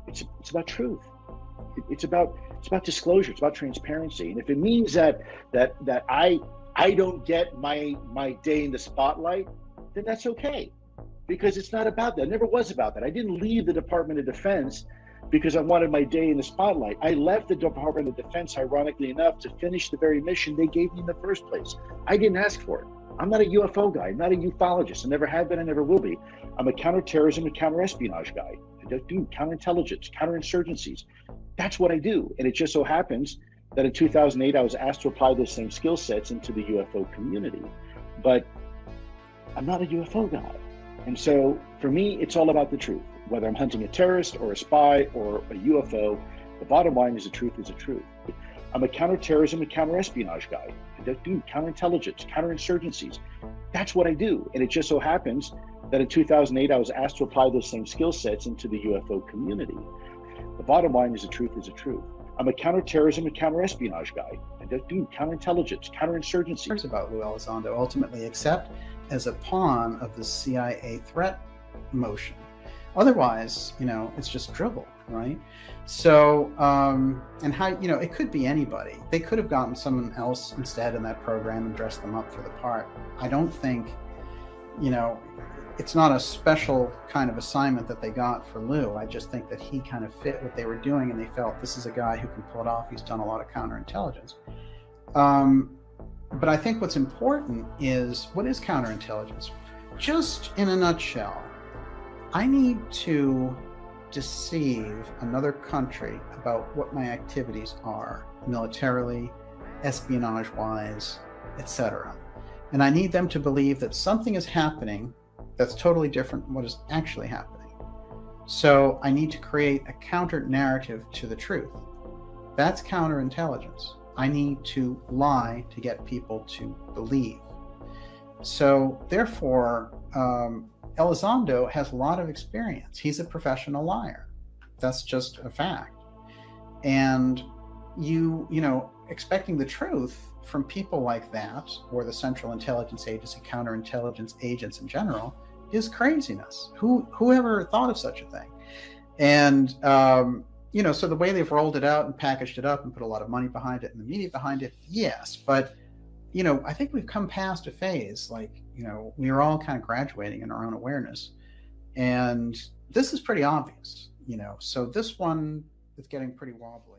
It's about truth. It's about disclosure. It's about transparency. And if it means that I don't get my day in the spotlight, then that's okay, because it's not about that. It never was about that. I didn't leave the Department of Defense because I wanted my day in the spotlight. I left the Department of Defense, ironically enough, to finish the very mission they gave me in the first place. I didn't ask for it. I'm not a UFO guy. I'm not a ufologist. I never have been. I never will be. I'm a counterterrorism and counterespionage guy. I do counterintelligence, counterinsurgencies. That's what I do. And it just so happens that in 2008, I was asked to apply those same skill sets into the UFO community. But I'm not a UFO guy. And so for me, it's all about the truth. Whether I'm hunting a terrorist or a spy or a UFO, the bottom line is the truth is the truth. I'm a counterterrorism and counterespionage guy. I do counterintelligence, counterinsurgencies. That's what I do. And it just so happens that in 2008, I was asked to apply those same skill sets into the UFO community. The bottom line is the truth is the truth. I'm a counterterrorism and counterespionage guy. I do counterintelligence, counterinsurgencies. About Lue Elizondo ultimately except as a pawn of the CIA threat motion. Otherwise, it's just drivel, right? So, and how, it could be anybody. They could have gotten someone else instead in that program and dressed them up for the part. I don't think, it's not a special kind of assignment that they got for Lue. I just think that he kind of fit what they were doing, and they felt this is a guy who can pull it off. He's done a lot of counterintelligence. But I think what's important is, what is counterintelligence? Just in a nutshell, I need to deceive another country about what my activities are, militarily, espionage-wise, etc. And I need them to believe that something is happening that's totally different from what is actually happening. So I need to create a counter-narrative to the truth. That's counterintelligence. I need to lie to get people to believe. So therefore, Elizondo has a lot of experience. He's a professional liar. That's just a fact. And expecting the truth from people like that, or the Central Intelligence Agency, counterintelligence agents in general, is craziness. Whoever thought of such a thing? And so the way they've rolled it out and packaged it up and put a lot of money behind it and the media behind it, yes. But I think we've come past a phase, we are all kind of graduating in our own awareness. And this is pretty obvious, so this one is getting pretty wobbly.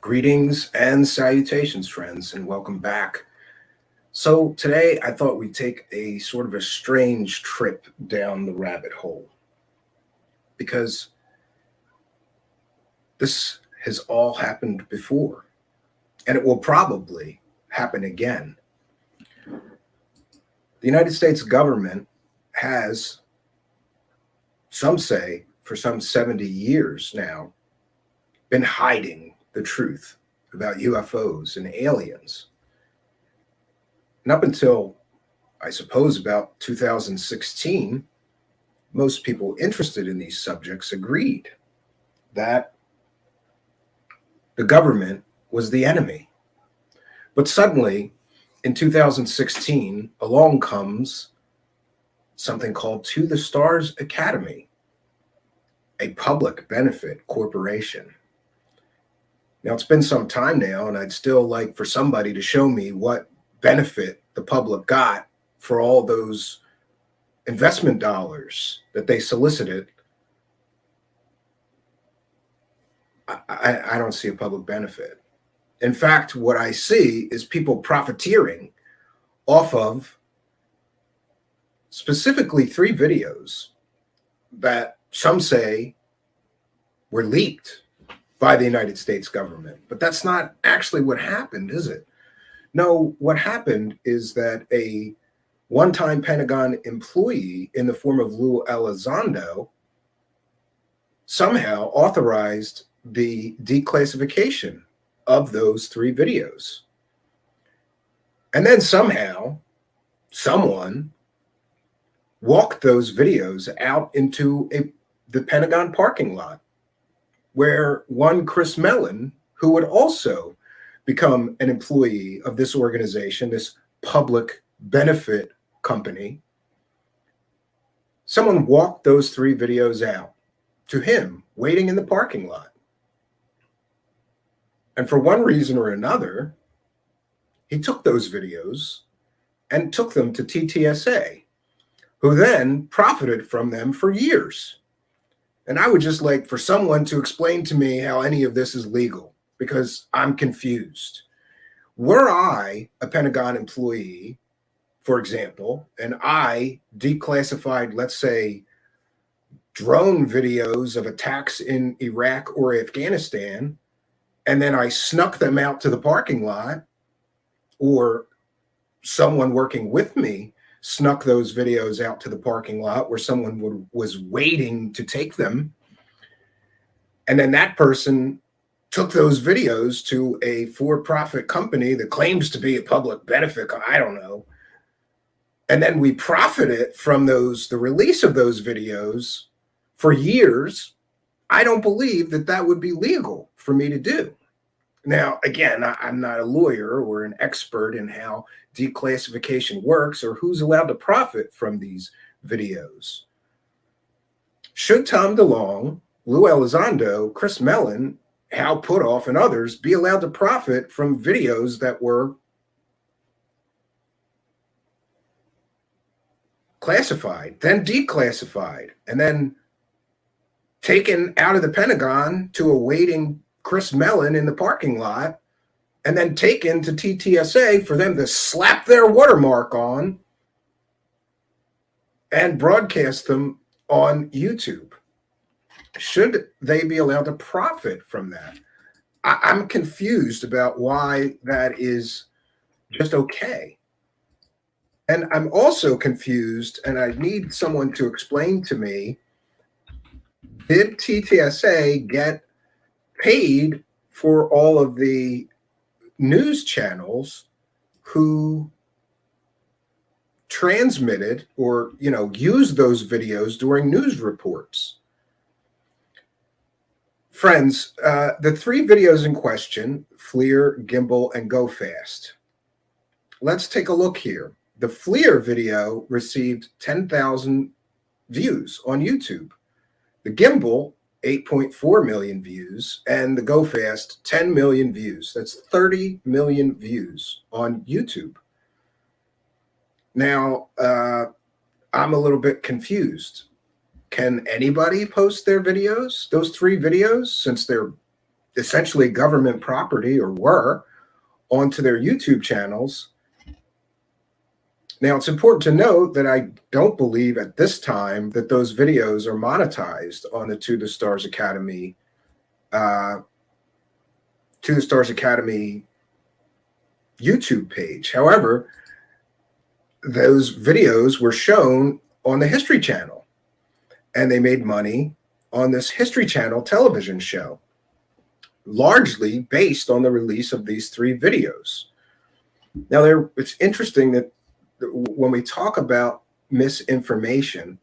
Greetings and salutations, friends, and welcome back. So today I thought we'd take a sort of a strange trip down the rabbit hole because this has all happened before and it will probably happen again. The United States government has, some say, for some 70 years now, been hiding the truth about UFOs and aliens. And up until, I suppose, about 2016, most people interested in these subjects agreed that the government was the enemy. But suddenly, in 2016, along comes something called To the Stars Academy, a public benefit corporation. Now, it's been some time now, and I'd still like for somebody to show me what benefit the public got for all those investment dollars that they solicited. I don't see a public benefit. In fact, what I see is people profiteering off of specifically 3 videos that some say were leaked by the United States government. But that's not actually what happened, is it? No, what happened is that a one-time Pentagon employee in the form of Lue Elizondo somehow authorized the declassification of those 3 videos. And then somehow someone walked those videos out into the Pentagon parking lot where one Chris Mellon, who would also become an employee of this organization, this public benefit company, someone walked those 3 videos out to him waiting in the parking lot. And for one reason or another, he took those videos and took them to TTSA, who then profited from them for years. And I would just like for someone to explain to me how any of this is legal, because I'm confused. Were I a Pentagon employee, for example, and I declassified, let's say, drone videos of attacks in Iraq or Afghanistan, and then I snuck them out to the parking lot, or someone working with me snuck those videos out to the parking lot where someone was waiting to take them, and then that person took those videos to a for-profit company that claims to be a public benefit, I don't know, and then we profited from the release of those videos for years. I don't believe that that would be legal for me to do. Now, again, I'm not a lawyer or an expert in how declassification works or who's allowed to profit from these videos. Should Tom DeLonge, Lue Elizondo, Chris Mellon, Hal Puthoff, and others be allowed to profit from videos that were classified, then declassified, and then taken out of the Pentagon to a waiting Chris Mellon in the parking lot, and then taken to TTSA for them to slap their watermark on and broadcast them on YouTube? Should they be allowed to profit from that? I'm confused about why that is just okay. And I'm also confused, and I need someone to explain to me, did TTSA get paid for all of the news channels who transmitted or, used those videos during news reports? Friends, the 3 videos in question, FLIR, Gimbal, and Go Fast. Let's take a look here. The FLIR video received 10,000 views on YouTube. The Gimbal, 8.4 million views, and the Go Fast, 10 million views. That's 30 million views on YouTube. Now, I'm a little bit confused. Can anybody post their videos, those 3 videos, since they're essentially government property, or were, onto their YouTube channels. Now, it's important to note that I don't believe at this time that those videos are monetized on the To the Stars Academy, To the Stars Academy YouTube page. However, those videos were shown on the History Channel, and they made money on this History Channel television show, largely based on the release of these 3 videos. Now, it's interesting that when we talk about misinformation,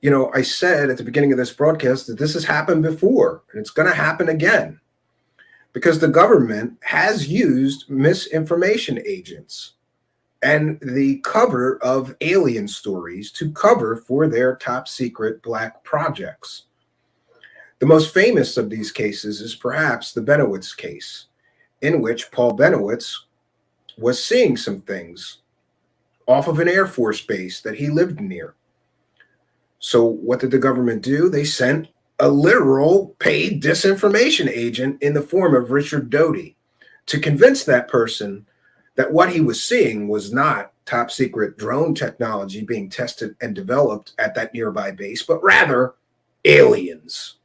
I said at the beginning of this broadcast that this has happened before, and it's going to happen again, because the government has used misinformation agents and the cover of alien stories to cover for their top secret black projects. The most famous of these cases is perhaps the Benowitz case, in which Paul Benowitz was seeing some things off of an Air Force base that he lived near. So what did the government do? They sent a literal paid disinformation agent in the form of Richard Doty to convince that person that what he was seeing was not top secret drone technology being tested and developed at that nearby base, but rather aliens.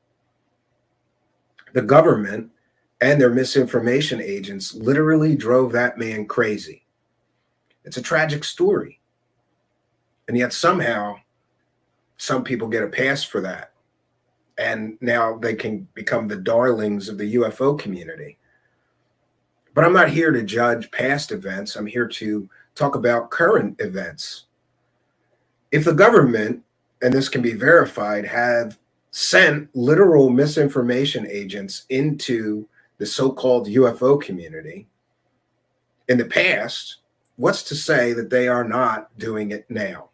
The government and their misinformation agents literally drove that man crazy. It's a tragic story. And yet somehow some people get a pass for that. And now they can become the darlings of the UFO community. But I'm not here to judge past events. I'm here to talk about current events. If the government, and this can be verified, have sent literal misinformation agents into the so-called UFO community in the past, what's to say that they are not doing it now?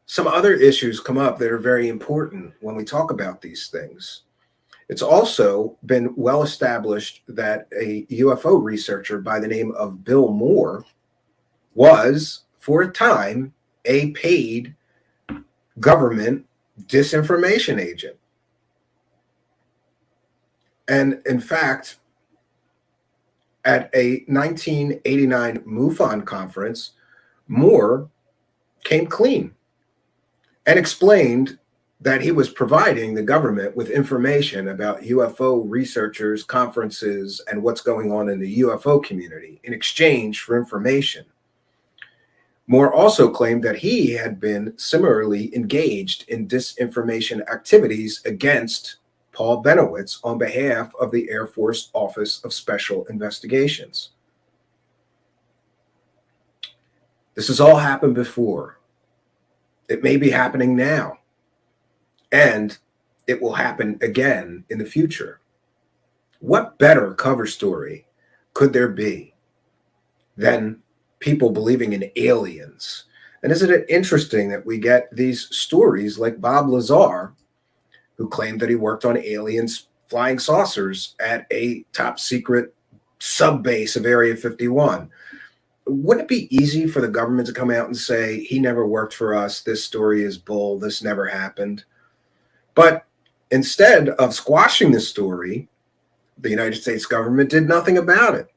Some other issues come up that are very important when we talk about these things. It's also been well established that a UFO researcher by the name of Bill Moore was, for a time, a paid government disinformation agent. And in fact, at a 1989 MUFON conference, Moore came clean and explained that he was providing the government with information about UFO researchers, conferences, and what's going on in the UFO community in exchange for information. Moore also claimed that he had been similarly engaged in disinformation activities against Paul Benowitz on behalf of the Air Force Office of Special Investigations. This has all happened before. It may be happening now, and it will happen again in the future. What better cover story could there be than people believing in aliens? And isn't it interesting that we get these stories like Bob Lazar, who claimed that he worked on aliens flying saucers at a top secret sub base of Area 51? Wouldn't it be easy for the government to come out and say, he never worked for us, this story is bull, this never happened? But instead of squashing the story, the United States government did nothing about it.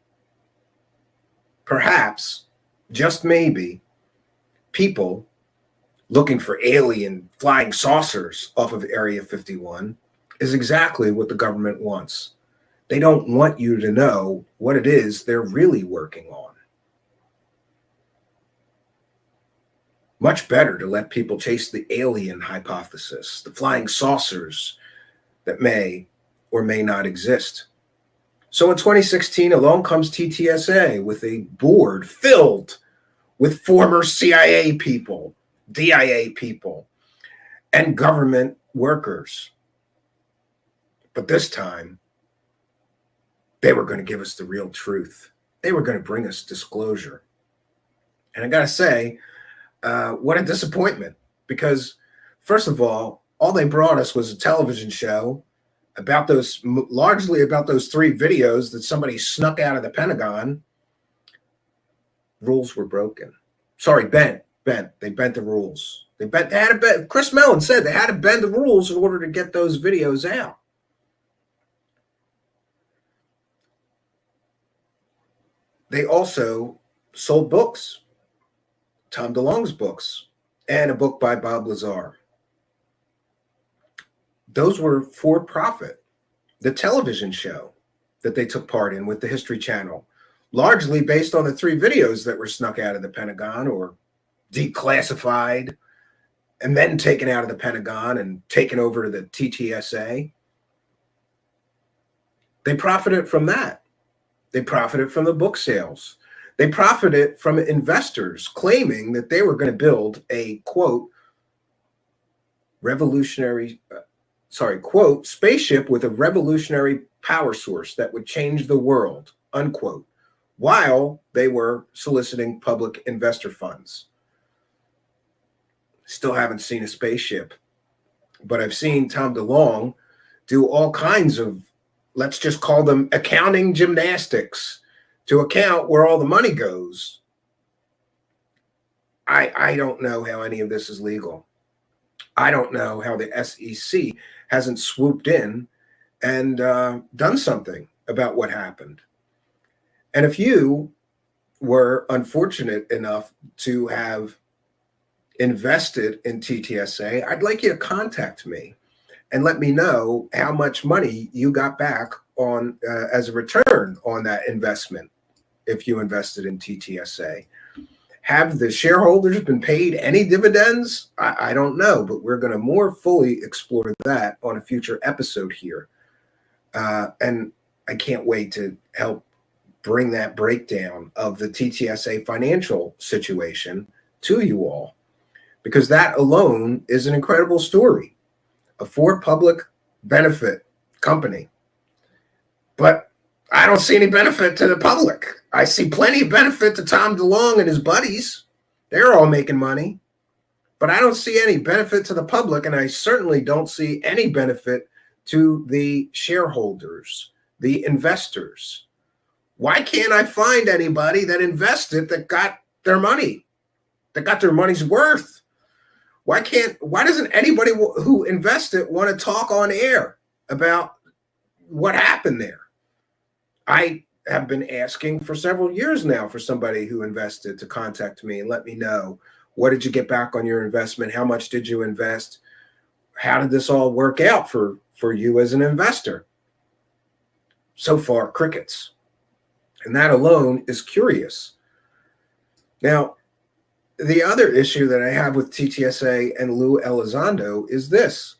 Perhaps, just maybe, people looking for alien flying saucers off of Area 51 is exactly what the government wants. They don't want you to know what it is they're really working on. Much better to let people chase the alien hypothesis, the flying saucers that may or may not exist. So in 2016, along comes TTSA with a board filled with former CIA people, DIA people, and government workers. But this time, they were going to give us the real truth. They were going to bring us disclosure. And I got to say, what a disappointment, because first of all they brought us was a television show about largely about those 3 videos that somebody snuck out of the Pentagon. Rules were broken. Sorry, bent. They bent the rules. Chris Mellon said they had to bend the rules in order to get those videos out. they also sold books, Tom DeLonge's books, and a book by Bob Lazar. Those were for profit. The television show that they took part in with the History Channel, largely based on the 3 videos that were snuck out of the Pentagon or declassified and then taken out of the Pentagon and taken over to the TTSA. They profited from that. They profited from the book sales. They profited from investors claiming that they were going to build a, quote, quote, spaceship with a revolutionary power source that would change the world, unquote, while they were soliciting public investor funds. Still haven't seen a spaceship, but I've seen Tom DeLonge do all kinds of, let's just call them accounting gymnastics to account where all the money goes. I don't know how any of this is legal. I don't know how the SEC hasn't swooped in and done something about what happened. And if you were unfortunate enough to have invested in TTSA, I'd like you to contact me and let me know how much money you got back on as a return on that investment if you invested in TTSA. Have the shareholders been paid any dividends? I don't know, but we're going to more fully explore that on a future episode here. And I can't wait to help bring that breakdown of the TTSA financial situation to you all, because that alone is an incredible story. A for-public benefit company. But I don't see any benefit to the public. I see plenty of benefit to Tom DeLonge and his buddies. They're all making money. But I don't see any benefit to the public, and I certainly don't see any benefit to the shareholders, the investors. Why can't I find anybody that invested that got their money, that got their money's worth? Why doesn't anybody who invested want to talk on air about what happened there? I have been asking for several years now for somebody who invested to contact me and let me know, what did you get back on your investment? How much did you invest? How did this all work out for you as an investor? So far, crickets. And that alone is curious. Now, the other issue that I have with TTSA and Lue Elizondo is this.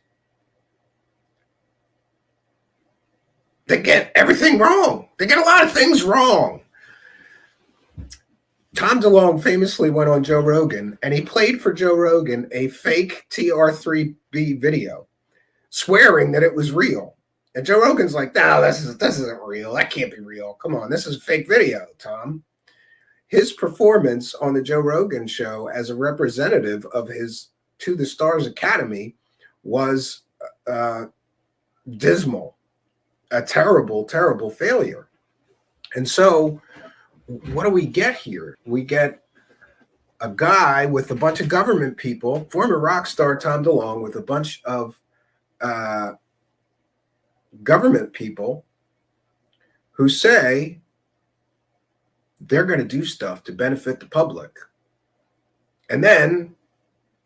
They get everything wrong. They get a lot of things wrong. Tom DeLonge famously went on Joe Rogan, and he played for Joe Rogan a fake TR3B video, swearing that it was real. And Joe Rogan's like, no, this isn't real. That can't be real. Come on, this is a fake video, Tom. His performance on the Joe Rogan show as a representative of his To the Stars Academy was dismal, a terrible, terrible failure. And so what do we get here? We get a guy with a bunch of government people, former rock star Tom DeLonge, with a bunch of government people who say they're going to do stuff to benefit the public. And then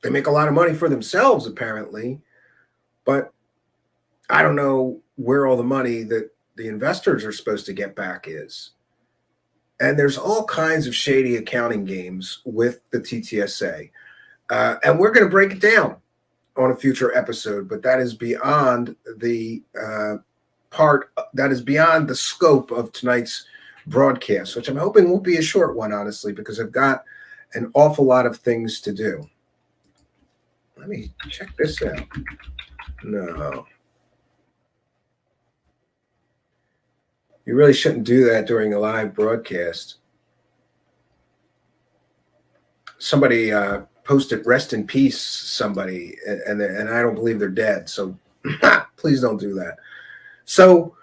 they make a lot of money for themselves, apparently. But I don't know where all the money that the investors are supposed to get back is. And there's all kinds of shady accounting games with the TTSA. And we're going to break it down on a future episode, but that is beyond the beyond the scope of tonight's broadcast, which I'm hoping will be a short one, honestly, because I've got an awful lot of things to do. Let me check this out. No. You really shouldn't do that during a live broadcast. Somebody posted rest in peace, somebody, and I don't believe they're dead. So please don't do that. So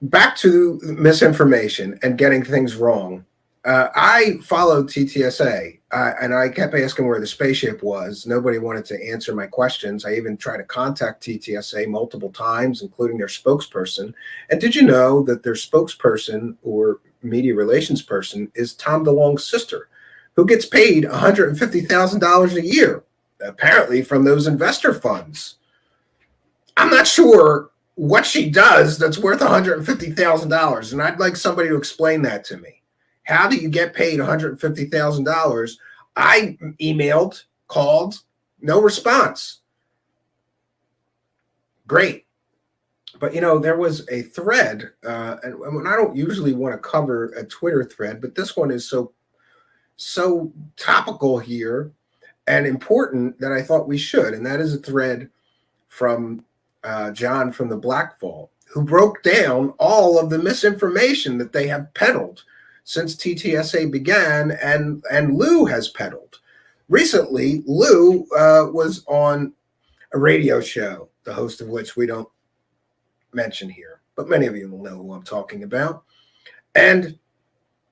back to misinformation and getting things wrong. I followed TTSA and I kept asking where the spaceship was. Nobody wanted to answer my questions. I even tried to contact TTSA multiple times, including their spokesperson. And did you know that their spokesperson, or media relations person is Tom DeLonge's sister, who gets paid $150,000 a year, apparently from those investor funds. I'm not sure what she does that's worth $150,000, and I'd like somebody to explain that to me. How do you get paid $150,000? I emailed, called, no response. Great. But, there was a thread, and I don't usually want to cover a Twitter thread, but this one is so topical here and important that I thought we should. And that is a thread from John from the Black Vault, who broke down all of the misinformation that they have peddled since TTSA began and Lue has peddled. Recently, Lue was on a radio show, the host of which we don't mention here, but many of you will know who I'm talking about. And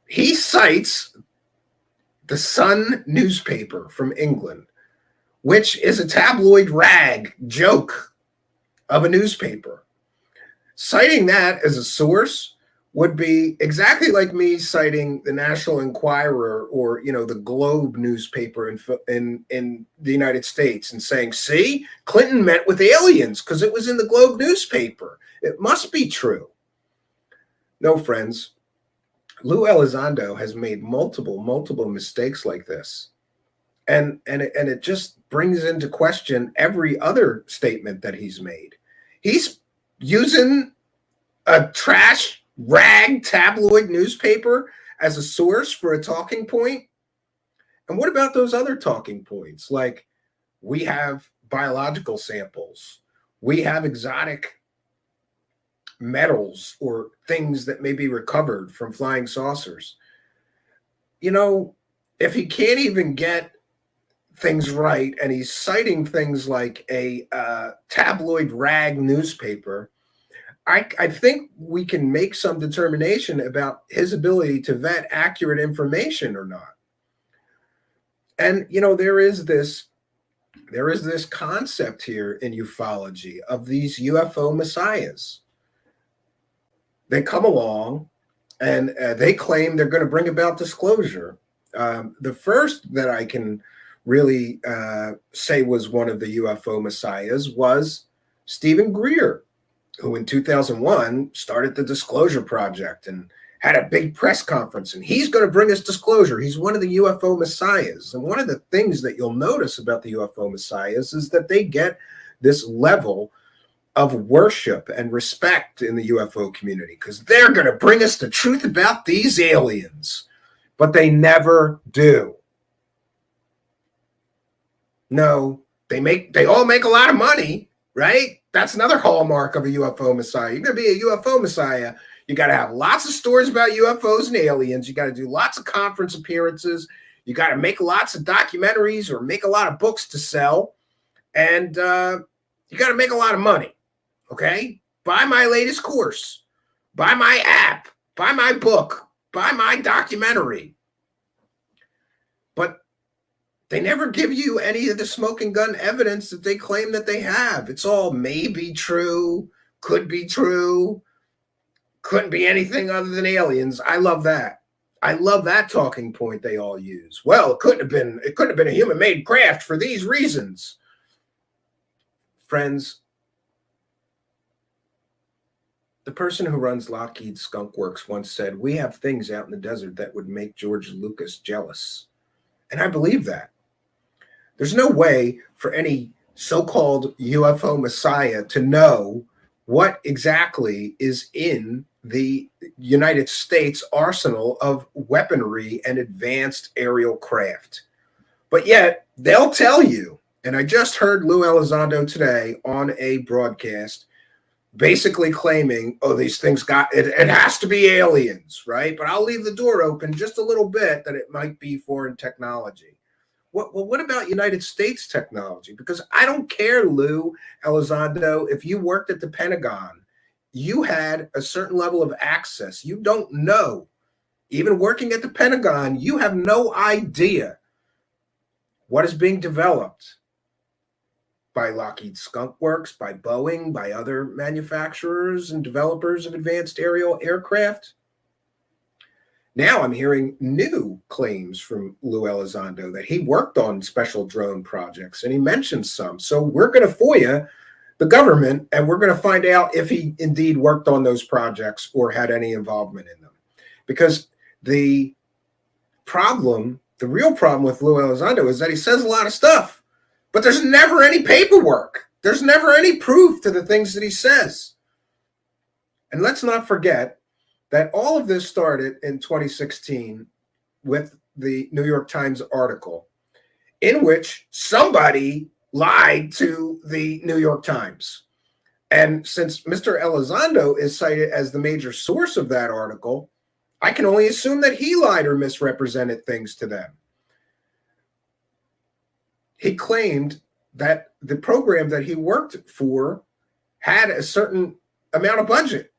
he cites the Sun newspaper from England, which is a tabloid rag joke of a newspaper. Citing that as a source would be exactly like me citing the National Enquirer or, the Globe newspaper in the United States and saying, see, Clinton met with aliens because it was in the Globe newspaper. It must be true. No, friends. Lue Elizondo has made multiple mistakes like this. And it just brings into question every other statement that he's made. He's using a trash rag tabloid newspaper as a source for a talking point. And what about those other talking points? Like, we have biological samples. We have exotic metals or things that may be recovered from flying saucers. If he can't even get things right and he's citing things like a tabloid rag newspaper, I think we can make some determination about his ability to vet accurate information or not. And, there is this concept here in ufology of these UFO messiahs. They come along and they claim they're going to bring about disclosure. The first that I can really say was one of the UFO messiahs was Stephen Greer, who in 2001 started the Disclosure Project and had a big press conference. And he's going to bring us disclosure. He's one of the UFO messiahs. And one of the things that you'll notice about the UFO messiahs is that they get this level of worship and respect in the UFO community because they're going to bring us the truth about these aliens. But they never do. No, they all make a lot of money, right? That's another hallmark of a UFO messiah. You're going to be a UFO messiah. You got to have lots of stories about UFOs and aliens. You got to do lots of conference appearances. You got to make lots of documentaries or make a lot of books to sell. And you got to make a lot of money. Okay? Buy my latest course. Buy my app. Buy my book. Buy my documentary. But they never give you any of the smoking gun evidence that they claim that they have. It's all maybe true, could be true, couldn't be anything other than aliens. I love that. I love that talking point they all use. Well, it couldn't have been a human-made craft for these reasons. Friends, the person who runs Lockheed Skunk Works once said, we have things out in the desert that would make George Lucas jealous. And I believe that. There's no way for any so-called UFO messiah to know what exactly is in the United States arsenal of weaponry and advanced aerial craft. But yet, they'll tell you, and I just heard Lue Elizondo today on a broadcast basically claiming, oh, these things it has to be aliens, right? But I'll leave the door open just a little bit that it might be foreign technology. What about United States technology? Because I don't care, Lue Elizondo, if you worked at the Pentagon, you had a certain level of access. You don't know. Even working at the Pentagon, you have no idea what is being developed by Lockheed Skunk Works, by Boeing, by other manufacturers and developers of advanced aerial aircraft. Now I'm hearing new claims from Lue Elizondo that he worked on special drone projects, and he mentioned some. So we're going to FOIA the government, and we're going to find out if he indeed worked on those projects or had any involvement in them. Because the real problem with Lue Elizondo is that he says a lot of stuff, but there's never any paperwork. There's never any proof to the things that he says. And let's not forget that all of this started in 2016 with the New York Times article in which somebody lied to the New York Times. And since Mr. Elizondo is cited as the major source of that article, I can only assume that he lied or misrepresented things to them. He claimed that the program that he worked for had a certain amount of budget.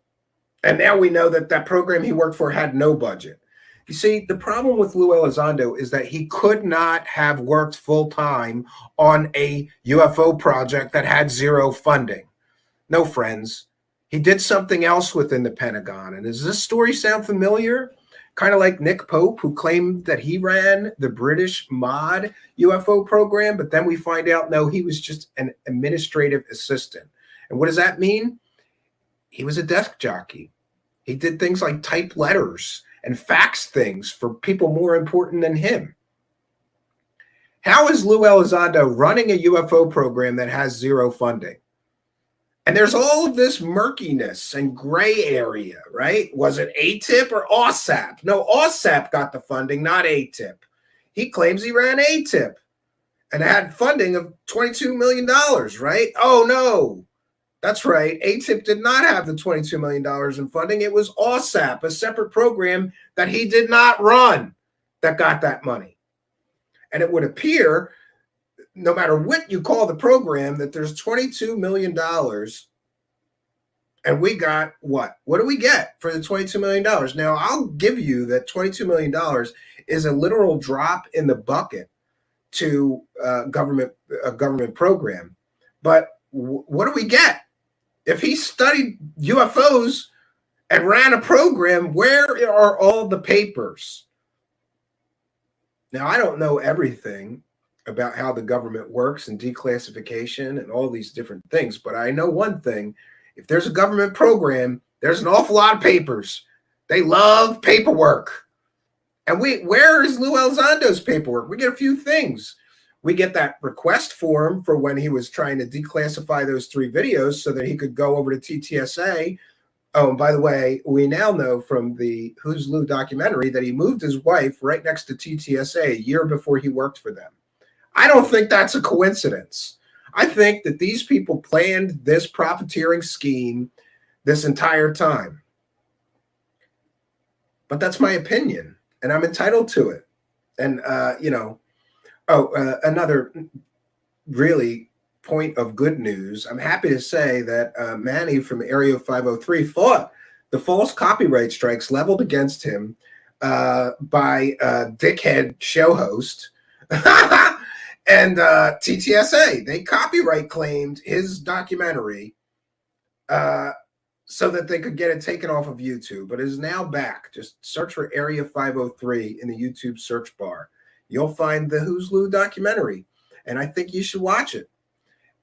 And now we know that that program he worked for had no budget. You see, the problem with Lue Elizondo is that he could not have worked full-time on a UFO project that had zero funding. No, friends. He did something else within the Pentagon. And does this story sound familiar? Kind of like Nick Pope, who claimed that he ran the British MOD UFO program, but then we find out, no, he was just an administrative assistant. And what does that mean? He was a desk jockey. He did things like type letters and fax things for people more important than him. How is Lue Elizondo running a UFO program that has zero funding? And there's all of this murkiness and gray area, right? Was it ATIP or OSAP? No, OSAP got the funding, not ATIP. He claims he ran ATIP and had funding of $22 million, right? Oh, no. That's right. ATIP did not have the $22 million in funding. It was OSAP, a separate program that he did not run, that got that money. And it would appear, no matter what you call the program, that there's $22 million. And we got what? What do we get for the $22 million? Now, I'll give you that $22 million is a literal drop in the bucket to a government program. But what do we get? If he studied UFOs and ran a program, where are all the papers? Now, I don't know everything about how the government works and declassification and all these different things, but I know one thing. If there's a government program, there's an awful lot of papers. They love paperwork. And where is Lue Elizondo's paperwork? We get a few things. We get that request form for when he was trying to declassify those 3 videos so that he could go over to TTSA. Oh, and by the way, we now know from the Who's Lue documentary that he moved his wife right next to TTSA a year before he worked for them. I don't think that's a coincidence. I think that these people planned this profiteering scheme this entire time. But that's my opinion, and I'm entitled to it. And, another really point of good news. I'm happy to say that Manny from Area 503 fought the false copyright strikes leveled against him by dickhead show host and TTSA. They copyright claimed his documentary so that they could get it taken off of YouTube, but it is now back. Just search for Area 503 in the YouTube search bar. You'll find the Who's Lue documentary, and I think you should watch it.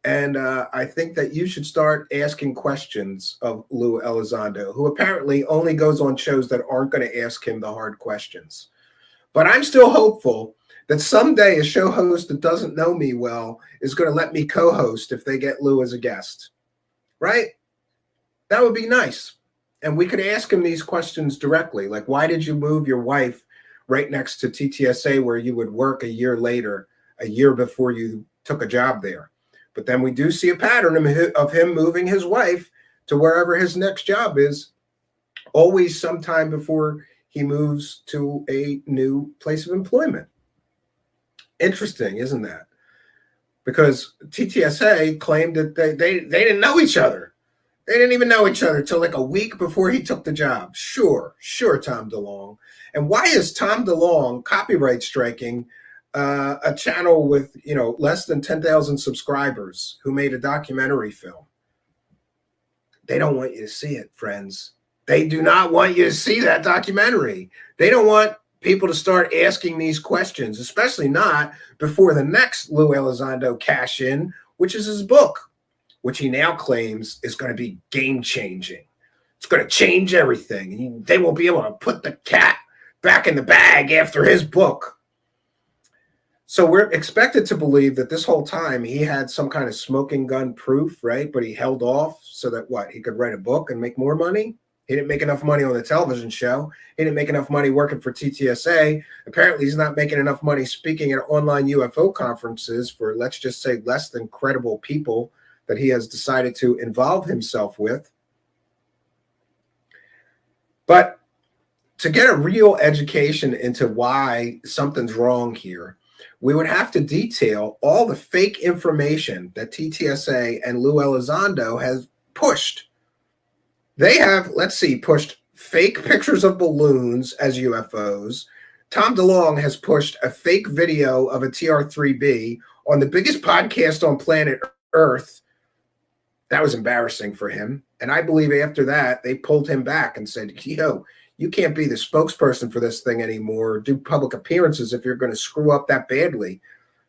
And I think that you should start asking questions of Lue Elizondo, who apparently only goes on shows that aren't going to ask him the hard questions. But I'm still hopeful that someday a show host that doesn't know me well is going to let me co-host if they get Lue as a guest, right? That would be nice. And we could ask him these questions directly, like, why did you move your wife right next to TTSA where you would work a year later, a year before you took a job there? But then we do see a pattern of him moving his wife to wherever his next job is, always sometime before he moves to a new place of employment. Interesting, isn't that? Because TTSA claimed that they didn't know each other. They didn't even know each other till like a week before he took the job. Sure, Tom DeLonge. And why is Tom DeLonge copyright striking a channel with, less than 10,000 subscribers who made a documentary film? They don't want you to see it, friends. They do not want you to see that documentary. They don't want people to start asking these questions, especially not before the next Lue Elizondo cash in, which is his book, which he now claims is going to be game changing. It's going to change everything. They won't be able to put the cat back in the bag after his book. So we're expected to believe that this whole time he had some kind of smoking gun proof, right? But he held off so that he could write a book and make more money. He didn't make enough money on the television show. He didn't make enough money working for TTSA. Apparently, he's not making enough money speaking at online UFO conferences for, let's just say, less than credible people that he has decided to involve himself with. But to get a real education into why something's wrong here, we would have to detail all the fake information that TTSA and Lue Elizondo has pushed. They have, pushed fake pictures of balloons as UFOs. Tom DeLonge has pushed a fake video of a TR-3B on the biggest podcast on planet Earth. That was embarrassing for him. And I believe after that, they pulled him back and said, yo, you can't be the spokesperson for this thing anymore, do public appearances if you're going to screw up that badly.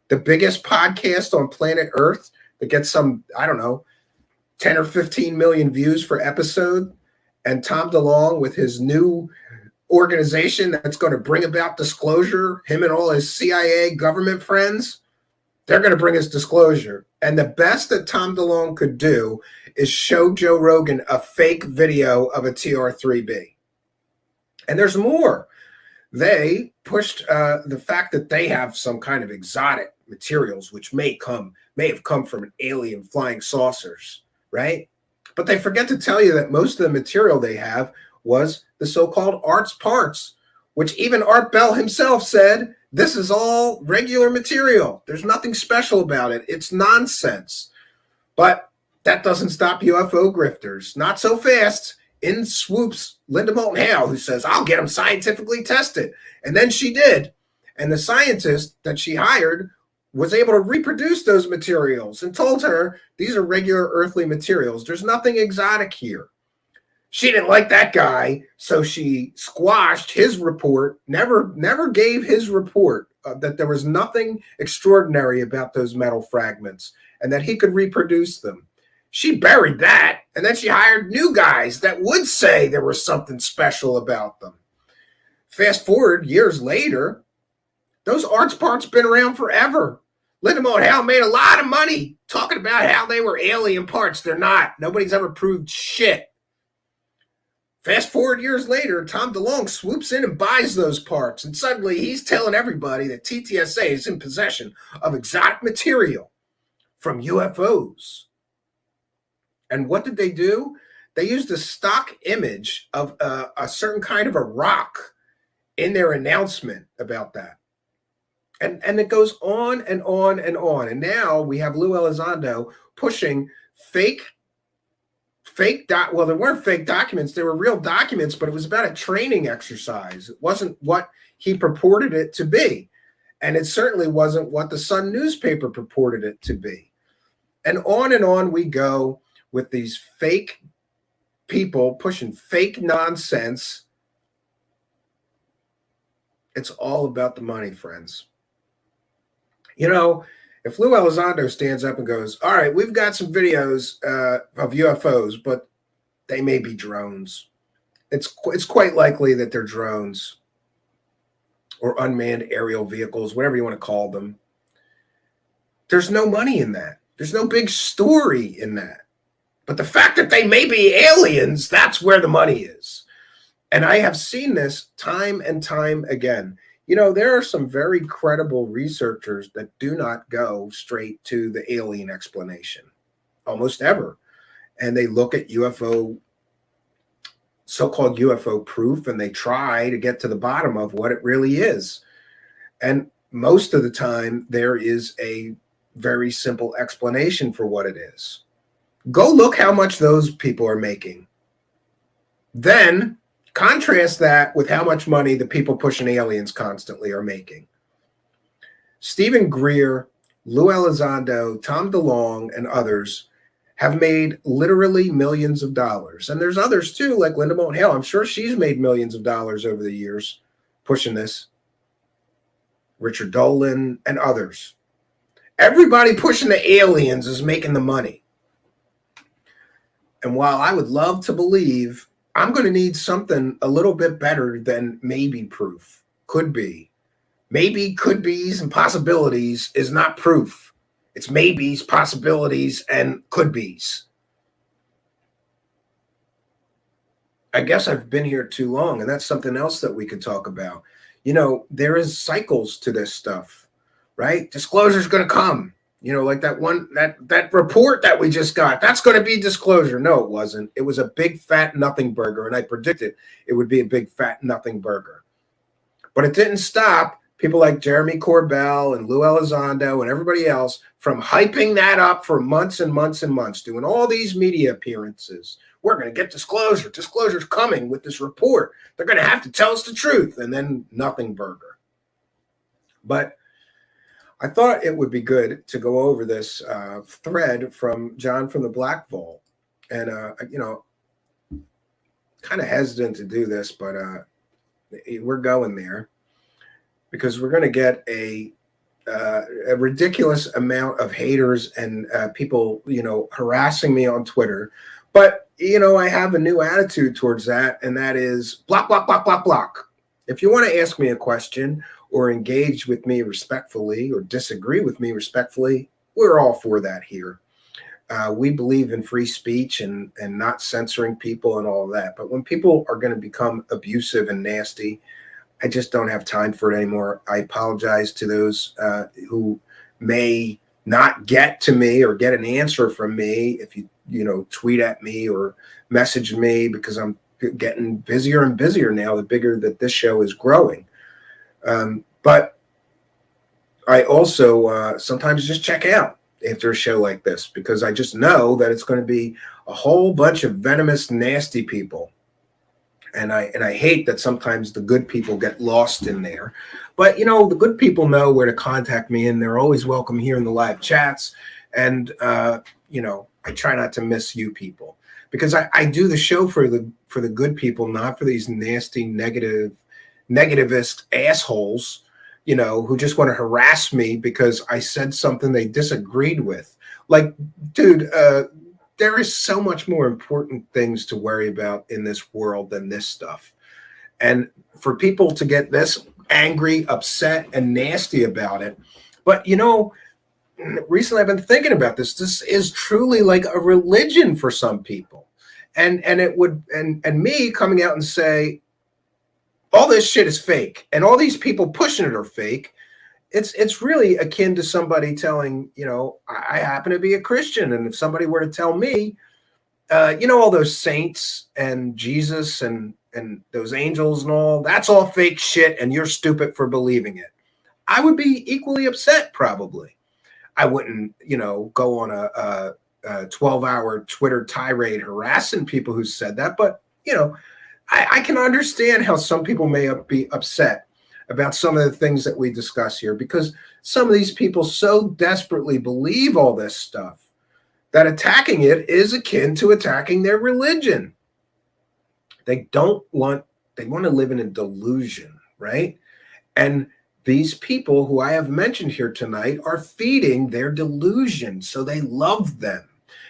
The biggest podcast on planet Earth that gets some, I don't know, 10 or 15 million views per episode, and Tom DeLonge with his new organization that's going to bring about disclosure, him and all his CIA government friends, they're going to bring us disclosure. And the best that Tom DeLonge could do is show Joe Rogan a fake video of a TR-3B. And there's more. They pushed the fact that they have some kind of exotic materials, which may have come from an alien flying saucers, right? But they forget to tell you that most of the material they have was the so-called Art's parts, which even Art Bell himself said, this is all regular material. There's nothing special about it. It's nonsense. But that doesn't stop UFO grifters. Not so fast. In swoops Linda Moulton Hale, who says, I'll get them scientifically tested. And then she did. And the scientist that she hired was able to reproduce those materials and told her these are regular earthly materials. There's nothing exotic here. She didn't like that guy, so she squashed his report, never gave his report that there was nothing extraordinary about those metal fragments and that he could reproduce them. She buried that, and then she hired new guys that would say there was something special about them. Fast forward years later, those Art's parts been around forever. Linda Moulton Hale made a lot of money talking about how they were alien parts. They're not. Nobody's ever proved shit. Fast forward years later, Tom DeLonge swoops in and buys those parts, and suddenly he's telling everybody that TTSA is in possession of exotic material from UFOs. And what did they do? They used a stock image of a certain kind of a rock in their announcement about that. And it goes on and on and on. And now we have Lue Elizondo pushing well, there weren't fake documents. They were real documents, but it was about a training exercise. It wasn't what he purported it to be. And it certainly wasn't what the Sun newspaper purported it to be. And on we go with these fake people pushing fake nonsense. It's all about the money, friends. You know, if Lue Elizondo stands up and goes, all right, we've got some videos of UFOs, but they may be drones. It's quite likely that they're drones or unmanned aerial vehicles, whatever you want to call them. There's no money in that. There's no big story in that. But the fact that they may be aliens, that's where the money is. And I have seen this time and time again. You know, there are some very credible researchers that do not go straight to the alien explanation, almost ever. And they look at UFO, so-called UFO proof, and they try to get to the bottom of what it really is. And most of the time, there is a very simple explanation for what it is. Go look how much those people are making. Then contrast that with how much money the people pushing aliens constantly are making. Stephen Greer, Lue Elizondo, Tom DeLonge, and others have made literally millions of dollars. And there's others too, like Linda Moulton Hale. I'm sure she's made millions of dollars over the years pushing this. Richard Dolan and others. Everybody pushing the aliens is making the money. And while I would love to believe, I'm going to need something a little bit better than maybe proof. Could be. Maybe, could be's, and possibilities is not proof. It's maybes, possibilities, and could be's. I guess I've been here too long, and that's something else that we could talk about. You know, there is cycles to this stuff, right? Disclosure's going to come. You know, like that report that we just got, that's going to be disclosure. No, it wasn't. It was a big fat nothing burger, and I predicted it would be a big fat nothing burger. But it didn't stop people like Jeremy Corbell and Lue Elizondo and everybody else from hyping that up for months and months and months, doing all these media appearances. We're going to get disclosure. Disclosure's coming with this report. They're going to have to tell us the truth. And then nothing burger. But I thought it would be good to go over this thread from John from the Black Vault. And, you know, kind of hesitant to do this, but we're going there because we're going to get a ridiculous amount of haters and people, you know, harassing me on Twitter. But, you know, I have a new attitude towards that, and that is block, block, block, block, block. If you want to ask me a question or engage with me respectfully or disagree with me respectfully, we're all for that here. We believe in free speech and not censoring people and all of that. But when people are going to become abusive and nasty, I just don't have time for it anymore. I apologize to those who may not get to me or get an answer from me if you know, tweet at me or message me, because I'm getting busier and busier now, the bigger that this show is growing. But I also sometimes just check out after a show like this, because I just know that it's going to be a whole bunch of venomous, nasty people. And I hate that sometimes the good people get lost in there. But, you know, the good people know where to contact me, and they're always welcome here in the live chats. And, you know, I try not to miss you people, because I do the show for the good people, not for these nasty, negativist assholes, you know, who just want to harass me because I said something they disagreed with. Like, dude, there is so much more important things to worry about in this world than this stuff. And for people to get this angry, upset, and nasty about it. But, you know, recently I've been thinking about this. This is truly like a religion for some people. And it would, and me coming out and say, all this shit is fake, and all these people pushing it are fake. It's really akin to somebody telling, you know, I happen to be a Christian, and if somebody were to tell me, you know, all those saints and Jesus and those angels and all, that's all fake shit, and you're stupid for believing it, I would be equally upset probably. I wouldn't, you know, go on a 12-hour Twitter tirade harassing people who said that, but, you know, I can understand how some people may be upset about some of the things that we discuss here, because some of these people so desperately believe all this stuff that attacking it is akin to attacking their religion. They want to live in a delusion, right? And these people who I have mentioned here tonight are feeding their delusion, so they love them.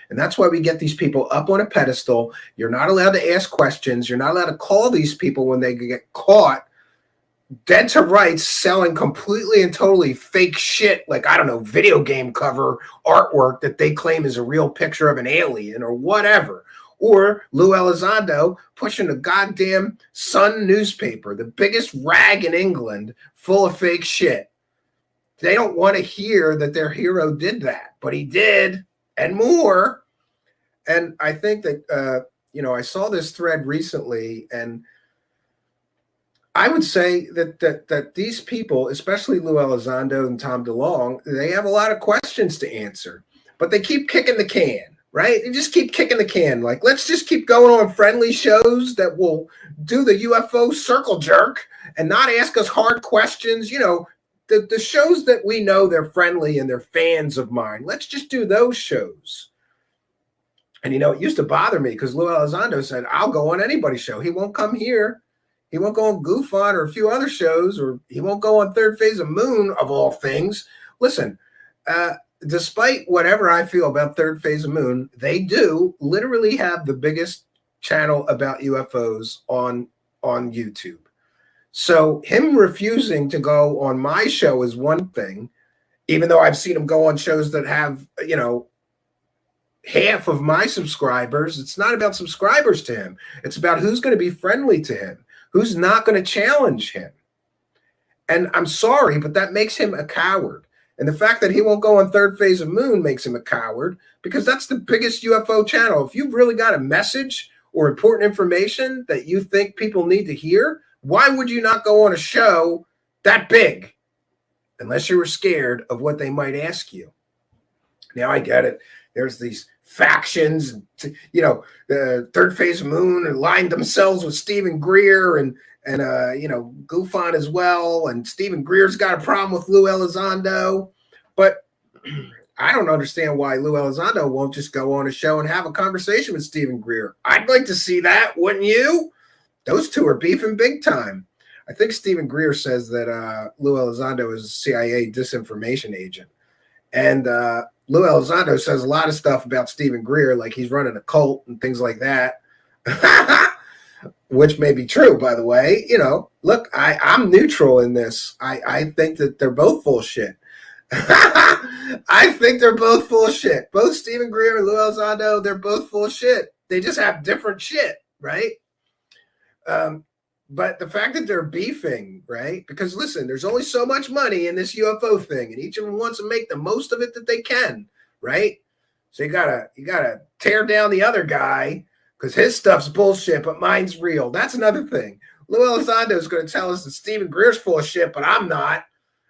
And that's why we get these people up on a pedestal. You're not allowed to ask questions. You're not allowed to call these people when they get caught dead to rights selling completely and totally fake shit, like, I don't know, video game cover artwork that they claim is a real picture of an alien or whatever. Or Lue Elizondo pushing a goddamn Sun newspaper, the biggest rag in England, full of fake shit. They don't want to hear that their hero did that, but he did, and more. And I think that, you know, I saw this thread recently, and I would say that these people, especially Lue Elizondo and Tom DeLonge, they have a lot of questions to answer, but they keep kicking the can, right? They just keep kicking the can. Like, let's just keep going on friendly shows that will do the UFO circle jerk and not ask us hard questions. You know, the shows that we know they're friendly and they're fans of mine. Let's just do those shows. And, it used to bother me because Lue Elizondo said, I'll go on anybody's show. He won't come here. He won't go on GoofOn or a few other shows, or he won't go on Third Phase of Moon, of all things. Listen, despite whatever I feel about Third Phase of Moon, they do literally have the biggest channel about UFOs on YouTube. So him refusing to go on my show is one thing, even though I've seen him go on shows that have, half of my subscribers. It's not about subscribers to him. It's about who's going to be friendly to him, who's not going to challenge him. And I'm sorry, but that makes him a coward. And the fact that he won't go on Third Phase of Moon makes him a coward, because that's the biggest UFO channel. If you've really got a message or important information that you think people need to hear, why would you not go on a show that big? Unless you were scared of what they might ask you. Now I get it. There's these factions, the Third Phase of Moon aligned themselves with Stephen Greer and GoofOn as well. And Stephen Greer's got a problem with Lue Elizondo. But I don't understand why Lue Elizondo won't just go on a show and have a conversation with Stephen Greer. I'd like to see that, wouldn't you? Those two are beefing big time. I think Stephen Greer says that Lue Elizondo is a CIA disinformation agent. And Lue Elizondo says a lot of stuff about Stephen Greer, like he's running a cult and things like that, which may be true, by the way. Look, I'm neutral in this. I think that they're both full of shit. I think they're both full of shit. Both Stephen Greer and Lue Elizondo, they're both full of shit. They just have different shit, right? But the fact that they're beefing, right? Because listen, there's only so much money in this UFO thing, and each of them wants to make the most of it that they can, right? So you gotta tear down the other guy because his stuff's bullshit, but mine's real. That's another thing. Lue Elizondo is going to tell us that Stephen Greer's full of shit, but I'm not.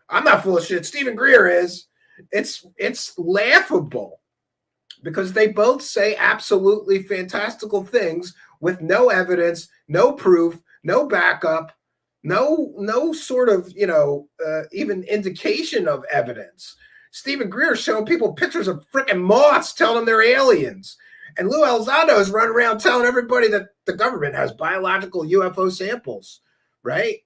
I'm not full of shit. Stephen Greer is. It's laughable because they both say absolutely fantastical things with no evidence, no proof, no backup, no sort of, even indication of evidence. Stephen Greer is showing people pictures of freaking moths, telling them they're aliens. And Lue Elizondo is running around telling everybody that the government has biological UFO samples, right?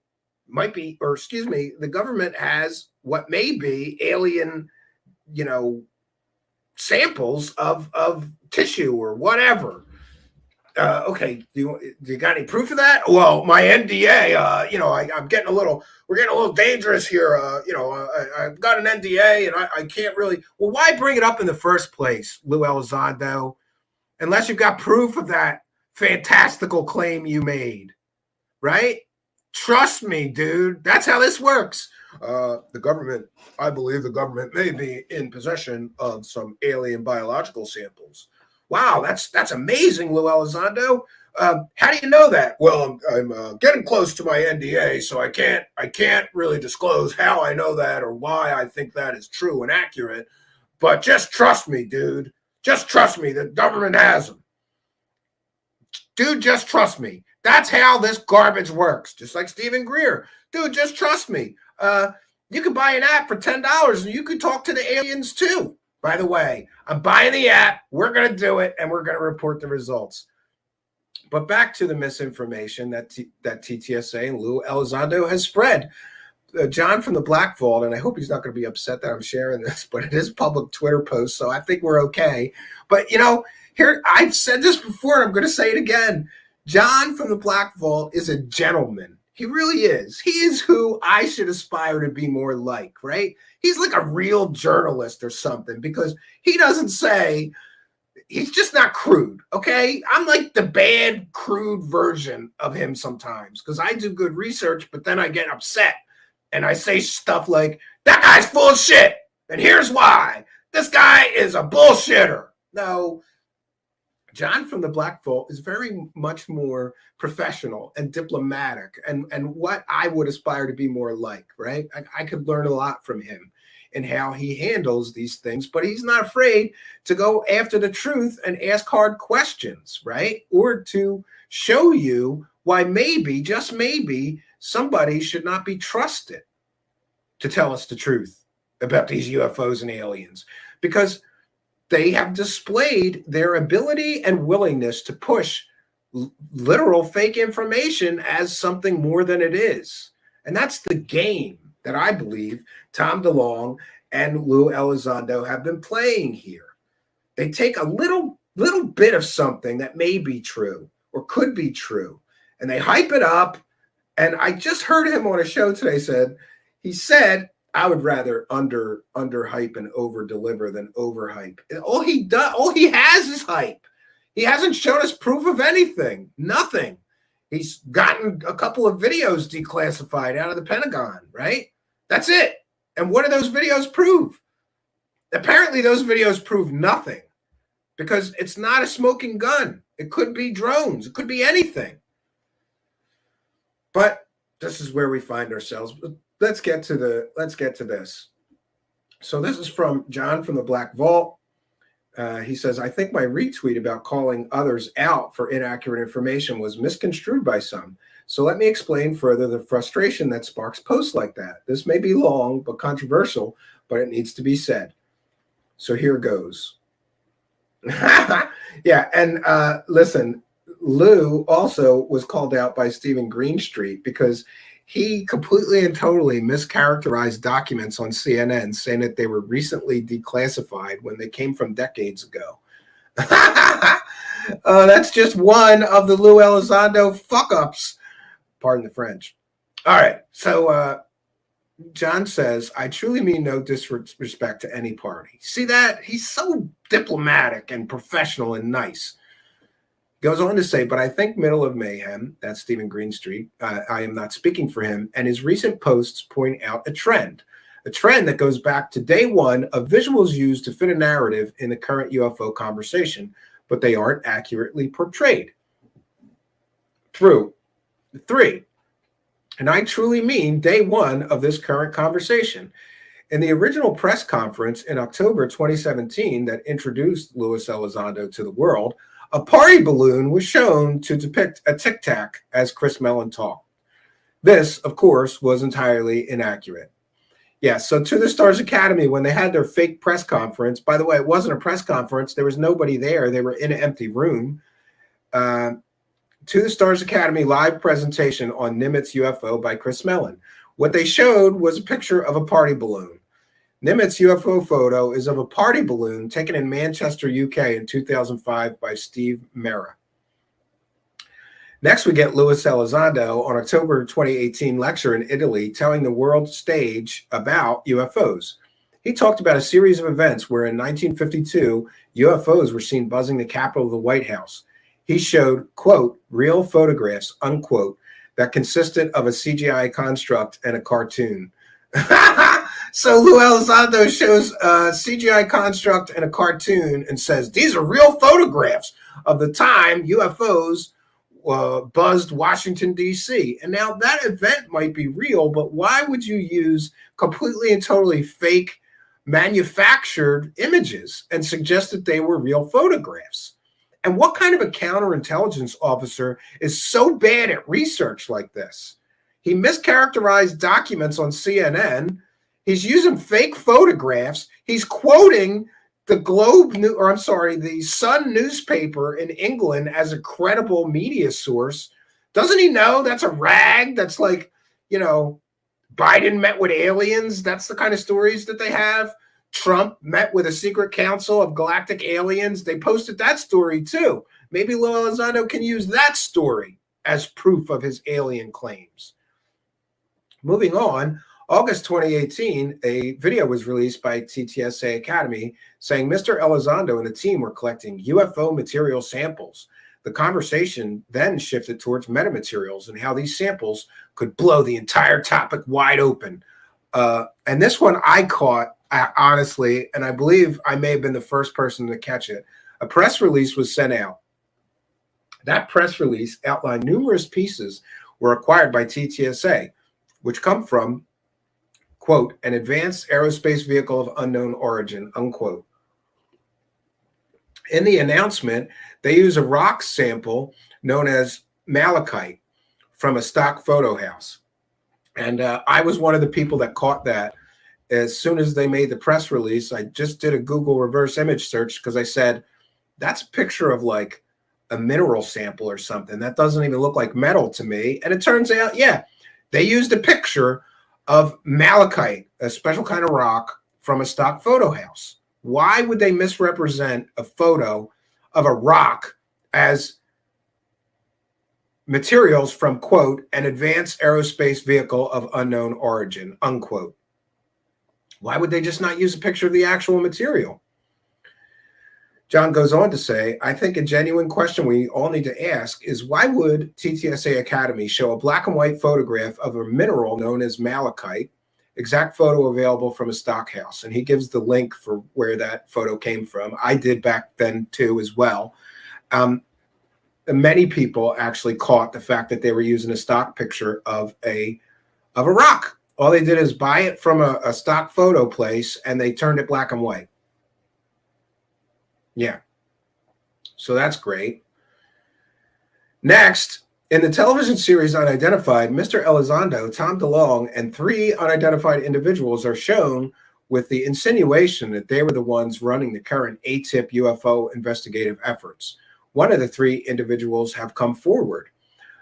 The government has what may be alien, samples of tissue or whatever. Okay, do you got any proof of that? Well, my NDA, we're getting a little dangerous here. I've got an NDA and I can't really. Well, why bring it up in the first place, Lue Elizondo, unless you've got proof of that fantastical claim you made, right? Trust me, dude. That's how this works. I believe the government may be in possession of some alien biological samples. Wow, that's amazing, Lue Elizondo. How do you know that? Well, I'm getting close to my NDA, so I can't really disclose how I know that or why I think that is true and accurate. But just trust me, dude. Just trust me. The government has them. Dude, just trust me. That's how this garbage works. Just like Stephen Greer. Dude, just trust me. You can buy an app for $10 and you can talk to the aliens too. By the way, I'm buying the app. We're going to do it, and we're going to report the results. But back to the misinformation that TTSA and Lue Elizondo has spread. John from the Black Vault, and I hope he's not going to be upset that I'm sharing this, but it is public Twitter post, so I think we're okay. But, here, I've said this before, and I'm going to say it again. John from the Black Vault is a gentleman. He really is. He is who I should aspire to be more like, right? He's like a real journalist or something because he doesn't say, he's just not crude, okay? I'm like the bad, crude version of him sometimes because I do good research, but then I get upset and I say stuff like, that guy's full of shit, and here's why. This guy is a bullshitter. No, John from the Black Vault is very much more professional and diplomatic and what I would aspire to be more like, right? I could learn a lot from him and how he handles these things, but he's not afraid to go after the truth and ask hard questions, right? Or to show you why maybe, just maybe, somebody should not be trusted to tell us the truth about these UFOs and aliens. Because they have displayed their ability and willingness to push literal fake information as something more than it is. And that's the game that I believe Tom DeLonge and Lue Elizondo have been playing here. They take a little bit of something that may be true or could be true, and they hype it up. And I just heard him on a show today he said, I would rather under hype and over deliver than over hype. All he has is hype. He hasn't shown us proof of anything, nothing. He's gotten a couple of videos declassified out of the Pentagon, right? That's it. And what do those videos prove? Apparently those videos prove nothing, because it's not a smoking gun. It could be drones. It could be anything. But this is where we find ourselves. Let's get to this. So this is from John from the Black Vault. He says, I think my retweet about calling others out for inaccurate information was misconstrued by some. So let me explain further the frustration that sparks posts like that. This may be long but controversial, but it needs to be said. So here goes. Yeah, and listen, Lue also was called out by Stephen Greenstreet because he completely and totally mischaracterized documents on CNN, saying that they were recently declassified when they came from decades ago. That's just one of the Lue Elizondo fuck-ups. Pardon the French. All right, so John says, I truly mean no disrespect to any party. See that? He's so diplomatic and professional and nice. Goes on to say, but I think Middle of Mayhem, that's Stephen Greenstreet, I am not speaking for him, and his recent posts point out a trend that goes back to day one of visuals used to fit a narrative in the current UFO conversation, but they aren't accurately portrayed. True. 3. And I truly mean day one of this current conversation. In the original press conference in October 2017 that introduced Lue Elizondo to the world, a party balloon was shown to depict a Tic Tac as Chris Mellon talked. This, of course, was entirely inaccurate. Yeah, so to the Stars Academy, when they had their fake press conference, by the way, it wasn't a press conference. There was nobody there. They were in an empty room. To the Stars Academy live presentation on Nimitz UFO by Chris Mellon. What they showed was a picture of a party balloon. Nimitz UFO photo is of a party balloon taken in Manchester, UK in 2005 by Steve Mera. Next, we get Lue Elizondo on October 2018 lecture in Italy telling the world stage about UFOs. He talked about a series of events where in 1952, UFOs were seen buzzing the Capitol of the White House. He showed, quote, real photographs, unquote, that consisted of a CGI construct and a cartoon. So Lue Elizondo shows a CGI construct and a cartoon and says, these are real photographs of the time UFOs buzzed Washington, D.C. And now that event might be real, but why would you use completely and totally fake manufactured images and suggest that they were real photographs? And what kind of a counterintelligence officer is so bad at research like this? He mischaracterized documents on CNN. He's using fake photographs. He's quoting the Sun newspaper in England as a credible media source. Doesn't he know that's a rag? That's like, Biden met with aliens. That's the kind of stories that they have. Trump met with a secret council of galactic aliens. They posted that story too. Maybe Lue Elizondo can use that story as proof of his alien claims. Moving on, August 2018, a video was released by TTSA Academy saying Mr. Elizondo and the team were collecting UFO material samples. The conversation then shifted towards metamaterials and how these samples could blow the entire topic wide open. And this one I caught, honestly, and I believe I may have been the first person to catch it. A press release was sent out. That press release outlined numerous pieces were acquired by TTSA, which come from, quote, an advanced aerospace vehicle of unknown origin, unquote. In the announcement, they use a rock sample known as malachite from a stock photo house. And I was one of the people that caught that. as soon as they made the press release, I just did a Google reverse image search because I said, that's a picture of like a mineral sample or something. That doesn't even look like metal to me. And it turns out, yeah, they used a picture of malachite, a special kind of rock from a stock photo house. Why would they misrepresent a photo of a rock as materials from, quote, an advanced aerospace vehicle of unknown origin, unquote? Why would they just not use a picture of the actual material? John goes on to say, I think a genuine question we all need to ask is, why would TTSA Academy show a black and white photograph of a mineral known as malachite, exact photo available from a stock house? And he gives the link for where that photo came from. I did back then too as well. Many people actually caught the fact that they were using a stock picture of a rock. All they did is buy it from a stock photo place and they turned it black and white. Yeah. So that's great. Next, in the television series Unidentified, Mr. Elizondo, Tom DeLonge, and 3 unidentified individuals are shown with the insinuation that they were the ones running the current ATIP UFO investigative efforts. One of the 3 individuals have come forward.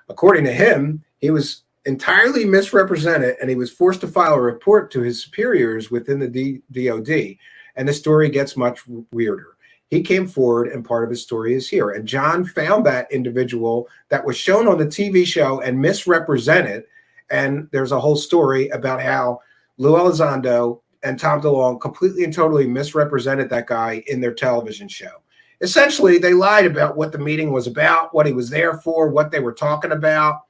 According to him, he was entirely misrepresented and he was forced to file a report to his superiors within the DOD. And the story gets much weirder. He came forward and part of his story is here. And John found that individual that was shown on the TV show and misrepresented. And there's a whole story about how Lue Elizondo and Tom DeLonge completely and totally misrepresented that guy in their television show. Essentially, they lied about what the meeting was about, what he was there for, what they were talking about.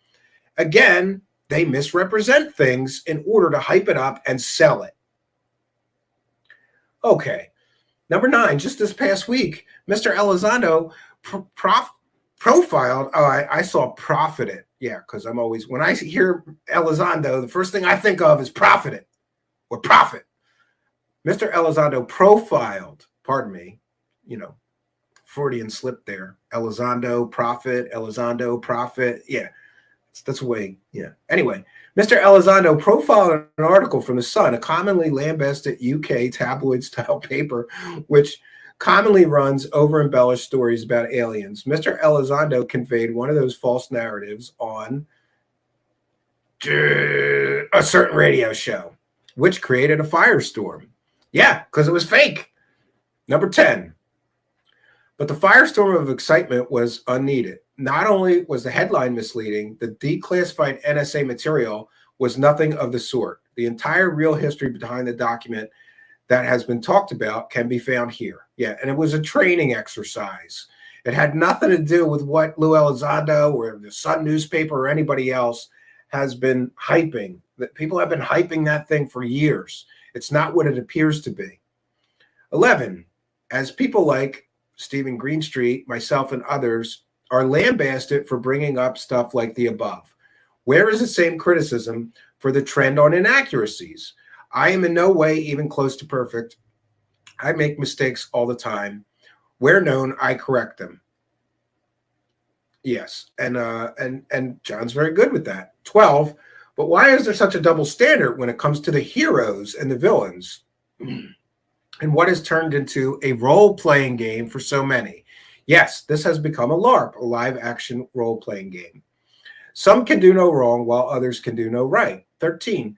Again, they misrepresent things in order to hype it up and sell it. Okay. Number 9, just this past week, Mr. Elizondo profiled, I saw profited. Yeah, because I'm always, when I hear Elizondo, the first thing I think of is profited or profit. Mr. Elizondo profiled, pardon me, Freudian slip there. Elizondo, profit, yeah. That's the way, yeah. Anyway, Mr. Elizondo profiled an article from The Sun, a commonly lambasted UK tabloid-style paper, which commonly runs over-embellished stories about aliens. Mr. Elizondo conveyed one of those false narratives on a certain radio show, which created a firestorm. Yeah, because it was fake. Number 10. But the firestorm of excitement was unneeded. Not only was the headline misleading, the declassified NSA material was nothing of the sort. The entire real history behind the document that has been talked about can be found here. Yeah, and it was a training exercise. It had nothing to do with what Lue Elizondo or the Sun newspaper or anybody else has been hyping. That people have been hyping that thing for years. It's not what it appears to be. 11, as people like Stephen Greenstreet, myself, and others are lambasted for bringing up stuff like the above. Where is the same criticism for the trend on inaccuracies? I am in no way even close to perfect. I make mistakes all the time. Where known, I correct them. Yes, and John's very good with that. 12, but why is there such a double standard when it comes to the heroes and the villains? And what has turned into a role-playing game for so many? Yes, this has become a LARP, a live-action role-playing game. Some can do no wrong, while others can do no right. 13,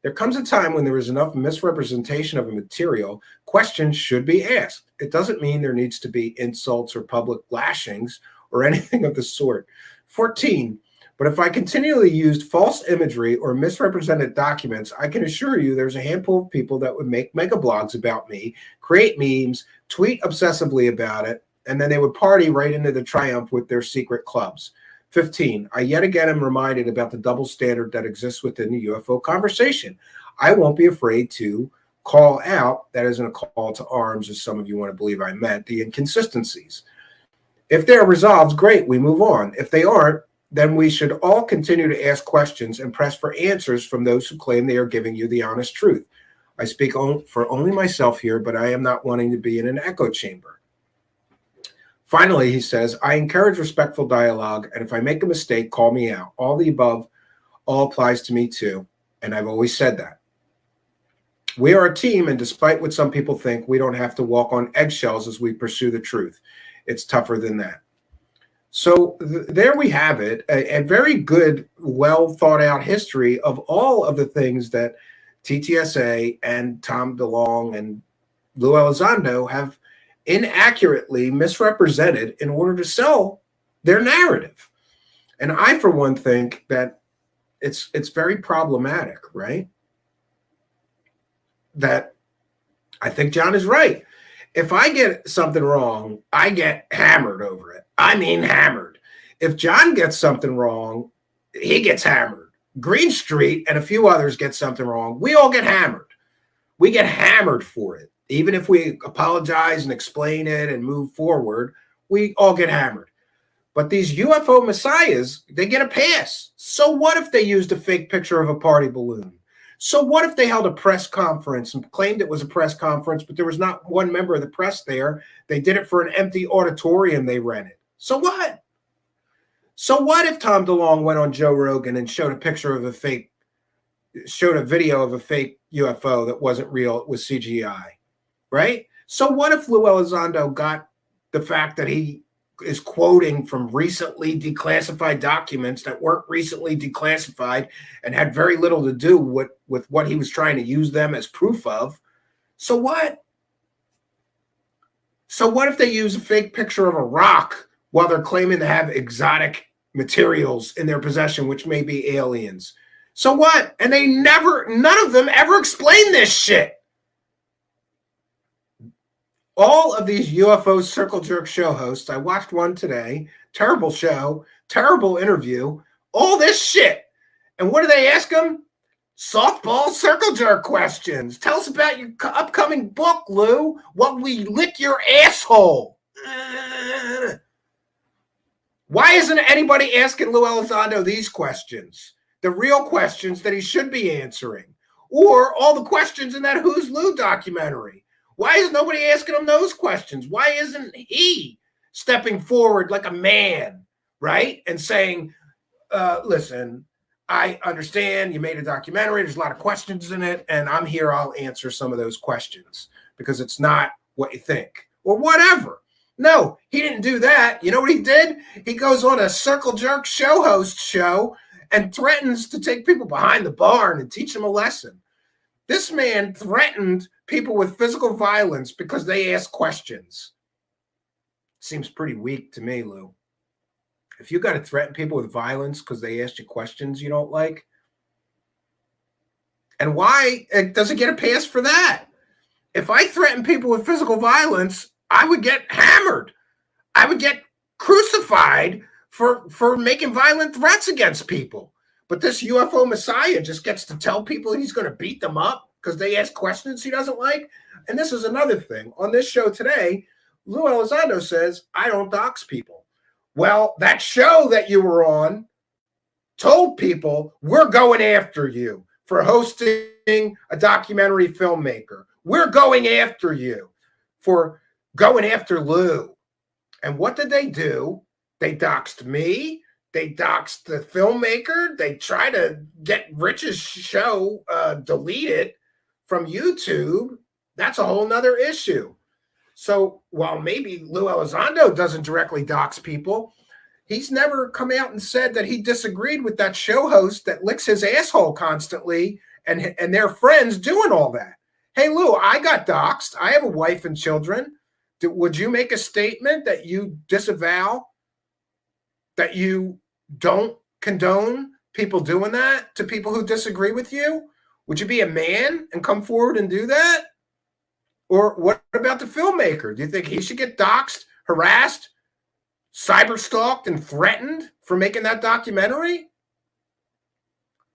there comes a time when there is enough misrepresentation of a material, questions should be asked. It doesn't mean there needs to be insults or public lashings or anything of the sort. 14, but if I continually used false imagery or misrepresented documents, I can assure you there's a handful of people that would make mega blogs about me, create memes, tweet obsessively about it, and then they would party right into the triumph with their secret clubs. 15, I yet again am reminded about the double standard that exists within the UFO conversation. I won't be afraid to call out, that isn't a call to arms, as some of you want to believe I meant, the inconsistencies. If they're resolved, great, we move on. If they aren't, then we should all continue to ask questions and press for answers from those who claim they are giving you the honest truth. I speak for only myself here, but I am not wanting to be in an echo chamber. Finally, he says, I encourage respectful dialogue, and if I make a mistake, call me out. All the above all applies to me too, and I've always said that. We are a team, and despite what some people think, we don't have to walk on eggshells as we pursue the truth. It's tougher than that. So there we have it, a very good, well thought out history of all of the things that TTSA and Tom DeLonge and Lue Elizondo have inaccurately misrepresented in order to sell their narrative. And I, for one, think that it's very problematic, right? That I think John is right. If I get something wrong, I get hammered over it. I mean hammered. If John gets something wrong, he gets hammered. Green Street and a few others get something wrong. We all get hammered. We get hammered for it. Even if we apologize and explain it and move forward, we all get hammered. But these UFO messiahs, they get a pass. So what if they used a fake picture of a party balloon? So what if they held a press conference and claimed it was a press conference, but there was not one member of the press there? They did it for an empty auditorium they rented. So what? So what if Tom DeLonge went on Joe Rogan and showed a video of a fake UFO that wasn't real, it was CGI, right? So what if Lue Elizondo got the fact that he is quoting from recently declassified documents that weren't recently declassified and had very little to do with what he was trying to use them as proof of? So what? So what if they use a fake picture of a rock while they're claiming to have exotic materials in their possession, which may be aliens? So what? And none of them ever explain this shit. All of these UFO circle jerk show hosts, I watched one today, terrible show, terrible interview, all this shit. And what do they ask them? Softball circle jerk questions. Tell us about your upcoming book, Lou. What we lick your asshole. Why isn't anybody asking Lue Elizondo these questions? The real questions that he should be answering. Or all the questions in that Who's Lou documentary. Why is nobody asking him those questions? Why isn't he stepping forward like a man, right? And saying, listen, I understand you made a documentary. There's a lot of questions in it. And I'm here. I'll answer some of those questions because it's not what you think or whatever. No, he didn't do that. You know what he did? He goes on a circle jerk show host show and threatens to take people behind the barn and teach them a lesson. This man threatened people with physical violence because they ask questions. Seems pretty weak to me, Lou. If you got to threaten people with violence because they asked you questions you don't like, and why does it get a pass for that? If I threaten people with physical violence, I would get hammered. I would get crucified for making violent threats against people. But this UFO messiah just gets to tell people he's going to beat them up because they ask questions he doesn't like. And this is another thing. On this show today, Lue Elizondo says, I don't dox people. Well, that show that you were on told people, we're going after you for hosting a documentary filmmaker. We're going after you for going after Lou. And what did they do? They doxed me. They doxed the filmmaker. They try to get Rich's show deleted from YouTube. That's a whole nother issue. So while maybe Lue Elizondo doesn't directly dox people, he's never come out and said that he disagreed with that show host that licks his asshole constantly and their friends doing all that. Hey, Lou, I got doxed. I have a wife and children. Would you make a statement that you disavow, that you don't condone people doing that to people who disagree with you? Would you be a man and come forward and do that? Or what about the filmmaker? Do you think he should get doxxed, harassed, cyberstalked, and threatened for making that documentary?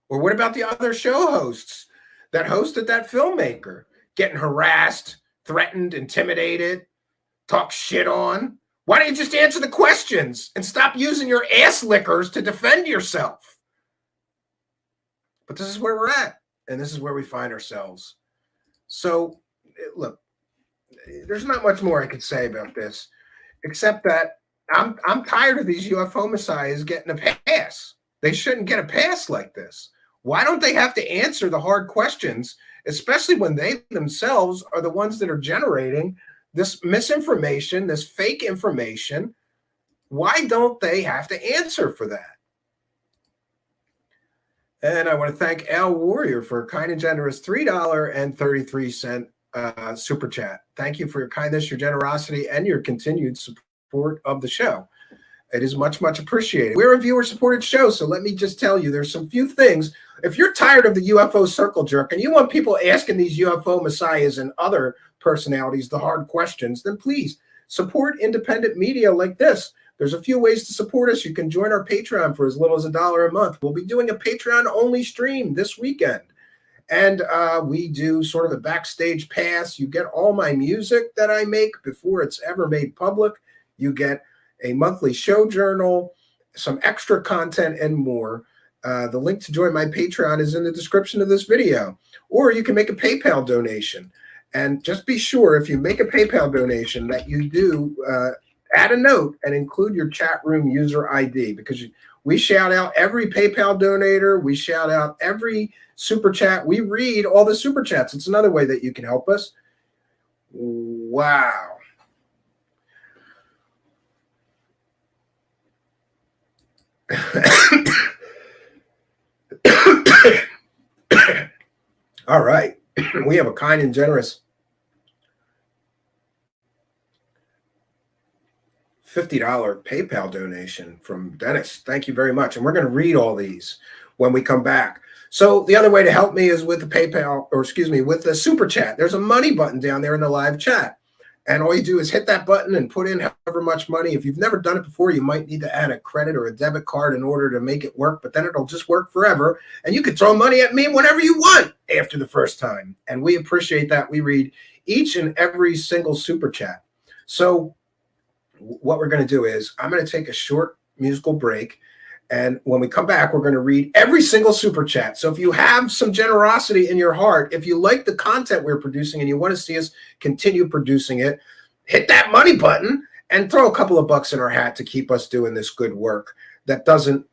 Or what about the other show hosts that hosted that filmmaker getting harassed, threatened, intimidated, talk shit on? Why don't you just answer the questions and stop using your ass lickers to defend yourself? But this is where we're at, and this is where we find ourselves. So, look, there's not much more I could say about this, except that I'm tired of these UFO messiahs getting a pass. They shouldn't get a pass like this. Why don't they have to answer the hard questions especially when they themselves are the ones that are generating this misinformation, this fake information. Why don't they have to answer for that? And I want to thank Al Warrior for a kind and generous $3.33 super chat. Thank you for your kindness, your generosity, and your continued support of the show. It is much, much appreciated. We're a viewer-supported show, so let me just tell you, there's some few things. If you're tired of the UFO circle jerk and you want people asking these UFO messiahs and other personalities the hard questions, then please support independent media like this. There's a few ways to support us. You can join our Patreon for as little as $1 a month. We'll be doing a Patreon-only stream this weekend. And we do sort of a backstage pass. You get all my music that I make before it's ever made public. You get a monthly show journal, some extra content, and more. The link to join my Patreon is in the description of this video. Or you can make a PayPal donation. And just be sure if you make a PayPal donation that you do add a note and include your chat room user ID, because we shout out every PayPal donator. We shout out every super chat. We read all the super chats. It's another way that you can help us. Wow. All right. We have a kind and generous $50 PayPal donation from Dennis. Thank you very much. And we're going to read all these when we come back. So the other way to help me is with the PayPal, or excuse me, with the super chat. There's a money button down there in the live chat. And all you do is hit that button and put in however much money. If you've never done it before, you might need to add a credit or a debit card in order to make it work, but then it'll just work forever. And you can throw money at me whenever you want after the first time. And we appreciate that. We read each and every single super chat. So what we're going to do is I'm going to take a short musical break. And when we come back, we're going to read every single super chat. So if you have some generosity in your heart, if you like the content we're producing and you want to see us continue producing it, hit that money button and throw a couple of bucks in our hat to keep us doing this good work that doesn't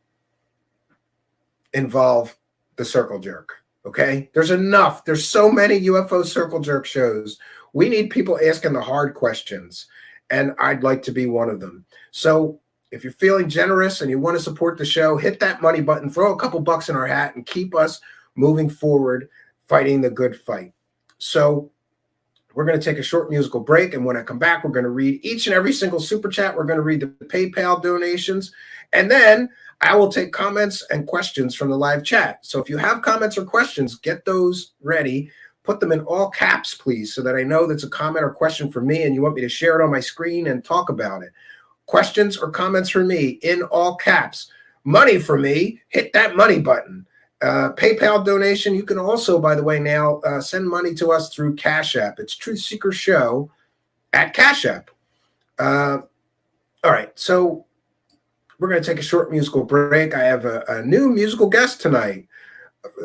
involve the circle jerk. Okay? There's enough. There's so many UFO circle jerk shows. We need people asking the hard questions, and I'd like to be one of them. So if you're feeling generous and you want to support the show, hit that money button, throw a couple bucks in our hat, and keep us moving forward, fighting the good fight. So we're going to take a short musical break, and when I come back, we're going to read each and every single super chat. We're going to read the PayPal donations, and then I will take comments and questions from the live chat. So if you have comments or questions, get those ready. Put them in all caps, please, so that I know that's a comment or question for me and you want me to share it on my screen and talk about it. Questions or comments for me in all caps. Money for me, hit that money button. PayPal donation, you can also, by the way, now send money to us through Cash App. It's Truth Seeker Show at Cash App. All right, so we're going to take a short musical break. I have a new musical guest tonight,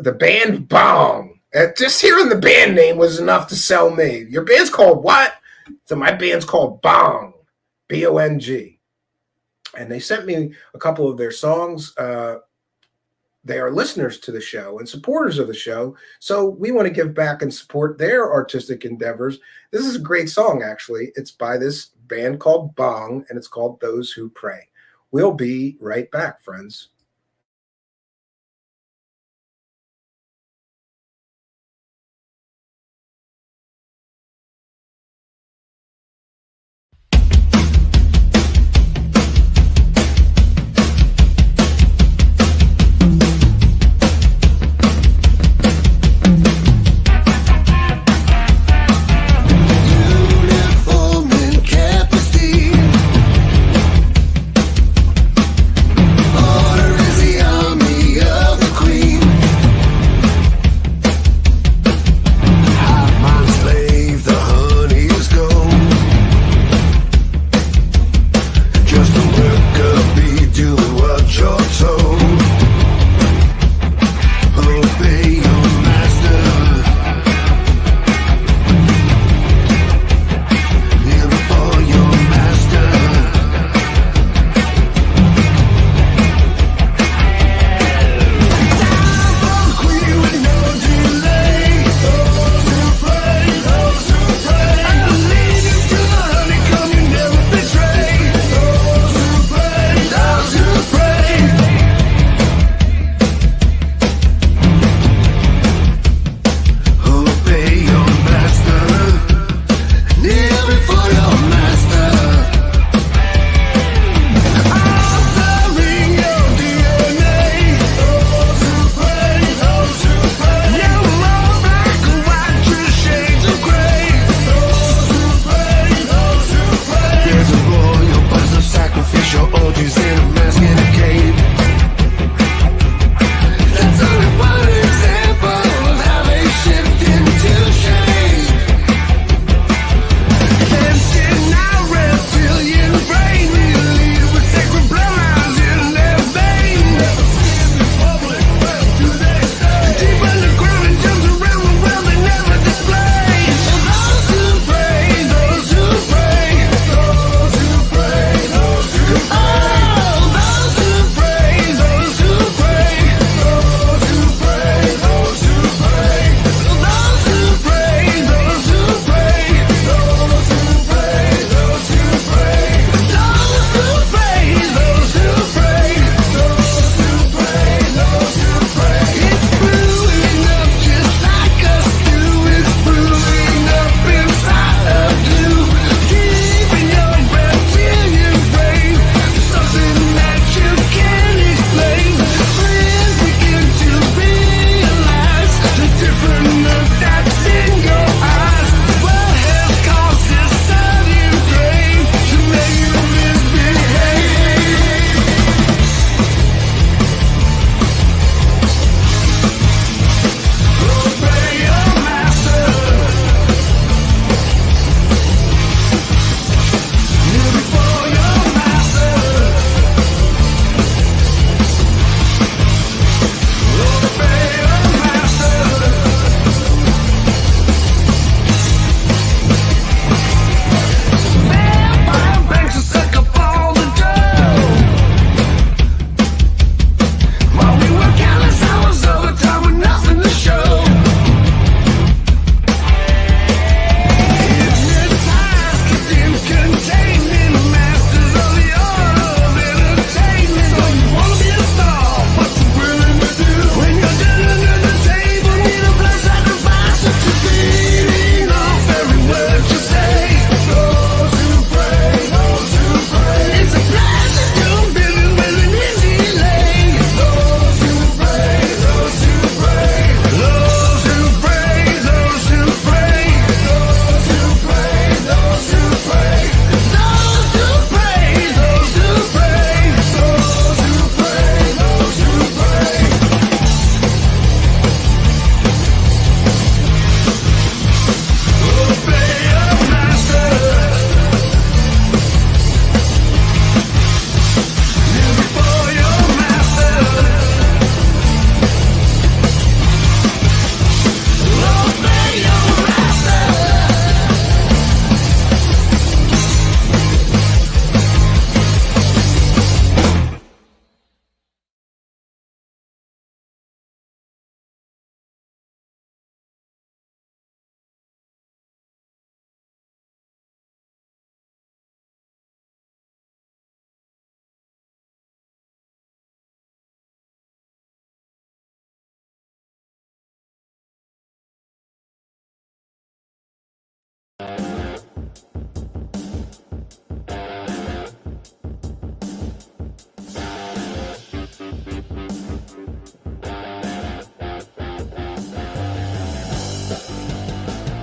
the band Bong. Just hearing the band name was enough to sell me. Your band's called what? So my band's called Bong. B-O-N-G. And they sent me a couple of their songs. They are listeners to the show and supporters of the show. So we want to give back and support their artistic endeavors. This is a great song, actually. It's by this band called Bong, and it's called Those Who Pray. We'll be right back, friends. Order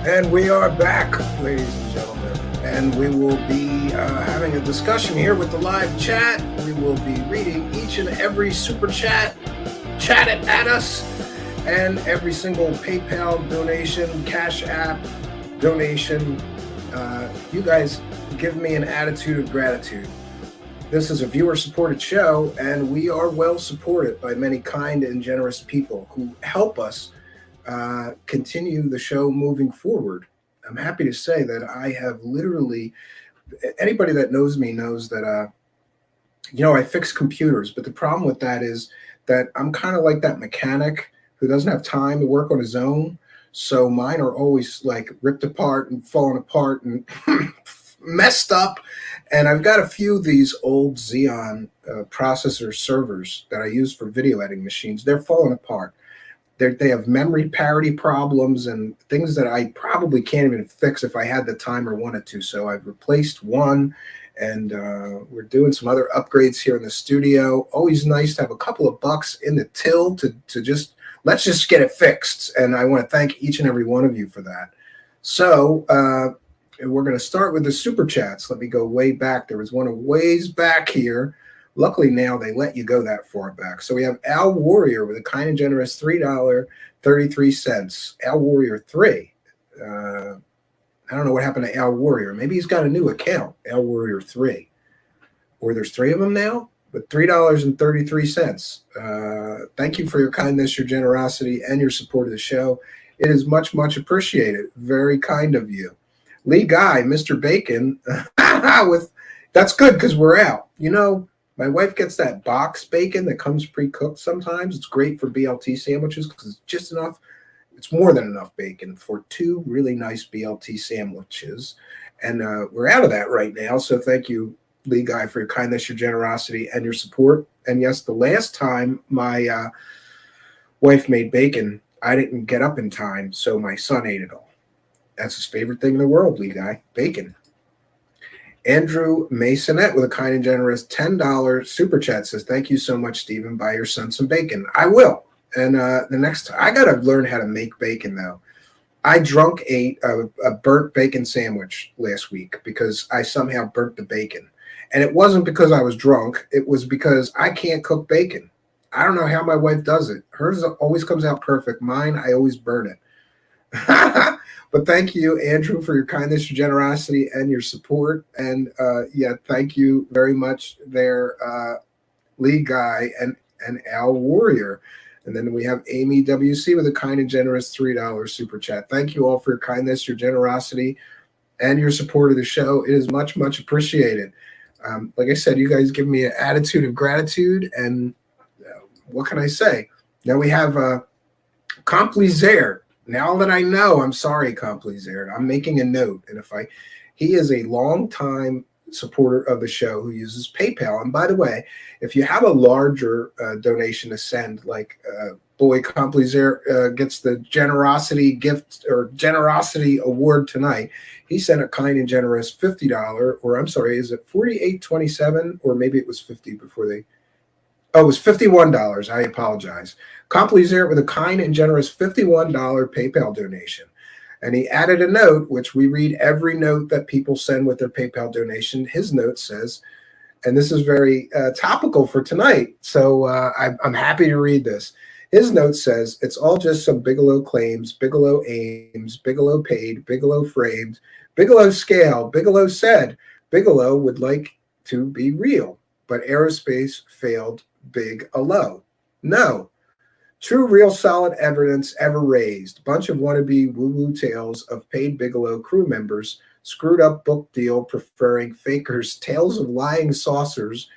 And we are back, ladies and gentlemen. And we will be having a discussion here with the live chat. We will be reading each and every super chat. Chat it at us. And every single PayPal donation, Cash App donation. You guys give me an attitude of gratitude. This is a viewer-supported show, and we are well supported by many kind and generous people who help us continue the show moving forward. I'm happy to say that I have literally, anybody that knows me knows that, I fix computers, but the problem with that is that I'm kind of like that mechanic who doesn't have time to work on his own. So mine are always like ripped apart and falling apart and messed up. And I've got a few of these old Xeon processor servers that I use for video editing machines. They're falling apart. They have memory parity problems and things that I probably can't even fix if I had the time or wanted to. So I've replaced one, and we're doing some other upgrades here in the studio. Always nice to have a couple of bucks in the till to just, let's just get it fixed. And I want to thank each and every one of you for that. So we're going to start with the super chats. Let me go way back. There was one a ways back here. Luckily now they let you go that far back. So we have Al Warrior with a kind and generous $3.33. Al Warrior 3. I don't know what happened to Al Warrior. Maybe he's got a new account, Al Warrior 3. Or there's 3 of them now, but $3.33. Thank you for your kindness, your generosity, and your support of the show. It is much, much appreciated. Very kind of you. Lee Guy, Mr. Bacon, that's good because we're out. My wife gets that box bacon that comes pre-cooked sometimes. It's great for BLT sandwiches because it's just enough. It's more than enough bacon for 2 really nice BLT sandwiches. And we're out of that right now. So thank you, Lee Guy, for your kindness, your generosity, and your support. And yes, the last time my wife made bacon, I didn't get up in time, so my son ate it all. That's his favorite thing in the world, Lee Guy, bacon. Andrew Masonette with a kind and generous $10 super chat says, thank you so much, Stephen. Buy your son some bacon. I will. And the next time, I got to learn how to make bacon, though. I drunk ate a burnt bacon sandwich last week because I somehow burnt the bacon. And it wasn't because I was drunk. It was because I can't cook bacon. I don't know how my wife does it. Hers always comes out perfect. Mine, I always burn it. But thank you, Andrew, for your kindness, your generosity, and your support. And thank you very much there, Lee Guy and Al Warrior. And then we have Amy WC with a kind and generous $3 super chat. Thank you all for your kindness, your generosity, and your support of the show. It is much, much appreciated. Like I said, you guys give me an attitude of gratitude. And what can I say? Now we have Complizaire. Now that I know, I'm sorry, Complizaire. I'm making a note. And he is a longtime supporter of the show who uses PayPal. And by the way, if you have a larger donation to send, like Complizaire gets the generosity gift or generosity award tonight. He sent a kind and generous $50, or I'm sorry, is it $48.27, or maybe it was 50 before they. Oh, it was $51. I apologize. Complizaire with a kind and generous $51 PayPal donation. And he added a note, which we read every note that people send with their PayPal donation. His note says, and this is very topical for tonight, so I'm happy to read this. His note says, it's all just some Bigelow claims, Bigelow aims, Bigelow paid, Bigelow framed, Bigelow scale, Bigelow said, Bigelow would like to be real, but aerospace failed big a low. No. True, real, solid evidence ever raised. Bunch of wannabe woo-woo tales of paid Bigelow crew members, screwed up book deal preferring fakers, tales of lying saucers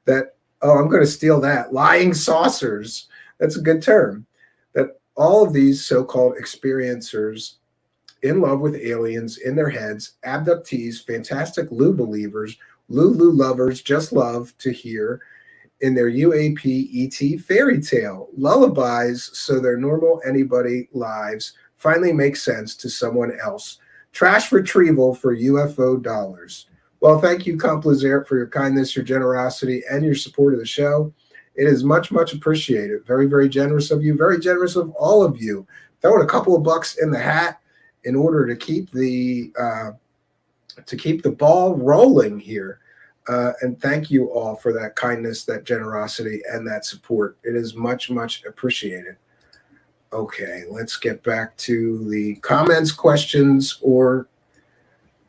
that, I'm going to steal that, lying saucers, that's a good term, that all of these so-called experiencers in love with aliens in their heads, abductees, fantastic Lou believers, Lulu lovers just love to hear in their UAP ET fairy tale lullabies so their normal anybody lives finally make sense to someone else. Trash retrieval for UFO dollars. Well, thank you, Complizaire, for your kindness, your generosity, and your support of the show. It is much, much appreciated. Very, very generous of you. Very generous of all of you. Throwing a couple of bucks in the hat in order to keep the ball rolling here. And thank you all for that kindness, that generosity, and that support. It is much, much appreciated. Okay, let's get back to the comments, questions, or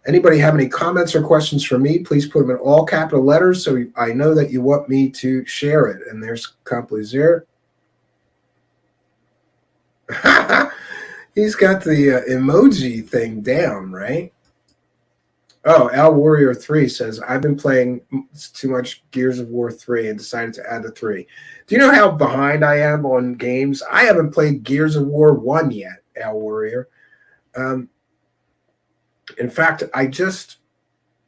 anybody have any comments or questions for me? Please put them in all capital letters so I know that you want me to share it. And there's Complaisir. He's got the emoji thing down, right? Oh, Al Warrior 3 says, I've been playing too much Gears of War 3 and decided to add the 3. Do you know how behind I am on games? I haven't played Gears of War 1 yet, Al Warrior. In fact, I just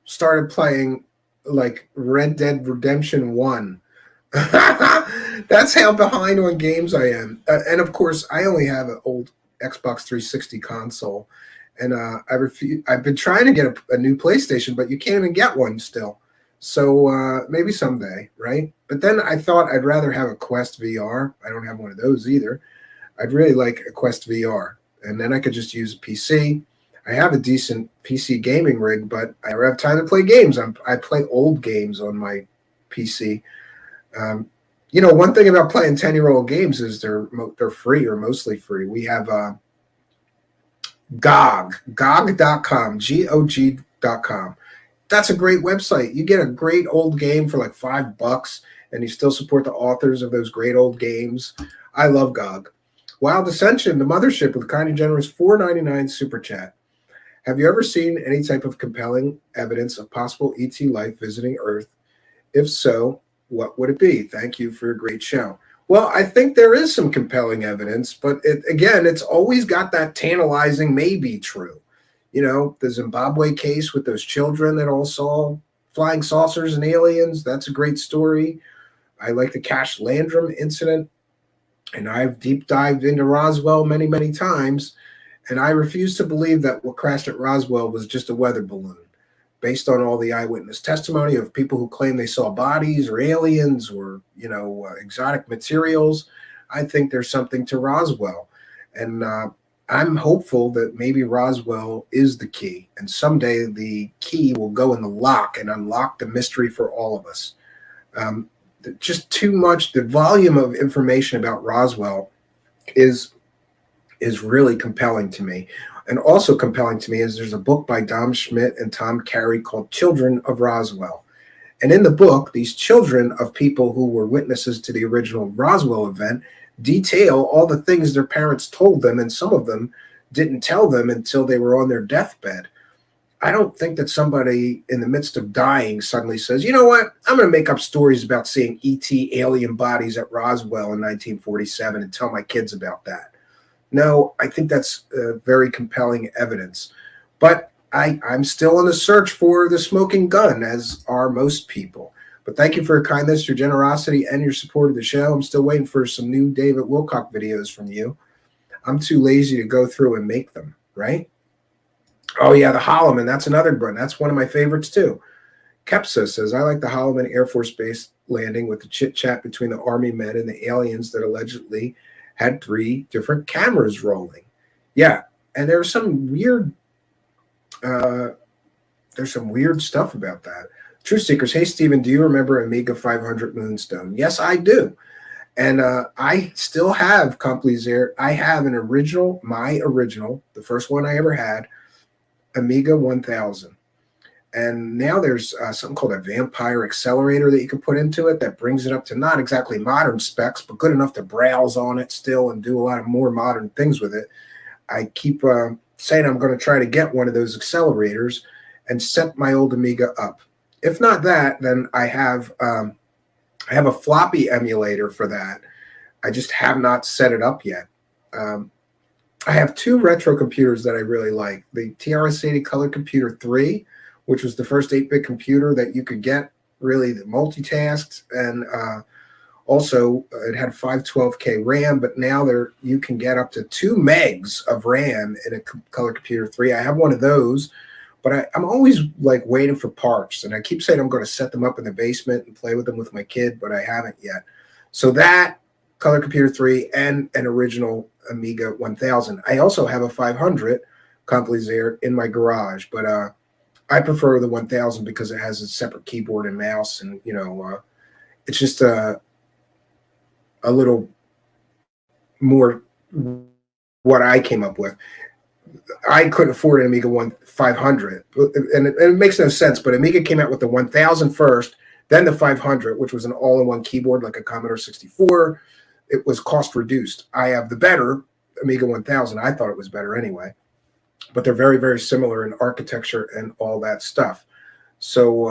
started playing like Red Dead Redemption 1. That's how behind on games I am. And of course, I only have an old Xbox 360 console. And I've been trying to get a new PlayStation, but you can't even get one still. So maybe someday, right? But then I thought I'd rather have a Quest VR. I don't have one of those either. I'd really like a Quest VR. And then I could just use a PC. I have a decent PC gaming rig, but I don't have time to play games. I play old games on my PC. One thing about playing 10-year-old games is they're free or mostly free. We have GOG.com, GOG.com. That's a great website. You get a great old game for like $5, and you still support the authors of those great old games. I love GOG. Wild Ascension, the mothership, with a kind and generous $4.99 super chat. Have you ever seen any type of compelling evidence of possible ET life visiting Earth? If so, what would it be? Thank you for a great show. Well, I think there is some compelling evidence, but it's always got that tantalizing maybe true. The Zimbabwe case with those children that all saw flying saucers and aliens, that's a great story. I like the Cash Landrum incident, and I've deep dived into Roswell many, many times, and I refuse to believe that what crashed at Roswell was just a weather balloon. Based on all the eyewitness testimony of people who claim they saw bodies or aliens or, exotic materials, I think there's something to Roswell. And I'm hopeful that maybe Roswell is the key. And someday the key will go in the lock and unlock the mystery for all of us. Just too much. The volume of information about Roswell is really compelling to me. And also compelling to me is there's a book by Dom Schmidt and Tom Carey called Children of Roswell. And in the book, these children of people who were witnesses to the original Roswell event detail all the things their parents told them, and some of them didn't tell them until they were on their deathbed. I don't think that somebody in the midst of dying suddenly says, you know what, I'm going to make up stories about seeing ET alien bodies at Roswell in 1947 and tell my kids about that. No, I think that's very compelling evidence. But I'm still on the search for the smoking gun, as are most people. But thank you for your kindness, your generosity, and your support of the show. I'm still waiting for some new David Wilcock videos from you. I'm too lazy to go through and make them, right? Oh, yeah, the Holloman. That's another one. That's one of my favorites, too. Kepsa says, I like the Holloman Air Force Base landing with the chit-chat between the Army men and the aliens that allegedly had 3 different cameras rolling. Yeah, and there's some weird stuff about that. Truth Seekers, hey, Stephen, do you remember Amiga 500 Moonstone? Yes, I do. And I still have Complaisir. I have my original, the first one I ever had, Amiga 1000. And now there's something called a Vampire Accelerator that you can put into it that brings it up to not exactly modern specs, but good enough to browse on it still and do a lot of more modern things with it. I keep saying I'm going to try to get one of those accelerators and set my old Amiga up. If not that, then I have a floppy emulator for that. I just have not set it up yet. I have 2 retro computers that I really like. The TRS-80 Color Computer 3, which was the first 8-bit computer that you could get, really, that multitasked, and also it had 512K RAM, but now you can get up to 2 megs of RAM in a Color Computer 3. I have one of those, but I'm always like waiting for parts, and I keep saying I'm going to set them up in the basement and play with them with my kid, but I haven't yet. So that Color Computer 3 and an original Amiga 1000. I also have a 500, Conkley's there in my garage, but I prefer the 1000 because it has a separate keyboard and mouse, and it's just a little more what I came up with. I couldn't afford an Amiga 500, and it makes no sense, but Amiga came out with the 1000 first, then the 500, which was an all-in-one keyboard like a Commodore 64. It was cost reduced. I have the better Amiga 1000. I thought it was better anyway, but they're very, very similar in architecture and all that stuff. So,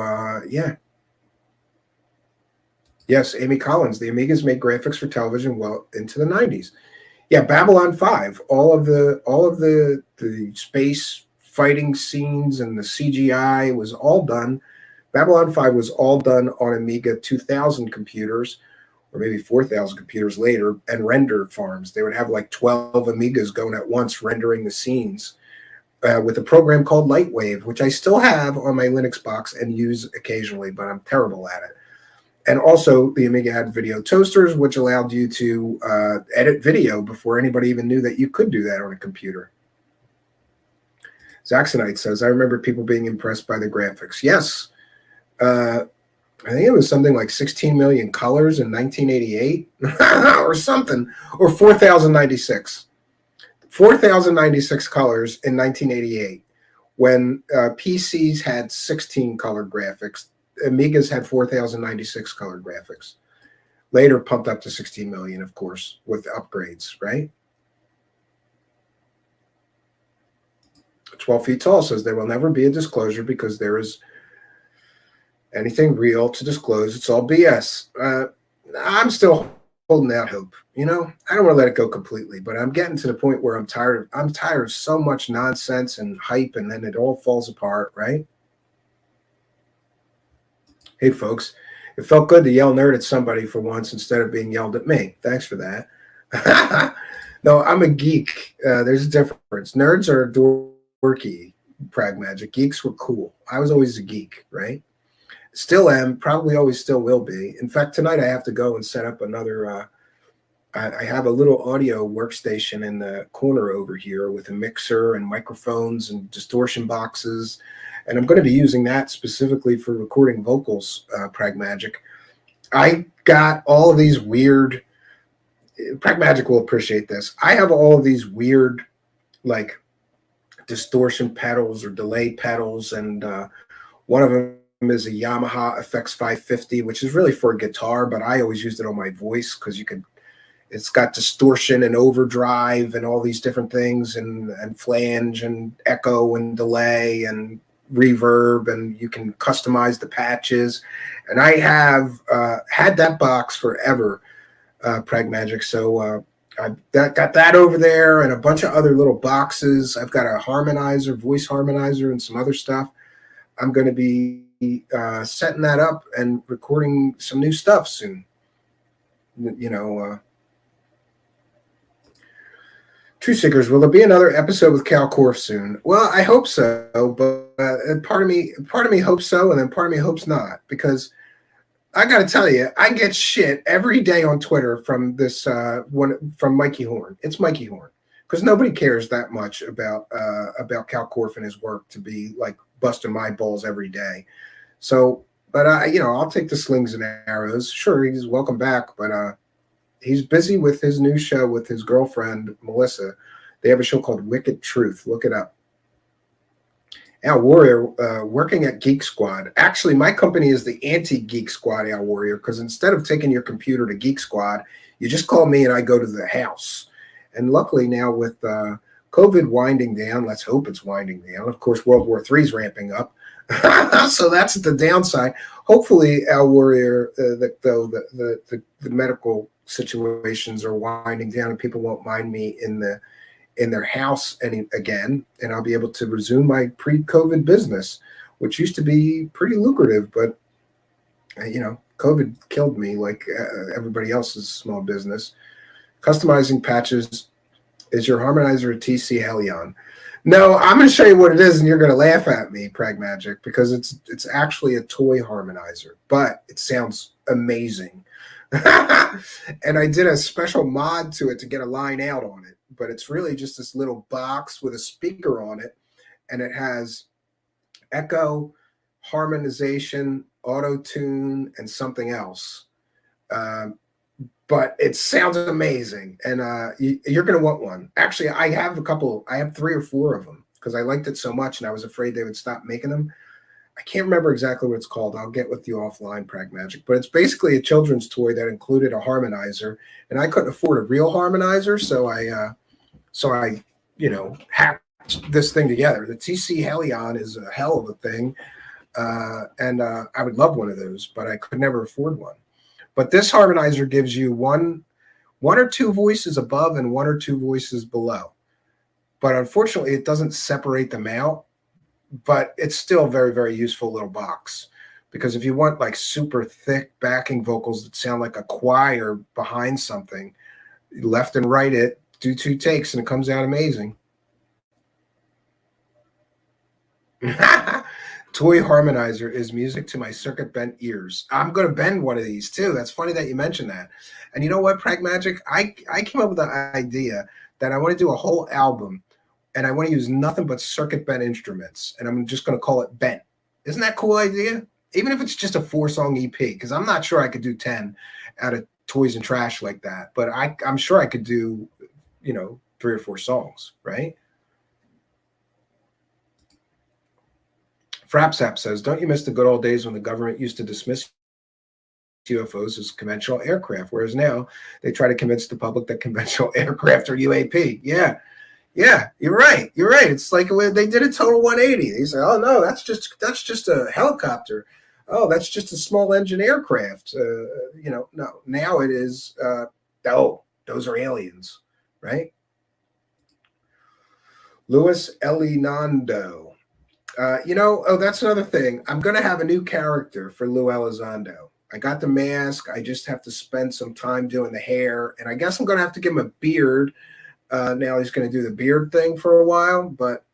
yeah. Yes, Amy Collins, the Amigas made graphics for television well into the 90s. Yeah, Babylon 5, all of the space fighting scenes and the CGI was all done. Babylon 5 was all done on Amiga 2000 computers, or maybe 4000 computers later, and render farms. They would have like 12 Amigas going at once rendering the scenes with a program called Lightwave, which I still have on my Linux box and use occasionally, but I'm terrible at it. And also, the Amiga had video toasters, which allowed you to edit video before anybody even knew that you could do that on a computer. Zaxonite says, I remember people being impressed by the graphics. Yes. I think it was something like 16 million colors in 1988 or something, or 4,096. 4,096 colors in 1988 when PCs had 16 color graphics. Amigas had 4,096 color graphics. Later pumped up to 16 million, of course, with upgrades, right? 12 Feet Tall says there will never be a disclosure because there is anything real to disclose. It's all BS. I'm still holding out hope. I don't want to let it go completely, but I'm getting to the point where I'm tired of so much nonsense and hype, and then it all falls apart, right? Hey, folks, it felt good to yell nerd at somebody for once instead of being yelled at me. Thanks for that. No, I'm a geek. There's a difference. Nerds are dorky, pragmatic. Geeks were cool. I was always a geek, right? Still am, probably always still will be. In fact, tonight I have to go and set up another, I have a little audio workstation in the corner over here with a mixer and microphones and distortion boxes. And I'm going to be using that specifically for recording vocals, Pragmagic. I got all of these weird, Pragmagic will appreciate this. I have all of these weird, like, distortion pedals or delay pedals, and one of them is a Yamaha FX 550, which is really for a guitar, but I always used it on my voice because it's got distortion and overdrive and all these different things, and flange and echo and delay and reverb, and you can customize the patches. And I have had that box forever, Pragmagic. So I've got that over there and a bunch of other little boxes. I've got a harmonizer, voice harmonizer, and some other stuff. I'm going to be setting that up and recording some new stuff soon. True Seekers, will there be another episode with Cal Korff soon? Well, I hope so, but part of me hopes so, and then part of me hopes not, because I got to tell you, I get shit every day on Twitter from this from Mikey Horn. It's Mikey Horn, because nobody cares that much about Cal Korff and his work to be like busting my balls every day. So, but I'll take the slings and arrows. Sure, he's welcome back, but he's busy with his new show with his girlfriend, Melissa. They have a show called Wicked Truth. Look it up. Al Warrior, working at Geek Squad. Actually, my company is the anti-Geek Squad, Al Warrior, because instead of taking your computer to Geek Squad, you just call me and I go to the house. And luckily now with COVID winding down, let's hope it's winding down. Of course, World War III is ramping up. So that's the downside. Hopefully, Al Warrior, the medical situations are winding down and people won't mind me in their house again, and I'll be able to resume my pre-COVID business, which used to be pretty lucrative, but COVID killed me like everybody else's small business. Customizing patches. Is your harmonizer a TC Helion? No, I'm going to show you what it is, and you're going to laugh at me, Pragmagic, because it's actually a toy harmonizer, but it sounds amazing. And I did a special mod to it to get a line out on it, but it's really just this little box with a speaker on it, and it has echo, harmonization, auto tune, and something else. But it sounds amazing, and you're going to want one. Actually, I have a couple. I have 3 or 4 of them because I liked it so much, and I was afraid they would stop making them. I can't remember exactly what it's called. I'll get with you offline, Pragmagic. But it's basically a children's toy that included a harmonizer, and I couldn't afford a real harmonizer, so I hacked this thing together. The TC Helion is a hell of a thing, and I would love one of those, but I could never afford one. But this harmonizer gives you one or 2 voices above and 1 or 2 voices below. But unfortunately, it doesn't separate them out. But it's still a very, very useful little box, because if you want like super thick backing vocals that sound like a choir behind something, left and right it, do 2 takes, and it comes out amazing. Toy harmonizer is music to my circuit bent ears. I'm going to bend one of these too. That's funny that you mentioned that. And you know what, Pragmagic? I came up with the idea that I want to do a whole album, and I want to use nothing but circuit bent instruments, and I'm just going to call it Bent. Isn't that a cool idea? Even if it's just a 4-song EP, because I'm not sure I could do 10 out of Toys and Trash like that, but I'm sure I could do, 3 or 4 songs, right? Frapsap says, don't you miss the good old days when the government used to dismiss UFOs as conventional aircraft, whereas now they try to convince the public that conventional aircraft are UAP? Yeah, you're right. It's like they did a total 180. They say, oh, no, that's just a helicopter. Oh, that's just a small engine aircraft. No, now it is, those are aliens, right? Lue Elizondo. That's another thing. I'm going to have a new character for Lue Elizondo. I got the mask. I just have to spend some time doing the hair. And I guess I'm going to have to give him a beard. Now he's going to do the beard thing for a while. But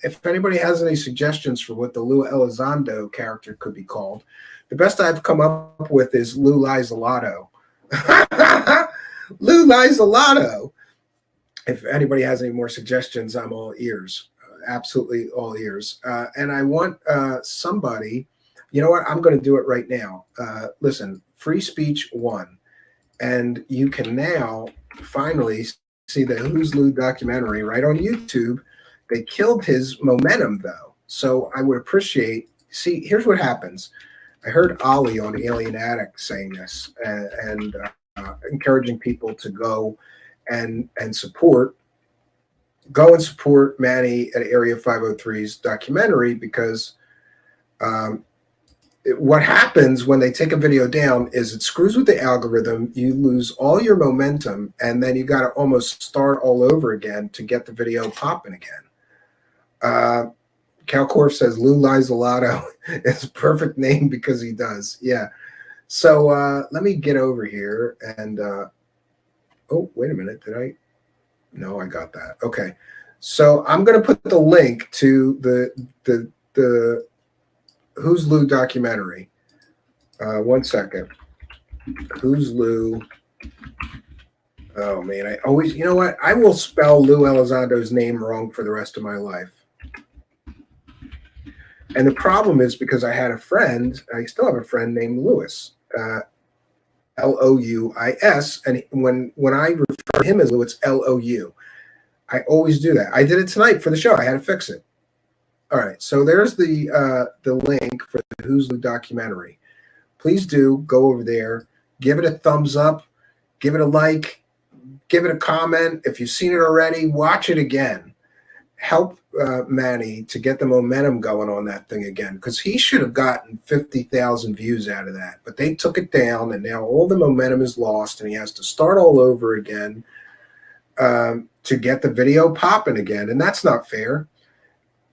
if anybody has any suggestions for what the Lue Elizondo character could be called, the best I've come up with is Lue Elizondo. Lue Elizondo. If anybody has any more suggestions, I'm all ears. Absolutely all ears. And I want somebody, you know what? I'm going to do it right now. Listen, Free Speech won. And you can now finally see the Who's Lue documentary right on YouTube. They killed his momentum, though. So I would appreciate, here's what happens. I heard Ollie on Alien Addict saying this and encouraging people to go and support Manny at Area 503's documentary, because what happens when they take a video down is it screws with the algorithm. You lose all your momentum, and then you got to almost start all over again to get the video popping again. Calcorf says Lue Elizondo is a perfect name because he does. Yeah. So let me get over here and oh, wait a minute. Did I? No, I got that. Okay. So I'm going to put the link to the Who's Lue documentary. 1 second. Who's Lue? Oh, man. I always, you know what? I will spell Lue Elizondo's name wrong for the rest of my life. And the problem is because I had a friend, I still have a friend named Louis, Louis. And when I refer to him as Lou, it's Lou. I always do that. I did it tonight for the show. I had to fix it. All right. So there's the link for the Who's Lue documentary. Please do go over there, give it a thumbs up, give it a like, give it a comment. If you've seen it already, watch it again. Help Manny to get the momentum going on that thing again, because he should have gotten 50,000 views out of that. But they took it down, and now all the momentum is lost, and he has to start all over again to get the video popping again. And that's not fair.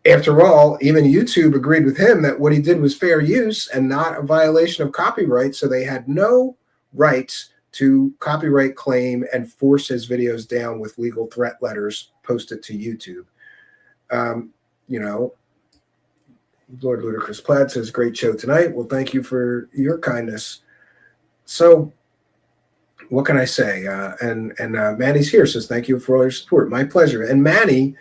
After all, even YouTube agreed with him that what he did was fair use and not a violation of copyright. So they had no rights to copyright claim and force his videos down with legal threat letters posted to YouTube. Lord Ludicrous Plaid says, great show tonight. Well, thank you for your kindness. So what can I say? And Manny's here, says thank you for all your support. My pleasure. And Manny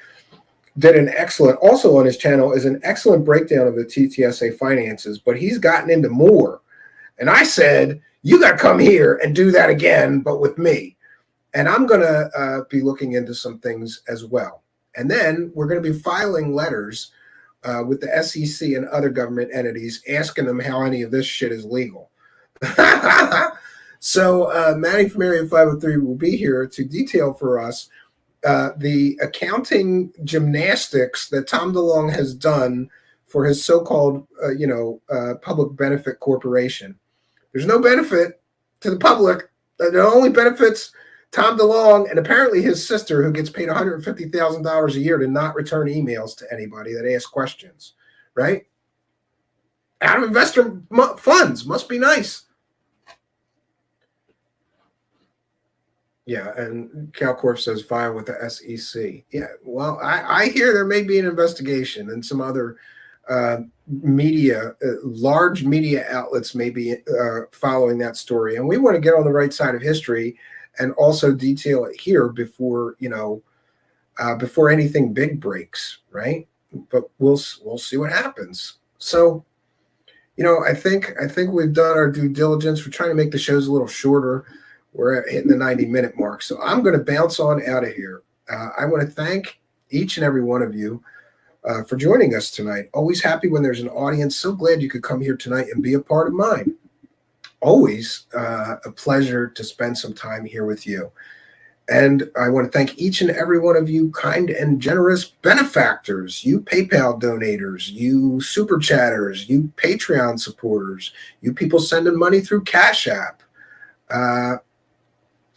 did an excellent, also on his channel, is an excellent breakdown of the TTSA finances, but he's gotten into more. And I said, you got to come here and do that again, but with me. And I'm going to be looking into some things as well. And then we're going to be filing letters with the SEC and other government entities asking them how any of this shit is legal. So Manny from Area 503 will be here to detail for us the accounting gymnastics that Tom DeLonge has done for his so-called, public benefit corporation. There's no benefit to the public. It only benefits Tom DeLonge and apparently his sister, who gets paid $150,000 a year to not return emails to anybody that asks questions, right? Out of investor funds. Must be nice. Yeah, and CalCorp says file with the SEC. Yeah, well, I hear there may be an investigation and some other media, large media outlets may be following that story. And we want to get on the right side of history and also detail it here before, before anything big breaks, right? But we'll see what happens. So, I think we've done our due diligence. We're trying to make the shows a little shorter. We're hitting the 90-minute mark. So I'm going to bounce on out of here. I want to thank each and every one of you for joining us tonight. Always happy when there's an audience. So glad you could come here tonight and be a part of mine. Always a pleasure to spend some time here with you. And I want to thank each and every one of you kind and generous benefactors, you PayPal donators, you Super Chatters, you Patreon supporters, you people sending money through Cash App.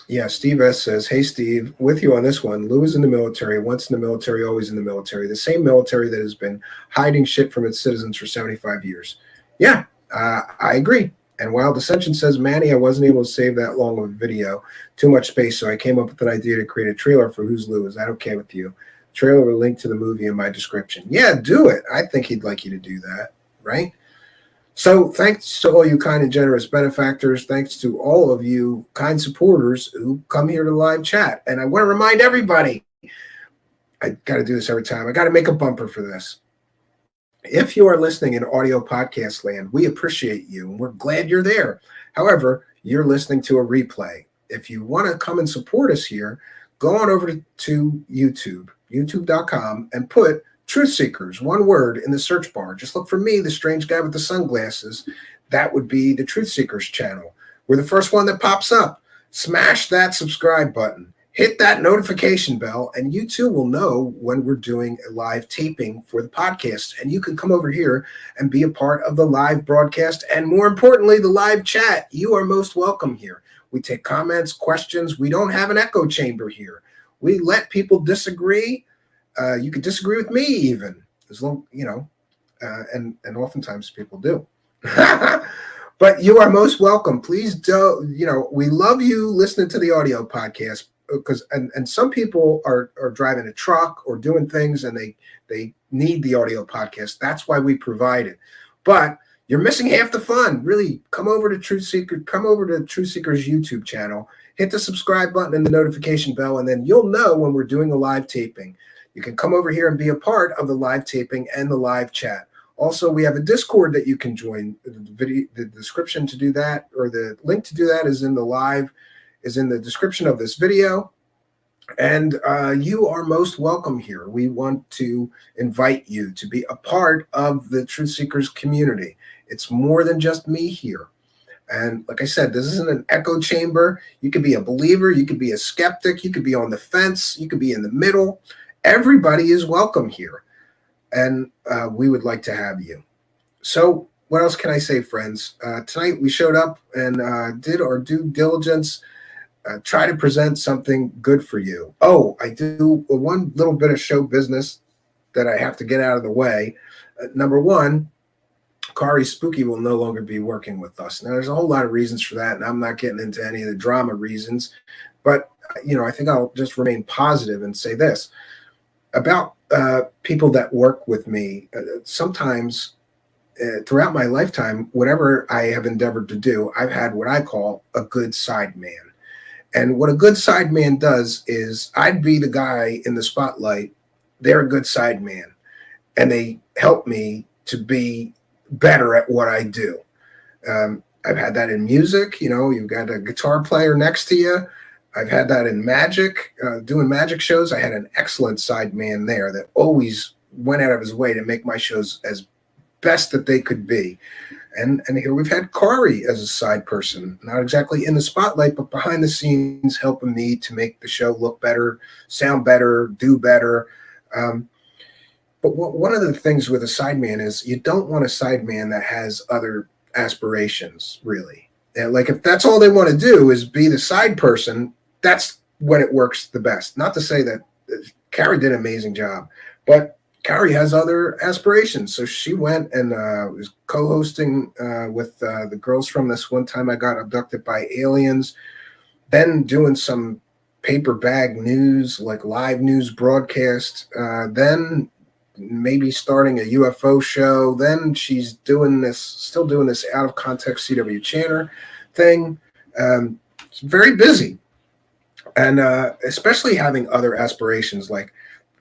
Yeah, Steve S. says, hey, Steve, with you on this one. Lue is in the military, once in the military, always in the military. The same military that has been hiding shit from its citizens for 75 years. Yeah, I agree. And Wild Ascension says, Manny, I wasn't able to save that long of a video. Too much space, so I came up with an idea to create a trailer for Who's Lue. Is that okay with you? Trailer will link to the movie in my description. Yeah, do it. I think he'd like you to do that, right? So thanks to all you kind and generous benefactors. Thanks to all of you kind supporters who come here to live chat. And I want to remind everybody, I got to do this every time. I got to make a bumper for this. If you are listening in audio podcast land, we appreciate you and we're glad you're there. However, you're listening to a replay. If you want to come and support us here, go on over to YouTube, youtube.com, and put Truth Seekers, one word, in the search bar. Just look for me, the strange guy with the sunglasses. That would be the Truth Seekers channel. We're the first one that pops up. Smash that subscribe button. Hit that notification bell, and you too will know when we're doing a live taping for the podcast. And you can come over here and be a part of the live broadcast, and more importantly, the live chat. You are most welcome here. We take comments, questions. We don't have an echo chamber here. We let people disagree. You could disagree with me even, as long, and oftentimes people do. But you are most welcome. Please do, we love you listening to the audio podcast because, and some people are driving a truck or doing things and they need the audio podcast. That's why we provide it. But you're missing half the fun. Really, come over to Truth Seekers YouTube channel, hit the subscribe button and the notification bell, and then you'll know when we're doing a live taping. You can come over here and be a part of the live taping and the live chat. Also, we have a Discord that you can join. The description to do that, or the link to do that, is in the description of this video. And you are most welcome here. We want to invite you to be a part of the Truth Seekers community. It's more than just me here. And like I said, this isn't an echo chamber. You could be a believer. You could be a skeptic. You could be on the fence. You could be in the middle. Everybody is welcome here, and we would like to have you. So what else can I say, friends? Tonight we showed up and did our due diligence, try to present something good for you. Oh, I do one little bit of show business that I have to get out of the way. Number one, Kari Spooky will no longer be working with us. Now, there's a whole lot of reasons for that, and I'm not getting into any of the drama reasons, but I think I'll just remain positive and say this. About people that work with me, sometimes throughout my lifetime, whatever I have endeavored to do, I've had what I call a good side man. And what a good sideman does is I'd be the guy in the spotlight. They're a good sideman, and they help me to be better at what I do. I've had that in music. You've got a guitar player next to you. I've had that in magic, doing magic shows. I had an excellent sideman there that always went out of his way to make my shows as best that they could be. And here we've had Kari as a side person, not exactly in the spotlight, but behind the scenes, helping me to make the show look better, sound better, do better. But one of the things with a sideman is you don't want a sideman that has other aspirations, really. And like if that's all they want to do is be the side person, that's when it works the best. Not to say that Kari did an amazing job, but Kari has other aspirations. So she went and was co-hosting with the girls from This One Time I Got Abducted by Aliens, then doing some paper bag news, like live news broadcast, then maybe starting a UFO show. Then she's still doing this out of context CW Channer thing. It's very busy. And especially having other aspirations, like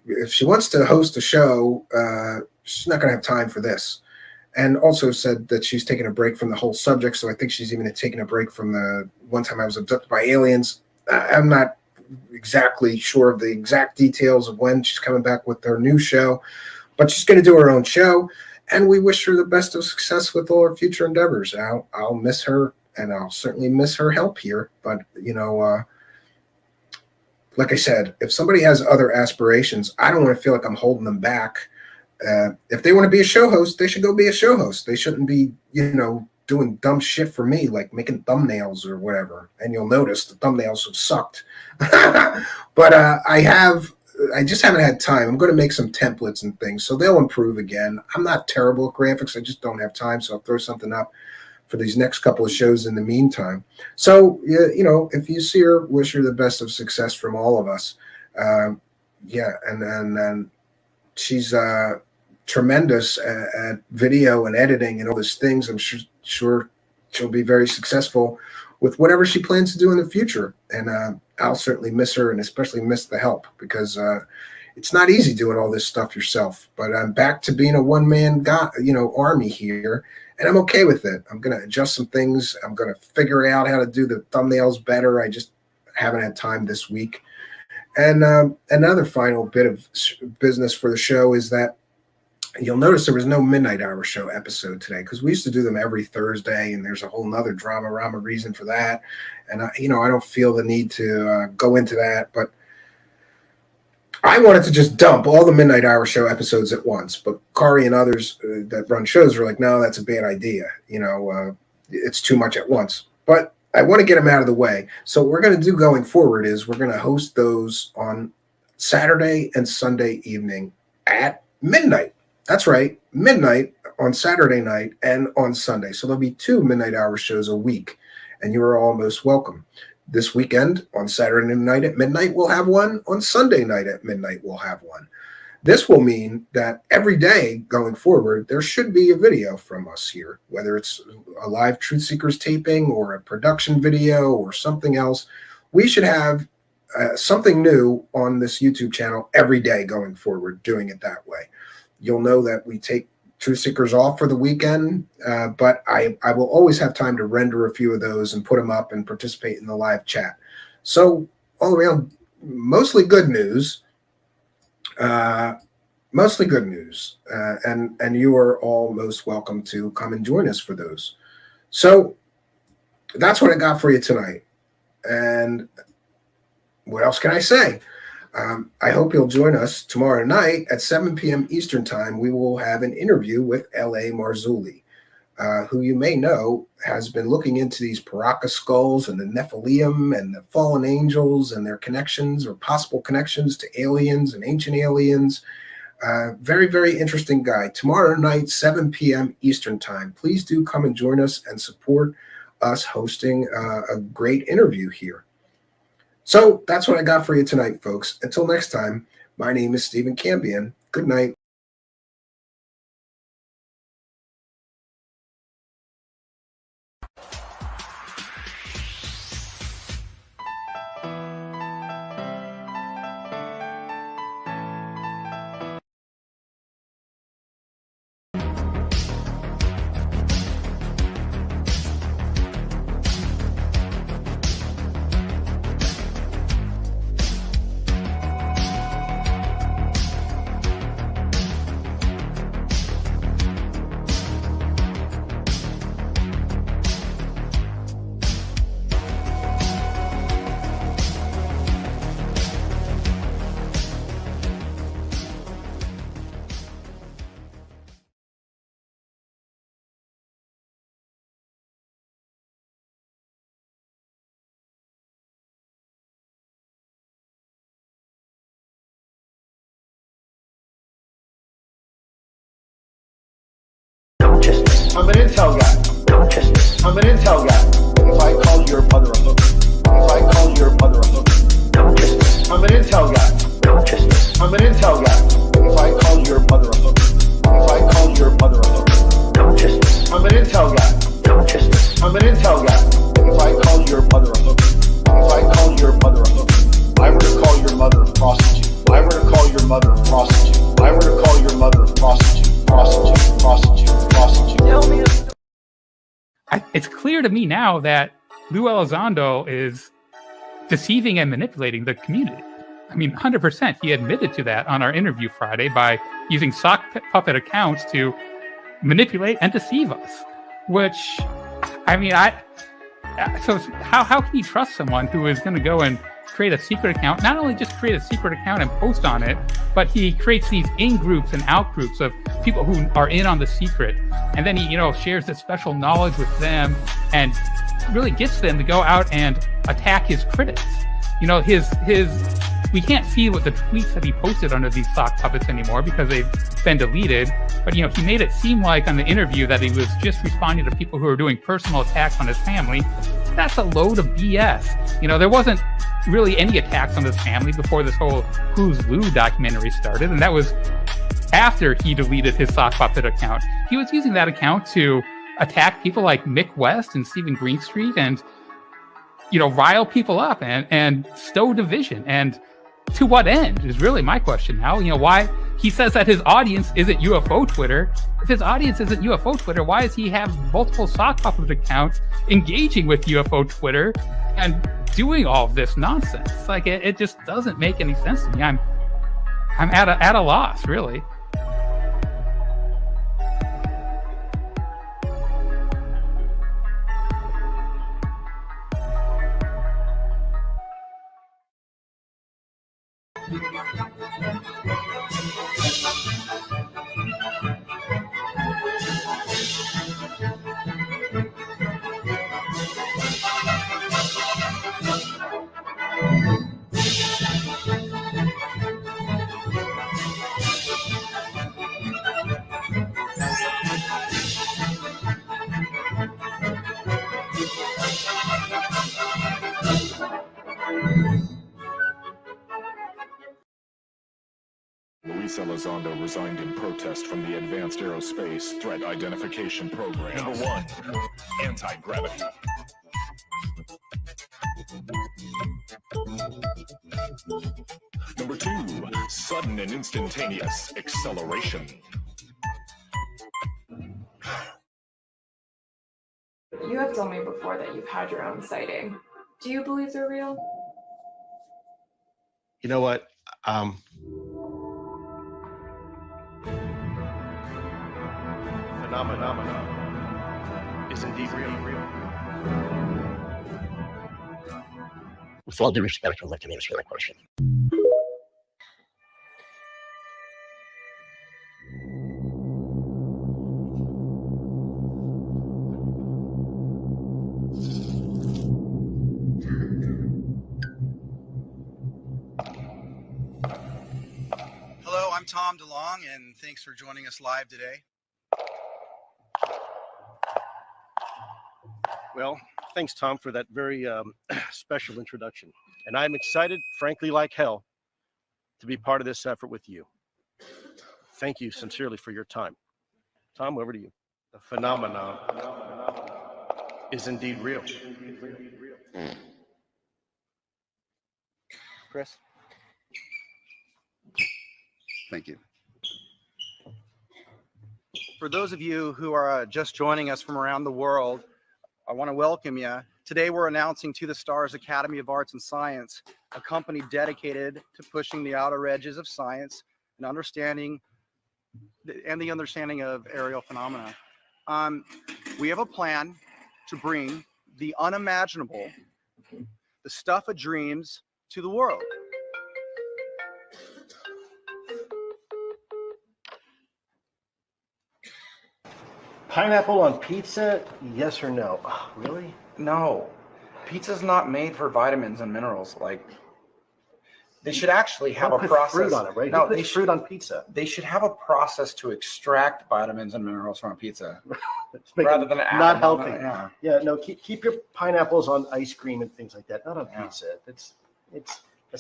if she wants to host a show, she's not going to have time for this. And also said that she's taking a break from the whole subject. So I think she's even taking a break from the One Time I Was Abducted by Aliens. I'm not exactly sure of the exact details of when she's coming back with her new show, but she's going to do her own show. And we wish her the best of success with all her future endeavors. I'll miss her, and I'll certainly miss her help here. But, like I said, if somebody has other aspirations, I don't want to feel like I'm holding them back. If they want to be a show host, they should go be a show host. They shouldn't be, doing dumb shit for me, like making thumbnails or whatever. And you'll notice the thumbnails have sucked. But I just haven't had time. I'm going to make some templates and things, so they'll improve again. I'm not terrible at graphics. I just don't have time, so I'll throw something up for these next couple of shows in the meantime. So, if you see her, wish her the best of success from all of us. And she's tremendous at video and editing and all these things. I'm sure she'll be very successful with whatever she plans to do in the future. And I'll certainly miss her, and especially miss the help, because it's not easy doing all this stuff yourself. But I'm back to being a one-man army here. And I'm okay with it. I'm going to adjust some things. I'm going to figure out how to do the thumbnails better. I just haven't had time this week. And another final bit of business for the show is that you'll notice there was no Midnight Hour Show episode today, because we used to do them every Thursday, and there's a whole nother drama reason for that. And, I don't feel the need to go into that. But I wanted to just dump all the Midnight Hour Show episodes at once, but Kari and others that run shows were like, no, that's a bad idea. It's too much at once. But I want to get them out of the way. So what we're going to do going forward is we're going to host those on Saturday and Sunday evening at midnight. That's right, midnight on Saturday night and on Sunday. So there'll be 2 Midnight Hour shows a week, and you are all most welcome. This weekend, on Saturday night at midnight, we'll have one. On Sunday night at midnight, we'll have one. This will mean that every day going forward, there should be a video from us here, whether it's a live Truth Seekers taping or a production video or something else. We should have something new on this YouTube channel every day going forward, doing it that way. You'll know that we take Truth Seekers off for the weekend, but I will always have time to render a few of those and put them up and participate in the live chat. So all around, mostly good news. And you are all most welcome to come and join us for those. So that's what I got for you tonight. And what else can I say? I hope you'll join us tomorrow night at 7 p.m. Eastern Time. We will have an interview with L.A. Marzulli, who you may know has been looking into these Paraka skulls and the Nephilim and the fallen angels and their connections or possible connections to aliens and ancient aliens. Very, very interesting guy. Tomorrow night, 7 p.m. Eastern Time. Please do come and join us and support us hosting a great interview here. So that's what I got for you tonight, folks. Until next time, my name is Stephen Cambion. Good night. I'm an intel guy. Consciousness. I'm an intel guy. If I called your mother a hooker. If I called your mother a hooker. Consciousness. I'm an intel guy. Consciousness. I'm an intel guy. If I called your mother a hooker. If I called your mother a hooker. Consciousness. I'm an intel guy. Consciousness. I'm an intel guy. If I called your mother a hooker. If I called your mother a hooker. I were to call your mother a prostitute. I were to call your mother a prostitute. I were to call your mother a prostitute. Prostitute. Prostitute. Prostitute. Tell me. It's clear to me now that Lue Elizondo is deceiving and manipulating the community. I mean, 100%. He admitted to that on our interview Friday by using sock puppet accounts to manipulate and deceive us. Which, I mean, so how can you trust someone who is going to go and create a secret account? Not only just create a secret account and post on it, but he creates these in-groups and out-groups of people who are in on the secret. And then he, shares this special knowledge with them and really gets them to go out and attack his critics. We can't see what the tweets that he posted under these sock puppets anymore because they've been deleted. But, he made it seem like on the interview that he was just responding to people who were doing personal attacks on his family. That's a load of BS. There wasn't really any attacks on his family before this whole Who's Lou documentary started. And that was after he deleted his sock puppet account. He was using that account to attack people like Mick West and Stephen Greenstreet and, rile people up and sow division. And to what end is really my question now. Why he says that his audience isn't UFO Twitter. If his audience isn't UFO Twitter, why does he have multiple sock puppet accounts engaging with UFO Twitter and doing all of this nonsense? Like it just doesn't make any sense to me. I'm at a loss, really. Lue Elizondo resigned in protest from the Advanced Aerospace Threat Identification Program. Number 1, anti-gravity. Number 2, sudden and instantaneous acceleration. You have told me before that you've had your own sighting. Do you believe they're real? You know what? Phenomenon is indeed real. With all due respect, I'd like to answer that question. Hello, I'm Tom DeLong, and thanks for joining us live today. Well, thanks, Tom, for that very special introduction. And I'm excited, frankly, like hell, to be part of this effort with you. Thank you sincerely for your time. Tom, over to you. The phenomenon is indeed real. Chris? Thank you. For those of you who are just joining us from around the world, I want to welcome you. Today we're announcing To the Stars Academy of Arts and Science, a company dedicated to pushing the outer edges of science and the understanding of aerial phenomena. We have a plan to bring the unimaginable, the stuff of dreams, to the world. Pineapple on pizza, yes or no? Oh, really? No, pizza's not made for vitamins and minerals. Like, They should actually have Don't a put process. fruit on it, right? No, Who puts they fruit on pizza. They should have a process to extract vitamins and minerals from a pizza Make rather it than add not them on healthy. it. Yeah, no, keep your pineapples on ice cream and things like that, not on Yeah. pizza. It's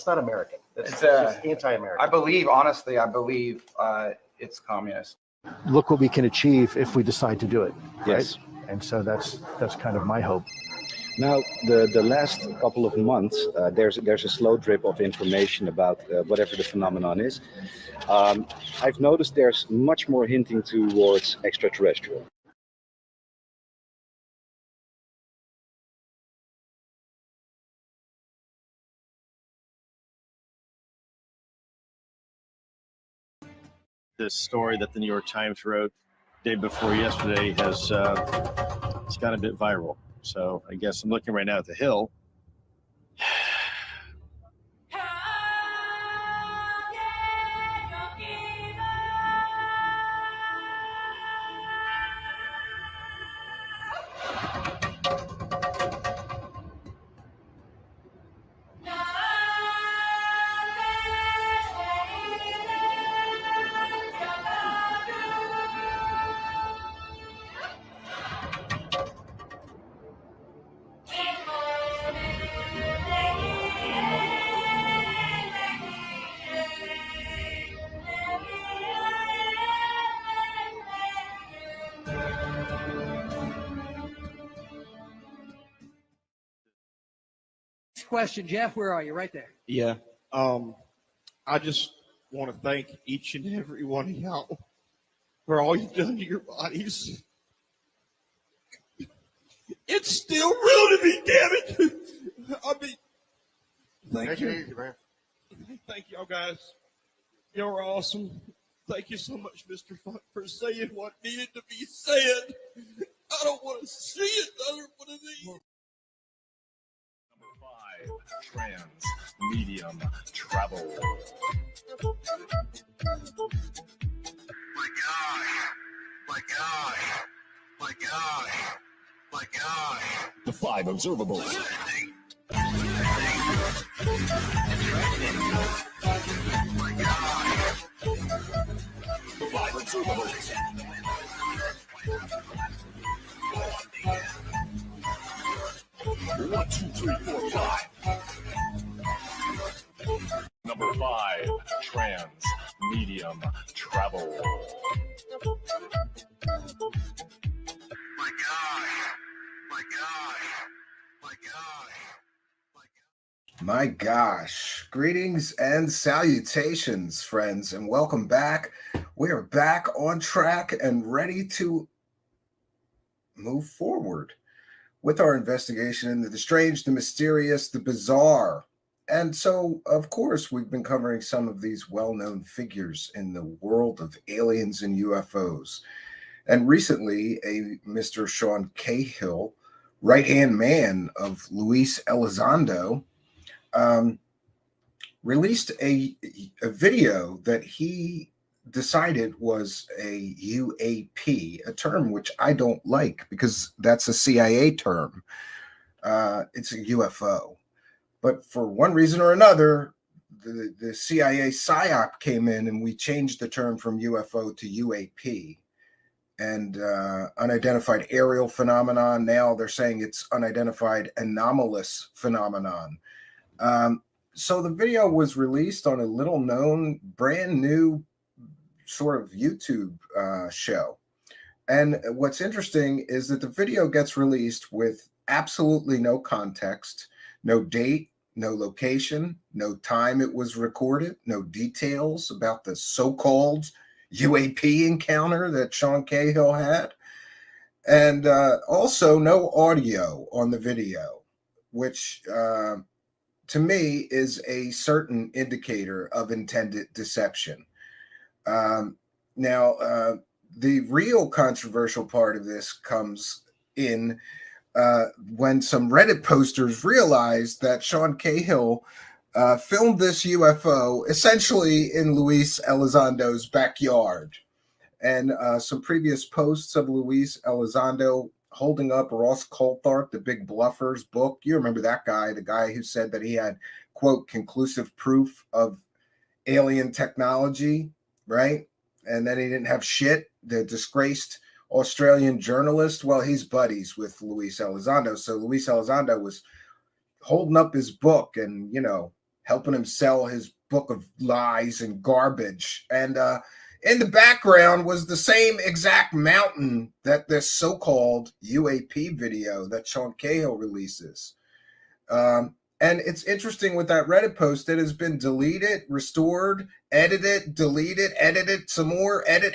not American. It's anti-American. I believe, honestly, it's communist. Look what we can achieve if we decide to do it. Yes. Right? And so that's kind of my hope. Now, the last couple of months, there's a slow drip of information about whatever the phenomenon is. I've noticed there's much more hinting towards extraterrestrial. This story that the New York Times wrote day before yesterday has it's got a bit viral. So I guess I'm looking right now at the Hill. Question, Jeff, where are you? Right there. Yeah. I just want to thank each and every one of y'all for all you've done to your bodies. It's still real to me, damn it. I mean, thank you. Man. Thank y'all guys. Y'all are awesome. Thank you so much, Mr. Funk, for saying what needed to be said. I don't want to see it. I don't want to see it. Trans medium travel. My gosh. The 5 observables. The 5 observables. 1, 2, 3, 4, 5. Number 5, trans medium travel. My gosh. Greetings and salutations, friends, and welcome back. We are back on track and ready to move forward with our investigation into the strange, the mysterious, the bizarre. And so, of course, we've been covering some of these well-known figures in the world of aliens and UFOs. And recently, a Mr. Sean Cahill, right-hand man of Lue Elizondo, released a video that he decided was a UAP, a term which I don't like because that's a CIA term. It's a UFO. But for one reason or another, the CIA PSYOP came in and we changed the term from UFO to UAP. And unidentified aerial phenomenon. Now they're saying it's unidentified anomalous phenomenon. So the video was released on a little known, brand new sort of YouTube show. And what's interesting is that the video gets released with absolutely no context, no date, no location, no time it was recorded, no details about the so-called UAP encounter that Sean Cahill had, and also no audio on the video, which to me is a certain indicator of intended deception. Now, the real controversial part of this comes in when some Reddit posters realized that Sean Cahill filmed this UFO essentially in Lue Elizondo's backyard. And some previous posts of Lue Elizondo holding up Ross Coulthard, the Big Bluffers book. You remember that guy, the guy who said that he had, quote, conclusive proof of alien technology, right? And then he didn't have shit. The disgraced Australian journalist. Well, he's buddies with Luis Elizondo. So Luis Elizondo was holding up his book and, you know, helping him sell his book of lies and garbage. And in the background was the same exact mountain that this so-called UAP video that Sean Cahill releases. And it's interesting with that Reddit post that has been deleted, restored, edited, deleted, edited, some more, edit,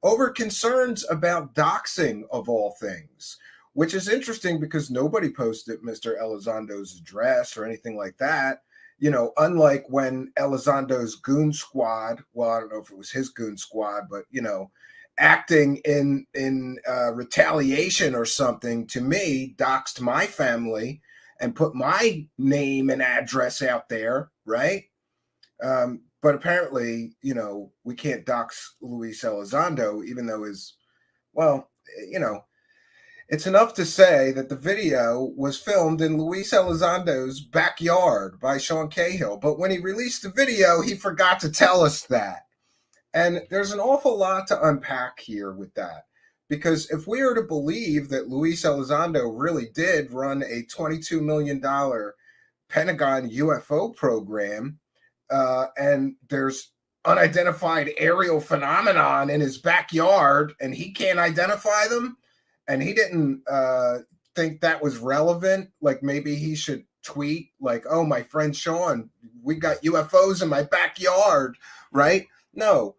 over concerns about doxing of all things, which is interesting because nobody posted Mr. Elizondo's address or anything like that. You know, unlike when Elizondo's goon squad, well, I don't know if it was his goon squad, but, you know, acting in retaliation or something to me, doxed my family and put my name and address out there, right? But apparently, you know, we can't dox Luis Elizondo, even though well, you know, it's enough to say that the video was filmed in Luis Elizondo's backyard by Sean Cahill. But when he released the video, he forgot to tell us that. And there's an awful lot to unpack here with that. Because if we are to believe that Luis Elizondo really did run a $22 million Pentagon UFO program, and there's unidentified aerial phenomenon in his backyard, and he can't identify them, and he didn't think that was relevant, like maybe he should tweet like, oh, my friend Sean, we got UFOs in my backyard, right? No.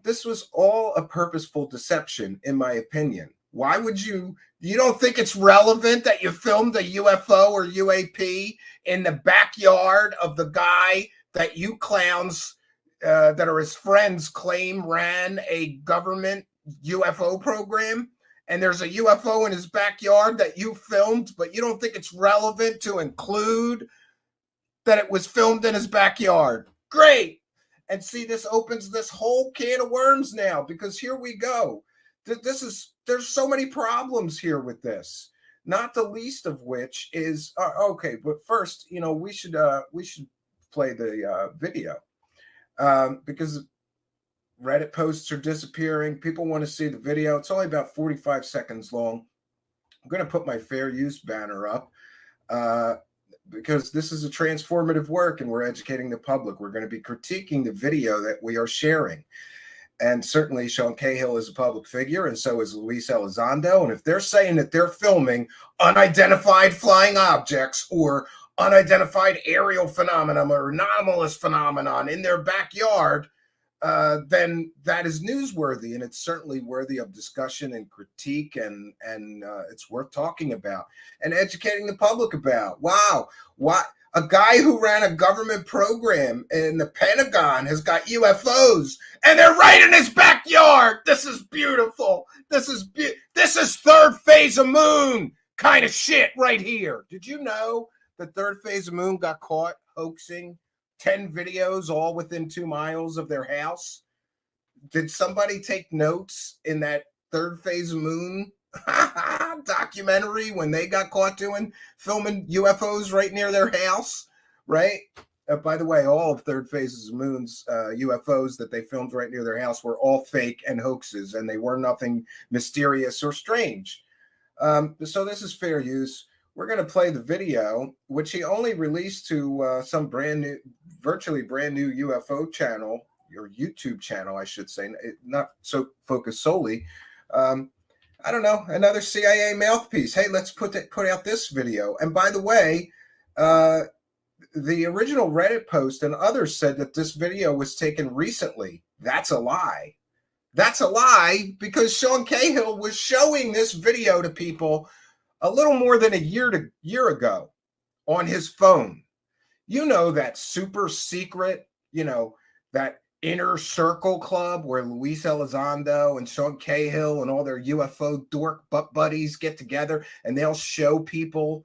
This was all a purposeful deception, in my opinion. Why would you don't think it's relevant that you filmed a UFO or UAP in the backyard of the guy that you clowns that are his friends claim ran a government UFO program? And there's a UFO in his backyard that you filmed, but you don't think it's relevant to include that it was filmed in his backyard? Great. And see, this opens this whole can of worms now, because here we go. There's so many problems here with this, not the least of which is, okay, but first, you know, we should play the video because Reddit posts are disappearing. People want to see the video. It's only about 45 seconds long. I'm going to put my fair use banner up. Because this is a transformative work and we're educating the public. We're going to be critiquing the video that we are sharing. And certainly Sean Cahill is a public figure, and so is Luis Elizondo. And if they're saying that they're filming unidentified flying objects or unidentified aerial phenomenon or anomalous phenomenon in their backyard, then that is newsworthy, and it's certainly worthy of discussion and critique, and it's worth talking about and educating the public about. Wow, what a guy who ran a government program in the Pentagon has got UFOs, and they're right in his backyard. This is beautiful. This is third phase of moon kind of shit right here. Did you know that third phase of moon got caught hoaxing 10 videos all within 2 miles of their house? Did somebody take notes in that third phase of moon documentary when they got caught filming UFOs right near their house, right? By the way, all of third phases of moon's UFOs that they filmed right near their house were all fake and hoaxes, and they were nothing mysterious or strange. So this is fair use. We're going to play the video, which he only released to some virtually brand new UFO channel, or YouTube channel, I should say, not so focused solely. I don't know, another CIA mouthpiece. Hey, let's put out this video. And by the way, the original Reddit post and others said that this video was taken recently. That's a lie. That's a lie, because Sean Cahill was showing this video to people a little more than a year ago on his phone. You know, that super secret, you know, that inner circle club where Luis Elizondo and Sean Cahill and all their UFO dork butt buddies get together and they'll show people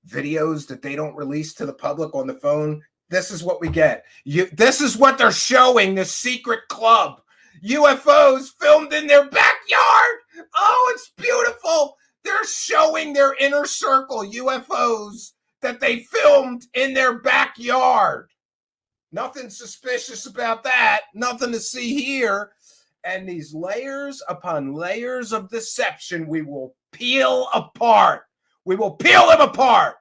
videos that they don't release to the public on the phone. This is what we get. This is what they're showing, this secret club. UFOs filmed in their backyard. Oh, it's beautiful. They're showing their inner circle UFOs that they filmed in their backyard. Nothing suspicious about that. Nothing to see here. And these layers upon layers of deception, we will peel apart. We will peel them apart.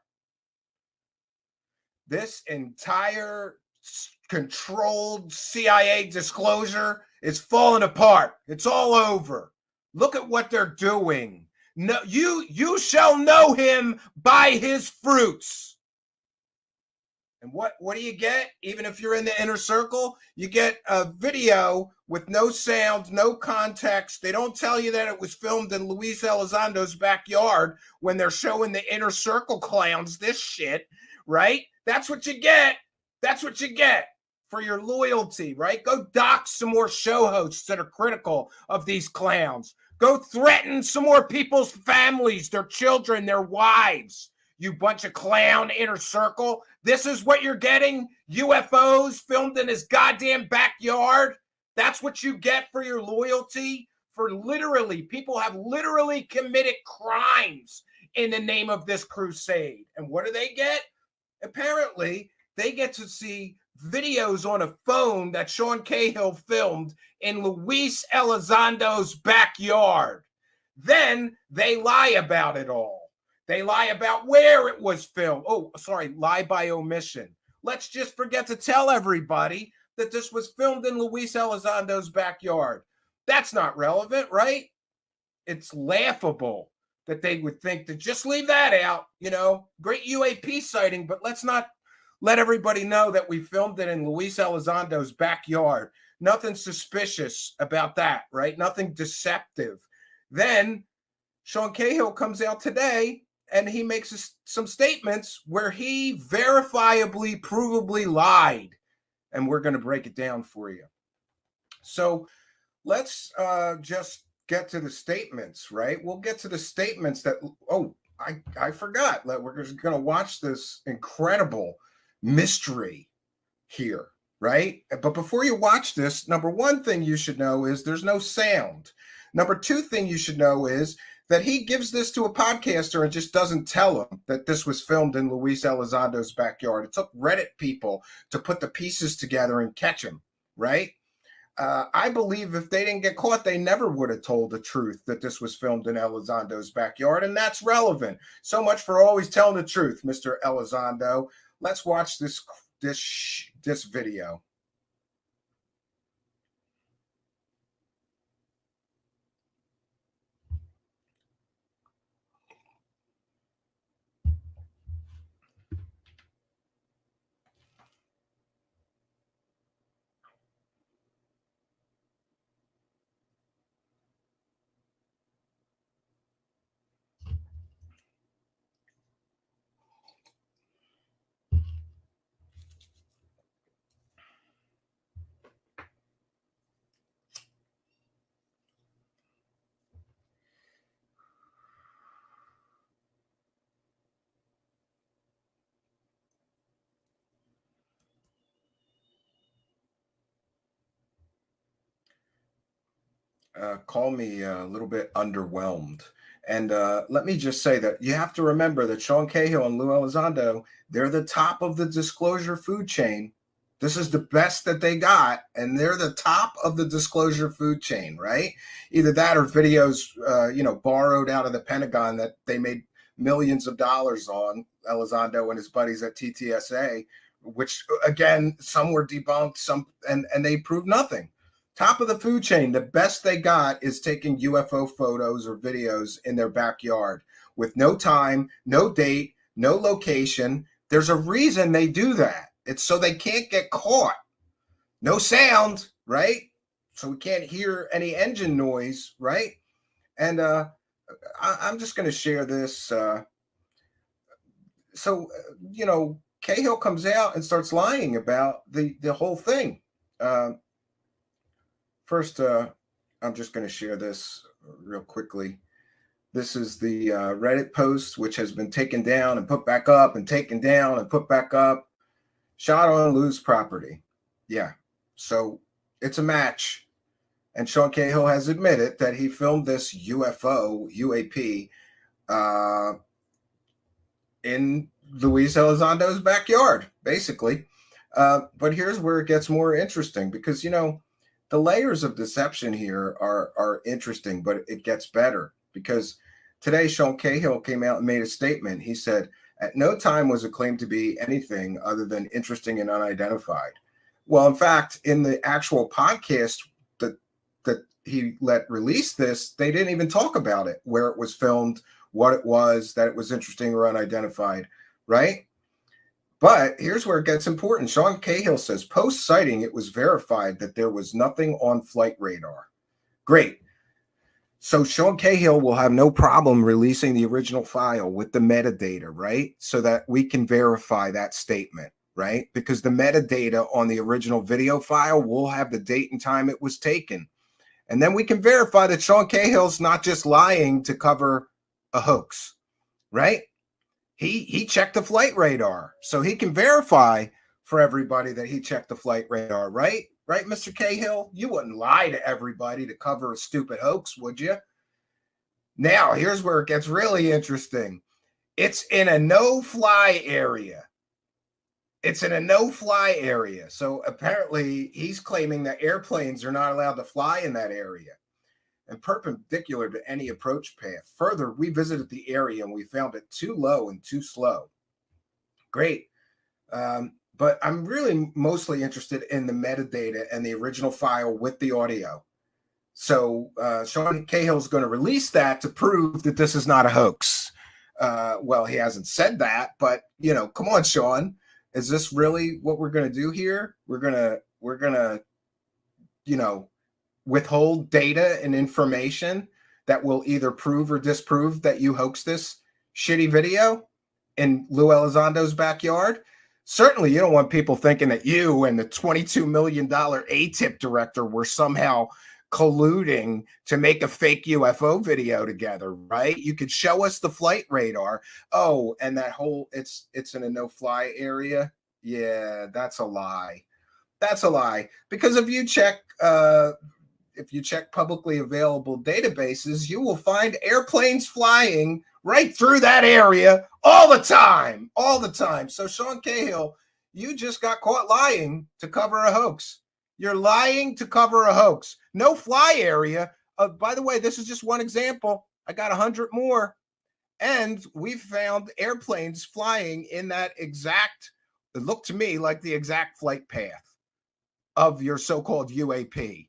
This entire controlled CIA disclosure is falling apart. It's all over. Look at what they're doing. No, you shall know him by his fruits. And what do you get? Even if you're in the inner circle, you get a video with no sound, no context. They don't tell you that it was filmed in Lue Elizondo's backyard when they're showing the inner circle clowns this shit, right? That's what you get. That's what you get for your loyalty, right? Go dox some more show hosts that are critical of these clowns. Go threaten some more people's families, their children, their wives. You bunch of clown inner circle. This is what you're getting? UFOs filmed in his goddamn backyard? That's what you get for your loyalty? For literally, people have literally committed crimes in the name of this crusade. And what do they get? Apparently, they get to see videos on a phone that Sean Cahill filmed in Luis Elizondo's backyard. Then they lie about it all. They lie about where it was filmed. Oh, sorry, lie by omission. Let's just forget to tell everybody that this was filmed in Luis Elizondo's backyard. That's not relevant, right? It's laughable that they would think to just leave that out. You know, great UAP sighting, but let's not let everybody know that we filmed it in Luis Elizondo's backyard. Nothing suspicious about that, right? Nothing deceptive. Then Sean Cahill comes out today and he makes some statements where he verifiably, provably lied. And we're going to break it down for you. So let's just get to the statements, right? We'll get to the statements that, I forgot. We're just going to watch this incredible mystery here, right? But before you watch this, number one thing you should know is there's no sound. Number two thing you should know is that he gives this to a podcaster and just doesn't tell him that this was filmed in Luis Elizondo's backyard. It took Reddit people to put the pieces together and catch him, right? I believe if they didn't get caught, they never would have told the truth that this was filmed in Elizondo's backyard, and that's relevant. So much for always telling the truth, Mr. Elizondo. Let's watch this video. Call me a little bit underwhelmed. And let me just say that you have to remember that Sean Cahill and Lue Elizondo, they're the top of the disclosure food chain. This is the best that they got, and they're the top of the disclosure food chain, right? Either that or videos, borrowed out of the Pentagon that they made millions of dollars on, Elizondo and his buddies at TTSA, which, again, some were debunked, and they proved nothing. Top of the food chain, the best they got is taking UFO photos or videos in their backyard with no time, no date, no location. There's a reason they do that. It's so they can't get caught. No sound, right? So we can't hear any engine noise, right? And I'm just going to share this. Cahill comes out and starts lying about the whole thing. First, I'm just going to share this real quickly. This is the Reddit post, which has been taken down and put back up and taken down and put back up. Shot on Lue's property. Yeah. So it's a match. And Sean Cahill has admitted that he filmed this UAP in Lue Elizondo's backyard, basically. But here's where it gets more interesting, because, you know, the layers of deception here are interesting, but it gets better, because today Sean Cahill came out and made a statement. He said, at no time was it claimed to be anything other than interesting and unidentified. Well, in fact, in the actual podcast that he let release this, they didn't even talk about it, where it was filmed, what it was, that it was interesting or unidentified, right? But here's where it gets important. Sean Cahill says, post-sighting, it was verified that there was nothing on flight radar. Great. So Sean Cahill will have no problem releasing the original file with the metadata, right? So that we can verify that statement, right? Because the metadata on the original video file will have the date and time it was taken. And then we can verify that Sean Cahill's not just lying to cover a hoax, right? He checked the flight radar, so he can verify for everybody that he checked the flight radar, right? Right, Mr. Cahill? You wouldn't lie to everybody to cover a stupid hoax, would you? Now, here's where it gets really interesting. It's in a no-fly area. It's in a no-fly area. So apparently he's claiming that airplanes are not allowed to fly in that area and perpendicular to any approach path. Further, we visited the area and we found it too low and too slow. Great. But I'm really mostly interested in the metadata and the original file with the audio. So Sean Cahill is going to release that to prove that this is not a hoax. Well, he hasn't said that, but, you know, come on, Sean. Is this really what we're going to do here? We're gonna, you know, withhold data and information that will either prove or disprove that you hoaxed this shitty video in Lue Elizondo's backyard? Certainly, you don't want people thinking that you and the $22 million ATIP director were somehow colluding to make a fake UFO video together, right? You could show us the flight radar. Oh, and that whole it's in a no-fly area. Yeah, that's a lie. That's a lie. Because if you check publicly available databases, you will find airplanes flying right through that area all the time. So Sean Cahill, you just got caught lying to cover a hoax. You're lying to cover a hoax. No fly area. By the way, this is just one example. I got 100 more. And we've found airplanes flying in that exact, it looked to me like the exact flight path of your so-called UAP.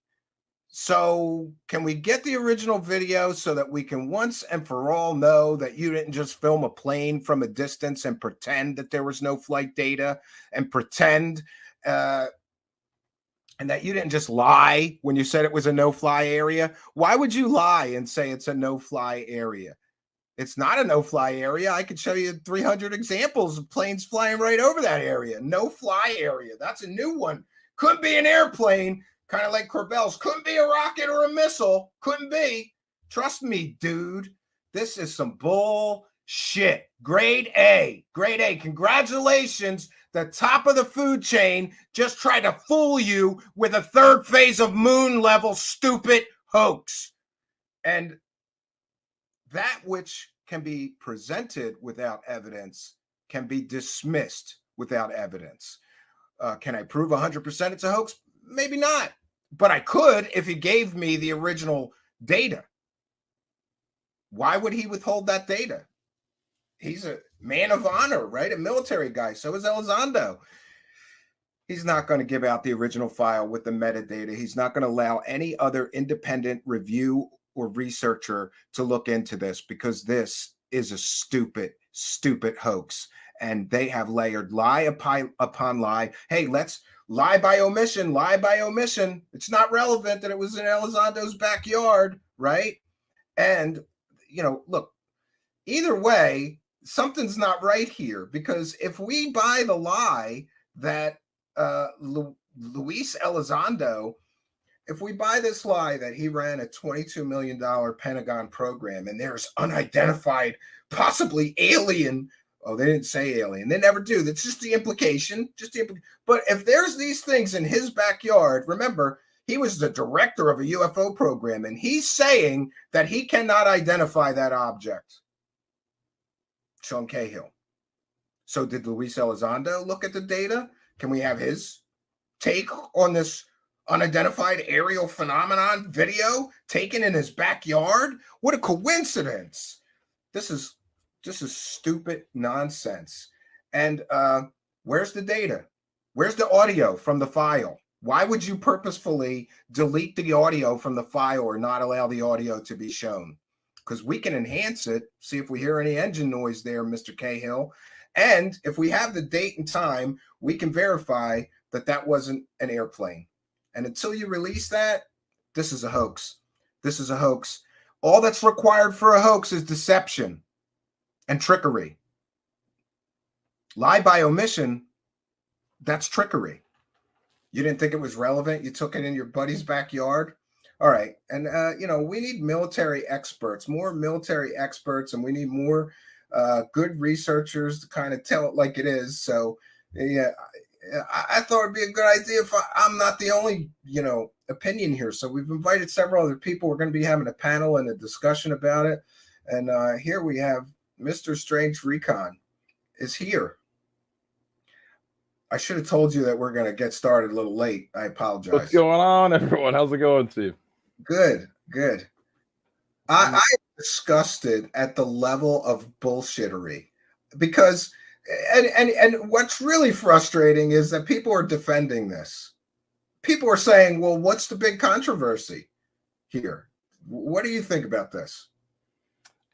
So can we get the original video so that we can once and for all know that you didn't just film a plane from a distance and pretend that there was no flight data and pretend and that you didn't just lie when you said it was a no-fly area? Why would you lie and say it's a no-fly area? It's not a no-fly area. I could show you 300 examples of planes flying right over that area. No-fly area. That's a new one. Could be an airplane, kind of like Corbell's. Couldn't be a rocket or a missile. Couldn't be. Trust me, dude. This is some bullshit. Grade A. Grade A. Congratulations. The top of the food chain just tried to fool you with a third phase of moon level stupid hoax. And that which can be presented without evidence can be dismissed without evidence. Can I prove 100% it's a hoax? Maybe not. But I could if he gave me the original data. Why would he withhold that data? He's a man of honor, right? A military guy. So is Elizondo. He's not going to give out the original file with the metadata. He's not going to allow any other independent review or researcher to look into this, because this is a stupid, stupid hoax. And they have layered lie upon lie. Hey, let's lie by omission, lie by omission. It's not relevant that it was in Elizondo's backyard, right? And, you know, look, either way, something's not right here, because if we buy the lie that Luis Elizondo, if we buy this lie that he ran a $22 million Pentagon program and there's unidentified, possibly alien, oh, they didn't say alien, they never do, that's just the implication, but if there's these things in his backyard, remember, He was the director of a UFO program, and he's saying that he cannot identify that object. Sean Cahill. So did Luis Elizondo look at the data? Can we have his take on this unidentified aerial phenomenon video taken in his backyard? What a coincidence. This is stupid nonsense. And where's the data? Where's the audio from the file? Why would you purposefully delete the audio from the file or not allow the audio to be shown? Because we can enhance it, see if we hear any engine noise there, Mr. Cahill. And if we have the date and time, we can verify that that wasn't an airplane. And until you release that, this is a hoax. This is a hoax. All that's required for a hoax is deception and trickery. Lie by omission, that's trickery. You didn't think it was relevant? You took it in your buddy's backyard? All right. And, we need military experts, more military experts, and we need more good researchers to kind of tell it like it is. So, yeah, I thought it'd be a good idea if I'm not the only, opinion here. So we've invited several other people. We're going to be having a panel and a discussion about it. And here we have Mr. Strange Recon is here. I should have told you that we're going to get started a little late. I apologize. What's going on, everyone? How's it going, Steve? Good. I'm disgusted at the level of bullshittery because, and what's really frustrating is that people are defending this. People are saying, well, what's the big controversy here? What do you think about this?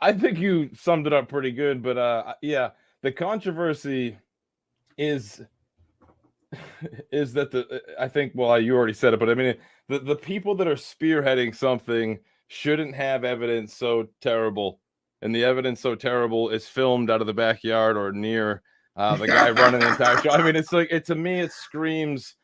I think you summed it up pretty good, but yeah, the controversy is that I think, well, you already said it, but I mean, the people that are spearheading something shouldn't have evidence so terrible, and the evidence so terrible is filmed out of the backyard or near the guy running the entire show. I mean, it's like, to me, it screams.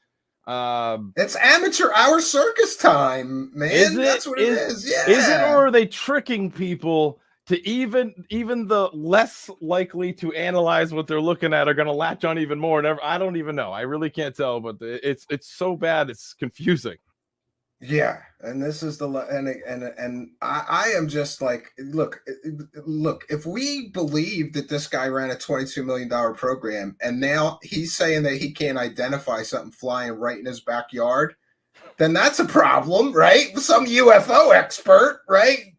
It's amateur hour circus time, man. That's what it is. Yeah. Is it, or are they tricking people to even the less likely to analyze what they're looking at are going to latch on even more? I don't even know. I really can't tell, but it's so bad. It's confusing. Yeah. And this is and I am just like, look, if we believe that this guy ran a $22 million program and now he's saying that he can't identify something flying right in his backyard, then that's a problem, right? Some UFO expert, right?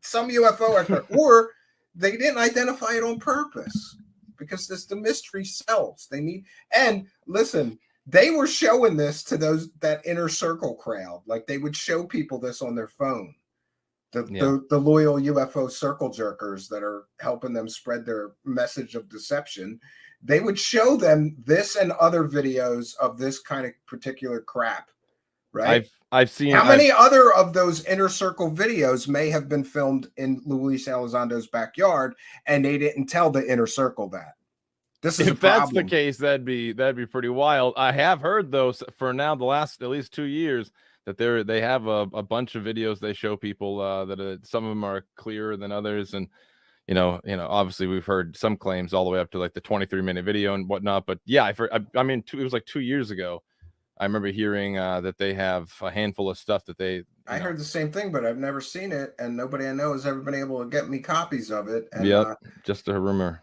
Or they didn't identify it on purpose because the mystery sells. And listen, they were showing this to that inner circle crowd. Like they would show people this on their phone. The loyal UFO circle jerkers that are helping them spread their message of deception. They would show them this and other videos of this kind of particular crap, right? I've seen how many other of those inner circle videos may have been filmed in Luis Elizondo's backyard, and they didn't tell the inner circle that. This is if that's the case, that'd be pretty wild. I have heard though, for now the last at least 2 years, that they have a bunch of videos they show people that some of them are clearer than others, and obviously we've heard some claims all the way up to like the 23-minute video and whatnot. But yeah, I mean, it was like 2 years ago. I remember hearing that they have a handful of stuff that I heard the same thing, but I've never seen it, and nobody I know has ever been able to get me copies of it. And, just a rumor.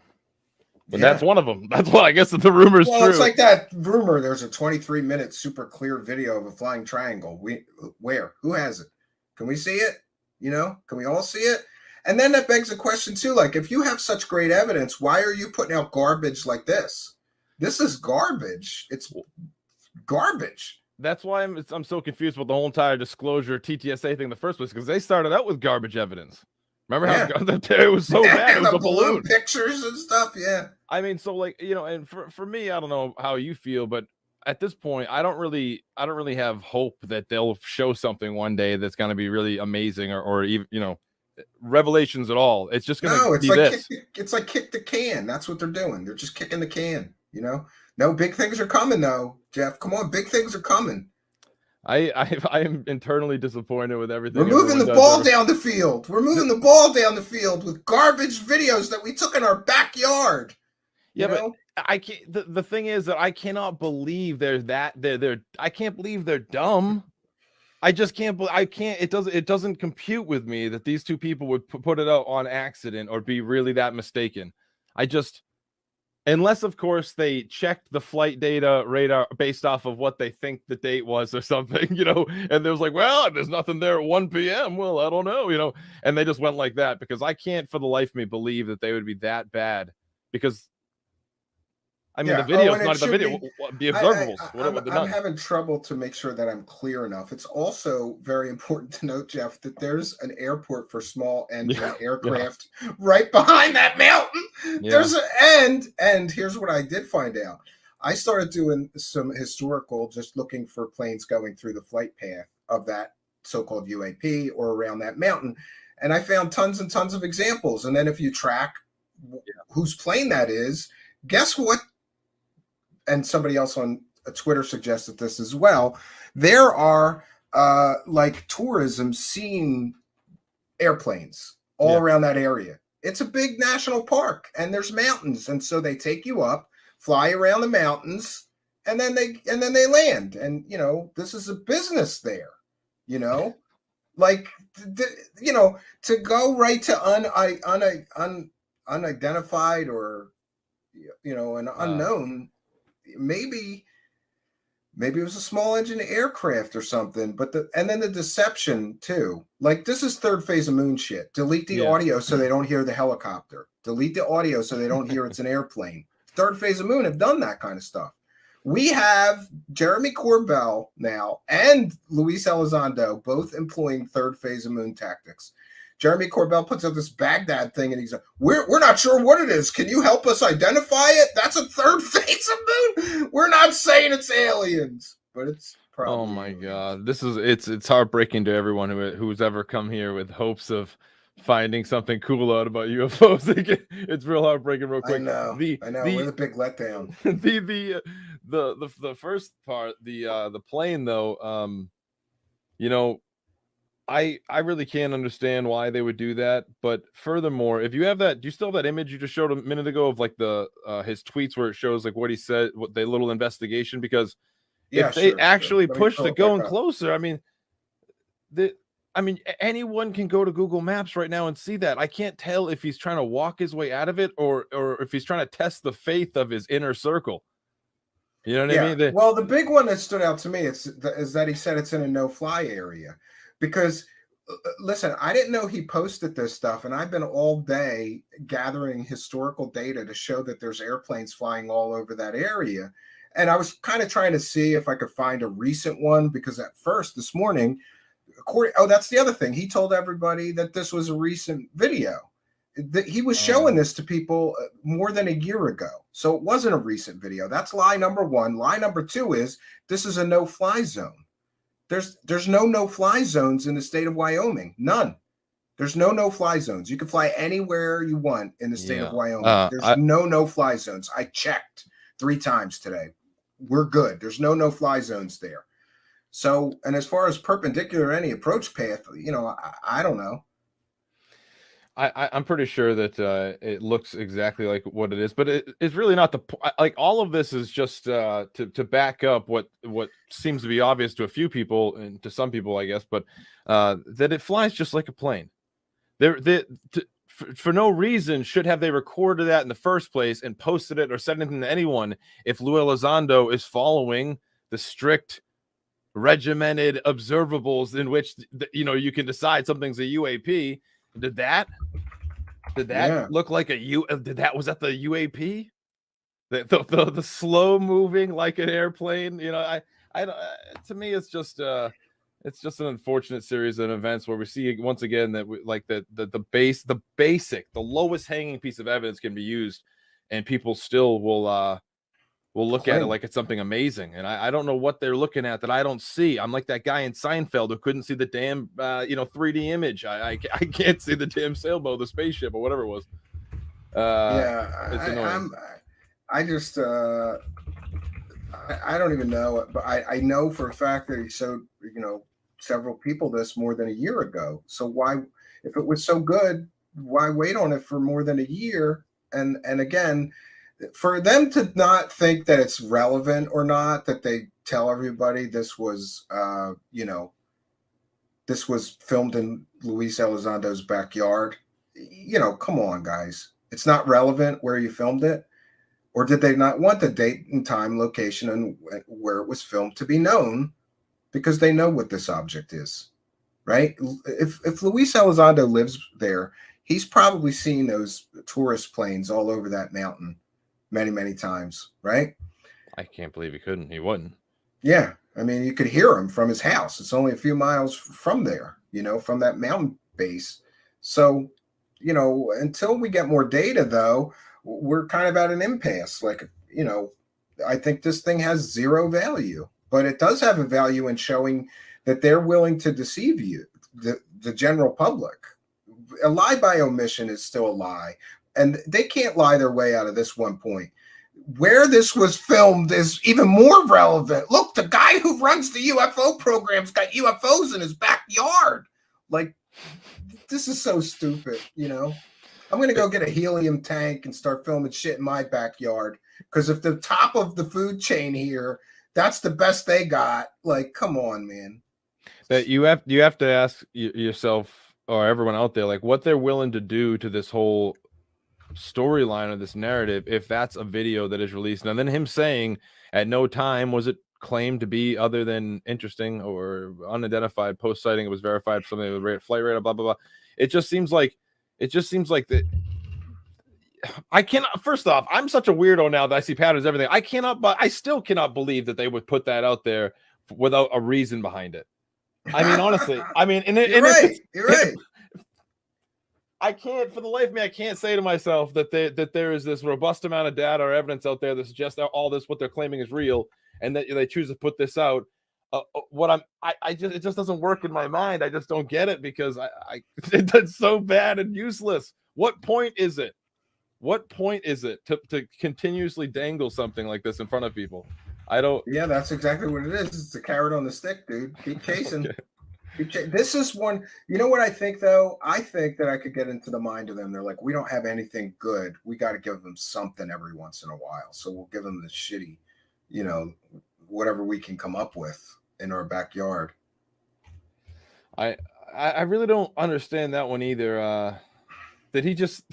But that's one of them. That's what I guess the rumor's true. It's like that rumor. There's a 23-minute super clear video of a flying triangle. Who has it? Can we see it? Can we all see it? And then that begs a question too. Like, if you have such great evidence, why are you putting out garbage like this? This is garbage. It's garbage. That's why I'm so confused with the whole entire disclosure TTSA thing in the first place, because they started out with garbage evidence. Remember how it was so bad? It was a balloon pictures and stuff. Yeah. I mean, so like, and for me, I don't know how you feel, but at this point, I don't really have hope that they'll show something one day that's going to be really amazing or even, revelations at all. It's just going to be this. It's like kick the can. That's what they're doing. They're just kicking the can, No, big things are coming though, Jeff. Come on, big things are coming. I am internally disappointed with everything. We're moving the ball down the field. We're moving the ball down the field with garbage videos that we took in our backyard. Yeah, but I can't. The thing is that I cannot believe I can't believe they're dumb. I just can't. I can't. It doesn't compute with me that these two people would put it out on accident or be really that mistaken. I just, unless of course they checked the flight data radar based off of what they think the date was or something, you know, and there was like, well, there's nothing there at 1 p.m. Well, I don't know, you know, and they just went like that, because I can't for the life of me believe that they would be that bad, because I mean, Yeah. the video is and it not the should video. The observables. I'm having trouble to make sure that I'm clear enough. It's also very important to note, Jeff, that there's an airport for small engine aircraft right behind that mountain. Yeah. There's and here's what I did find out. I started doing some historical, just looking for planes going through the flight path of that so-called UAP or around that mountain, and I found tons and tons of examples. And then if you track whose plane that is, guess what? And somebody else on Twitter suggested this as well. There are like tourism seeing airplanes all around that area. It's a big national park, and there's mountains, and so they take you up, fly around the mountains, and then they land. And you know, this is a business there. You know, like you know, to go right to unidentified or you know an unknown. Maybe it was a small engine aircraft or something, but and then the deception too. Like, this is third phase of moon shit. Delete the audio so they don't hear the helicopter. Delete the audio so they don't hear it's an airplane. Third phase of moon have done that kind of stuff. We have Jeremy Corbell now and Luis Elizondo both employing third phase of moon tactics. Jeremy Corbell puts out this Baghdad thing, and he's like, we're not sure what it is. Can you help us identify it? That's a third phase of moon. We're not saying it's aliens, but it's probably. Oh my God, it's heartbreaking to everyone who's ever come here with hopes of finding something cool out about UFOs. It's real heartbreaking, real quick. I know. We're the big letdown. The first part, the plane though, you know. I really can't understand why they would do that. But furthermore, if you have that, do you still have that image you just showed a minute ago of like his tweets where it shows like what he said, what the little investigation? Because if they actually pushed it going closer, I mean, anyone can go to Google Maps right now and see that. I can't tell if he's trying to walk his way out of it or if he's trying to test the faith of his inner circle. You know what I mean? Well, the big one that stood out to me is that he said it's in a no-fly area. Because, listen, I didn't know he posted this stuff, and I've been all day gathering historical data to show that there's airplanes flying all over that area. And I was kind of trying to see if I could find a recent one, because at first this morning, that's the other thing. He told everybody that this was a recent video. He was showing this to people more than a year ago. So it wasn't a recent video. That's lie number one. Lie number two is this is a no-fly zone. There's no no-fly zones in the state of Wyoming. None. There's no no-fly zones. You can fly anywhere you want in the state of Wyoming. There's no no-fly zones. I checked 3 times today. We're good. There's no no-fly zones there. So, and as far as perpendicular any approach path, you know, I don't know. I'm pretty sure that it looks exactly like what it is, but it's really not like all of this is just to back up what seems to be obvious to a few people and to some people, I guess, but that it flies just like a plane. For no reason should have they recorded that in the first place and posted it or said anything to anyone if Lue Elizondo is following the strict regimented observables in which you know you can decide something's a UAP. Did that look like was that the UAP? The slow moving like an airplane? You know, I to me it's just an unfortunate series of events where we see once again that the lowest hanging piece of evidence can be used, and people still will look at it like it's something amazing. And I don't know what they're looking at that I don't see. I'm like that guy in Seinfeld who couldn't see the damn 3D image. I can't see the damn sailboat, the spaceship, or whatever it was. It's annoying. I don't even know, but I know for a fact that he showed several people this more than a year ago. So why, if it was so good, why wait on it for more than a year? And again, for them to not think that it's relevant or not, that they tell everybody this was, this was filmed in Luis Elizondo's backyard. Come on, guys. It's not relevant where you filmed it. Or did they not want the date and time, location, and where it was filmed to be known because they know what this object is, right? If Luis Elizondo lives there, he's probably seen those tourist planes all over that mountain many, many times, right? I can't believe he couldn't. He wouldn't. Yeah. I mean, you could hear him from his house. It's only a few miles from there, from that mountain base. So, until we get more data, though, we're kind of at an impasse. I think this thing has zero value, but it does have a value in showing that they're willing to deceive you, the general public. A lie by omission is still a lie, and they can't lie their way out of this one point. Where this was filmed is even more relevant. Look, the guy who runs the UFO program's got UFOs in his backyard. This is so stupid, I'm going to go get a helium tank and start filming shit in my backyard. Because if the top of the food chain here, that's the best they got. Come on, man. That you have to ask yourself or everyone out there, what they're willing to do to this whole storyline or this narrative if that's a video that is released. And then him saying at no time was it claimed to be other than interesting or unidentified post sighting. It was verified something with flight radar, blah, blah, blah. It just seems like that. I cannot. First off, I'm such a weirdo now that I see patterns, everything. I still cannot believe that they would put that out there without a reason behind it. I mean, honestly, you're right. I can't, for the life of me, I can't say to myself that there is this robust amount of data or evidence out there that suggests that all this, what they're claiming, is real, and that they choose to put this out. It just doesn't work in my mind. I just don't get it because it's so bad and useless. What point is it? What point is it to continuously dangle something like this in front of people? I don't. Yeah, that's exactly what it is. It's a carrot on the stick, dude. Keep chasing. This is one. You know what I think, though? I think that I could get into the mind of them. They're like, we don't have anything good. We got to give them something every once in a while. So we'll give them the shitty, whatever we can come up with in our backyard. I really don't understand that one either. Did he just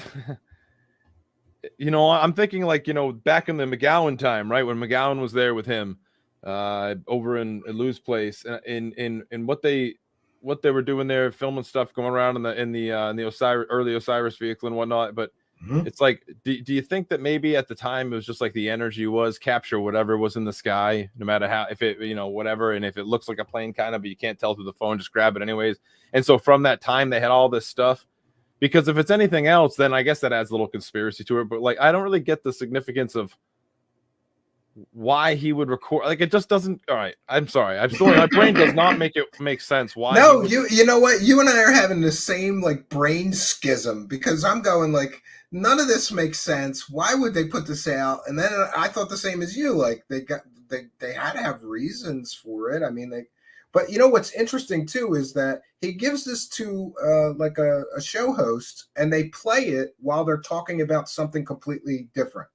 I'm thinking back in the McGowan time, right, when McGowan was there with him over in Lou's place, in what they were doing there, filming stuff, going around in the early Osiris vehicle and whatnot. But it's do you think that maybe at the time it was just the energy was capture whatever was in the sky, no matter how, if it whatever, and if it looks like a plane kind of, but you can't tell through the phone, just grab it anyways. And so from that time they had all this stuff, because if it's anything else, then I guess that adds a little conspiracy to it. But I don't really get the significance of why he would record. It just doesn't. All right, I'm sorry. My brain does not make sense. Why? No, you know what? You and I are having the same brain schism, because I'm going none of this makes sense. Why would they put this out? And then I thought the same as you. They had to have reasons for it. But what's interesting too is that he gives this to a show host, and they play it while they're talking about something completely different.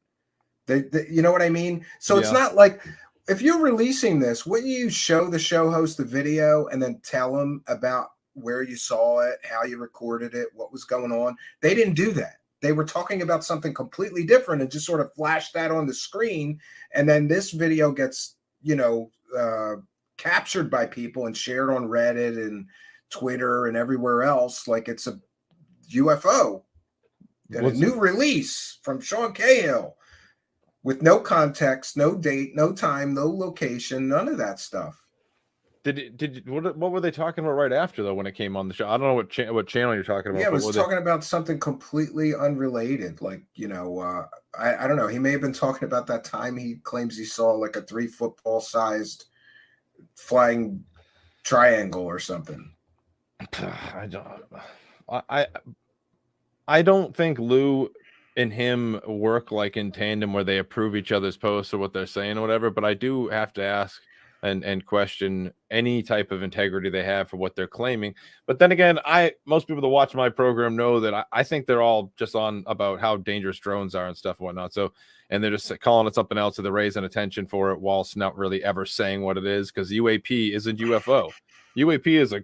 You know what I mean? So It's not if you're releasing this, wouldn't you show the show host the video and then tell him about where you saw it, how you recorded it, what was going on? They didn't do that. They were talking about something completely different and just sort of flashed that on the screen. And then this video gets, captured by people and shared on Reddit and Twitter and everywhere else like it's a UFO. And a new release from Sean Cahill with no context, no date, no time, no location, none of that stuff. What were they talking about right after, though, when it came on the show? I don't know what channel you're talking about. Yeah, it was talking about something completely unrelated. I don't know. He may have been talking about that time he claims he saw a 3 football sized flying triangle or something. I don't think Lue and him work in tandem where they approve each other's posts or what they're saying or whatever, but I do have to ask and question any type of integrity they have for what they're claiming. But then again, most people that watch my program know that I think they're all just on about how dangerous drones are and stuff and whatnot. So, and they're just calling it something else, so they're raising attention for it whilst not really ever saying what it is, because UAP isn't UFO. UAP is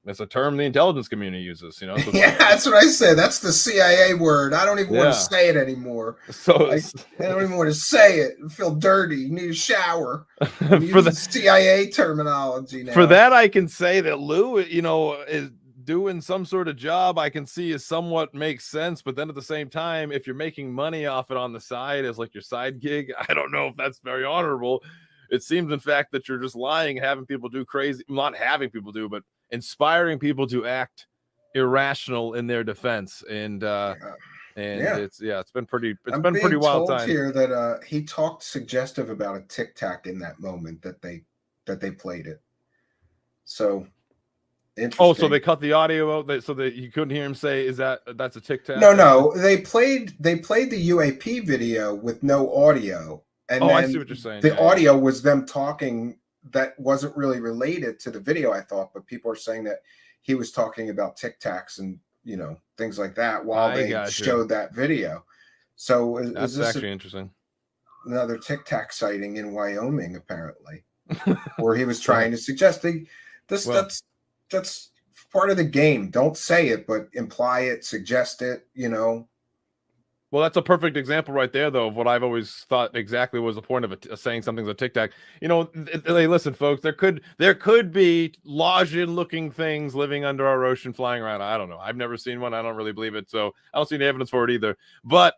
It's a term the intelligence community uses, you know. So yeah, that's what I said. That's the CIA word. I don't even want to say it anymore. So I don't even want to say it. I feel dirty. You need a shower. For the CIA terminology now. For that, I can say that Lue, you know, is doing some sort of job I can see is somewhat makes sense. But then at the same time, if you're making money off it on the side as like your side gig, I don't know if that's very honorable. It seems, in fact, that you're just lying and having people do crazy, not having people do, but inspiring people to act irrational in their defense. And it's been pretty wild time here that he talked suggestive about a Tic Tac in that moment that they played it. So so they cut the audio out so that you couldn't hear him say, that's a Tic Tac? No, they played the UAP video with no audio. And then I see what you're saying. The audio was them talking that wasn't really related to the video, I thought, but people are saying that he was talking about Tic Tacs and, you know, things like that while they showed that video. So that's actually interesting. Another Tic Tac sighting in Wyoming, apparently, where he was trying to suggest that's part of the game. Don't say it, but imply it, suggest it, you know. Well, that's a perfect example right there, though, of what I've always thought exactly was the point of saying something's a Tic Tac. You know, hey, listen, folks, there could be Lodgian-looking things living under our ocean flying around. I don't know. I've never seen one. I don't really believe it, so I don't see any evidence for it either. But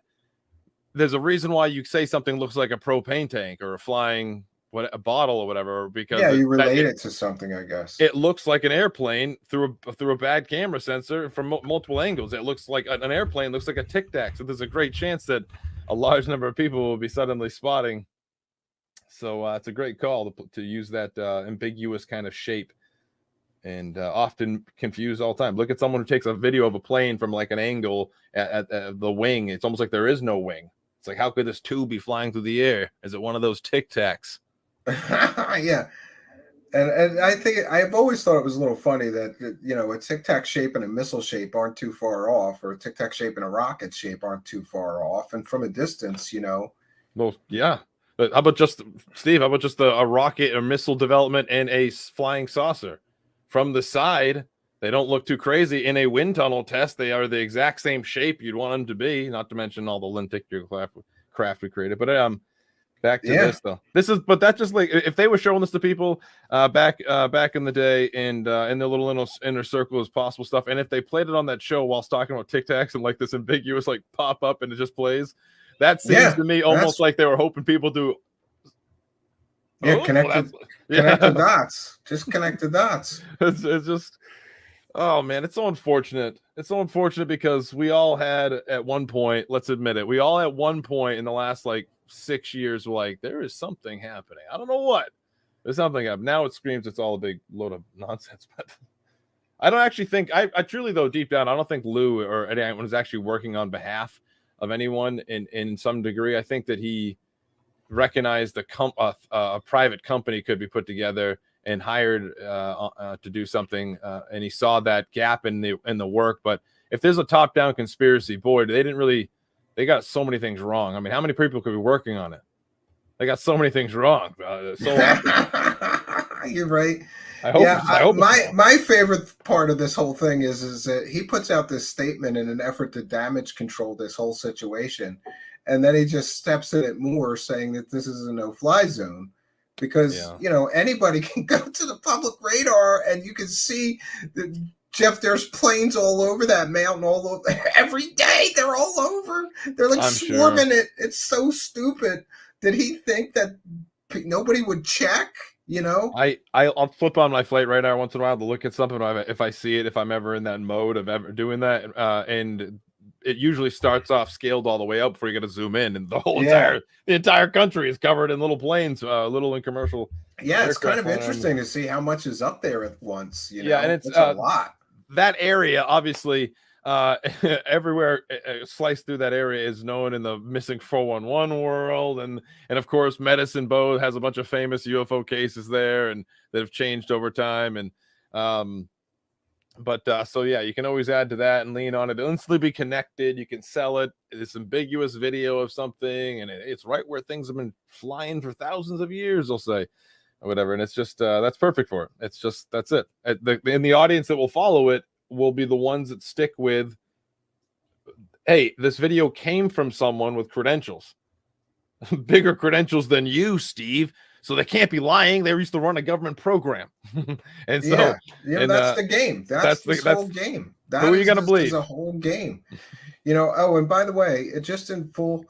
there's a reason why you say something looks like a propane tank or a flying a bottle or whatever, because you relate it to something, I guess. It looks like an airplane through a bad camera sensor from multiple angles. It looks like an airplane looks like a Tic Tac. So there's a great chance that a large number of people will be suddenly spotting. So it's a great call to use that ambiguous kind of shape, and often confused all the time. Look at someone who takes a video of a plane from like an angle at the wing. It's almost like there is no wing. It's like, how could this tube be flying through the air? Is it one of those Tic Tacs? Yeah, and I think I've always thought it was a little funny that, you know, a Tic Tac shape and a missile shape aren't too far off, or a Tic Tac shape and a rocket shape aren't too far off, and from a distance, you know. Well, yeah, but how about just Steve? How about just a rocket or missile development and a flying saucer from the side? They don't look too crazy. In a wind tunnel test, they are the exact same shape you'd want them to be. Not to mention all the lenticular craft we created, but back to this though. But that's just like if they were showing this to people back in the day and in their little inner circle as possible stuff, and if they played it on that show whilst talking about Tic Tacs and like this ambiguous like pop up and it just plays, that seems to me almost like they were hoping people to connect the dots. Just connect the dots. It's just, oh man, it's so unfortunate. It's so unfortunate because we all had at one point, let's admit it, we all at one point in the last like 6 years were like, there is something happening. I don't know what. There's something up. Now it screams it's all a big load of nonsense. But I don't actually think, I truly though, deep down, I don't think Lue or anyone is actually working on behalf of anyone in some degree. I think that he recognized a private company could be put together and hired to do something, and he saw that gap in the work. But if there's a top-down conspiracy, boy, they got so many things wrong. I mean, how many people could be working on it? They got so many things wrong. You're right. I hope my favorite part of this whole thing is that he puts out this statement in an effort to damage control this whole situation, and then he just steps in it more, saying that this is a no-fly zone. Because, you know, anybody can go to the public radar and you can see that, Jeff, there's planes all over that mountain all over every day. They're all over. They're like swarming it. It's so stupid. Did he think that nobody would check? You know, I'll flip on my flight radar once in a while to look at something if I see it, if I'm ever in that mode of ever doing that. And it usually starts off scaled all the way up before you get to zoom in, and the entire country is covered in little planes, little and commercial. Yeah, it's kind of interesting to see how much is up there at once. You know? Yeah, and it's a lot. That area, obviously, everywhere sliced through that area is known in the missing 411 world, and of course, Medicine Bow has a bunch of famous UFO cases there, and that have changed over time, and so yeah, you can always add to that and lean on it. It'll instantly be connected. You can sell it. It's ambiguous video of something, and it's right where things have been flying for thousands of years, they'll say. or whatever. And it's just that's perfect for it. It's just that's it. In the audience that will follow it will be the ones that stick with, hey, this video came from someone with credentials, bigger credentials than you, Steve. So they can't be lying. They used to run a government program. And so and that's the game. That's the whole game. Who are you going to believe? Is a whole game. Oh, and by the way, it just in full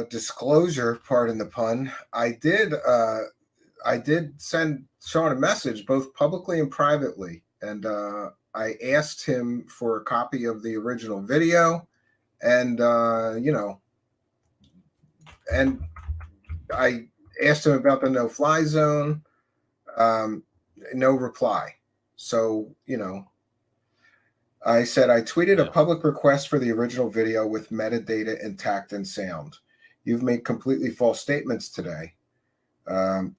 disclosure, pardon the pun, I did send Sean a message both publicly and privately, and I asked him for a copy of the original video, and and I asked him about the no-fly zone. No reply. So, I said, I tweeted a public request for the original video with metadata intact and sound. You've made completely false statements today.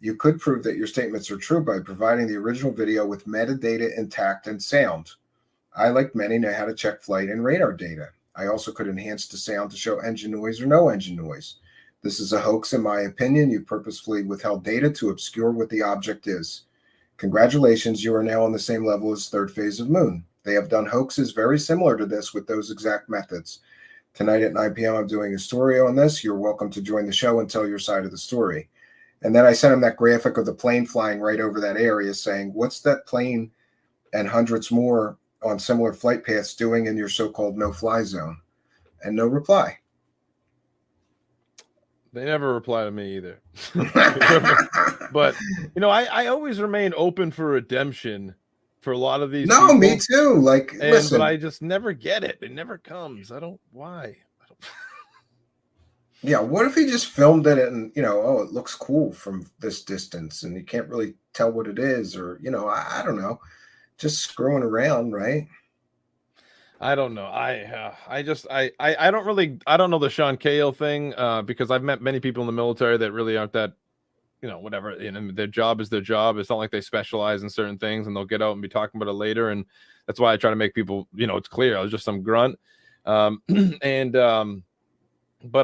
You could prove that your statements are true by providing the original video with metadata intact and sound. I, like many, know how to check flight and radar data. I also could enhance the sound to show engine noise or no engine noise. This is a hoax, in my opinion. You purposefully withheld data to obscure what the object is. Congratulations, you are now on the same level as third phase of Moon. They have done hoaxes very similar to this with those exact methods. Tonight at 9 p.m., I'm doing a story on this. You're welcome to join the show and tell your side of the story. And then I sent him that graphic of the plane flying right over that area saying, what's that plane and hundreds more on similar flight paths doing in your so-called no-fly zone? And no reply. They never reply to me either. But, I always remain open for redemption for a lot of these people. Me too. Listen. But I just never get it. It never comes. Why? Yeah, what if he just filmed it and, it looks cool from this distance and you can't really tell what it is, or, I don't know, just screwing around, right? I don't know. I don't know the Sean Cahill thing because I've met many people in the military that really aren't that, whatever. Their job is their job. It's not like they specialize in certain things, and they'll get out and be talking about it later. And that's why I try to make people, it's clear I was just some grunt. But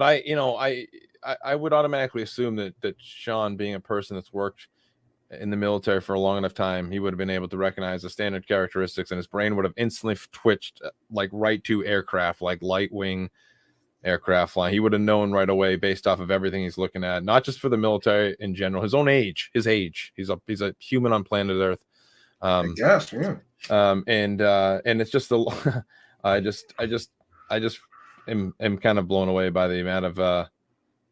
I would automatically assume that Sean, being a person that's worked in the military for a long enough time, he would have been able to recognize the standard characteristics, and his brain would have instantly twitched right to aircraft, like light wing aircraft flying. He would have known right away based off of everything he's looking at, not just for the military in general, his own age, his age. He's a human on planet Earth. I guess, yeah. And it's just I just am kind of blown away by the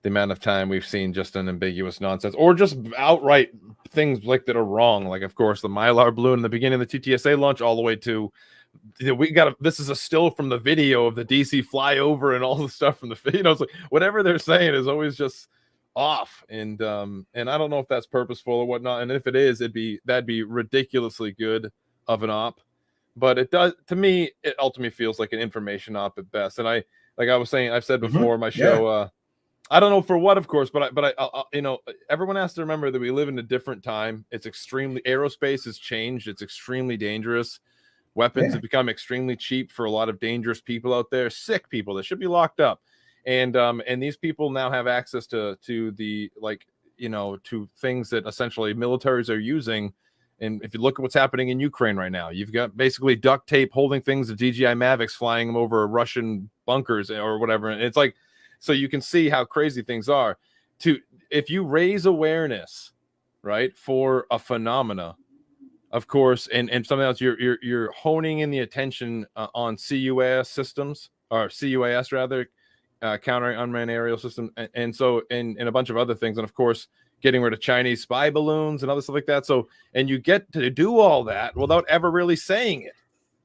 amount of time we've seen just an ambiguous nonsense, or just outright things that are wrong. Like, of course, the Mylar balloon in the beginning of the TTSA launch, all the way to this is a still from the video of the DC flyover and all the stuff from the it's like whatever they're saying is always just off. And I don't know if that's purposeful or whatnot. And if it is, that'd be ridiculously good of an op. But it does, to me, it ultimately feels like an information op at best. And like I was saying, I've said before, my show, I don't know for what, of course, but I everyone has to remember that we live in a different time. Aerospace has changed. It's extremely dangerous. Weapons have become extremely cheap for a lot of dangerous people out there, sick people that should be locked up. And these people now have access to the to things that essentially militaries are using. And if you look at what's happening in Ukraine right now, you've got basically duct tape holding things to DJI Mavics, flying them over Russian bunkers or whatever. And it's like, so you can see how crazy things are. If you raise awareness, right, for a phenomena, of course, and something else, you're honing in the attention on CUAS systems, or CUAS rather, countering unmanned aerial system, and so and a bunch of other things, and of course, getting rid of Chinese spy balloons and other stuff like that. So, and you get to do all that without ever really saying it,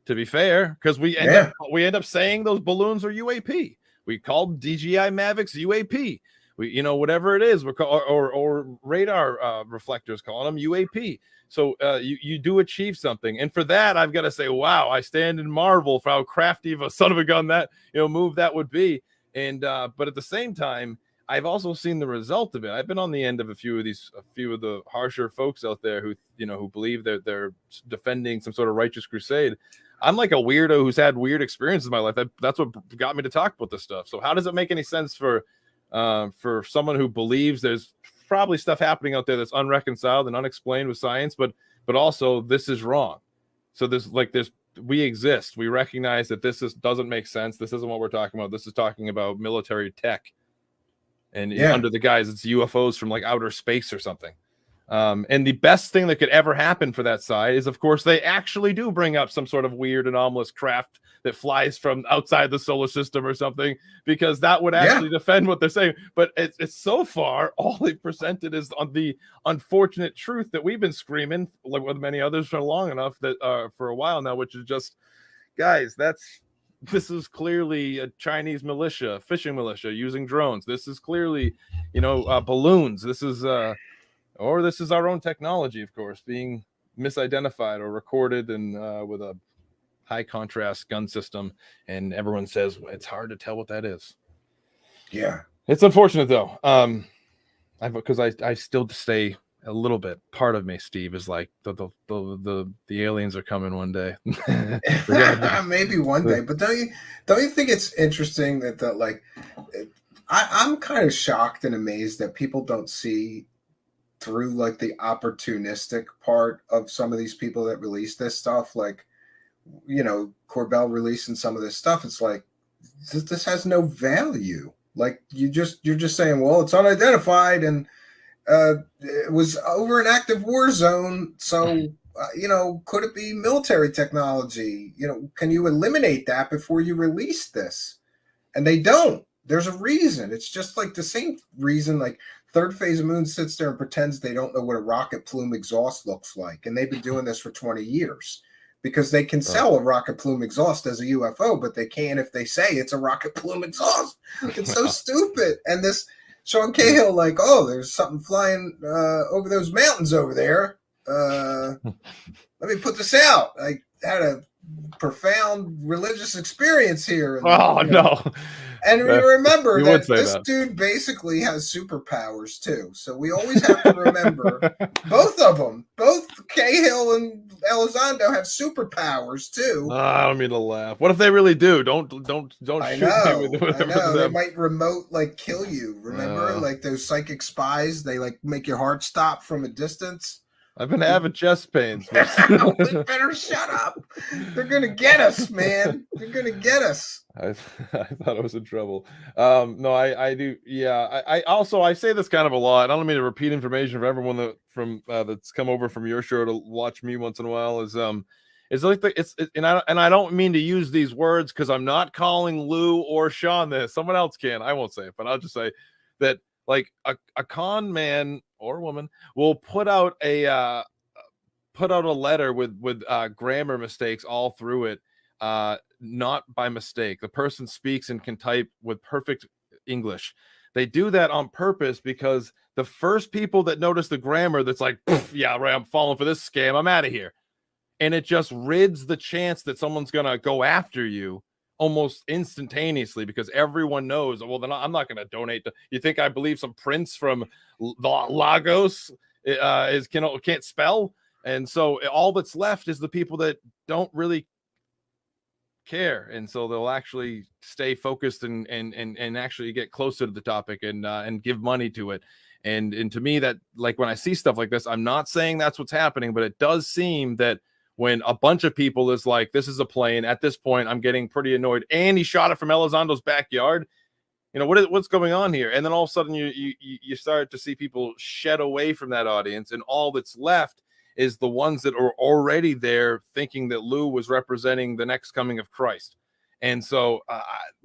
to be fair, because we end up saying those balloons are UAP. We called DJI Mavics UAP. We, whatever it is, we're or radar reflectors, calling them UAP. So you do achieve something, and for that, I've got to say, wow, I stand in marvel for how crafty of a son of a gun that move that would be. And but at the same time, I've also seen the result of it. I've been on the end of a few of the harsher folks out there who believe that they're defending some sort of righteous crusade. I'm like a weirdo who's had weird experiences in my life. That's what got me to talk about this stuff. So how does it make any sense for someone who believes there's probably stuff happening out there that's unreconciled and unexplained with science, but also this is wrong. So we exist. We recognize that doesn't make sense. This isn't what we're talking about. This is talking about military tech, and under the guise it's UFOs from like outer space or something. And the best thing that could ever happen for that side is, of course, they actually do bring up some sort of weird anomalous craft that flies from outside the solar system or something, because that would actually defend what they're saying. But it's so far, all they presented is on the unfortunate truth that we've been screaming, like with many others, for long enough, that for a while now, which is just, guys, this is clearly a Chinese militia, fishing militia using drones. This is clearly, balloons. This is our own technology, of course, being misidentified or recorded and with a high contrast gun system. And everyone says it's hard to tell what that is. Yeah. It's unfortunate though. Because I still stay a little bit. Part of me, Steve, is like the aliens are coming one day. Maybe one day, but don't you think it's interesting that I'm kind of shocked and amazed that people don't see through like the opportunistic part of some of these people that release this stuff, like, Corbell releasing some of this stuff. It's like, this has no value. Like you're just saying, well, it's unidentified and it was over an active war zone. So, could it be military technology? Can you eliminate that before you release this? And they don't. There's a reason. It's just like the same reason, like Third Phase of Moon sits there and pretends they don't know what a rocket plume exhaust looks like. And they've been doing this for 20 years because they can sell a rocket plume exhaust as a UFO, but they can't if they say it's a rocket plume exhaust. It's so stupid. And this Sean Cahill, like, oh, there's something flying over those mountains over there. Let me put this out. I had a profound religious experience here. And, no. And remember that this dude basically has superpowers too. So we always have to remember both of them. Both Cahill and Elizondo have superpowers too. I don't mean to laugh. What if they really do? Don't shoot me with whatever. I know. They might remote kill you. Remember, like those psychic spies? They make your heart stop from a distance. I've been having chest pains. They better shut up. They're gonna get us, man. They're gonna get us. I thought I was in trouble. No, I do. Yeah. I also, I say this kind of a lot. I don't mean to repeat information for everyone that's come over from your show to watch me once in a while. It's like and I don't mean to use these words because I'm not calling Lou or Sean this. Someone else can. I won't say it, but I'll just say that like a con man or woman will put out a letter with grammar mistakes all through it, not by mistake. The person speaks and can type with perfect English. They do that on purpose because the first people that notice the grammar, that's like, yeah, right, I'm falling for this scam, I'm out of here. And it just rids the chance that someone's gonna go after you almost instantaneously, because everyone knows, well, then I'm not going to donate. You think I believe some prince from Lagos can't spell? And so all that's left is the people that don't really care. And so they'll actually stay focused and actually get closer to the topic and give money to it. And to me, that, like, when I see stuff like this, I'm not saying that's what's happening, but it does seem that when a bunch of people is like, this is a plane, at this point, I'm getting pretty annoyed. And he shot it from Elizondo's backyard. What's going on here? And then all of a sudden you start to see people shed away from that audience. And all that's left is the ones that are already there thinking that Lou was representing the next coming of Christ. And so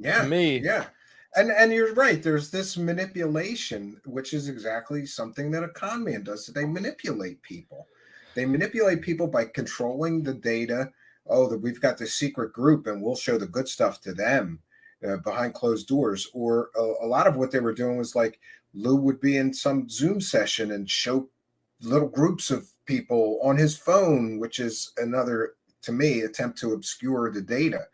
to me. Yeah. And you're right. There's this manipulation, which is exactly something that a con man does. So they manipulate people. They manipulate people by controlling the data. Oh, that we've got this secret group and we'll show the good stuff to them behind closed doors. Or a lot of what they were doing was like Lou would be in some Zoom session and show little groups of people on his phone, which is another, to me, attempt to obscure the data.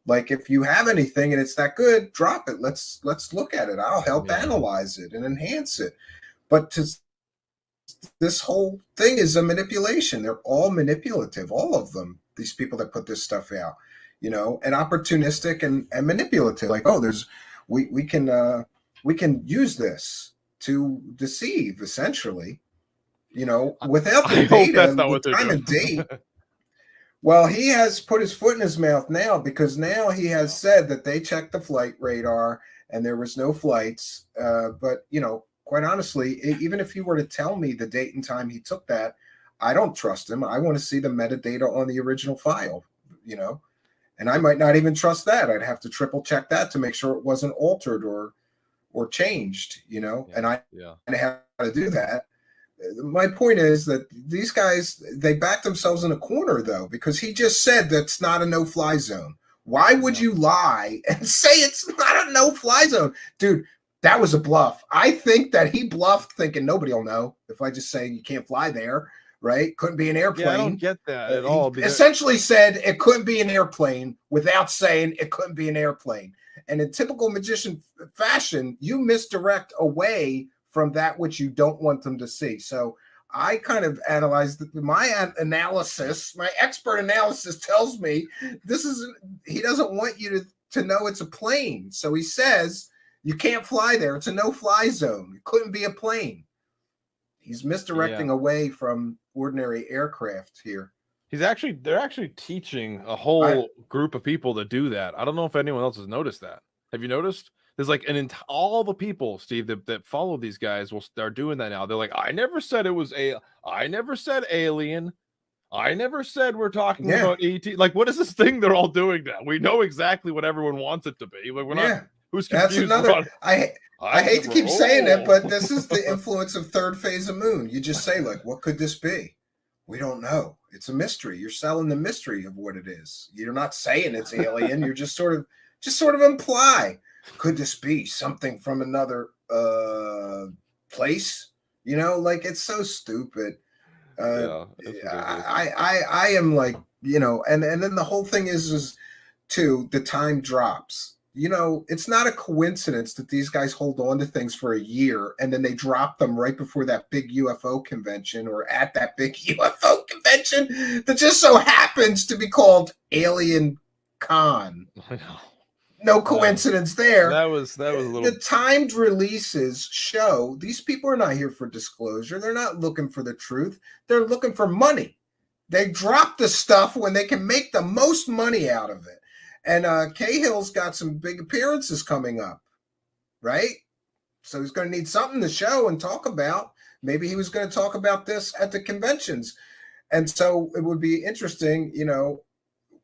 Like, if you have anything and it's that good, drop it. Let's look at it. I'll help analyze it and enhance it. But this whole thing is a manipulation. They're all manipulative, all of them, these people that put this stuff out, and opportunistic and manipulative. Like, oh, we can use this to deceive, essentially, without the I hope data that's and not the what they're time doing. and date. Well, he has put his foot in his mouth now, because now he has said that they checked the flight radar and there was no flights. But, quite honestly, even if he were to tell me the date and time he took that, I don't trust him. I want to see the metadata on the original file, and I might not even trust that. I'd have to triple check that to make sure it wasn't altered or changed, and I have to do that. My point is that these guys, they back themselves in a corner, though, because he just said that's not a no-fly zone. Why would you lie and say it's not a no-fly zone? Dude, that was a bluff. I think that he bluffed, thinking nobody will know if I just say you can't fly there, right? Couldn't be an airplane. Yeah, I don't get that at all. He essentially said it couldn't be an airplane without saying it couldn't be an airplane. And in typical magician fashion, you misdirect away from that which you don't want them to see. So I kind of analyzed my analysis. My expert analysis tells me he doesn't want you to know it's a plane. So he says you can't fly there. It's a no-fly zone. It couldn't be a plane. He's misdirecting away from ordinary aircraft here. They're actually teaching a whole group of people to do that. I don't know if anyone else has noticed that. Have you noticed? There's like all the people, Steve, that follow these guys will start doing that now. They're like, I never said it was I never said alien. I never said we're talking about ET. Like, what is this thing they're all doing now? We know exactly what everyone wants it to be. Like, we're not. Who's confused? That's another. I hate to keep saying it, but this is the influence of third phase of moon. You just say, like, what could this be? We don't know. It's a mystery. You're selling the mystery of what it is. You're not saying it's alien. You're just sort of imply. Could this be something from another place? Like, it's so stupid. I am like, and then the whole thing is too, the time drops. It's not a coincidence that these guys hold on to things for a year and then they drop them right before that big UFO convention or at that big UFO convention that just so happens to be called Alien Con. I know. No coincidence there. That was a little. The timed releases show these people are not here for disclosure. They're not looking for the truth. They're looking for money. They drop the stuff when they can make the most money out of it. And Cahill's got some big appearances coming up, right? So he's going to need something to show and talk about. Maybe he was going to talk about this at the conventions. And so it would be interesting,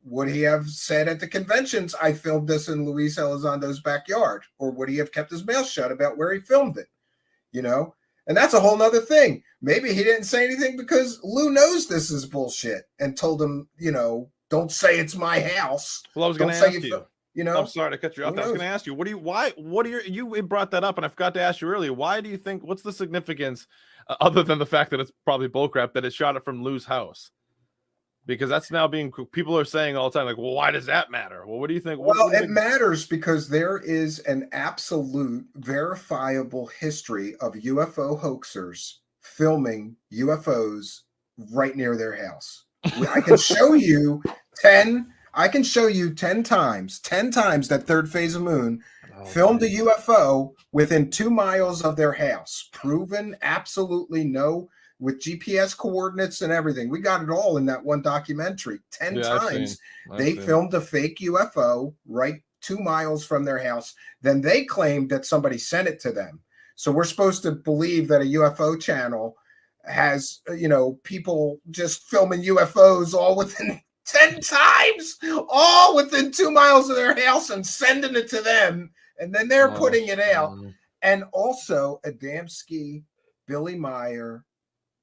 would he have said at the conventions, I filmed this in Lue Elizondo's backyard? Or would he have kept his mouth shut about where he filmed it? And that's a whole nother thing. Maybe he didn't say anything because Lue knows this is bullshit and told him, don't say it's my house. Well, I was going to ask you. I'm sorry to cut you off. I was going to ask you, you brought that up and I forgot to ask you earlier. Why do you think, what's the significance other than the fact that it's probably bullcrap that it shot it from Lue's house? Because that's now people are saying all the time, like, well, why does that matter? Well, what do you think? It matters because there is an absolute verifiable history of UFO hoaxers filming UFOs right near their house. I can show you 10 times that third phase of moon filmed a UFO within 2 miles of their house. Proven, absolutely no, with GPS coordinates and everything. We got it all in that one documentary. 10 times they filmed a fake UFO right 2 miles from their house. Then they claimed that somebody sent it to them. So we're supposed to believe that a UFO channel has, people just filming UFOs all within 10 times, all within 2 miles of their house and sending it to them. And then they're putting it out. And also Adamski, Billy Meyer,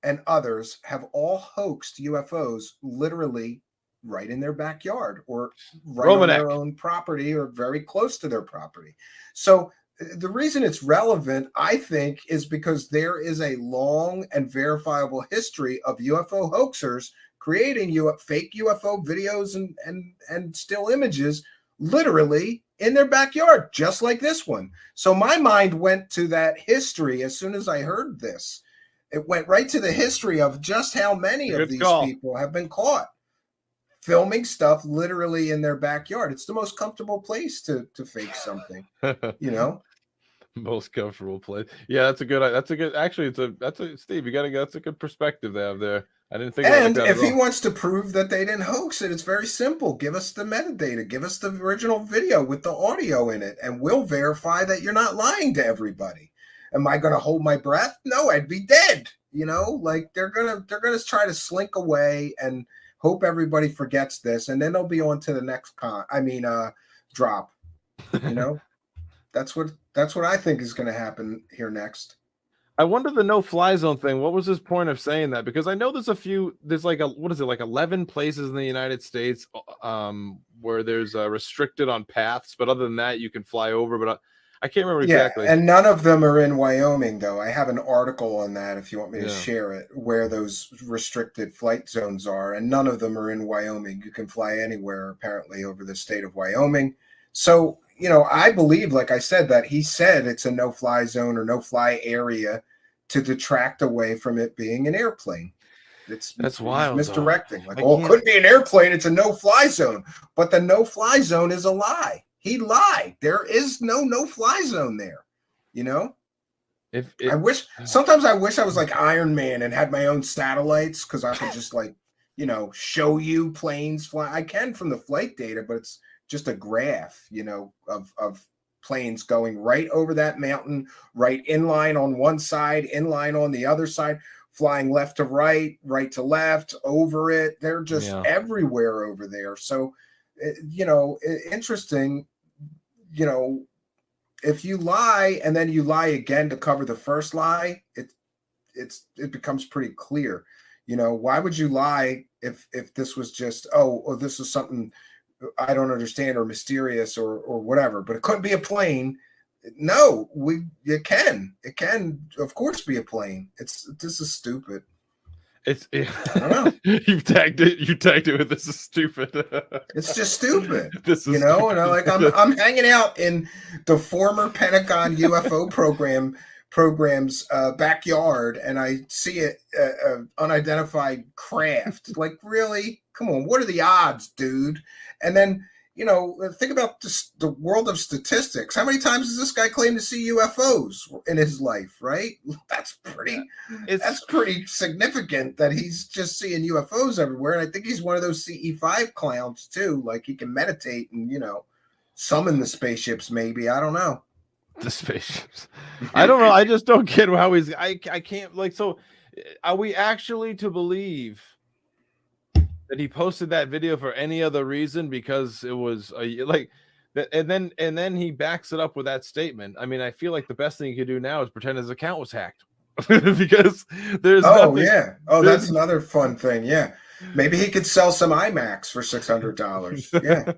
and others have all hoaxed UFOs literally right in their backyard or right on their own property or very close to their property. So the reason it's relevant, I think, is because there is a long and verifiable history of UFO hoaxers creating fake UFO videos and still images literally in their backyard, just like this one. So my mind went to that history as soon as I heard this. It went right to the history of just how many of these people have been caught filming stuff literally in their backyard. It's the most comfortable place to fake something, Most comfortable place. Yeah, that's a good. Actually, that's a Steve. You gotta. That's a good perspective they have there. I didn't think about it like And that if at he all. wants to prove that they didn't hoax it, it's very simple. Give us the metadata, give us the original video with the audio in it, and we'll verify that you're not lying to everybody. Am I going to hold my breath? No, I'd be dead. You know, like they're gonna try to slink away and hope everybody forgets this, and then they'll be on to the next drop. You know, that's what I think is going to happen here next. I wonder the no-fly zone thing. What was his point of saying that? Because I know there's like what is it, like 11 places in the United States where there's restricted on paths, but other than that, you can fly over. But I can't remember exactly. Yeah, and none of them are in Wyoming, though. I have an article on that if you want me to Yeah. share it, where those restricted flight zones are, and none of them are in Wyoming. You can fly anywhere, apparently, over the state of Wyoming. So, you know, I believe, like I said, that he said it's a no-fly zone or no-fly area to detract away from it being an airplane. That's wild. He's misdirecting. Though. Like, oh, it couldn't be an airplane. It's a no-fly zone. But the no-fly zone is a lie. He lied. There is no fly zone there. You know? Sometimes I wish I was like Iron Man and had my own satellites because I could just like, you know, show you planes fly. I can from the flight data, but it's just a graph, you know, of planes going right over that mountain, right in line on one side, in line on the other side, flying left to right, right to left, over it. They're just everywhere over there. So, you know, interesting, you know, if you lie and then you lie again to cover the first lie, it becomes pretty clear. You know, why would you lie if this was just, this is something I don't understand or mysterious or whatever, but it couldn't be a plane. No, it can of course be a plane. This is stupid. I don't know. You tagged it with this is stupid. It's just stupid. This is, you know, stupid. and I'm hanging out in the former Pentagon UFO program's backyard, and I see an unidentified craft. Like, really? Come on, what are the odds, dude? And then, you know, think about the world of statistics. How many times has this guy claimed to see UFOs in his life, right? That's pretty significant that he's just seeing UFOs everywhere. And I think he's one of those CE5 clowns too. Like, he can meditate and, you know, summon the spaceships maybe. I don't know. The spaceships. I don't know. I just don't get how I can't, like, so are we actually to believe that he posted that video for any other reason because it was like that, and then he backs it up with that statement? I mean, I feel like the best thing he could do now is pretend his account was hacked because there's that's another fun thing. Yeah, maybe he could sell some IMAX for $600. Yeah.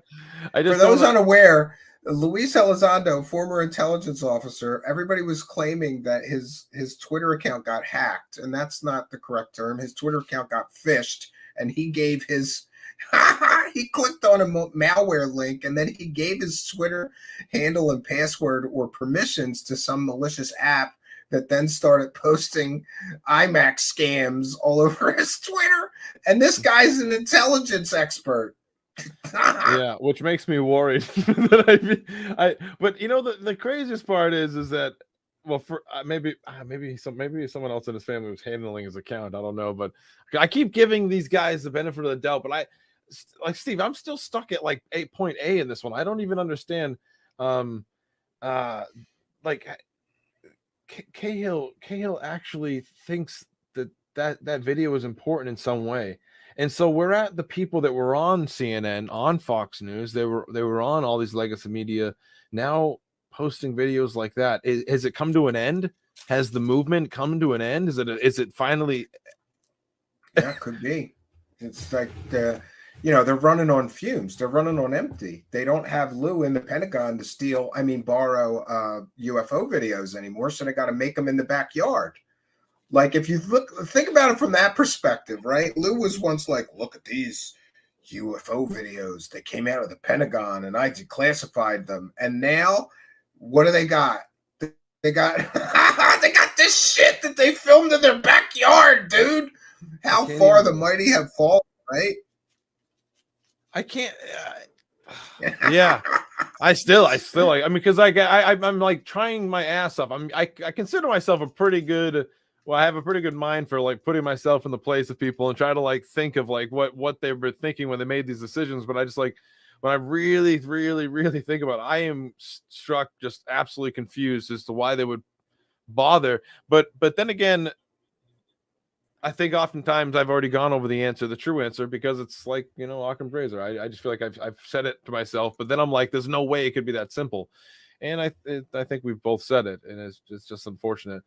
For those unaware, Lue Elizondo, former intelligence officer, everybody was claiming that his Twitter account got hacked, and that's not the correct term. His Twitter account got phished. And he gave he clicked on a malware link, and then he gave his Twitter handle and password or permissions to some malicious app that then started posting IMAX scams all over his Twitter. And this guy's an intelligence expert. Yeah, which makes me worried. But you know, the craziest part is that, well, for maybe someone else in his family was handling his account. I don't know, but I keep giving these guys the benefit of the doubt. But like Steve, I'm still stuck at like 8.A in this one. I don't even understand. Like Cahill actually thinks that video is important in some way. And so we're at the people that were on CNN, on Fox News. They were on all these legacy media now, posting videos like that. Has it come to an end? Has the movement come to an end? Is it finally? Yeah, could be. It's like they're running on fumes. They're running on empty. They don't have Lue in the Pentagon to borrow UFO videos anymore. So they got to make them in the backyard. Like, if you think about it from that perspective, right? Lue was once like, look at these UFO videos. They came out of the Pentagon and I declassified them. And now, what do they got? They got they got this shit that they filmed in their backyard, dude. How far the mighty have fallen, right? I can't. Yeah. I still like, I mean, because I'm like trying my ass off. I consider myself a pretty good, well, I have a pretty good mind for like putting myself in the place of people and try to like think of like what they were thinking when they made these decisions. But I just like, when I really think about it, I am struck just absolutely confused as to why they would bother. But then again, I think oftentimes I've already gone over the answer, the true answer, because it's like, you know, Occam's razor. I just feel like I've said it to myself, but then I'm like, there's no way it could be that simple. And I think we've both said it, and it's just unfortunate.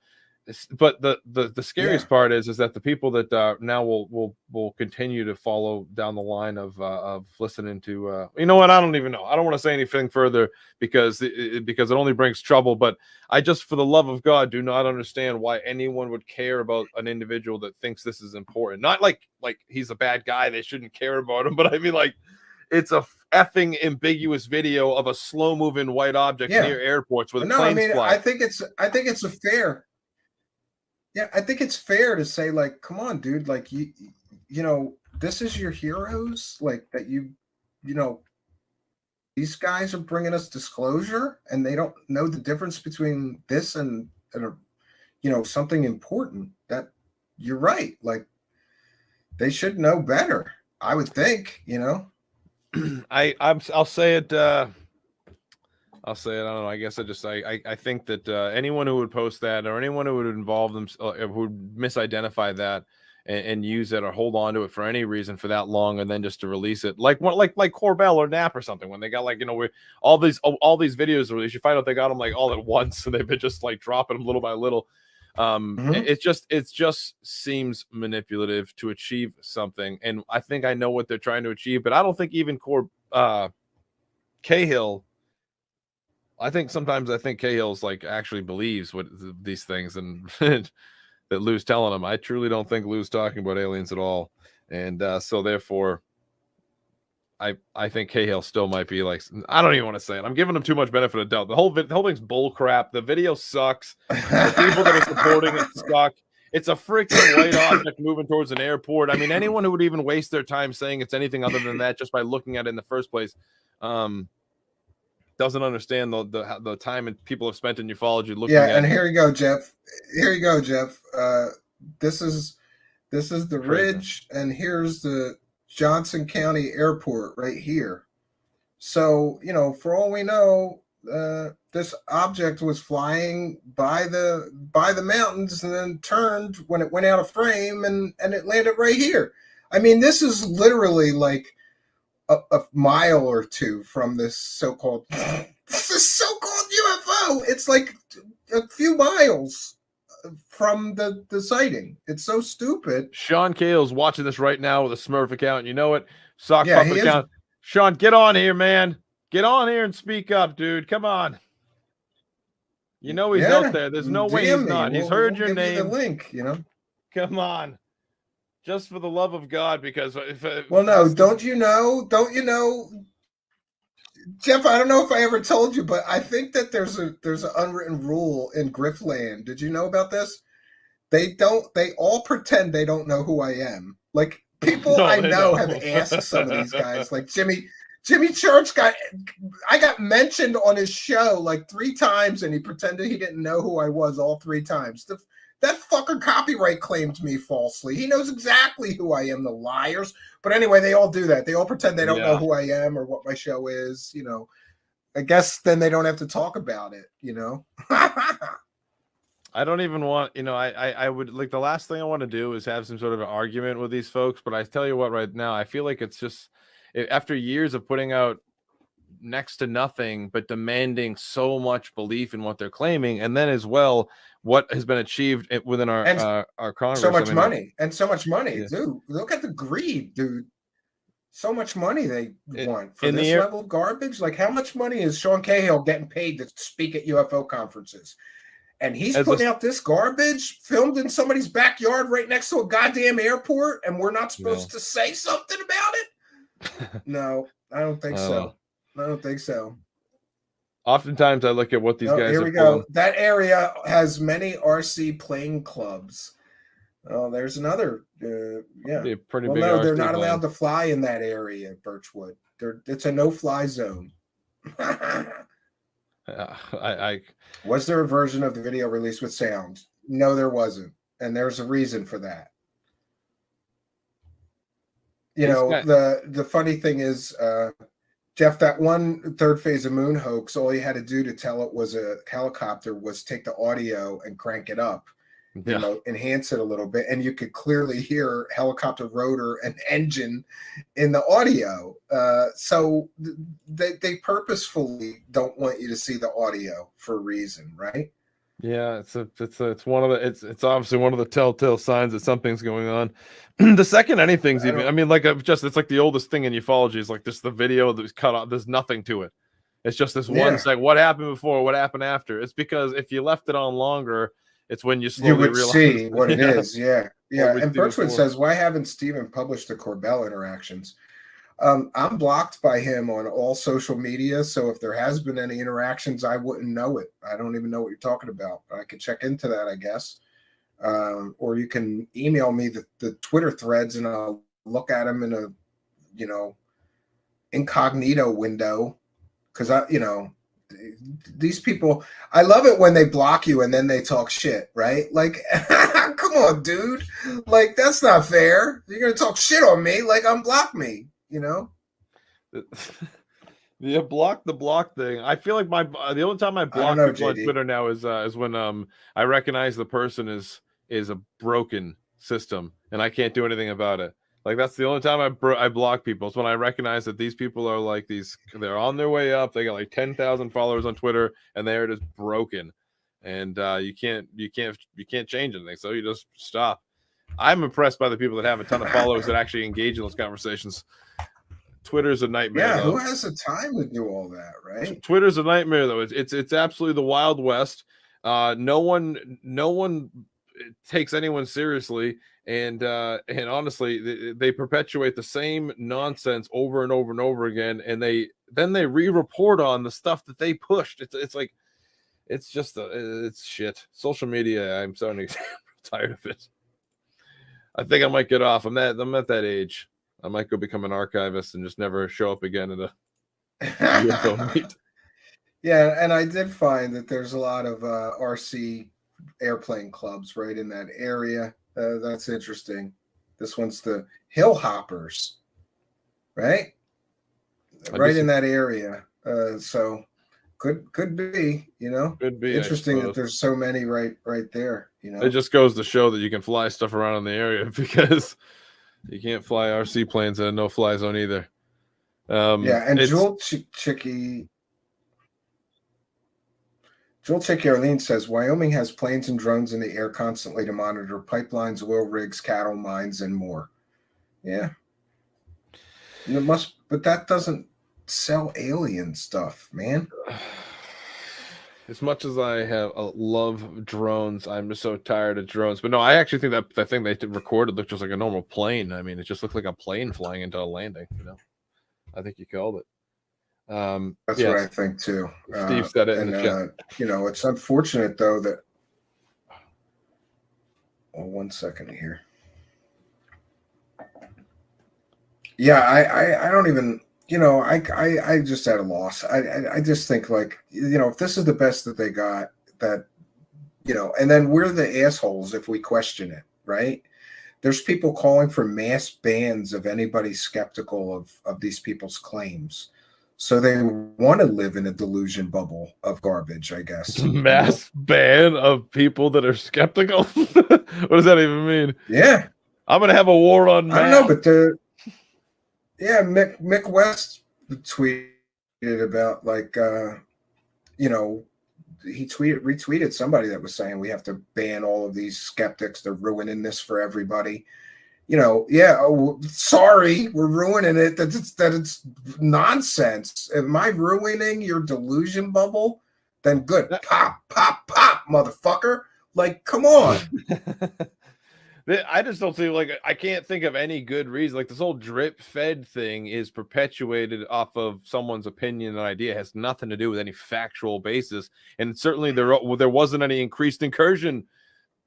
But the scariest part is that the people that now will continue to follow down the line of listening to you know what, I don't even know, I don't want to say anything further because it only brings trouble. But I just, for the love of God, do not understand why anyone would care about an individual that thinks this is important. Not like he's a bad guy, they shouldn't care about him, but I mean, like, it's a effing ambiguous video of a slow moving white object near airports with planes flying. I think it's a fair. Yeah, I think it's fair to say, like, come on, dude, like, you know, this is your heroes, like, that you know, these guys are bringing us disclosure, and they don't know the difference between this and you know, something important. That you're right, like, they should know better, I would think, you know. I'll say it. I'll say it. I don't know. I guess I think that anyone who would post that, or anyone who would involve them, who would misidentify that and use it or hold on to it for any reason for that long, and then just to release it, like Corbell or Knapp or something, when they got, like, you know, all these videos released, you find out they got them like all at once, and they've been just like dropping them little by little. It just seems manipulative to achieve something, and I think I know what they're trying to achieve, but I don't think even Cahill. I think Cahill's like actually believes what these things, and that Lue's telling him. I truly don't think Lue's talking about aliens at all, and so therefore, I think Cahill still might be like, I don't even want to say it. I'm giving him too much benefit of doubt. The whole thing's bull crap. The video sucks. The people that are supporting it suck. It's a freaking white object moving towards an airport. I mean, anyone who would even waste their time saying it's anything other than that just by looking at it in the first place, doesn't understand the time and people have spent in ufology looking at. Yeah, and here you go, Jeff. This is the ridge, and here's the Johnson County Airport right here. So, you know, for all we know, this object was flying by the mountains and then turned when it went out of frame, and it landed right here. I mean, this is literally like a mile or two from this so-called UFO. It's like a few miles from the sighting. It's so stupid. Sean Cahill's watching this right now with a Smurf account. You know it. Sock puppet account. Sean, get on here, man. Get on here and speak up, dude. Come on. You know he's out there. There's no way he's not. He's heard your name. The link, you know. Come on. Just for the love of God, because well, no, don't you know, Jeff? I don't know if I ever told you, but I think that there's an unwritten rule in Griffland. Did you know about this? They all pretend they don't know who I am. Like, people I know have asked some of these guys, like Jimmy Church I got mentioned on his show like 3 times, and he pretended he didn't know who I was all 3 times. That fucker copyright claimed me falsely. He knows exactly who I am, the liars. But anyway, they all do that. They all pretend they don't know who I am or what my show is, you know. I guess then they don't have to talk about it, you know. I don't even want, you know, I would like, the last thing I want to do is have some sort of an argument with these folks. But I tell you what, right now, I feel like it's just, after years of putting out next to nothing but demanding so much belief in what they're claiming, and then as well what has been achieved within our Congress. So much money. Dude, look at the greed, dude. So much money they want for this level of garbage. Like, how much money is Sean Cahill getting paid to speak at UFO conferences? And he's putting out this garbage filmed in somebody's backyard right next to a goddamn airport, and we're not supposed to say something about it? No, I don't think so. I don't think so. Oftentimes I look at what these guys here we go. That area has many RC playing clubs. Oh, there's another. Yeah. Pretty well, big no, RC they're not plane. allowed to fly in that area, Birchwood. It's a no-fly zone. Was there a version of the video released with sound? No, there wasn't, and there's a reason for that. You know, the funny thing is, Jeff, that one third phase of moon hoax, all you had to do to tell it was a helicopter was take the audio and crank it up, you know, enhance it a little bit, and you could clearly hear helicopter rotor and engine in the audio. So they purposefully don't want you to see the audio for a reason, right? Yeah, it's one of the it's obviously one of the telltale signs that something's going on. The second anything's even, I mean, like it's like the oldest thing in ufology is like just the video that was cut off. There's nothing to it. It's just this one sec. What happened before? What happened after? It's because if you left it on longer, it's when you slowly realize see what it is. Yeah. And Birchwood says, why haven't Stephen published the Corbell interactions? I'm blocked by him on all social media, so if there has been any interactions, I wouldn't know it. I don't even know what you're talking about. I could check into that, I guess. Or you can email me the Twitter threads, and I'll look at them in a, you know, incognito window. Because these people, I love it when they block you and then they talk shit, right? Like, come on, dude. Like, that's not fair. You're gonna talk shit on me, like unblock me. You know, the block thing. I feel like the only time I block people on Twitter now is when I recognize the person is a broken system and I can't do anything about it. Like that's the only time I block people. It's when I recognize that these people are like they're on their way up. They got like 10,000 followers on Twitter and they are just broken, and you can't change anything. So you just stop. I'm impressed by the people that have a ton of followers that actually engage in those conversations. Twitter's a nightmare. Yeah, though. Who has the time to do all that, right? Twitter's a nightmare, though. It's absolutely the Wild West. No one takes anyone seriously, and honestly, they perpetuate the same nonsense over and over and over again, and they re-report on the stuff that they pushed. It's like it's just it's shit. Social media. I'm starting to get tired of it. I think I might get off. I'm at that age. I might go become an archivist and just never show up again at a UFO meet. Yeah, and I did find that there's a lot of RC airplane clubs right in that area. That's interesting. This one's the Hill Hoppers, right? Right in that area. So could be, you know. Could be interesting that there's so many right there. You know, it just goes to show that you can fly stuff around in the area because you can't fly RC planes in a no-fly zone either. And Jewel Chicky Arlene says Wyoming has planes and drones in the air constantly to monitor pipelines, oil rigs, cattle mines, and more. Yeah, but that doesn't sell alien stuff, man. As much as I love drones, I'm just so tired of drones. But no, I actually think that thing they recorded looked just like a normal plane. I mean, it just looked like a plane flying into a landing. You know, I think you called it. That's what I think too. Steve said it in the chat. You know, it's unfortunate though that. Well, 1 second here. Yeah, I don't even. You know, I just at a loss. I just think like, you know, if this is the best that they got, that, you know, and then we're the assholes if we question it, right? There's people calling for mass bans of anybody skeptical of these people's claims. So they want to live in a delusion bubble of garbage, I guess. Mass ban of people that are skeptical? What does that even mean? Yeah. I'm going to have a war on math. I don't know, but Mick West tweeted about like you know, he retweeted somebody that was saying we have to ban all of these skeptics. They're ruining this for everybody. You know, sorry, we're ruining it. That it's nonsense. Am I ruining your delusion bubble? Then good. Pop, motherfucker. Like, come on. I just don't see, like, I can't think of any good reason. Like, this whole drip fed thing is perpetuated off of someone's opinion and idea. It has nothing to do with any factual basis. And certainly there wasn't any increased incursion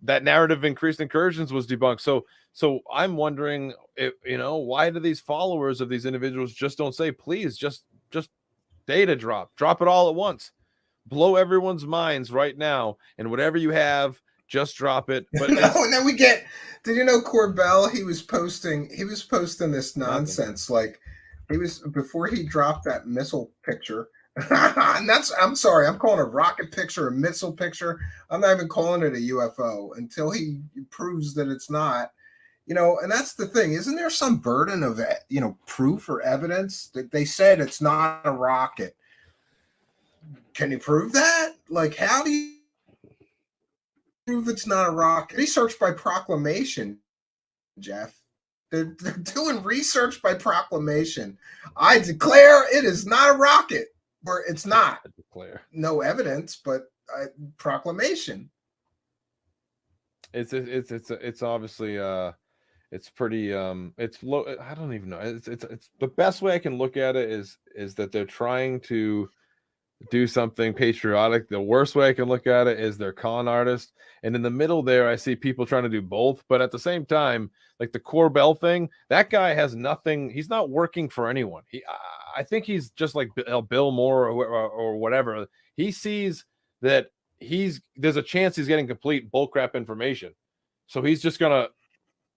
that narrative of increased incursions was debunked. So I'm wondering, if, why do these followers of these individuals just don't say, please, just data drop it all at once, blow everyone's minds right now, and whatever you have, just drop it. But no, and then we get. Did you know Corbell? He was posting this nonsense. Like he was before he dropped that missile picture. And I'm sorry, I'm calling a rocket picture a missile picture. I'm not even calling it a UFO until he proves that it's not. And that's the thing. Isn't there some burden of proof or evidence that they said it's not a rocket? Can you prove that? Like, how do you prove it's not a rocket? Research by proclamation, Jeff. They're doing research by proclamation. I declare it is not a rocket, or it's not. I declare. No evidence, but proclamation. It's obviously it's pretty it's low. I don't even know. It's the best way I can look at it is that they're trying to do something patriotic. The worst way I can look at it is they're con artists. And in the middle there, I see people trying to do both. But at the same time, like the Corbell thing, that guy has nothing. He's not working for anyone. I think he's just like Bill Moore or whatever. He sees that there's a chance he's getting complete bullcrap information. So he's just going to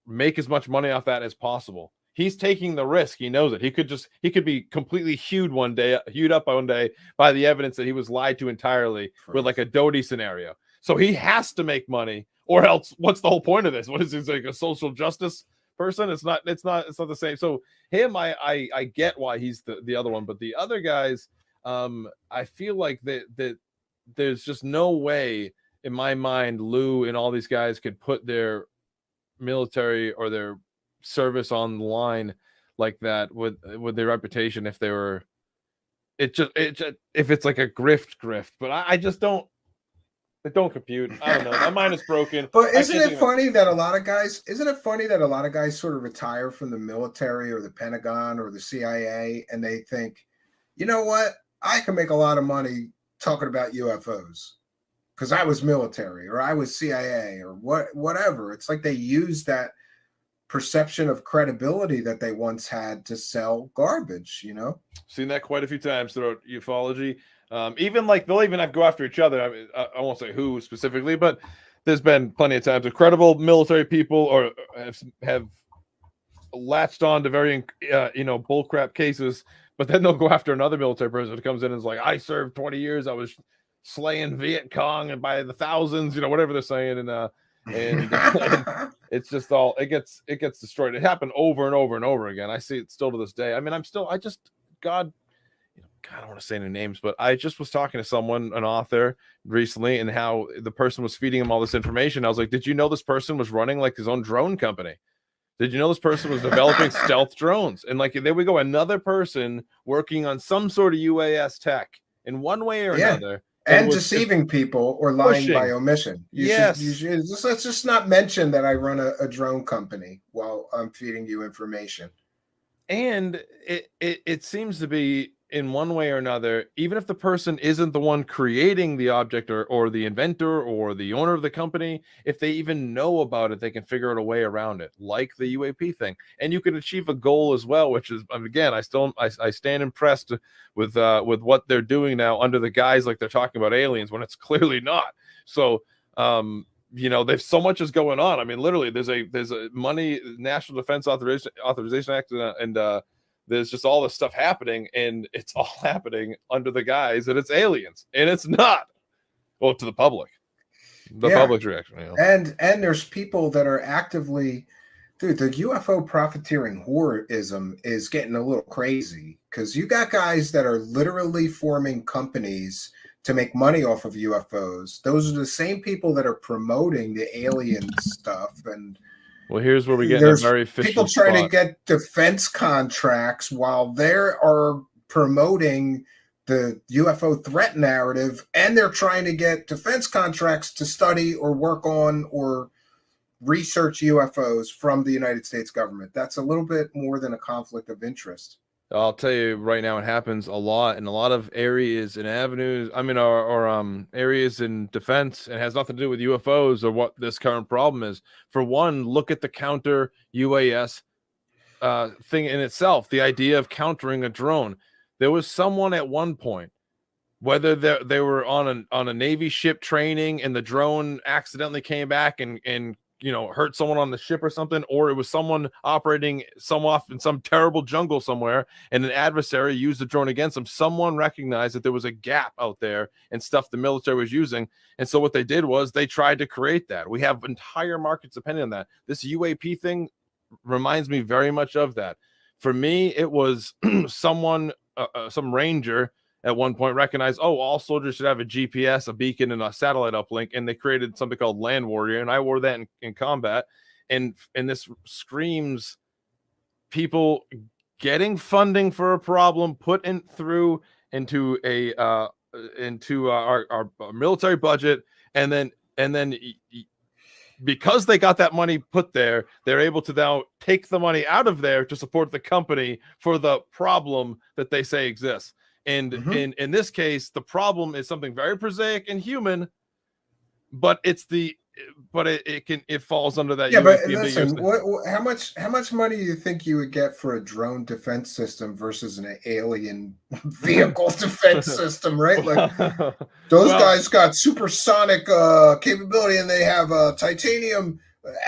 make as much money off that as possible. He's taking the risk. He knows it. He could be completely hewed up one day by the evidence that he was lied to entirely with like a Doty scenario. So he has to make money, or else what's the whole point of this? What is this, like a social justice person? It's not the same. So him, I get why he's the other one, but the other guys, I feel like that there's just no way in my mind Lue and all these guys could put their military or their service on the line like that with their reputation if they were if it's like a grift. But I just don't. It don't compute. I don't know. My mind is broken. But isn't it funny that a lot of guys sort of retire from the military or the Pentagon or the CIA and they think, you know what? I can make a lot of money talking about UFOs because I was military or I was CIA or whatever. It's like they use that perception of credibility that they once had to sell garbage, Seen that quite a few times throughout ufology. Even like they'll even have to go after each other. I mean, I won't say who specifically, but there's been plenty of times where credible military people or have latched on to very bullcrap cases, but then they'll go after another military person who comes in and is like, I served 20 years, I was slaying Viet Cong and by the thousands, whatever they're saying, and it's just all it gets destroyed. It happened over and over and over again. I see it still to this day. I mean, God, I don't want to say any names, but I just was talking to someone, an author, recently, and how the person was feeding him all this information. I was like, did you know this person was running like his own drone company? Did you know this person was developing stealth drones? And like, there we go, another person working on some sort of UAS tech in one way or another. And deceiving people or lying by omission. Let's just not mention that I run a drone company while I'm feeding you information. And it seems to be in one way or another, even if the person isn't the one creating the object or the inventor or the owner of the company, if they even know about it, they can figure out a way around it, like the UAP thing. And you can achieve a goal as well, which is, again, I stand impressed with what they're doing now under the guise like they're talking about aliens when it's clearly not. So, there's so much is going on. I mean, literally, there's a National Defense Authorization Act, and there's just all this stuff happening, and it's all happening under the guise that it's aliens, and it's not. Well, to the public, public's reaction. And there's people that are actively, the UFO profiteering whoreism is getting a little crazy because you got guys that are literally forming companies to make money off of UFOs. Those are the same people that are promoting the alien stuff. And well, here's where we get a very fishy people trying to get defense contracts while they are promoting the UFO threat narrative, and they're trying to get defense contracts to study or work on or research UFOs from the United States government. That's a little bit more than a conflict of interest. I'll tell you right now, it happens a lot in a lot of areas and avenues. I mean, or areas in defense, and has nothing to do with UFOs or what this current problem is. For one, look at the counter UAS thing in itself. The idea of countering a drone. There was someone at one point, whether they were on a Navy ship training and the drone accidentally came back and hurt someone on the ship or something, or it was someone operating off in some terrible jungle somewhere and an adversary used the drone against them. Someone recognized that there was a gap out there and stuff the military was using. And so what they did was they tried to create that. We have entire markets depending on that. This UAP thing reminds me very much of that. For me, it was someone, some ranger at one point recognized, all soldiers should have a GPS, a beacon, and a satellite uplink, and they created something called Land Warrior, and I wore that in combat, and this screams people getting funding for a problem, put into our military budget, and then because they got that money put there, they're able to now take the money out of there to support the company for the problem that they say exists. And in this case, the problem is something very prosaic and human, but it falls under that. Yeah, but listen, how much money do you think you would get for a drone defense system versus an alien vehicle defense system, right? Like those guys got supersonic capability, and they have titanium,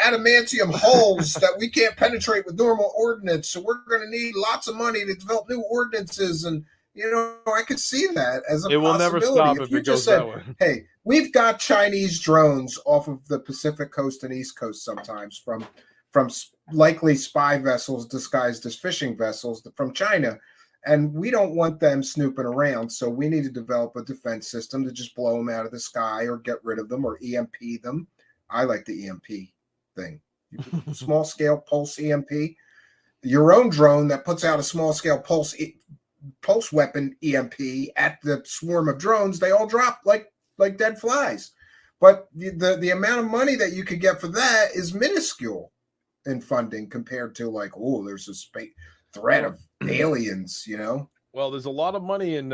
adamantium hulls that we can't penetrate with normal ordnance. So we're going to need lots of money to develop new ordnances and. I could see that as a possibility. It will never stop if it goes that way. Hey, we've got Chinese drones off of the Pacific coast and East coast sometimes from likely spy vessels disguised as fishing vessels from China, and we don't want them snooping around. So we need to develop a defense system to just blow them out of the sky or get rid of them or EMP them. I like the EMP thing. Small scale pulse EMP. Your own drone that puts out a small scale pulse weapon EMP at the swarm of drones, they all drop like dead flies. But the amount of money that you could get for that is minuscule in funding compared to there's a space threat of aliens, Well, there's a lot of money in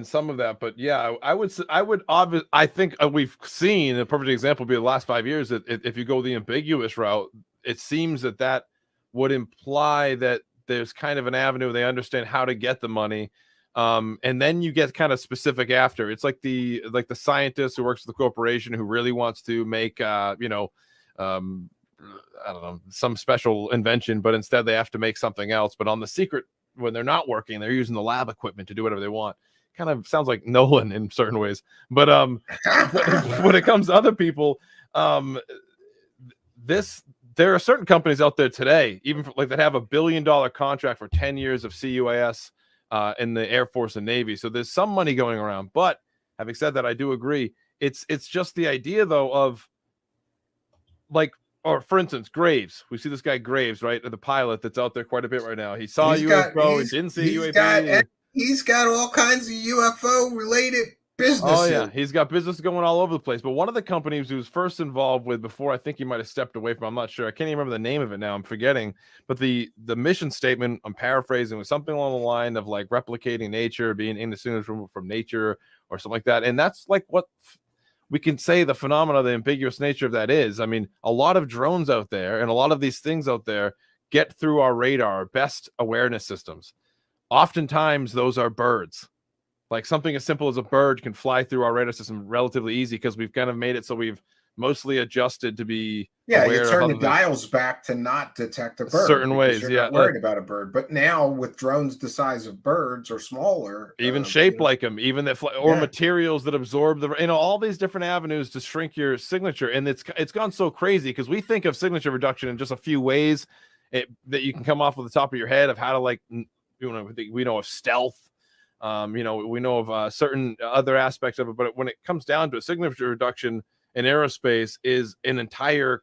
some of that, but yeah, I think we've seen a perfect example would be the last 5 years that if you go the ambiguous route, it seems that would imply that there's kind of an avenue they understand how to get the money, and then you get kind of specific after. It's like the scientist who works for the corporation who really wants to make I don't know, some special invention, but instead they have to make something else. But on the secret, when they're not working, they're using the lab equipment to do whatever they want. Kind of sounds like Nolan in certain ways. But when it comes to other people, there are certain companies out there today, even that have $1 billion contract for 10 years of CUAS in the Air Force and Navy. So there's some money going around. But having said that, I do agree. It's just the idea, though, of or for instance, Graves. We see this guy Graves, right? The pilot that's out there quite a bit right now. He saw a UFO and didn't see a UAP. He's got all kinds of UFO related business. Oh yeah, he's got business going all over the place. But one of the companies he was first involved with before, I think he might have stepped away from, I'm not sure, I can't even remember the name of it now, I'm forgetting, but the mission statement, I'm paraphrasing, was something along the line of replicating nature, being indistinguishable from nature or something like that. And that's what we can say the phenomena, the ambiguous nature of that is. I mean, a lot of drones out there and a lot of these things out there get through our radar, best awareness systems. Oftentimes those are birds. Something as simple as a bird can fly through our radar system relatively easy because we've kind of made it so we've mostly adjusted to be aware. You turn the dials back to not detect a bird. Certain ways, you're not worried about a bird. But now with drones the size of birds or smaller, even shaped like them, even that materials that absorb all these different avenues to shrink your signature. And it's gone so crazy because we think of signature reduction in just a few ways that you can come off with the top of your head of how to we know of stealth. We know of certain other aspects of it, but when it comes down to a signature reduction in aerospace is an entire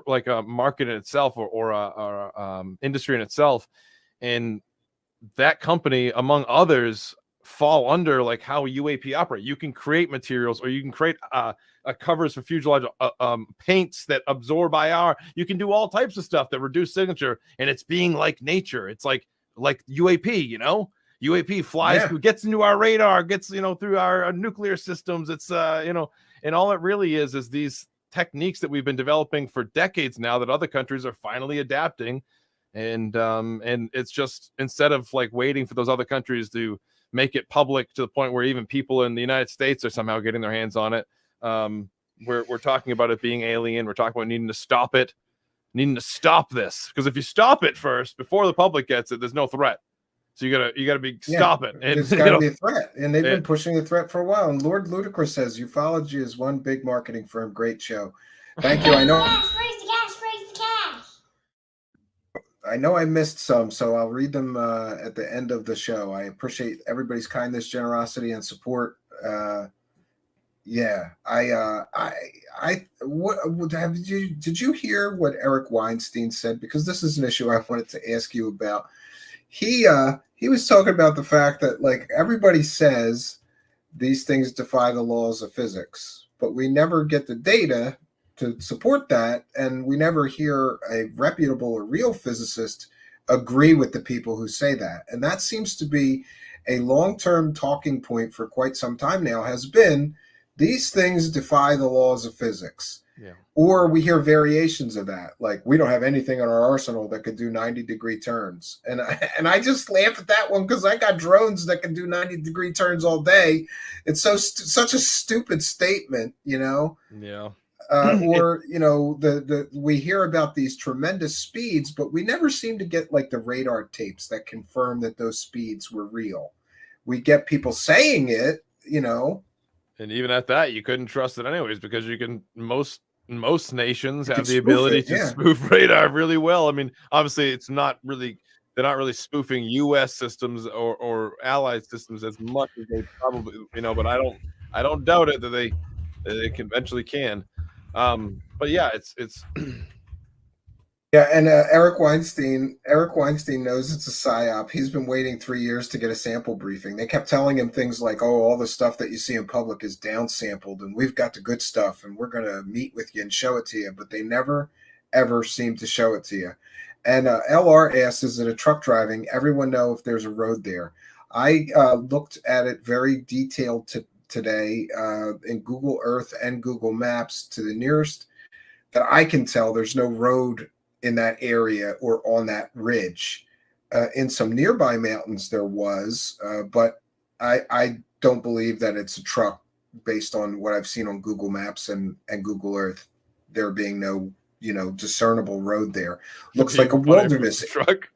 a market in itself or industry in itself. And that company, among others, fall under like how UAP operate. You can create materials, or you can create covers for fuselage, paints that absorb IR. You can do all types of stuff that reduce signature, and it's being like nature. It's like UAP, you know. UAP flies through, gets into our radar, gets, you know, through our nuclear systems. It's you know, and all it really is these techniques that we've been developing for decades now that other countries are finally adapting. And it's just, instead of like waiting for those other countries to make it public to the point where even people in the United States are somehow getting their hands on it, we're talking about it being alien. We're talking about needing to stop it, needing to stop this, because if you stop it first before the public gets it, there's no threat. So you gotta stop it. And it's gotta be a threat, and they've been pushing the threat for a while. And Lord Ludicrous says ufology is one big marketing firm. Great show. Thank you. I know. I know I missed some, so I'll read them at the end of the show. I appreciate everybody's kindness, generosity, and support. Yeah, did you hear what Eric Weinstein said? Because this is an issue I wanted to ask you about. He was talking about the fact that, like, everybody says these things defy the laws of physics, but we never get the data to support that, and we never hear a reputable or real physicist agree with the people who say that. And that seems to be a long-term talking point for quite some time now, has been these things defy the laws of physics. Yeah. Or we hear variations of that, like we don't have anything in our arsenal that could do 90-degree turns. And I just laugh at that one because I got drones that can do 90-degree turns all day. It's such a stupid statement, you know? Yeah. Or, you know, we hear about these tremendous speeds, but we never seem to get like the radar tapes that confirm that those speeds were real. We get people saying it, you know. And even at that, you couldn't trust it anyways, because you can most nations have the ability to spoof radar really well. I mean, obviously they're not really spoofing US systems or allied systems as much as they probably, you know, but I don't doubt it that they eventually can. But yeah, it's yeah. And Eric Weinstein knows it's a psyop. He's been waiting 3 years to get a sample briefing. They kept telling him things like, oh, all the stuff that you see in public is downsampled and we've got the good stuff and we're going to meet with you and show it to you. But they never, ever seem to show it to you. And LR asks, is it a truck driving? Everyone know if there's a road there. I looked at it very detailed today in Google Earth and Google Maps. To the nearest that I can tell, there's no road in that area or on that ridge. In some nearby mountains there was, but I don't believe that it's a truck based on what I've seen on Google Maps and Google Earth. There being no, you know, discernible road there. Looks like a wilderness truck.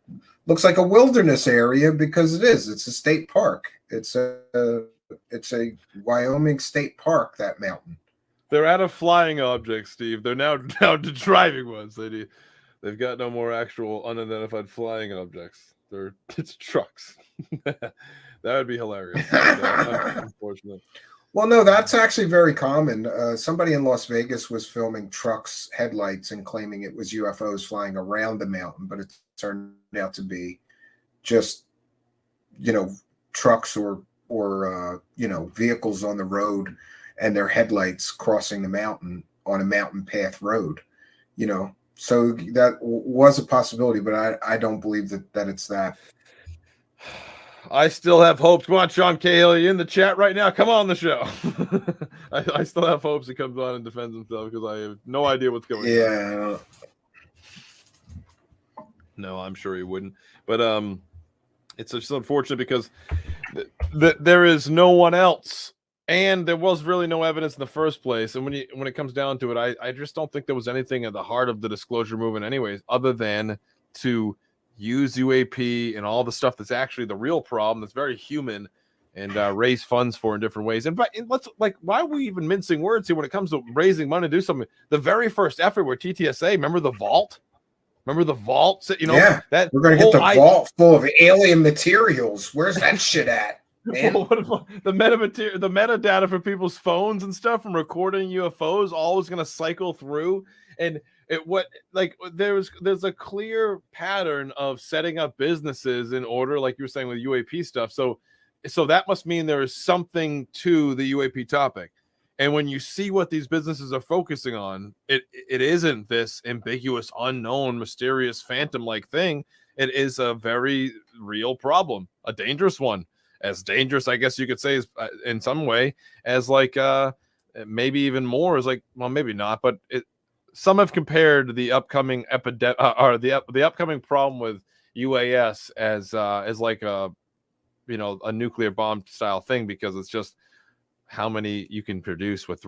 Looks like a wilderness area because it is. It's a state park. It's a Wyoming state park, that mountain. They're out of flying objects, Steve. They're now down to driving ones. They've got no more actual unidentified flying objects. It's trucks. That would be hilarious. Unfortunately. Well, no, that's actually very common. Somebody in Las Vegas was filming trucks' headlights and claiming it was UFOs flying around the mountain, but it turned out to be just, you know, trucks or you know, vehicles on the road and their headlights crossing the mountain on a mountain path road, you know. So that was a possibility, but I don't believe that it's that. I still have hopes. Come on, Sean Cahill, you in the chat right now? Come on the show. I still have hopes he comes on and defends himself because I have no idea what's going on. Yeah. No, I'm sure he wouldn't. But it's just unfortunate because there is no one else. And there was really no evidence in the first place. And when it comes down to it, I just don't think there was anything at the heart of the disclosure movement anyways, other than to use UAP and all the stuff that's actually the real problem that's very human and raise funds for in different ways. And let's, like, why are we even mincing words here when it comes to raising money to do something? The very first effort where TTSA, remember the vault? Remember the vault? You know, yeah, that we're going to get the vault full of alien materials. Where's that shit at? What about the metadata for people's phones and stuff from recording UFOs always going to cycle through? And there's a clear pattern of setting up businesses in order, like you were saying with UAP stuff. So so that must mean there is something to the UAP topic. And when you see what these businesses are focusing on, it isn't this ambiguous, unknown, mysterious, phantom-like thing. It is a very real problem, a dangerous one, as dangerous, I guess you could say, in some way, as like maybe even more, as like, well, maybe not, but some have compared the upcoming epidemic or the upcoming problem with UAS as like a a nuclear bomb style thing, because it's just how many you can produce with,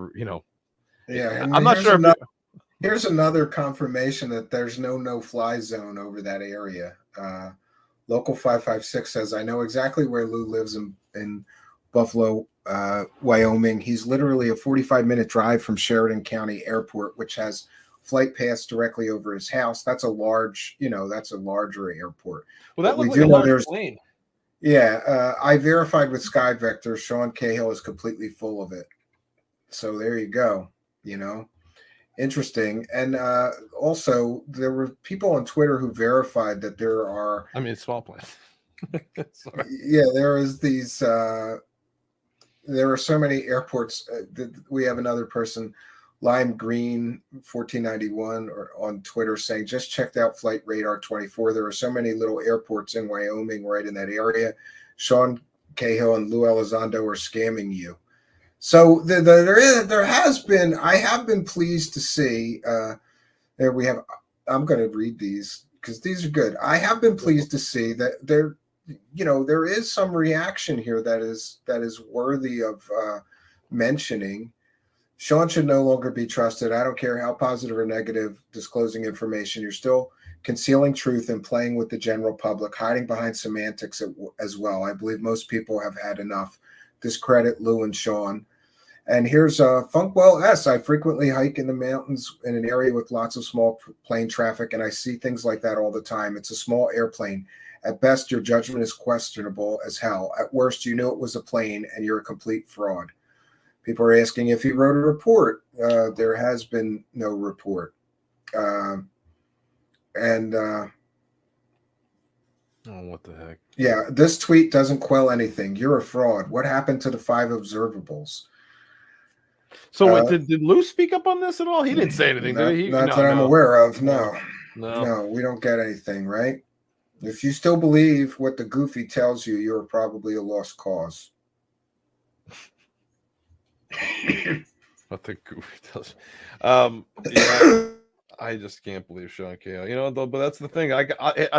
Yeah, I'm not sure. Here's another confirmation that there's no-fly zone over that area. Local 556 says, I know exactly where Lou lives in Buffalo, Wyoming. He's literally a 45-minute drive from Sheridan County Airport, which has flight paths directly over his house. That's a large, that's a larger airport. Well, that looks like a large plane. Yeah, I verified with Sky Vector. Sean Cahill is completely full of it. So there you go. Interesting. And also, there were people on Twitter who verified that there are. I mean, it's small plane. Yeah, there is these. There are so many airports. We have another person, Lime Green 1491, or on Twitter saying, just checked out Flight Radar 24. There are so many little airports in Wyoming right in that area. Sean Cahill and Lue Elizondo are scamming you. So there has been, I have been pleased to see, there we have, I'm going to read these because these are good. I have been pleased to see that there is some reaction here that is worthy of mentioning. Sean should no longer be trusted. I don't care how positive or negative disclosing information. You're still concealing truth and playing with the general public, hiding behind semantics as well. I believe most people have had enough. Discredit Lou and Sean. And here's Funkwell S. I frequently hike in the mountains in an area with lots of small plane traffic, and I see things like that all the time. It's a small airplane. At best, your judgment is questionable as hell. At worst, you knew it was a plane, and you're a complete fraud. People are asking if he wrote a report. There has been no report. Oh, what the heck? Yeah, this tweet doesn't quell anything. You're a fraud. What happened to the 5 observables? So did Lou speak up on this at all? He didn't say anything, did he? Not that I'm aware of. No, we don't get anything, right? If you still believe what the goofy tells you, you're probably a lost cause. What the goofy tells you. Yeah, I just can't believe Sean Cahill. But that's the thing. I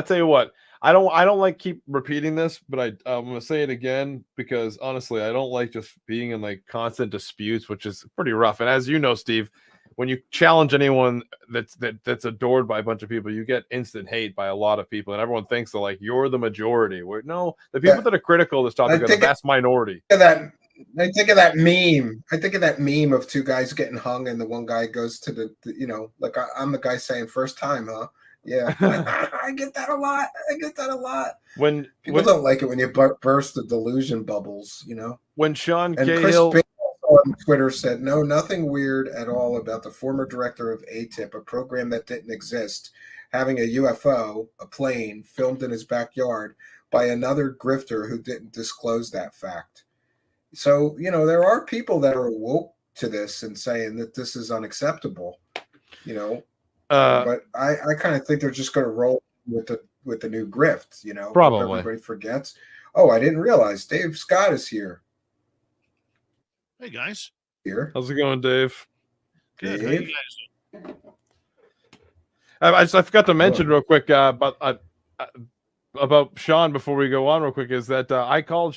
tell you what, I don't like keep repeating this, but I'm gonna say it again because honestly, I don't like just being in like constant disputes, which is pretty rough. And as you know, Steve, when you challenge anyone that's adored by a bunch of people, you get instant hate by a lot of people, and everyone thinks they're like you're the majority. No, the people that are critical of this topic are the vast minority. I think of that meme. I think of that meme of 2 guys getting hung, and the one guy goes to like I'm the guy saying, "First time, huh?" Yeah, I get that a lot. When people don't like it when you burst the delusion bubbles, When Sean and Cahill Chris on Twitter said, "No, nothing weird at all about the former director of ATIP, a program that didn't exist, having a UFO, a plane, filmed in his backyard by another grifter who didn't disclose that fact." So, there are people that are woke to this and saying that this is unacceptable, but I kind of think they're just going to roll with the new grift, Probably. Everybody forgets. Oh, I didn't realize Dave Scott is here. Hey, guys. Here. How's it going, Dave? Good. How you guys doing? I forgot to mention real quick about Sean before we go on real quick is that I called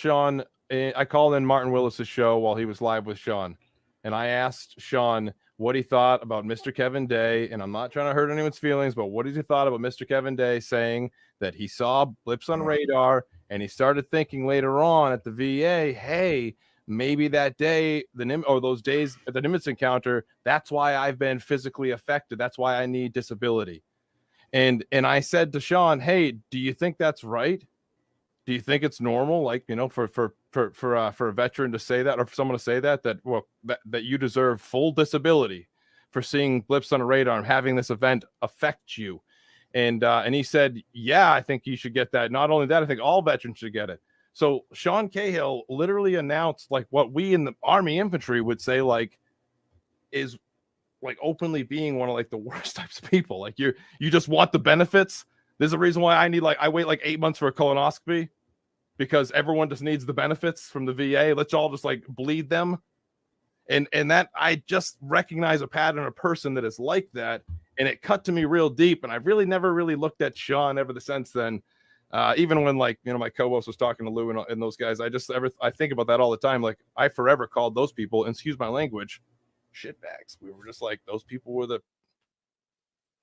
in Martin Willis's show while he was live with Sean, and I asked Sean what he thought about Mr. Kevin Day, and I'm not trying to hurt anyone's feelings, but what did he thought about Mr. Kevin Day saying that he saw blips on radar, and he started thinking later on at the VA, hey, maybe that day, those days at the Nimitz encounter, that's why I've been physically affected. That's why I need disability. And I said to Sean, hey, do you think that's right? Do you think it's normal, like, for a veteran to say that, or for someone to say that you deserve full disability for seeing blips on a radar and having this event affect you? And he said, yeah, I think you should get that. Not only that, I think all veterans should get it. So Sean Cahill literally announced like what we in the Army infantry would say like is like openly being one of like the worst types of people. Like you just want the benefits. There's a reason why I wait like 8 months for a colonoscopy, because everyone just needs the benefits from the VA. Let's all just like bleed them. And that I just recognize a pattern of person that is like that. And it cut to me real deep. And I've really never really looked at Sean ever since then. Even when like, you know, my co-host was talking to Lou and those guys, I think about that all the time. Like I forever called those people, and excuse my language, shitbags. We were just like, those people were the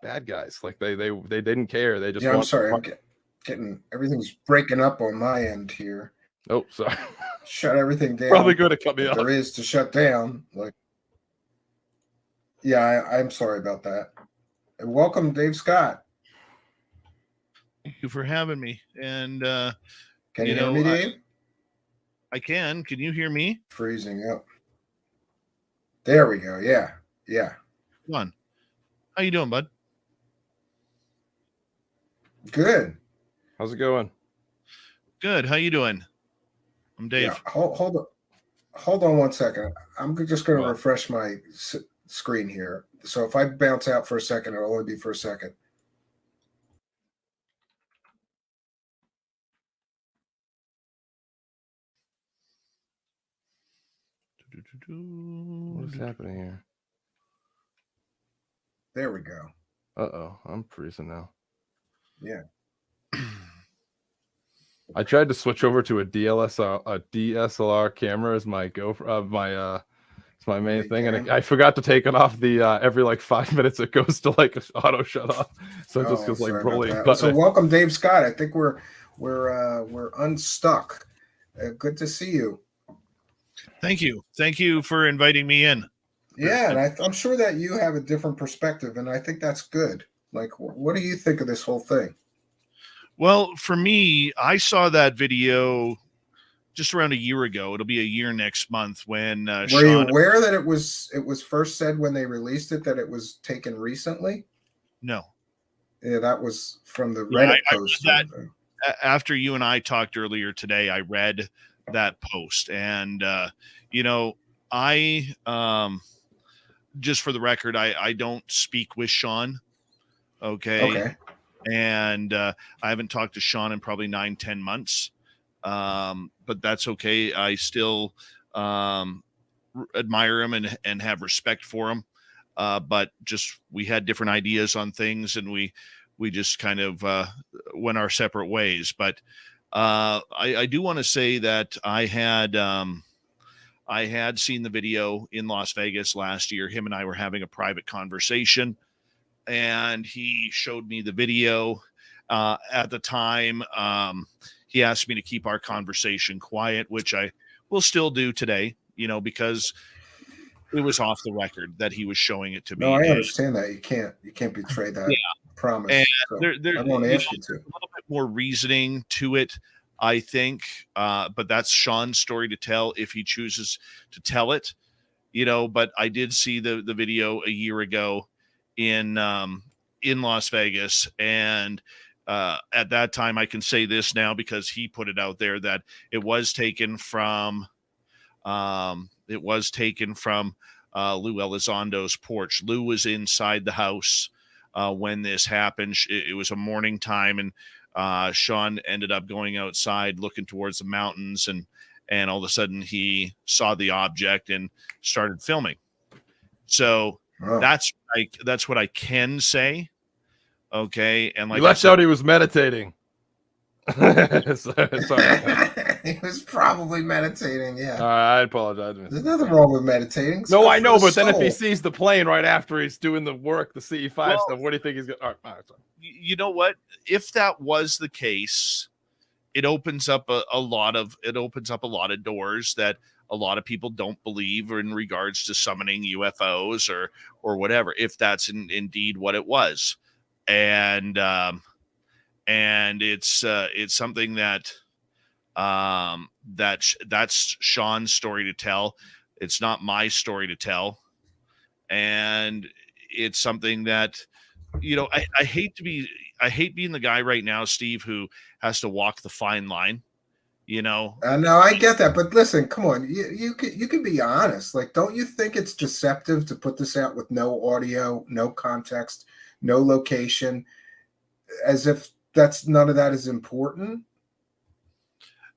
bad guys. Like they didn't care. They just I'm sorry. I'm getting everything's breaking up on my end here. Oh, sorry. Shut everything down. Probably good to cut me off. There is to shut down. Like, yeah, I'm sorry about that. And welcome, Dave Scott. Thank you for having me. And can you hear me, Dave? I can. Can you hear me? Freezing up. There we go. Yeah. Come on. How you doing, bud? Good. How's it going? Good. How you doing? I'm Dave. Yeah, hold on 1 second. I'm just going to refresh my screen here. So if I bounce out for a second, it'll only be for a second. What is happening here? There we go. Uh-oh, I'm freezing now. Yeah. I tried to switch over to a DSLR camera as my it's my main thing, and I forgot to take it off the every like 5 minutes it goes to like auto shut off, so it just goes like rolling. So welcome, Dave Scott. I think we're unstuck. Good to see you. Thank you for inviting me in. Yeah, and I'm sure that you have a different perspective, and I think that's good. Like, what do you think of this whole thing? Well, for me, I saw that video just around a year ago. It'll be a year next month when were you aware that it was first said when they released it that it was taken recently? No. Yeah, that was from the Reddit post. After you and I talked earlier today, I read that post, and you know, I just for the record, I don't speak with Sean. Okay. And I haven't talked to Sean in probably 9-10 months. But that's okay. I still admire him and have respect for him. But just we had different ideas on things, and we just kind of went our separate ways. But I do want to say that I had seen the video in Las Vegas last year. Him and I were having a private conversation, and he showed me the video. At the time, he asked me to keep our conversation quiet, which I will still do today, you know, because it was off the record that he was showing it to me. No, I understand that. You can't betray that promise. And so I won't ask you to. A little bit more reasoning to it, I think. But that's Sean's story to tell if he chooses to tell it, you know. But I did see the video a year ago in Las Vegas, and at that time, I can say this now because he put it out there that it was taken from Lue Elizondo's porch. Lue was inside the house when this happened. It was a morning time, and Sean ended up going outside looking towards the mountains, and all of a sudden he saw the object and started filming. So that's what I can say. Okay, and like you left out, he was meditating. Sorry. He was probably meditating. Yeah. I apologize. There's nothing wrong with meditating. No, I know, but then if he sees the plane right after he's doing the work, the CE5 stuff, what do you think he's going? All right, sorry. You know what? If that was the case, it opens up a lot of doors that a lot of people don't believe in regards to summoning UFOs or whatever. If that's indeed what it was. And it's something that that's Sean's story to tell. It's not my story to tell, and it's something that, you know, I hate being the guy right now, Steve, who has to walk the fine line, You know, No, I get that, but listen, come on, you can be honest. Like, don't you think it's deceptive to put this out with no audio, no context, no location, as if none of that is important?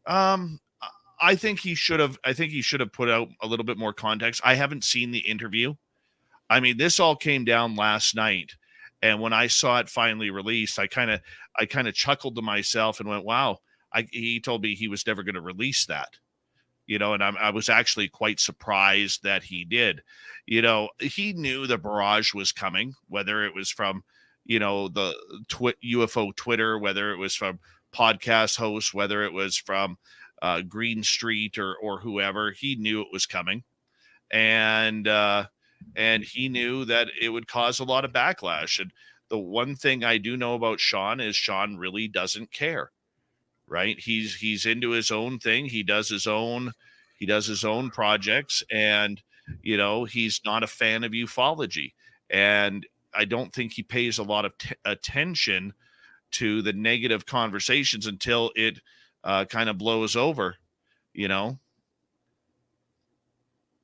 I think he should have. I think he should have put out a little bit more context. I haven't seen the interview. I mean, this all came down last night, and when I saw it finally released, I kind of chuckled to myself and went, "Wow!" He told me he was never going to release that, you know, and I was actually quite surprised that he did. You know, he knew the barrage was coming, whether it was from, you know, the UFO Twitter, whether it was from podcast hosts, whether it was from Green Street or whoever. He knew it was coming, and he knew that it would cause a lot of backlash. And the one thing I do know about Sean is Sean really doesn't care. Right? He's into his own thing. He does his own projects, and you know, he's not a fan of ufology. And I don't think he pays a lot of attention to the negative conversations until it kind of blows over, you know.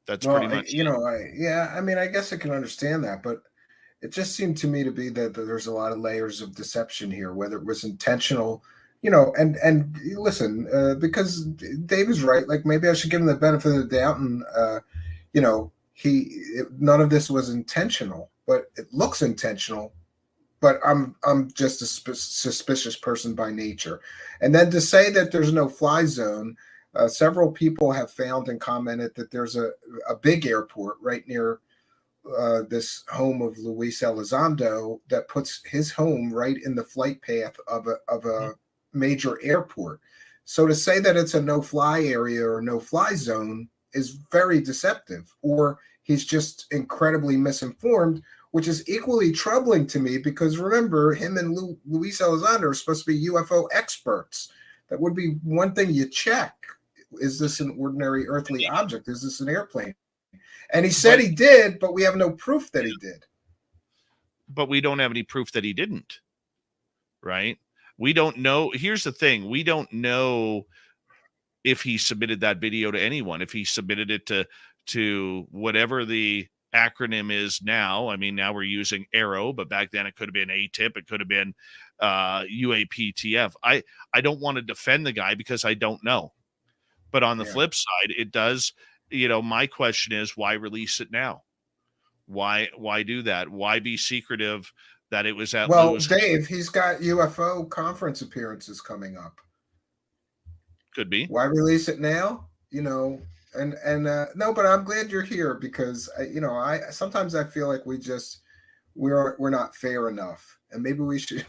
That's pretty much you know, I mean, I guess I can understand that, but it just seemed to me to be that there's a lot of layers of deception here, whether it was intentional, you know, and listen, because Dave is right. Like, maybe I should give him the benefit of the doubt, and you know, none of this was intentional, but it looks intentional. But I'm just a suspicious person by nature. And then to say that there's no fly zone, several people have found and commented that there's a big airport right near this home of Luis Elizondo that puts his home right in the flight path of a major airport. So to say that it's a no-fly area or no-fly zone is very deceptive, or he's just incredibly misinformed, which is equally troubling to me, because remember, him and Luis Elizondo are supposed to be UFO experts. That would be one thing you check. Is this an ordinary earthly object? Is this an airplane? And he said he did, but we have no proof that he did. But we don't have any proof that he didn't, right? We don't know. Here's the thing. We don't know if he submitted that video to anyone, if he submitted it to whatever the acronym is now. I mean, now we're using ARROW, but back then it could have been ATIP. It could have been UAPTF. I don't want to defend the guy because I don't know. But on the flip side, it does, you know, my question is, why release it now? Why do that? Why be secretive that it was at Well, Lewis? Dave, he's got UFO conference appearances coming up. Could be. Why release it now? You know, and no, but I'm glad you're here, because you know, I sometimes feel like we're not fair enough. And maybe we should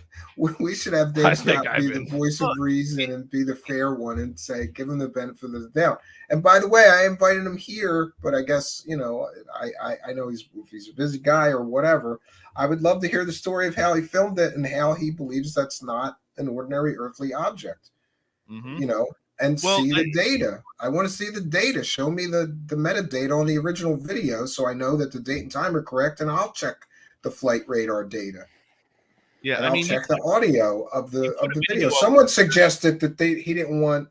have Dave Scott be the voice of reason and be the fair one and say, give him the benefit of the doubt. And by the way, I invited him here, but I guess, you know, I know if he's a busy guy or whatever, I would love to hear the story of how he filmed it and how he believes that's not an ordinary earthly object, you know, and see the data. I want to see the data. Show me the metadata on the original video so I know that the date and time are correct, and I'll check the flight radar data. Yeah, and I I'll mean, check the audio of the video. Someone suggested that he didn't want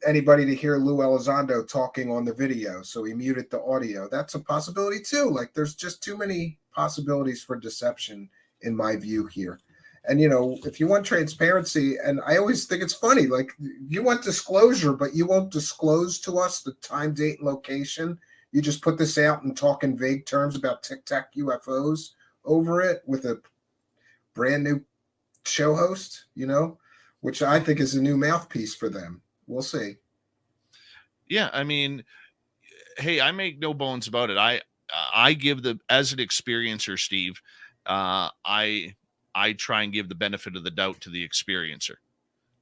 anybody to hear Lue Elizondo talking on the video, so he muted the audio. That's a possibility too. Like, there's just too many possibilities for deception in my view here. And you know, if you want transparency, and I always think it's funny, like, you want disclosure, but you won't disclose to us the time, date, and location. You just put this out and talk in vague terms about Tic Tac UFOs over it with a brand new show host, you know, which I think is a new mouthpiece for them. We'll see. Yeah, I mean, hey, I make no bones about it. I give as an experiencer, Steve, I try and give the benefit of the doubt to the experiencer.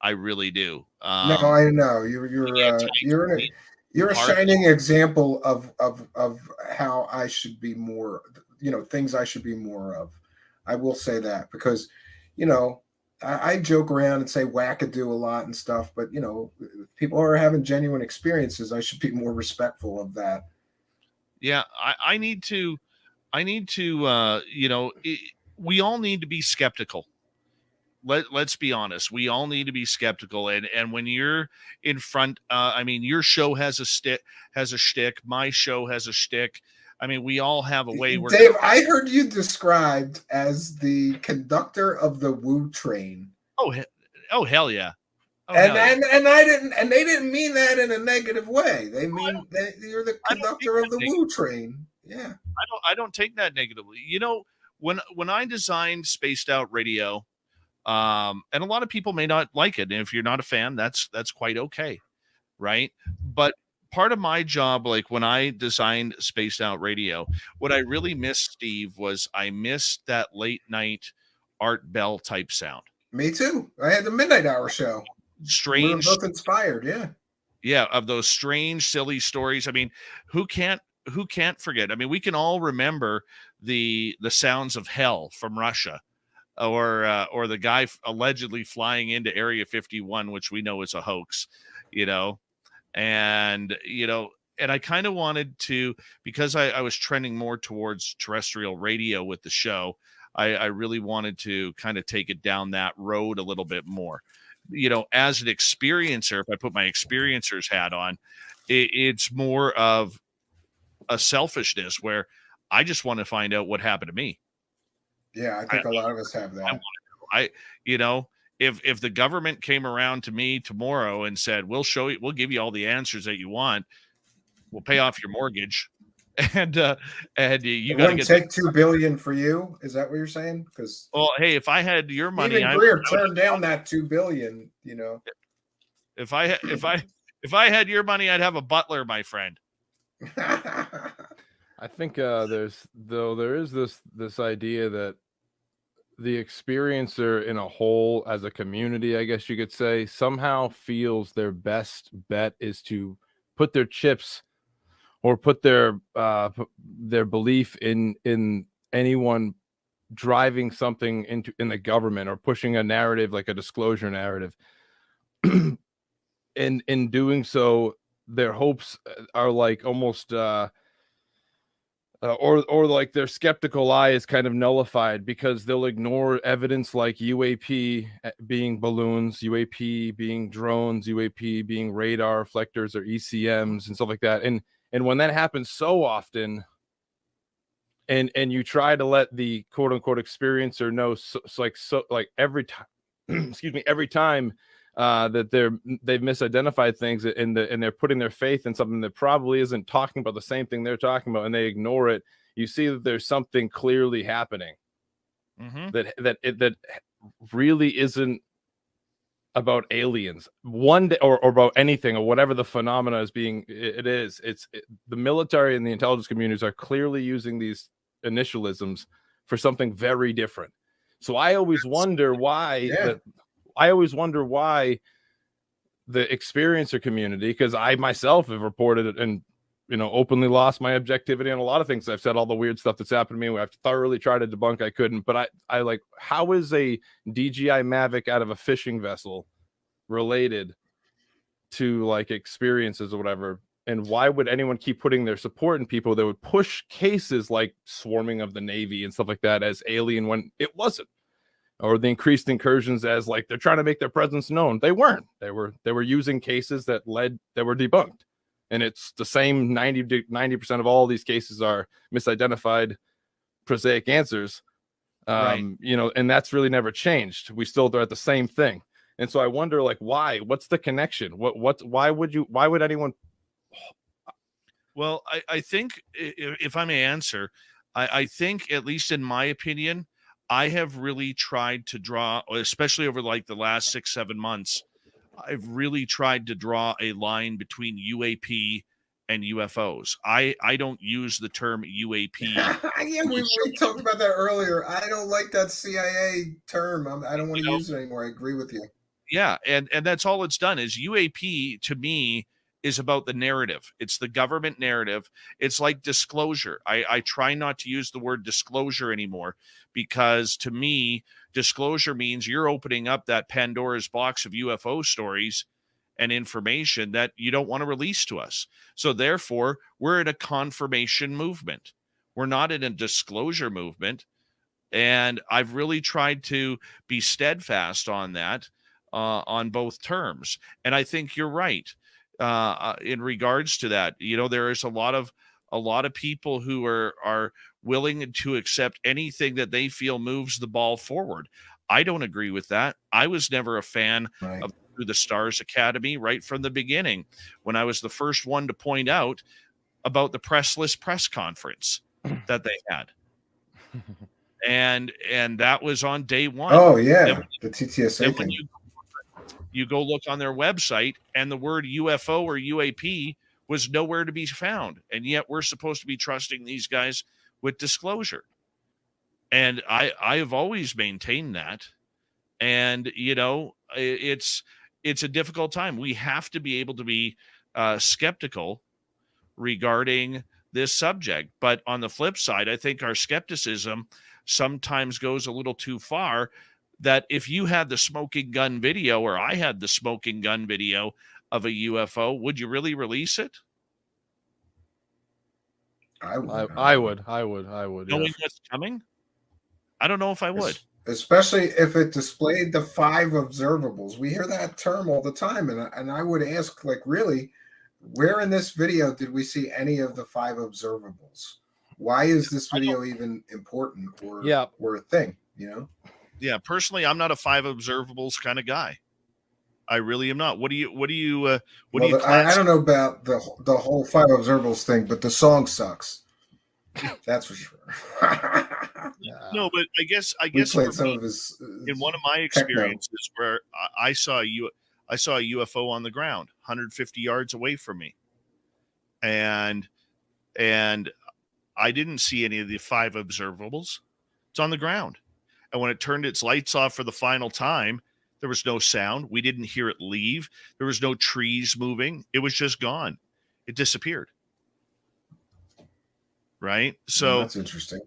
I really do. No, I know you're a shining example of how I should be more, you know, things I should be more of. I will say that, because, you know, I joke around and say wackadoo a lot and stuff, but, you know, if people are having genuine experiences, I should be more respectful of that. Yeah, I need to, you know, we all need to be skeptical. let's be honest. We all need to be skeptical. And when you're in front, I mean, your show has a shtick. My show has a shtick. I mean, we all have a way. Where Dave, I heard you described as the conductor of the Woo train. Oh hell yeah. And they didn't mean that in a negative way. They mean that you're the conductor of the Woo train. Yeah. I don't take that negatively. You know, when I designed Spaced Out Radio, and a lot of people may not like it, and if you're not a fan, that's quite okay, right? But part of my job, like when I designed Spaced Out Radio, what I really missed, Steve, was I missed that late night Art Bell type sound. Me too. I had the Midnight Hour show. Strange, we were both inspired. Yeah, of those strange, silly stories. I mean, who can't forget? I mean, we can all remember the sounds of hell from Russia, or the guy allegedly flying into Area 51, which we know is a hoax, you know. And I kind of wanted to, because I was trending more towards terrestrial radio with the show. I really wanted to kind of take it down that road a little bit more. You know, as an experiencer, if I put my experiencer's hat on, it's more of a selfishness where I just want to find out what happened to me. Yeah, I think a lot of us have that. If the government came around to me tomorrow and said, we'll give you all the answers that you want, we'll pay off your mortgage, and you got to take $2 billion for you. Is that what you're saying? Because hey, if I had your money, even Greer turned down that $2 billion. You know, if I had your money, I'd have a butler, my friend. I think there is this idea that the experiencer in a whole, as a community, I guess you could say, somehow feels their best bet is to put their chips or put their belief in anyone driving something in the government or pushing a narrative like a disclosure narrative. In doing so, their hopes are like almost or like their skeptical eye is kind of nullified because they'll ignore evidence like UAP being balloons, UAP being drones, UAP being radar reflectors or ECMs and stuff like that. And when that happens so often, and you try to let the quote unquote experiencer know, like every time, excuse me, every time that they've misidentified things and they're putting their faith in something that probably isn't talking about the same thing they're talking about, and they ignore it, you see that there's something clearly happening that really isn't about aliens one day or about anything or whatever the phenomena is being. The military and the intelligence communities are clearly using these initialisms for something very different. So I always wonder why the experiencer community, because I myself have reported it and openly lost my objectivity on a lot of things. I've said all the weird stuff that's happened to me. I've thoroughly tried to debunk. I couldn't. But I like, how is a DJI Mavic out of a fishing vessel related to like experiences or whatever? And why would anyone keep putting their support in people that would push cases like swarming of the Navy and stuff like that as alien when it wasn't? Or the increased incursions as like they're trying to make their presence known. They weren't. They were using cases that were debunked. And it's the same 90% of all these cases are misidentified prosaic answers. Right. And that's really never changed. We still are at the same thing. And so I wonder, like, why? What's the connection? Why would anyone? Well, I think if I may answer, I think, at least in my opinion, I have really tried to draw, especially over like the last 6-7 months, I've really tried to draw a line between UAP and UFOs. I don't use the term UAP. Yeah, we talked about that earlier. I don't like that CIA term. I don't want to use it anymore. I agree with you. Yeah, and that's all it's done is UAP to me is about the narrative. It's the government narrative. It's like disclosure. I try not to use the word disclosure anymore because to me, disclosure means you're opening up that Pandora's box of UFO stories and information that you don't want to release to us. So therefore, we're in a confirmation movement. We're not in a disclosure movement. And I've really tried to be steadfast on that, on both terms. And I think you're right in regards to that. You know, there is a lot of people who are willing to accept anything that they feel moves the ball forward. I don't agree with that. I was never a fan of the Stars Academy right from the beginning, when I was the first one to point out about the pressless press conference that they had. And that was on day one. Oh yeah, the TTSA thing. You go look on their website, and the word UFO or UAP was nowhere to be found, and yet we're supposed to be trusting these guys with disclosure. And I have always maintained that. And you know, it's a difficult time. We have to be able to be skeptical regarding this subject. But on the flip side, I think our skepticism sometimes goes a little too far, that if you had the smoking gun video, or I had the smoking gun video of a UFO, would you really release it? I would. Knowing what's coming? I don't know if I would. Especially if it displayed the 5 observables. We hear that term all the time. And I would ask, like, really, where in this video did we see any of the 5 observables? Why is this video even important or a thing, you know? Yeah, personally, I'm not a 5 observables kind of guy. I really am not. What do you I don't know about the whole 5 observables thing, but the song sucks. That's for sure. No, but I guess played some of his in one of my experiences where I saw a UFO on the ground 150 yards away from me. And I didn't see any of the 5 observables. It's on the ground. And when it turned its lights off for the final time, there was no sound. We didn't hear it leave. There was no trees moving. It was just gone. It disappeared. Right? So that's interesting.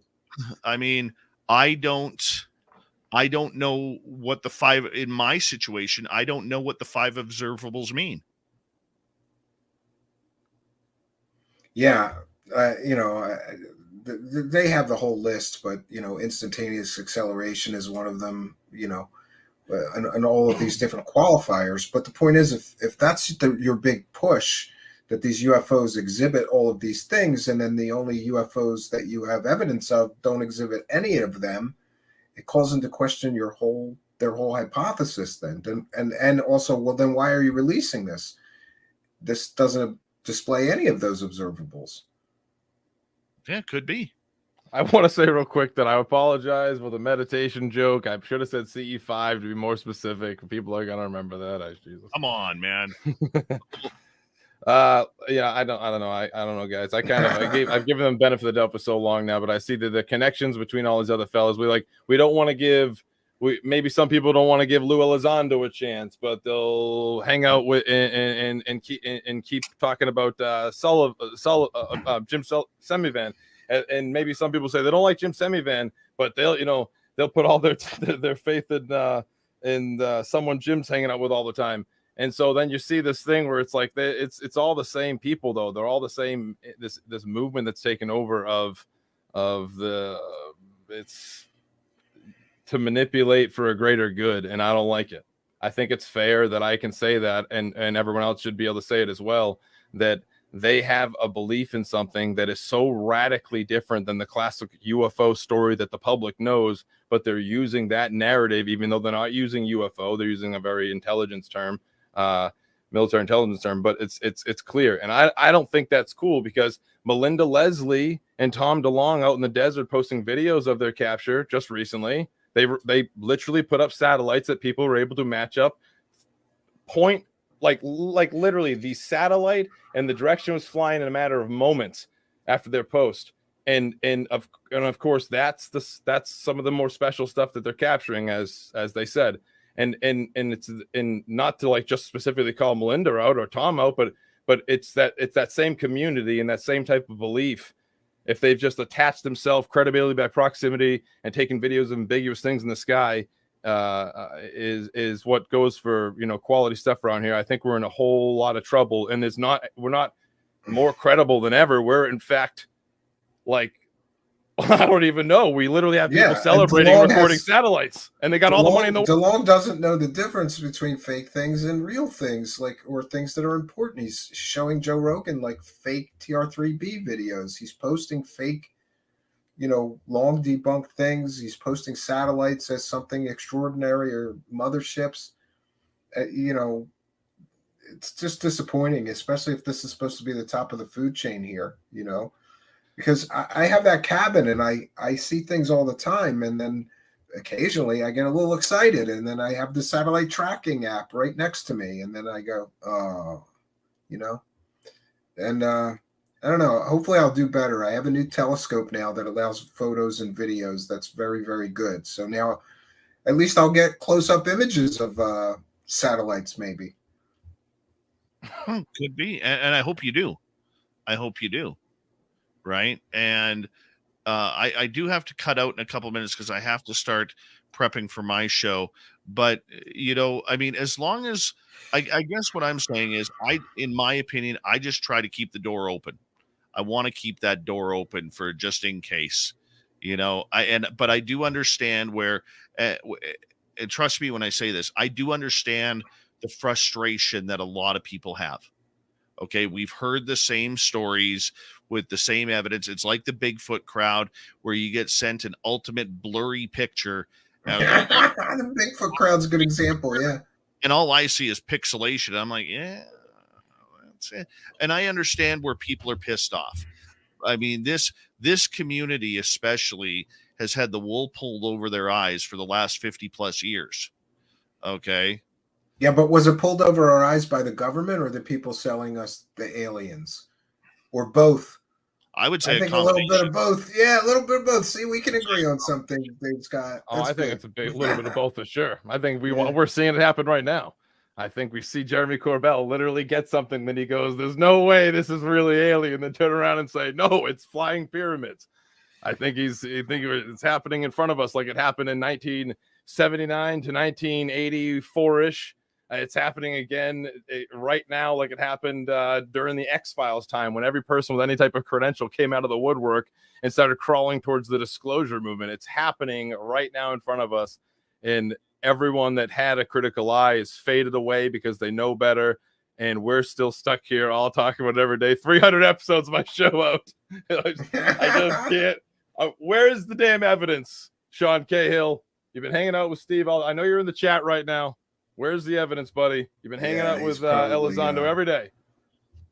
I mean, I don't know what the 5 in my situation. I don't know what the 5 observables mean. Yeah, you know, they have the whole list, but you know, instantaneous acceleration is one of them. You know, and all of these different qualifiers. But the point is, if that's your big push, that these UFOs exhibit all of these things, and then the only UFOs that you have evidence of don't exhibit any of them, it calls into question their whole hypothesis. Then, and also, well, then why are you releasing this? This doesn't display any of those observables. Yeah, could be. I want to say real quick that I apologize for the meditation joke. I should have said CE5 to be more specific. People are gonna remember that. Jesus. Come on, man. Yeah, I don't know. I don't know, guys. I've given them benefit of the doubt for so long now, but I see the connections between all these other fellas. We don't want to give. Maybe some people don't want to give Lue Elizondo a chance, but they'll hang out with and keep talking about Jim Semivan, and maybe some people say they don't like Jim Semivan, but they'll put all their faith in someone Jim's hanging out with all the time. And so then you see this thing where it's like it's all the same people, though. They're all the same. This movement that's taken over of it's to manipulate for a greater good, and I don't like it. I think it's fair that I can say that, and everyone else should be able to say it as well, that they have a belief in something that is so radically different than the classic UFO story that the public knows, but they're using that narrative, even though they're not using UFO, they're using a very intelligence term, military intelligence term, but it's clear. And I don't think that's cool, because Melinda Leslie and Tom DeLonge out in the desert posting videos of their capture just recently. They literally put up satellites that people were able to match up point, like literally the satellite and the direction was flying in a matter of moments after their post. And of course that's some of the more special stuff that they're capturing, as they said. And it's not to like just specifically call Melinda out or Tom out, but it's that same community and that same type of belief. If they've just attached themselves credibility by proximity and taken videos of ambiguous things in the sky, is what goes for quality stuff around here. I think we're in a whole lot of trouble, and we're not more credible than ever. We're in fact like I don't even know. We literally have people Yeah, and celebrating DeLong recording has- satellites, and they got all the money in the world. DeLong doesn't know the difference between fake things and real things, like, or things that are important. He's showing Joe Rogan like fake TR3B videos. He's posting fake, long debunked things. He's posting satellites as something extraordinary or motherships. It's just disappointing, especially if this is supposed to be the top of the food chain here, because I have that cabin and I see things all the time. And then occasionally I get a little excited, and then I have the satellite tracking app right next to me. And then I go, oh, and I don't know. Hopefully I'll do better. I have a new telescope now that allows photos and videos. That's very, very good. So now at least I'll get close-up images of satellites, maybe. Could be. And I hope you do. I hope you do. Right. And I do have to cut out in a couple minutes because I have to start prepping for my show. But, as long as I guess what I'm saying is in my opinion, I just try to keep the door open. I want to keep that door open for just in case, but I do understand where, and trust me when I say this, I do understand the frustration that a lot of people have. Okay, we've heard the same stories with the same evidence. It's like the Bigfoot crowd where you get sent an ultimate blurry picture. The Bigfoot crowd's a good example, yeah. And all I see is pixelation. I'm like, yeah, that's it. And I understand where people are pissed off. I mean, this community especially has had the wool pulled over their eyes for the last 50 plus years. Okay. Yeah, but was it pulled over our eyes by the government or the people selling us the aliens, or both? I would say I think a little bit of both. Yeah, a little bit of both. See, we can agree on something, Dave Scott. I think it's a little bit of both for sure. I think we're seeing it happen right now. I think we see Jeremy Corbell literally get something, then he goes, "There's no way this is really alien," then turn around and say, "No, it's flying pyramids." I think it's happening in front of us, like it happened in 1979 to 1984-ish. It's happening again right now, like it happened during the X-Files time, when every person with any type of credential came out of the woodwork and started crawling towards the disclosure movement. It's happening right now in front of us, and everyone that had a critical eye is faded away because they know better, and we're still stuck here all talking about it every day. 300 episodes of my show out. I just can't. Where is the damn evidence, Sean Cahill? You've been hanging out with Steve. I know you're in the chat right now. Where's the evidence, buddy? You've been hanging out with Elizondo every day.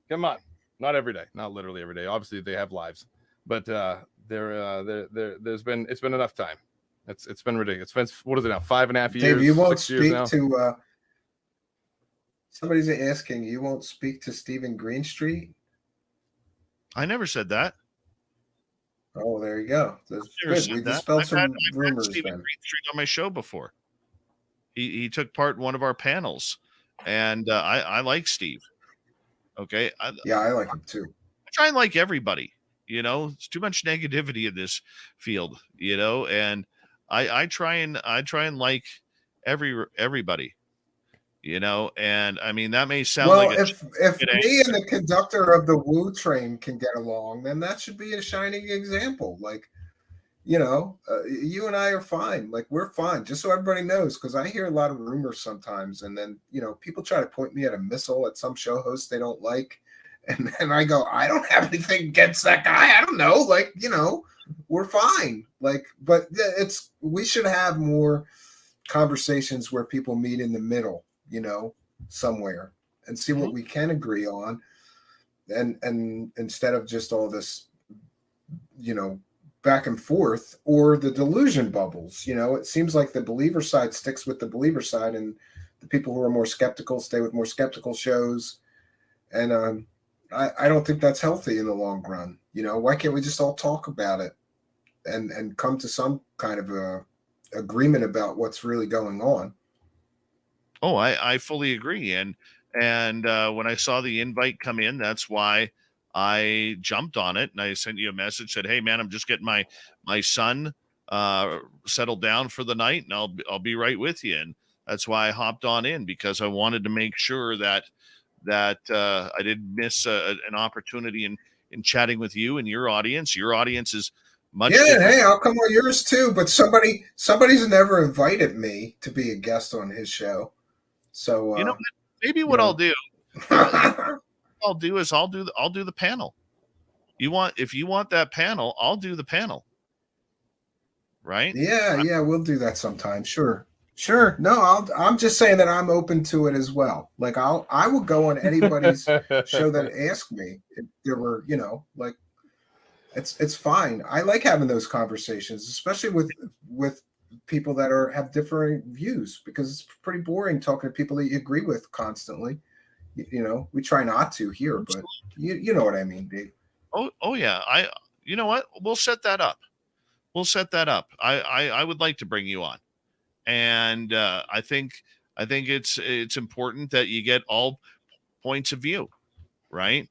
Come on. Not every day. Not literally every day. Obviously, they have lives. But it's been enough time. It's been ridiculous. It's been, what is it now? 5.5 years? Dave, you won't 6 years now? speak to somebody's asking, you won't speak to Stephen Greenstreet? I never said that. Oh, there you go. That's Never good. said We that. dispelled I've some had rumors Stephen then. Greenstreet on my show before. He took part in one of our panels, and I like Steve. Okay. I like him too. I try and like everybody. It's too much negativity in this field. And I try and like everybody. And I mean that may sound like if me and the conductor of the Woo train can get along, then that should be a shining example. Like, you and I are fine. Like, we're fine, just so everybody knows, because I hear a lot of rumors sometimes, and then people try to point me at a missile at some show host they don't like, and then I go, I don't have anything against that guy. I don't know, like, we're fine. Like, but we should have more conversations where people meet in the middle, somewhere, and see what we can agree on, and instead of just all this, back and forth, or the delusion bubbles. It seems like the believer side sticks with the believer side, and the people who are more skeptical stay with more skeptical shows. And I don't think that's healthy in the long run. Why can't we just all talk about it and come to some kind of a agreement about what's really going on? Oh, I fully agree. And when I saw the invite come in, that's why I jumped on it, and I sent you a message, said, "Hey man, I'm just getting my son settled down for the night, and I'll be right with you." And that's why I hopped on in, because I wanted to make sure that I didn't miss an opportunity in chatting with you and your audience. Your audience is Much Yeah, different. hey, I'll come on yours too. But somebody's never invited me to be a guest on his show. So You know, maybe what I'll do, I'll do is I'll do the panel. If you want that panel, I'll do the panel. Right? Yeah, we'll do that sometime. Sure. No, I'm just saying that I'm open to it as well. Like I will go on anybody's show that asks me if there were, like it's fine. I like having those conversations, especially with people that have differing views, because it's pretty boring talking to people that you agree with constantly. We try not to here, but you know what I mean, Dave. Oh yeah. You know what? We'll set that up. I would like to bring you on. And I think it's important that you get all points of view, right?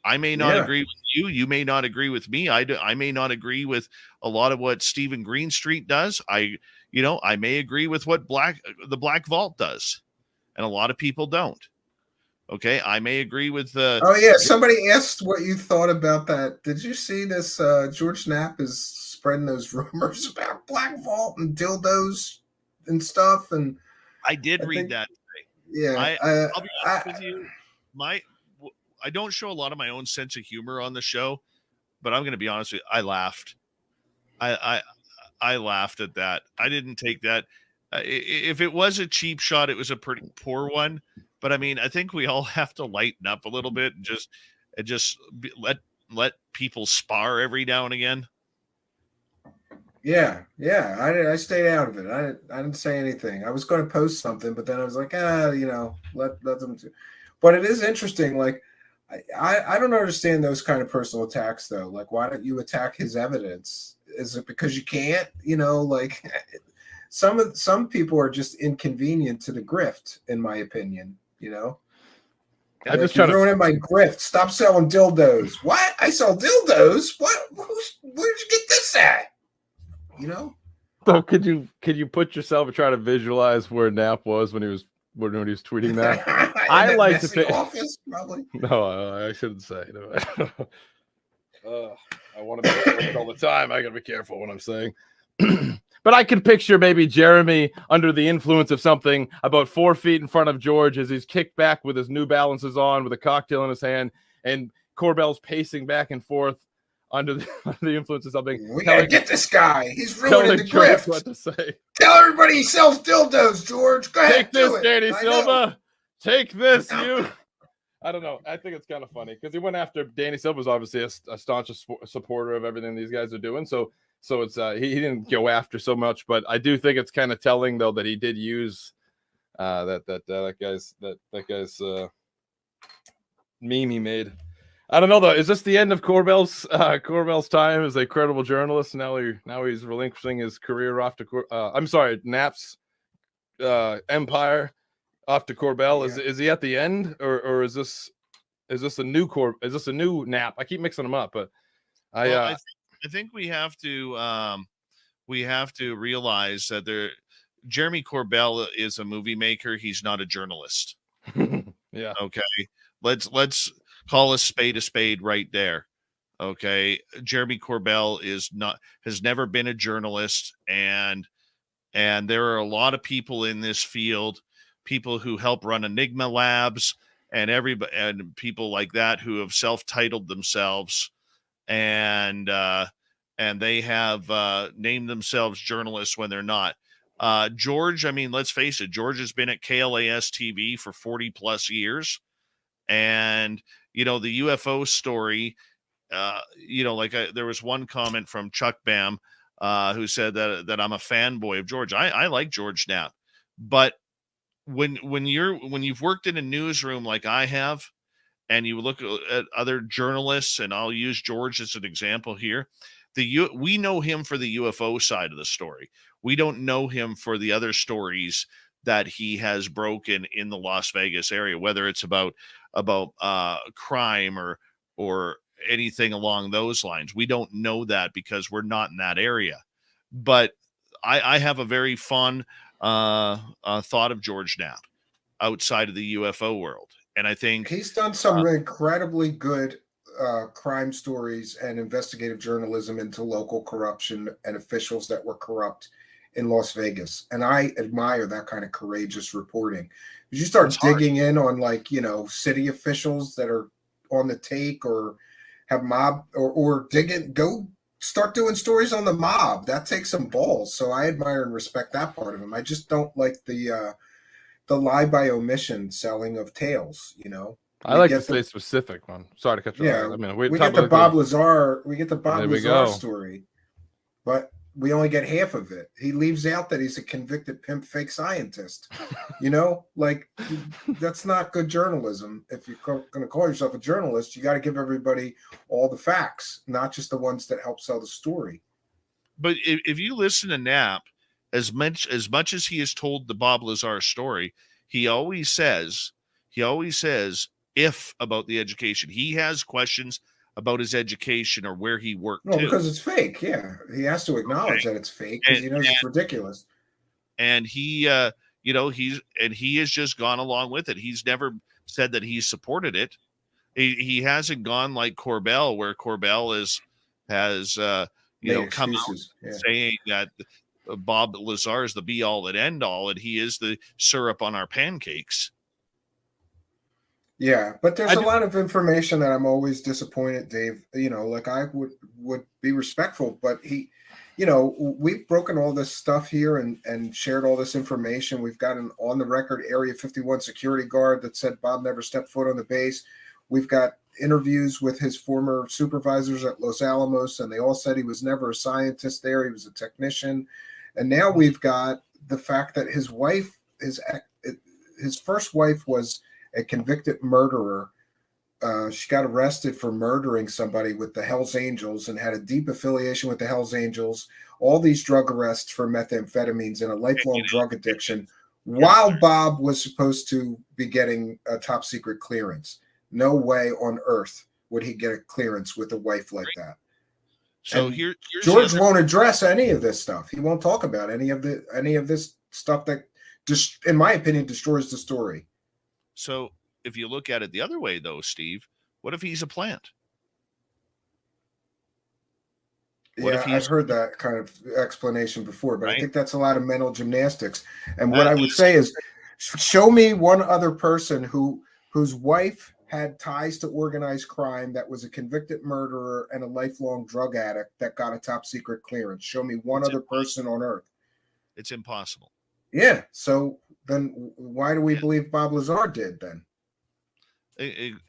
I may not agree with you. You may not agree with me. I may not agree with a lot of what Stephen Greenstreet does. I may agree with what the Black Vault does, and a lot of people don't. Okay, I may agree with the. Oh yeah, somebody asked what you thought about that. Did you see this? George Knapp is spreading those rumors about Black Vault and dildos and stuff, and I did read that today. Yeah, I'll be honest with you. I don't show a lot of my own sense of humor on the show, but I'm going to be honest with you. I laughed. I laughed at that. I didn't take that. If it was a cheap shot, it was a pretty poor one. But I mean, I think we all have to lighten up a little bit and just let people spar every now and again. Yeah. I stayed out of it. I didn't say anything. I was going to post something, but then I was like, let them do. But it is interesting. Like, I don't understand those kind of personal attacks though. Like, why don't you attack his evidence? Is it because you can't? Like some people are just inconvenient to the grift, in my opinion. I just try to ruin my grift. Stop selling dildos. What? I sell dildos? What? Where'd you get this at? So could you put yourself and try to visualize where Knapp was when he was tweeting that? I like to think. Office, probably. No, I shouldn't say. No. I want to be all the time. I gotta be careful what I'm saying. But I can picture maybe Jeremy under the influence of something about 4 feet in front of George as he's kicked back with his New Balances on, with a cocktail in his hand, and Corbell's pacing back and forth under the influence of something. We gotta get this guy. He's ruining the grift. What to say? Tell everybody he sells dildos, George. Go ahead. Take this, Danny Silva. Take this, you. I don't know. I think it's kind of funny because he went after Danny Silva's obviously a staunch supporter of everything these guys are doing. So it's he didn't go after so much, but I do think it's kind of telling though that he did use that guy's meme he made. I don't know though. Is this the end of Corbell's time as a credible journalist? Now he's relinquishing his career off to Knapp's empire off to Corbell. Yeah. Is he at the end, or is this a new Knapp? I keep mixing them up, but I think we have to realize that Jeremy Corbell is a movie maker. He's not a journalist. Yeah. Okay. Let's call a spade right there. Okay. Jeremy Corbell has never been a journalist, and there are a lot of people in this field, people who help run Enigma Labs and people like that who have self-titled themselves and they have named themselves journalists when they're not. George, I mean, let's face it, George has been at KLAS TV for 40 plus years. And, the UFO story, there was one comment from Chuck Bam who said that I'm a fanboy of George. I like George now, but when you've worked in a newsroom like I have, and you look at other journalists, and I'll use George as an example here, we know him for the UFO side of the story. We don't know him for the other stories that he has broken in the Las Vegas area, whether it's about crime or anything along those lines. We don't know that because we're not in that area. But I have a very fun thought of George Knapp outside of the UFO world. And I think he's done some incredibly good crime stories and investigative journalism into local corruption and officials that were corrupt in Las Vegas. And I admire that kind of courageous reporting. If you start digging in on, like, you know, city officials that are on the take or have mob or dig in, go start doing stories on the mob. That takes some balls. So I admire and respect that part of him. I just don't like the lie by omission selling of tales, you know. I like to stay specific, man. Sorry to cut you off. Yeah, I mean, we get the Bob Lazar, Lazar story, but we only get half of it. He leaves out that he's a convicted pimp fake scientist. You know, like, that's not good journalism. If you're going to call yourself a journalist, you got to give everybody all the facts, not just the ones that help sell the story. But if you listen to Knapp, as much as he has told the Bob Lazar story, he always says if about the education. He has questions about his education or where he worked. No, because it's fake. Yeah, he has to acknowledge that it's fake because he knows it's ridiculous. And he, you know, he has just gone along with it. He's never said that he supported it. He hasn't gone like Corbell, where Corbell has you know, come out saying that Bob Lazar is the be all and end all, and he is the syrup on our pancakes. Yeah, but there's a lot of information that I'm always disappointed, Dave. You know, like, I would be respectful, but he, you know, we've broken all this stuff here and shared all this information. We've got an on the record Area 51 security guard that said Bob never stepped foot on the base. We've got interviews with his former supervisors at Los Alamos, and they all said he was never a scientist there. He was a technician. And now we've got the fact that his wife, his first wife was a convicted murderer. She got arrested for murdering somebody with the Hells Angels and had a deep affiliation with the Hells Angels. All these drug arrests for methamphetamines and a lifelong drug addiction, while Bob was supposed to be getting a top secret clearance. No way on earth would he get a clearance with a wife like that. So George won't address any of this stuff. He won't talk about any of this stuff that, just, in my opinion, destroys the story. So if you look at it the other way, though, Steve, what if he's a plant? I've heard that kind of explanation before, but I think that's a lot of mental gymnastics. And what I would say is, show me one other person whose wife had ties to organized crime, that was a convicted murderer and a lifelong drug addict, that got a top secret clearance. Show me one other person on earth. It's impossible. Yeah. So then why do we believe Bob Lazar did then?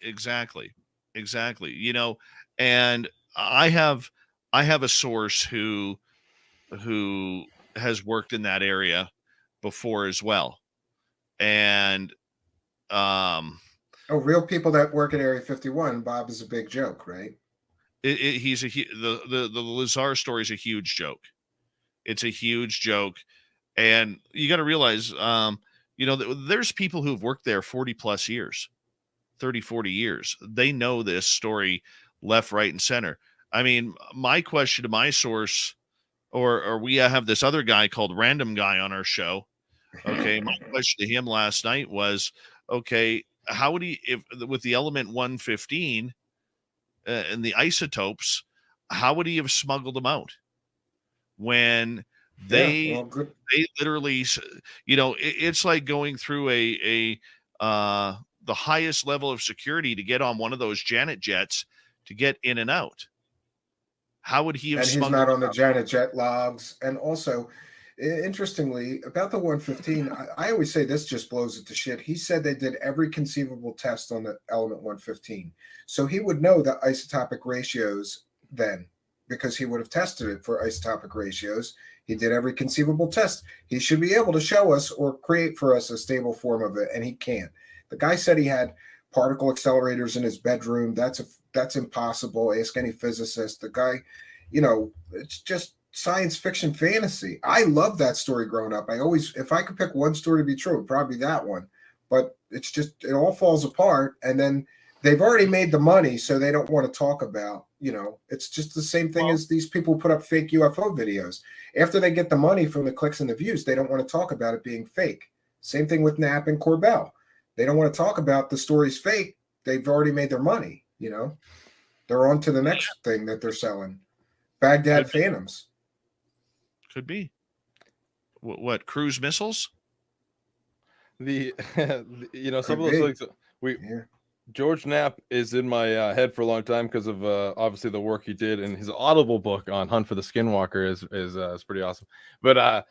Exactly. You know, and I have a source who has worked in that area before as well. And real people that work at Area 51, Bob is a big joke, right? The Lazar story is a huge joke. It's a huge joke. And you got to realize, you know, there's people who've worked there 40 plus years, 30, 40 years. They know this story left, right, and center. I mean, my question to my source, or we have this other guy called Random Guy on our show. Okay. My question to him last night was, okay, how would he, if with the element 115 and the isotopes, how would he have smuggled them out when they literally, you know, it's like going through the highest level of security to get on one of those Janet jets to get in and out? How would he have smuggled? And he's not on the Janet jet logs. And also, interestingly, about the 115, I always say this just blows it to shit. He said they did every conceivable test on the element 115. So he would know the isotopic ratios then, because he would have tested it for isotopic ratios. He did every conceivable test. He should be able to show us or create for us a stable form of it, and he can't. The guy said he had particle accelerators in his bedroom. That's impossible. Ask any physicist. The guy, you know, it's just science fiction fantasy. I love that story growing up. If I could pick one story to be true, it'd probably be that one. But it's just, it all falls apart. And then they've already made the money, so they don't want to talk about, you know, it's just the same thing as these people who put up fake UFO videos. After they get the money from the clicks and the views, they don't want to talk about it being fake. Same thing with Knapp and Corbell. They don't want to talk about the story's fake. They've already made their money, you know? They're on to the next thing that they're selling. Baghdad Phantoms. Could be. What cruise missiles? The you know, some Could of those be. things George Knapp is in my head for a long time because of obviously the work he did, and his Audible book on Hunt for the Skinwalker is pretty awesome. But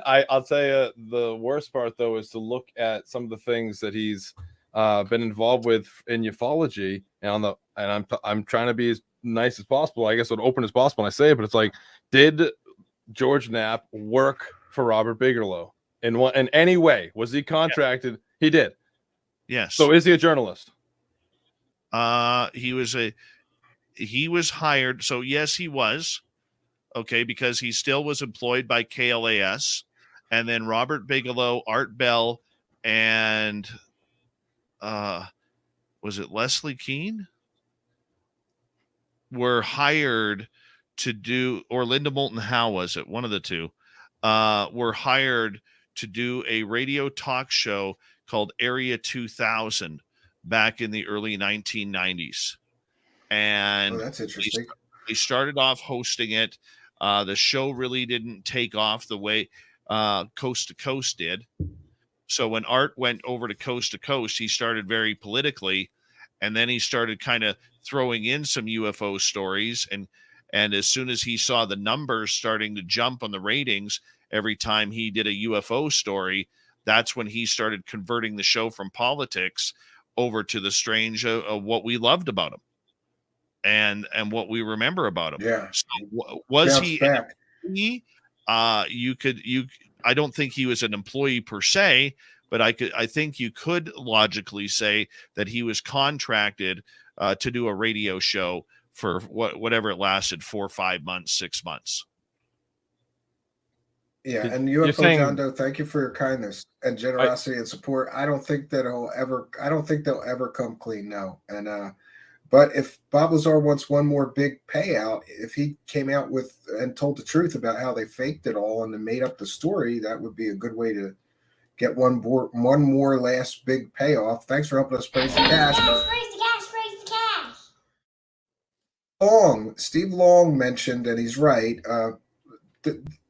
I'll tell you, the worst part though is to look at some of the things that he's been involved with in ufology, and I'm trying to be as nice as possible, I guess, as open as possible. And I say it, but it's like, did George Knapp work for Robert Bigelow in any way? Was he contracted? Yeah. He did. Yes. So is he a journalist? He was hired. So yes, he was. Okay, because he still was employed by KLAS, and then Robert Bigelow, Art Bell, and was it Leslie Keene? Were hired to do, or Linda Moulton Howe, was it? One of the two were hired to do a radio talk show called Area 2000 back in the early 1990s. And that's interesting. They started off hosting it. The show really didn't take off the way Coast to Coast did. So when Art went over to Coast, he started very politically, and then he started kind of throwing in some UFO stories. And as soon as he saw the numbers starting to jump on the ratings every time he did a UFO story, that's when he started converting the show from politics over to the strange of what we loved about him and what we remember about him. Yeah. So was he back. I don't think he was an employee per se, but I think you could logically say that he was contracted to do a radio show for whatever it lasted, 4 or 5 months, 6 months. Yeah, and UFO John Doe, thank you for your kindness and generosity and support. I don't think they'll ever come clean, no. And but if Bob Lazar wants one more big payout, if he came out with and told the truth about how they faked it all and then made up the story, that would be a good way to get one more last big payoff. Thanks for helping us praise the cash. Praise the cash. Steve Long mentioned, and he's right,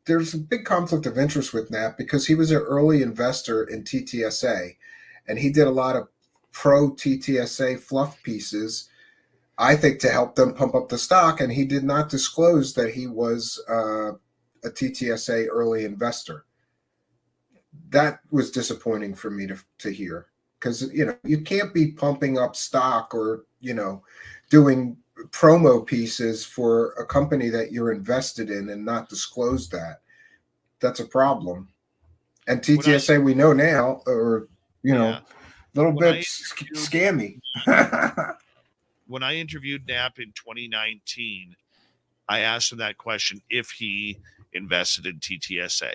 there's a big conflict of interest with Knapp because he was an early investor in TTSA, and he did a lot of pro TTSA fluff pieces, I think, to help them pump up the stock, and he did not disclose that he was a TTSA early investor. That was disappointing for me to hear, because you can't be pumping up stock or doing promo pieces for a company that you're invested in and not disclose that. That's a problem. And TTSA, we know now, or a little bit scammy. When I interviewed Knapp in 2019, I asked him that question, if he invested in TTSA.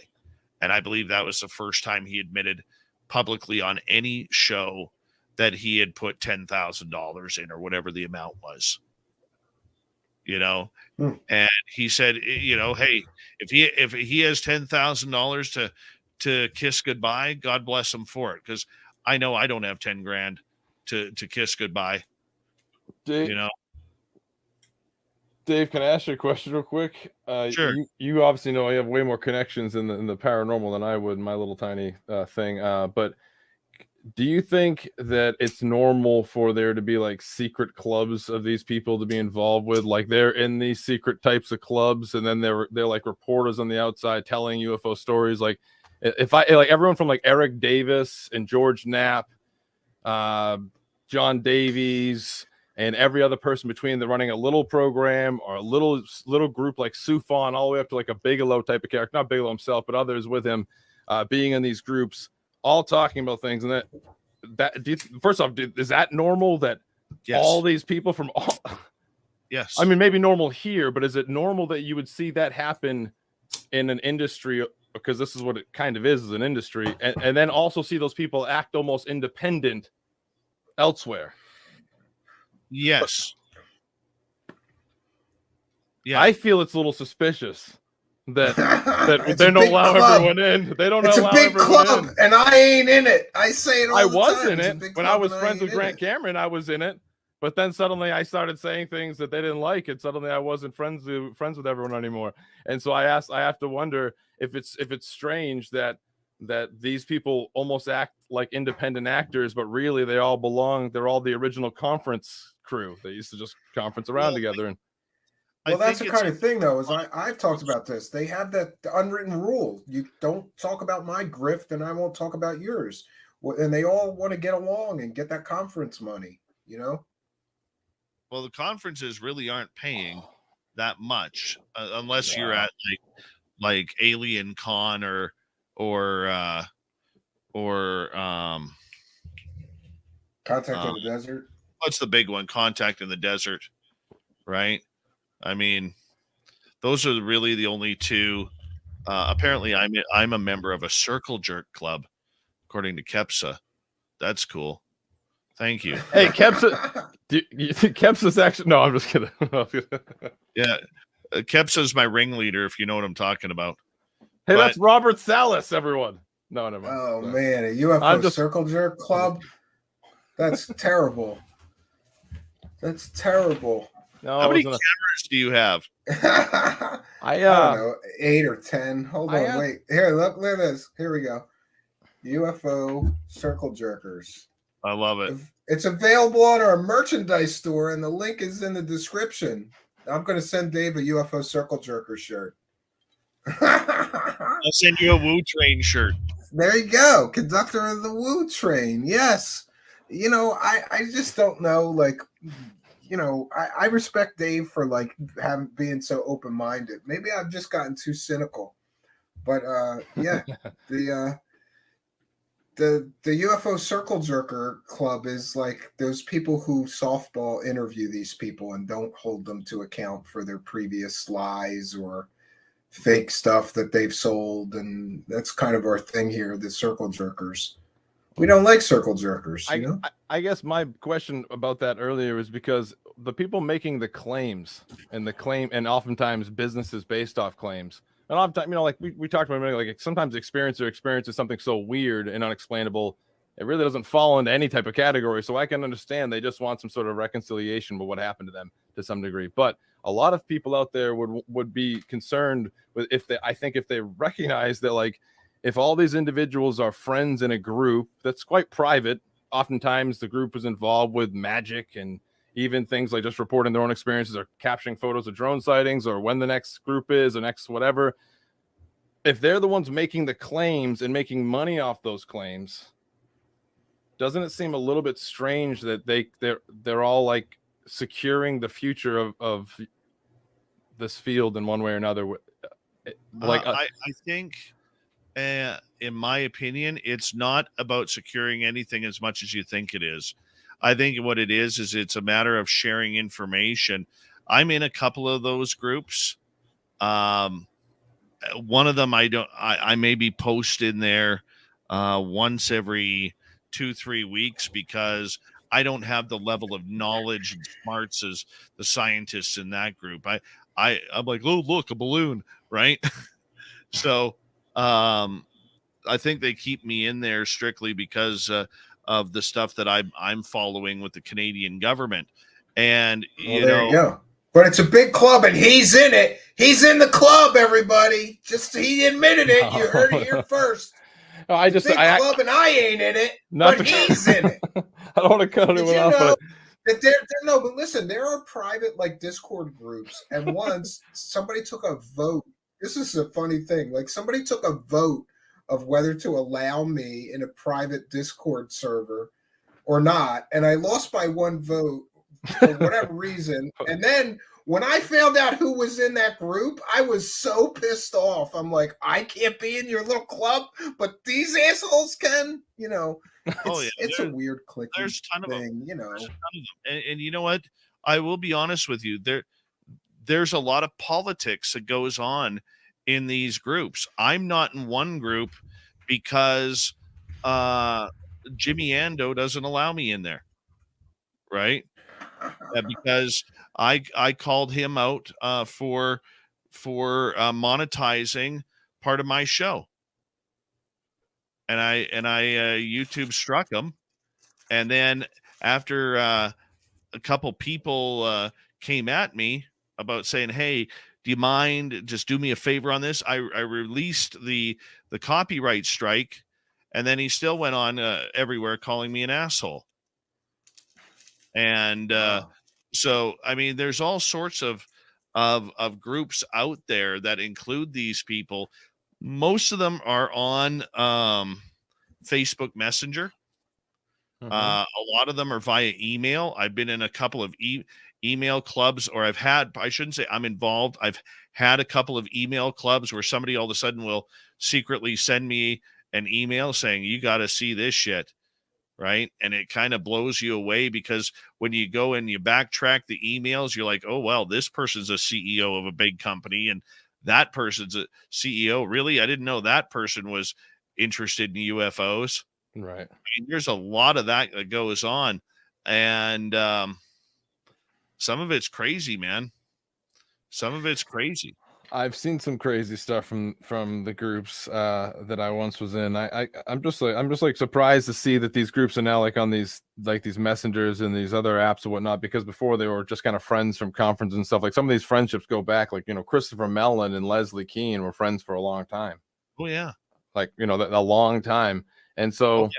And I believe that was the first time he admitted publicly on any show that he had put $10,000 in, or whatever the amount was. And he said, hey, if he has $10,000 to kiss goodbye, God bless him for it, because I know I don't have 10 grand to kiss goodbye. Dave, Dave, can I ask you a question real quick? Sure. You obviously know I have way more connections in the paranormal than I would in my little tiny thing. But do you think that it's normal for there to be like secret clubs of these people to be involved with? Like they're in these secret types of clubs, and then they're like reporters on the outside telling UFO stories. Like if I like everyone from like Eric Davis and George Knapp, John Davies, and every other person between, they're running a little program or a little group like Sufon, all the way up to like a Bigelow type of character, not Bigelow himself, but others with him, being in these groups, all talking about things. And first off, is that normal that all these people from all? Yes. I mean, maybe normal here, but is it normal that you would see that happen in an industry? Because this is what it kind of is an industry, and then also see those people act almost independent elsewhere. Yes. Yeah. I feel it's a little suspicious that they don't allow everyone in. They don't allow everyone in. It's a big club, and I ain't in it. I say it all the time. I was in it when I was friends with Grant Cameron. I was in it, But then suddenly I started saying things that they didn't like, and suddenly I wasn't friends with everyone anymore. And so I have to wonder if it's strange that these people almost act like independent actors, but really they all belong. They're all the original conference crew. They used to just conference around together. And well, that's the kind of thing, though. Is I've talked about this. They have that unwritten rule: you don't talk about my grift, and I won't talk about yours. And they all want to get along and get that conference money. You know. Well, the conferences really aren't paying that much unless you're at like Alien Con or Contact in the Desert. What's the big one? Contact in the Desert, right? I mean, those are really the only two. Apparently, I'm a member of a circle jerk club, according to Kepsa. That's cool. Thank you. Hey, Kepsa. Kepsa's actually no. I'm just kidding. Yeah, Kepsa's my ringleader, if you know what I'm talking about. Hey, that's Robert Salas, everyone. No, never mind. Oh man, a UFO circle jerk club. That's terrible. That's terrible. No, how many cameras do you have? I don't know, 8 or 10. Hold on, wait. Here, look at this. Here we go. UFO circle jerkers. I love it. It's available on our merchandise store, and the link is in the description. I'm going to send Dave a UFO circle jerker shirt. I'll send you a Woo Train shirt. There you go. Conductor of the Woo Train. Yes. You know, I just don't know, like, you know, I respect Dave for like being so open-minded. Maybe I've just gotten too cynical. But yeah, the UFO Circle Jerker Club is like those people who softball interview these people and don't hold them to account for their previous lies or fake stuff that they've sold. And that's kind of our thing here, the Circle Jerkers. We don't like circle jerkers, you know? I guess my question about that earlier is because the people making the claims and oftentimes businesses based off claims, and oftentimes, you know, like we talked about, like sometimes experiences something so weird and unexplainable, it really doesn't fall into any type of category. So I can understand they just want some sort of reconciliation with what happened to them to some degree. But a lot of people out there would be concerned with if they recognize that, like, if all these individuals are friends in a group that's quite private, oftentimes the group is involved with magic and even things like just reporting their own experiences or capturing photos of drone sightings or when the next group is or next whatever. If they're the ones making the claims and making money off those claims, doesn't it seem a little bit strange that they're all like securing the future of this field in one way or another? Like I think. In my opinion, it's not about securing anything as much as you think it is. I think what it is it's a matter of sharing information. I'm in a couple of those groups. One of them I maybe post in there once every 2-3 weeks because I don't have the level of knowledge and smarts as the scientists in that group. I'm like, oh, look, a balloon, right? So I think they keep me in there strictly because of the stuff that I'm following with the Canadian government. And you go. But it's a big club, and he's in it. He's in the club, everybody. Just he admitted it. You heard it here first. No, I just big club, and I ain't in it. But he's in it. I don't want to cut anyone off. But but listen, there are private like Discord groups, and once somebody took a vote. This is a funny thing. Like somebody took a vote of whether to allow me in a private Discord server or not. And I lost by one vote for whatever reason. And then when I found out who was in that group, I was so pissed off. I'm like, I can't be in your little club, but these assholes can, you know. It's a weird clicky there's a ton thing, of them. you know. There's a ton of them. And you know what? I will be honest with you. There's a lot of politics that goes on in these groups. I'm not in one group because Jimmy Ando doesn't allow me in there, right? Because I called him out for monetizing part of my show, and I YouTube struck him, and then after a couple people came at me about saying, "Hey, do you mind just do me a favor on this?" I released the copyright strike, and then he still went on everywhere calling me an asshole. And so, I mean, there's all sorts of groups out there that include these people. Most of them are on Facebook Messenger. A lot of them are via email. I've been in a couple of email clubs, or I shouldn't say I'm involved. I've had a couple of email clubs where somebody all of a sudden will secretly send me an email saying, "You got to see this shit." Right. And it kind of blows you away, because when you go and you backtrack the emails, you're like, oh, well, this person's a CEO of a big company, and that person's a CEO. Really? I didn't know that person was interested in UFOs. Right. I mean, there's a lot of that goes on. And some of it's crazy, man. Some of it's crazy. I've seen some crazy stuff from the groups that I once was in. I'm just like surprised to see that these groups are now like on these messengers and these other apps and whatnot, because before they were just kind of friends from conference and stuff. Like some of these friendships go back, like, Christopher Mellon and Leslie Keane were friends for a long time. Oh yeah. Like, a long time. And so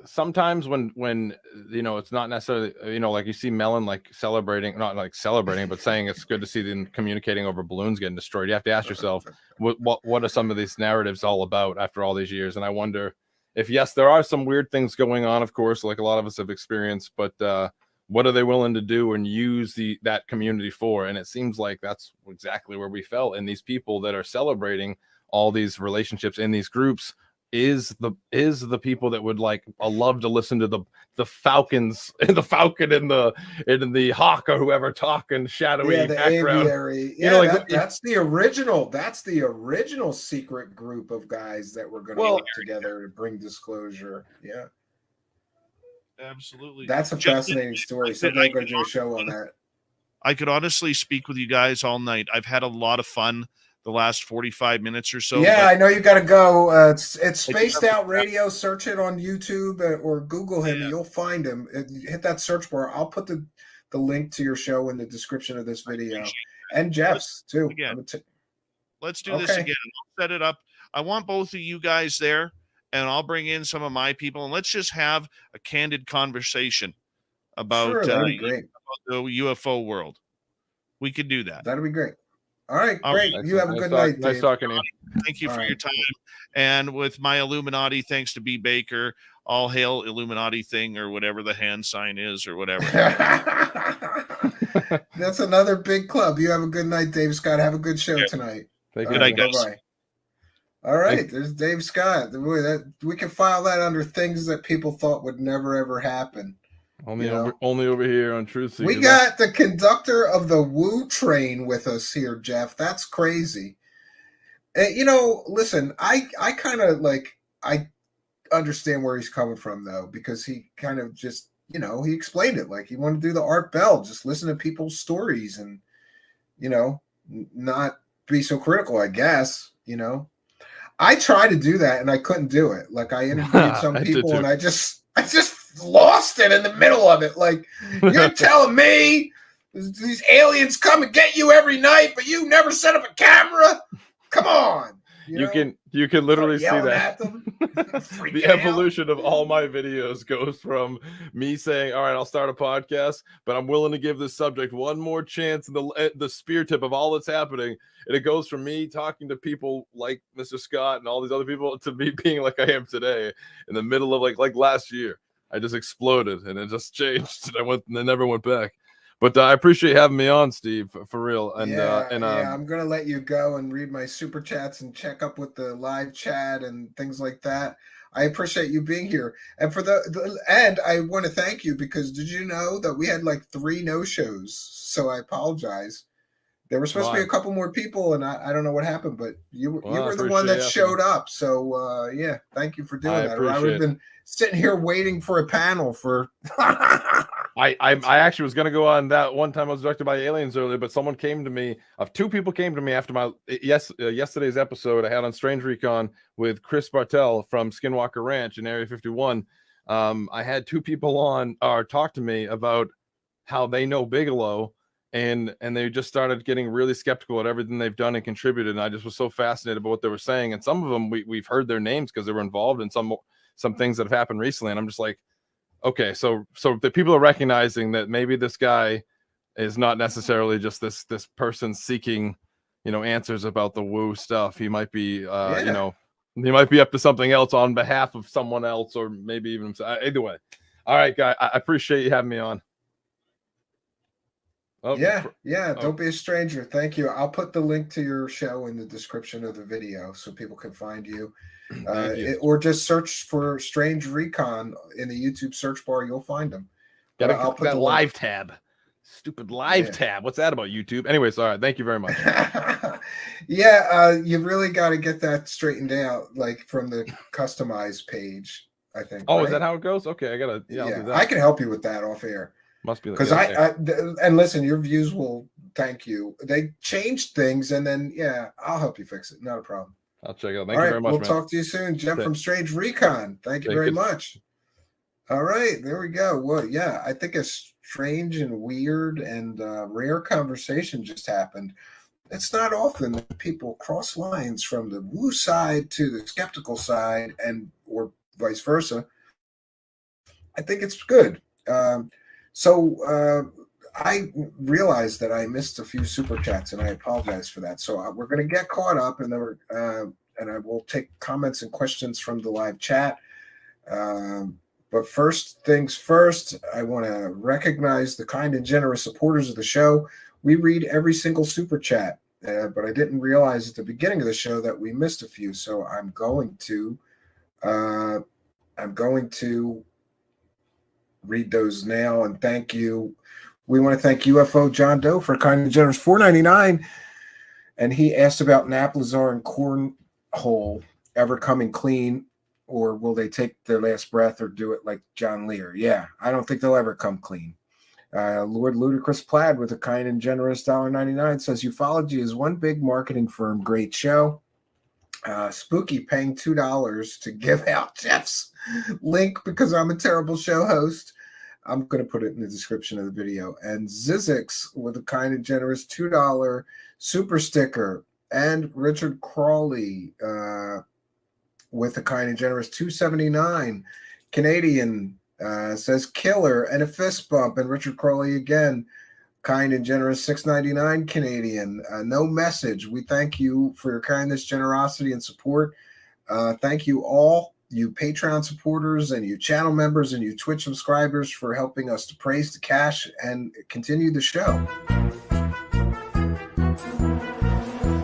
sometimes when it's not necessarily, like you see Mellon like celebrating, not like celebrating, but saying it's good to see them communicating over balloons getting destroyed. You have to ask yourself, what are some of these narratives all about after all these years? And I wonder if, yes, there are some weird things going on, of course, like a lot of us have experienced, but what are they willing to do and use that community for? And it seems like that's exactly where we fell. And these people that are celebrating all these relationships in these groups is the people that would love to listen to the Falcons and the Falcon and the Hawk or whoever talking shadowy the background. Aviary. That's the original secret group of guys that were going to work together to bring disclosure. Yeah, absolutely. That's a fascinating story. Someday I'm going to do a show on that. I could honestly speak with you guys all night. I've had a lot of fun the last 45 minutes or so. Yeah, I know you got to go. It's Spaced Out Radio. Search it on YouTube or Google him, and you'll find him. Hit that search bar. I'll put the link to your show in the description of this video, and Jeff's too. Again, let's do this again. I'll set it up. I want both of you guys there, and I'll bring in some of my people, and let's just have a candid conversation about, that'd be great. About the UFO world. We could do that. That'd be great. All right, great. You have a good night, Dave. Nice talking to you. Thank you for your time. And with my Illuminati, thanks to B. Baker, all hail Illuminati thing, or whatever the hand sign is, or whatever. That's another big club. You have a good night, Dave Scott. Have a good show tonight. Good night, guys. Bye-bye. All right, there's Dave Scott. We can file that under things that people thought would never, ever happen. Only over here on Truth Seekers. We got the conductor of the Woo train with us here, Jeff. That's crazy. Listen, I kind of I understand where he's coming from, though, because he kind of just, he explained it like he wanted to do the Art Bell, just listen to people's stories and, not be so critical, I guess, I tried to do that and I couldn't do it. Like I interviewed some people and I just lost it in the middle of it. Like, you're telling me these aliens come and get you every night, but you never set up a camera? Come on. You can literally see that. The evolution of all my videos goes from me saying, all right, I'll start a podcast, but I'm willing to give this subject one more chance in the spear tip of all that's happening. And it goes from me talking to people like Mr. Scott and all these other people to me being like I am today in the middle of like last year. I just exploded and it just changed and I never went back. But I appreciate having me on, Steve, for real. And I'm gonna let you go and read my super chats and check up with the live chat and things like that. I appreciate you being here, and and I want to thank you because did you know that we had like 3 no-shows? So I apologize. There were supposed to be a couple more people, and I don't know what happened, but you were the one that showed up. So thank you for doing that. I would have been sitting here waiting for a panel for. I actually was going to go on that one time I was directed by aliens earlier, but someone came to me. 2 people came to me after my yesterday's episode I had on Strange Recon with Chris Bartell from Skinwalker Ranch in Area 51. I had two people on or talk to me about how they know Bigelow, and they just started getting really skeptical at everything they've done and contributed. And I just was so fascinated by what they were saying. And some of them we've heard their names because they were involved in some things that have happened recently. And I'm just like, okay, so the people are recognizing that maybe this guy is not necessarily just this person seeking, answers about the woo stuff. He might be, he might be up to something else on behalf of someone else, or maybe even himself. Either way. All right, guy, I appreciate you having me on. Oh, yeah. Don't be a stranger. Thank you. I'll put the link to your show in the description of the video so people can find you. Or just search for Strange Recon in the YouTube search bar. You'll find them. I'll put that live tab. Stupid live tab. What's that about, YouTube? Anyways, all right. Thank you very much. You really got to get that straightened out, like from the customized page, I think. Oh, right? Is that how it goes? Okay, I gotta. Yeah, I'll do that. I can help you with that off air. Must be because and listen, your views will thank you. They changed things, and then I'll help you fix it. Not a problem. I'll check it out. Thank you very much. We'll talk to you soon, Jeff from Strange Recon. Thank you very much. All right, there we go. Well, I think a strange and weird and rare conversation just happened. It's not often that people cross lines from the woo side to the skeptical side, or vice versa. I think it's good. So I realized that I missed a few super chats, and I apologize for that. So we're going to get caught up, and then and I will take comments and questions from the live chat. But first things first, I want to recognize the kind and generous supporters of the show. We read every single super chat, but I didn't realize at the beginning of the show that we missed a few. So I'm going to read those now, and thank you. We want to thank UFO John Doe for kind and generous $4.99, and he asked about Nap Lazar and Cornhole ever coming clean, or will they take their last breath or do it like John Lear? I don't think they'll ever come clean. Lord Ludicrous Plaid with a kind and generous $1.99 says Ufology is one big marketing firm. Great show. Spooky paying $2 to give out Jeff's link because I'm a terrible show host. I'm going to put it in the description of the video. And Zizix with a kind and generous $2 super sticker. And Richard Crawley with a kind and generous $2.79 Canadian says killer and a fist bump. And Richard Crawley again, kind and generous $6.99 Canadian. No message. We thank you for your kindness, generosity, and support. Thank you all, you Patreon supporters and you channel members and you Twitch subscribers for helping us to praise the cash and continue the show.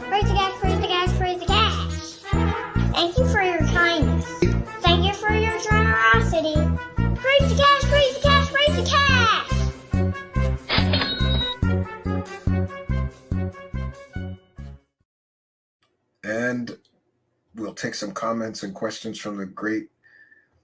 Praise the cash, praise the cash, praise the cash. Thank you for your kindness. Thank you for your generosity. Praise the cash, praise the cash, praise the cash. And we'll take some comments and questions from the great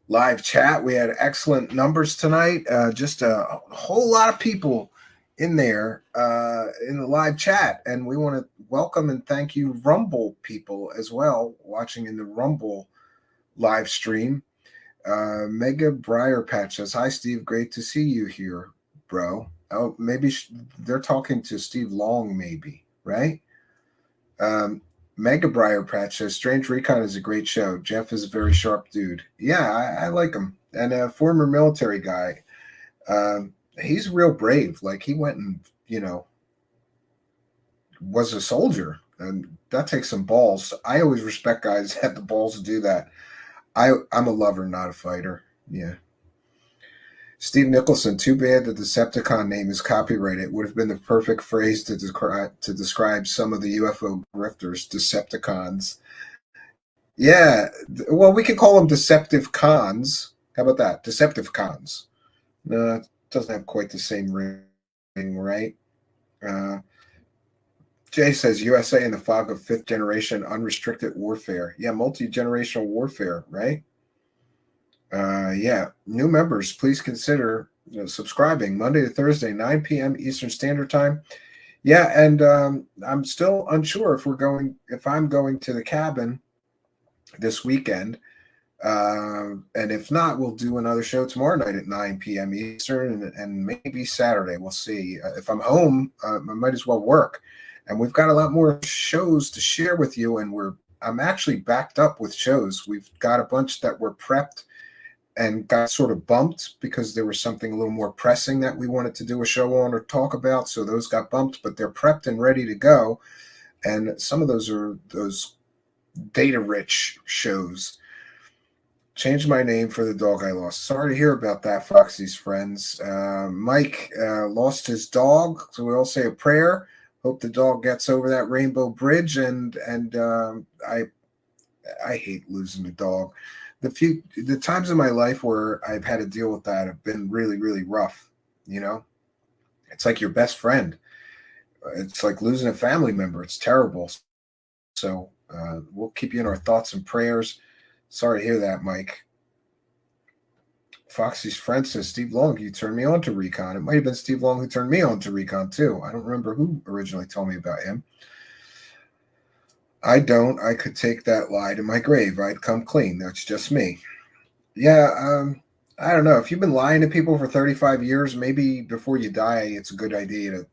live chat. We had excellent numbers tonight. Just a whole lot of people in there in the live chat. And we want to welcome and thank you Rumble people as well, watching in the Rumble live stream. Mega Briarpatch says, hi, Steve. Great to see you here, bro. Oh, maybe they're talking to Steve Long, maybe, right? Mega Briarpatch says, Strange Recon is a great show. Jeff is a very sharp dude. Yeah, I like him. And a former military guy. He's real brave. Like, he went and, was a soldier. And that takes some balls. I always respect guys that have the balls to do that. I'm a lover, not a fighter. Yeah. Steve Nicholson, too bad the Decepticon name is copyrighted. It would have been the perfect phrase to describe some of the UFO grifters, Decepticons. Yeah, well, we can call them Deceptive Cons. How about that? Deceptive Cons. No, it doesn't have quite the same ring, right? Jay says, USA in the fog of fifth generation unrestricted warfare. Yeah, multi-generational warfare, right? New members, please consider subscribing Monday to Thursday, 9 p.m. Eastern Standard Time. Yeah, and I'm still unsure if I'm going to the cabin this weekend. And if not, we'll do another show tomorrow night at 9 p.m. Eastern, and maybe Saturday. We'll see. If I'm home, I might as well work. And we've got a lot more shows to share with you, and I'm actually backed up with shows. We've got a bunch that were prepped and got sort of bumped because there was something a little more pressing that we wanted to do a show on or talk about. So those got bumped, but they're prepped and ready to go. And some of those are those data-rich shows. Changed my name for the dog I lost. Sorry to hear about that, Foxy's friends. Mike lost his dog, so we all say a prayer. Hope the dog gets over that rainbow bridge. And I hate losing a dog. The times in my life where I've had to deal with that have been really, really rough. You know, it's like your best friend. It's like losing a family member. It's terrible. So we'll keep you in our thoughts and prayers. Sorry to hear that, Mike. Foxy's friend says, Steve Long, you turned me on to Recon. It might have been Steve Long who turned me on to Recon, too. I don't remember who originally told me about him. I don't. I could take that lie to my grave. I'd come clean. That's just me. Yeah, I don't know. If you've been lying to people for 35 years, maybe before you die, it's a good idea to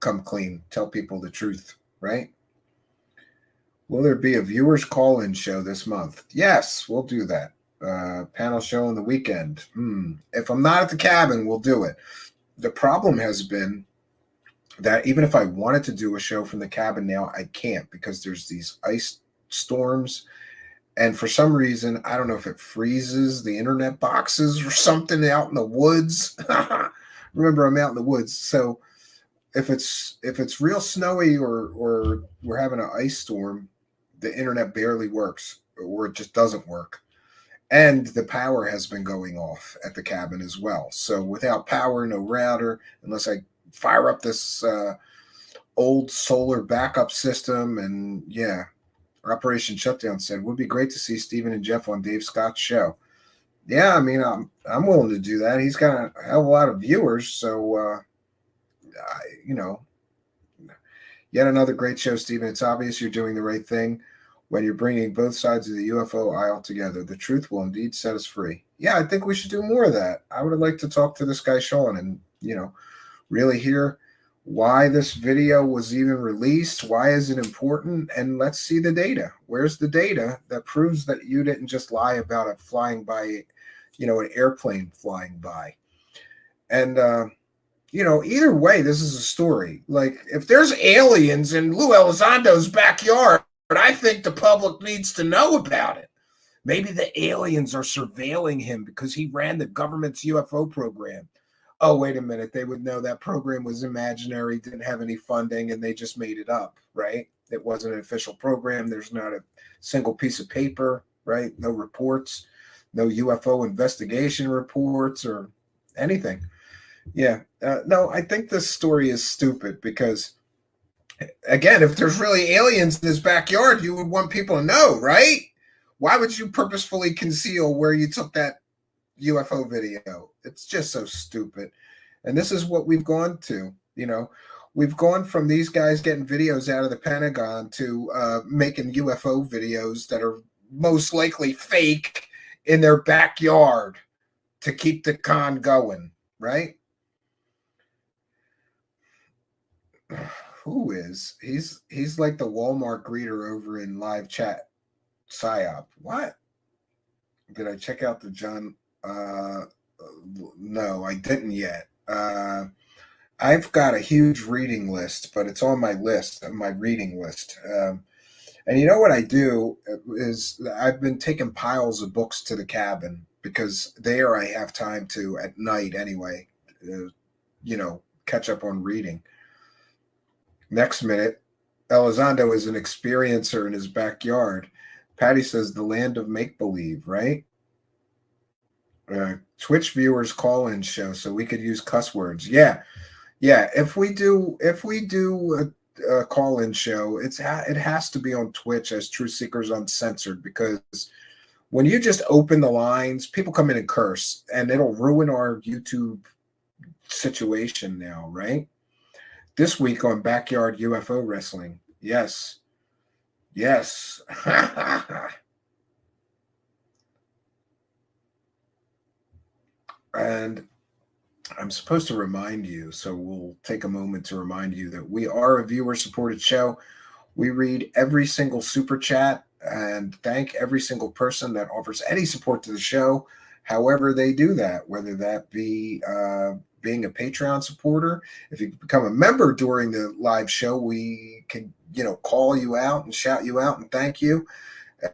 come clean. Tell people the truth, right? Will there be a viewers call-in show this month? Yes, we'll do that. Panel show on the weekend. If I'm not at the cabin, we'll do it. The problem has been that even if I wanted to do a show from the cabin now, I can't because there's these ice storms. And for some reason, I don't know if it freezes the internet boxes or something out in the woods. Remember, I'm out in the woods. So if it's real snowy or we're having an ice storm, the internet barely works or it just doesn't work. And the power has been going off at the cabin as well. So without power, no router, unless I fire up this old solar backup system. And yeah, Operation Shutdown said, would be great to see Steven and Jeff on Dave Scott's show. Yeah, I mean, I'm willing to do that. He's got a hell of a lot of viewers. So, yet another great show, Steven. It's obvious you're doing the right thing when you're bringing both sides of the UFO aisle together. The truth will indeed set us free. Yeah, I think we should do more of that. I would like to talk to this guy, Sean, and, really hear why this video was even released. Why is it important? And let's see the data. Where's the data that proves that you didn't just lie about it flying by, an airplane flying by? And, either way, this is a story. Like, if there's aliens in Lue Elizondo's backyard, I think the public needs to know about it. Maybe the aliens are surveilling him because he ran the government's UFO program. Oh, wait a minute. They would know that program was imaginary, didn't have any funding, and they just made it up, right? It wasn't an official program. There's not a single piece of paper, right? No reports, no UFO investigation reports or anything. Yeah. No, I think this story is stupid because, again, if there's really aliens in his backyard, you would want people to know, right? Why would you purposefully conceal where you took that UFO video? It's just so stupid. And this is what we've gone to. We've gone from these guys getting videos out of the Pentagon to making UFO videos that are most likely fake in their backyard to keep the con going, right? Who is? He's like the Walmart greeter over in live chat. PSYOP. What? Did I check out the John? No, I didn't yet. I've got a huge reading list, but it's on my reading list. And you know what I do is I've been taking piles of books to the cabin because there I have time to, at night anyway, catch up on reading. Next minute, Elizondo is an experiencer in his backyard. Patty says the land of make-believe, right? Twitch viewers call-in show, so we could use cuss words. Yeah. If we do a call-in show, it has to be on Twitch as True Seekers Uncensored, because when you just open the lines, people come in and curse, and it'll ruin our YouTube situation now, right? This week on Backyard UFO Wrestling. Yes. I'm supposed to remind you, so we'll take a moment to remind you that we are a viewer-supported show. We read every single super chat and thank every single person that offers any support to the show, however they do that, whether that be being a Patreon supporter. If you become a member during the live show, we can, call you out and shout you out and thank you.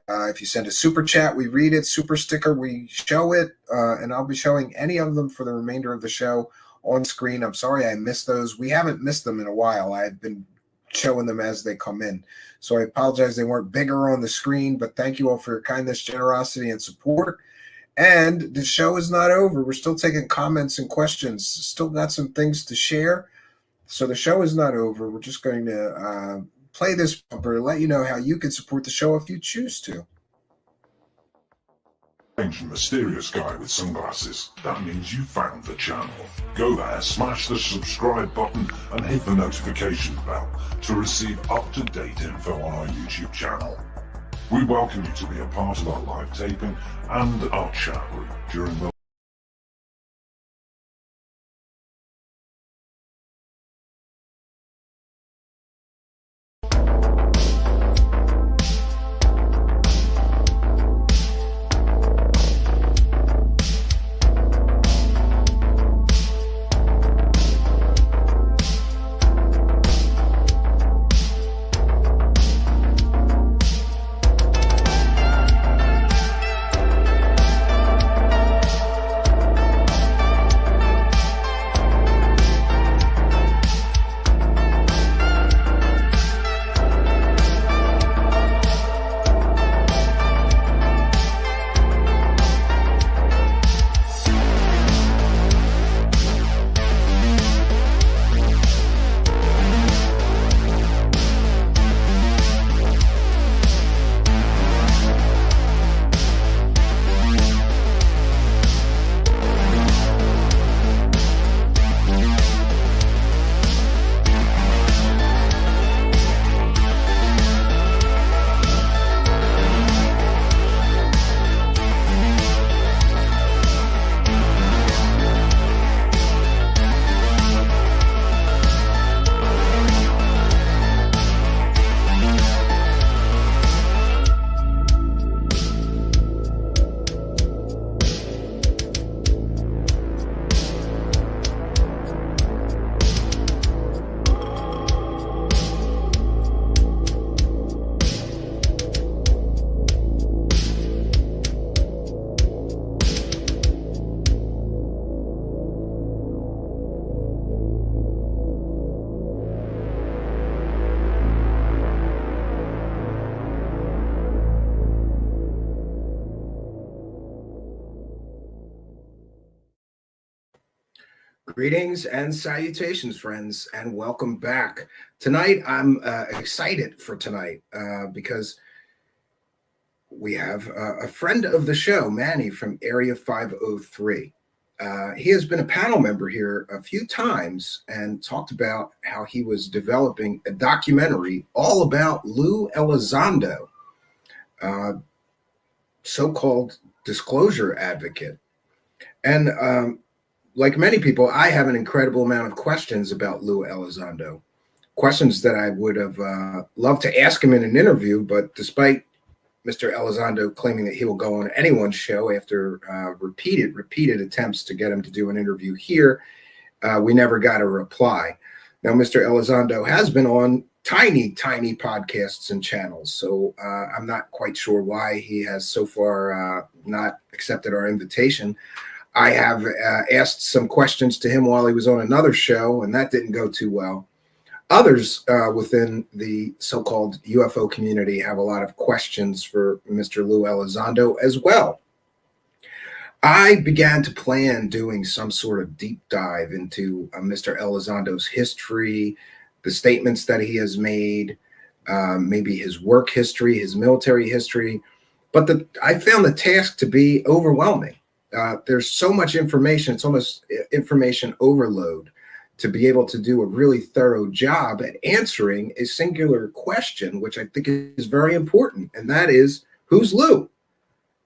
If you send a super chat, we read it. Super sticker, we show it. And I'll be showing any of them for the remainder of the show on screen. I'm sorry I missed those. We haven't missed them in a while. I've been showing them as they come in. So I apologize they weren't bigger on the screen, but thank you all for your kindness, generosity, and support. And the show is not over. We're still taking comments and questions. Still got some things to share. So the show is not over. We're just going to play this bumper to let you know how you can support the show if you choose to. Strange and mysterious guy with sunglasses. That means you found the channel. Go there, smash the subscribe button and hit the notification bell to receive up-to-date info on our YouTube channel. We welcome you to be a part of our live taping and our chat room during the Greetings and salutations, friends, and welcome back. Tonight, I'm excited for tonight because we have a friend of the show, Manny from Area 503. He has been a panel member here a few times and talked about how he was developing a documentary all about Lue Elizondo, so-called disclosure advocate. And like many people, I have an incredible amount of questions about Lue Elizondo, questions that I would have loved to ask him in an interview, but despite Mr. Elizondo claiming that he will go on anyone's show after repeated attempts to get him to do an interview here, we never got a reply. Now, Mr. Elizondo has been on tiny podcasts and channels, so I'm not quite sure why he has so far not accepted our invitation. I have asked some questions to him while he was on another show, and that didn't go too well. Others within the so-called UFO community have a lot of questions for Mr. Lue Elizondo as well. I began to plan doing some sort of deep dive into Mr. Elizondo's history, the statements that he has made, maybe his work history, his military history, but I found the task to be overwhelming. There's so much information, it's almost information overload to be able to do a really thorough job at answering a singular question, which I think is very important. And that is, who's Lue?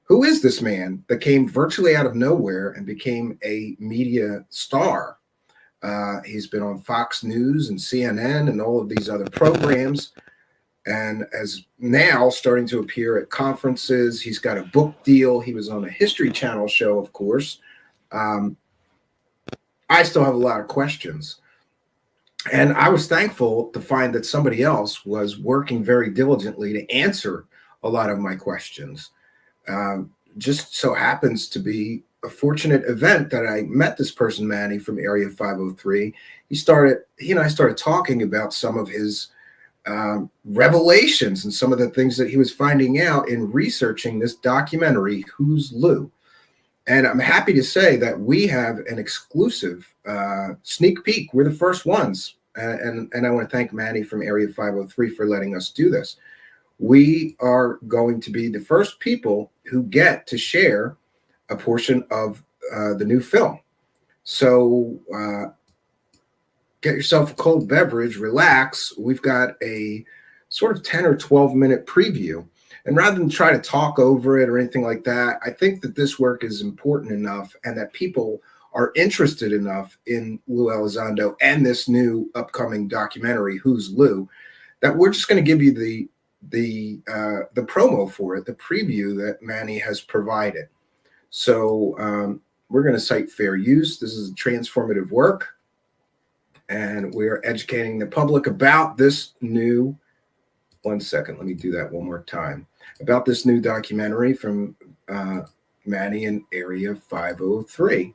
Who is this man that came virtually out of nowhere and became a media star He's been on Fox News and CNN and all of these other programs, and as now starting to appear at conferences. He's got a book deal. He was on a History Channel show, of course. I still have a lot of questions. And I was thankful to find that somebody else was working very diligently to answer a lot of my questions. Just so happens to be a fortunate event that I met this person, Manny, from Area 503. He and I started talking about some of his revelations and some of the things that he was finding out in researching this documentary, Who's Lue? And I'm happy to say that we have an exclusive sneak peek. We're the first ones. And I want to thank Manny from Area 503 for letting us do this. We are going to be the first people who get to share a portion of the new film. So get yourself a cold beverage, relax. We've got a sort of 10 or 12-minute preview. And rather than try to talk over it or anything like that, I think that this work is important enough and that people are interested enough in Lue Elizondo and this new upcoming documentary, Who's Lue, that we're just going to give you the promo for it, the preview that Manny has provided. So we're going to cite fair use. This is a transformative work, and we are educating the public about this new. One second, let me do that one more time. About this new documentary from Manny in Area 503.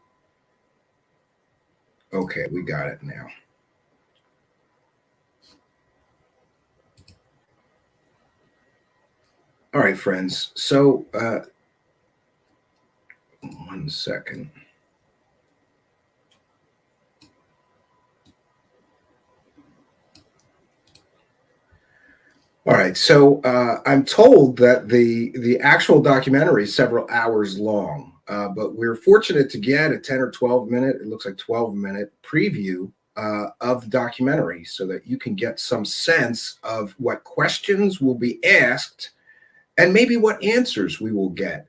Okay, we got it now. All right, friends. So, one second. All right, so I'm told that the actual documentary is several hours long, but we're fortunate to get a 10 or 12-minute, it looks like 12-minute preview of the documentary so that you can get some sense of what questions will be asked and maybe what answers we will get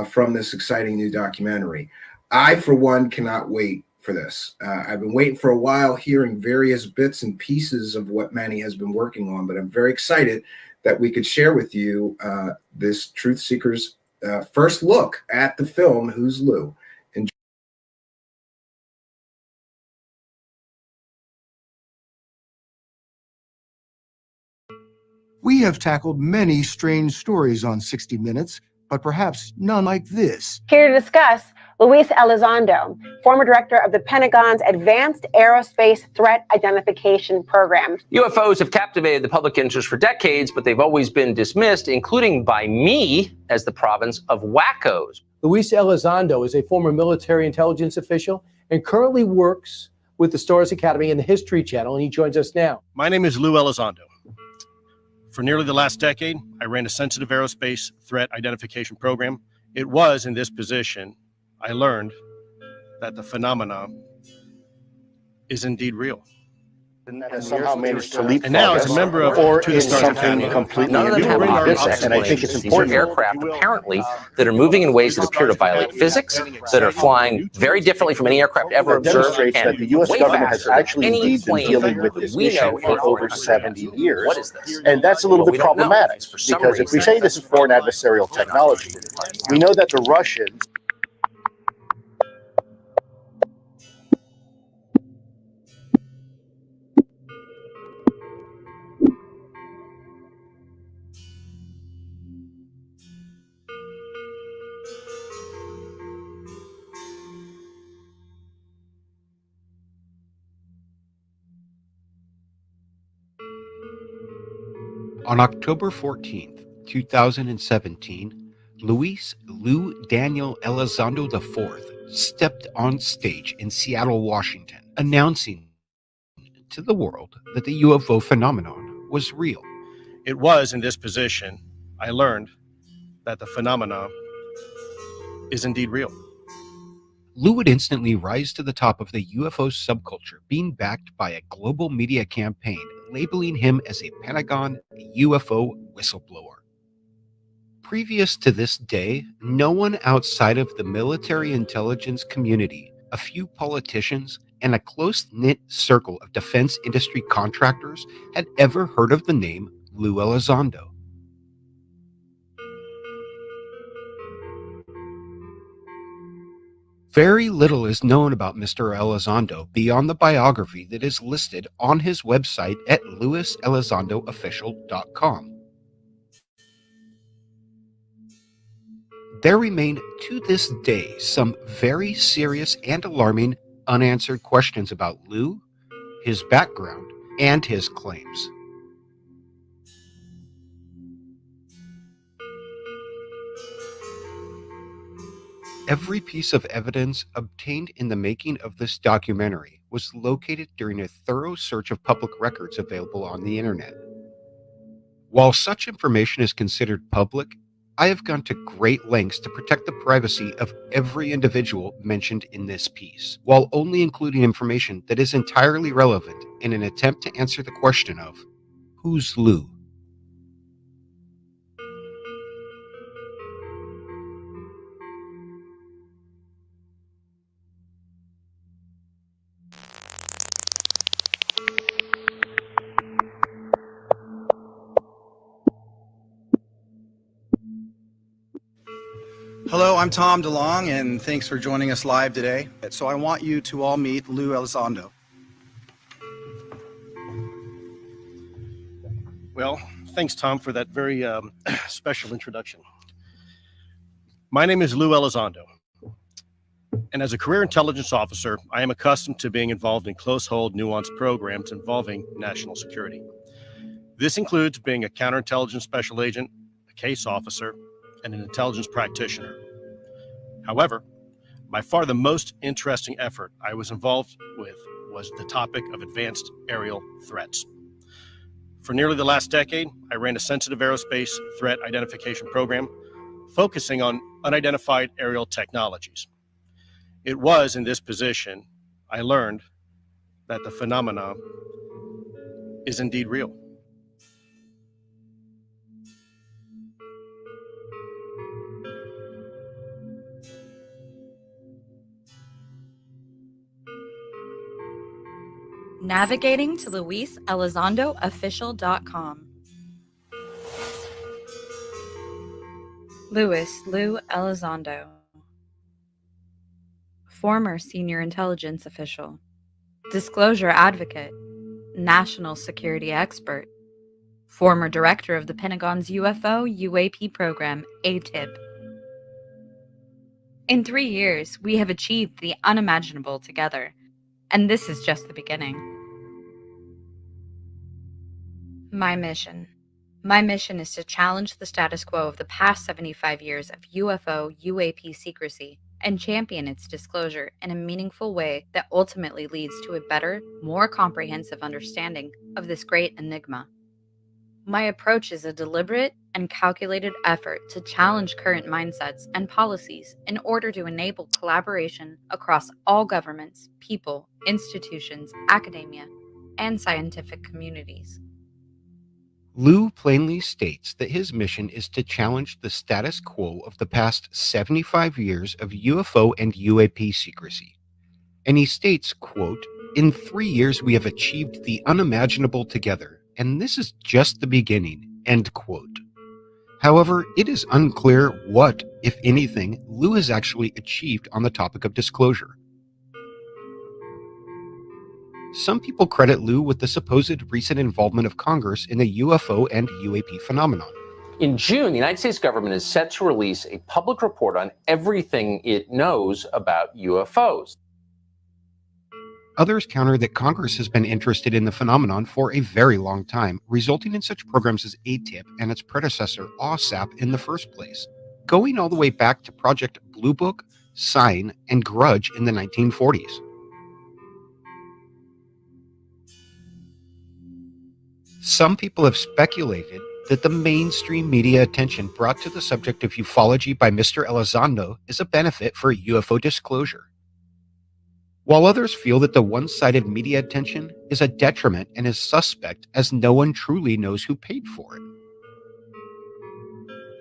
from this exciting new documentary. I, for one, cannot wait for this. I've been waiting for a while, hearing various bits and pieces of what Manny has been working on, but I'm very excited that we could share with you this Truth Seekers first look at the film, Who's Lue? We have tackled many strange stories on 60 Minutes, but perhaps none like this. Here to discuss, Lue Elizondo, former director of the Pentagon's Advanced Aerospace Threat Identification Program. UFOs have captivated the public interest for decades, but they've always been dismissed, including by me, as the province of wackos. Lue Elizondo is a former military intelligence official and currently works with the Stars Academy and the History Channel, and he joins us now. My name is Lue Elizondo. For nearly the last decade, I ran a sensitive aerospace threat identification program. It was in this position I learned that the phenomenon is indeed real. And somehow managed to leapfrog and now, as a member of or To the in Stars something Academy, completely None of them have new. obvious And I think it's explanations. important. These are aircraft, apparently, that are moving in ways that appear to violate physics, that are flying very differently from any aircraft ever That observed, demonstrates and that the U.S. way government has faster than actually any indeed been plane dealing with this we know issue for over 70 years. What is this? And that's a little Well, bit we don't know. problematic, For some because if we reason- say this is foreign adversarial technology, we know that the Russians On October 14th, 2017, Lue Daniel Elizondo IV stepped on stage in Seattle, Washington, announcing to the world that the UFO phenomenon was real. It was in this position I learned that the phenomenon is indeed real. Lue would instantly rise to the top of the UFO subculture, being backed by a global media campaign labeling him as a Pentagon UFO whistleblower. Previous to this day, no one outside of the military intelligence community, a few politicians, and a close-knit circle of defense industry contractors had ever heard of the name Lue Elizondo. Very little is known about Mr. Elizondo beyond the biography that is listed on his website at lueselizondoofficial.com. There remain to this day some very serious and alarming unanswered questions about Lue, his background, and his claims. Every piece of evidence obtained in the making of this documentary was located during a thorough search of public records available on the internet. While such information is considered public, I have gone to great lengths to protect the privacy of every individual mentioned in this piece, while only including information that is entirely relevant in an attempt to answer the question of, who's Lue? Hello, I'm Tom DeLong, and thanks for joining us live today. So I want you to all meet Lue Elizondo. Well, thanks, Tom, for that very special introduction. My name is Lue Elizondo, and as a career intelligence officer, I am accustomed to being involved in close-hold, nuanced programs involving national security. This includes being a counterintelligence special agent, a case officer, and an intelligence practitioner. However, by far the most interesting effort I was involved with was the topic of advanced aerial threats. For nearly the last decade, I ran a sensitive aerospace threat identification program focusing on unidentified aerial technologies. It was in this position I learned that the phenomenon is indeed real. Navigating to LueElizondoOfficial.com. Lue Elizondo, former senior intelligence official, disclosure advocate, national security expert, former director of the Pentagon's UFO UAP program, ATIP. In 3 years, we have achieved the unimaginable together, and this is just the beginning. My mission is to challenge the status quo of the past 75 years of UFO UAP secrecy and champion its disclosure in a meaningful way that ultimately leads to a better, more comprehensive understanding of this great enigma. My approach is a deliberate and calculated effort to challenge current mindsets and policies in order to enable collaboration across all governments, people, institutions, academia, and scientific communities. Lue plainly states that his mission is to challenge the status quo of the past 75 years of UFO and UAP secrecy. And he states, quote, "In 3 years we have achieved the unimaginable together, and this is just the beginning," end quote. However, it is unclear what, if anything, Lue has actually achieved on the topic of disclosure. Some people credit Lue with the supposed recent involvement of Congress in the UFO and UAP phenomenon. In June, the United States government is set to release a public report on everything it knows about UFOs. Others counter that Congress has been interested in the phenomenon for a very long time, resulting in such programs as ATIP and its predecessor, OSAP, in the first place, going all the way back to Project Blue Book, Sign, and Grudge in the 1940s. Some people have speculated that the mainstream media attention brought to the subject of ufology by Mr. Elizondo is a benefit for UFO disclosure, while others feel that the one-sided media attention is a detriment and is suspect as no one truly knows who paid for it.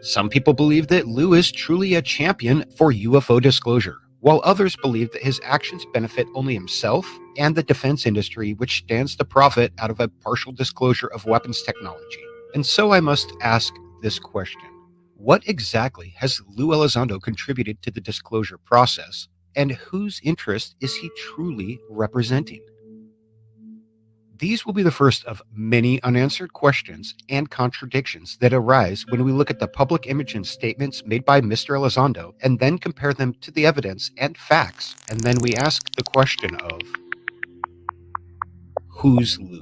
Some people believe that Lue is truly a champion for UFO disclosure, while others believe that his actions benefit only himself and the defense industry, which stands to profit out of a partial disclosure of weapons technology. And so I must ask this question. What exactly has Lue Elizondo contributed to the disclosure process, and whose interest is he truly representing? These will be the first of many unanswered questions and contradictions that arise when we look at the public image and statements made by Mr. Elizondo and then compare them to the evidence and facts. And then we ask the question of, who's Lue?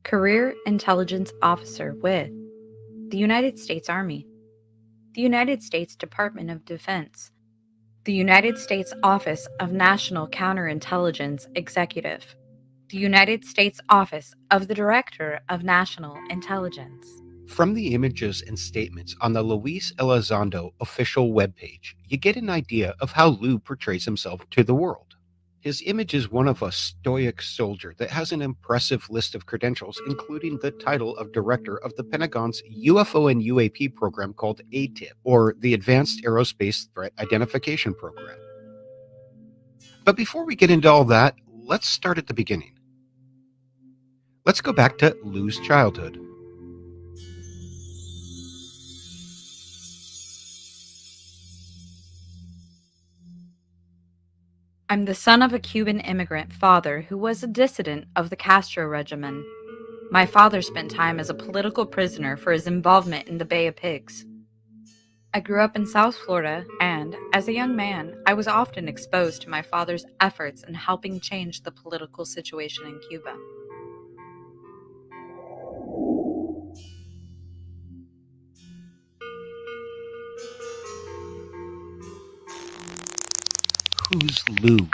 Career Intelligence Officer with the United States Army, the United States Department of Defense, the United States Office of National Counterintelligence Executive, the United States Office of the Director of National Intelligence. From the images and statements on the Lue Elizondo official webpage, you get an idea of how Lue portrays himself to the world. His image is one of a stoic soldier that has an impressive list of credentials, including the title of Director of the Pentagon's UFO and UAP program called ATIP, or the Advanced Aerospace Threat Identification Program. But before we get into all that, let's start at the beginning. Let's go back to Lue's childhood. I'm the son of a Cuban immigrant father who was a dissident of the Castro regimen. My father spent time as a political prisoner for his involvement in the Bay of Pigs. I grew up in South Florida, and as a young man, I was often exposed to my father's efforts in helping change the political situation in Cuba. Who's Lue?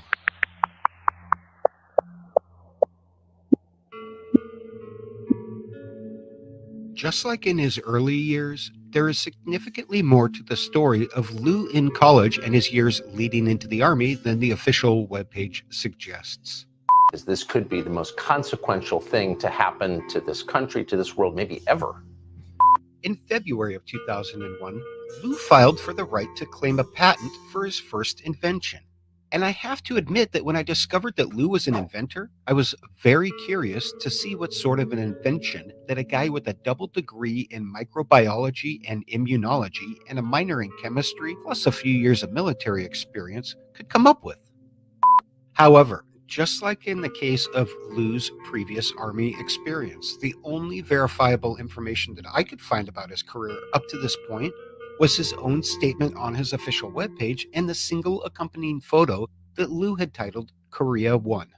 Just like in his early years, there is significantly more to the story of Lue in college and his years leading into the Army than the official webpage suggests. This could be the most consequential thing to happen to this country, to this world, maybe ever. In February of 2001, Lue filed for the right to claim a patent for his first invention. And I have to admit that when I discovered that Lue was an inventor, I was very curious to see what sort of an invention that a guy with a double degree in microbiology and immunology and a minor in chemistry, plus a few years of military experience, could come up with. However, just like in the case of Lue's previous Army experience, the only verifiable information that I could find about his career up to this point was his own statement on his official webpage and the single accompanying photo that Lue had titled Korea 1.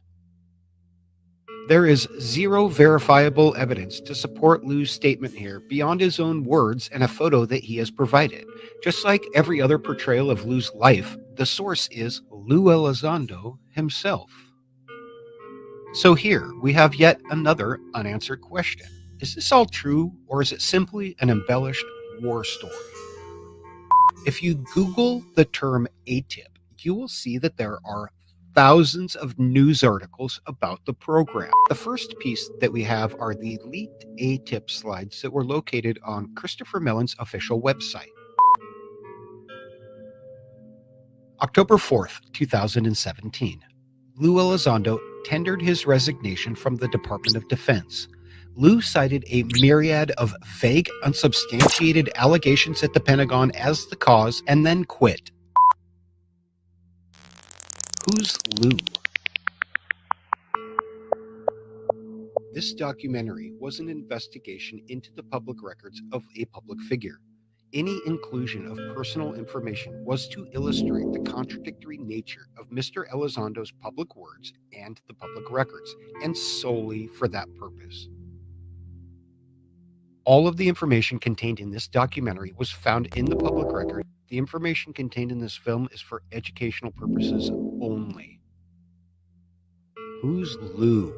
There is zero verifiable evidence to support Lue's statement here beyond his own words and a photo that he has provided. Just like every other portrayal of Lue's life, the source is Lue Elizondo himself. So here we have yet another unanswered question. Is this all true, or is it simply an embellished war story? If you Google the term ATIP, you will see that there are thousands of news articles about the program. The first piece that we have are the leaked ATIP slides that were located on Christopher Mellon's official website. October 4th, 2017. Lue Elizondo tendered his resignation from the Department of Defense. Lue cited a myriad of vague, unsubstantiated allegations at the Pentagon as the cause and then quit. Who's Lue? This documentary was an investigation into the public records of a public figure. Any inclusion of personal information was to illustrate the contradictory nature of Mr. Elizondo's public words and the public records, and solely for that purpose. All of the information contained in this documentary was found in the public record. The information contained in this film is for educational purposes only. Who's Lue?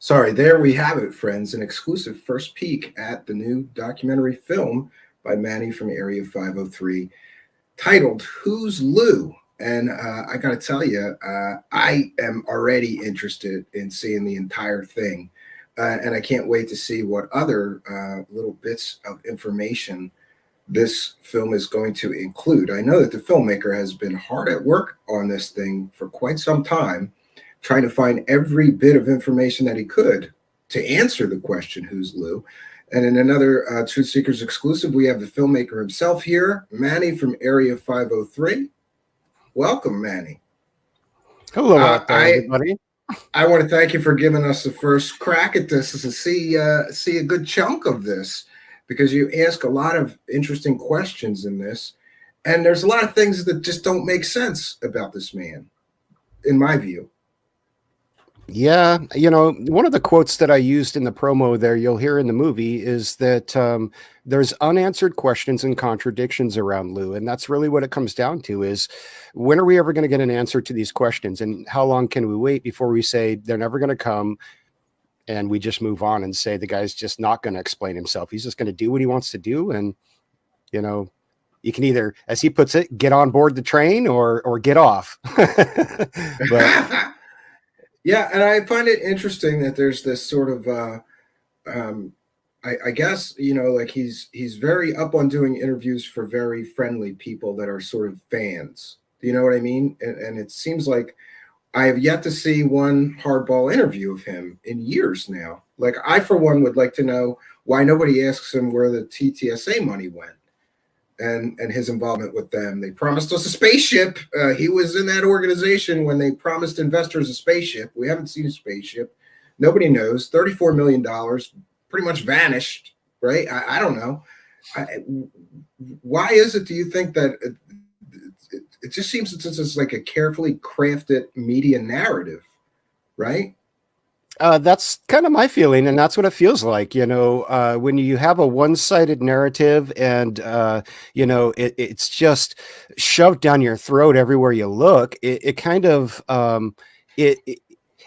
Sorry, there we have it, friends. An exclusive first peek at the new documentary film by Manny from Area 503 titled Who's Lue? And I got to tell you, I am already interested in seeing the entire thing. And I can't wait to see what other little bits of information this film is going to include. I know that the filmmaker has been hard at work on this thing for quite some time, trying to find every bit of information that he could to answer the question, who's Lue? And in another Truth Seekers exclusive, we have the filmmaker himself here, Manny from Area 503. Welcome, Manny. Hello out there, everybody. I want to thank you for giving us the first crack at this to see a good chunk of this, because you ask a lot of interesting questions in this, and there's a lot of things that just don't make sense about this man, in my view. Yeah, you know, one of the quotes that I used in the promo there, you'll hear in the movie, is that there's unanswered questions and contradictions around Lue. And that's really what it comes down to is, when are we ever going to get an answer to these questions? And how long can we wait before we say they're never going to come? And we just move on and say the guy's just not going to explain himself. He's just going to do what he wants to do. And, you know, you can either, as he puts it, get on board the train or get off. But yeah, and I find it interesting that there's this sort of, I guess, you know, like he's very up on doing interviews for very friendly people that are sort of fans. Do you know what I mean? And it seems like I have yet to see one hardball interview of him in years now. Like, I, for one, would like to know why nobody asks him where the TTSA money went and his involvement with them. They promised us a spaceship. He was in that organization when they promised investors a spaceship. We haven't seen a spaceship. Nobody knows. $34 million pretty much vanished, right? I don't know. Why is it, do you think, that it just seems that this is like a carefully crafted media narrative, right? That's kind of my feeling, and that's what it feels like. You know, when you have a one-sided narrative, and you know, it's just shoved down your throat everywhere you look. It kind of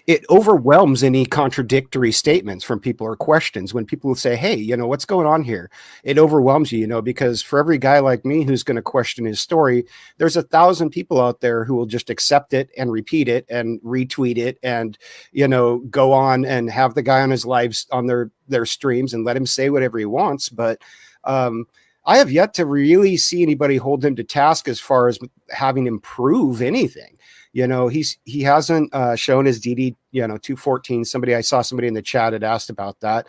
it overwhelms any contradictory statements from people or questions. When people say, hey, you know, what's going on here? It overwhelms you, you know, because for every guy like me who's going to question his story, there's 1,000 people out there who will just accept it and repeat it and retweet it and, you know, go on and have the guy on his lives on their streams and let him say whatever he wants. But I have yet to really see anybody hold him to task as far as having him prove anything. You know, he hasn't shown his DD, you know, 214. I saw somebody in the chat had asked about that.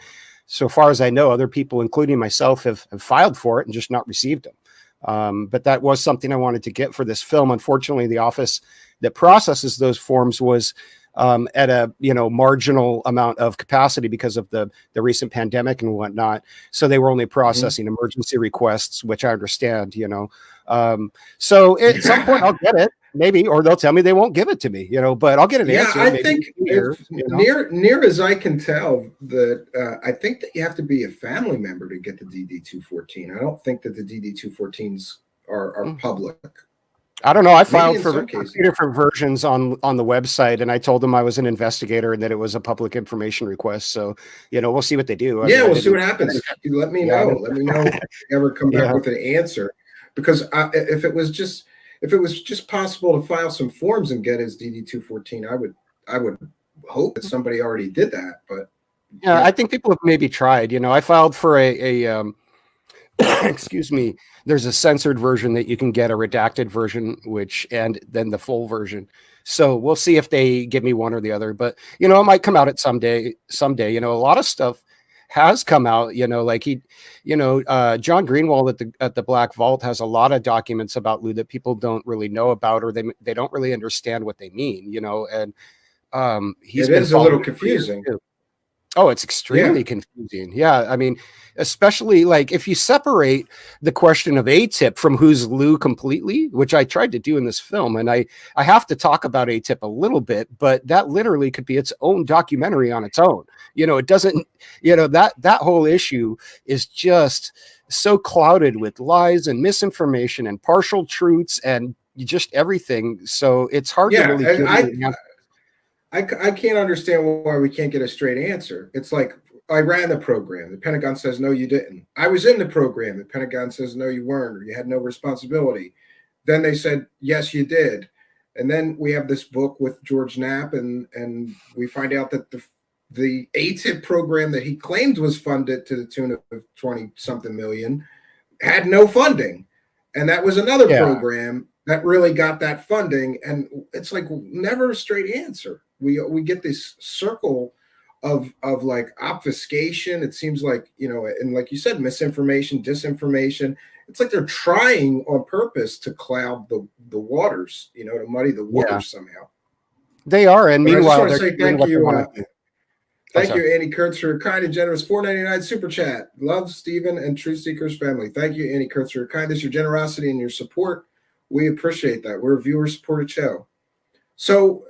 So far as I know, other people, including myself, have filed for it and just not received them. But that was something I wanted to get for this film. Unfortunately, the office that processes those forms was at a, you know, marginal amount of capacity because of the recent pandemic and whatnot. So they were only processing emergency requests, which I understand, you know. So at some point I'll get it. Maybe, or they'll tell me they won't give it to me, you know, but I'll get an answer. I think near as I can tell, that I think that you have to be a family member to get the DD-214. I don't think that the DD-214s are public. I don't know. I filed for 2 different versions on the website, and I told them I was an investigator and that it was a public information request. So, you know, we'll see what they do. We'll see what happens. Let me know. Let me know if you ever come back with an answer, because if it was just possible to file some forms and get his DD-214, I would hope that somebody already did that. But yeah, I think people have maybe tried. You know, I filed for a excuse me. There's a censored version that you can get, a redacted version, and then the full version. So we'll see if they give me one or the other. But you know, it might come out at someday. You know, a lot of stuff has come out, you know, like John Greenwald at the Black Vault has a lot of documents about Lue that people don't really know about, or they don't really understand what they mean, you know, and it is a little confusing. Oh, it's extremely confusing. Yeah. I mean, especially like if you separate the question of ATIP from who's Lue completely, which I tried to do in this film. And I have to talk about ATIP a little bit, but that literally could be its own documentary on its own. You know, it doesn't, you know, that whole issue is just so clouded with lies and misinformation and partial truths and just everything. So it's hard to really I can't understand why we can't get a straight answer. It's like, I ran the program. The Pentagon says, no, you didn't. I was in the program. The Pentagon says, no, you weren't, or you had no responsibility. Then they said, yes, you did. And then we have this book with George Knapp, and we find out that the ATIP program that he claimed was funded to the tune of 20 something million had no funding. And that was another program that really got that funding. And it's like never a straight answer. We get this circle of like obfuscation. It seems like, you know, and like you said, misinformation, disinformation. It's like they're trying on purpose to cloud the waters, you know, to muddy the waters somehow. They are, and meanwhile, I just want to say thank you. Thank sorry. you, Andy Kurtz, for a kind and generous $4.99 super chat. Love, Stephen, and Truth Seekers family. Thank you, Andy Kurtz, for your kindness, your generosity, and your support. We appreciate that. We're a viewer-supported show. So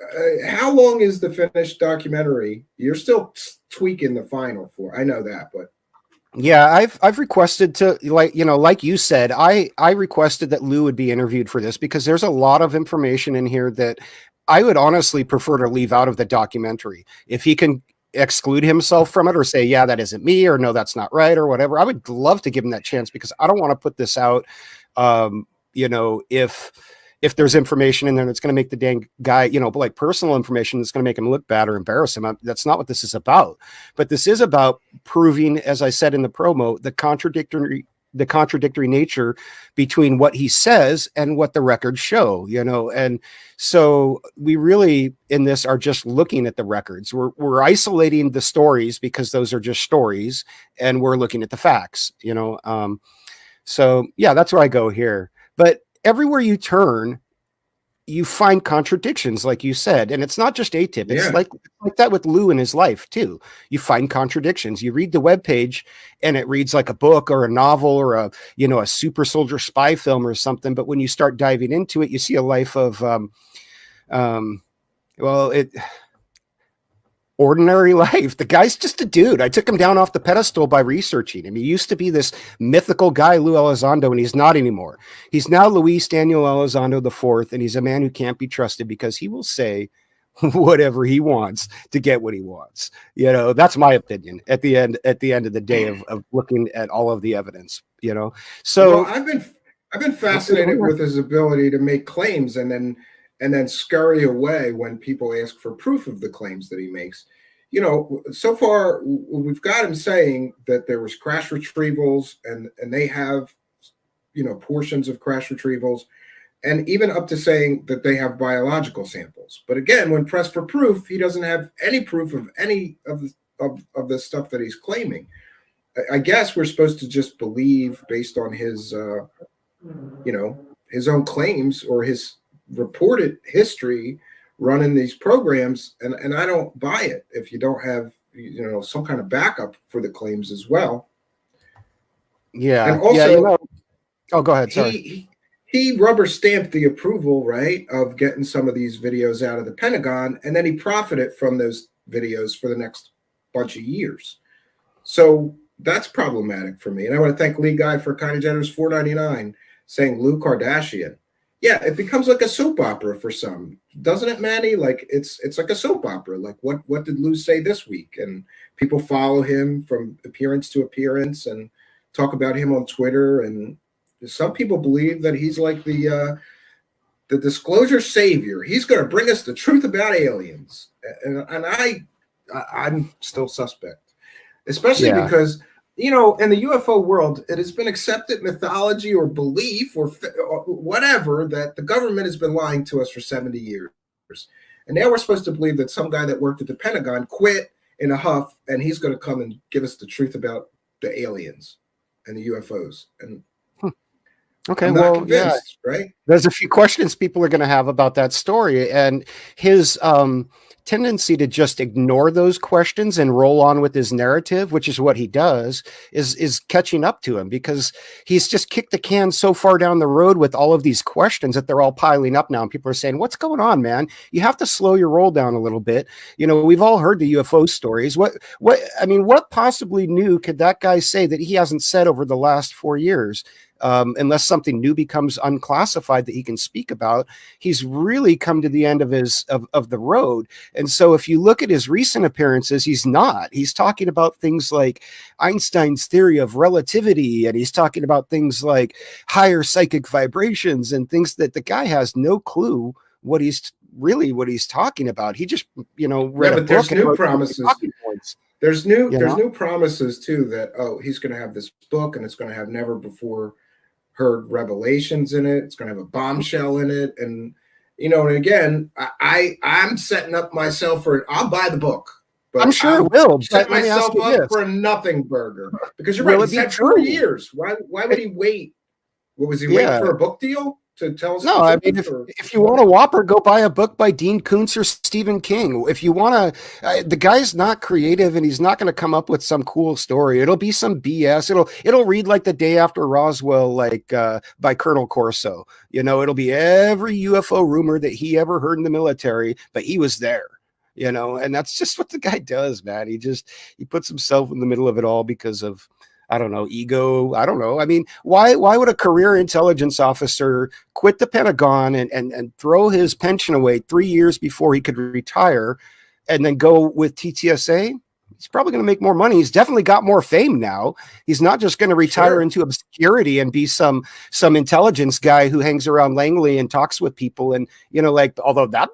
how long is the finished documentary? You're still tweaking the final for. I know that, but. Yeah, I've requested to, like, you know, like you said, I requested that Lue would be interviewed for this because there's a lot of information in here that I would honestly prefer to leave out of the documentary. If he can exclude himself from it or say, yeah, that isn't me, or no, that's not right, or whatever, I would love to give him that chance, because I don't want to put this out. You know, if there's information in there that's going to make the dang guy, you know, like personal information that's going to make him look bad or embarrass him, that's not what this is about. But this is about proving, as I said in the promo, the contradictory nature between what he says and what the records show, you know. And so we really in this are just looking at the records. We're isolating the stories because those are just stories, and we're looking at the facts, you know. So yeah, that's where I go here. But everywhere you turn, you find contradictions, like you said. And it's not just ATIP. It's like that with Lue in his life too. You find contradictions. You read the webpage and it reads like a book or a novel or a, you know, a super soldier spy film or something. But when you start diving into it, you see a life of, ordinary life. The guy's just a dude. I took him down off the pedestal by researching him. He used to be this mythical guy, Lue Elizondo, and he's not anymore. He's now Luis Daniel Elizondo IV, and he's a man who can't be trusted because he will say whatever he wants to get what he wants. You know, that's my opinion at the end of the day of looking at all of the evidence, you know. So I've been fascinated with his ability to make claims and then scurry away when people ask for proof of the claims that he makes. You know, so far we've got him saying that there was crash retrievals and they have, you know, portions of crash retrievals, and even up to saying that they have biological samples. But again, when pressed for proof, he doesn't have any proof of any of the stuff that he's claiming. I guess we're supposed to just believe based on his, you know, his own claims or his reported history running these programs, and I don't buy it if you don't have, you know, some kind of backup for the claims as well. Yeah. And also, yeah, you know, oh, go ahead. Sorry. He rubber stamped the approval, right, of getting some of these videos out of the Pentagon, and then he profited from those videos for the next bunch of years. So that's problematic for me. And I want to thank Lee Guy for kind of generous $4.99 saying Lue Kardashian. Yeah, it becomes like a soap opera for some, doesn't it, Manny? Like it's like a soap opera. Like what did Lue say this week? And people follow him from appearance to appearance and talk about him on Twitter. And some people believe that he's like the disclosure savior. He's going to bring us the truth about aliens. And I'm still suspect, especially because, you know, in the UFO world, it has been accepted mythology or belief or whatever that the government has been lying to us for 70 years. And now we're supposed to believe that some guy that worked at the Pentagon quit in a huff, and he's going to come and give us the truth about the aliens and the UFOs. And okay, I'm not well, convinced, yeah, right? There's a few questions people are going to have about that story, and his tendency to just ignore those questions and roll on with his narrative, which is what he does, is catching up to him, because he's just kicked the can so far down the road with all of these questions that they're all piling up now, and people are saying, what's going on, man? You have to slow your roll down a little bit. You know, we've all heard the UFO stories. What possibly new could that guy say that he hasn't said over the last 4 years? unless something new becomes unclassified that he can speak about, he's really come to the end of of the road. And so if you look at his recent appearances, he's talking about things like Einstein's theory of relativity, and he's talking about things like higher psychic vibrations and things that the guy has no clue what he's talking about. He just, read a book. There's and new wrote promises. talking points. There's new promises too that, he's going to have this book and it's going to have never before heard revelations in it. It's going to have a bombshell in it. And, and again, I'm setting up myself I'll buy the book. But I'm sure it will. Set myself up for a nothing burger, because you're right. He's had 4 years. Why would he wait? What was he waiting for, a book deal to tell us? No, I mean, if you want a Whopper, go buy a book by Dean Koontz or Stephen King. If you want to, the guy's not creative and he's not going to come up with some cool story. It'll be some BS. It'll read like The Day After Roswell, like by Colonel Corso. It'll be every UFO rumor that he ever heard in the military, but he was there. And that's just what the guy does, man. He puts himself in the middle of it all because of, I don't know, ego. I don't know. I mean, why would a career intelligence officer quit the Pentagon and throw his pension away 3 years before he could retire and then go with TTSA? He's probably going to make more money. He's definitely got more fame now. He's not just going to retire into obscurity and be some intelligence guy who hangs around Langley and talks with people. And, although that,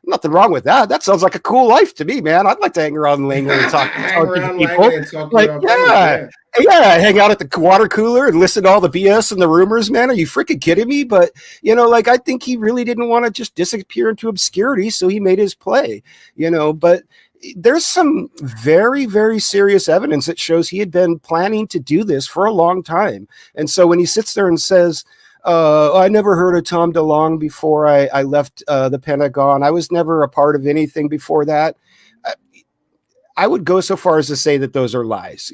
nothing wrong with that. That sounds like a cool life to me, man. I'd like to hang around Langley and talk to people. Hang out at the water cooler and listen to all the BS and the rumors, man. Are you freaking kidding me? But, I think he really didn't want to just disappear into obscurity, so he made his play, but there's some very, very serious evidence that shows he had been planning to do this for a long time. And so when he sits there and says, I never heard of Tom DeLonge before I left the Pentagon. I was never a part of anything before that. I would go so far as to say that those are lies.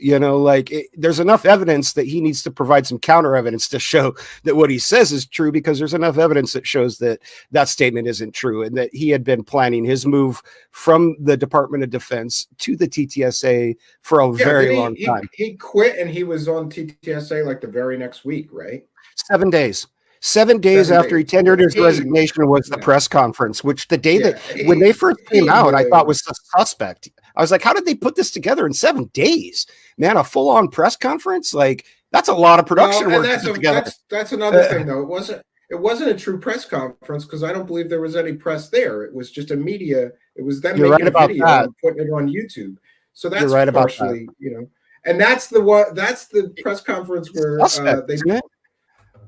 There's enough evidence that he needs to provide some counter evidence to show that what he says is true, because there's enough evidence that shows that statement isn't true and that he had been planning his move from the Department of Defense to the TTSA for a very long time. He quit and he was on TTSA like the very next week, right? 7 days. 7 days after he tendered his resignation was the press conference, which the day when they first came out, I thought was suspect. I was like, how did they put this together in 7 days? Man, a full-on press conference? Like, that's a lot of production work to put together. That's another thing, though. It wasn't a true press conference, because I don't believe there was any press there. It was just a media. It was them making a video and putting it on YouTube. So that's partially, and that's the press conference where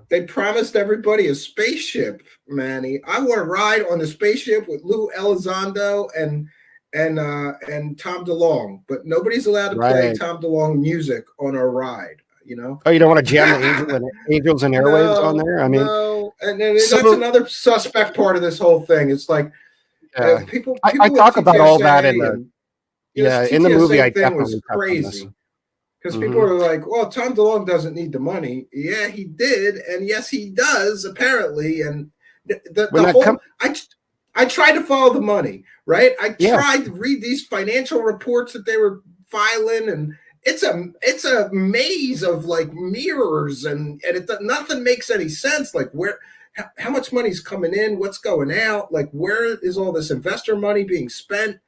they promised everybody a spaceship, Manny. I want to ride on the spaceship with Lue Elizondo and Tom DeLonge, but nobody's allowed to play Tom DeLonge music on our ride. Oh, you don't want to jam the Angels and Airwaves on there? I mean, and that's another suspect part of this whole thing. It's like people I talk about all that in the movie. I definitely was crazy. Because people are like, well, Tom DeLonge doesn't need the money. Yeah, he did. And yes, he does, apparently. And I tried to follow the money, right? I tried to read these financial reports that they were filing, and it's a maze of like mirrors, and nothing makes any sense. Like, how much money's coming in? What's going out? Like, where is all this investor money being spent?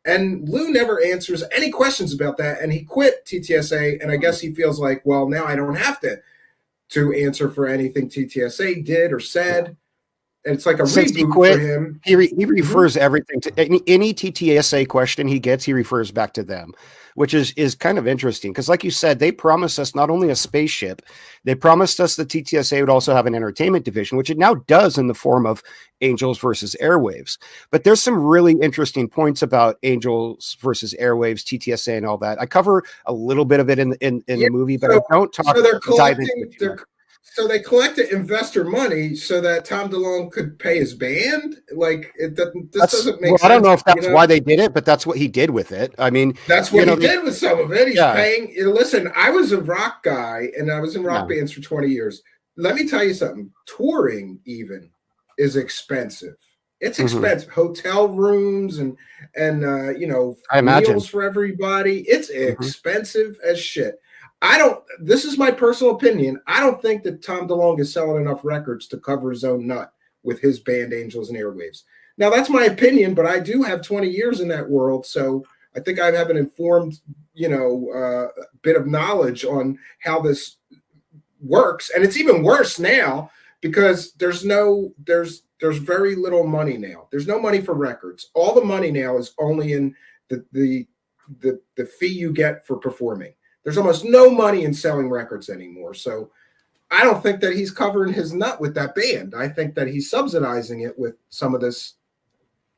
And Lue never answers any questions about that, and he quit TTSA, and I guess he feels like, well, now I don't have to answer for anything TTSA did or said. And it's like a reboot for him. He refers everything to any TTSA question he gets, he refers back to them, which is kind of interesting, because like you said, they promised us not only a spaceship, they promised us the TTSA would also have an entertainment division, which it now does in the form of Angels versus Airwaves. But there's some really interesting points about Angels versus Airwaves, TTSA, and all that. I cover a little bit of it in the movie, but I don't talk. So they collected investor money so that Tom DeLonge could pay his band. Like, doesn't make sense. I don't know if that's why they did it, but that's what he did with it. I mean, that's what he did with some of it. He's paying. Listen, I was a rock guy, and I was in rock bands for 20 years. Let me tell you something. Touring even is expensive. It's expensive. Hotel rooms and I imagine meals for everybody. It's expensive as shit. This is my personal opinion. I don't think that Tom DeLonge is selling enough records to cover his own nut with his band Angels and Airwaves. Now, that's my opinion, but I do have 20 years in that world, so I think I have an informed, bit of knowledge on how this works. And it's even worse now because there's very little money now. There's no money for records. All the money now is only in the fee you get for performing. There's almost no money in selling records anymore. So I don't think that he's covering his nut with that band. I think that he's subsidizing it with some of this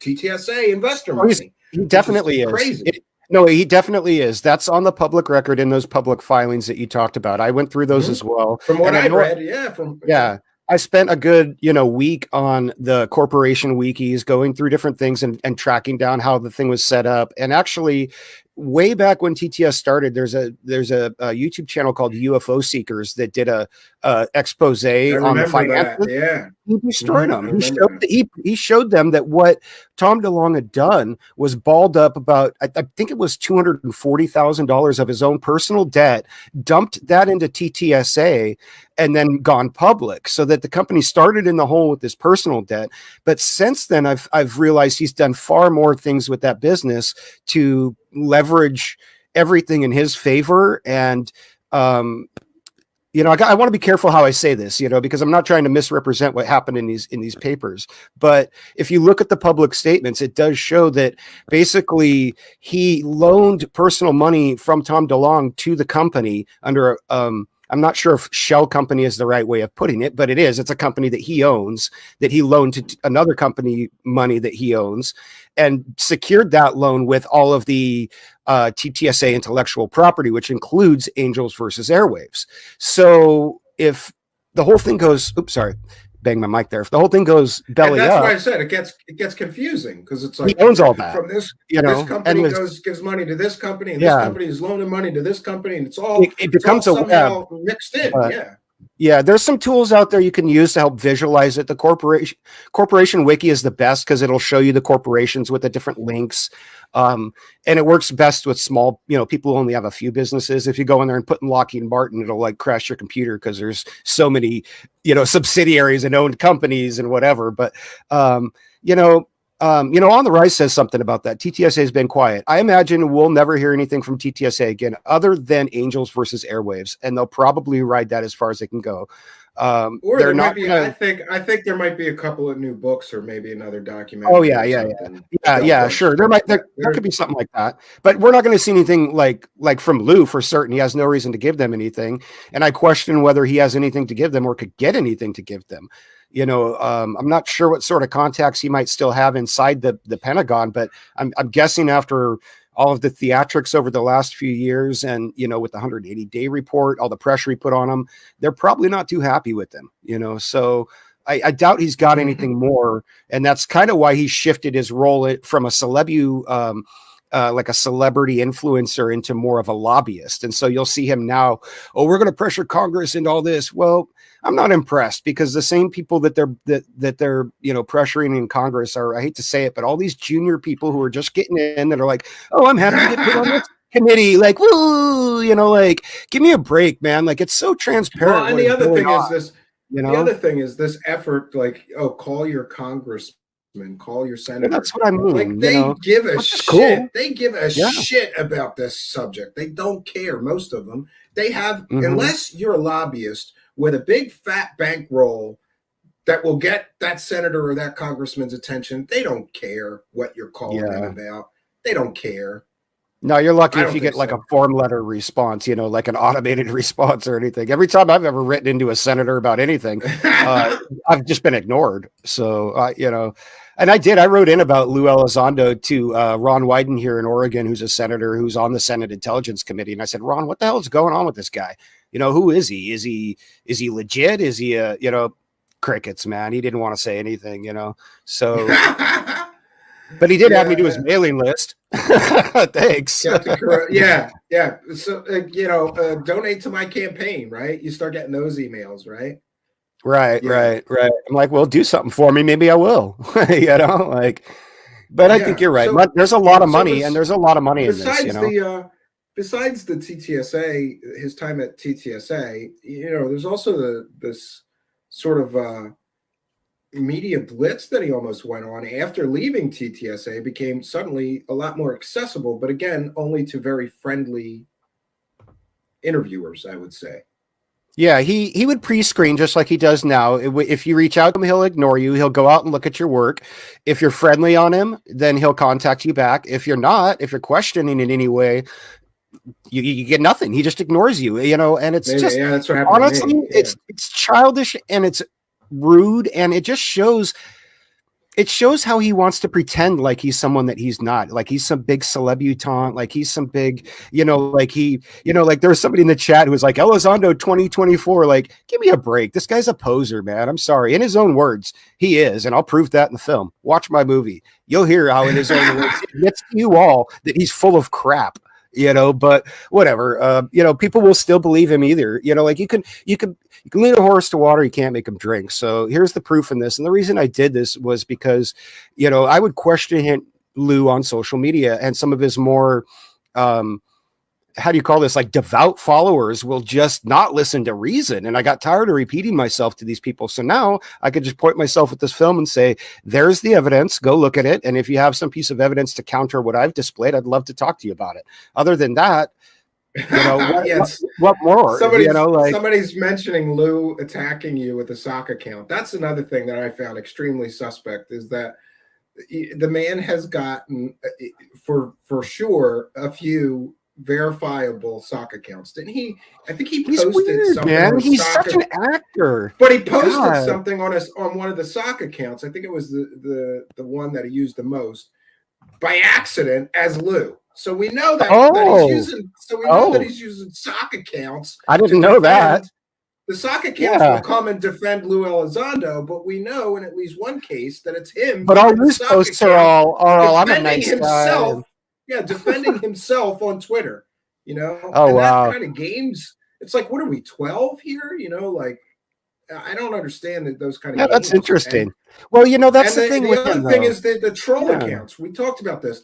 TTSA investor money. He definitely is. Crazy. No, he definitely is. That's on the public record in those public filings that you talked about. I went through those as well. From what I read, yeah. I spent a good, week on the corporation wikis, going through different things and tracking down how the thing was set up. And actually, way back when TTS started, there's a YouTube channel called UFO Seekers that did a expose on the finances. Yeah, he destroyed them. He showed them that what Tom DeLonge had done was balled up about, I think it was $240,000 of his own personal debt, dumped that into TTSA, and then gone public, so that the company started in the hole with this personal debt. But since then, I've realized he's done far more things with that business to leverage everything in his favor. And I want to be careful how I say this, because I'm not trying to misrepresent what happened in these papers. But if you look at the public statements, it does show that basically he loaned personal money from Tom DeLonge to the company under I'm not sure if shell company is the right way of putting it, but it is. It's a company that he owns, that he loaned to another company money that he owns, and secured that loan with all of the TTSA intellectual property, which includes Angels versus Airwaves. So if the whole thing goes, bang my mic there. If the whole thing goes belly and that's up, why I said it gets confusing, because it's like he owns all that from this company gives money to this company, and this company is loaning money to this company, and it's all it becomes all somehow mixed in. Yeah, there's some tools out there you can use to help visualize it. The corporation wiki is the best because it'll show you the corporations with the different links. And it works best with small, people who only have a few businesses. If you go in there and put in Lockheed Martin, it'll like crash your computer because there's so many, subsidiaries and owned companies and whatever. But, On the Rise says something about that. TTSA has been quiet. I imagine we'll never hear anything from TTSA again, other than Angels versus Airwaves, and they'll probably ride that as far as they can go. Or there might be. I think there might be a couple of new books, or maybe another documentary. Oh yeah, sure. There could be something like that, but we're not going to see anything like from Lue for certain. He has no reason to give them anything, and I question whether he has anything to give them or could get anything to give them. I'm not sure what sort of contacts he might still have inside the Pentagon, but I'm guessing after all of the theatrics over the last few years, and with the 180-day report, all the pressure he put on them, they're probably not too happy with him. So I doubt he's got anything more, and that's kind of why he shifted his role from a like a celebrity influencer into more of a lobbyist. And so you'll see him now, we're going to pressure Congress into all this. Well, I'm not impressed, because the same people that they're pressuring in Congress are, I hate to say it, but all these junior people who are just getting in that are like, I'm happy to get put on this committee, like, woo, give me a break, man. Like, it's so transparent. Well, and the other thing is this, the other thing is this effort, like, call your congressman, call your senator. That's what I mean. Like, they give a shit. Cool. They give a shit about this subject. They don't care. Most of them. They have, unless you're a lobbyist with a big fat bankroll that will get that senator or that congressman's attention, they don't care what you're calling them about. They don't care. No, you're lucky if you get like a form letter response, like an automated response or anything. Every time I've ever written into a senator about anything, I've just been ignored. So, and I wrote in about Lue Elizondo to Ron Wyden here in Oregon, who's a senator who's on the Senate Intelligence Committee. And I said, Ron, what the hell is going on with this guy? Who is he? Is he legit? Is he crickets, man? He didn't want to say anything, so, but he did add me to his mailing list. Thanks. Yeah. So, donate to my campaign, right? You start getting those emails, right? Right. I'm like, well, do something for me. Maybe I will, but I think you're right. So, there's a lot of money, and there's a lot of money in this, besides the TTSA, his time at TTSA, there's also this sort of media blitz that he almost went on after leaving TTSA, became suddenly a lot more accessible, but again, only to very friendly interviewers, I would say. Yeah, he would pre-screen just like he does now. If you reach out to him, he'll ignore you. He'll go out and look at your work. If you're friendly on him, then he'll contact you back. If you're not, if you're questioning in any way, you get nothing. He just ignores you, and it's just, that's what happened honestly, to me. Yeah. it's childish and it's rude, and it just shows how he wants to pretend like he's someone that he's not, like he's some big celebutant, like he's some big, like there was somebody in the chat who was like, Elizondo 2024, like, give me a break. This guy's a poser, man. I'm sorry. In his own words, he is, and I'll prove that in the film. Watch my movie. You'll hear how in his own words, he admits to you all that he's full of crap. But whatever, people will still believe him either. Like you can lead a horse to water, you can't make him drink. So here's the proof in this. And the reason I did this was because, I would question Lue on social media, and some of his more, how do you call this? Like devout followers will just not listen to reason. And I got tired of repeating myself to these people. So now I could just point myself at this film and say, there's the evidence, go look at it. And if you have some piece of evidence to counter what I've displayed, I'd love to talk to you about it. Other than that, what more? Somebody's mentioning Lue attacking you with a sock account. That's another thing that I found extremely suspect, is that the man has gotten, for sure, a few verifiable sock accounts, didn't he? I think he posted something. Man. He's such an actor. But he posted something on one of the sock accounts. I think it was the one that he used the most by accident as Lue. So we know that, that he's using sock accounts. I didn't know that. The sock accounts will come and defend Lue Elizondo, but we know in at least one case that it's him. But all Lue's posts are all I'm a nice guy. Yeah, defending himself on Twitter, Oh, and wow. that kind of games. It's like, what are we, 12 here? Like, I don't understand those kind of games. That's interesting. That's the thing. The other thing is the troll accounts. We talked about this.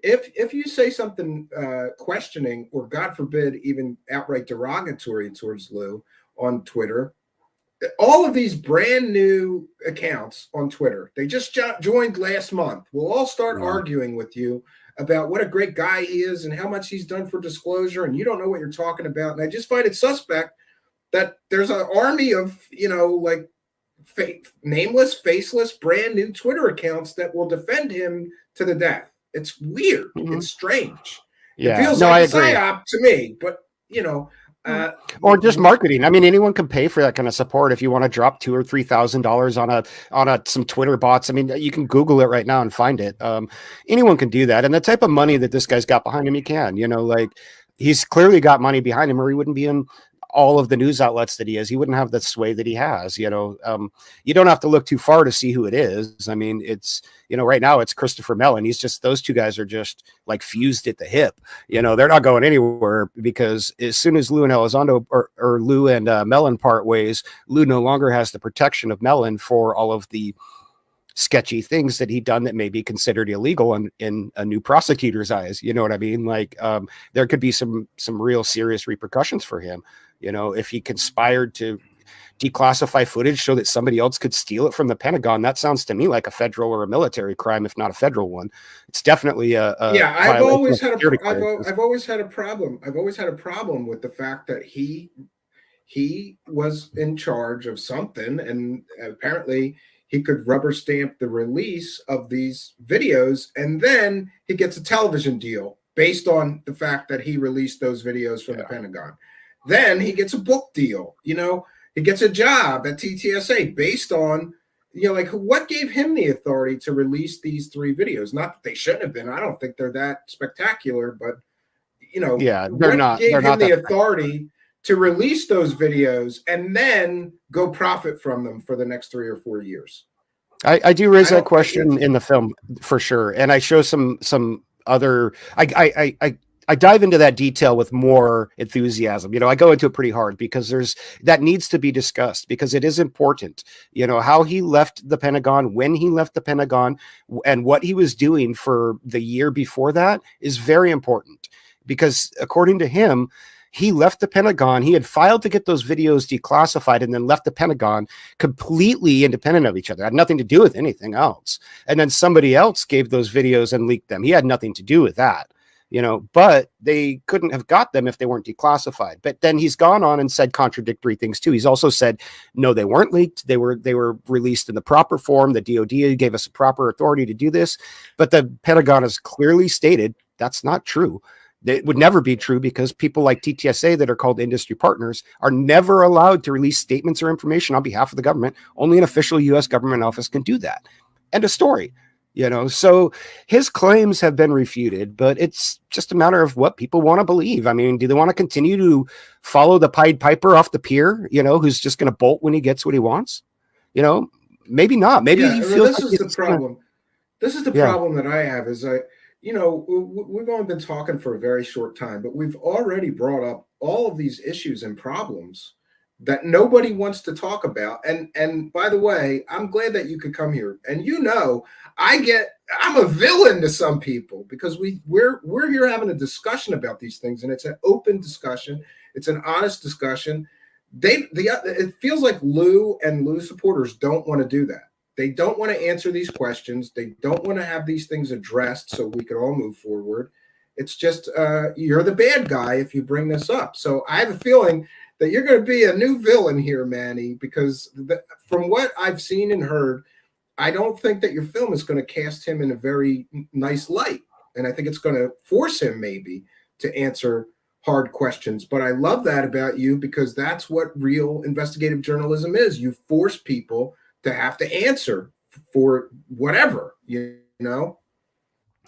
If you say something questioning, or God forbid, even outright derogatory towards Lue on Twitter, all of these brand new accounts on Twitter, they just joined last month, will all start arguing with you about what a great guy he is and how much he's done for disclosure, and you don't know what you're talking about. And I just find it suspect that there's an army of, nameless, faceless, brand new Twitter accounts that will defend him to the death. It's weird. It's strange. Yeah. It feels I like a agree. psyop to me, but or just marketing. I mean, anyone can pay for that kind of support. If you want to drop $2,000 or $3,000 on some Twitter bots, I mean, you can Google it right now and find it. Anyone can do that. And the type of money that this guy's got behind him, you can, he's clearly got money behind him, or he wouldn't be in all of the news outlets that he is. He wouldn't have the sway that he has. You don't have to look too far to see who it is. I mean, it's, right now it's Christopher Mellon. He's just, those two guys are just like fused at the hip. They're not going anywhere, because as soon as Lue and Elizondo or Lue and Mellon part ways, Lue no longer has the protection of Mellon for all of the sketchy things that he'd done that may be considered illegal in a new prosecutor's eyes. You know what I mean? Like, there could be some real serious repercussions for him. If he conspired to declassify footage so that somebody else could steal it from the Pentagon, that sounds to me like a federal or a military crime, if not a federal one. It's definitely I've always had a problem. I've always had a problem with the fact that he was in charge of something, and apparently he could rubber stamp the release of these videos, and then he gets a television deal based on the fact that he released those videos from the Pentagon. Then he gets a book deal, he gets a job at TTSA based on, what gave him the authority to release these 3 videos? Not that they shouldn't have been. I don't think they're that spectacular, but, they're not. Gave they're him not the authority to release those videos and then go profit from them for the next 3 or 4 years? I do raise that question in the film for sure. And I show some other, I dive into that detail with more enthusiasm. I go into it pretty hard, because that needs to be discussed, because it is important, how he left the Pentagon, when he left the Pentagon, and what he was doing for the year before that is very important, because according to him, he left the Pentagon. He had filed to get those videos declassified and then left the Pentagon completely independent of each other. Had nothing to do with anything else. And then somebody else gave those videos and leaked them. He had nothing to do with that, you know, but they couldn't have got them if they weren't declassified. But then he's gone on and said contradictory things too. He's also said, no, they weren't leaked. They were released in the proper form. The DOD gave us a proper authority to do this, but the Pentagon has clearly stated that's not true. It would never be true because people like TTSA that are called industry partners are never allowed to release statements or information on behalf of the government. Only an official U.S. government office can do that. End of story. You know, so his claims have been refuted, but it's just a matter of what people want to believe. I mean, do they want to continue to follow the Pied Piper off the pier, you know, who's just going to bolt when he gets what he wants? You know, maybe not. Maybe he feels this is the problem. This is the problem that I have is you know, we've only been talking for a very short time, but we've already brought up all of these issues and problems that nobody wants to talk about. And by the way, I'm glad that you could come here. And you know, I'm a villain to some people because we're here having a discussion about these things, and it's an open discussion. It's an honest discussion. It feels like Lue and Lue supporters don't want to do that. They don't want to answer these questions. They don't want to have these things addressed so we can all move forward. It's just you're the bad guy if you bring this up. So I have a feeling that you're going to be a new villain here, Manny, because from what I've seen and heard, I don't think that your film is going to cast him in a very nice light. And I think it's going to force him maybe to answer hard questions. But I love that about you because that's what real investigative journalism is. You force people to have to answer for whatever, you know?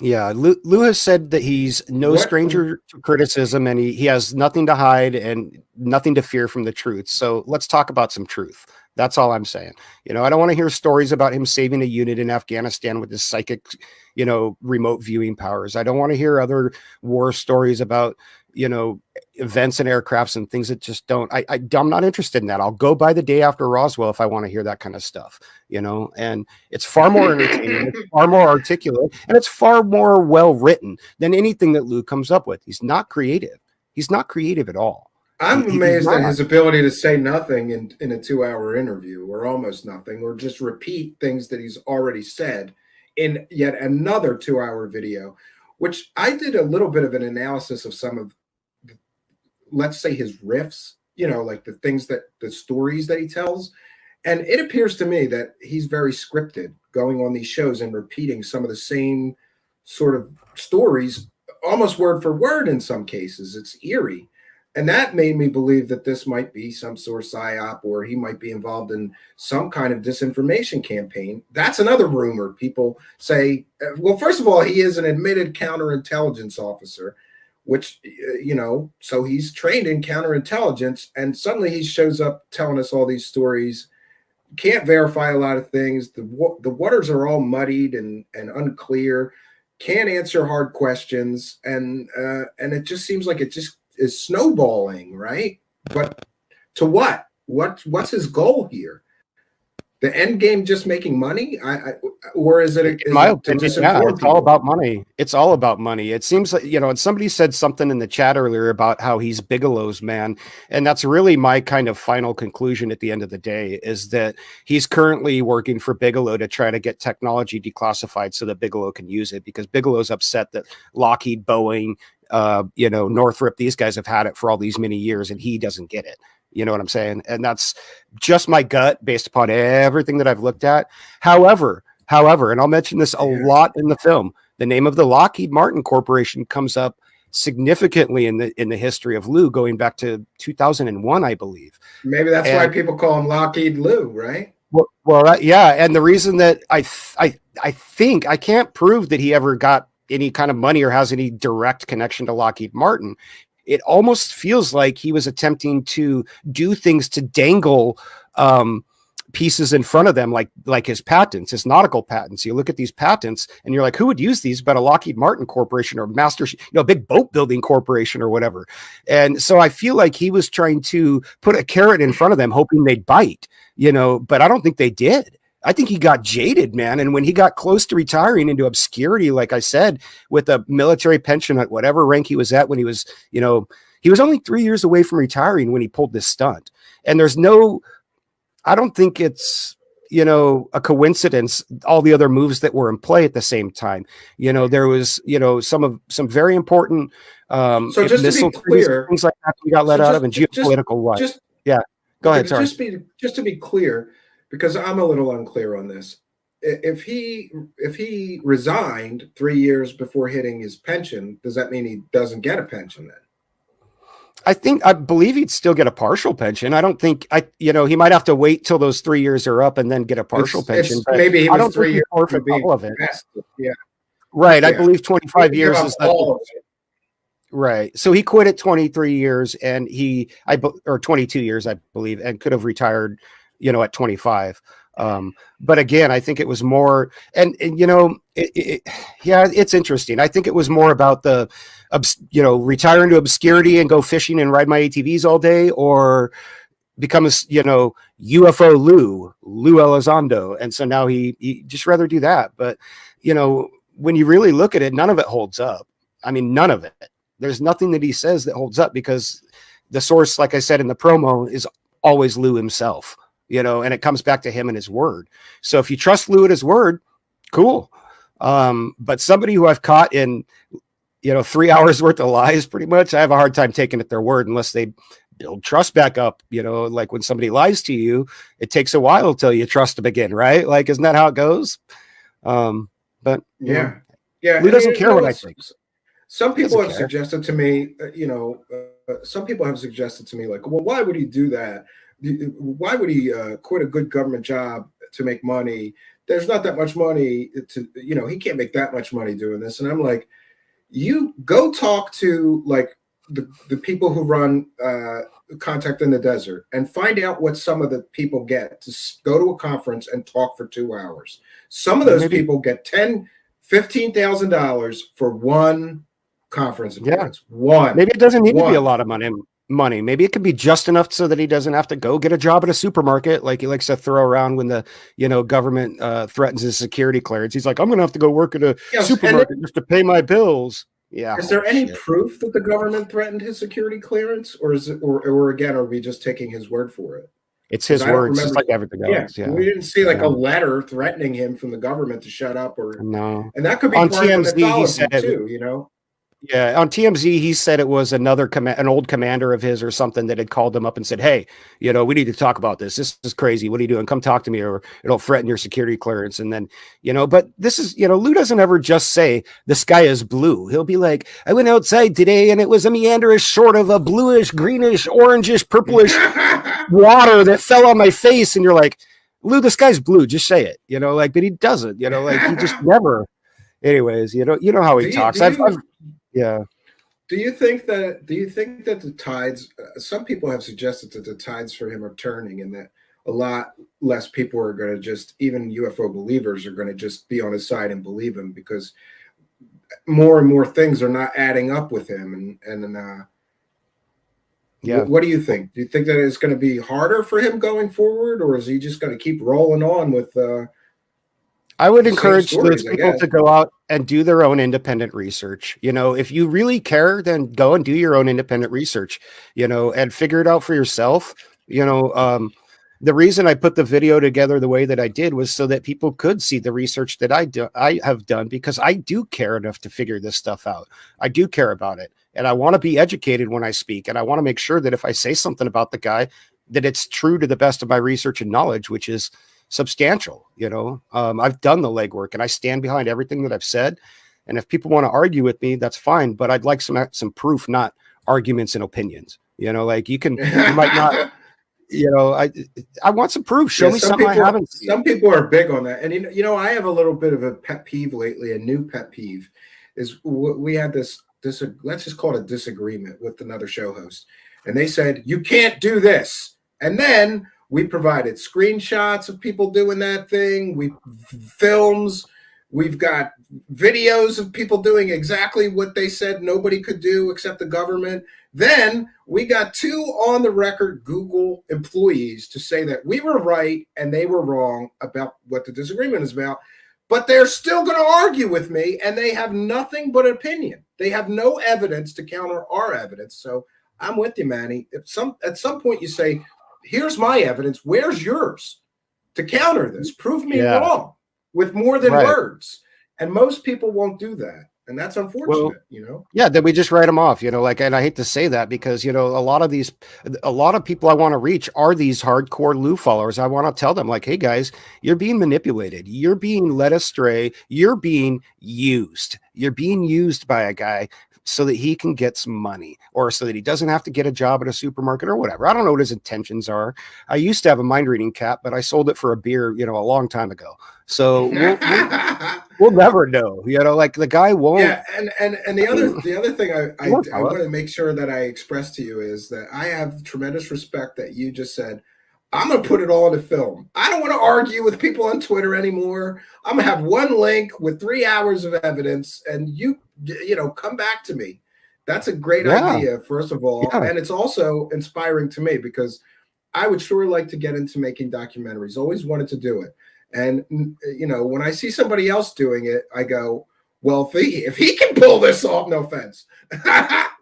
Yeah, Lue has said that he's no stranger to criticism and he has nothing to hide and nothing to fear from the truth. So let's talk about some truth. That's all I'm saying. You know, I don't want to hear stories about him saving a unit in Afghanistan with his psychic, you know, remote viewing powers. I don't want to hear other war stories about, you know, events and aircrafts and things that just don't, I'm not interested in that. I'll go by the day after Roswell if I want to hear that kind of stuff, you know, and it's far more entertaining, it's far more articulate, and it's far more well written than anything that Lue comes up with. He's not creative. He's not creative at all. I'm amazed at his ability to say nothing in a 2-hour interview, or almost nothing, or just repeat things that he's already said in yet another 2-hour video, which I did a little bit of an analysis of some of, let's say, his riffs, you know, like the stories that he tells. And it appears to me that he's very scripted, going on these shows and repeating some of the same sort of stories, almost word for word in some cases. It's eerie. And that made me believe that this might be some sort of psyop, or he might be involved in some kind of disinformation campaign. That's another rumor. People say, well, first of all, he is an admitted counterintelligence officer, which, you know, so he's trained in counterintelligence, and suddenly he shows up telling us all these stories. Can't verify a lot of things. The waters are all muddied and unclear. Can't answer hard questions, and it just seems like it just is snowballing, right? But to what? What's his goal here? The end game just making money? Or is it? In my opinion, yeah, it's all about money. It's all about money. It seems like, you know, and somebody said something in the chat earlier about how he's Bigelow's man. And that's really my kind of final conclusion at the end of the day, is that he's currently working for Bigelow to try to get technology declassified so that Bigelow can use it, because Bigelow's upset that Lockheed, Boeing, you know, Northrop, these guys have had it for all these many years and he doesn't get it. You know what I'm saying? And that's just my gut based upon everything that I've looked at. However, and I'll mention this a lot in the film, the name of the Lockheed Martin Corporation comes up significantly in the history of Lue, going back to 2001, I believe. Maybe that's why people call him Lockheed Lue, right? Well, yeah. And the reason that I think I can't prove that he ever got any kind of money or has any direct connection to Lockheed Martin. It almost feels like he was attempting to do things to dangle pieces in front of them, like his patents, his nautical patents. You look at these patents and you're like, who would use these but a Lockheed Martin Corporation or a big boat building corporation or whatever. And so I feel like he was trying to put a carrot in front of them, hoping they'd bite, you know, but I don't think they did. I think he got jaded, man. And when he got close to retiring into obscurity, like I said, with a military pension at whatever rank he was at when he was, he was only 3 years away from retiring when he pulled this stunt. And I don't think it's, a coincidence, all the other moves that were in play at the same time. There was, some very important So just to be clear, things like that we got let out of, and geopolitical what? Yeah. Go ahead. Sorry. Just to be clear, because I'm a little unclear on this. If he resigned 3 years before hitting his pension, does that mean he doesn't get a pension then? I believe he'd still get a partial pension. I don't think he might have to wait till those 3 years are up and then get a partial pension. But maybe he was I don't 3 years forfeit all of it. Yeah. Right. Yeah. I believe 25 years is all of it. Right. So he quit at 23 years and or 22 years, I believe, and could have retired, at 25. But again, I think it was more, it's interesting. I think it was more about the, retire into obscurity and go fishing and ride my ATVs all day, or become a, UFO Lue Elizondo. And so now he just rather do that. But, when you really look at it, none of it holds up. I mean, none of it. There's nothing that he says that holds up, because the source, like I said in the promo, is always Lue himself, and it comes back to him and his word. So if you trust Lue at his word, cool. But somebody who I've caught in, 3 hours worth of lies, pretty much, I have a hard time taking at their word unless they build trust back up. Like when somebody lies to you, it takes a while till you trust them again, right? Like, isn't that how it goes? But yeah, Lue doesn't care what I think. Some people have suggested to me, some people have suggested to me, like, well, why would he do that? Why would he quit a good government job to make money? There's not that much money to, he can't make that much money doing this. And I'm like, you go talk to like the people who run Contact in the Desert and find out what some of the people get to go to a conference and talk for 2 hours. Some of those people get $15,000 for one conference appearance. One. Maybe it doesn't need to be a lot of money. Maybe it could be just enough so that he doesn't have to go get a job at a supermarket like he likes to throw around when the government threatens his security clearance. He's like, I'm gonna have to go work at a supermarket just to pay my bills. Yeah. Is there any proof that the government threatened his security clearance, or is it, or again, are we just taking his word for it? It's his words, just like everything else. Yeah. We didn't see like a letter threatening him from the government to shut up, or no. And that could be on part TMZ, of the mythology he said too, Yeah, on TMZ, he said it was an old commander of his or something that had called him up and said, hey, we need to talk about this. This is crazy. What are you doing? Come talk to me, or it'll threaten your security clearance. And then, but this is, Lue doesn't ever just say the sky is blue. He'll be like, I went outside today and it was a meanderish sort of a bluish, greenish, orangish, purplish water that fell on my face. And you're like, Lue, the sky's blue. Just say it, but he doesn't, he just never. Anyways, you know how he talks. Yeah. Do you think that the tides? Some people have suggested that the tides for him are turning, and that a lot less people are going to just, even UFO believers are going to just be on his side and believe him, because more and more things are not adding up with him. What do you think? Do you think that it's going to be harder for him going forward, or is he just going to keep rolling on with? I would encourage those people to go out and do their own independent research. If you really care, then go and do your own independent research, and figure it out for yourself. The reason I put the video together the way that I did was so that people could see the research that I have done, because I do care enough to figure this stuff out. I do care about it. And I want to be educated when I speak. And I want to make sure that if I say something about the guy, that it's true to the best of my research and knowledge, which is substantial. I've done the legwork and I stand behind everything that I've said. And if people want to argue with me, that's fine. But I'd like some proof, not arguments and opinions. You might not, I want some proof. Show me something I haven't seen. Some people are big on that. And, I have a little bit of a pet peeve lately, a new pet peeve is we had this, let's just call it a disagreement with another show host. And they said, you can't do this. And then we provided screenshots of people doing that thing. Films. We've got videos of people doing exactly what they said nobody could do except the government. Then we got 2 on the record Google employees to say that we were right and they were wrong about what the disagreement is about. But they're still going to argue with me, and they have nothing but opinion. They have no evidence to counter our evidence. So I'm with you, Manny. At some point you say, here's my evidence. Where's yours to counter this? Prove me wrong with more than words. And most people won't do that. And that's unfortunate, Yeah, then we just write them off, and I hate to say that because, a lot of people I want to reach are these hardcore Lue followers. I want to tell them like, hey guys, you're being manipulated. You're being led astray. You're being used. You're being used by a guy so that he can get some money or so that he doesn't have to get a job at a supermarket or whatever. I don't know what his intentions are. I used to have a mind reading cap, but I sold it for a beer, a long time ago. So we'll never know, like the guy won't. Yeah. And the other thing I want to make sure that I express to you is that I have tremendous respect that you just said, I'm going to put it all into film. I don't want to argue with people on Twitter anymore. I'm going to have one link with 3 hours of evidence and you come back to me. That's a great idea, first of all. Yeah. And it's also inspiring to me because I would sure like to get into making documentaries. Always wanted to do it. And, when I see somebody else doing it, I go, well, if he can pull this off, no offense.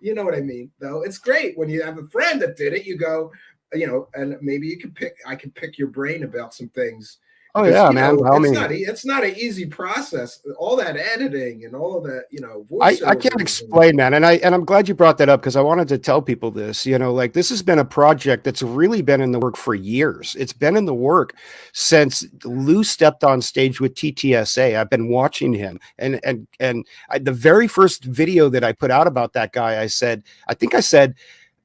You know what I mean? Though it's great when you have a friend that did it, you go, and maybe I can pick your brain about some things. Oh yeah, man. It's not an easy process. All that editing and all of that, I can't explain, man. And I'm glad you brought that up because I wanted to tell people this. Like this has been a project that's really been in the work for years. It's been in the work since Lue stepped on stage with TTSA. I've been watching him, and the very first video that I put out about that guy, I said,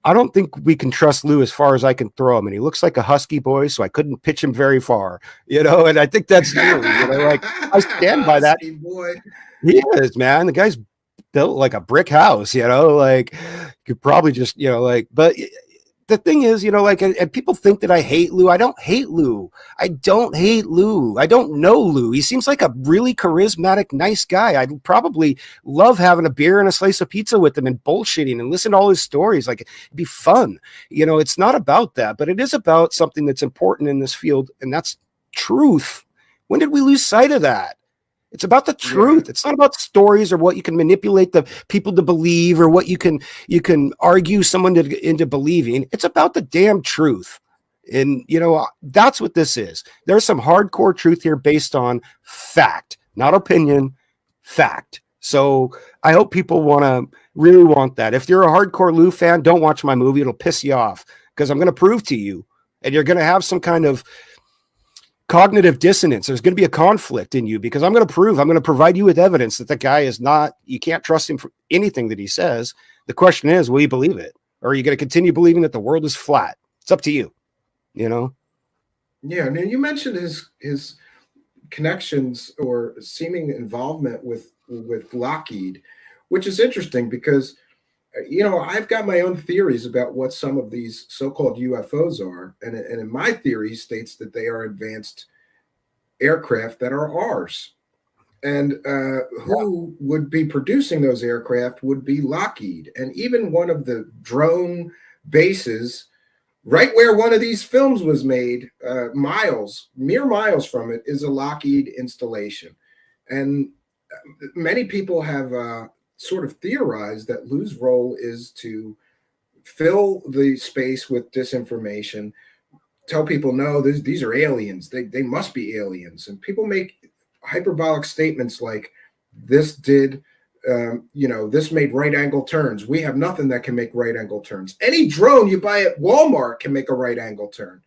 I don't think we can trust Lue as far as I can throw him. And he looks like a husky boy, so I couldn't pitch him very far, and I think that's true. Like I stand by that. Boy. He is, man. The guy's built like a brick house, like could probably just, but the thing is, and people think that I hate Lue. I don't hate Lue. I don't hate Lue. I don't know Lue. He seems like a really charismatic, nice guy. I'd probably love having a beer and a slice of pizza with him and bullshitting and listen to all his stories. Like it'd be fun. It's not about that, but it is about something that's important in this field, and that's truth. When did we lose sight of that? It's about the truth. It's not about stories or what you can manipulate the people to believe or what you can argue someone into believing. It's about the damn truth. And, that's what this is. There's some hardcore truth here based on fact, not opinion, fact. So I hope people really want that. If you're a hardcore Lue fan, don't watch my movie. It'll piss you off because I'm going to prove to you and you're going to have some kind of cognitive dissonance. There's going to be a conflict in you because I'm going to provide you with evidence that the guy is not, you can't trust him for anything that he says. The question is, will you believe it? Or are you going to continue believing that the world is flat? It's up to you, Yeah. And you mentioned his connections or seeming involvement with Lockheed, which is interesting because, I've got my own theories about what some of these so-called UFOs are. And in my theory states that they are advanced aircraft that are ours. And who would be producing those aircraft would be Lockheed. And even one of the drone bases, right where one of these films was made, mere miles from it, is a Lockheed installation. And many people have sort of theorized that Lue's role is to fill the space with disinformation, tell people, no, these are aliens. They must be aliens. And people make hyperbolic statements like, this did, this made right angle turns. We have nothing that can make right angle turns. Any drone you buy at Walmart can make a right angle turn.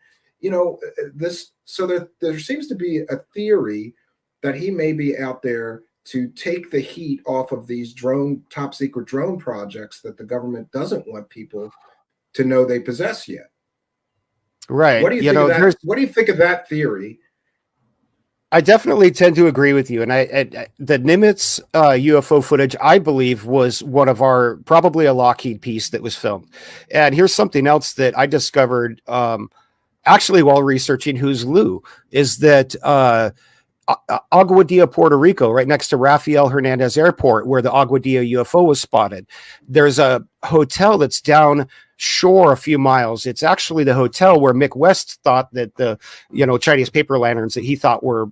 So there seems to be a theory that he may be out there to take the heat off of these top secret drone projects that the government doesn't want people to know they possess yet. Right. What do you think of that? What do you think of that theory? I definitely tend to agree with you. And the Nimitz UFO footage, I believe, was one of probably a Lockheed piece that was filmed. And here's something else that I discovered actually while researching Who's Lue, is that Aguadilla, Puerto Rico, right next to Rafael Hernandez Airport, where the Aguadilla UFO was spotted. There's a hotel that's down shore a few miles. It's actually the hotel where Mick West thought that the, Chinese paper lanterns that he thought were,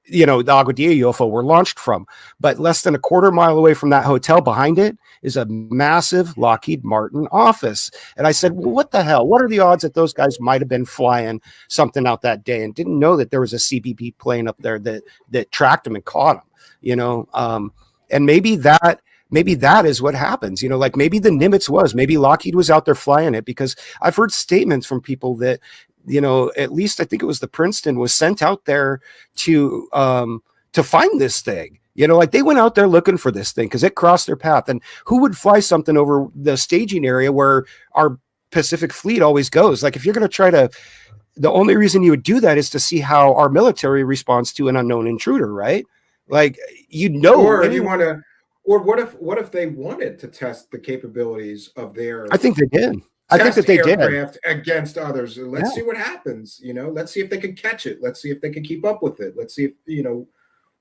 the Aguadilla UFO were launched from. But less than a quarter mile away from that hotel, behind it is a massive Lockheed Martin office. And I said, well, what the hell? What are the odds that those guys might have been flying something out that day and didn't know that there was a CBP plane up there that tracked them and caught them, and maybe that is what happens, like maybe the Nimitz maybe Lockheed was out there flying it, because I've heard statements from people that, at least I think it was the Princeton was sent out there to find this thing. Like they went out there looking for this thing because it crossed their path. And who would fly something over the staging area where our Pacific Fleet always goes? Like if you're going to try to, the only reason you would do that is to see how our military responds to an unknown intruder, right? Like, or you want to, or what if they wanted to test the capabilities of their? I think they did. I think that they did against others. Let's see what happens. Let's see if they can catch it. Let's see if they can keep up with it. Let's see if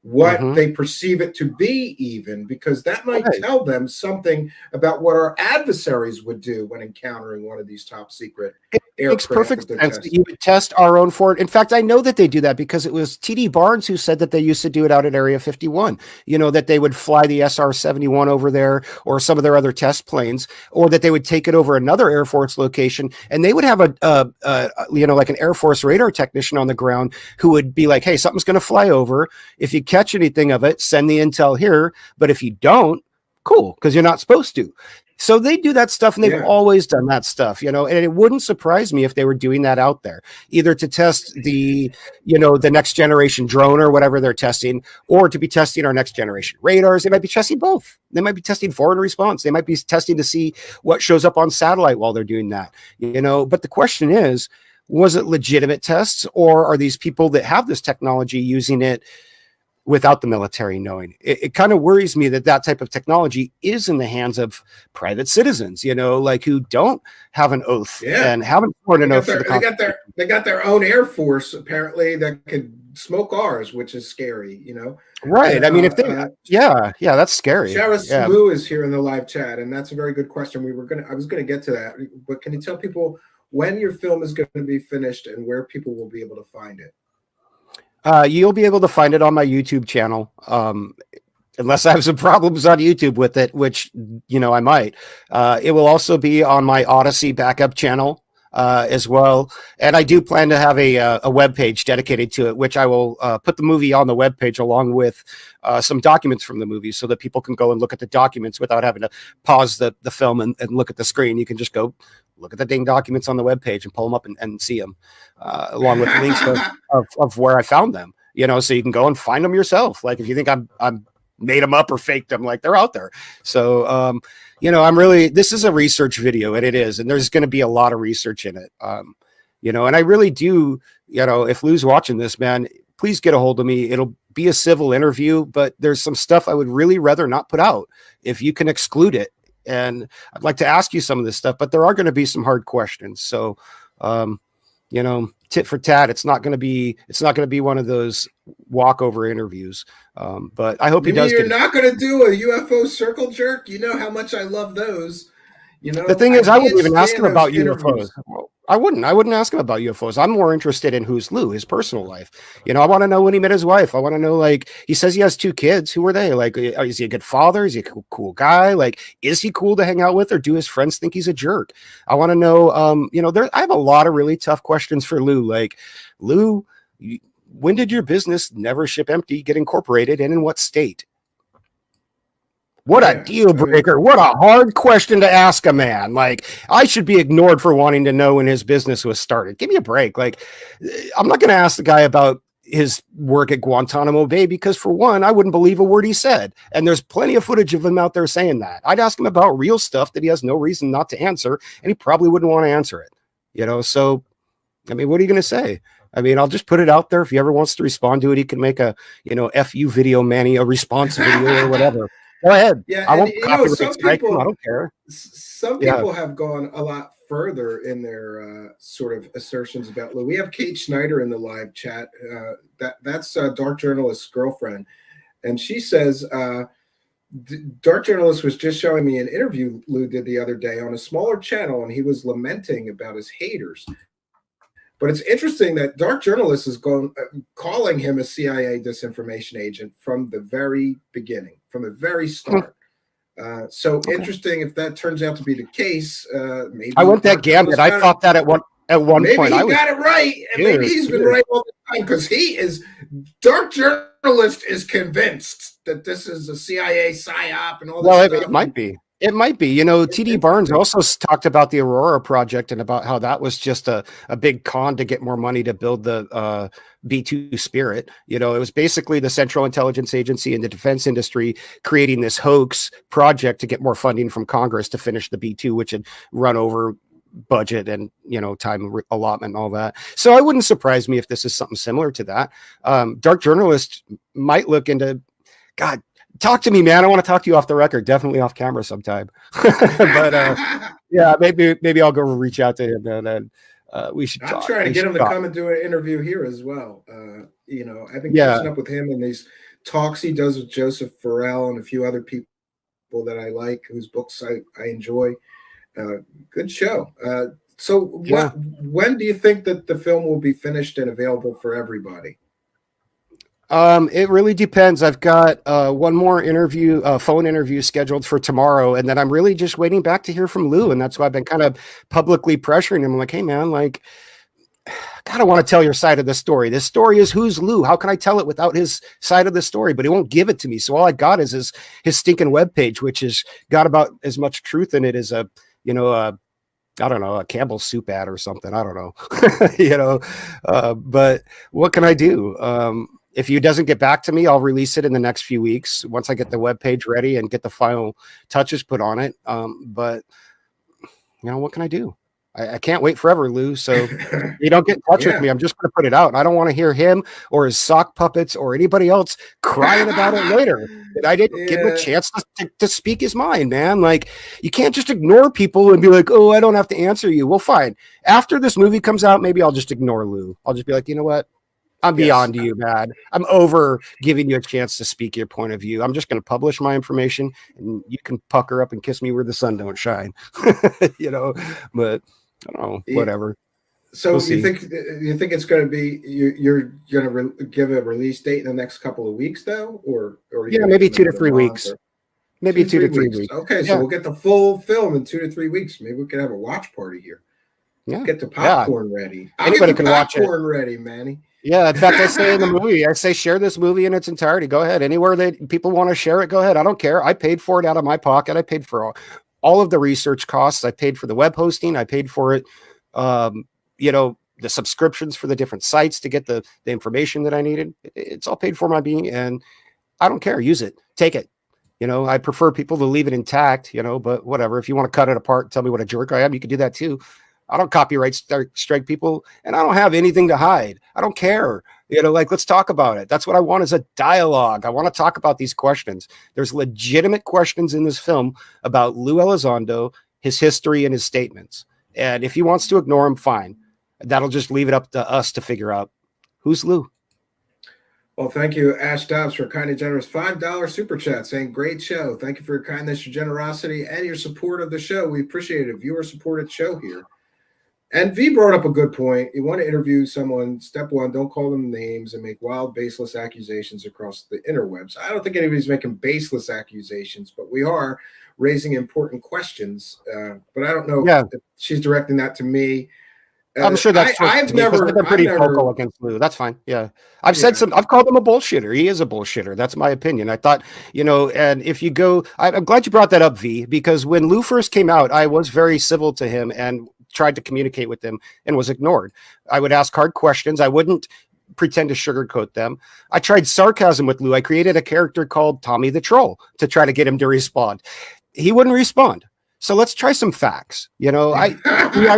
what they perceive it to be, even, because that might tell them something about what our adversaries would do when encountering one of these top secret aircraft. Makes perfect sense that you would test our own for it. In fact, I know that they do that because it was T.D. Barnes who said that they used to do it out at Area 51, that they would fly the SR-71 over there or some of their other test planes, or that they would take it over another Air Force location, and they would have like an Air Force radar technician on the ground who would be like, hey, something's going to fly over. If you catch anything of it, send the intel here. But if you don't, cool, because you're not supposed to. So they do that stuff, and they've always done that stuff, and it wouldn't surprise me if they were doing that out there, either to test the next generation drone or whatever they're testing, or to be testing our next generation radars. They might be testing both. They might be testing foreign response. They might be testing to see what shows up on satellite while they're doing that, But the question is, was it legitimate tests, or are these people that have this technology using it without the military knowing? It kind of worries me that type of technology is in the hands of private citizens, like who don't have an oath and haven't sworn an oath. They got their own Air Force apparently that could smoke ours, which is scary, Right. I mean, if they, that's scary. Shara Lue is here in the live chat, and that's a very good question. I was going to get to that, but can you tell people when your film is going to be finished and where people will be able to find it? You'll be able to find it on my YouTube channel, unless I have some problems on YouTube with it, which, I might. It will also be on my Odyssey backup channel as well. And I do plan to have a web page dedicated to it, which I will put the movie on the web page along with some documents from the movie so that people can go and look at the documents without having to pause the film and look at the screen. You can just go look at the dang documents on the webpage and pull them up and see them, along with links of where I found them, so you can go and find them yourself. Like if you think I'm made them up or faked them, like they're out there. So, this is a research video, and it is, and there's going to be a lot of research in it. And I really do, if Lou's watching this, man, please get a hold of me. It'll be a civil interview, but there's some stuff I would really rather not put out if you can exclude it. And I'd like to ask you some of this stuff, but there are going to be some hard questions. So, tit for tat, it's not going to be one of those walkover interviews. But I hope he does. You're not going to do a UFO circle jerk. You know how much I love those. The thing is, I wouldn't even ask him about UFOs. I wouldn't ask him about UFOs. I'm more interested in who's Lue, his personal life. I want to know when he met his wife. I want to know, like, he says he has 2 kids. Who are they? Like, is he a good father? Is he a cool guy? Like, is he cool to hang out with, or do his friends think he's a jerk? I want to know, I have a lot of really tough questions for Lue. Like, Lue, when did your business Never Ship Empty get incorporated, and in what state? What a deal breaker. What a hard question to ask a man. Like, I should be ignored for wanting to know when his business was started. Give me a break. Like, I'm not going to ask the guy about his work at Guantanamo Bay because, for one, I wouldn't believe a word he said. And there's plenty of footage of him out there saying that. I'd ask him about real stuff that he has no reason not to answer, and he probably wouldn't want to answer it. So, I mean, what are you going to say? I mean, I'll just put it out there. If he ever wants to respond to it, he can make a, FU video, Manny, a response video or whatever. Go ahead. Yeah, I won't some people, I don't care. Some people have gone a lot further in their sort of assertions about Lue. We have Kate Schneider in the live chat. That's Dark Journalist's girlfriend. And she says, Dark Journalist was just showing me an interview Lue did the other day on a smaller channel, and he was lamenting about his haters. But it's interesting that Dark Journalist is calling him a CIA disinformation agent from the very beginning, from the very start. So interesting if that turns out to be the case. Maybe I went that gambit. I thought that at one maybe point. Maybe he got it right, and maybe he's been right all the time, because Dark Journalist is convinced that this is a CIA psyop and all this stuff. It might be. It might be. TD Barnes also talked about the Aurora project and about how that was just a big con to get more money to build the B-2 Spirit. It was basically the Central Intelligence Agency and the defense industry creating this hoax project to get more funding from Congress to finish the B-2, which had run over budget and time allotment and all that. So it wouldn't surprise me if this is something similar to that. Dark Journalist might look into, God, talk to me, man. I want to talk to you off the record, definitely off camera sometime. But yeah, maybe I'll go reach out to him, and then we should talk. I'm trying to get him to come and do an interview here as well. I've been catching up with him in these talks he does with Joseph Farrell and a few other people that I like, whose books I enjoy. Good show. So when do you think that the film will be finished and available for everybody? It really depends. I've got one more phone interview scheduled for tomorrow, and then I'm really just waiting back to hear from Lue, and that's why I've been kind of publicly pressuring him. I'm like, hey man, like, God, I want to tell your side of the story. This story is who's Lue? How can I tell it without his side of the story? But he won't give it to me. So all I got is his stinking webpage, which has got about as much truth in it as I don't know, a Campbell's soup ad or something. I don't know, but what can I do? If he doesn't get back to me, I'll release it in the next few weeks once I get the webpage ready and get the final touches put on it. But what can I do? I can't wait forever, Lue. So if you don't get in touch with me, I'm just going to put it out. I don't want to hear him or his sock puppets or anybody else crying about it later. And I didn't give him a chance to speak his mind, man. Like, you can't just ignore people and be like, oh, I don't have to answer you. Well, fine. After this movie comes out, maybe I'll just ignore Lue. I'll just be like, you know what? I'm beyond you, man. I'm over giving you a chance to speak your point of view. I'm just going to publish my information, and you can pucker up and kiss me where the sun don't shine. But I don't know, whatever. So you think it's going to be you're going to give a release date in the next couple of weeks, though, or maybe 2 to 3 weeks. Maybe 2 to 3 weeks. Okay, so we'll get the full film in 2 to 3 weeks. Maybe we can have a watch party here. Yeah, get the popcorn ready. Anybody can watch it. Popcorn ready, Manny. Yeah, in fact, I say in the movie, share this movie in its entirety. Go ahead. Anywhere that people want to share it, go ahead. I don't care. I paid for it out of my pocket. I paid for all of the research costs. I paid for the web hosting. I paid for it, the subscriptions for the different sites to get the information that I needed. It's all paid for my being, and I don't care. Use it. Take it. I prefer people to leave it intact, but whatever. If you want to cut it apart and tell me what a jerk I am, you can do that too. I don't copyright strike people, and I don't have anything to hide. I don't care. Let's talk about it. That's what I want, is a dialogue. I want to talk about these questions. There's legitimate questions in this film about Lue Elizondo, his history, and his statements. And if he wants to ignore them, fine. That'll just leave it up to us to figure out who's Lue. Well, thank you, Ash Dobbs, for a kind and generous $5 super chat saying, great show. Thank you for your kindness, your generosity, and your support of the show. We appreciate it. Viewer-supported show here. And V brought up a good point. You want to interview someone, step one, don't call them names and make wild, baseless accusations across the interwebs. I don't think anybody's making baseless accusations, but we are raising important questions. But I don't know if she's directing that to me. I'm sure that's I've been pretty vocal against Lue. That's fine. Yeah. I've called him a bullshitter. He is a bullshitter. That's my opinion. I thought, and if you go, I'm glad you brought that up, V, because when Lue first came out, I was very civil to him and tried to communicate with him and was ignored. I would ask hard questions. I wouldn't pretend to sugarcoat them. I tried sarcasm with Lue. I created a character called Tommy the Troll to try to get him to respond. He wouldn't respond. So let's try some facts. I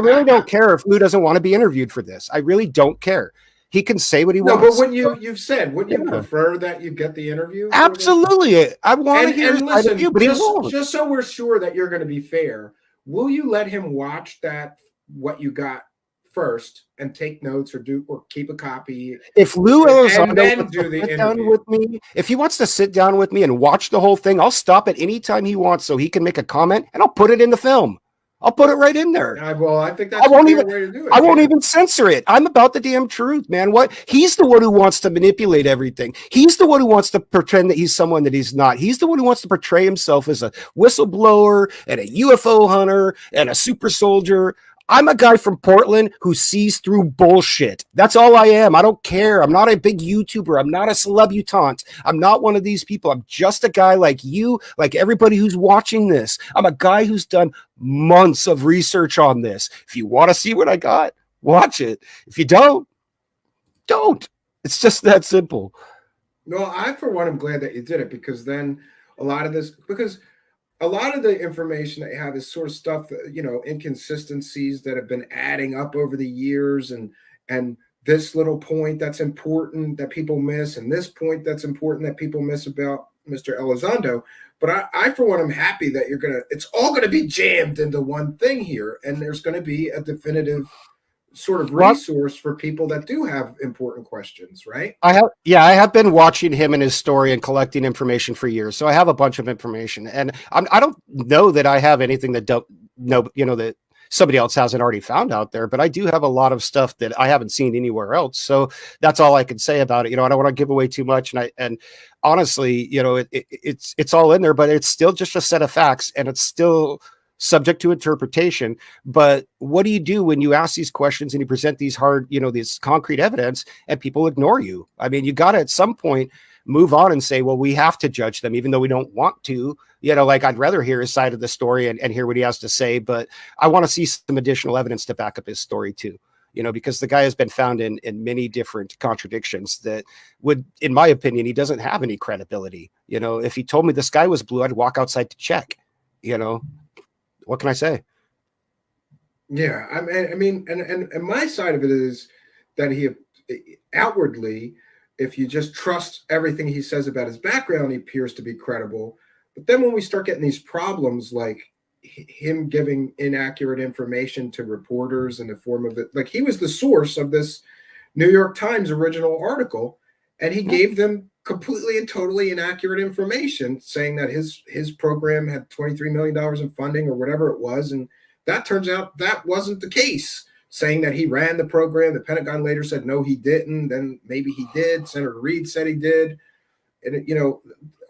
really don't care if Lue doesn't want to be interviewed for this. I really don't care. He can say what he wants. No, but when you've said, wouldn't you prefer that you get the interview? Absolutely. I want to hear his side of you, but just so we're sure that you're going to be fair, will you let him watch that, what you got first, and take notes or keep a copy? If Lue and Elizondo then wants do to the sit down interview. with me, if he wants to sit down with me and watch the whole thing, I'll stop at any time he wants so he can make a comment, and I'll put it in the film. I'll put it right in there. Well, I think that's a fair way to do it. I won't even censor it. I'm about the damn truth, man. What? He's the one who wants to manipulate everything. He's the one who wants to pretend that he's someone that he's not. He's the one who wants to portray himself as a whistleblower and a UFO hunter and a super soldier. I'm a guy from Portland who sees through bullshit. That's all I am. I don't care. I'm not a big YouTuber. I'm not a celebutante. I'm not one of these people. I'm just a guy like you, like everybody who's watching this. I'm a guy who's done months of research on this. If you want to see what I got, watch it. If you don't. It's just that simple. No, I, for one, am glad that you did it, because then a lot of the information that you have is sort of stuff that, inconsistencies that have been adding up over the years, and this little point that's important that people miss, and this point that's important that people miss about Mr. Elizondo. But I for one, am happy that it's all gonna be jammed into one thing here, and there's gonna be a definitive sort of resource for people that do have important questions, right? I have been watching him and his story and collecting information for years, so I have a bunch of information, and I don't know that I have anything that that somebody else hasn't already found out there, but I do have a lot of stuff that I haven't seen anywhere else. So that's all I can say about it. I don't want to give away too much, and honestly, it's all in there, but it's still just a set of facts, and it's still subject to interpretation. But what do you do when you ask these questions and you present these hard, these concrete evidence, and people ignore you? I mean, you got to at some point move on and say, well, we have to judge them, even though we don't want to. Like, I'd rather hear his side of the story and hear what he has to say, but I want to see some additional evidence to back up his story too. Because the guy has been found in many different contradictions that would, in my opinion, he doesn't have any credibility. If he told me the sky was blue, I'd walk outside to check. What can I say? Yeah, I mean, and my side of it is that he outwardly, if you just trust everything he says about his background, he appears to be credible. But then when we start getting these problems, like him giving inaccurate information to reporters in the form of it, like he was the source of this New York Times original article, and he gave them completely and totally inaccurate information, saying that his program had $23 million in funding or whatever it was. And that turns out that wasn't the case, saying that he ran the program. The Pentagon later said, no, he didn't. Then maybe he did. Senator Reid said he did. And,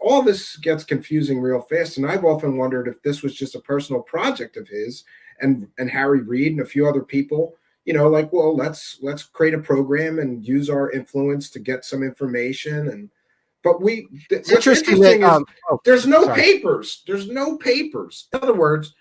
all this gets confusing real fast. And I've often wondered if this was just a personal project of his and Harry Reid and a few other people, like, well, let's create a program and use our influence to get some information. But what's interesting is there's no papers. There's no papers. In other words,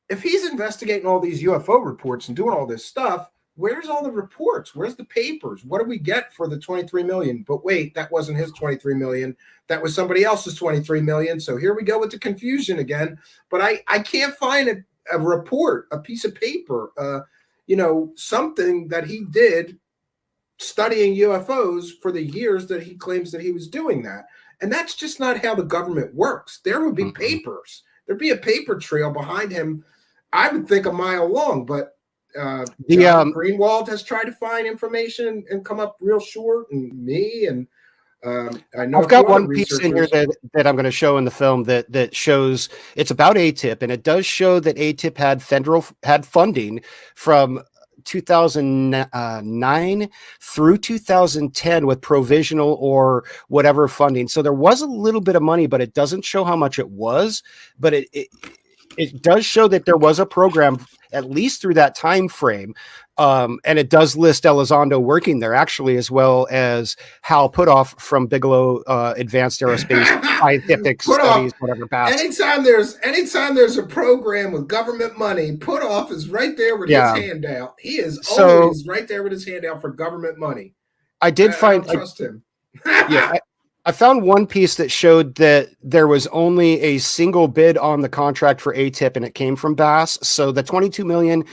if he's investigating all these UFO reports and doing all this stuff, where's all the reports? Where's the papers? What do we get for the 23 million? But wait, that wasn't his 23 million. That was somebody else's 23 million. So here we go with the confusion again. But I can't find a report, a piece of paper, something that he did studying UFOs for the years that he claims that he was doing that. And that's just not how the government works. There would be papers. There'd be a paper trail behind him, I would think a mile long, but John Greenwald has tried to find information and come up real short, and me, and I know I've got one piece in here that I'm going to show in the film that shows it's about ATIP, and it does show that ATIP had funding from 2009 through 2010 with provisional or whatever funding. So there was a little bit of money, but it doesn't show how much it was. But it does show that there was a program at least through that time frame. And it does list Elizondo working there actually, as well as Hal Putoff from Bigelow Advanced Aerospace Scientific Studies, whatever past. Anytime there's a program with government money, Putoff is right there with his hand out. He is always right there with his hand out for government money. I trust him. I found one piece that showed that there was only a single bid on the contract for ATIP, and it came from Bass. So the 22 million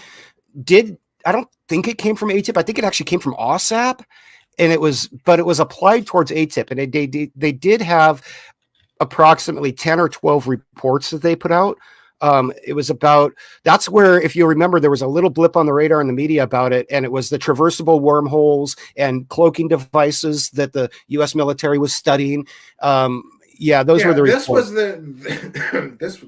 I don't think it came from ATIP. I think it actually came from OSAP, and it was applied towards ATIP, and they did have approximately 10 or 12 reports that they put out. It was about, that's where, if you remember, there was a little blip on the radar in the media about it, and it was the traversable wormholes and cloaking devices that the U.S. military was studying. Those were the this reports. was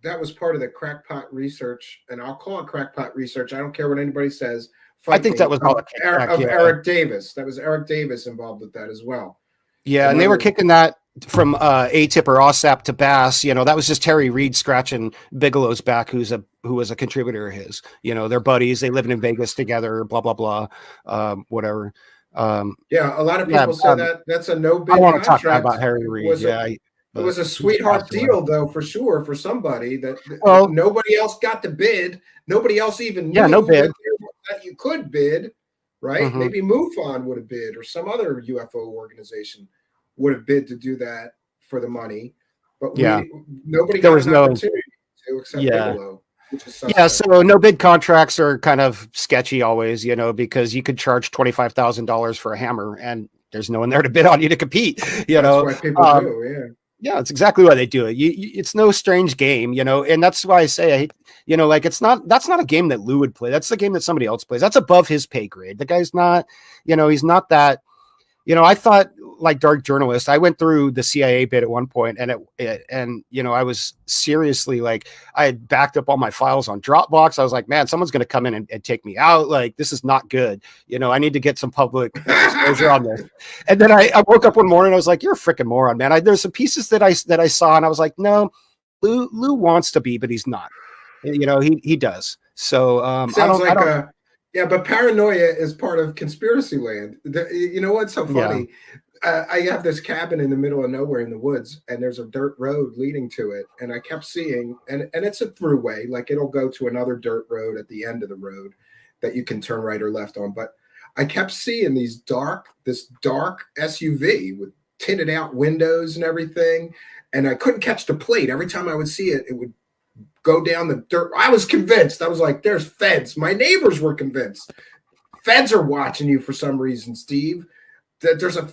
that was part of the crackpot research, and I'll call it crackpot research. I don't care what anybody says. I think that was all Eric Davis. That was Eric Davis involved with that as well. Yeah, and they were kicking that from ATIP or OSAP to Bass. That was just Terry Reid scratching Bigelow's back, who was a contributor of his. They're buddies. They live in Vegas together. Blah blah blah. Whatever. A lot of people say that that's a no bid. I want to contract. talk about Harry Reid. It was a sweetheart deal, though, for sure, for somebody that nobody else got to bid. Nobody else even knew no bid. that you could bid, right? Mm-hmm. Maybe MUFON would have bid, or some other UFO organization would have bid to do that for the money. But nobody got an opportunity to except Bigelow. So no bid contracts are kind of sketchy always, because you could charge $25,000 for a hammer and there's no one there to bid on you to compete. That's why people do, Yeah, it's exactly why they do it. It's no strange game, and that's why I say, that's not a game that Lue would play. That's the game that somebody else plays. That's above his pay grade. The guy's not, he's not that. I thought, like dark journalist, I went through the CIA bid at one point, and I was seriously like, I had backed up all my files on Dropbox. I was like, man, someone's going to come in and take me out. Like, this is not good. I need to get some public exposure on this. And then I woke up one morning, I was like, you're a freaking moron, man. There's some pieces that I saw, and I was like, no, Lue wants to be, but he's not. He does. So but paranoia is part of conspiracy land. You know what's so funny? I have this cabin in the middle of nowhere in the woods, and there's a dirt road leading to it. And I kept seeing, and it's a throughway, like it'll go to another dirt road at the end of the road that you can turn right or left on. But I kept seeing this dark SUV with tinted out windows and everything. And I couldn't catch the plate. Every time I would see it, it would go down the dirt. I was convinced. I was like, there's feds. My neighbors were convinced. Feds are watching you for some reason, Steve. There's a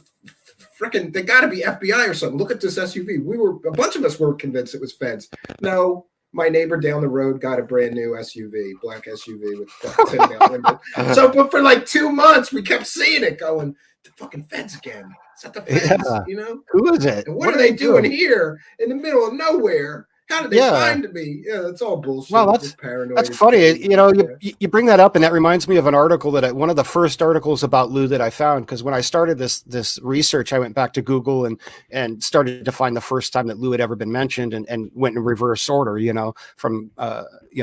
freaking, they got to be FBI or something. Look at this SUV. A bunch of us were convinced it was feds. No, my neighbor down the road got a brand new SUV, black SUV with tinted out windows. But for like 2 months, we kept seeing it going, the fucking feds again. Is that the feds? Who is it? And what are they doing here in the middle of nowhere? How did they find me? Yeah, that's all bullshit. Well, that's funny. You bring that up, and that reminds me of an article one of the first articles about Lue that I found, because when I started this research, I went back to Google and started to find the first time that Lue had ever been mentioned, and went in reverse order, from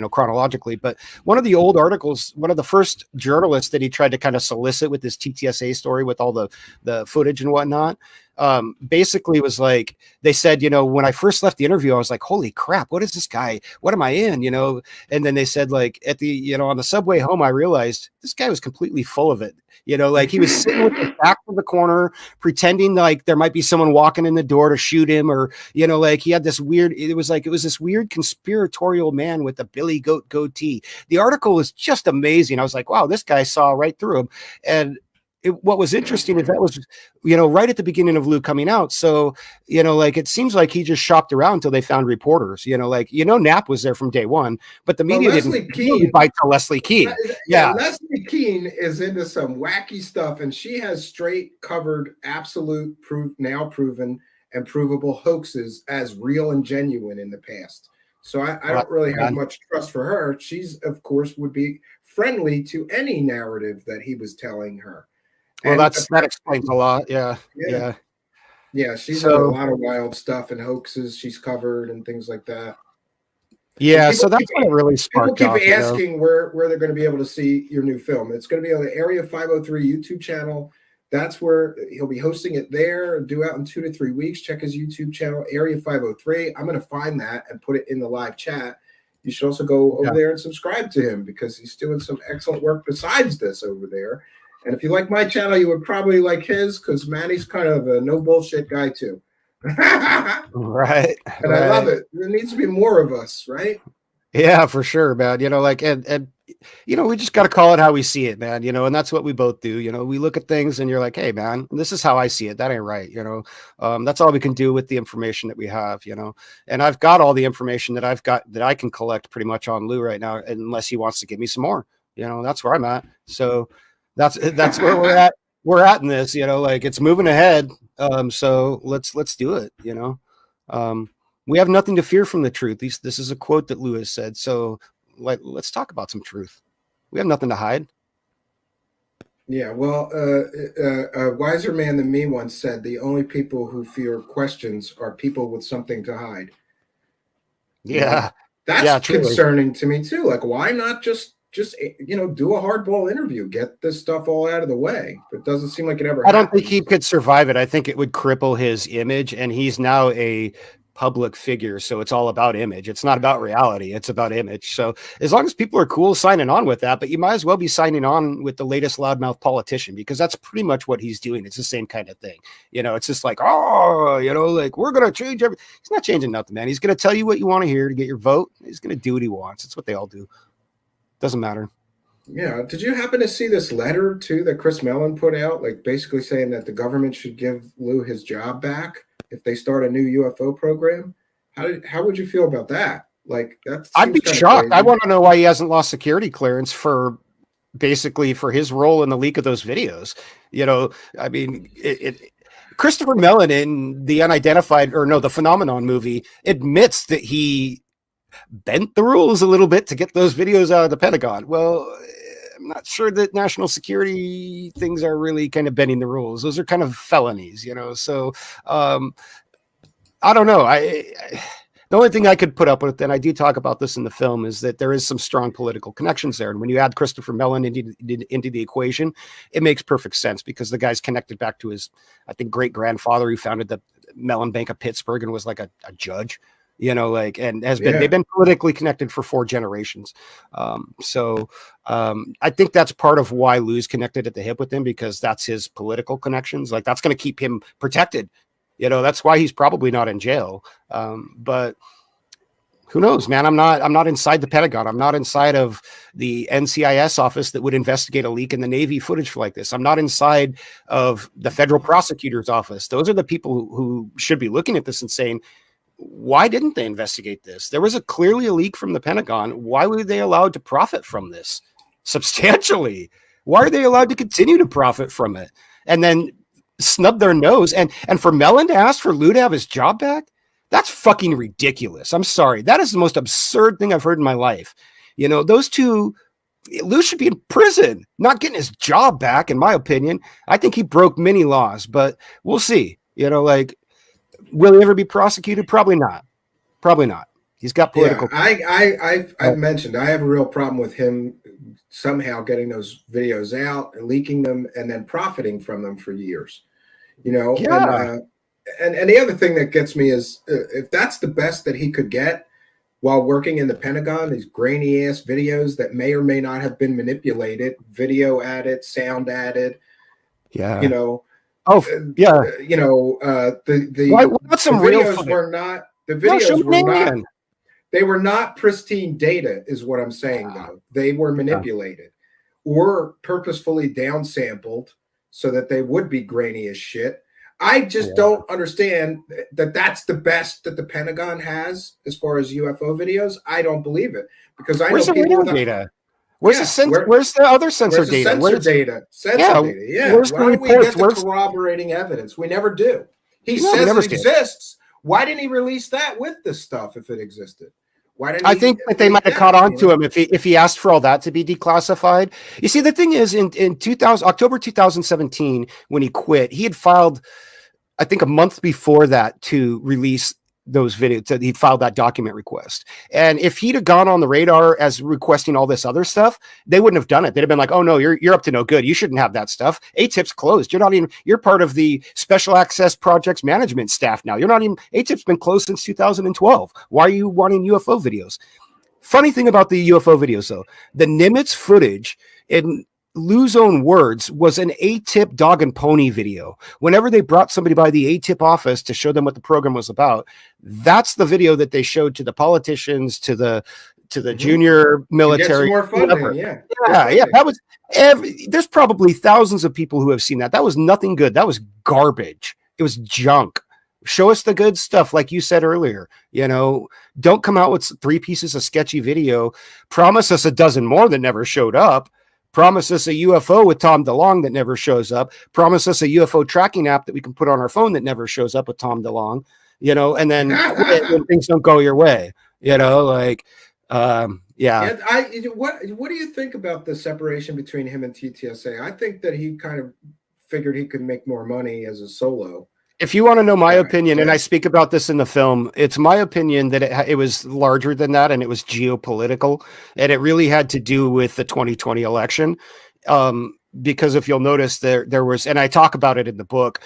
chronologically. But one of the old articles, one of the first journalists that he tried to kind of solicit with this TTSA story with all the footage and whatnot, basically was like, they said, when I first left the interview, I was like, holy crap, what is this guy? What am I in? And then they said, like, at the, on the subway home, I realized this guy was completely full of it. Like he was sitting with his back to the corner, pretending like there might be someone walking in the door to shoot him, or, like he had this weird, it was this weird conspiratorial man with a Billy Goat goatee. The article was just amazing. I was like, wow, this guy saw right through him. And what was interesting is that was, right at the beginning of Lue coming out. So, like, it seems like he just shopped around until they found reporters, Knapp was there from day one, but the media didn't really bite to Leslie Kean. Leslie Kean is into some wacky stuff, and she has straight covered absolute now proven and provable hoaxes as real and genuine in the past. So I don't really have much trust for her. She's, of course, would be friendly to any narrative that he was telling her. Well, that explains a lot. Yeah. She's done a lot of wild stuff and hoaxes she's covered and things like that. Yeah, so that's what really sparked people off. Keep asking where they're going to be able to see your new film. It's going to be on the Area 503 YouTube channel. That's where he'll be hosting it there, due out in 2 to 3 weeks. Check his YouTube channel, Area 503. I'm going to find that and put it in the live chat. You should also go over there and subscribe to him, because he's doing some excellent work besides this over there. And if you like my channel, you would probably like his, because Manny's kind of a no bullshit guy too. Right. And I love it. There needs to be more of us, right? Yeah, for sure, man. Like, and we just got to call it how we see it, man. And that's what we both do. We look at things and you're like, hey, man, this is how I see it. That ain't right. That's all we can do with the information that we have, and I've got all the information that I've got that I can collect pretty much on Lue right now, unless he wants to give me some more, that's where I'm at. So that's where we're at. We're at in this, like it's moving ahead. So let's do it. We have nothing to fear from the truth. This is a quote that Lue said. So let's talk about some truth. We have nothing to hide. Yeah, well, a wiser man than me once said, the only people who fear questions are people with something to hide. Yeah. That's concerning to me too. Like, why not just do a hardball interview, get this stuff all out of the way? It doesn't seem like it ever I don't think he could survive it. I think it would cripple his image, and he's now a public figure, so it's all about image. It's not about reality, it's about image. So as long as people are cool signing on with that, but you might as well be signing on with the latest loudmouth politician, because that's pretty much what he's doing. It's the same kind of thing. It's just like, like we're gonna change everything. He's not changing nothing, man. He's gonna tell you what you want to hear to get your vote. He's gonna do what he wants. It's what they all do. Doesn't matter. Yeah. Did you happen to see this letter too that Chris Mellon put out, like basically saying that the government should give Lue his job back if they start a new UFO program? How would you feel about that? Like, I'd be shocked. Crazy. I want to know why he hasn't lost security clearance for his role in the leak of those videos. I mean, Christopher Mellon in the the Phenomenon movie admits that he bent the rules a little bit to get those videos out of the Pentagon. Well, I'm not sure that national security things are really kind of bending the rules. Those are kind of felonies, so I don't know. The only thing I could put up with, and I do talk about this in the film, is that there is some strong political connections there. And when you add Christopher Mellon into the equation, it makes perfect sense, because the guy's connected back to his, I think, great-grandfather who founded the Mellon Bank of Pittsburgh and was like a judge. And has been, they've been politically connected for 4 generations. I think that's part of why Lue's connected at the hip with him, because that's his political connections. Like, that's going to keep him protected. That's why he's probably not in jail. But who knows, man? I'm not inside the Pentagon. I'm not inside of the NCIS office that would investigate a leak in the Navy footage like this. I'm not inside of the federal prosecutor's office. Those are the people who should be looking at this and saying, why didn't they investigate this? There was clearly a leak from the Pentagon. Why were they allowed to profit from this substantially? Why are they allowed to continue to profit from it and then snub their nose? And for Mellon to ask for Lue to have his job back, that's fucking ridiculous. I'm sorry. That is the most absurd thing I've heard in my life. Those two, Lue should be in prison, not getting his job back, in my opinion. I think he broke many laws, but we'll see. Will he ever be prosecuted? Probably not. Probably not. He's got political. Yeah, I've mentioned I have a real problem with him somehow getting those videos out and leaking them and then profiting from them for years. Yeah. And the other thing that gets me is if that's the best that he could get while working in the Pentagon, these grainy ass videos that may or may not have been manipulated, video added, sound added. Yeah. The videos were not pristine data, is what I'm saying, though. They were manipulated or purposefully downsampled so that they would be grainy as shit. I just don't understand that that's the best that the Pentagon has as far as UFO videos. I don't believe it, because I know people data. Where's the other sensor data? Sensor data. Yeah. Where's Why the don't we reports? get the corroborating evidence? We never do. He says it exists. Why didn't he release that with this stuff if it existed? Why didn't I think that they might have caught on to him if he asked for all that to be declassified. You see, the thing is, in October 2017, when he quit, he had filed, I think, a month before that to release those videos. So he filed that document request. And if he'd have gone on the radar as requesting all this other stuff, they wouldn't have done it. They'd have been like, oh no, you're up to no good. You shouldn't have that stuff. ATIP's closed. You're part of the Special Access Projects Management staff now. ATIP's been closed since 2012. Why are you wanting UFO videos? Funny thing about the UFO videos, though, the Nimitz footage in Lue's own words was an ATIP dog and pony video. Whenever they brought somebody by the ATIP office to show them what the program was about, that's the video that they showed to the politicians, to to the junior To military. get some more funding, whoever. yeah. Yeah. That was there's probably thousands of people who have seen that. That was nothing good. That was garbage. It was junk. Show us the good stuff, like you said earlier. Don't come out with 3 pieces of sketchy video. Promise us a dozen more that never showed up. Promise us a UFO with Tom DeLonge that never shows up. Promise us a UFO tracking app that we can put on our phone that never shows up with Tom DeLonge. And then when things don't go your way, yeah. What do you think about the separation between him and TTSA? I think that he kind of figured he could make more money as a solo. If you want to know my opinion, and I speak about this in the film, it's my opinion that it was larger than that, and it was geopolitical, and it really had to do with the 2020 election. Because if you'll notice, there was, and I talk about it in the book,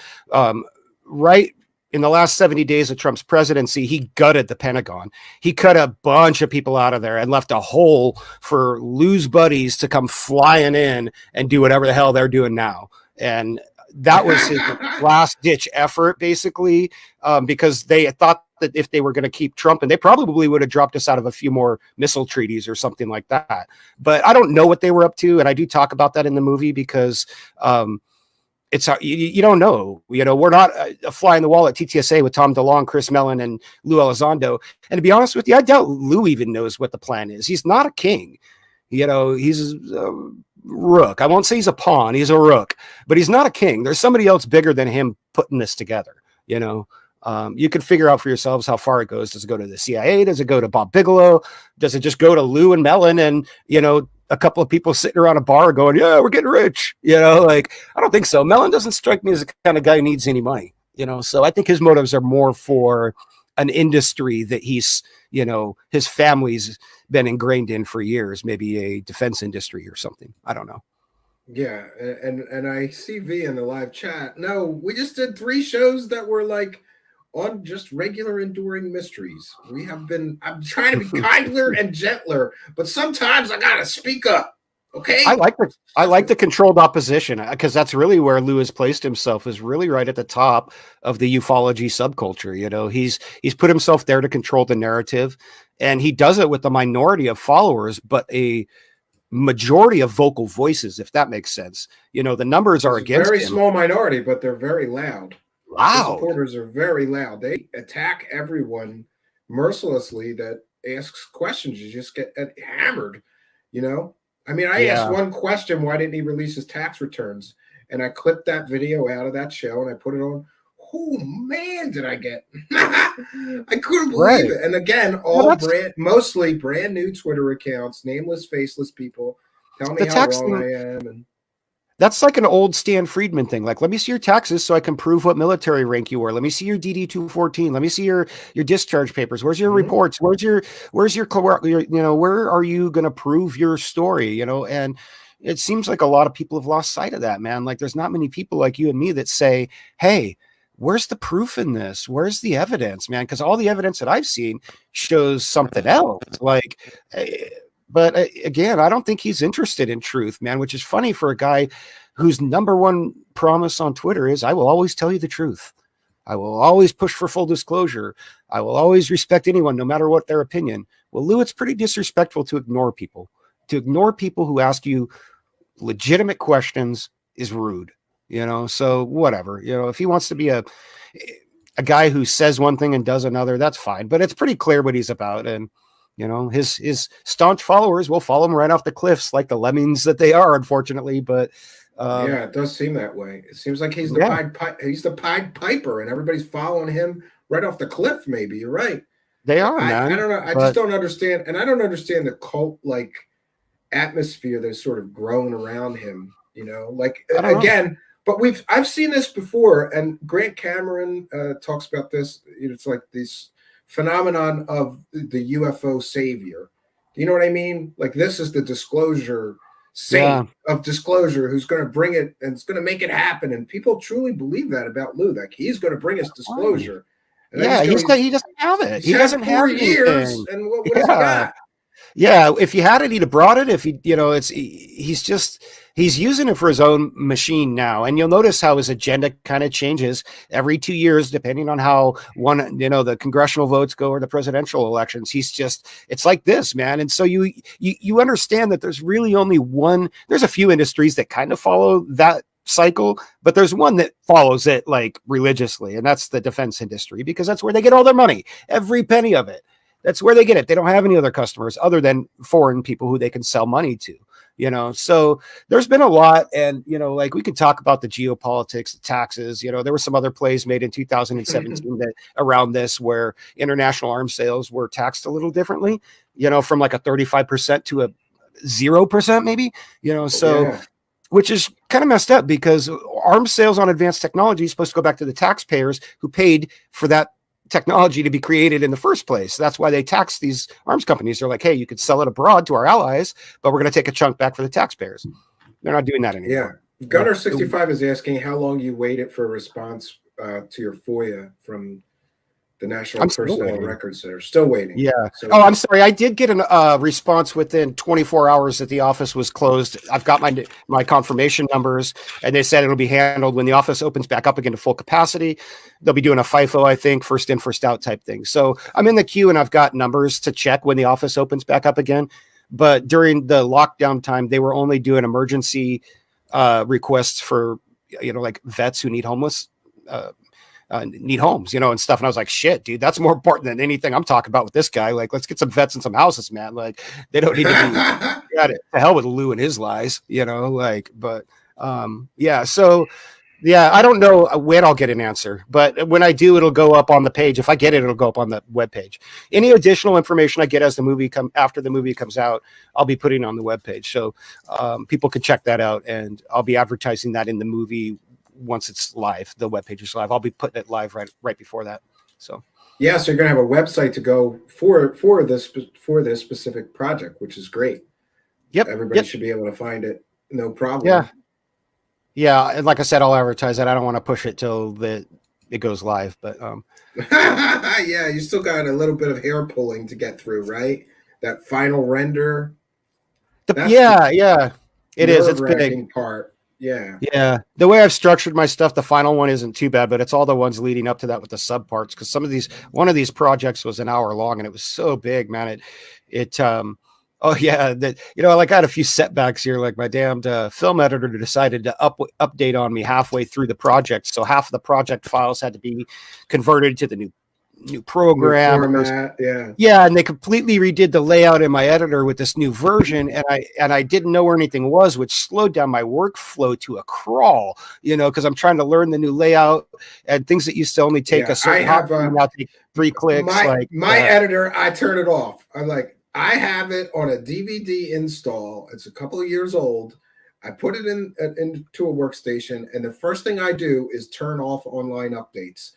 right in the last 70 days of Trump's presidency, he gutted the Pentagon. He cut a bunch of people out of there and left a hole for loose buddies to come flying in and do whatever the hell they're doing now. And that was his last ditch effort, basically, because they thought that if they were going to keep Trump, and they probably would have dropped us out of a few more missile treaties or something like that. But I don't know what they were up to. And I do talk about that in the movie because it's you don't know. We're not a fly in the wall at TTSA with Tom DeLonge, Chris Mellon, and Lue Elizondo. And to be honest with you, I doubt Lue even knows what the plan is. He's not a king. He's a rook. I won't say he's a pawn. He's a rook, but he's not a king. There's somebody else bigger than him putting this together. You can figure out for yourselves how far it goes. Does it go to the CIA? Does it go to Bob Bigelow? Does it just go to Lue and Mellon and, a couple of people sitting around a bar going, yeah, we're getting rich. I don't think so. Mellon doesn't strike me as the kind of guy who needs any money, so I think his motives are more for an industry that he's, his family's been ingrained in for years, maybe a defense industry or something. I don't know. Yeah. And I see V in the live chat. No, we just did 3 shows that were like on just regular enduring mysteries. I'm trying to be kinder and gentler, but sometimes I gotta speak up. Okay. I like the controlled opposition, because that's really where Lue has placed himself, is really right at the top of the ufology subculture. He's put himself there to control the narrative, and he does it with a minority of followers, but a majority of vocal voices, if that makes sense. The numbers are against very him. Small minority, but they're very loud. Loud. The supporters are very loud. They attack everyone mercilessly that asks questions. You just get hammered, I mean, I asked one question: why didn't he release his tax returns? And I clipped that video out of that show and I put it on. Oh man, did I get? I couldn't believe it. And again, mostly brand new Twitter accounts, nameless, faceless people, telling me how wrong I am. And that's like an old Stan Friedman thing. Like, let me see your taxes so I can prove what military rank you were. Let me see your DD-214. Let me see your discharge papers. Where's your reports? Where are you going to prove your story? And it seems like a lot of people have lost sight of that, man. Like, there's not many people like you and me that say, hey, where's the proof in this? Where's the evidence, man? Because all the evidence that I've seen shows something else. But again, I don't think he's interested in truth, man, which is funny for a guy whose number one promise on Twitter is, I will always tell you the truth. I will always push for full disclosure. I will always respect anyone, no matter what their opinion. Well, Lue, it's pretty disrespectful to ignore people. To ignore people who ask you legitimate questions is rude, so whatever. If he wants to be a guy who says one thing and does another, that's fine. But it's pretty clear what he's about. And his staunch followers will follow him right off the cliffs like the lemmings that they are, unfortunately. But yeah, it does seem that way. It seems like he's the Pied Piper, and everybody's following him right off the cliff. Maybe you're right. They are, man. I don't know. I just don't understand, and I don't understand the cult-like atmosphere that's sort of grown around him. Again. But I've seen this before, and Grant Cameron talks about this. It's like this phenomenon of the UFO savior. Do you know what I mean? Like, this is the disclosure saint of disclosure who's going to bring it and it's going to make it happen. And people truly believe that about Lue. Like, he's going to bring us disclosure. And he doesn't have it. He doesn't have 4 years. And what has he got? Yeah, if you had it, he'd have brought it. If he, he's using it for his own machine now. And you'll notice how his agenda kind of changes every 2 years, depending on how the congressional votes go or the presidential elections. It's like this, man. And so you understand that there's really only one. There's a few industries that kind of follow that cycle, but there's one that follows it like religiously, and that's the defense industry, because that's where they get all their money, every penny of it. That's where they get it. They don't have any other customers other than foreign people who they can sell money to, So there's been a lot. And, like we could talk about the geopolitics, the taxes, there were some other plays made in 2017 that around this where international arms sales were taxed a little differently, from like a 35% to a 0% maybe, which is kind of messed up, because arms sales on advanced technology is supposed to go back to the taxpayers who paid for that technology to be created in the first place. That's why they tax these arms companies. They're like, hey, you could sell it abroad to our allies, but we're going to take a chunk back for the taxpayers. They're not doing that anymore. Yeah. Gunner65 is asking how long you waited for a response to your FOIA from the National Personnel Records Center. Still waiting. Yeah. So, I'm sorry. I did get a response within 24 hours that the office was closed. I've got my confirmation numbers, and they said it'll be handled when the office opens back up again to full capacity. They'll be doing a FIFO, I think, first in, first out type thing. So I'm in the queue, and I've got numbers to check when the office opens back up again. But during the lockdown time, they were only doing emergency requests for, like vets who need homes, and stuff. And I was like, shit, dude, that's more important than anything I'm talking about with this guy. Like, let's get some vets and some houses, man. Like, they don't need to be got it to hell with Lou and his lies, but yeah. So yeah, I don't know when I'll get an answer, but when I do, it'll go up on the page. If I get it, it'll go up on the webpage. Any additional information I get after the movie comes out, I'll be putting on the webpage. So people can check that out, and I'll be advertising that in the movie once it's live. The webpage is live. I'll be putting it live right before that. So yeah, so you're gonna have a website to go for this specific project, which is great. Yep. Everybody should be able to find it, no problem. Yeah, and like I said, I'll advertise it. I don't want to push it till it goes live, but yeah, you still got a little bit of hair pulling to get through, right? That final render. Yeah, it is. It's big part. Yeah. The way I've structured my stuff, the final one isn't too bad, but it's all the ones leading up to that with the subparts. Because one of these projects was an hour long, and it was so big, man. Oh yeah, I had a few setbacks here. Like my damned film editor decided to update on me halfway through the project, so half of the project files had to be converted to the new program. New format, yeah, and they completely redid the layout in my editor with this new version, and I didn't know where anything was, which slowed down my workflow to a crawl. Because I'm trying to learn the new layout, and things that used to only take a certain now take 3 clicks. My editor, I turn it off. I'm like, I have it on a DVD install. It's a couple of years old. I put it into a workstation, and the first thing I do is turn off online updates.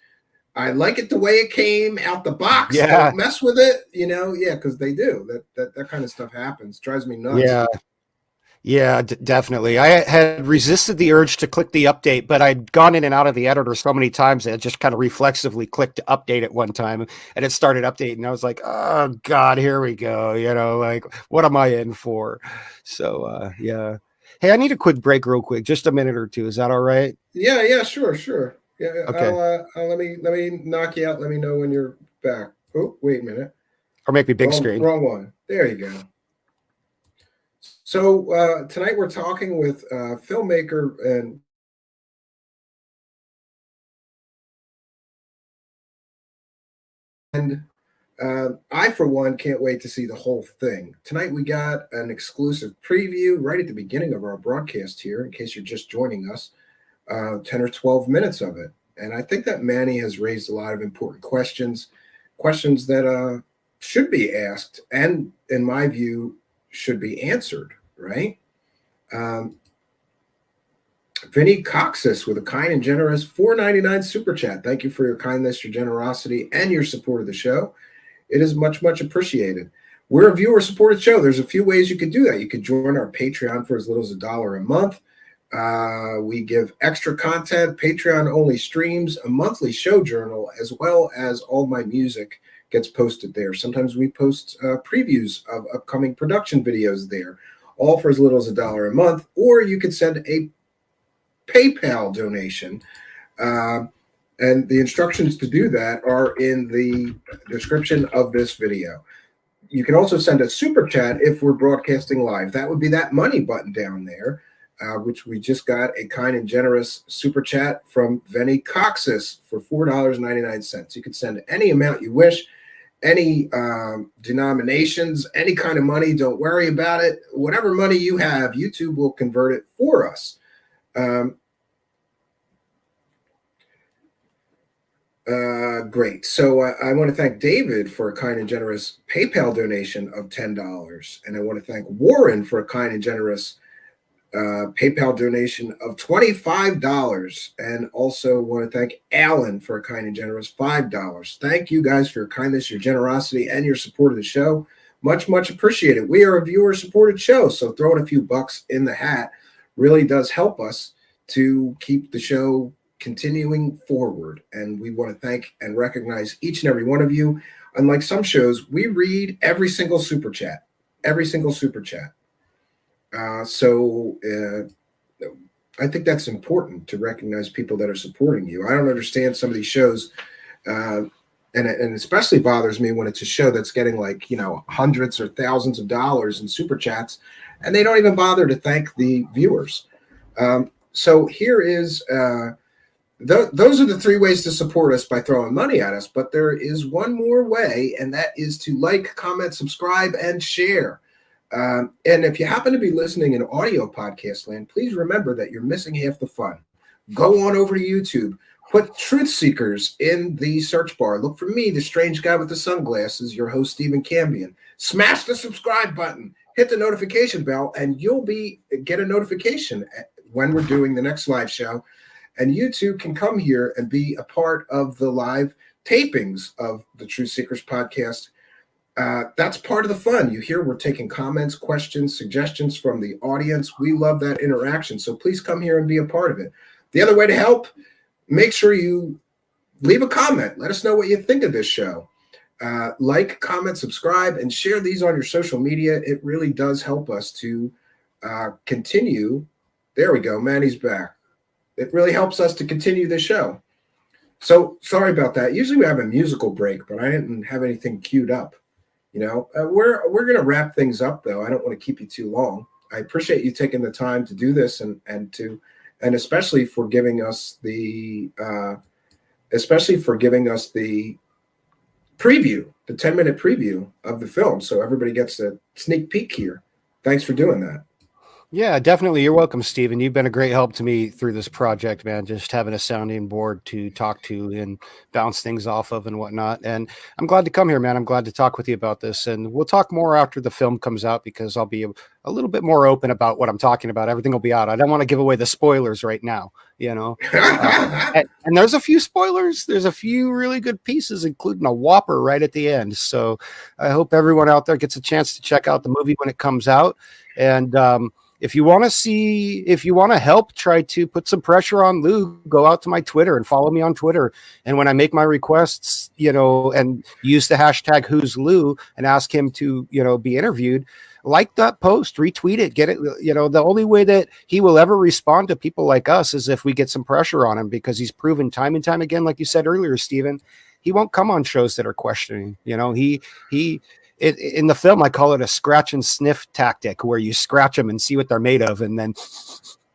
I like it the way it came out the box. Yeah. Don't mess with it, because they do. That kind of stuff happens. Drives me nuts. Yeah, definitely. I had resisted the urge to click the update, but I'd gone in and out of the editor so many times that I just kind of reflexively clicked to update at one time, and it started updating. I was like, oh God, here we go. Like, what am I in for? So, yeah. Hey, I need a quick break real quick, just a minute or two. Is that all right? Yeah, sure. Yeah, okay. Let me knock you out. Let me know when you're back. Oh, wait a minute. Or make me big screen. Wrong one. There you go. So tonight we're talking with filmmaker and I, for one, can't wait to see the whole thing. Tonight we got an exclusive preview right at the beginning of our broadcast here, in case you're just joining us, 10 or 12 minutes of it. And I think that Manny has raised a lot of important questions that should be asked and, in my view, should be answered, right? Vinny Coxis with a kind and generous $4.99 super chat. Thank you for your kindness, your generosity, and your support of the show. It is much, much appreciated. We're a viewer-supported show. There's a few ways you could do that. You could join our Patreon for as little as $1 a month. We give extra content, Patreon-only streams, a monthly show journal, as well as all my music gets posted there. Sometimes we post previews of upcoming production videos there, all for as little as $1 a month. Or you could send a PayPal donation. And the instructions to do that are in the description of this video. You can also send a super chat if we're broadcasting live. That would be that money button down there, which we just got a kind and generous super chat from Venny Coxis for $4.99. You can send any amount you wish, any denominations, any kind of money. Don't worry about it. Whatever money you have, YouTube will convert it for us. Great. So I want to thank David for a kind and generous PayPal donation of $10. And I want to thank Warren for a kind and generous PayPal donation of $25. And also want to thank Alan for a kind and generous $5. Thank you guys for your kindness, your generosity, and your support of the show. Much, much appreciated. We are a viewer-supported show, so throwing a few bucks in the hat really does help us to keep the show continuing forward. And we want to thank and recognize each and every one of you. Unlike some shows, we read every single super chat. So I think that's important to recognize people that are supporting you. I don't understand some of these shows, and it especially bothers me when it's a show that's getting like, hundreds or thousands of dollars in super chats, and they don't even bother to thank the viewers. So here is those are the three ways to support us by throwing money at us. But there is one more way, and that is to like, comment, subscribe, and share. And if you happen to be listening in audio podcast land, please remember that you're missing half the fun. Go on over to YouTube. Put Truth Seekers in the search bar. Look for me, the strange guy with the sunglasses, your host, Stephen Cambion. Smash the subscribe button. Hit the notification bell, and you'll get a notification when we're doing the next live show. And you too can come here and be a part of the live tapings of the Truth Seekers podcast. That's part of the fun. You hear we're taking comments, questions, suggestions from the audience. We love that interaction. So please come here and be a part of it. The other way to help, make sure you leave a comment. Let us know what you think of this show. Like, comment, subscribe, and share these on your social media. It really does help us to continue. There we go. Manny's back. It really helps us to continue this show. So sorry about that. Usually we have a musical break, but I didn't have anything queued up. We're going to wrap things up, though. I don't want to keep you too long. I appreciate you taking the time to do this and especially for giving us the preview, the 10-minute preview of the film, so everybody gets a sneak peek here. Thanks for doing that. Yeah, definitely. You're welcome, Stephen. You've been a great help to me through this project, man. Just having a sounding board to talk to and bounce things off of and whatnot. And I'm glad to come here, man. I'm glad to talk with you about this. And we'll talk more after the film comes out, because I'll be a little bit more open about what I'm talking about. Everything will be out. I don't want to give away the spoilers right now, and there's a few spoilers. There's a few really good pieces, including a whopper right at the end. So I hope everyone out there gets a chance to check out the movie when it comes out. And if you want to help try to put some pressure on Lue, go out to my Twitter and follow me on Twitter. And when I make my requests, and use the hashtag Who's Lue and ask him to, be interviewed, like that post, retweet it, get it. The only way that he will ever respond to people like us is if we get some pressure on him, because he's proven time and time again, like you said earlier, Stephen, he won't come on shows that are questioning. In the film, I call it a scratch and sniff tactic, where you scratch them and see what they're made of. And then,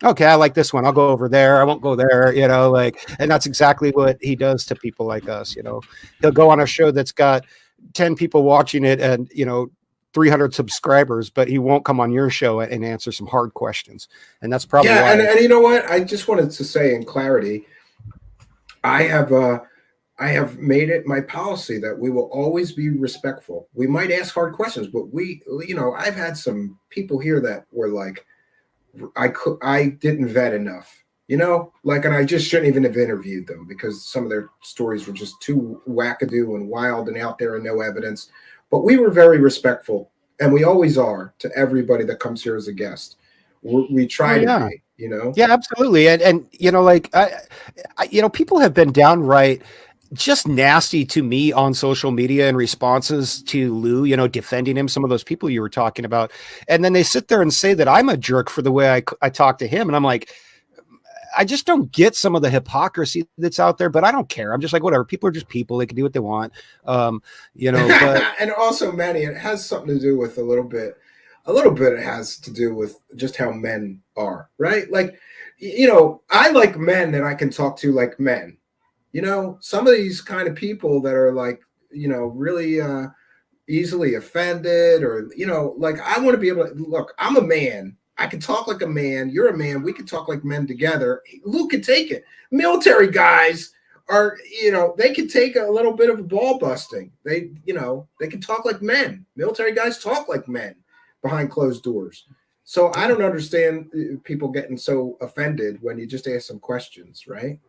okay, I like this one. I'll go over there. I won't go there, and that's exactly what he does to people like us. He'll go on a show that's got 10 people watching it and, 300 subscribers, but he won't come on your show and answer some hard questions. And that's probably why. And you know what? I just wanted to say in clarity, I have made it my policy that we will always be respectful. We might ask hard questions, but I've had some people here that were like, I didn't vet enough, and I just shouldn't even have interviewed them, because some of their stories were just too wackadoo and wild and out there and no evidence. But we were very respectful, and we always are, to everybody that comes here as a guest. We try to be, Yeah, absolutely. And people have been downright just nasty to me on social media in responses to Lue, you know, defending him, some of those people you were talking about. And then they sit there and say that I'm a jerk for the way I talk to him. And I'm like, I just don't get some of the hypocrisy that's out there, but I don't care. I'm just like, whatever. People are just people. They can do what they want. You know, but and also, Manny, it has something to do with a little bit it has to do with just how men are, right? Like, you know, I like men that I can talk to like men. You know, some of these kind of people that are like, you know, really easily offended, or, you know, like, I want to be able to look, I'm a man. I can talk like a man. You're a man. We can talk like men together. Luke can take it. Military guys are, you know, they can take a little bit of a ball busting. They, you know, they can talk like men. Military guys talk like men behind closed doors. So I don't understand people getting so offended when you just ask some questions, right?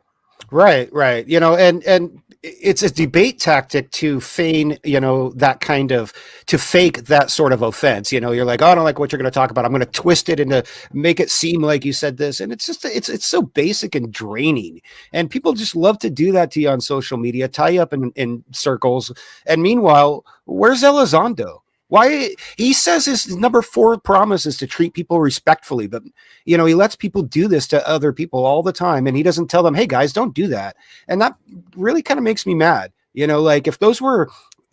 Right. You know, and it's a debate tactic to feign, you know, that kind of, to fake that sort of offense. You know, you're like, oh, I don't like what you're going to talk about. I'm going to twist it and to make it seem like you said this. And it's just, it's so basic and draining. And people just love to do that to you on social media, tie you up in circles. And meanwhile, where's Elizondo? Why? He says his number 4 promise is to treat people respectfully, but, you know, he lets people do this to other people all the time, and he doesn't tell them, hey guys, don't do that. And that really kind of makes me mad. You know, like, if those were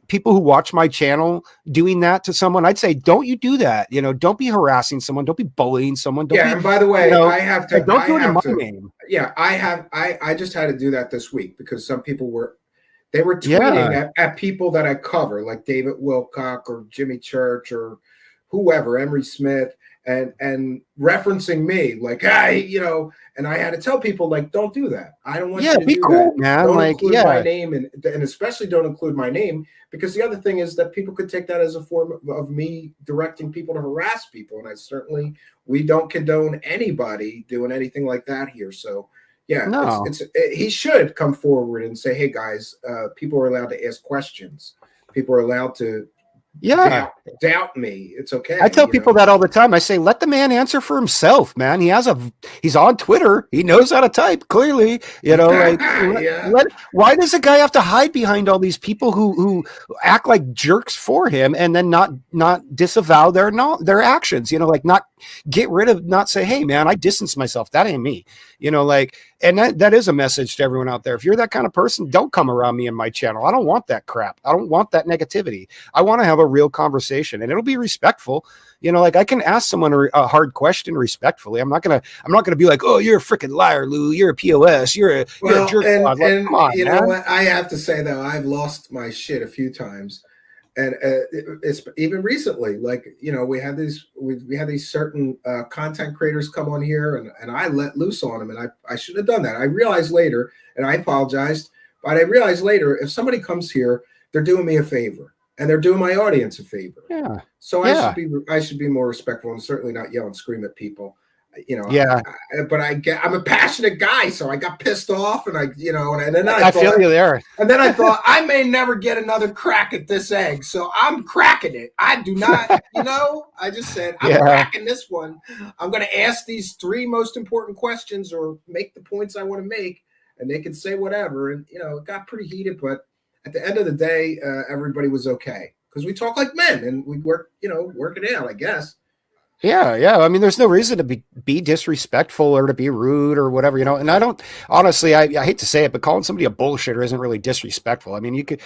people who watch my channel doing that to someone, I'd say, don't you do that. You know, don't be harassing someone. Don't be bullying someone. Don't and by the way, you know, I have to, don't do it in my name. Yeah, I just had to do that this week because some people were tweeting at people that I cover, like David Wilcock or Jimmy Church or whoever, Emery Smith, and referencing me, like, hey, you know, and I had to tell people, like, don't do that. I don't want you to be do cool, that. man. Don't like, include my name, and especially don't include my name, because the other thing is that people could take that as a form of me directing people to harass people, and we don't condone anybody doing anything like that here. So yeah, no. He should come forward and say, hey guys, people are allowed to ask questions. People are allowed to doubt me. It's okay. I tell people that all the time. I say, let the man answer for himself, man. He's on Twitter. He knows how to type, clearly. You know, like, why does a guy have to hide behind all these people who act like jerks for him and then not disavow their actions? You know, like, not say, hey man, I distance myself. That ain't me. You know, like, and that is a message to everyone out there. If you're that kind of person, don't come around me in my channel. I don't want that crap. I don't want that negativity. I want to have a real conversation, and it'll be respectful. You know, like, I can ask someone a hard question respectfully. I'm not gonna be like, oh, you're a freaking liar, Lou. You're a POS. You're a jerk. And come on, you man. know what? I have to say though, I've lost my shit a few times. And it's even recently, like, you know, we had these certain content creators come on here, and I let loose on them, and I should have done that. I realized later, and I apologized, but I realized later, if somebody comes here, they're doing me a favor, and they're doing my audience a favor. Yeah. So I should be more respectful, and certainly not yell and scream at people. You know, but I'm a passionate guy, so I got pissed off, and then I feel you there. And then I thought, I may never get another crack at this egg, so I'm cracking it. I do not, you know, I just said, I'm cracking this one. I'm going to ask these 3 most important questions or make the points I want to make, and they can say whatever. And, you know, it got pretty heated, but at the end of the day, everybody was okay because we talk like men and we work it out, I guess. Yeah. I mean, there's no reason to be disrespectful or to be rude or whatever, you know. And I don't, honestly, I hate to say it, but calling somebody a bullshitter isn't really disrespectful. I mean, you could,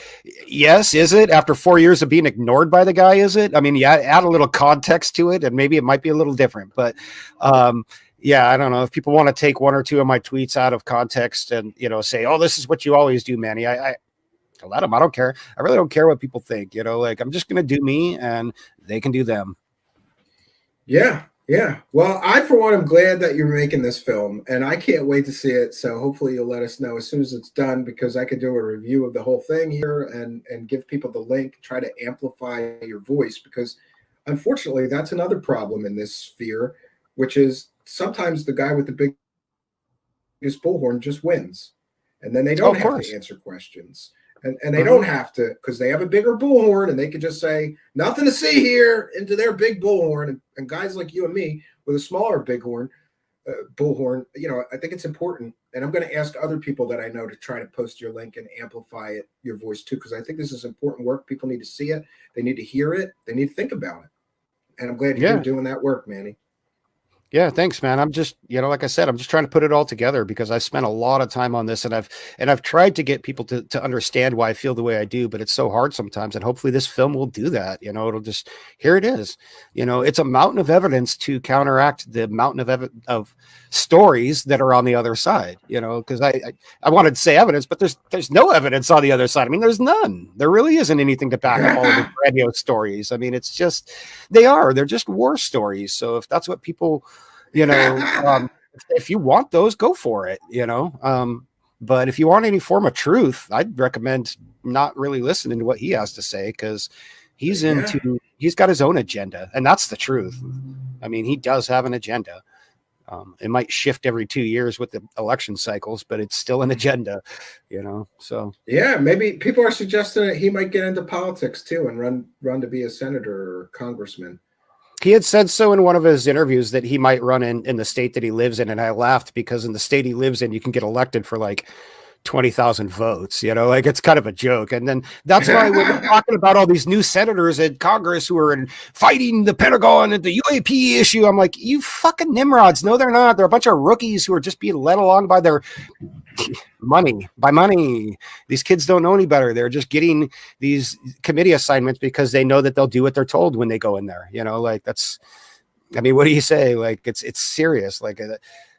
yes, is it? After 4 years of being ignored by the guy, is it? I mean, add a little context to it, and maybe it might be a little different. But yeah, I don't know if people want to take 1 or 2 of my tweets out of context and, you know, say, oh, this is what you always do, Manny. I let them. I don't care. I really don't care what people think. You know, like, I'm just going to do me, and they can do them. Yeah. Well, I, for one, am glad that you're making this film, and I can't wait to see it. So hopefully you'll let us know as soon as it's done, because I could do a review of the whole thing here and give people the link, try to amplify your voice, because unfortunately that's another problem in this sphere, which is sometimes the guy with the biggest bullhorn just wins, and then they don't have to answer questions. And they don't have to, because they have a bigger bullhorn, and they could just say, nothing to see here, into their big bullhorn. And guys like you and me with a smaller bullhorn, you know, I think it's important And I'm going to ask other people that I know to try to post your link and amplify it, your voice too, because I think this is important work. People need to see it. They need to hear it. They need to think about it. And I'm glad you're doing that work, Manny. Yeah, thanks, man. I'm just, like I said, I'm just trying to put it all together because I've spent a lot of time on this, and I've tried to get people to understand why I feel the way I do, but it's so hard sometimes. And hopefully this film will do that. It'll just, here it is. It's a mountain of evidence to counteract the mountain of stories that are on the other side. Because I wanted to say evidence, but there's no evidence on the other side. I mean, there's none. There really isn't anything to back up all of the grandiose stories. I mean, it's just they're just war stories. So if that's what people if you want those, go for it, but if you want any form of truth, I'd recommend not really listening to what he has to say, because he's got his own agenda, and that's the truth. I mean, he does have an agenda. It might shift every 2 years with the election cycles, but it's still an agenda, so. Yeah, maybe people are suggesting that he might get into politics too and run to be a senator or congressman. He had said so in one of his interviews that he might run in the state that he lives in. And I laughed because in the state he lives in, you can get elected for like 20,000 votes, it's kind of a joke. And then that's why we're talking about all these new senators in Congress who are fighting the Pentagon and the UAP issue. I'm like, you fucking nimrods. No, they're not. They're a bunch of rookies who are just being led along by their money. These kids don't know any better. They're just getting these committee assignments because they know that they'll do what they're told when they go in there. That's, I mean, what do you say? Like, it's serious. Like,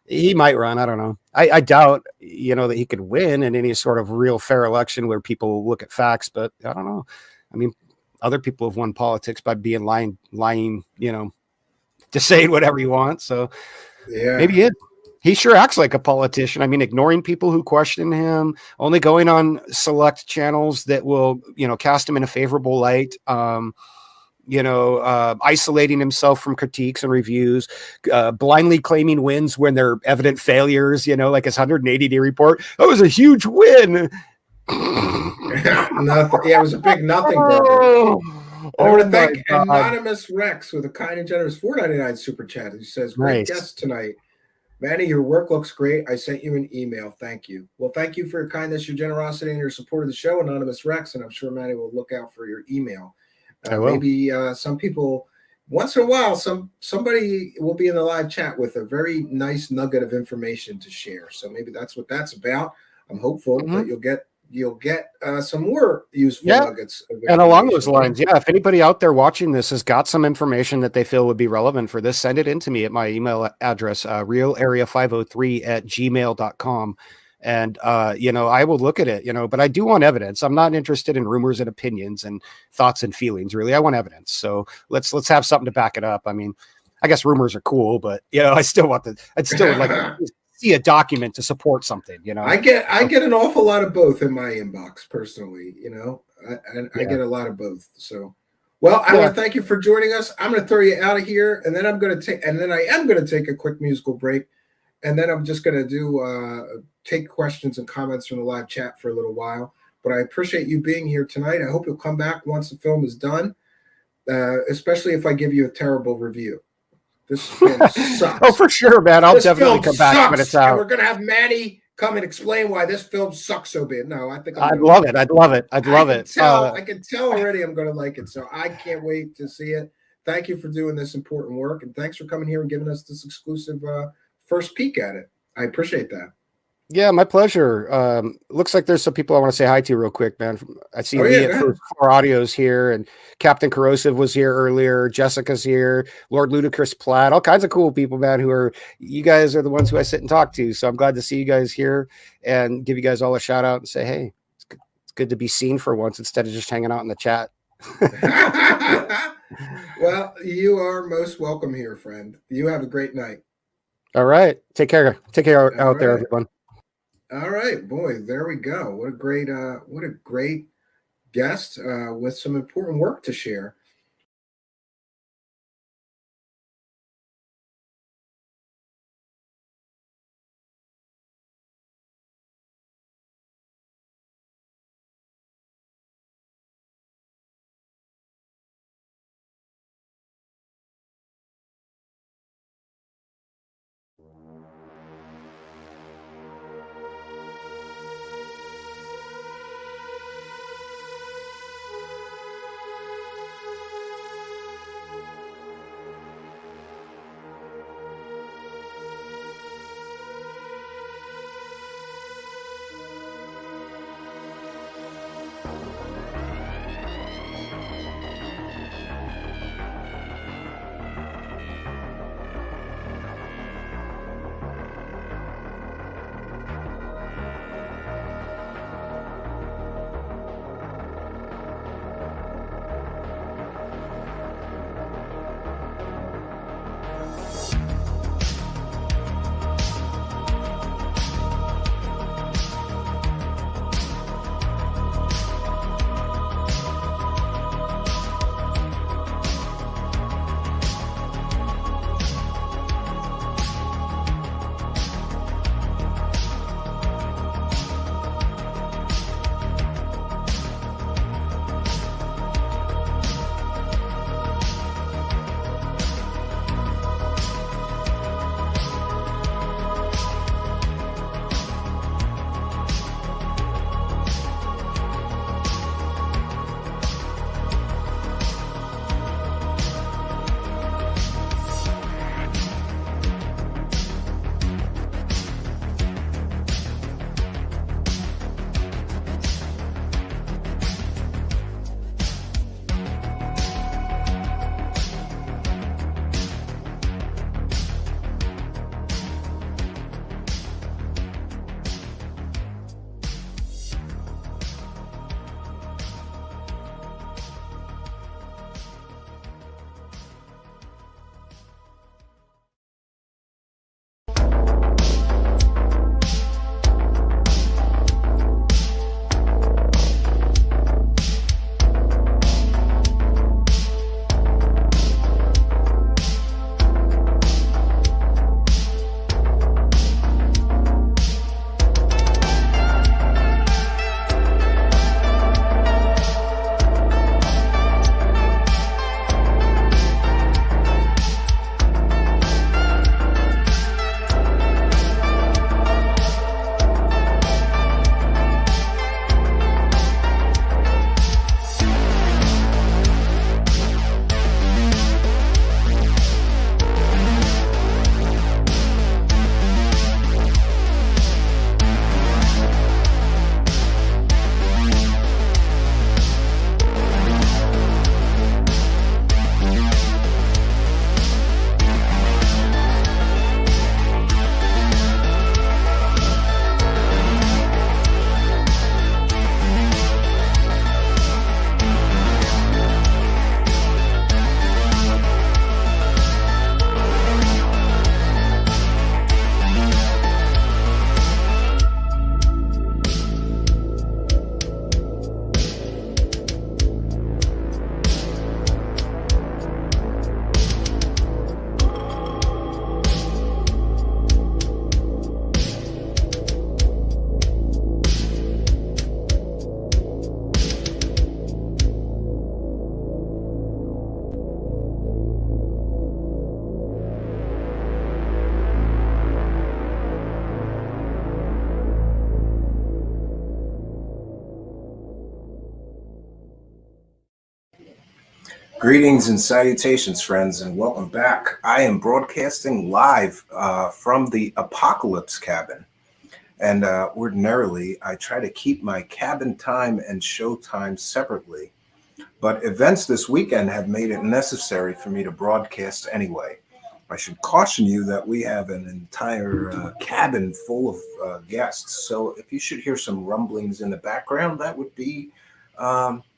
he might run. I don't know. I doubt, that he could win in any sort of real fair election where people look at facts, but I don't know. I mean, other people have won politics by being lying, just saying whatever you want. So maybe he sure acts like a politician. I mean, ignoring people who question him, only going on select channels that will, cast him in a favorable light. Isolating himself from critiques and reviews, blindly claiming wins when they're evident failures, like his 180-day report. That was a huge win. Nothing. Yeah, it was a big nothing burger. I want to thank Anonymous Rex with a kind and generous $4.99 super chat. He says, great guest tonight. Manny, your work looks great. I sent you an email. Thank you. Well, thank you for your kindness, your generosity, and your support of the show, Anonymous Rex, and I'm sure Manny will look out for your email. Maybe some people, once in a while, somebody will be in the live chat with a very nice nugget of information to share. So maybe that's what that's about. I'm hopeful that you'll get some more useful nuggets. And along those lines, if anybody out there watching this has got some information that they feel would be relevant for this, send it in to me at my email address, realarea503@gmail.com. And, I will look at it, but I do want evidence. I'm not interested in rumors and opinions and thoughts and feelings, really. I want evidence. So let's have something to back it up. I mean, I guess rumors are cool, but, I'd still would like to see a document to support something, I get an awful lot of both in my inbox personally, I get a lot of both. So, well, I want to thank you for joining us. I'm going to throw you out of here, and then I am going to take a quick musical break. And then I'm just going to take questions and comments from the live chat for a little while. But I appreciate you being here tonight. I hope you'll come back once the film is done, especially if I give you a terrible review. This film sucks. Oh, for sure, man. I'll definitely come back when it's out. And we're going to have Manny come and explain why this film sucks so bad. No, I think I'd love it. I'd love it. I can tell already I'm going to like it. So I can't wait to see it. Thank you for doing this important work. And thanks for coming here and giving us this exclusive first peek at it. I appreciate that. Yeah, my pleasure. Looks like there's some people I want to say hi to real quick, man. I see Lee at First Floor Audio's here, and Captain Corrosive was here earlier. Jessica's here. Lord Ludicrous Platt, all kinds of cool people, man, you guys are the ones who I sit and talk to. So I'm glad to see you guys here and give you guys all a shout out and say, hey, it's good to be seen for once instead of just hanging out in the chat. Well, you are most welcome here, friend. You have a great night. All right. Take care out there, everyone. All right, boy, there we go. What a great guest with some important work to share. Greetings and salutations, friends, and welcome back. I am broadcasting live from the Apocalypse Cabin. And ordinarily, I try to keep my cabin time and show time separately. But events this weekend have made it necessary for me to broadcast anyway. I should caution you that we have an entire cabin full of guests. So if you should hear some rumblings in the background, that would be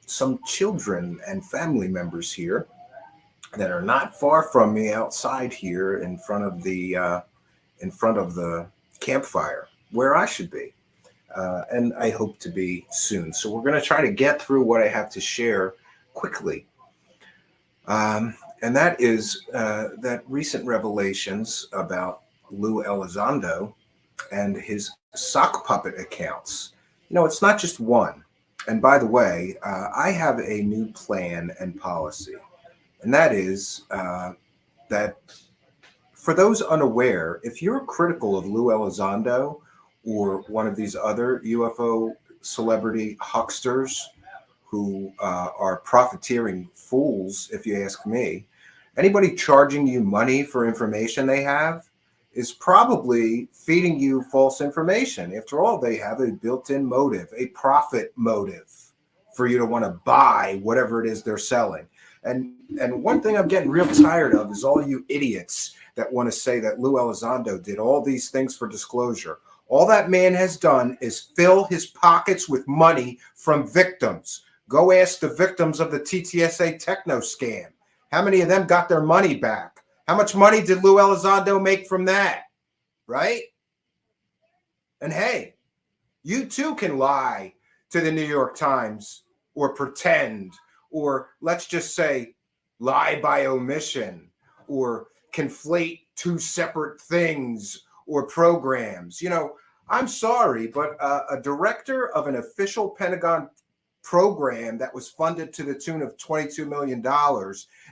some children and family members here that are not far from me outside here in front of the campfire where I should be, and I hope to be soon. So we're going to try to get through what I have to share quickly, and that is that recent revelations about Lue Elizondo and his sock puppet accounts. You know, it's not just one. And by the way, I have a new plan and policy, and that is that for those unaware, if you're critical of Lue Elizondo or one of these other UFO celebrity hucksters who are profiteering fools, if you ask me, anybody charging you money for information they have is probably feeding you false information. After all, they have a built-in motive, a profit motive for you to want to buy whatever it is they're selling. And one thing I'm getting real tired of is all you idiots that want to say that Lue Elizondo did all these things for disclosure. All that man has done is fill his pockets with money from victims. Go ask the victims of the TTSA techno scam. How many of them got their money back? How much money did Lue Elizondo make from that? Right? And hey, you too can lie to the New York Times or pretend, or let's just say lie by omission, or conflate two separate things or programs. You know, I'm sorry, but a director of an official Pentagon program that was funded to the tune of $22 million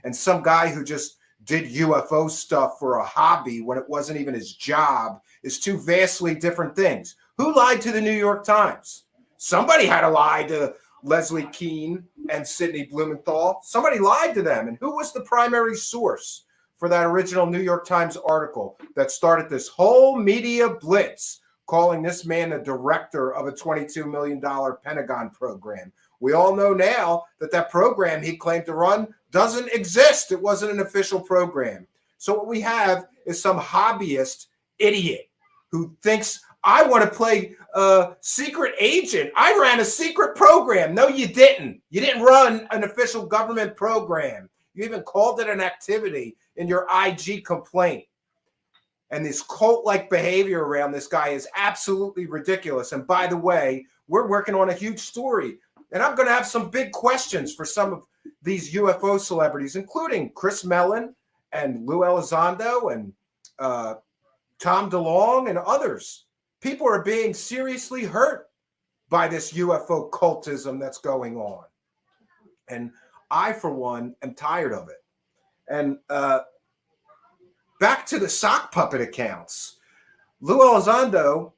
and some guy who just did UFO stuff for a hobby when it wasn't even his job is two vastly different things. Who lied to the New York Times? Somebody had to lie to Leslie Keane and Sidney Blumenthal. Somebody lied to them. And who was the primary source for that original New York Times article that started this whole media blitz calling this man the director of a $22 million Pentagon program? We all know now that that program he claimed to run doesn't exist. It wasn't an official program. So what we have is some hobbyist idiot who thinks, I want to play a secret agent. I ran a secret program. No, you didn't. You didn't run an official government program. You even called it an activity in your IG complaint. And this cult-like behavior around this guy is absolutely ridiculous. And by the way, we're working on a huge story. And I'm going to have some big questions for some of these UFO celebrities, including Chris Mellon and Lue Elizondo and Tom DeLonge and others. People are being seriously hurt by this UFO cultism that's going on. And I, for one, am tired of it. And back to the sock puppet accounts. Lue Elizondo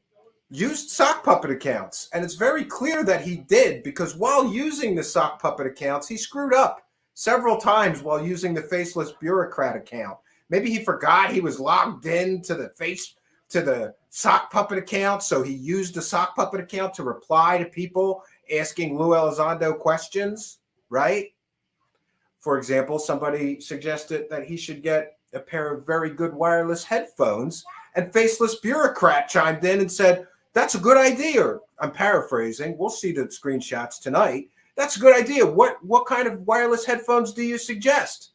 used sock puppet accounts, and it's very clear that he did, because while using the sock puppet accounts, he screwed up several times while using the faceless bureaucrat account. Maybe he forgot he was logged in to the sock puppet account, so he used the sock puppet account to reply to people asking Lue Elizondo questions, right? For example, somebody suggested that he should get a pair of very good wireless headphones, and faceless bureaucrat chimed in and said, that's a good idea. I'm paraphrasing. We'll see the screenshots tonight. That's a good idea. What kind of wireless headphones do you suggest?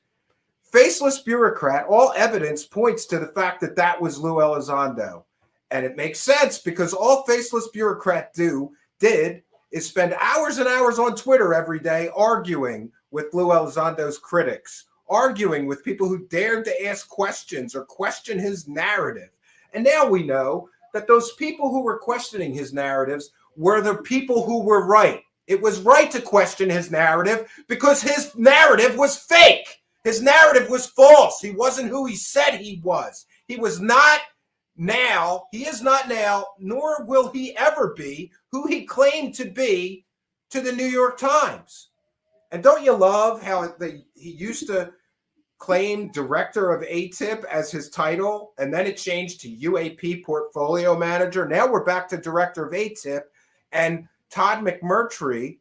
Faceless bureaucrat, all evidence points to the fact that that was Lue Elizondo. And it makes sense, because all faceless bureaucrat did is spend hours and hours on Twitter every day arguing with Lue Elizondo's critics, arguing with people who dared to ask questions or question his narrative. And now we know that those people who were questioning his narratives were the people who were right. It was right to question his narrative because his narrative was fake. His narrative was false. He wasn't who he said he was. He was not now. He is not now, nor will he ever be who he claimed to be to the New York Times. And don't you love how he used to claim director of ATIP as his title, and then it changed to UAP portfolio manager. Now we're back to director of ATIP, and Todd McMurtry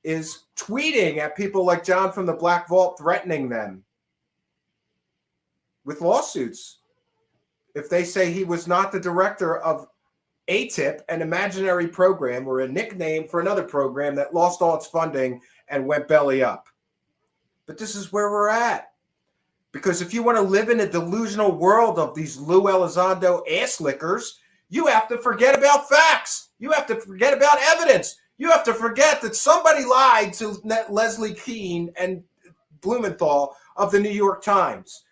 is tweeting at people like John from the Black Vault, threatening them with lawsuits if they say he was not the director of ATIP, an imaginary program or a nickname for another program that lost all its funding and went belly up. But this is where we're at. Because if you want to live in a delusional world of these Lue Elizondo ass lickers, you have to forget about facts. You have to forget about evidence. You have to forget that somebody lied to Leslie Keane and Blumenthal of the New York Times.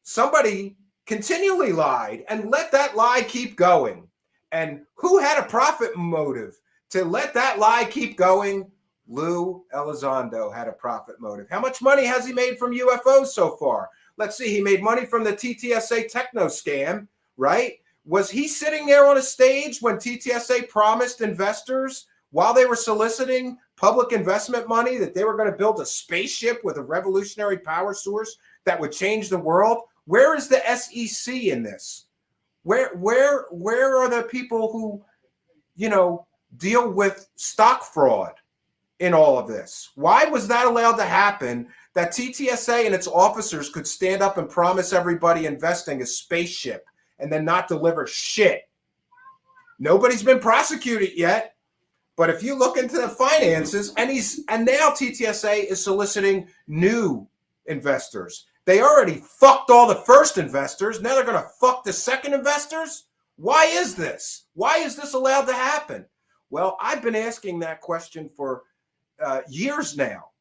Somebody continually lied and let that lie keep going. And who had a profit motive to let that lie keep going? Lue Elizondo had a profit motive. How much money has he made from UFOs so far? Let's see. He made money from the TTSA techno scam, right? Was he sitting there on a stage when TTSA promised investors while they were soliciting public investment money that they were going to build a spaceship with a revolutionary power source that would change the world? Where is the SEC in this? Where are the people who, deal with stock fraud in all of this? Why was that allowed to happen, that TTSA and its officers could stand up and promise everybody investing a spaceship and then not deliver shit? Nobody's been prosecuted yet, but if you look into the finances, and now TTSA is soliciting new investors. They already fucked all the first investors. Now they're going to fuck the second investors? Why is this? Why is this allowed to happen? Well, I've been asking that question for years now.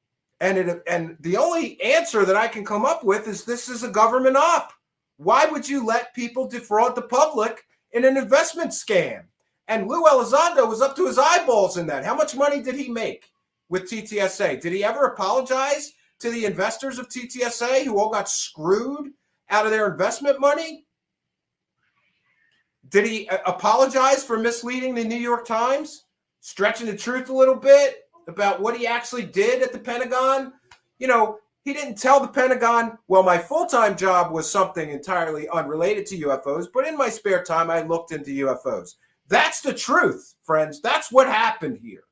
And the only answer that I can come up with is this is a government op. Why would you let people defraud the public in an investment scam? And Lue Elizondo was up to his eyeballs in that. How much money did he make with TTSA? Did he ever apologize to the investors of TTSA who all got screwed out of their investment money? Did he apologize for misleading the New York Times, stretching the truth a little bit about what he actually did at the Pentagon? He didn't tell the Pentagon, well, my full-time job was something entirely unrelated to UFOs, but in my spare time, I looked into UFOs. That's the truth, friends. That's what happened here.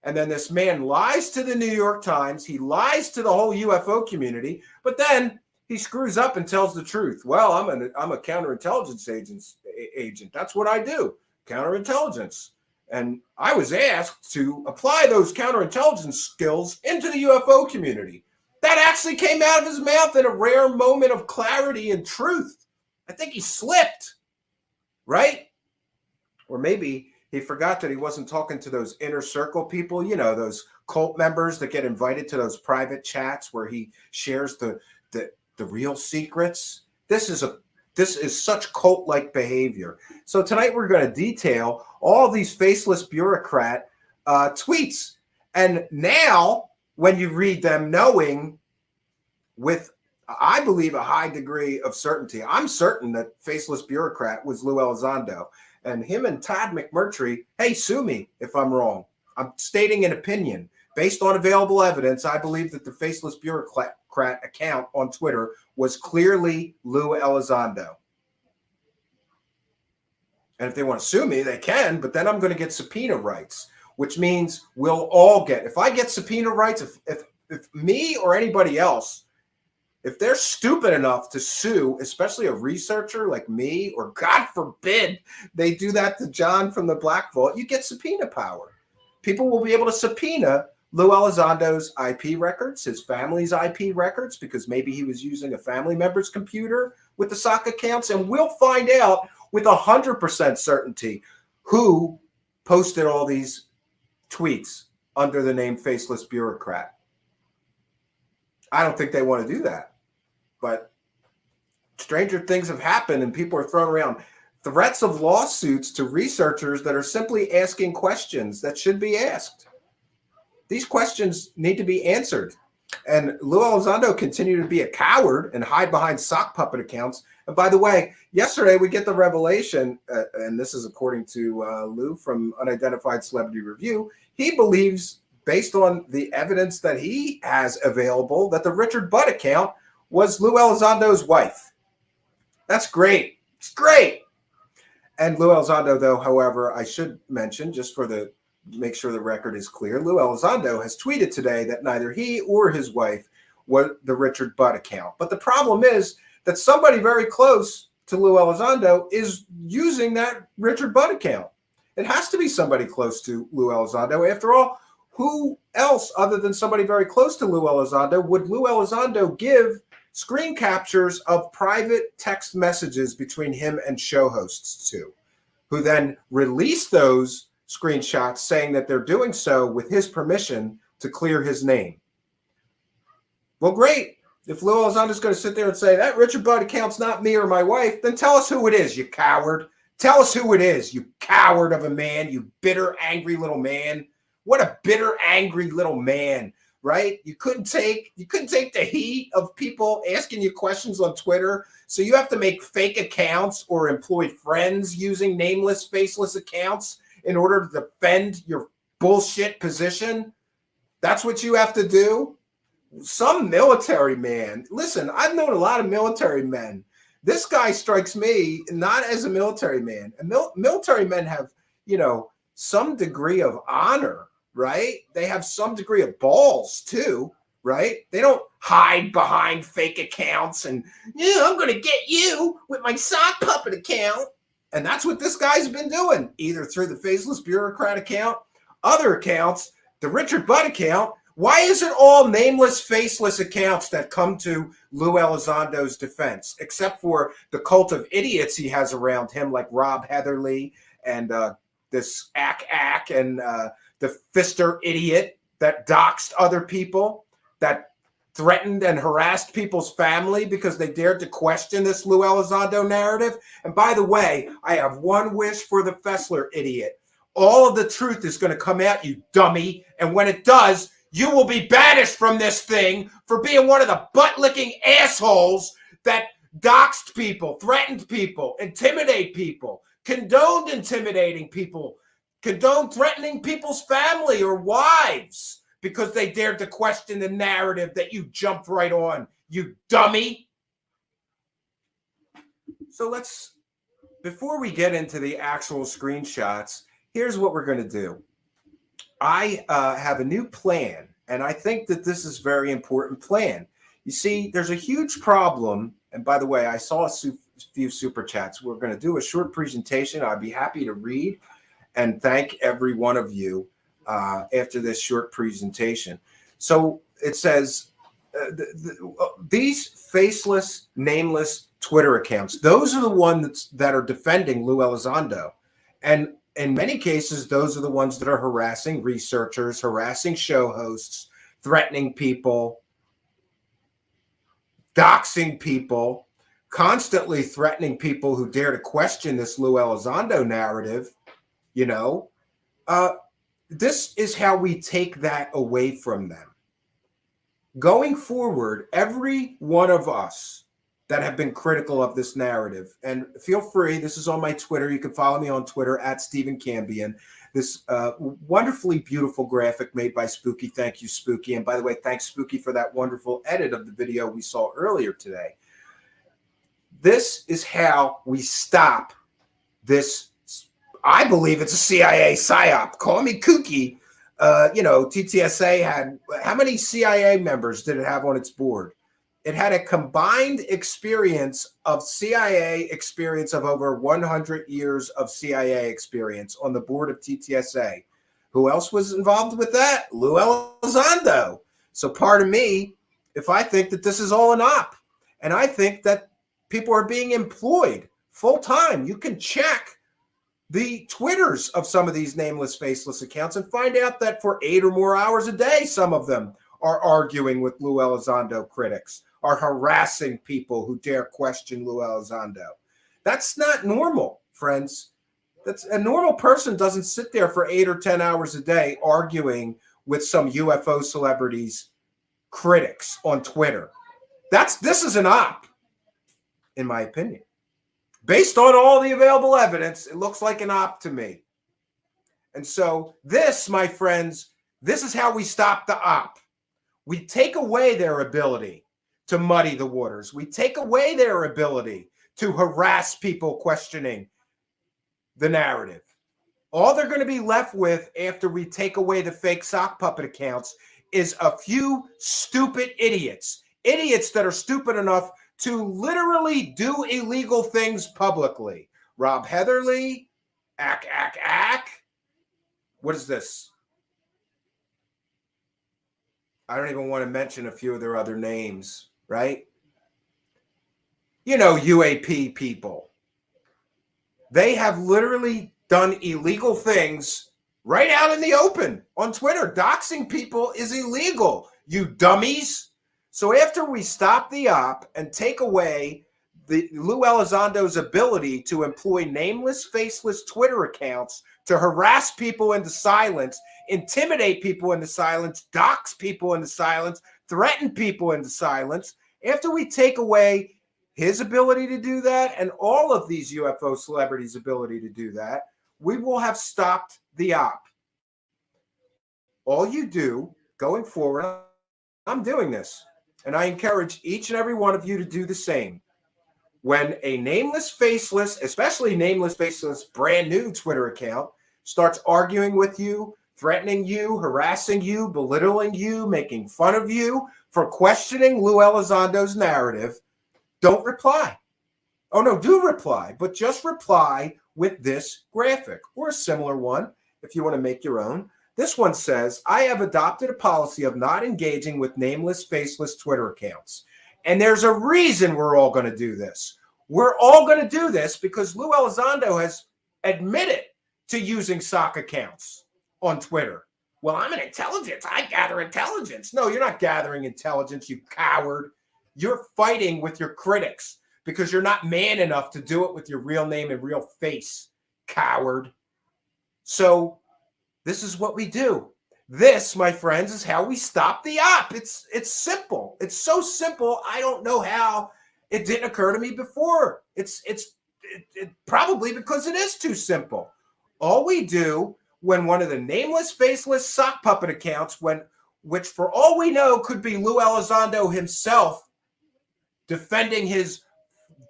And then this man lies to the New York Times. He lies to the whole UFO community, but then he screws up and tells the truth. Well, I'm a counterintelligence agent. That's what I do, counterintelligence. And I was asked to apply those counterintelligence skills into the UFO community. That actually came out of his mouth in a rare moment of clarity and truth. I think he slipped, right? Or maybe he forgot that he wasn't talking to those inner circle people, those cult members that get invited to those private chats where he shares the real secrets. This is such cult-like behavior. So tonight we're going to detail all these faceless bureaucrat tweets. And now when you read them, knowing with, I believe, a high degree of certainty, I'm certain that faceless bureaucrat was Lue Elizondo. And him and Todd McMurtry, hey, sue me if I'm wrong. I'm stating an opinion. Based on available evidence, I believe that the faceless bureaucrat account on Twitter was clearly Lue Elizondo. And if they want to sue me, they can, but then I'm going to get subpoena rights, which means we'll all get, if I get subpoena rights, if me or anybody else, if they're stupid enough to sue, especially a researcher like me, or God forbid they do that to John from the Black Vault, you get subpoena power. People will be able to subpoena Lue Elizondo's IP records, his family's IP records, because maybe he was using a family member's computer with the SOC accounts, and we'll find out with 100% certainty who posted all these tweets under the name Faceless Bureaucrat. I don't think they want to do that. But stranger things have happened, and people are throwing around threats of lawsuits to researchers that are simply asking questions that should be asked. These questions need to be answered. And Lue Elizondo continued to be a coward and hide behind sock puppet accounts. And by the way, yesterday we get the revelation, and this is according to Lou from Unidentified Celebrity Review, he believes based on the evidence that he has available, that the Richard Budd account was Lue Elizondo's wife. That's great. It's great. And Lue Elizondo, though, however, I should mention, just for the make sure the record is clear, Lue Elizondo has tweeted today that neither he or his wife were the Richard Budd account. But the problem is that somebody very close to Lue Elizondo is using that Richard Budd account. It has to be somebody close to Lue Elizondo. After all, who else other than somebody very close to Lue Elizondo would Lue Elizondo give screen captures of private text messages between him and show hosts to, who then release those screenshots saying that they're doing so with his permission to clear his name? Well, great. If Lue Elizondo's going to sit there and say that Richard Budd account's not me or my wife, then tell us who it is, you coward. Tell us who it is, you coward of a man, you bitter, angry little man. What a bitter, angry little man, right? You couldn't take the heat of people asking you questions on Twitter, so you have to make fake accounts or employ friends using nameless, faceless accounts in order to defend your bullshit position. That's what you have to do? Some military man. Listen, I've known a lot of military men. This guy strikes me not as a military man. Military men have, some degree of honor, right? They have some degree of balls too, right? They don't hide behind fake accounts and, I'm going to get you with my sock puppet account. And that's what this guy's been doing, either through the faceless bureaucrat account, other accounts, the Richard Budd account. Why is it all nameless, faceless accounts that come to Lue Elizondo's defense, except for the cult of idiots he has around him, like Rob Heatherly and this Ack and the Fister idiot that doxed other people, that threatened and harassed people's family because they dared to question this Lue Elizondo narrative? And by the way, I have one wish for the Fessler idiot. All of the truth is going to come out, you dummy. And when it does, you will be banished from this thing for being one of the butt-licking assholes that doxed people, threatened people, intimidate people, condoned intimidating people, condoned threatening people's family or wives because they dared to question the narrative that you jumped right on, you dummy. So before we get into the actual screenshots, here's what we're going to do. I have a new plan, and I think that this is a very important plan. You see, there's a huge problem, and by the way, I saw a few super chats. We're going to do a short presentation. I'd be happy to read and thank every one of you after this short presentation. So it says, these faceless, nameless Twitter accounts, those are the ones that are defending Lue Elizondo. And in many cases, those are the ones that are harassing researchers, harassing show hosts, threatening people, doxing people, constantly threatening people who dare to question this Lue Elizondo narrative. This is how we take that away from them. Going forward, every one of us that have been critical of this narrative, and feel free, this is on my Twitter. You can follow me on Twitter at Stephen Cambion. This wonderfully beautiful graphic made by Spooky. Thank you, Spooky. And by the way, thanks, Spooky, for that wonderful edit of the video we saw earlier today. This is how we stop this. I believe it's a CIA psyop. Call me kooky. TTSA had, how many CIA members did it have on its board? It had a combined experience of CIA experience of over 100 years of CIA experience on the board of TTSA. Who else was involved with that? Lue Elizondo. So pardon me if I think that this is all an op. And I think that people are being employed full-time. You can check the Twitters of some of these nameless, faceless accounts and find out that for 8 or more hours a day, some of them are arguing with Lue Elizondo critics, are harassing people who dare question Lue Elizondo. That's not normal, friends. That's a normal person doesn't sit there for 8 or 10 hours a day arguing with some UFO celebrities' critics on Twitter. This is an op, in my opinion. Based on all the available evidence, it looks like an op to me. And so this, my friends, This is how we stop the op. We take away their ability to muddy the waters. We take away their ability to harass people questioning the narrative. All they're going to be left with after we take away the fake sock puppet accounts is a few stupid idiots. Idiots that are stupid enough to literally do illegal things publicly. Rob Heatherly, ack. What is this? I don't even want to mention a few of their other names, right? You know, UAP people. They have literally done illegal things right out in the open on Twitter. Doxing people is illegal, you dummies. So after we stop the op and take away the Lue Elizondo's ability to employ nameless, faceless Twitter accounts to harass people into silence, intimidate people into silence, dox people into silence, threaten people into silence, after we take away his ability to do that and all of these UFO celebrities' ability to do that, we will have stopped the op. All you do going forward, I'm doing this, and I encourage each and every one of you to do the same. When a nameless, faceless, especially nameless, faceless, brand new Twitter account starts arguing with you, threatening you, harassing you, belittling you, making fun of you for questioning Lue Elizondo's narrative, don't reply. Oh, no, do reply, but just reply with this graphic or a similar one if you want to make your own. This one says, I have adopted a policy of not engaging with nameless, faceless Twitter accounts. And there's a reason we're all going to do this. We're all going to do this because Lue Elizondo has admitted to using sock accounts on Twitter. Well, I'm an intelligence. I gather intelligence. No, you're not gathering intelligence, you coward. You're fighting with your critics because you're not man enough to do it with your real name and real face, coward. So this is what we do. This, my friends, is how we stop the op. It's simple. It's so simple. I don't know how it didn't occur to me before. It's probably because it is too simple. All we do when one of the nameless, faceless sock puppet accounts, which for all we know could be Lue Elizondo himself defending his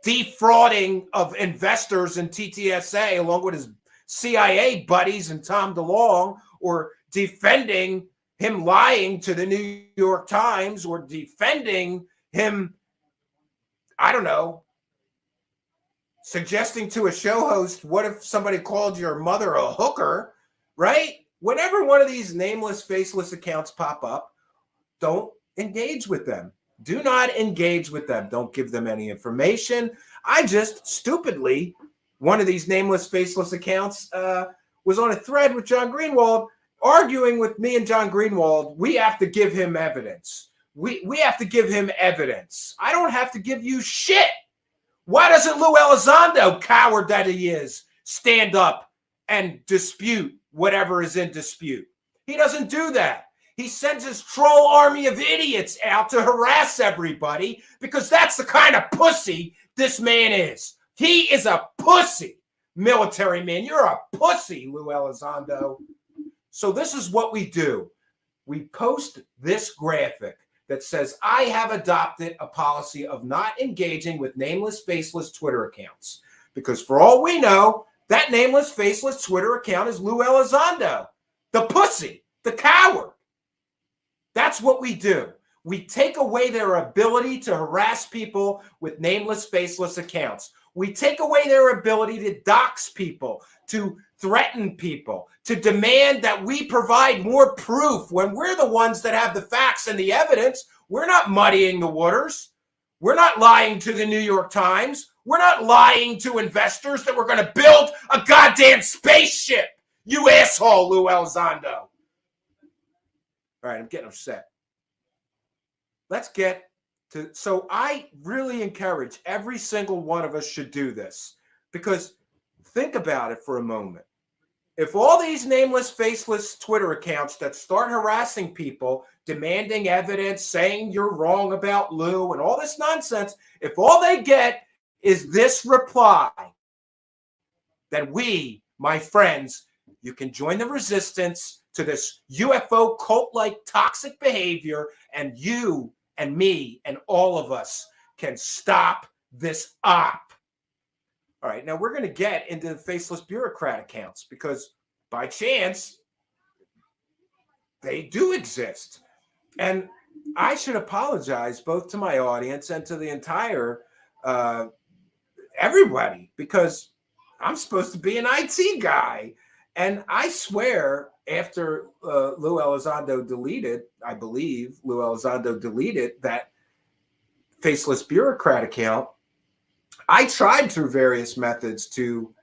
defrauding of investors in TTSA along with his CIA buddies and Tom DeLonge, or defending him lying to the New York Times, or defending him, I don't know, suggesting to a show host, what if somebody called your mother a hooker, right? Whenever one of these nameless, faceless accounts pop up, don't engage with them. Do not engage with them. Don't give them any information. I just stupidly, one of these nameless, faceless accounts was on a thread with John Greenwald, arguing with me and John Greenwald. We have to give him evidence. We have to give him evidence. I don't have to give you shit. Why doesn't Lue Elizondo, coward that he is, stand up and dispute whatever is in dispute? He doesn't do that. He sends his troll army of idiots out to harass everybody because that's the kind of pussy this man is. He is a pussy, military man. You're a pussy, Lue Elizondo. So this is what we do. We post this graphic that says, I have adopted a policy of not engaging with nameless, faceless Twitter accounts. Because for all we know, that nameless, faceless Twitter account is Lue Elizondo, the pussy, the coward. That's what we do. We take away their ability to harass people with nameless, faceless accounts. We take away their ability to dox people, to threaten people, to demand that we provide more proof when we're the ones that have the facts and the evidence. We're not muddying the waters. We're not lying to the New York Times. We're not lying to investors that we're going to build a goddamn spaceship. You asshole, Lue Elizondo. All right, I'm getting upset. Let's get to, so I really encourage every single one of us should do this, because think about it for a moment. If all these nameless, faceless Twitter accounts that start harassing people, demanding evidence, saying you're wrong about Lue and all this nonsense, if all they get is this reply, then we, my friends, you can join the resistance to this UFO cult-like toxic behavior, and you and me and all of us can stop this op. All right, now we're going to get into the faceless bureaucrat accounts because by chance, they do exist. And I should apologize both to my audience and to the entire everybody, because I'm supposed to be an IT guy. And I swear after Lue Elizondo deleted, I believe Lue Elizondo deleted that faceless bureaucrat account, I tried through various methods to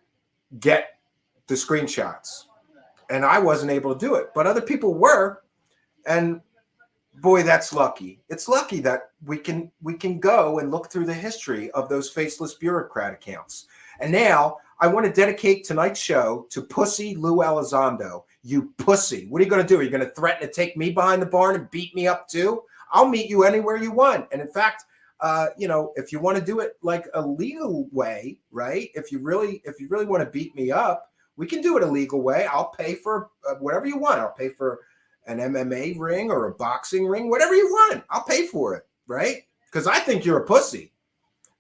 get the screenshots, and I wasn't able to do it, but other people were. And boy, that's lucky. It's lucky that we can go and look through the history of those faceless bureaucrat accounts. And now I want to dedicate tonight's show to Pussy Lue Elizondo. You pussy. What are you going to do? Are you going to threaten to take me behind the barn and beat me up too? I'll meet you anywhere you want. And in fact, if you want to do it like a legal way, right? If you really want to beat me up, we can do it a legal way. I'll pay for whatever you want. I'll pay for an MMA ring or a boxing ring, whatever you want. I'll pay for it, right? Because I think you're a pussy.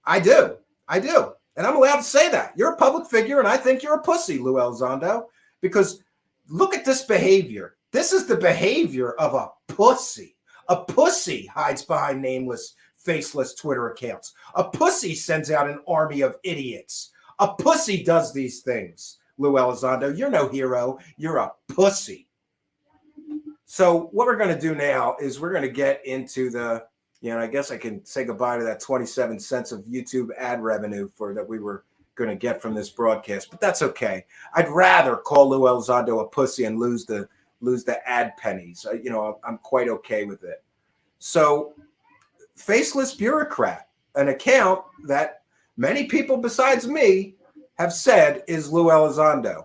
I do. And I'm allowed to say that. You're a public figure, and I think you're a pussy, Lue Elizondo, because look at this behavior. This is the behavior of a pussy. A pussy hides behind nameless, faceless Twitter accounts. A pussy sends out an army of idiots. A pussy does these things, Lue Elizondo. You're no hero. You're a pussy. So what we're going to do now is we're going to get into the, I guess I can say goodbye to that 27 cents of YouTube ad revenue that we were going to get from this broadcast, but that's okay. I'd rather call Lue Elizondo a pussy and lose the ad pennies. I'm quite okay with it. So faceless bureaucrat, an account that many people besides me have said is Lue Elizondo.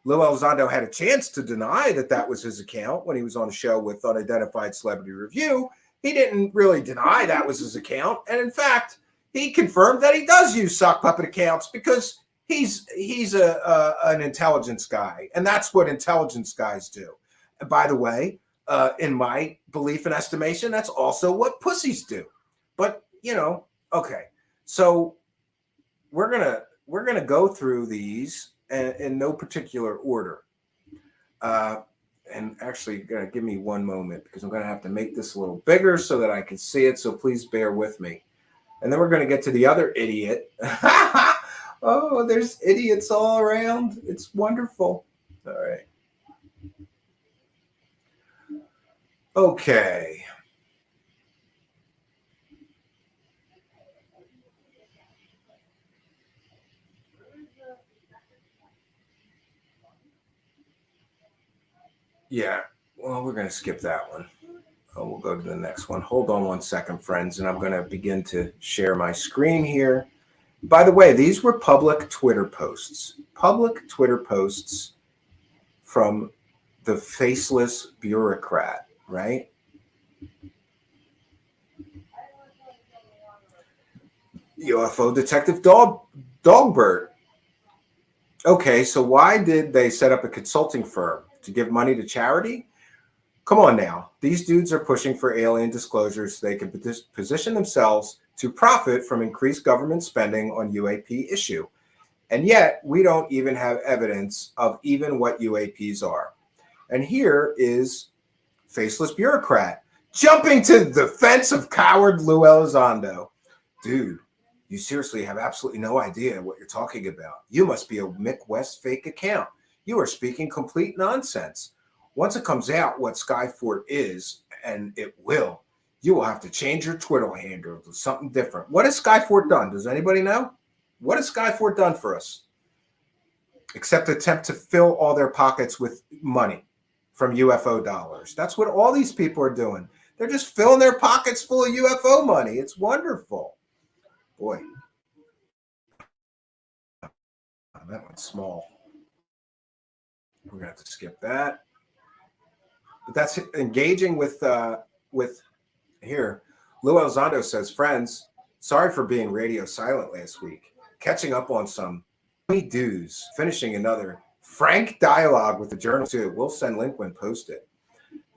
Lue Elizondo had a chance to deny that was his account when he was on a show with Unidentified Celebrity Review. He didn't really deny that was his account. And in fact, he confirmed that he does use sock puppet accounts because he's an intelligence guy. And that's what intelligence guys do. And by the way, in my belief and estimation, that's also what pussies do. But, okay. So we're going to go through these in no particular order. And actually, you're going to give me one moment because I'm going to have to make this a little bigger so that I can see it. So please bear with me. And then we're going to get to the other idiot. Oh, there's idiots all around. It's wonderful. All right. Okay. Yeah, well, we're going to skip that one. We'll go to the next one. Hold on one second, friends, and I'm going to begin to share my screen here. By the way, these were public Twitter posts. Public Twitter posts from the faceless bureaucrat, right? UFO Detective Dogbert. Okay, so why did they set up a consulting firm? To give money to charity? Come on now. These dudes are pushing for alien disclosures so they can position themselves to profit from increased government spending on UAP issue. And yet, we don't even have evidence of even what UAPs are. And here is faceless bureaucrat jumping to the defense of coward Lue Elizondo. Dude, you seriously have absolutely no idea what you're talking about. You must be a Mick West fake account. You are speaking complete nonsense. Once it comes out what Skyfort is, and it will, you will have to change your Twitter handle to something different. What has Skyfort done? Does anybody know? What has Skyfort done for us? Except attempt to fill all their pockets with money from UFO dollars. That's what all these people are doing. They're just filling their pockets full of UFO money. It's wonderful. Boy. Oh, that one's small. We're gonna have to skip that. But that's engaging with here. Lue Elizondo says, friends, sorry for being radio silent last week. Catching up on some dues, finishing another frank dialogue with the journalist too. We'll send link when posted.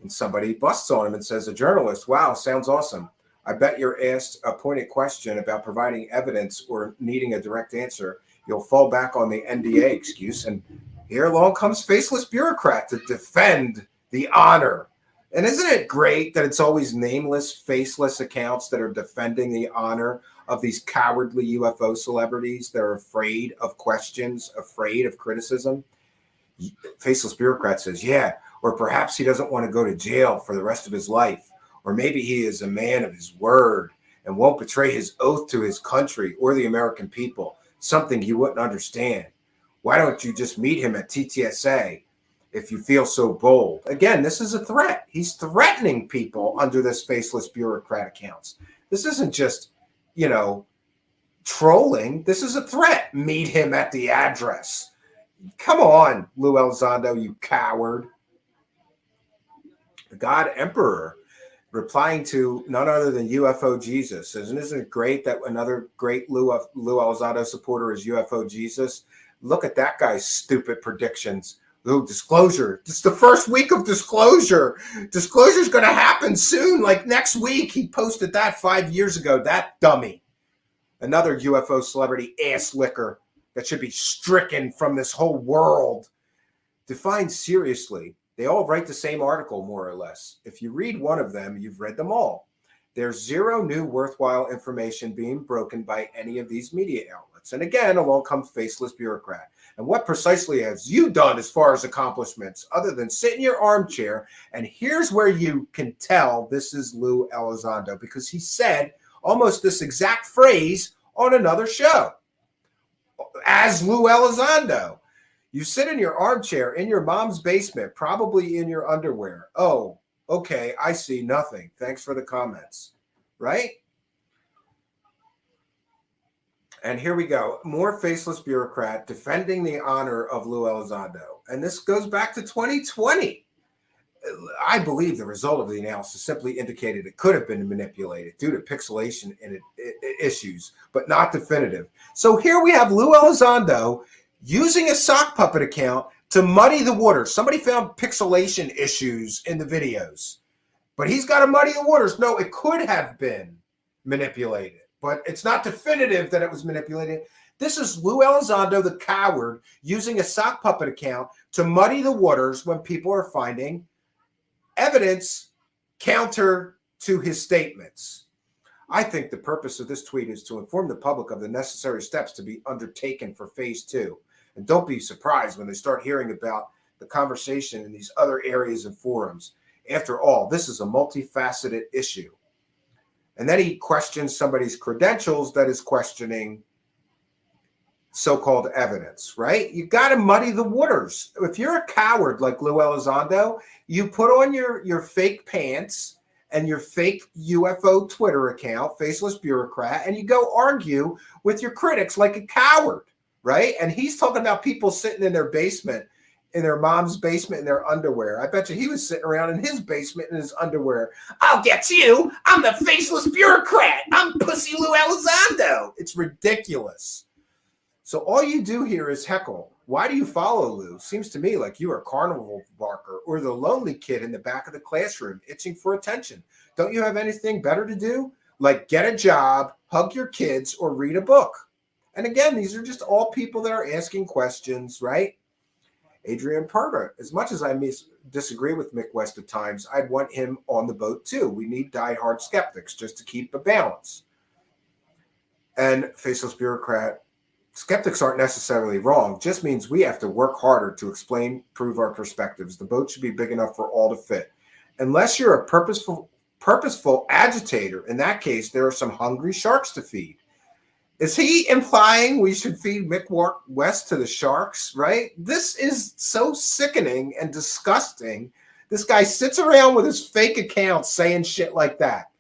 And somebody busts on him and says, a journalist, wow, sounds awesome. I bet you're asked a pointed question about providing evidence or needing a direct answer. You'll fall back on the NDA excuse. And here along comes faceless bureaucrat to defend the honor. And isn't it great that it's always nameless, faceless accounts that are defending the honor of these cowardly UFO celebrities that are afraid of questions, afraid of criticism? Faceless bureaucrat says, yeah, or perhaps he doesn't want to go to jail for the rest of his life. Or maybe he is a man of his word and won't betray his oath to his country or the American people, something you wouldn't understand. Why don't you just meet him at TTSA if you feel so bold? Again, this is a threat. He's threatening people under this faceless bureaucrat accounts. This isn't just, trolling. This is a threat. Meet him at the address. Come on, Lue Elizondo, you coward. The God Emperor replying to none other than UFO Jesus. Isn't it great that another great Lue Elizondo supporter is UFO Jesus? Look at that guy's stupid predictions. Ooh, disclosure. It's the first week of disclosure. Disclosure is going to happen soon, like next week. He posted that 5 years ago. That dummy. Another UFO celebrity ass licker that should be stricken from this whole world. Defined seriously. They all write the same article, more or less. If you read one of them, you've read them all. There's zero new worthwhile information being broken by any of these media outlets. And again, along comes faceless bureaucrat. And what precisely has you done as far as accomplishments other than sit in your armchair? And here's where you can tell this is Lue Elizondo, because he said almost this exact phrase on another show. As Lue Elizondo. You sit in your armchair in your mom's basement, probably in your underwear. Oh, okay, I see nothing. Thanks for the comments. Right? And here we go. More faceless bureaucrat defending the honor of Lue Elizondo. And this goes back to 2020. I believe the result of the analysis simply indicated it could have been manipulated due to pixelation and issues, but not definitive. So here we have Lue Elizondo using a sock puppet account to muddy the waters. Somebody found pixelation issues in the videos, but he's got to muddy the waters. No, it could have been manipulated, but it's not definitive that it was manipulated. This is Lue Elizondo, the coward, using a sock puppet account to muddy the waters when people are finding evidence counter to his statements. I think the purpose of this tweet is to inform the public of the necessary steps to be undertaken for phase 2. And don't be surprised when they start hearing about the conversation in these other areas and forums. After all, this is a multifaceted issue. And then he questions somebody's credentials that is questioning so-called evidence, right? You got to muddy the waters. If you're a coward like Lue Elizondo, you put on your fake pants and your fake UFO Twitter account, faceless bureaucrat, and you go argue with your critics like a coward, right? And he's talking about people sitting in their basement, in their mom's basement in their underwear. I bet you he was sitting around in his basement in his underwear. I'll get you. I'm the faceless bureaucrat. I'm Pussy Lue Elizondo. It's ridiculous. So all you do here is heckle. Why do you follow Lue? Seems to me like you are a carnival barker or the lonely kid in the back of the classroom itching for attention. Don't you have anything better to do? Like get a job, hug your kids, or read a book. And again, these are just all people that are asking questions, right? Adrian Perta, as much as I disagree with Mick West at times, I'd want him on the boat too. We need diehard skeptics just to keep a balance. And faceless bureaucrat, skeptics aren't necessarily wrong, just means we have to work harder to explain, prove our perspectives. The boat should be big enough for all to fit. Unless you're a purposeful agitator, in that case, there are some hungry sharks to feed. Is he implying we should feed Mick West to the sharks, right? This is so sickening and disgusting. This guy sits around with his fake account saying shit like that.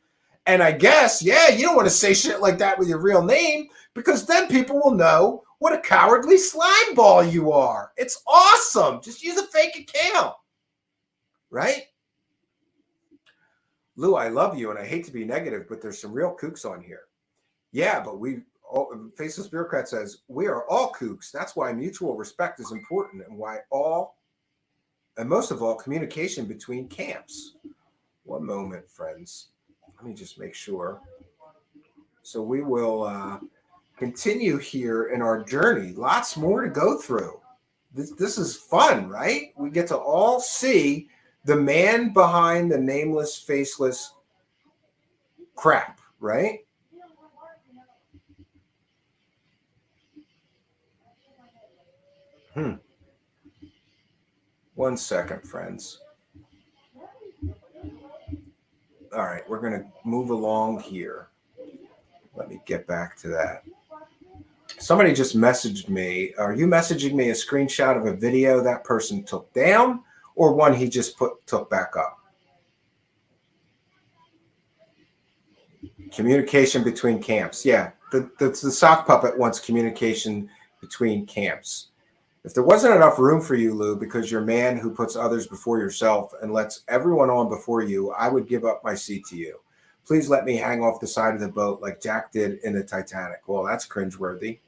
And I guess, yeah, you don't want to say shit like that with your real name because then people will know what a cowardly slime ball you are. It's awesome. Just use a fake account, right? Lue, I love you and I hate to be negative, but there's some real kooks on here. Yeah, but we Faceless Bureaucrat says, we are all kooks. That's why mutual respect is important and why and most of all, communication between camps. One moment, friends. Let me just make sure. So we will continue here in our journey. Lots more to go through. This is fun, right? We get to all see the man behind the nameless, faceless crap, right? One second, friends. All right, we're going to move along here. Let me get back to that. Somebody just messaged me. Are you messaging me a screenshot of a video that person took down or one he just took back up? Communication between camps. Yeah, the sock puppet wants communication between camps. If there wasn't enough room for you, Lou, because you're a man who puts others before yourself and lets everyone on before you, I would give up my seat to you. Please let me hang off the side of the boat like Jack did in the Titanic. Well, that's cringeworthy.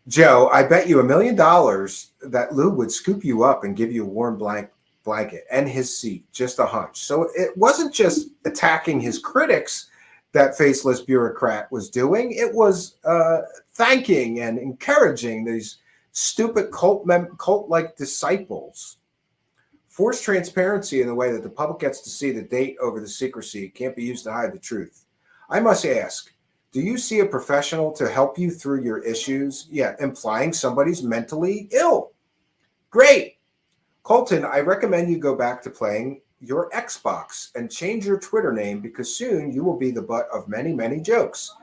Joe, I bet you $1 million that Lou would scoop you up and give you a warm blanket and his seat, just a hunch. So it wasn't just attacking his critics that Faceless Bureaucrat was doing. It was thanking and encouraging these stupid cult-like disciples. Forced transparency in the way that the public gets to see the date over the secrecy can't be used to hide the truth. I must ask, do you see a professional to help you through your issues? Yeah, implying somebody's mentally ill. Great. Colton, I recommend you go back to playing your Xbox and change your Twitter name because soon you will be the butt of many, many jokes.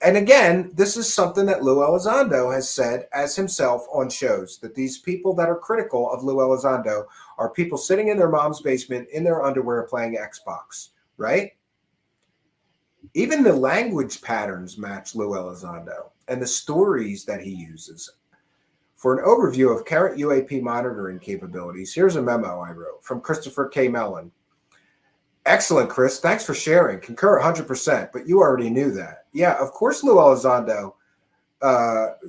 And again, this is something that Lue Elizondo has said as himself on shows, that these people that are critical of Lue Elizondo are people sitting in their mom's basement in their underwear playing Xbox, right? Even the language patterns match Lue Elizondo and the stories that he uses. For an overview of Carrot UAP monitoring capabilities, here's a memo I wrote from Christopher K. Mellon. Excellent, Chris. Thanks for sharing. Concur 100%, but you already knew that. Yeah, of course Lue Elizondo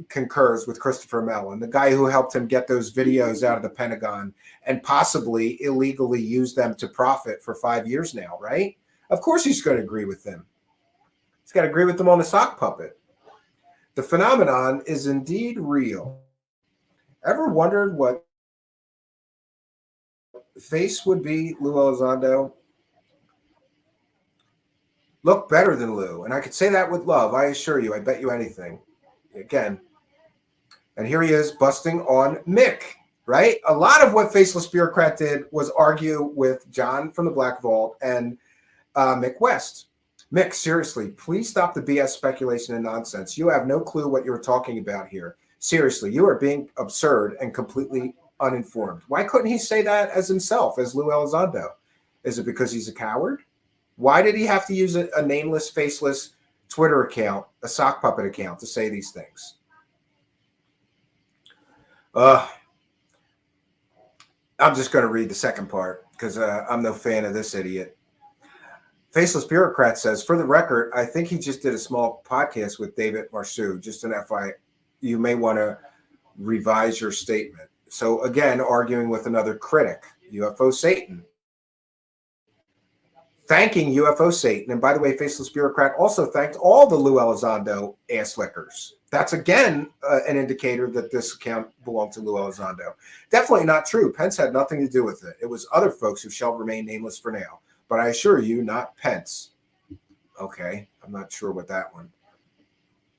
concurs with Christopher Mellon, the guy who helped him get those videos out of the Pentagon and possibly illegally use them to profit for 5 years now, right? Of course he's going to agree with them. He's got to agree with them on the sock puppet. The phenomenon is indeed real. Ever wondered what face would be Lue Elizondo? Look better than Lou. And I could say that with love. I assure you, I bet you anything. Again. And here he is busting on Mick, right? A lot of what Faceless Bureaucrat did was argue with John from the Black Vault and Mick West. Mick, seriously, please stop the BS speculation and nonsense. You have no clue what you're talking about here. Seriously, you are being absurd and completely uninformed. Why couldn't he say that as himself, as Lue Elizondo? Is it because he's a coward? Why did he have to use a nameless, faceless Twitter account, a sock puppet account, to say these things? I'm just going to read the second part because I'm no fan of this idiot. Faceless Bureaucrat says, for the record, I think he just did a small podcast with David Marceau. Just an FYI, you may want to revise your statement. So again, arguing with another critic, UFO Satan. Thanking UFO Satan. And by the way, Faceless Bureaucrat also thanked all the Lue Elizondo ass lickers. That's again an indicator that this account belonged to Lue Elizondo. Definitely not true. Pence had nothing to do with it. It was other folks who shall remain nameless for now. But I assure you, not Pence. Okay, I'm not sure what that one.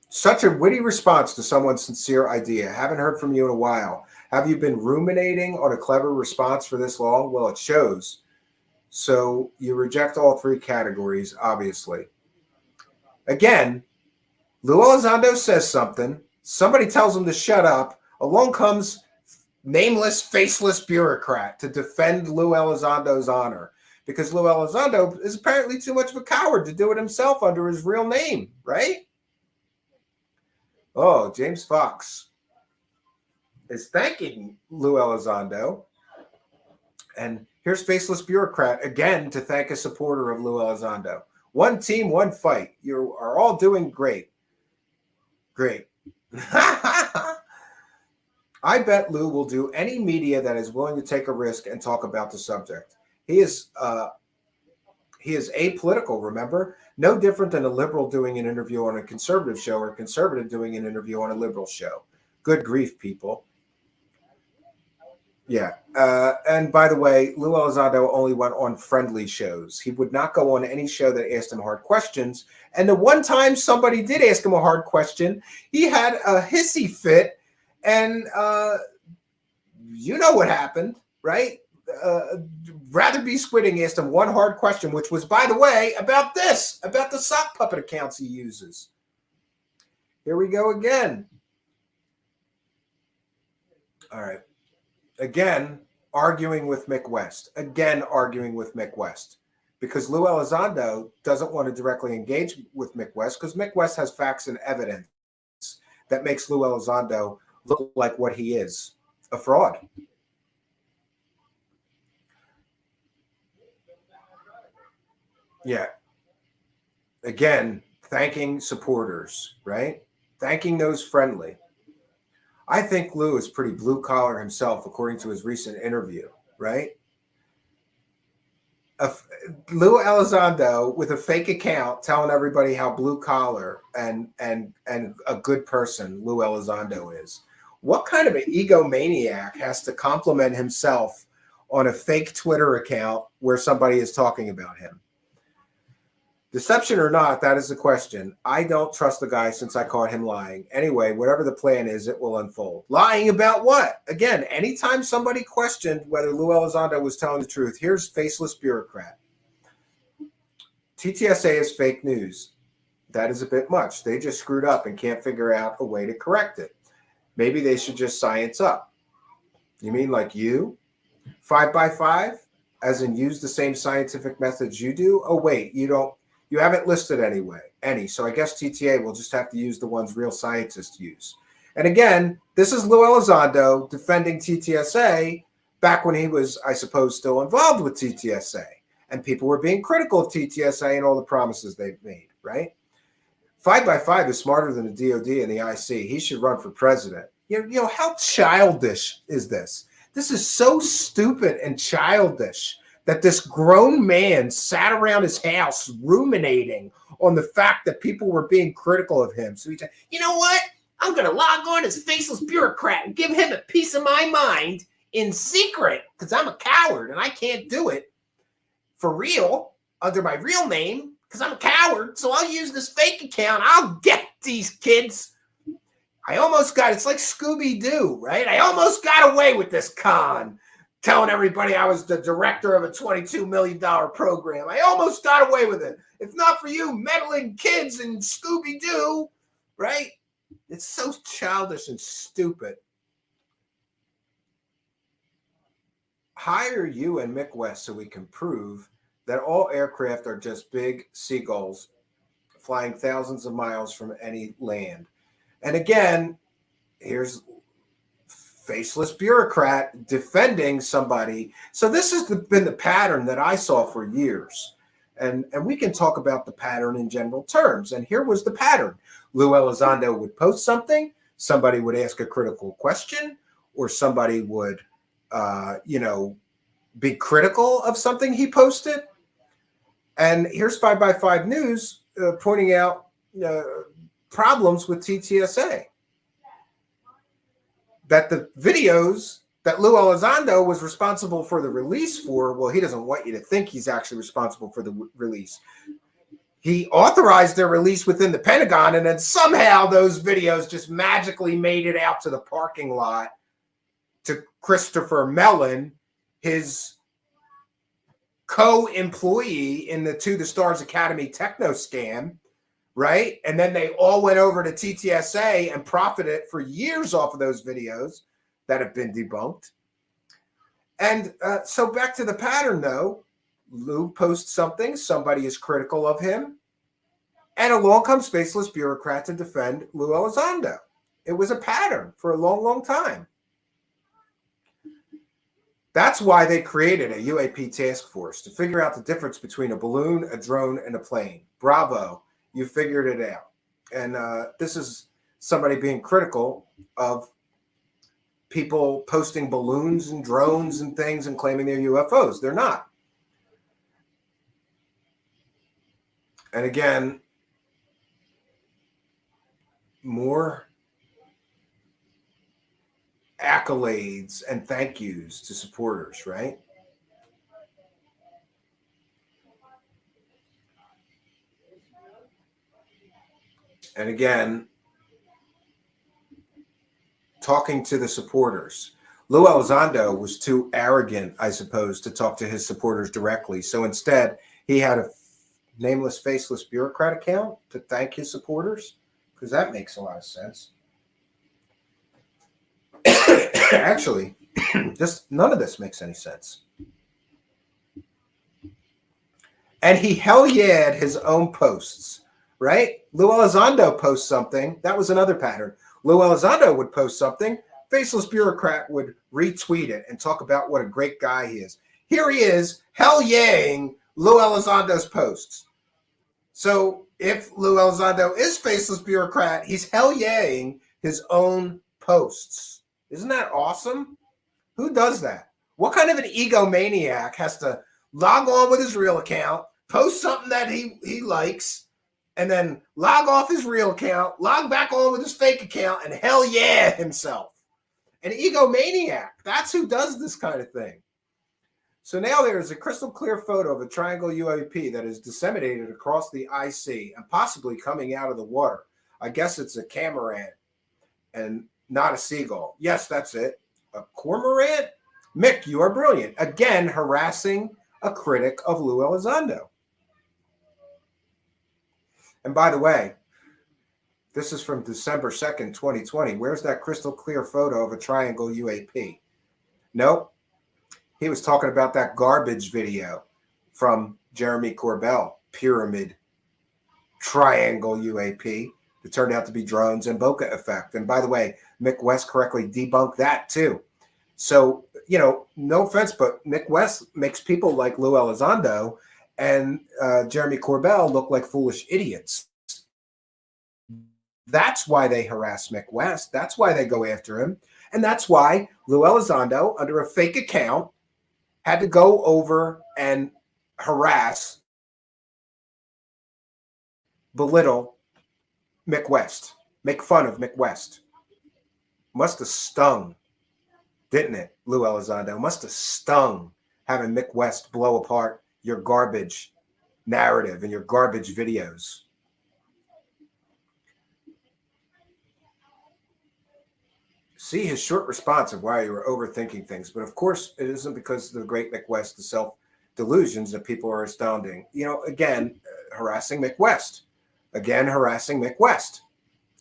Such a witty response to someone's sincere idea. Haven't heard from you in a while. Have you been ruminating on a clever response for this long? Well, it shows. So you reject all three categories, obviously. Again, Lue Elizondo says something. Somebody tells him to shut up. Along comes nameless, faceless bureaucrat to defend Lue Elizondo's honor. Because Lue Elizondo is apparently too much of a coward to do it himself under his real name, right? Oh, James Fox is thanking Lue Elizondo. And here's Faceless Bureaucrat again to thank a supporter of Lue Elizondo. One team, one fight. You are all doing great. Great. I bet Lue will do any media that is willing to take a risk and talk about the subject. He is apolitical, remember? No different than a liberal doing an interview on a conservative show or a conservative doing an interview on a liberal show. Good grief, people. Yeah. And by the way, Lue Elizondo only went on friendly shows. He would not go on any show that asked him hard questions. And the one time somebody did ask him a hard question, he had a hissy fit. And you know what happened, right? Rather be Squidding asked him one hard question, which was, by the way, about this, about the sock puppet accounts he uses. Here we go again. All right. Again, arguing with Mick West. Again, arguing with Mick West. Because Lue Elizondo doesn't want to directly engage with Mick West because Mick West has facts and evidence that makes Lue Elizondo look like what he is, a fraud. Yeah. Again, thanking supporters, right? Thanking those friendly. I think Lue is pretty blue collar himself, according to his recent interview, right? Lue Elizondo with a fake account telling everybody how blue collar and a good person Lue Elizondo is. What kind of an egomaniac has to compliment himself on a fake Twitter account where somebody is talking about him? Deception or not, that is the question. I don't trust the guy since I caught him lying. Anyway, whatever the plan is, it will unfold. Lying about what? Again, anytime somebody questioned whether Lue Elizondo was telling the truth, here's faceless bureaucrat. TTSA is fake news. That is a bit much. They just screwed up and can't figure out a way to correct it. Maybe they should just science up. You mean like you? 5x5? As in use the same scientific methods you do? Oh, wait, you haven't listed any. So I guess TTA will just have to use the ones real scientists use. And again, this is Lue Elizondo defending TTSA back when he was, I suppose, still involved with TTSA. And people were being critical of TTSA and all the promises they've made, right? 5x5 is smarter than the DOD and the IC. He should run for president. You know, how childish is this? This is so stupid and childish that this grown man sat around his house ruminating on the fact that people were being critical of him. So he said, you know what? I'm going to log on as faceless bureaucrat and give him a piece of my mind in secret because I'm a coward and I can't do it for real under my real name because I'm a coward. So I'll use this fake account. I'll get these kids. I almost got, it's like Scooby-Doo, right? I almost got away with this con. Telling everybody I was the director of a $22 million program. I almost got away with it. If not for you meddling kids and Scooby-Doo, right? It's so childish and stupid. Hire you and Mick West so we can prove that all aircraft are just big seagulls flying thousands of miles from any land. And again, here's faceless bureaucrat defending somebody. So this has been the pattern that I saw for years. And we can talk about the pattern in general terms. And here was the pattern. Lue Elizondo would post something, somebody would ask a critical question, or somebody would, be critical of something he posted. And here's 5x5 News pointing out problems with TTSA. That the videos that Lue Elizondo was responsible for the release for, well, he doesn't want you to think he's actually responsible for the release. He authorized their release within the Pentagon, and then somehow those videos just magically made it out to the parking lot to Christopher Mellon, his co-employee in the To the Stars Academy techno scam, right? And then they all went over to TTSA and profited for years off of those videos that have been debunked. And so back to the pattern, though. Lue posts something, somebody is critical of him, and along comes faceless bureaucrat to defend Lue Elizondo. It was a pattern for a long, long time. That's why they created a UAP task force to figure out the difference between a balloon, a drone, and a plane. Bravo. You figured it out. And this is somebody being critical of people posting balloons and drones and things and claiming they're UFOs. They're not. And again, more accolades and thank yous to supporters, right? And again, talking to the supporters. Lue Elizondo was too arrogant, I suppose, to talk to his supporters directly. So instead, he had a nameless, faceless bureaucrat account to thank his supporters, because that makes a lot of sense. Actually, just none of this makes any sense. And he hell yeah'd his own posts, right? Lue Elizondo posts something. That was another pattern. Lue Elizondo would post something. Faceless bureaucrat would retweet it and talk about what a great guy he is. Here he is, hell yeahing Lue Elizondo's posts. So if Lue Elizondo is faceless bureaucrat, he's hell yeahing his own posts. Isn't that awesome? Who does that? What kind of an egomaniac has to log on with his real account, post something that he likes, and then log off his real account, log back on with his fake account, and hell yeah himself? An egomaniac. That's who does this kind of thing. So now there is a crystal clear photo of a triangle UAP that is disseminated across the IC and possibly coming out of the water. I guess it's a cormorant and not a seagull. Yes, that's it. A cormorant? Mick, you are brilliant. Again, harassing a critic of Lue Elizondo. And by the way, this is from December 2nd, 2020. Where's that crystal clear photo of a triangle UAP? Nope. He was talking about that garbage video from Jeremy Corbell, Pyramid Triangle UAP. It turned out to be drones and bokeh effect. And by the way, Mick West correctly debunked that too. So, you know, no offense, but Mick West makes people like Lue Elizondo and Jeremy Corbell look like foolish idiots. That's why they harass Mick West. That's why they go after him. And that's why Lue Elizondo, under a fake account, had to go over and harass, belittle Mick West, make fun of Mick West. Must have stung, didn't it, Lue Elizondo? Must have stung having Mick West blow apart your garbage narrative and your garbage videos. See his short response of why you were overthinking things. But of course, it isn't because of the great Mick West, the self-delusions that people are astounding. You know, again, harassing Mick West. Again, harassing Mick West.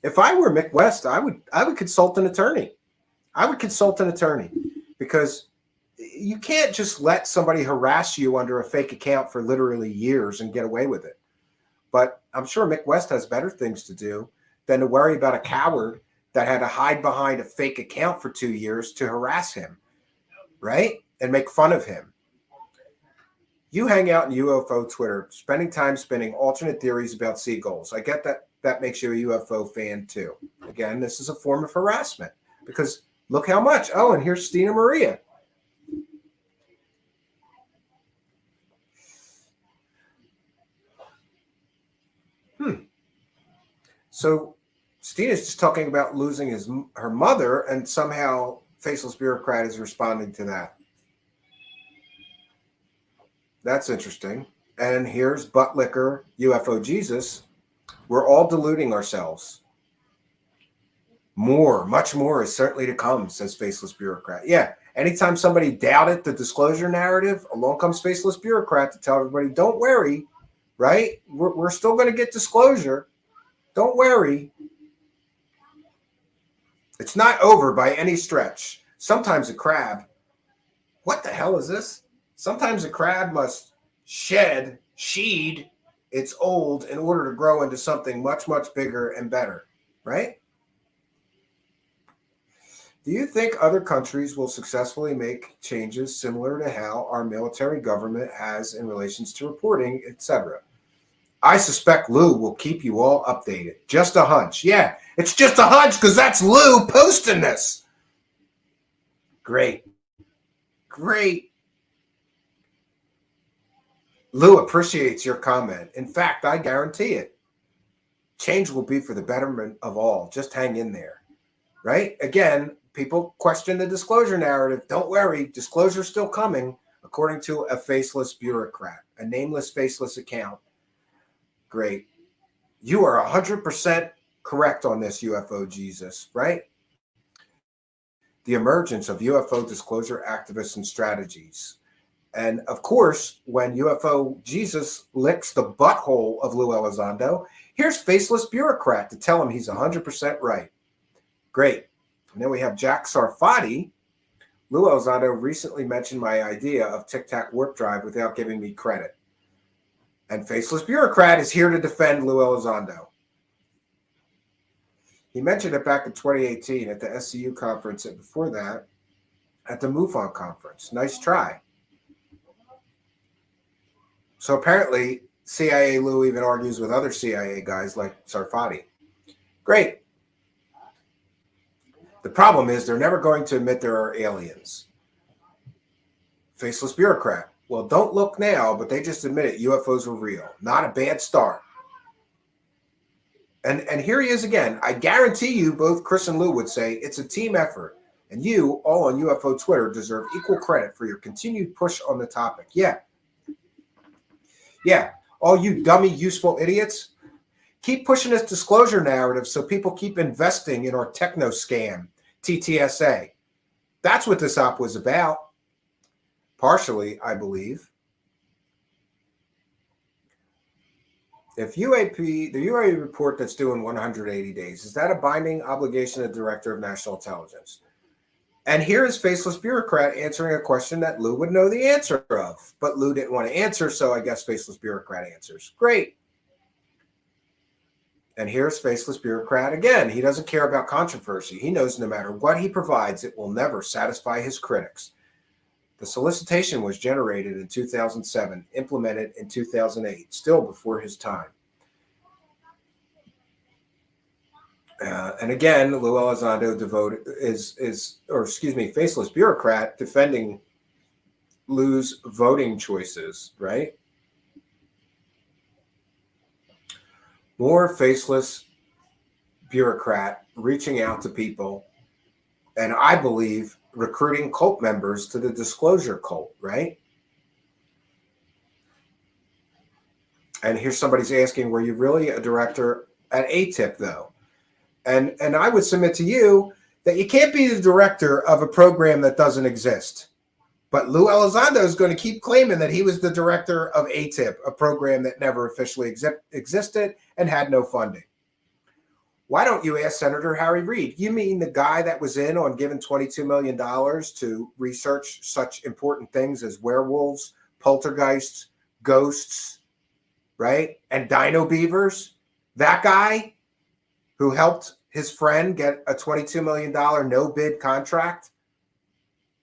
If I were Mick West, I would consult an attorney. I would consult an attorney, because you can't just let somebody harass you under a fake account for literally years and get away with it. But I'm sure Mick West has better things to do than to worry about a coward that had to hide behind a fake account for 2 years to harass him, right? And make fun of him. You hang out in UFO Twitter, spending time spinning alternate theories about seagulls. I get that that makes you a UFO fan too. Again, this is a form of harassment, because look how much. Oh, and here's Stina Maria. So Stina's just talking about losing her mother, and somehow Faceless Bureaucrat is responding to that. That's interesting. And here's Butt Liquor, UFO Jesus. We're all deluding ourselves. More, much more is certainly to come, says Faceless Bureaucrat. Yeah, anytime somebody doubted the disclosure narrative, along comes Faceless Bureaucrat to tell everybody, don't worry, right? We're still going to get disclosure. Don't worry. It's not over by any stretch. Sometimes a crab, what the hell is this? Sometimes a crab must shed its old in order to grow into something much, much bigger and better, right? Do you think other countries will successfully make changes similar to how our military government has in relations to reporting, etc.? I suspect Lue will keep you all updated. Just a hunch. Yeah, it's just a hunch because that's Lue posting this. Great. Great. Lue appreciates your comment. In fact, I guarantee it. Change will be for the betterment of all. Just hang in there. Right? Again, people question the disclosure narrative. Don't worry. Disclosure's still coming, according to a faceless bureaucrat, a nameless, faceless account. Great. You are 100% correct on this, UFO Jesus, right? The emergence of UFO disclosure activists and strategies. And of course, when UFO Jesus licks the butthole of Lue Elizondo, here's faceless bureaucrat to tell him he's 100% right. Great. And then we have Jack Sarfati. Lue Elizondo recently mentioned my idea of Tic Tac warp drive without giving me credit. And faceless bureaucrat is here to defend Lue Elizondo. He mentioned it back in 2018 at the SCU conference, and before that, at the MUFON conference. Nice try. So apparently, CIA Lue even argues with other CIA guys like Sarfati. Great. The problem is they're never going to admit there are aliens. Faceless bureaucrat. Well, don't look now, but they just admitted UFOs were real. Not a bad start. And here he is again. I guarantee you, both Chris and Lue would say it's a team effort. And you, all on UFO Twitter, deserve equal credit for your continued push on the topic. Yeah. Yeah. All you dummy, useful idiots, keep pushing this disclosure narrative so people keep investing in our techno scam, TTSA. That's what this op was about. Partially, I believe. If the UAP report that's due in 180 days, is that a binding obligation of the Director of National Intelligence? And here is faceless bureaucrat answering a question that Lue would know the answer of, but Lue didn't want to answer, so I guess faceless bureaucrat answers. Great. And here's faceless bureaucrat again. He doesn't care about controversy. He knows no matter what he provides, it will never satisfy his critics. The solicitation was generated in 2007, implemented in 2008, still before his time. And again, Lue Elizondo faceless bureaucrat defending Lue's voting choices, right? More faceless bureaucrat reaching out to people, and I believe recruiting cult members to the disclosure cult, right? And here's somebody's asking, were you really a director at ATIP, though? And I would submit to you that you can't be the director of a program that doesn't exist. But Lue Elizondo is going to keep claiming that he was the director of ATIP, a program that never officially existed and had no funding. Why don't you ask Senator Harry Reid? You mean the guy that was in on giving $22 million to research such important things as werewolves, poltergeists, ghosts, right? And dino beavers? That guy who helped his friend get a $22 million no-bid contract?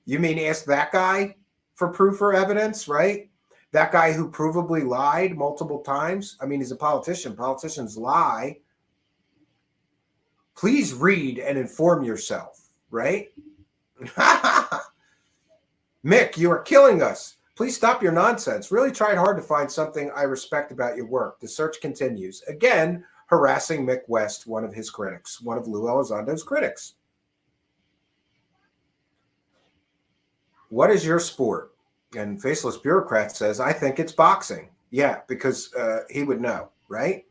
You mean ask that guy for proof or evidence, right? That guy who provably lied multiple times? I mean, he's a politician. Politicians lie. Please read and inform yourself, right? Mick, you are killing us. Please stop your nonsense. Really tried hard to find something I respect about your work. The search continues. Again, harassing Mick West, one of his critics, one of Lue Elizondo's critics. What is your sport? And faceless bureaucrat says, I think it's boxing. Yeah, because he would know, right?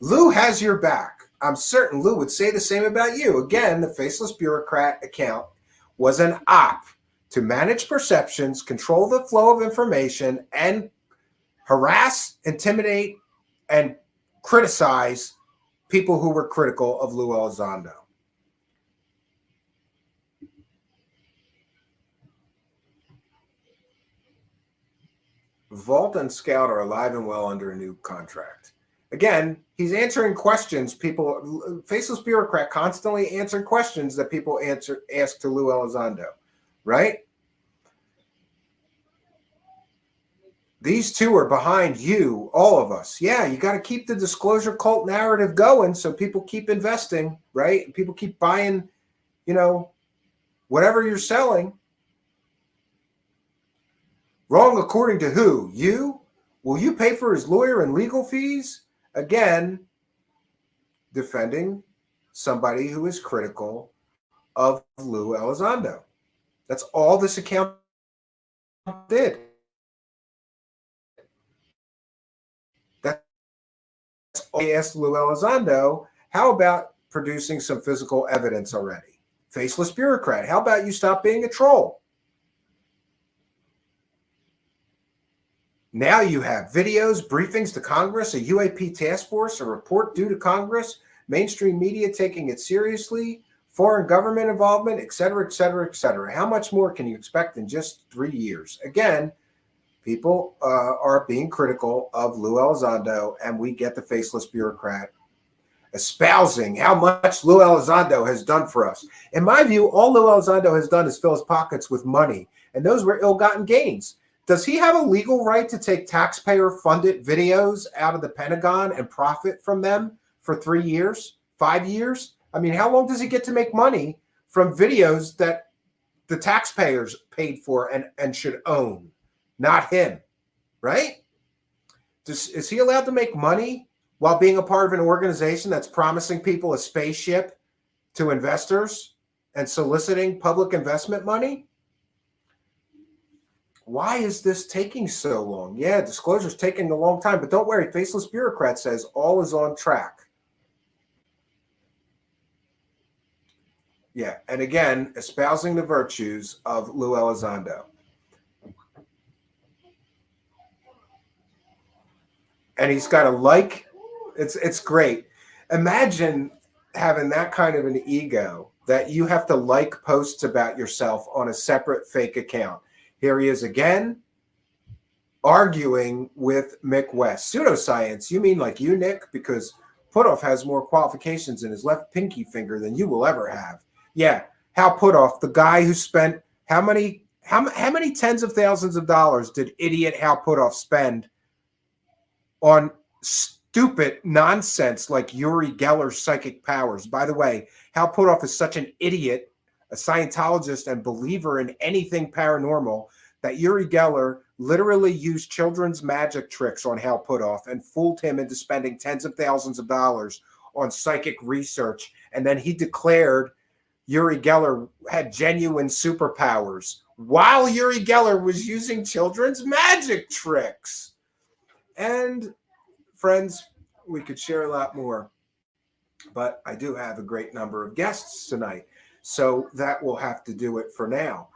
Lue has your back. I'm certain Lue would say the same about you. Again, the faceless bureaucrat account was an op to manage perceptions, control the flow of information, and harass, intimidate, and criticize people who were critical of Lue Elizondo. Vault and Scout are alive and well under a new contract. Again, he's answering questions faceless bureaucrat constantly answering questions that people ask to Lue Elizondo, right? These two are behind you, all of us. Yeah, you got to keep the disclosure cult narrative going so people keep investing, right? And people keep buying, whatever you're selling. Wrong according to who? You? Will you pay for his lawyer and legal fees? Again, defending somebody who is critical of Lue Elizondo. That's all this account did. That's all. I asked Lue Elizondo, how about producing some physical evidence already? Faceless bureaucrat, how about you stop being a troll? Now you have videos, briefings to Congress, a UAP task force, a report due to Congress, mainstream media taking it seriously, foreign government involvement, et cetera, et cetera, et cetera. How much more can you expect in just 3 years? Again, people are being critical of Lue Elizondo, and we get the faceless bureaucrat espousing how much Lue Elizondo has done for us. In my view, all Lue Elizondo has done is fill his pockets with money, and those were ill-gotten gains. Does he have a legal right to take taxpayer-funded videos out of the Pentagon and profit from them for 3 years, 5 years? I mean, how long does he get to make money from videos that the taxpayers paid for and should own, not him, right? Is he allowed to make money while being a part of an organization that's promising people a spaceship to investors and soliciting public investment money? Why is this taking so long? Yeah, disclosure's taking a long time, but don't worry. Faceless bureaucrat says all is on track. Yeah, and again, espousing the virtues of Lue Elizondo. And he's got a like. It's great. Imagine having that kind of an ego that you have to like posts about yourself on a separate fake account. Here he is again, arguing with Mick West. Pseudoscience, you mean like you, Nick? Because Putoff has more qualifications in his left pinky finger than you will ever have. Yeah, Hal Putoff, the guy who spent how many tens of thousands of dollars did idiot Hal Putoff spend on stupid nonsense like Uri Geller's psychic powers? By the way, Hal Putoff is such an idiot, a Scientologist and believer in anything paranormal, that Uri Geller literally used children's magic tricks on Hal Putoff and fooled him into spending tens of thousands of dollars on psychic research. And then he declared Uri Geller had genuine superpowers while Uri Geller was using children's magic tricks. And friends, we could share a lot more, but I do have a great number of guests tonight. So that will have to do it for now.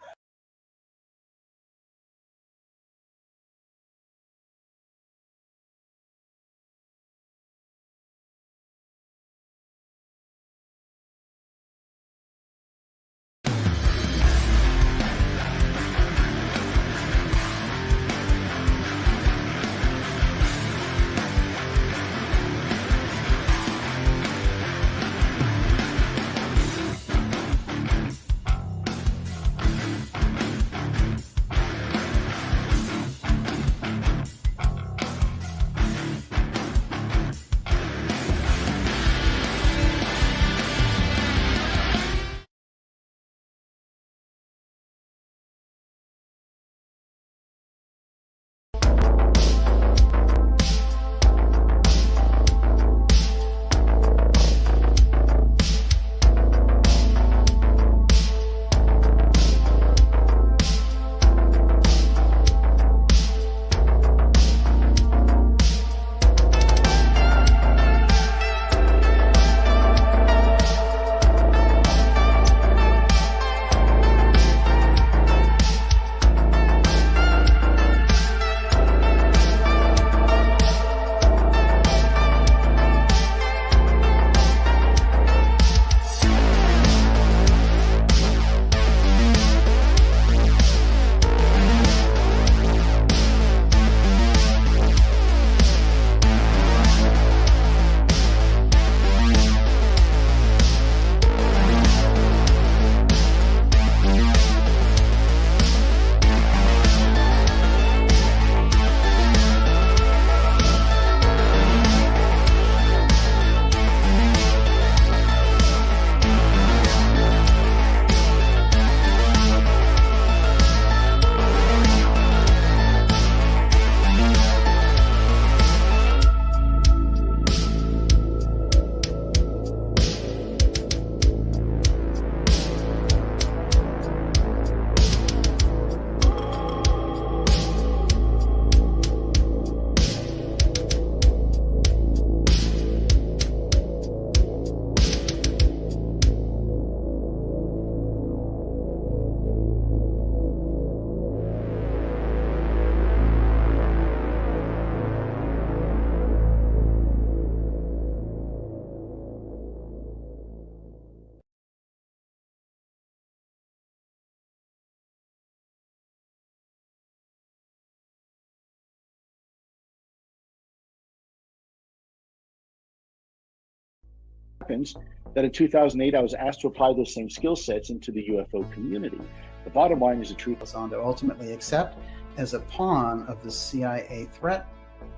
happens that in 2008, I was asked to apply those same skill sets into the UFO community. The bottom line is the truth. Elizondo ultimately accept as a pawn of the CIA threat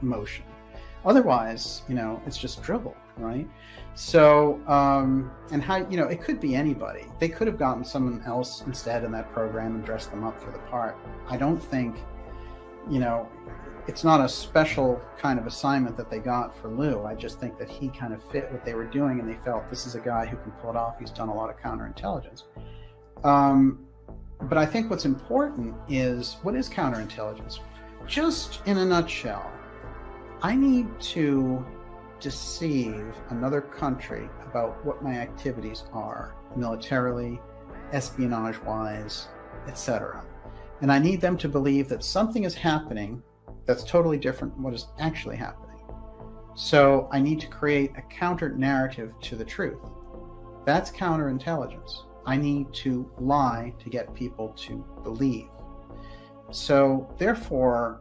motion. Otherwise, it's just drivel, right? So, and how, it could be anybody. They could have gotten someone else instead in that program and dressed them up for the part. I don't think, it's not a special kind of assignment that they got for Lue. I just think that he kind of fit what they were doing, and they felt this is a guy who can pull it off. He's done a lot of counterintelligence. But I think what's important is, what is counterintelligence? Just in a nutshell, I need to deceive another country about what my activities are, militarily, espionage-wise, etc. And I need them to believe that something is happening that's totally different from what is actually happening. So I need to create a counter-narrative to the truth. That's counterintelligence. I need to lie to get people to believe. So therefore,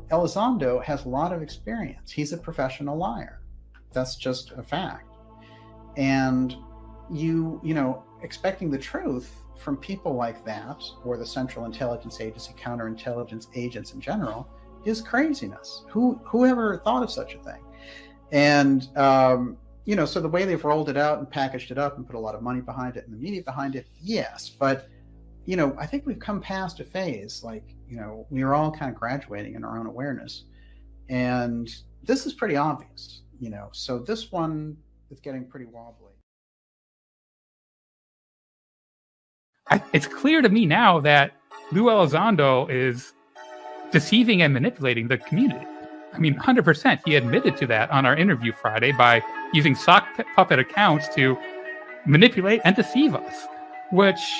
Elizondo has a lot of experience. He's a professional liar. That's just a fact. And expecting the truth from people like that, or the Central Intelligence Agency, counterintelligence agents in general, is craziness. Whoever thought of such a thing? And so the way they've rolled it out and packaged it up and put a lot of money behind it and the media behind it, yes. But I think we've come past a phase, we are all kind of graduating in our own awareness, and this is pretty obvious, So this one is getting pretty wobbly. It's clear to me now that Lue Elizondo is deceiving and manipulating the community. I mean, 100%. He admitted to that on our interview Friday by using sock puppet accounts to manipulate and deceive us. Which,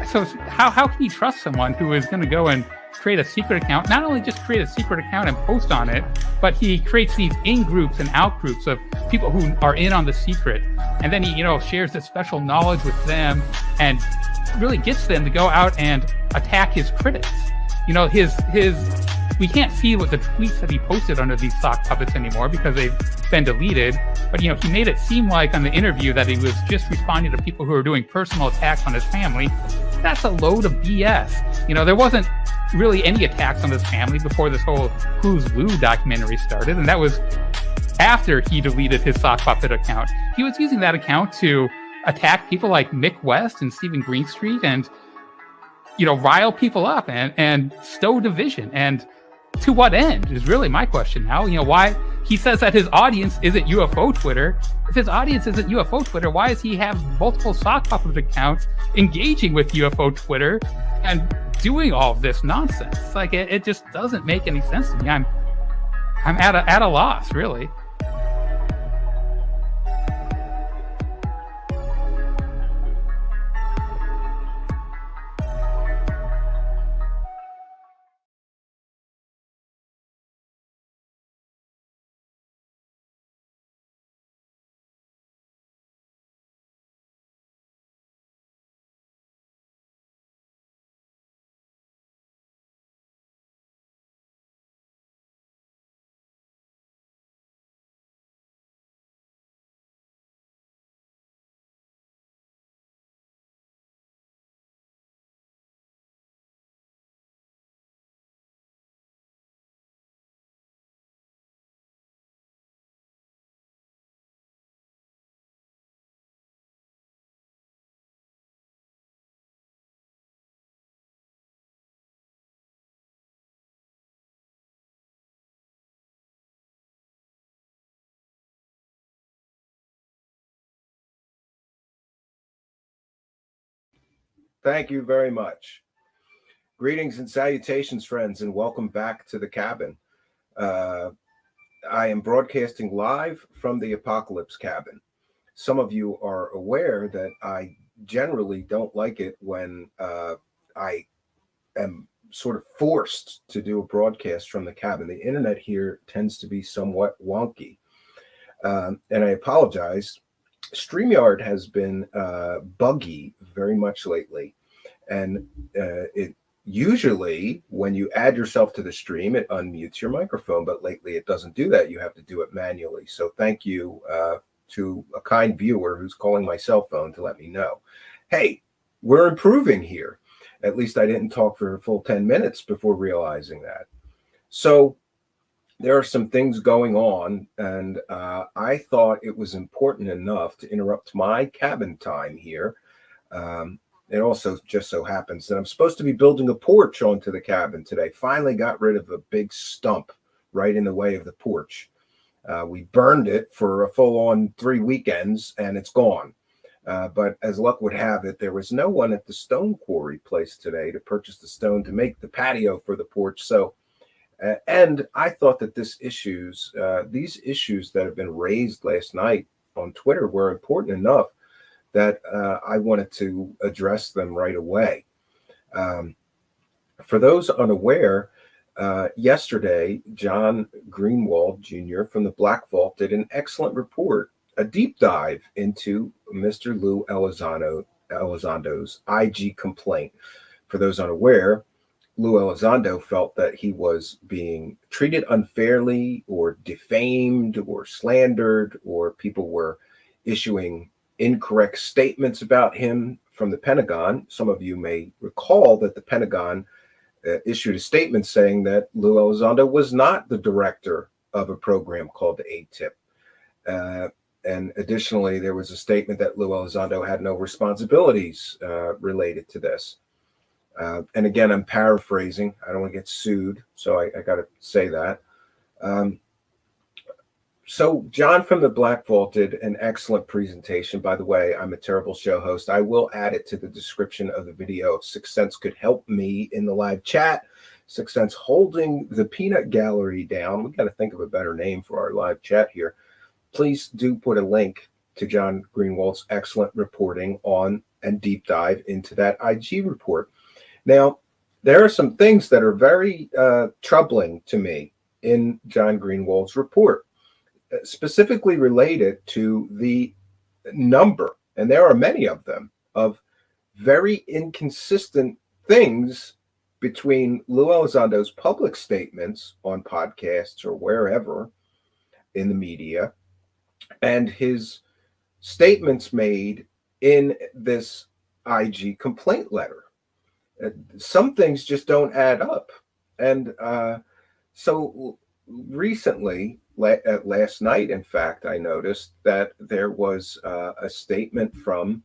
so how can you trust someone who is going to go and create a secret account? Not only just create a secret account and post on it, but he creates these in-groups and out-groups of people who are in on the secret. And then he, shares this special knowledge with them and really gets them to go out and attack his critics. We can't see what the tweets that he posted under these sock puppets anymore because they've been deleted. But, he made it seem like on the interview that he was just responding to people who are doing personal attacks on his family. That's a load of BS. There wasn't really any attacks on his family before this whole Who's Lue documentary started. And that was after he deleted his sock puppet account. He was using that account to attack people like Mick West and Stephen Greenstreet and, rile people up and sow division. And to what end is really my question now. Why he says that his audience isn't UFO Twitter. If his audience isn't UFO Twitter, why does he have multiple sock puppet accounts engaging with UFO Twitter and doing all of this nonsense? It just doesn't make any sense to me. I'm at a loss, really. Thank you very much. Greetings and salutations, friends, and welcome back to the cabin. I am broadcasting live from the Apocalypse Cabin. Some of you are aware that I generally don't like it when I am sort of forced to do a broadcast from the cabin. The internet here tends to be somewhat wonky, and I apologize. StreamYard has been buggy very much lately, and it usually when you add yourself to the stream, it unmutes your microphone, but lately it doesn't do that. You have to do it manually. So thank you to a kind viewer who's calling my cell phone to let me know. Hey, we're improving here. At least I didn't talk for a full 10 minutes before realizing that. So there are some things going on, and I thought it was important enough to interrupt my cabin time here. It also just so happens that I'm supposed to be building a porch onto the cabin today. Finally got rid of a big stump right in the way of the porch. We burned it for a full-on 3 weekends, and it's gone. But as luck would have it, there was no one at the stone quarry place today to purchase the stone to make the patio for the porch. So, and I thought that these issues that have been raised last night on Twitter were important enough that I wanted to address them right away. For those unaware, yesterday, John Greenwald Jr. from the Black Vault did an excellent report, a deep dive into Mr. Lue Elizondo's IG complaint. For those unaware, Lue Elizondo felt that he was being treated unfairly or defamed or slandered, or people were issuing incorrect statements about him from the Pentagon. Some of you may recall that the Pentagon issued a statement saying that Lue Elizondo was not the director of a program called ATIP. And additionally, there was a statement that Lue Elizondo had no responsibilities related to this. And again, I'm paraphrasing. I don't want to get sued, so I got to say that. So John from the Black Vault did an excellent presentation. By the way, I'm a terrible show host. I will add it to the description of the video if Sixth Sense could help me in the live chat. Sixth Sense holding the peanut gallery down. We got to think of a better name for our live chat here. Please do put a link to John Greenwald's excellent reporting on and deep dive into that IG report. Now, there are some things that are very troubling to me in John Greenwald's report, specifically related to the number, and there are many of them, of very inconsistent things between Lue Elizondo's public statements on podcasts or wherever in the media and his statements made in this IG complaint letter. Some things just don't add up. And so recently, last night, in fact, I noticed that there was a statement from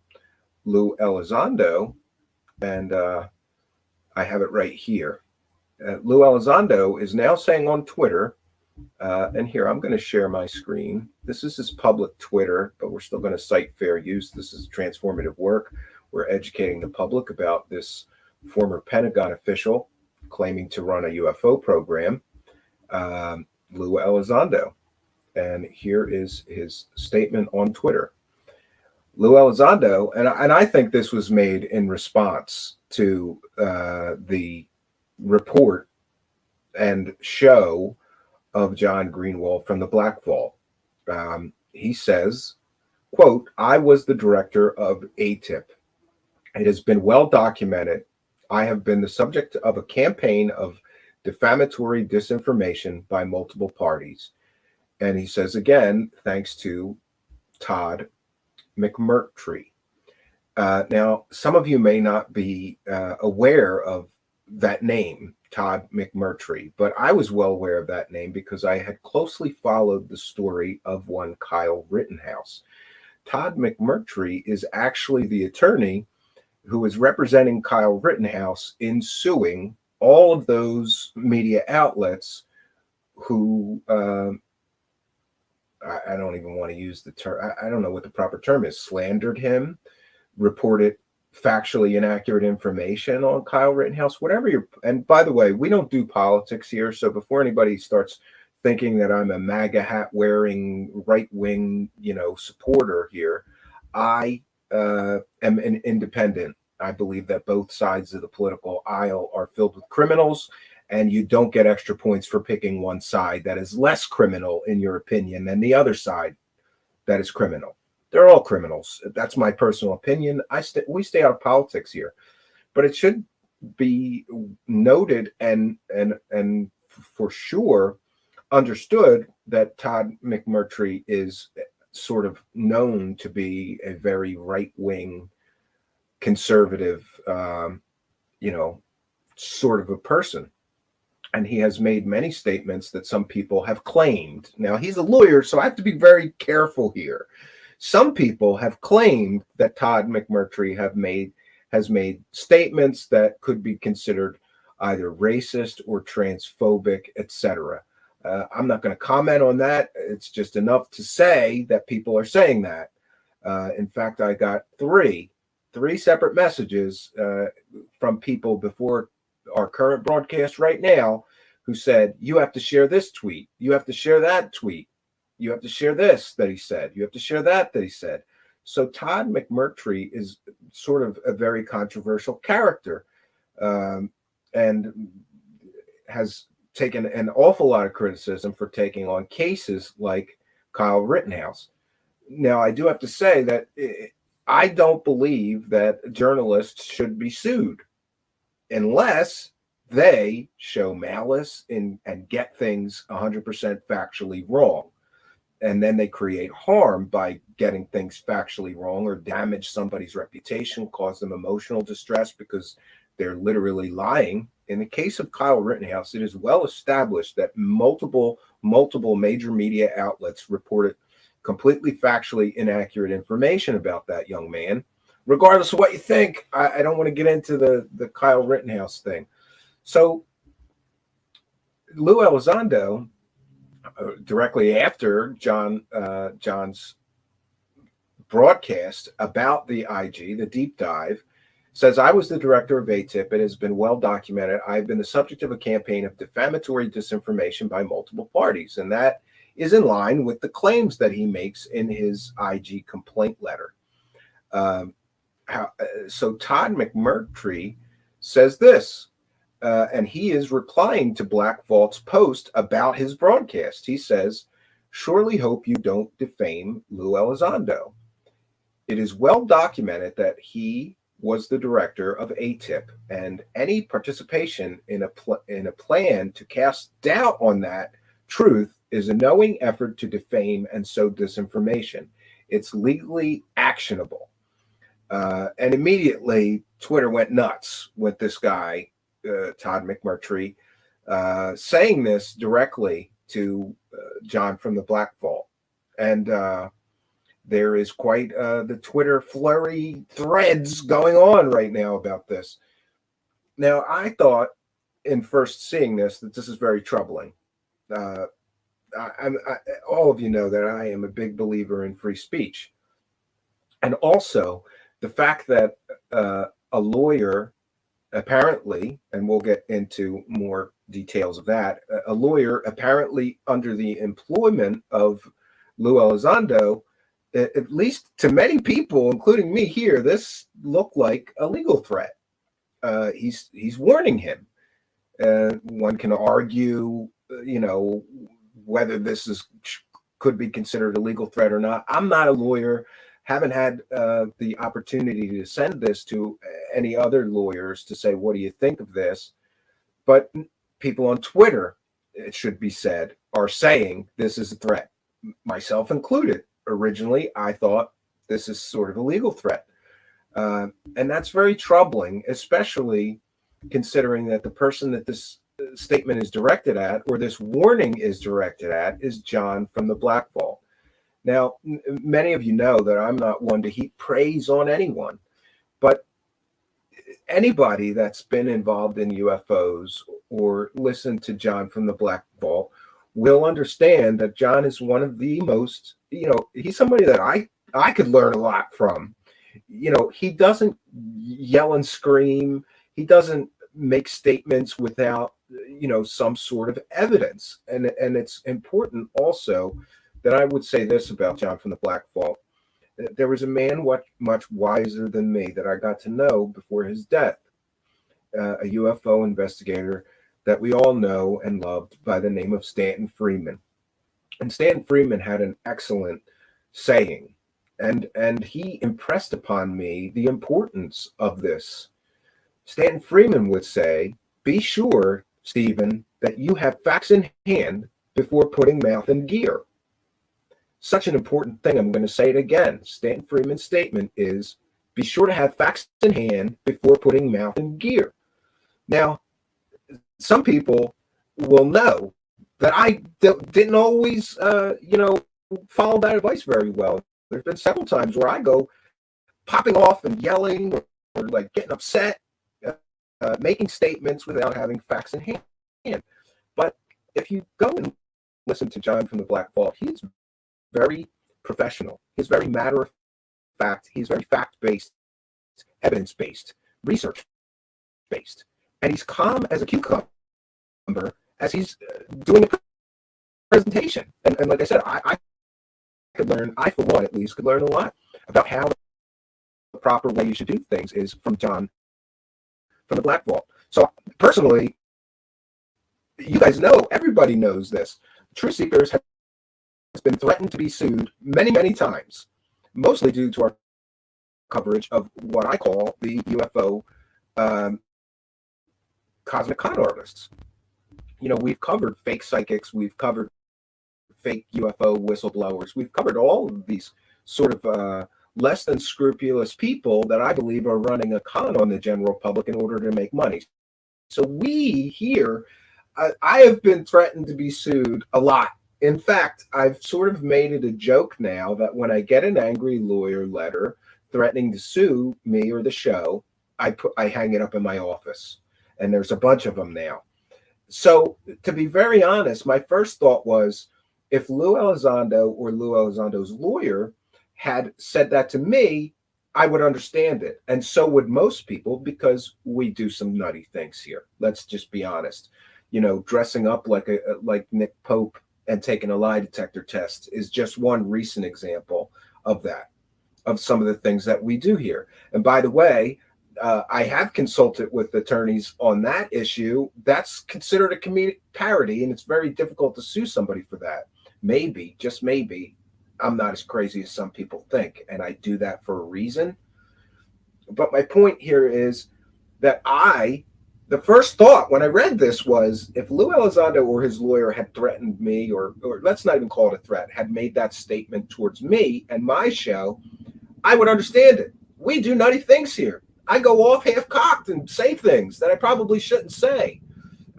Lue Elizondo, and I have it right here. Lue Elizondo is now saying on Twitter, and here, I'm going to share my screen. This is his public Twitter, but we're still going to cite fair use. This is transformative work. We're educating the public about this former Pentagon official claiming to run a UFO program, Lue Elizondo. And here is his statement on Twitter. Lue Elizondo, and I think this was made in response to the report and show of John Greenwald from the Black Vault. He says, quote, "I was the director of ATIP. It has been well documented. I have been the subject of a campaign of defamatory disinformation by multiple parties." And he says again, thanks to Todd McMurtry. Now, some of you may not be aware of that name, Todd McMurtry, but I was well aware of that name because I had closely followed the story of one Kyle Rittenhouse. Todd McMurtry is actually the attorney who is representing Kyle Rittenhouse in suing all of those media outlets who, I don't even want to use the term, I don't know what the proper term is, slandered him, reported factually inaccurate information on Kyle Rittenhouse, whatever and by the way, we don't do politics here. So before anybody starts thinking that I'm a MAGA hat wearing right-wing, supporter here, I am an independent. I believe that both sides of the political aisle are filled with criminals, and you don't get extra points for picking one side that is less criminal in your opinion than the other side that is criminal. They're all criminals. That's my personal opinion. We stay out of politics here, but it should be noted and for sure understood that Todd McMurtry is sort of known to be a very right-wing conservative, sort of a person. And he has made many statements that some people have claimed. Now, he's a lawyer, so I have to be very careful here. Some people have claimed that Todd McMurtry has made statements that could be considered either racist or transphobic, etc. I'm not going to comment on that. It's just enough to say that people are saying that. In fact, I got three separate messages from people before our current broadcast right now who said, you have to share this tweet. You have to share that tweet. You have to share this that he said. You have to share that he said. So Todd McMurtry is sort of a very controversial character and has taken an awful lot of criticism for taking on cases like Kyle Rittenhouse. Now, I do have to say that I don't believe that journalists should be sued unless they show malice and get things 100% factually wrong. And then they create harm by getting things factually wrong or damage somebody's reputation, cause them emotional distress because they're literally lying. In the case of Kyle Rittenhouse, it is well established that multiple major media outlets reported completely factually inaccurate information about that young man. Regardless of what you think, I don't want to get into the Kyle Rittenhouse thing. So Lue Elizondo, directly after John's broadcast about the IG, the deep dive, says, I was the director of ATIP. It has been well documented. I've been the subject of a campaign of defamatory disinformation by multiple parties. And that is in line with the claims that he makes in his IG complaint letter. So Todd McMurtry says this, and he is replying to Black Vault's post about his broadcast. He says, surely hope you don't defame Lue Elizondo. It is well documented that he was the director of ATIP, and any participation in a plan to cast doubt on that truth is a knowing effort to defame and sow disinformation. It's legally actionable. And immediately Twitter went nuts with this guy, Todd McMurtry, saying this directly to John from the Black Vault. And there is quite the Twitter flurry threads going on right now about this. Now, I thought in first seeing this that this is very troubling. All of you know that I am a big believer in free speech. And also the fact that a lawyer apparently, and we'll get into more details of that, a lawyer apparently under the employment of Lue Elizondo, at least to many people, including me here, this looked like a legal threat. He's warning him. One can argue, whether this could be considered a legal threat or not. I'm not a lawyer. Haven't had the opportunity to send this to any other lawyers to say, what do you think of this? But people on Twitter, it should be said, are saying this is a threat, myself included. Originally, I thought this is sort of a legal threat. And that's very troubling, especially considering that the person that this statement is directed at, or this warning is directed at, is John from the Black Vault. Now, many of you know that I'm not one to heap praise on anyone, but anybody that's been involved in UFOs or listened to John from the Black Vault will understand that John is one of the most, he's somebody that I could learn a lot from. He doesn't yell and scream. He doesn't make statements without, some sort of evidence. And it's important also that I would say this about John from the Black Vault. There was a man much wiser than me that I got to know before his death, a UFO investigator that we all know and loved by the name of Stanton Friedman. And Stanton Friedman had an excellent saying, and he impressed upon me the importance of this Stanton Friedman would say, be sure, Stephen, that you have facts in hand before putting mouth in gear. Such an important thing. I'm going to say it again. Stanton Friedman's statement is, be sure to have facts in hand before putting mouth in gear. Now, some people will know that I didn't always, follow that advice very well. There's been several times where I go popping off and yelling or like getting upset, making statements without having facts in hand. But if you go and listen to John from the Black Vault, he's very professional. He's very matter of fact. He's very fact-based, evidence-based, research-based. And he's calm as a cucumber as he's doing a presentation. And like I said, I could learn, I for one at least, could learn a lot about how the proper way you should do things is from John from the Black Vault. So personally, you guys know, everybody knows this. Truth Seekers has been threatened to be sued many, many times, mostly due to our coverage of what I call the UFO cosmic con artists. We've covered fake psychics, we've covered fake UFO whistleblowers, we've covered all of these sort of less than scrupulous people that I believe are running a con on the general public in order to make money. So we here, I have been threatened to be sued a lot. In fact, I've sort of made it a joke now that when I get an angry lawyer letter threatening to sue me or the show, I hang it up in my office. And there's a bunch of them now. So to be very honest, my first thought was, if Lue Elizondo or Lue Elizondo's lawyer had said that to me, I would understand it. And so would most people, because we do some nutty things here. Let's just be honest. Dressing up like Nick Pope and taking a lie detector test is just one recent example of that, of some of the things that we do here. And by the way, I have consulted with attorneys on that issue. That's considered a comedic parody, and it's very difficult to sue somebody for that. Maybe, just maybe, I'm not as crazy as some people think, and I do that for a reason. But my point here is that the first thought when I read this was, if Lue Elizondo or his lawyer had threatened me, or let's not even call it a threat, had made that statement towards me and my show, I would understand it. We do nutty things here. I go off half-cocked and say things that I probably shouldn't say.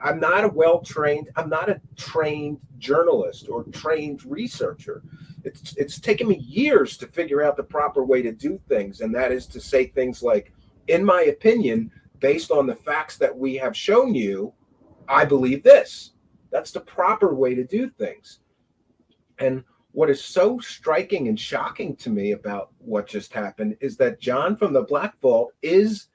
I'm not a trained journalist or trained researcher. It's taken me years to figure out the proper way to do things, and that is to say things like, in my opinion, based on the facts that we have shown you, I believe this. That's the proper way to do things. And what is so striking and shocking to me about what just happened is that John from the Black Vault is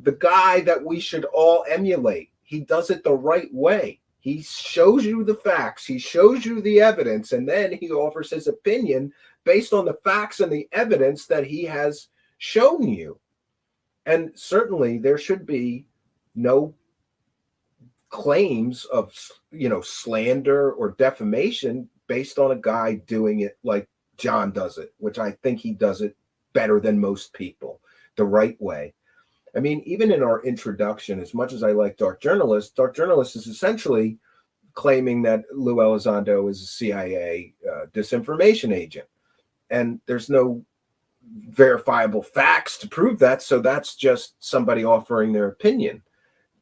the guy that we should all emulate. He does it the right way. He shows you the facts, he shows you the evidence, and then he offers his opinion based on the facts and the evidence that he has shown you. And certainly there should be no claims of, slander or defamation based on a guy doing it like John does it, which I think he does it better than most people, the right way. I mean, even in our introduction, as much as I like Dark Journalist is essentially claiming that Lue Elizondo is a CIA disinformation agent. And there's no verifiable facts to prove that, so that's just somebody offering their opinion.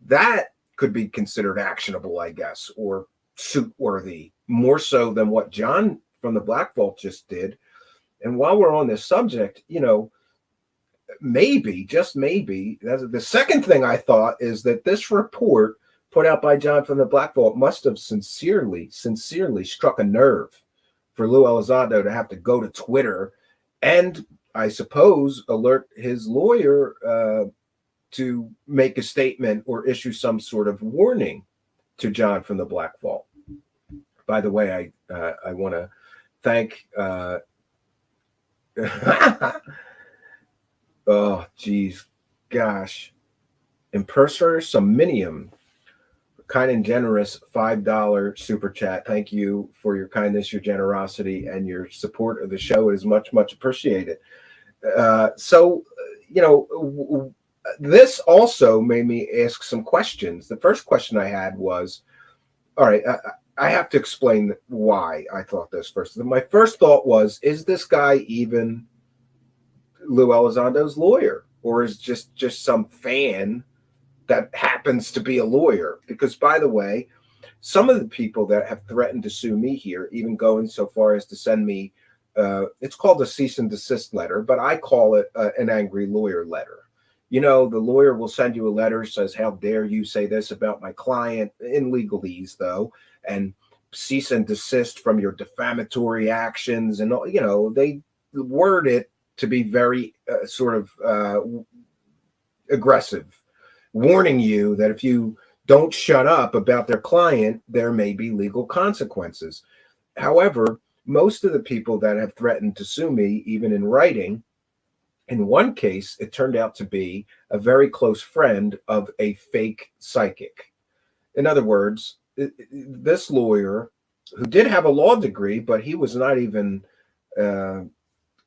That could be considered actionable, I guess, or suit-worthy, more so than what John from the Black Vault just did. And while we're on this subject, maybe, just maybe, the second thing I thought is that this report put out by John from the Black Vault must have sincerely struck a nerve for Lue Elizondo to have to go to Twitter and, I suppose, alert his lawyer to make a statement or issue some sort of warning to John from the Black Vault. By the way, I want to thank oh, geez, gosh. Impersonator Sominium, kind and generous $5 super chat. Thank you for your kindness, your generosity, and your support of the show. It is much, much appreciated. So, this also made me ask some questions. The first question I had was, all right, I have to explain why I thought this first. My first thought was, is this guy even Lue Elizondo's lawyer, or is just some fan that happens to be a lawyer? Because, by the way, some of the people that have threatened to sue me here, even going so far as to send me, it's called a cease and desist letter, but I call it an angry lawyer letter. You know, the lawyer will send you a letter, says, how dare you say this about my client, in legalese though, and cease and desist from your defamatory actions. And, you know, they word it to be very aggressive, warning you that if you don't shut up about their client, there may be legal consequences. However, most of the people that have threatened to sue me, even in writing, in one case, it turned out to be a very close friend of a fake psychic. In other words, this lawyer, who did have a law degree, but he was not even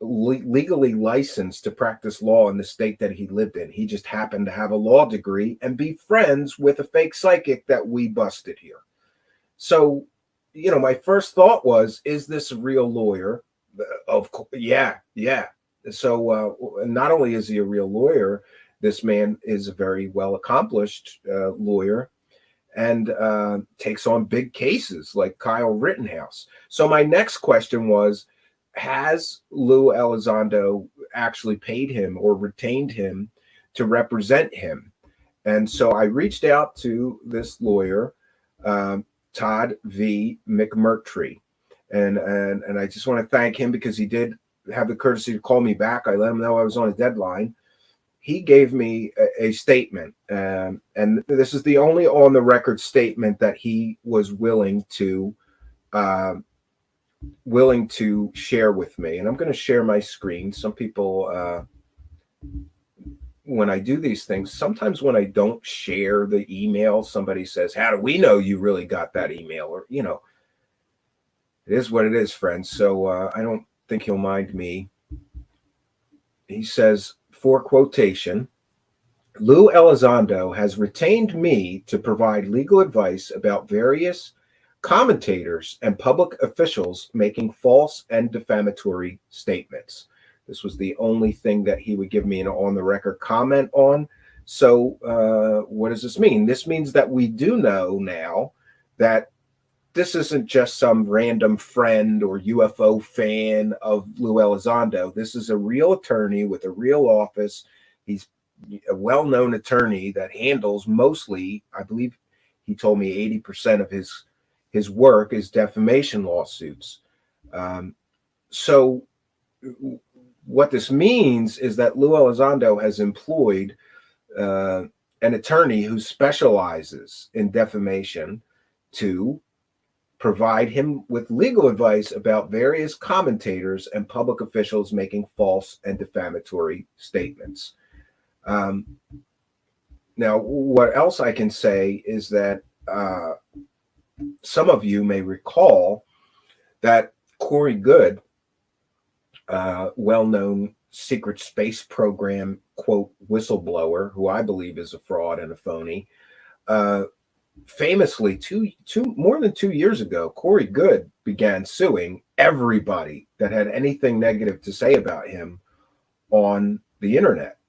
legally licensed to practice law in the state that he lived in. He just happened to have a law degree and be friends with a fake psychic that we busted here. So, you know, my first thought was, is this a real lawyer? Of course, yeah. So not only is he a real lawyer, this man is a very well accomplished lawyer, and takes on big cases like Kyle Rittenhouse. So my next question was, has Lue Elizondo actually paid him or retained him to represent him? And so I reached out to this lawyer, Todd V. McMurtry, and I just want to thank him because he did have the courtesy to call me back. I let him know I was on a deadline. He gave me a statement, and this is the only on the record statement that he was willing to share with me. And I'm going to share my screen. Some people, when I do these things, sometimes when I don't share the email, somebody says, how do we know you really got that email? Or, you know, it is what it is, friends. So I don't think he'll mind me. He says, for quotation, Lue Elizondo has retained me to provide legal advice about various commentators and public officials making false and defamatory statements. This was the only thing that he would give me an on-the-record comment on. So what does this mean? This means that we do know now that this isn't just some random friend or UFO fan of Lue Elizondo. This is a real attorney with a real office. He's a well-known attorney that handles mostly, I believe he told me 80% of his work is defamation lawsuits. So what this means is that Lue Elizondo has employed an attorney who specializes in defamation to provide him with legal advice about various commentators and public officials making false and defamatory statements. Now, what else I can say is that some of you may recall that Corey Goode, well-known secret space program, quote, whistleblower, who I believe is a fraud and a phony, famously more than 2 years ago, Corey Goode began suing everybody that had anything negative to say about him on the internet.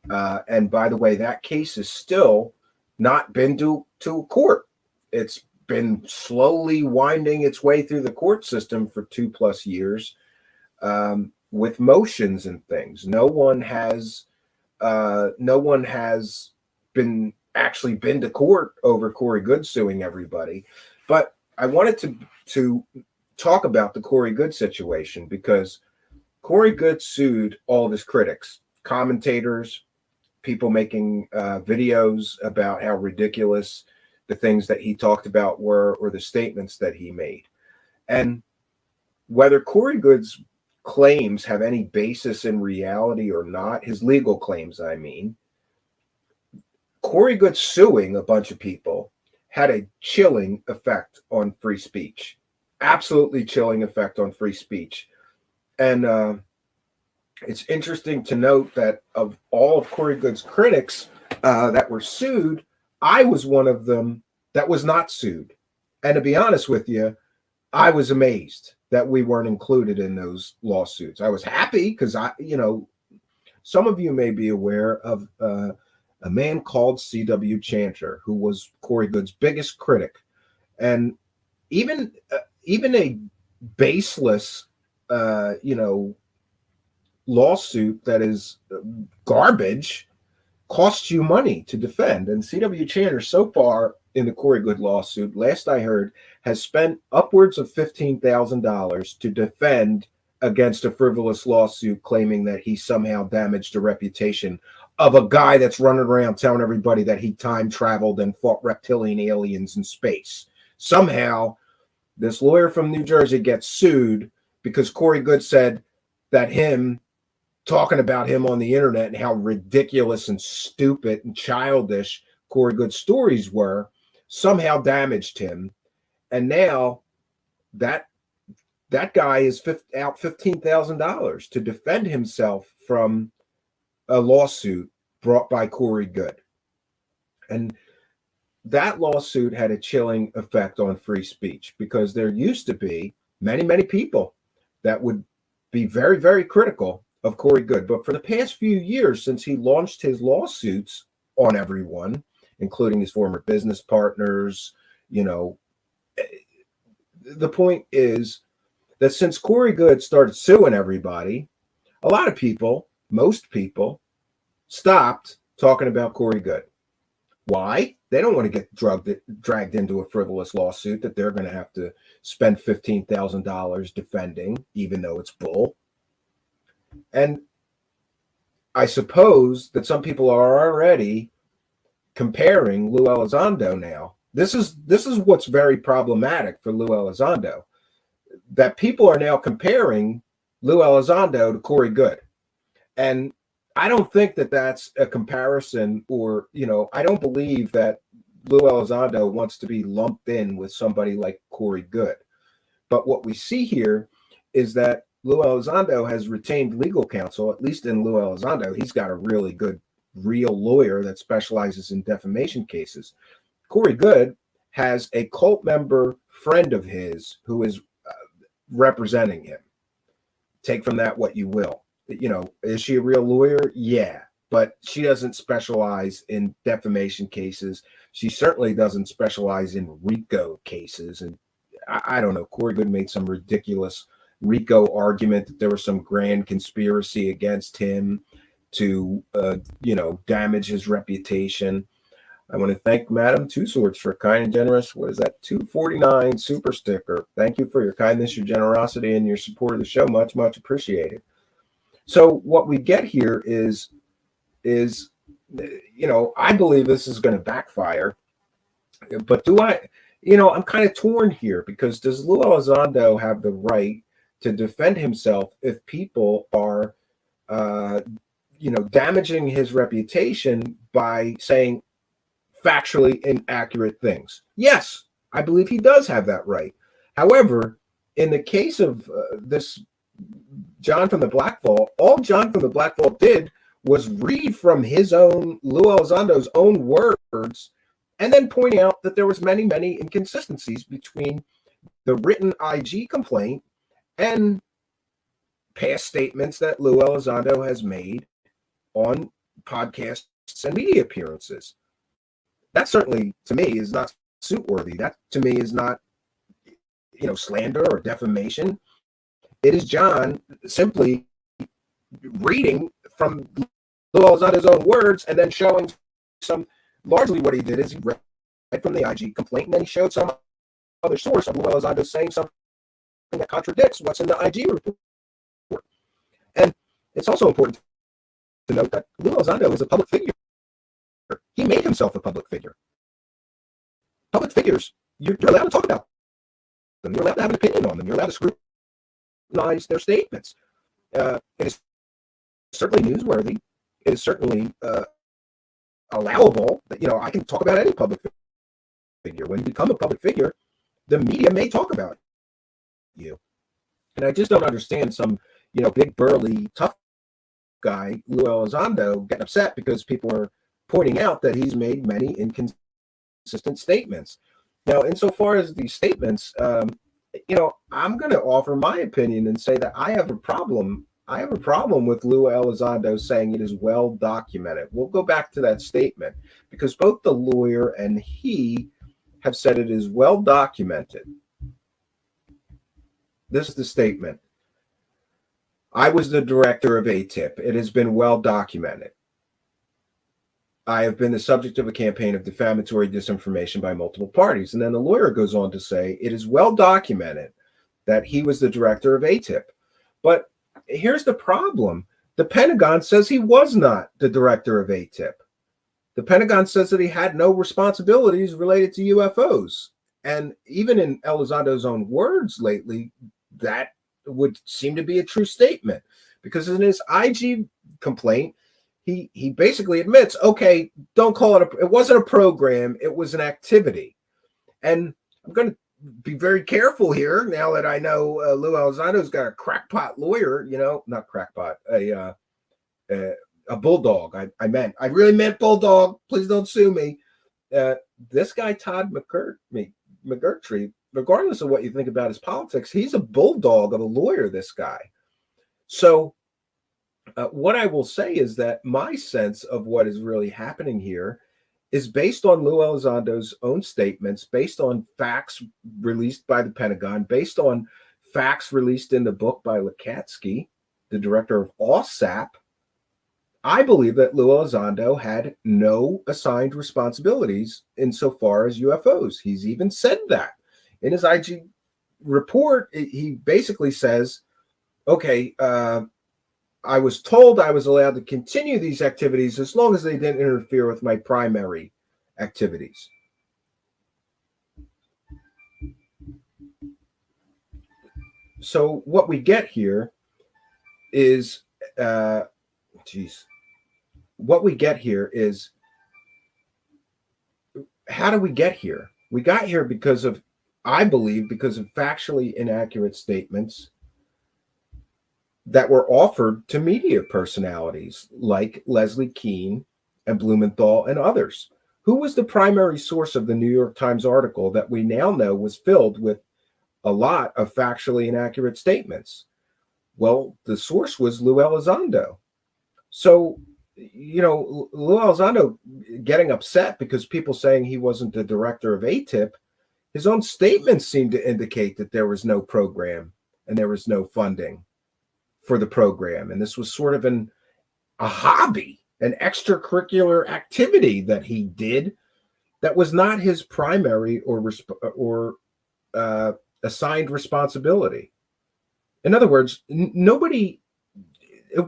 And by the way, that case has still not been to court. It's been slowly winding its way through the court system for 2+ years, with motions and things. No one has been to court over Corey Goode suing everybody. But I wanted to talk about the Corey Goode situation because Corey Goode sued all of his critics, commentators, people making videos about how ridiculous the things that he talked about were, or the statements that he made. And whether Corey Goode's claims have any basis in reality or not, his legal claims, I mean, Corey Goode suing a bunch of people had a chilling effect on free speech, absolutely chilling effect on free speech. And it's interesting to note that of all of Corey Good's critics that were sued, I was one of them that was not sued. And to be honest with you, I was amazed that we weren't included in those lawsuits. I was happy because some of you may be aware of a man called C.W. Chanter, who was Corey Good's biggest critic. And even a baseless, lawsuit that is garbage costs you money to defend. And C.W. Chanter, so far in the Corey Good lawsuit, last I heard, has spent upwards of $15,000 to defend against a frivolous lawsuit claiming that he somehow damaged the reputation of a guy that's running around telling everybody that he time traveled and fought reptilian aliens in space. Somehow, this lawyer from New Jersey gets sued because Corey Good said that him talking about him on the internet and how ridiculous and stupid and childish Corey Good's stories were somehow damaged him. And now that guy is out $15,000 to defend himself from a lawsuit brought by Corey Good. And that lawsuit had a chilling effect on free speech, because there used to be many, many people that would be very, very critical of Corey Good. But for the past few years, since he launched his lawsuits on everyone, including his former business partners, the point is that since Corey Good started suing everybody, a lot of people, most people, stopped talking about Corey Good. Why? They don't want to get dragged into a frivolous lawsuit that they're going to have to spend $15,000 defending, even though it's bull. And I suppose that some people are already comparing Lue Elizondo now. This is what's very problematic for Lue Elizondo, that people are now comparing Lue Elizondo to Corey Good. And I don't think that that's a comparison, or, I don't believe that Lue Elizondo wants to be lumped in with somebody like Corey Good. But what we see here is that Lue Elizondo has retained legal counsel. At least in Lue Elizondo, he's got a really good, real lawyer that specializes in defamation cases. Corey Good has a cult member friend of his who is representing him. Take from that what you will. Is she a real lawyer? Yeah, but she doesn't specialize in defamation cases. She certainly doesn't specialize in RICO cases. And I don't know, Corey Good made some ridiculous RICO argument that there was some grand conspiracy against him to, damage his reputation. I want to thank Madam Two Swords for a kind and generous, what is that, 249 super sticker. Thank you for your kindness, your generosity, and your support of the show. Much, much appreciated. So what we get here is, I believe this is going to backfire. But I'm kind of torn here, because does Lue Elizondo have the right to defend himself if people are, damaging his reputation by saying factually inaccurate things? Yes, I believe he does have that right. However, in the case of this John from the Black Vault, all John from the Black Vault did was read from his own, Lue Elizondo's own words, and then point out that there was many, many inconsistencies between the written IG complaint and past statements that Lue Elizondo has made on podcasts and media appearances. That certainly, to me, is not suit-worthy. That, to me, is not, slander or defamation. It is John simply reading from Lue Elizondo's own words and then showing largely what he did is he read from the IG complaint, and then he showed some other source of Lue Elizondo saying something that contradicts what's in the IG report. And it's also important to note that Lue Elizondo is a public figure. He made himself a public figure. Public figures, you're allowed to talk about them. You're allowed to have an opinion on them. You're allowed to scrutinize their statements. It is certainly newsworthy. It is certainly allowable. I can talk about any public figure. When you become a public figure, the media may talk about you. And I just don't understand some, big burly tough guy, Lue Elizondo, getting upset because people are pointing out that he's made many inconsistent statements. Now, insofar as these statements, I'm going to offer my opinion and say that I have a problem. I have a problem with Lue Elizondo saying it is well documented. We'll go back to that statement because both the lawyer and he have said it is well documented. This is the statement. I was the director of ATIP. It has been well documented. I have been the subject of a campaign of defamatory disinformation by multiple parties. And then the lawyer goes on to say, it is well documented that he was the director of ATIP. But here's the problem. The Pentagon says he was not the director of ATIP. The Pentagon says that he had no responsibilities related to UFOs. And even in Elizondo's own words lately, that would seem to be a true statement, because in his IG complaint, he basically admits, okay, don't call it it wasn't a program, it was an activity. And I'm going to be very careful here now that I know Lue Elizondo's got a crackpot lawyer, not crackpot, a bulldog. I really meant bulldog. Please don't sue me. This guy, Todd McGurtry, regardless of what you think about his politics, he's a bulldog of a lawyer, this guy. So what I will say is that my sense of what is really happening here is based on Lue Elizondo's own statements, based on facts released by the Pentagon, based on facts released in the book by Lukatsky, the director of OSAP. I believe that Lue Elizondo had no assigned responsibilities insofar as UFOs. He's even said that. In his IG report, he basically says, okay, I was told I was allowed to continue these activities as long as they didn't interfere with my primary activities. So what we get here is, what we get here is, how do we get here? We got here because of, I believe, because of factually inaccurate statements that were offered to media personalities like Leslie Kean and Blumenthal and others. Who was the primary source of the New York Times article that we now know was filled with a lot of factually inaccurate statements? Well, the source was Lue Elizondo. So, Lue Elizondo getting upset because people saying he wasn't the director of ATIP, his own statements seem to indicate that there was no program and there was no funding for the program. And this was sort of a hobby, an extracurricular activity that he did that was not his primary or assigned responsibility. In other words, it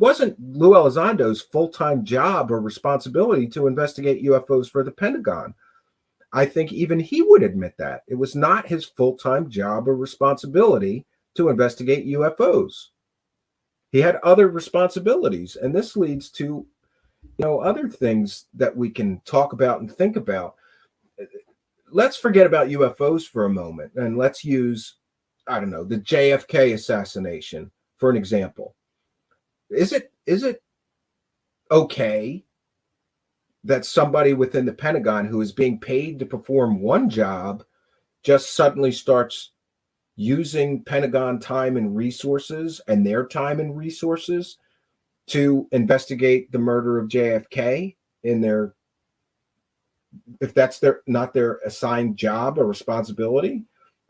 wasn't Lue Elizondo's full-time job or responsibility to investigate UFOs for the Pentagon. I think even he would admit that. It was not his full-time job or responsibility to investigate UFOs. He had other responsibilities, and this leads to, other things that we can talk about and think about. Let's forget about UFOs for a moment, and let's use, the JFK assassination for an example. Is it okay that somebody within the Pentagon who is being paid to perform one job just suddenly starts using Pentagon time and resources and their time and resources to investigate the murder of JFK if that's not their assigned job or responsibility?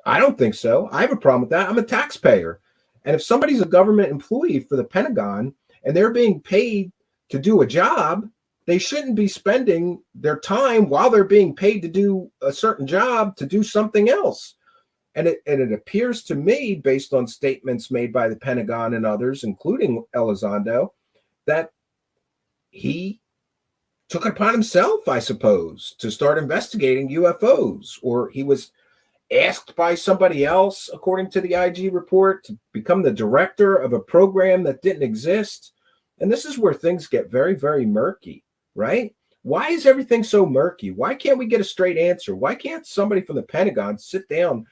I don't think so. I have a problem with that. I'm a taxpayer. And if somebody's a government employee for the Pentagon and they're being paid to do a job, they shouldn't be spending their time while they're being paid to do a certain job to do something else. And it appears to me, based on statements made by the Pentagon and others, including Elizondo, that he took it upon himself, I suppose, to start investigating UFOs, or he was asked by somebody else, according to the IG report, to become the director of a program that didn't exist. And this is where things get very, very murky, right? Why is everything so murky? Why can't we get a straight answer? Why can't somebody from the Pentagon sit down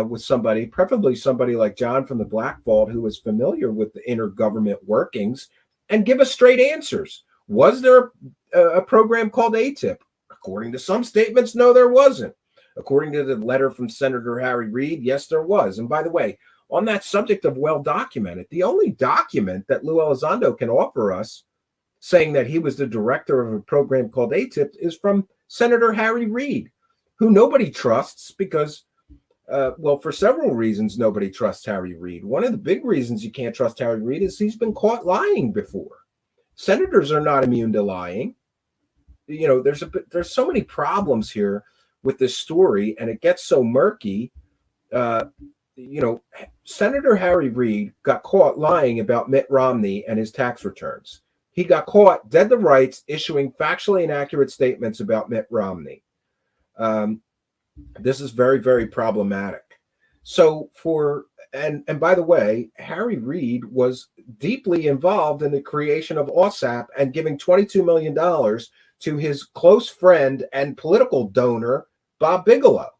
with somebody, preferably somebody like John from the Black Vault, who is familiar with the intergovernment workings, and give us straight answers. Was there a program called ATIP? According to some statements, no, there wasn't. According to the letter from Senator Harry Reid, yes, there was. And by the way, on that subject of well documented, the only document that Lue Elizondo can offer us saying that he was the director of a program called ATIP is from Senator Harry Reid, who nobody trusts because, well, for several reasons, nobody trusts Harry Reid. One of the big reasons you can't trust Harry Reid is he's been caught lying before. Senators are not immune to lying. You know, there's so many problems here with this story, and it gets so murky. You know, Senator Harry Reid got caught lying about Mitt Romney and his tax returns. He got caught dead to rights issuing factually inaccurate statements about Mitt Romney. This is very, very problematic. So and by the way, Harry Reid was deeply involved in the creation of OSAP and giving $22 million to his close friend and political donor, Bob Bigelow.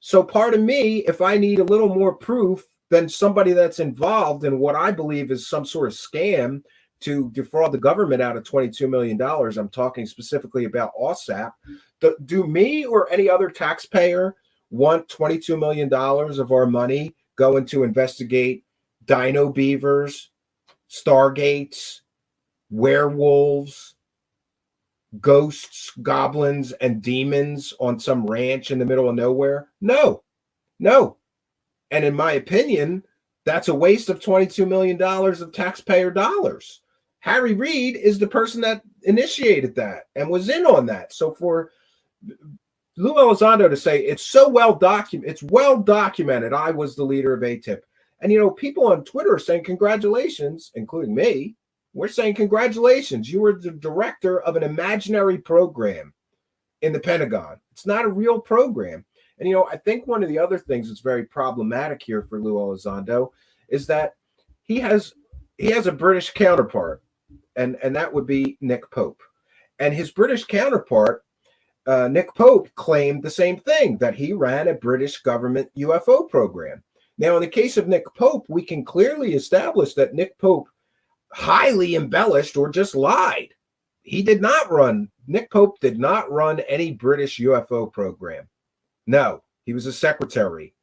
So pardon me if I need a little more proof than somebody that's involved in what I believe is some sort of scam to defraud the government out of $22 million. I'm talking specifically about OSAP. Do me or any other taxpayer want $22 million of our money going to investigate dino beavers, stargates, werewolves, ghosts, goblins, and demons on some ranch in the middle of nowhere? No. And in my opinion, that's a waste of $22 million of taxpayer dollars. Harry Reid is the person that initiated that and was in on that. So for Lue Elizondo to say it's so well documented, I was the leader of ATIP. And, you know, people on Twitter are saying congratulations, including me. We're saying congratulations. You were the director of an imaginary program in the Pentagon. It's not a real program. And, you know, I think one of the other things that's very problematic here for Lue Elizondo is that he has a British counterpart, and that would be Nick Pope. And his British counterpart, Nick Pope, claimed the same thing, that he ran a British government UFO program. Now, in the case of Nick Pope, we can clearly establish that Nick Pope highly embellished or just lied. Nick Pope did not run any British UFO program. No, he was a secretary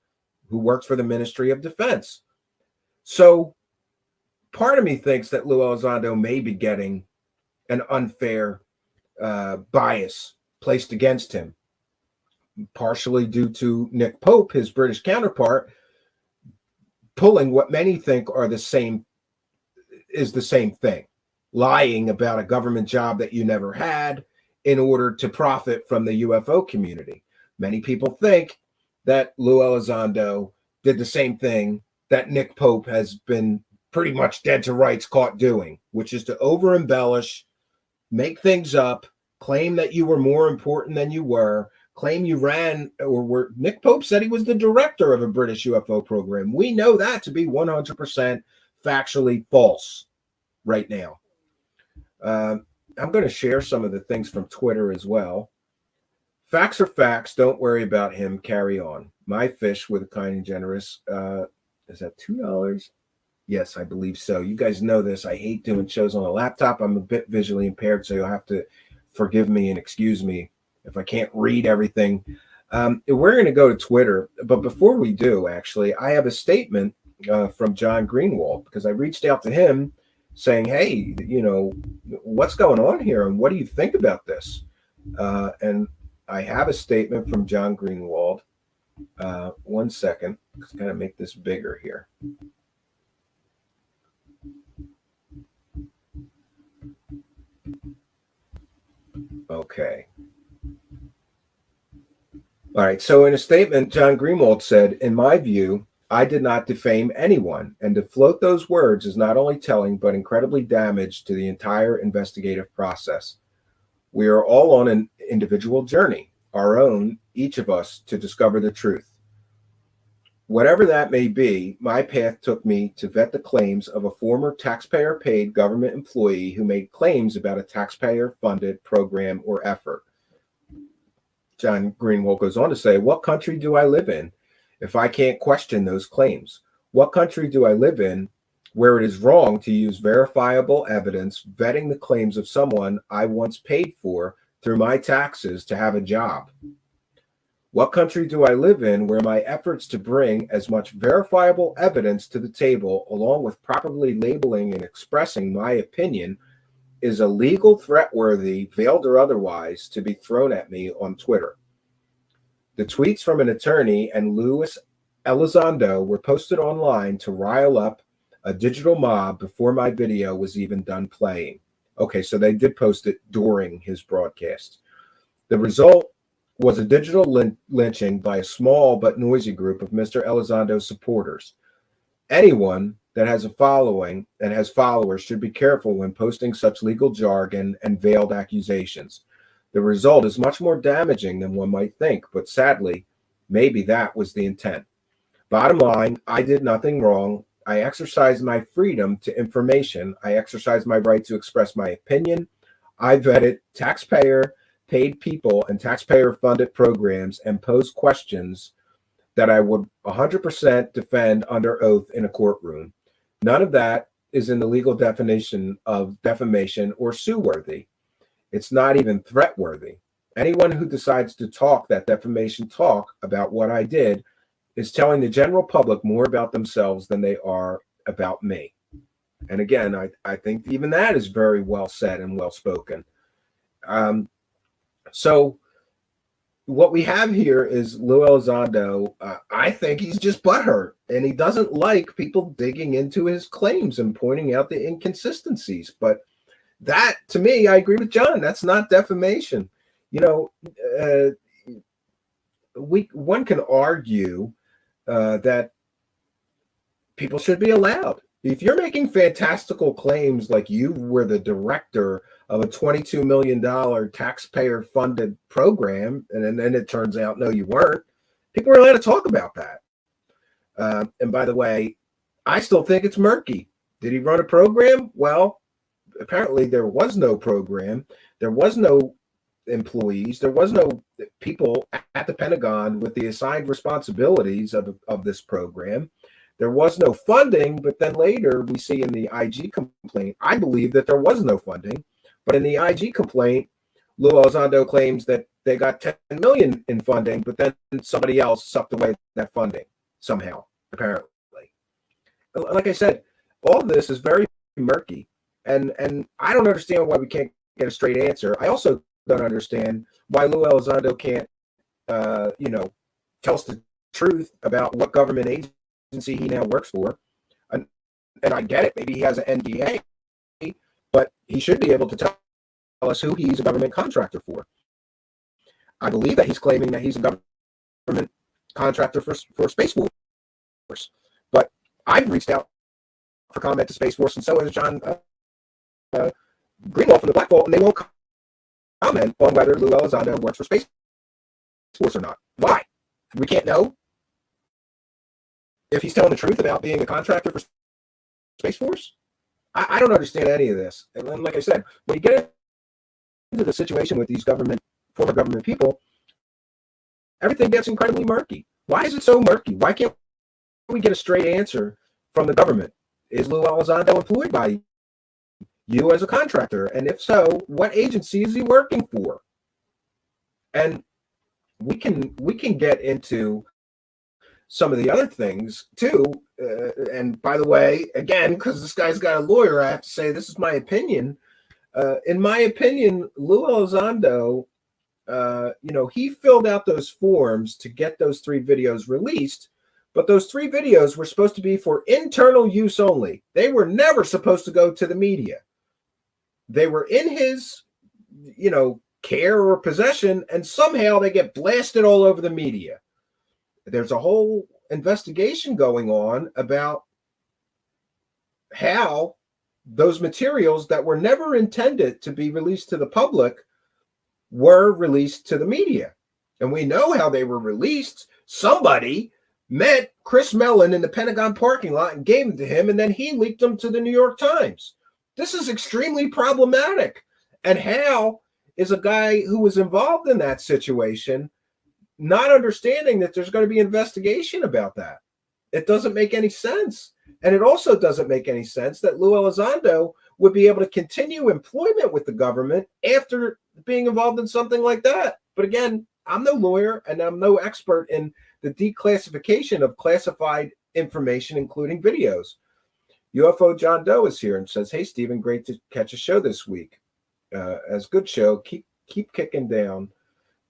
who worked for the Ministry of Defense. So part of me thinks that Lue Elizondo may be getting an unfair bias placed against him, partially due to Nick Pope, his British counterpart, pulling what many think are the same thing, lying about a government job that you never had in order to profit from the UFO community. Many people think that Lue Elizondo did the same thing that Nick Pope has been pretty much dead to rights caught doing, which is to over embellish, make things up, claim that you were more important than you were, claim you ran or were. Nick Pope said he was the director of a British UFO program. We know that to be 100% factually false right now. I'm going to share some of the things from Twitter as well. Facts are facts. Don't worry about him. Carry on. My fish with a kind and generous. Is that $2? Yes, I believe so. You guys know this. I hate doing shows on a laptop. I'm a bit visually impaired, so you'll have to forgive me and excuse me if I can't read everything. We're going to go to Twitter. But before we do, actually, I have a statement from John Greenwald, because I reached out to him saying, hey, you know, what's going on here? And what do you think about this? And I have a statement from John Greenwald. 1 second. Let's kind of make this bigger here. Okay. All right. So in a statement, John Greenwald said, in my view, I did not defame anyone, and to float those words is not only telling, but incredibly damaged to the entire investigative process. We are all on an individual journey, our own, each of us, to discover the truth. Whatever that may be, my path took me to vet the claims of a former taxpayer-paid government employee who made claims about a taxpayer-funded program or effort. John Greenwald goes on to say, what country do I live in if I can't question those claims? What country do I live in where it is wrong to use verifiable evidence vetting the claims of someone I once paid for through my taxes to have a job? What country do I live in where my efforts to bring as much verifiable evidence to the table, along with properly labeling and expressing my opinion, is a legal threat worthy, veiled or otherwise, to be thrown at me on Twitter? The tweets from an attorney and Lue Elizondo were posted online to rile up a digital mob before my video was even done playing. Okay, so they did post it during his broadcast. The result was a digital lynching by a small but noisy group of Mr. Elizondo's supporters. Anyone that has a following and has followers should be careful when posting such legal jargon and veiled accusations. The result is much more damaging than one might think, but sadly, maybe that was the intent. Bottom line, I did nothing wrong. I exercised my freedom to information. I exercised my right to express my opinion. I vetted taxpayer-paid people and taxpayer-funded programs and posed questions that I would 100% defend under oath in a courtroom. None of that is in the legal definition of defamation or sue-worthy. It's not even threat-worthy. Anyone who decides to talk that defamation talk about what I did is telling the general public more about themselves than they are about me. And again, I think even that is very well said and well spoken. So what we have here is Lue Elizondo. I think he's just butthurt, and he doesn't like people digging into his claims and pointing out the inconsistencies. But that, to me, I agree with John. That's not defamation. You know, one can argue that people should be allowed. If you're making fantastical claims like you were the director of a $22 million taxpayer-funded program, and then it turns out, no, you weren't, people are allowed to talk about that. And by the way, I still think it's murky. Did he run a program? Well, apparently there was no program. There was no employees. There was no people at the Pentagon with the assigned responsibilities of this program. There was no funding, but then later we see in the IG complaint, I believe that there was no funding, but in the IG complaint, Lue Elizondo claims that they got $10 million in funding, but then somebody else sucked away that funding somehow, apparently. Like I said, all of this is very murky, and I don't understand why we can't get a straight answer. I also don't understand why Lue Elizondo can't, tell us the truth about what government agency he now works for. And I get it, maybe he has an NDA, but he should be able to tell us who he's a government contractor for. I believe that he's claiming that he's a government contractor for Space Force, but I've reached out for comment to Space Force, and so has John Greenwald from the Black Vault, and they won't comment on whether Lue Elizondo works for Space Force or not. Why? We can't know if he's telling the truth about being a contractor for Space Force. I don't understand any of this. And like I said, when you get into the situation with these former government people, everything gets incredibly murky. Why is it so murky? Why can't we get a straight answer from the government? Is Lue Elizondo employed by you as a contractor? And if so, what agency is he working for? And we can get into some of the other things too. And by the way, again, because this guy's got a lawyer, I have to say this is my opinion. In my opinion, Lue Elizondo, he filled out those forms to get those 3 videos released, but those 3 videos were supposed to be for internal use only. They were never supposed to go to the media. They were in his, care or possession, and somehow they get blasted all over the media. There's a whole investigation going on about how those materials that were never intended to be released to the public were released to the media. And we know how they were released. Somebody met Chris Mellon in the Pentagon parking lot and gave them to him, and then he leaked them to the New York Times. This is extremely problematic. And Hal is a guy who was involved in that situation, not understanding that there's going to be an investigation about that. It doesn't make any sense. And it also doesn't make any sense that Lue Elizondo would be able to continue employment with the government after being involved in something like that. But again, I'm no lawyer and I'm no expert in the declassification of classified information, including videos. UFO John Doe is here and says, "Hey, Stephen, great to catch a show this week. As good show, keep kicking down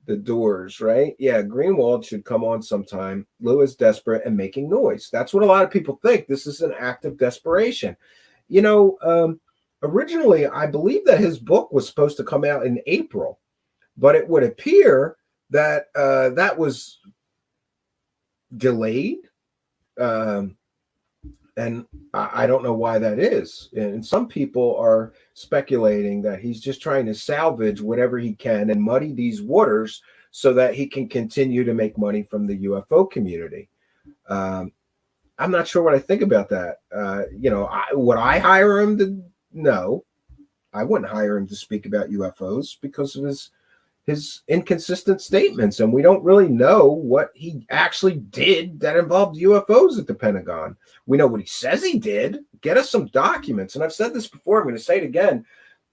the doors," right? Yeah, Greenwald should come on sometime. Lue is desperate and making noise. That's what a lot of people think. This is an act of desperation. You know, originally, I believe that his book was supposed to come out in April, but it would appear that that was delayed. And I don't know why that is. And some people are speculating that he's just trying to salvage whatever he can and muddy these waters so that he can continue to make money from the UFO community. I'm not sure what I think about that. Would I hire him to? No, I wouldn't hire him to speak about UFOs because of his inconsistent statements, and we don't really know what he actually did that involved UFOs at the Pentagon. We know what he says he did. Get us some documents. And I've said this before, I'm going to say it again.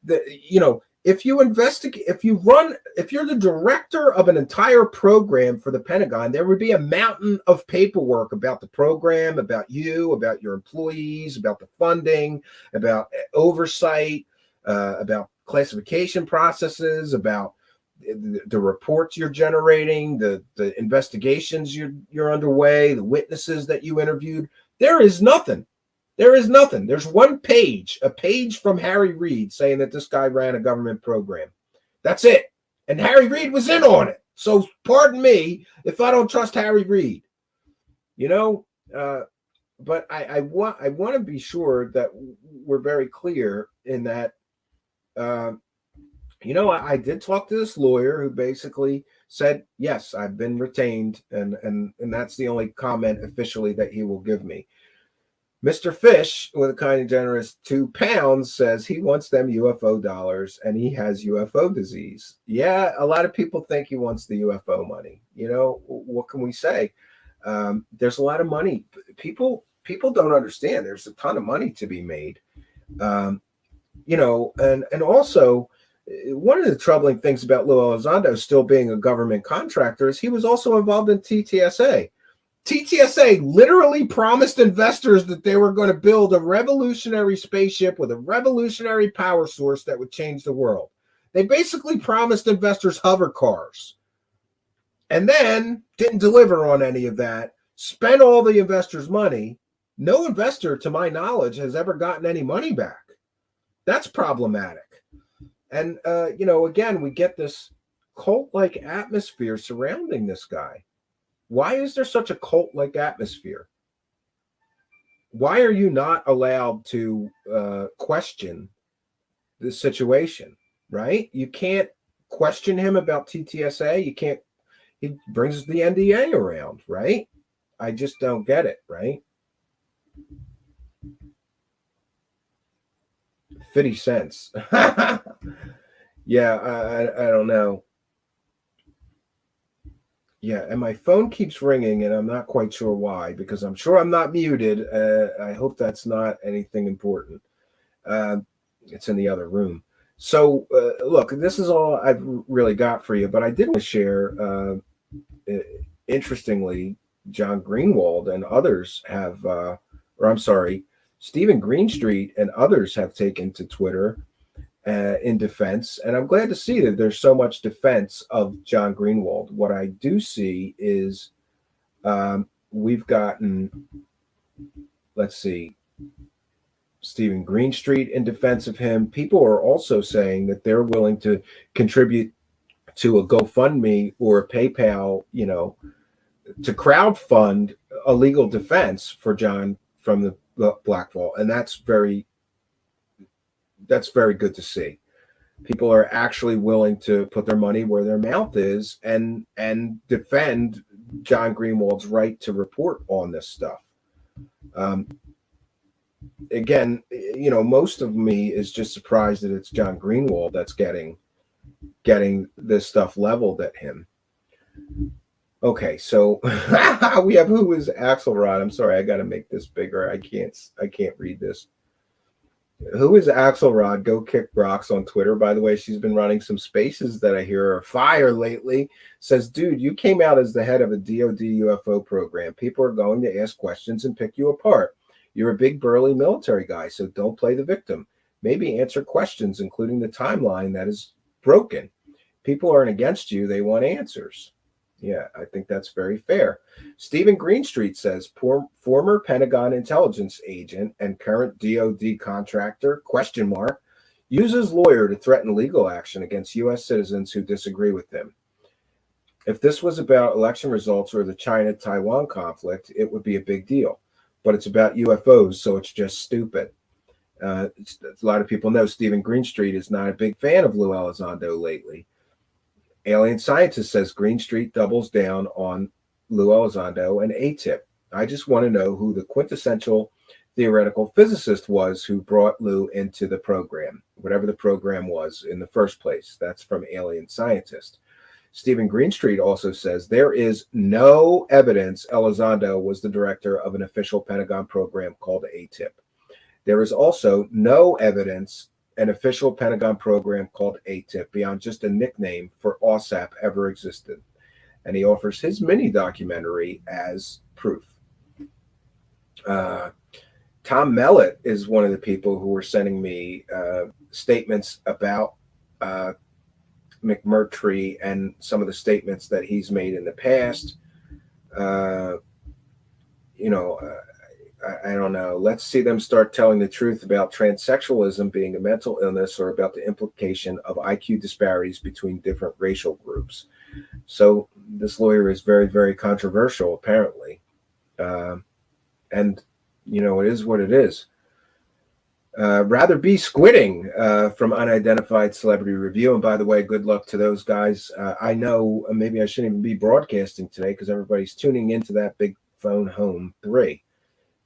That, if you investigate, if you're the director of an entire program for the Pentagon, there would be a mountain of paperwork about the program, about you, about your employees, about the funding, about oversight, about classification processes, about the reports you're generating, the investigations you're underway, the witnesses that you interviewed. There is nothing. There is nothing. There's one page, a page from Harry Reid saying that this guy ran a government program. That's it. And Harry Reid was in on it. So pardon me if I don't trust Harry Reid. But I want to be sure that we're very clear in that I did talk to this lawyer who basically said, yes, I've been retained, and that's the only comment officially that he will give me. Mr. Fish, with a kind and generous £2, says he wants them UFO dollars and he has UFO disease. Yeah, a lot of people think he wants the UFO money. What can we say? There's a lot of money. People don't understand. There's a ton of money to be made. And also, one of the troubling things about Lue Elizondo still being a government contractor is he was also involved in TTSA. TTSA literally promised investors that they were going to build a revolutionary spaceship with a revolutionary power source that would change the world. They basically promised investors hover cars and then didn't deliver on any of that, spent all the investors' money. No investor, to my knowledge, has ever gotten any money back. That's problematic. And, again, we get this cult-like atmosphere surrounding this guy. Why is there such a cult-like atmosphere? Why are you not allowed to question the situation, right? You can't question him about TTSA. You can't. He brings the NDA around, right? I just don't get it, right? 50 cents. Yeah, I don't know. Yeah, and my phone keeps ringing, and I'm not quite sure why, because I'm sure I'm not muted. I hope that's not anything important. It's in the other room. So, look, this is all I've really got for you, but I did want to share, interestingly, John Greenwald and others have, Stephen Greenstreet and others have taken to Twitter in defense, and I'm glad to see that there's so much defense of John Greenwald. What I do see is we've gotten, Stephen Greenstreet in defense of him. People are also saying that they're willing to contribute to a GoFundMe or a PayPal, to crowdfund a legal defense for John from the Black Vault, and that's very good to see. People are actually willing to put their money where their mouth is and defend John Greenwald's right to report on this stuff. Again, most of me is just surprised that it's John Greenwald that's getting this stuff leveled at him. Okay, so we have who is Axelrod. I'm sorry, I got to make this bigger. I can't read this. Who is Axelrod? Go Kick Rocks on Twitter. By the way, she's been running some spaces that I hear are fire lately. Says, dude, you came out as the head of a DoD UFO program. People are going to ask questions and pick you apart. You're a big burly military guy, so don't play the victim. Maybe answer questions, including the timeline that is broken. People aren't against you. They want answers. Yeah, I think that's very fair. Stephen Greenstreet says, former Pentagon intelligence agent and current DoD contractor, uses lawyer to threaten legal action against U.S. citizens who disagree with him. If this was about election results or the China-Taiwan conflict, it would be a big deal. But it's about UFOs, so it's just stupid. A lot of people know Stephen Greenstreet is not a big fan of Lue Elizondo lately. Alien Scientist says Greenstreet doubles down on Lue Elizondo and ATIP. I just want to know who the quintessential theoretical physicist was who brought Lue into the program, whatever the program was in the first place. That's from Alien Scientist. Stephen Greenstreet also says there is no evidence Elizondo was the director of an official Pentagon program called ATIP. There is also no evidence an official Pentagon program called ATIP beyond just a nickname for OSAP ever existed. And he offers his mini documentary as proof. Tom Mellett is one of the people who were sending me statements about McMurtry and some of the statements that he's made in the past. I don't know. Let's see them start telling the truth about transsexualism being a mental illness or about the implication of IQ disparities between different racial groups. So this lawyer is very, very controversial, apparently. And, it is what it is. Rather Be Squidding from Unidentified Celebrity Review. And by the way, good luck to those guys. I know maybe I shouldn't even be broadcasting today because everybody's tuning into that Big Phone Home 3.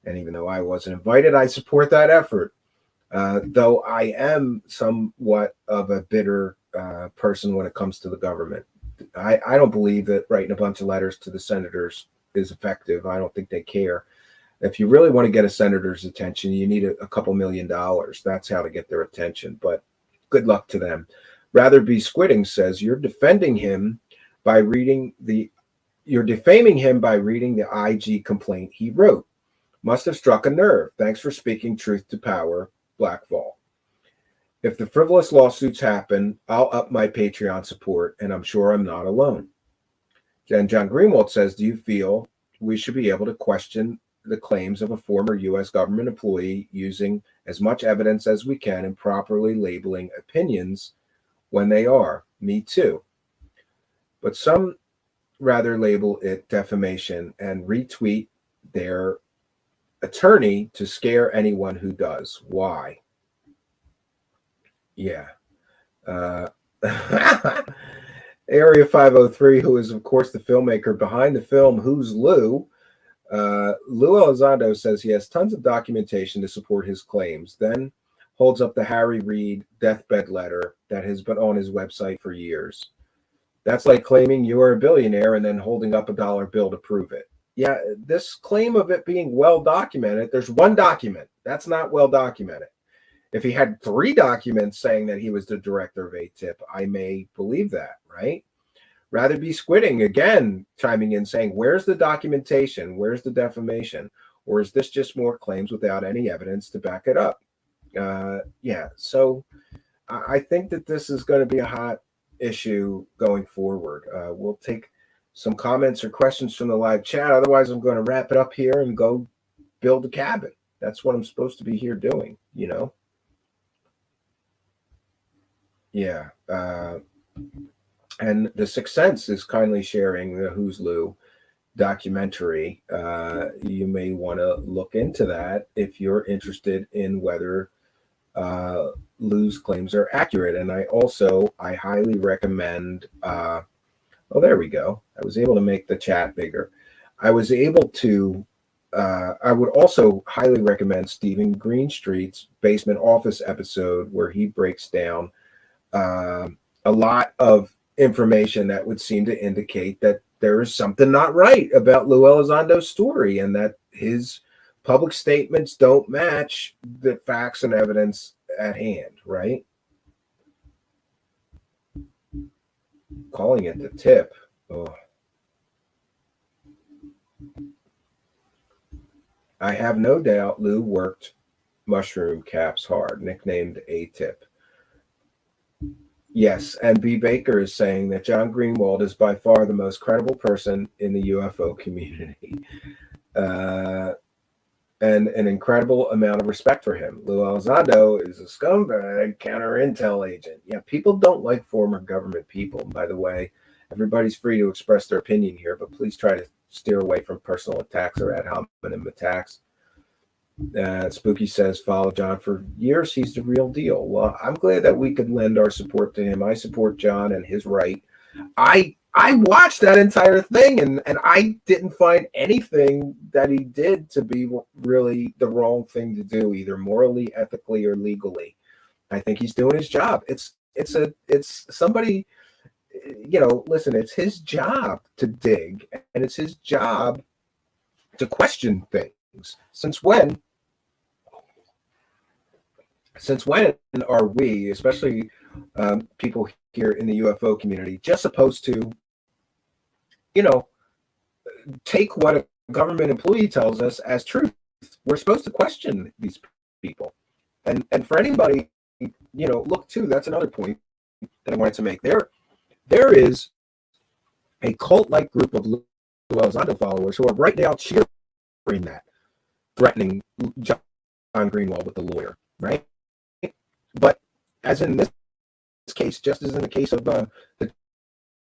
And even though I wasn't invited, I support that effort. Though I am somewhat of a bitter person when it comes to the government. I don't believe that writing a bunch of letters to the senators is effective. I don't think they care. If you really want to get a senator's attention, you need a couple $1 million. That's how to get their attention. But good luck to them. Rather Be Squidding says you're defaming him by reading the IG complaint he wrote. Must have struck a nerve. Thanks for speaking truth to power, Blackfall. If the frivolous lawsuits happen, I'll up my Patreon support, and I'm sure I'm not alone. Then John Greenwald says, do you feel we should be able to question the claims of a former U.S. government employee using as much evidence as we can and properly labeling opinions when they are? Me too. But some rather label it defamation and retweet their attorney to scare anyone who does. Why? Yeah. Area 503, who is, of course, the filmmaker behind the film Who's Lue? Lue Elizondo says he has tons of documentation to support his claims, then holds up the Harry Reid deathbed letter that has been on his website for years. That's like claiming you are a billionaire and then holding up a dollar bill to prove it. Yeah, this claim of it being well documented, there's one document. That's not well documented. If he had 3 documents saying that he was the director of ATIP, I may believe that, right? Rather Be Squidding, again, chiming in saying, where's the documentation? Where's the defamation? Or is this just more claims without any evidence to back it up? So I think that this is going to be a hot issue going forward. We'll take some comments or questions from the live chat. Otherwise, I'm going to wrap it up here and go build a cabin. That's what I'm supposed to be here doing, Yeah. And The Sixth Sense is kindly sharing the Who's Lue documentary. You may want to look into that if you're interested in whether Lue's claims are accurate. And I highly recommend there we go. I was able to make the chat bigger. I was able to I would also highly recommend Stephen Greenstreet's Basement Office episode where he breaks down a lot of information that would seem to indicate that there is something not right about Lue Elizondo's story, and that his public statements don't match the facts and evidence at hand, right? Calling it the tip. Oh. I have no doubt Lue worked mushroom caps hard, nicknamed A-Tip. Yes, and B. Baker is saying that John Greenwald is by far the most credible person in the UFO community. And an incredible amount of respect for him. Lue Elizondo is a scumbag counter-intel agent. Yeah, people don't like former government people. By the way, everybody's free to express their opinion here, but please try to steer away from personal attacks or ad hominem attacks. Spooky says, follow John for years. He's the real deal. Well, I'm glad that we could lend our support to him. I support John and his right. I watched that entire thing, and I didn't find anything that he did to be really the wrong thing to do, either morally, ethically, or legally. I think he's doing his job. It's somebody, listen, it's his job to dig, and it's his job to question things. Since when are we, especially people here in the UFO community, just supposed to, take what a government employee tells us as truth? We're supposed to question these people. And for anybody, look too, that's another point that I wanted to make. There is a cult-like group of Lue Elizondo followers who are right now cheering that, threatening John Greenwald with the lawyer, right? But as in this case, just as in the case of the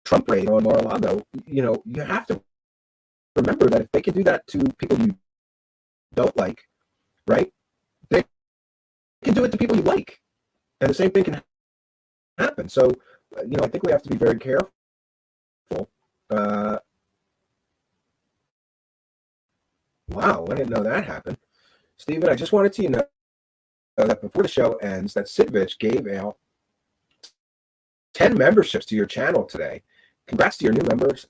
Trump raid on Mar-a-Lago, you have to remember that if they can do that to people you don't like, right, they can do it to people you like, and the same thing can happen. So, I think we have to be very careful. Wow, I didn't know that happened. Stephen, I just wanted to know that before the show ends, that Sidvich gave out 10 memberships to your channel today. Congrats to your new members.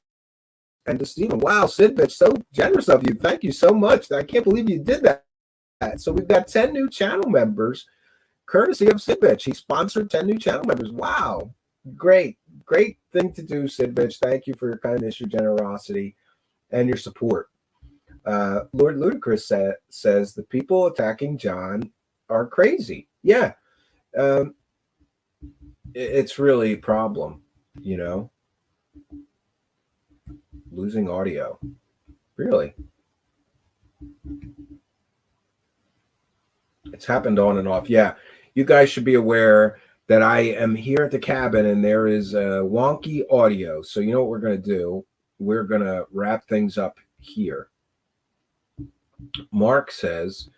And to Stephen, wow, Sidvich, so generous of you. Thank you so much. I can't believe you did that. So we've got 10 new channel members, courtesy of Sidvich. He sponsored 10 new channel members. Wow. Great thing to do, Sidvich. Thank you for your kindness, your generosity, and your support. Lord Ludicrous says the people attacking John are crazy. Yeah. It's really a problem, losing audio. Really? It's happened on and off. Yeah. You guys should be aware that I am here at the cabin and there is wonky audio. So you know what we're going to do? We're going to wrap things up here. Mark says,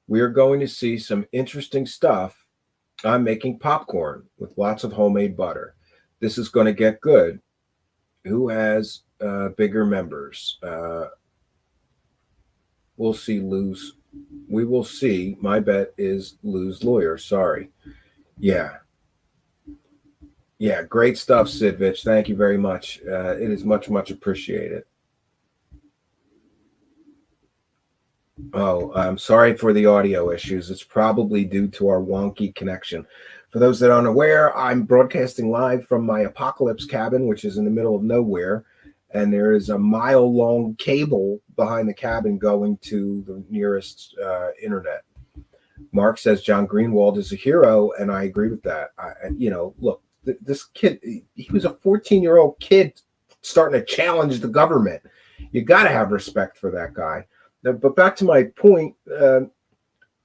we're going to see some interesting stuff. I'm making popcorn with lots of homemade butter. This is going to get good. Who has bigger members? We'll see Lue's. We will see. My bet is Lue's lawyer. Sorry. Yeah. Great stuff, Sidvich. Thank you very much. It is much, much appreciated. Oh, I'm sorry for the audio issues. It's probably due to our wonky connection. For those that aren't aware, I'm broadcasting live from my apocalypse cabin, which is in the middle of nowhere. And there is a mile-long cable behind the cabin going to the nearest internet. Mark says John Greenwald is a hero, and I agree with that. Look, this kid, he was a 14-year-old kid starting to challenge the government. You got to have respect for that guy. But back to my point,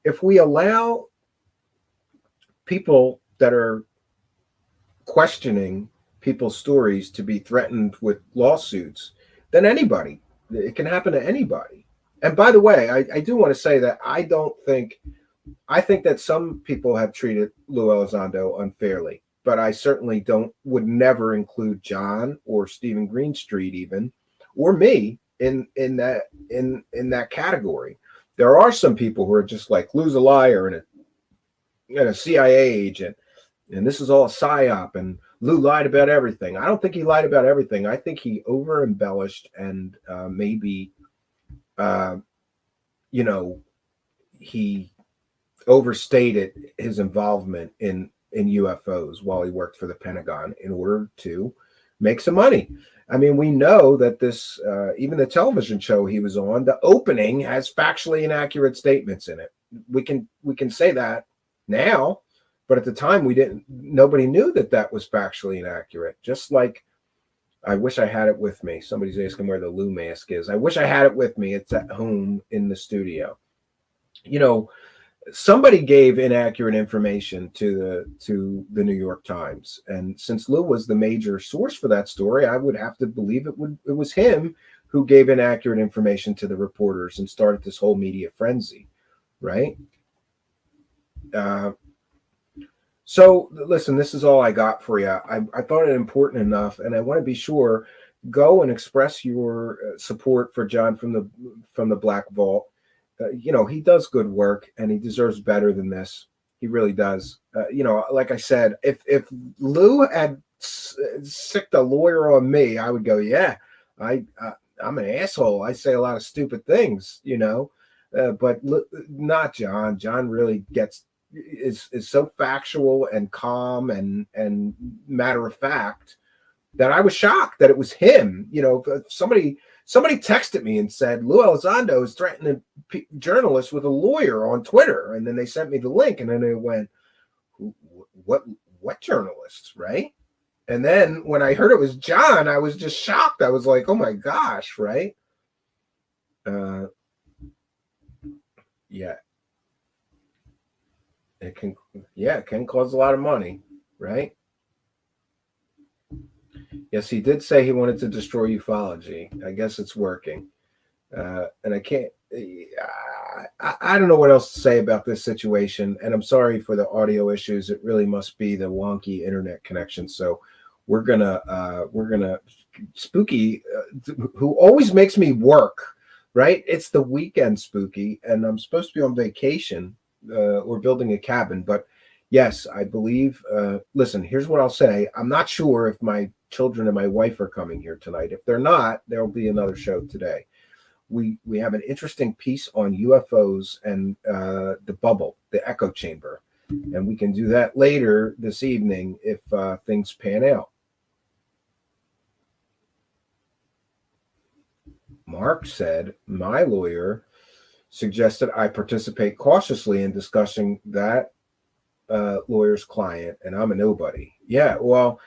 if we allow people that are questioning people's stories to be threatened with lawsuits, then it can happen to anybody. And by the way, I do want to say that I think that some people have treated Lue Elizondo unfairly, but I certainly would never include John or Stephen Greenstreet even, or me in that category. There are some people who are just like, Lue's a liar and a CIA agent, and this is all a psyop, and Lue lied about everything. I don't think he lied about everything. I think he over embellished and maybe, he overstated his involvement in UFOs while he worked for the Pentagon in order to make some money. I mean, we know that this, even the television show he was on, the opening has factually inaccurate statements in it. We can say that now, but at the time nobody knew that was factually inaccurate. Just like, I wish I had it with me. Somebody's asking where the Lue mask is. I wish I had it with me. It's at home in the studio. Somebody gave inaccurate information to the New York Times, and since Lue was the major source for that story, I would have to believe it was him who gave inaccurate information to the reporters and started this whole media frenzy, right? So listen, this is all I got for you. I thought it important enough, and I want to be sure. Go and express your support for John from the Black Vault. He does good work, and he deserves better than this. He really does. Like I said, if Lue had sicked a lawyer on me, I would go, yeah, I'm an asshole. I say a lot of stupid things, but not John. John really is so factual and calm and matter of fact that I was shocked that it was him. Somebody texted me and said, Lue Elizondo is threatening journalists with a lawyer on Twitter. And then they sent me the link, and then it went, what journalists, right? And then when I heard it was John, I was just shocked. I was like, oh my gosh, right? Yeah. It can cause a lot of money, right? Yes, he did say he wanted to destroy ufology. I guess it's working. And I can't, I don't know what else to say about this situation. And I'm sorry for the audio issues. It really must be the wonky internet connection. So we're gonna Spooky, who always makes me work, right? It's the weekend, Spooky, and I'm supposed to be on vacation or building a cabin. But yes, I believe, listen, here's what I'll say. I'm not sure if my children and my wife are coming here tonight. If they're not, there'll be another show today. We have an interesting piece on UFOs and the bubble, the echo chamber, and we can do that later this evening if things pan out. Mark said, my lawyer suggested I participate cautiously in discussing that lawyer's client, and I'm a nobody. Yeah, well,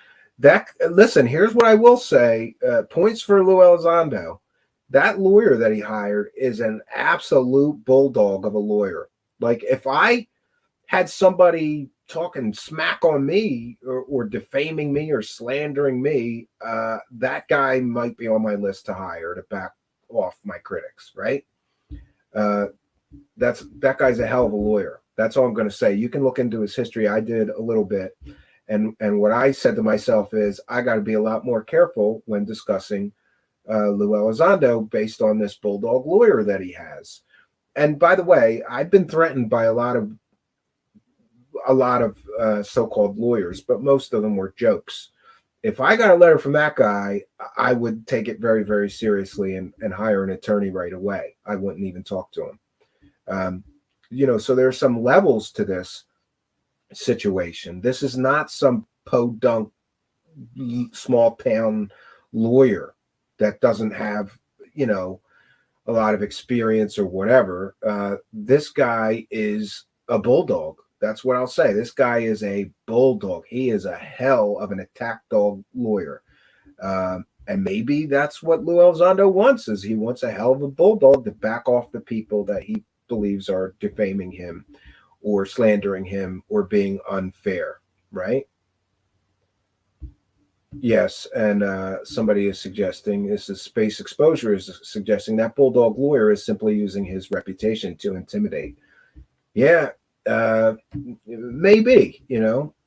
listen, here's what I will say. Points for Lue Elizondo. That lawyer that he hired is an absolute bulldog of a lawyer. Like, if I had somebody talking smack on me or defaming me or slandering me, that guy might be on my list to hire to back off my critics, right? That guy's a hell of a lawyer. That's all I'm going to say. You can look into his history. I did a little bit. And what I said to myself is I got to be a lot more careful when discussing Lue Elizondo based on this bulldog lawyer that he has. And by the way, I've been threatened by a lot of so-called lawyers, but most of them were jokes. If I got a letter from that guy, I would take it very, very seriously and hire an attorney right away. I wouldn't even talk to him. So there's some levels to this situation. This is not some podunk small town lawyer that doesn't have, a lot of experience or whatever. This guy is a bulldog. That's what I'll say. This guy is a bulldog. He is a hell of an attack dog lawyer. And maybe that's what Lue Elizondo wants, is he wants a hell of a bulldog to back off the people that he believes are defaming him or slandering him or being unfair, right? Yes, and somebody is suggesting, this is Space Exposure is suggesting that bulldog lawyer is simply using his reputation to intimidate. Yeah, maybe,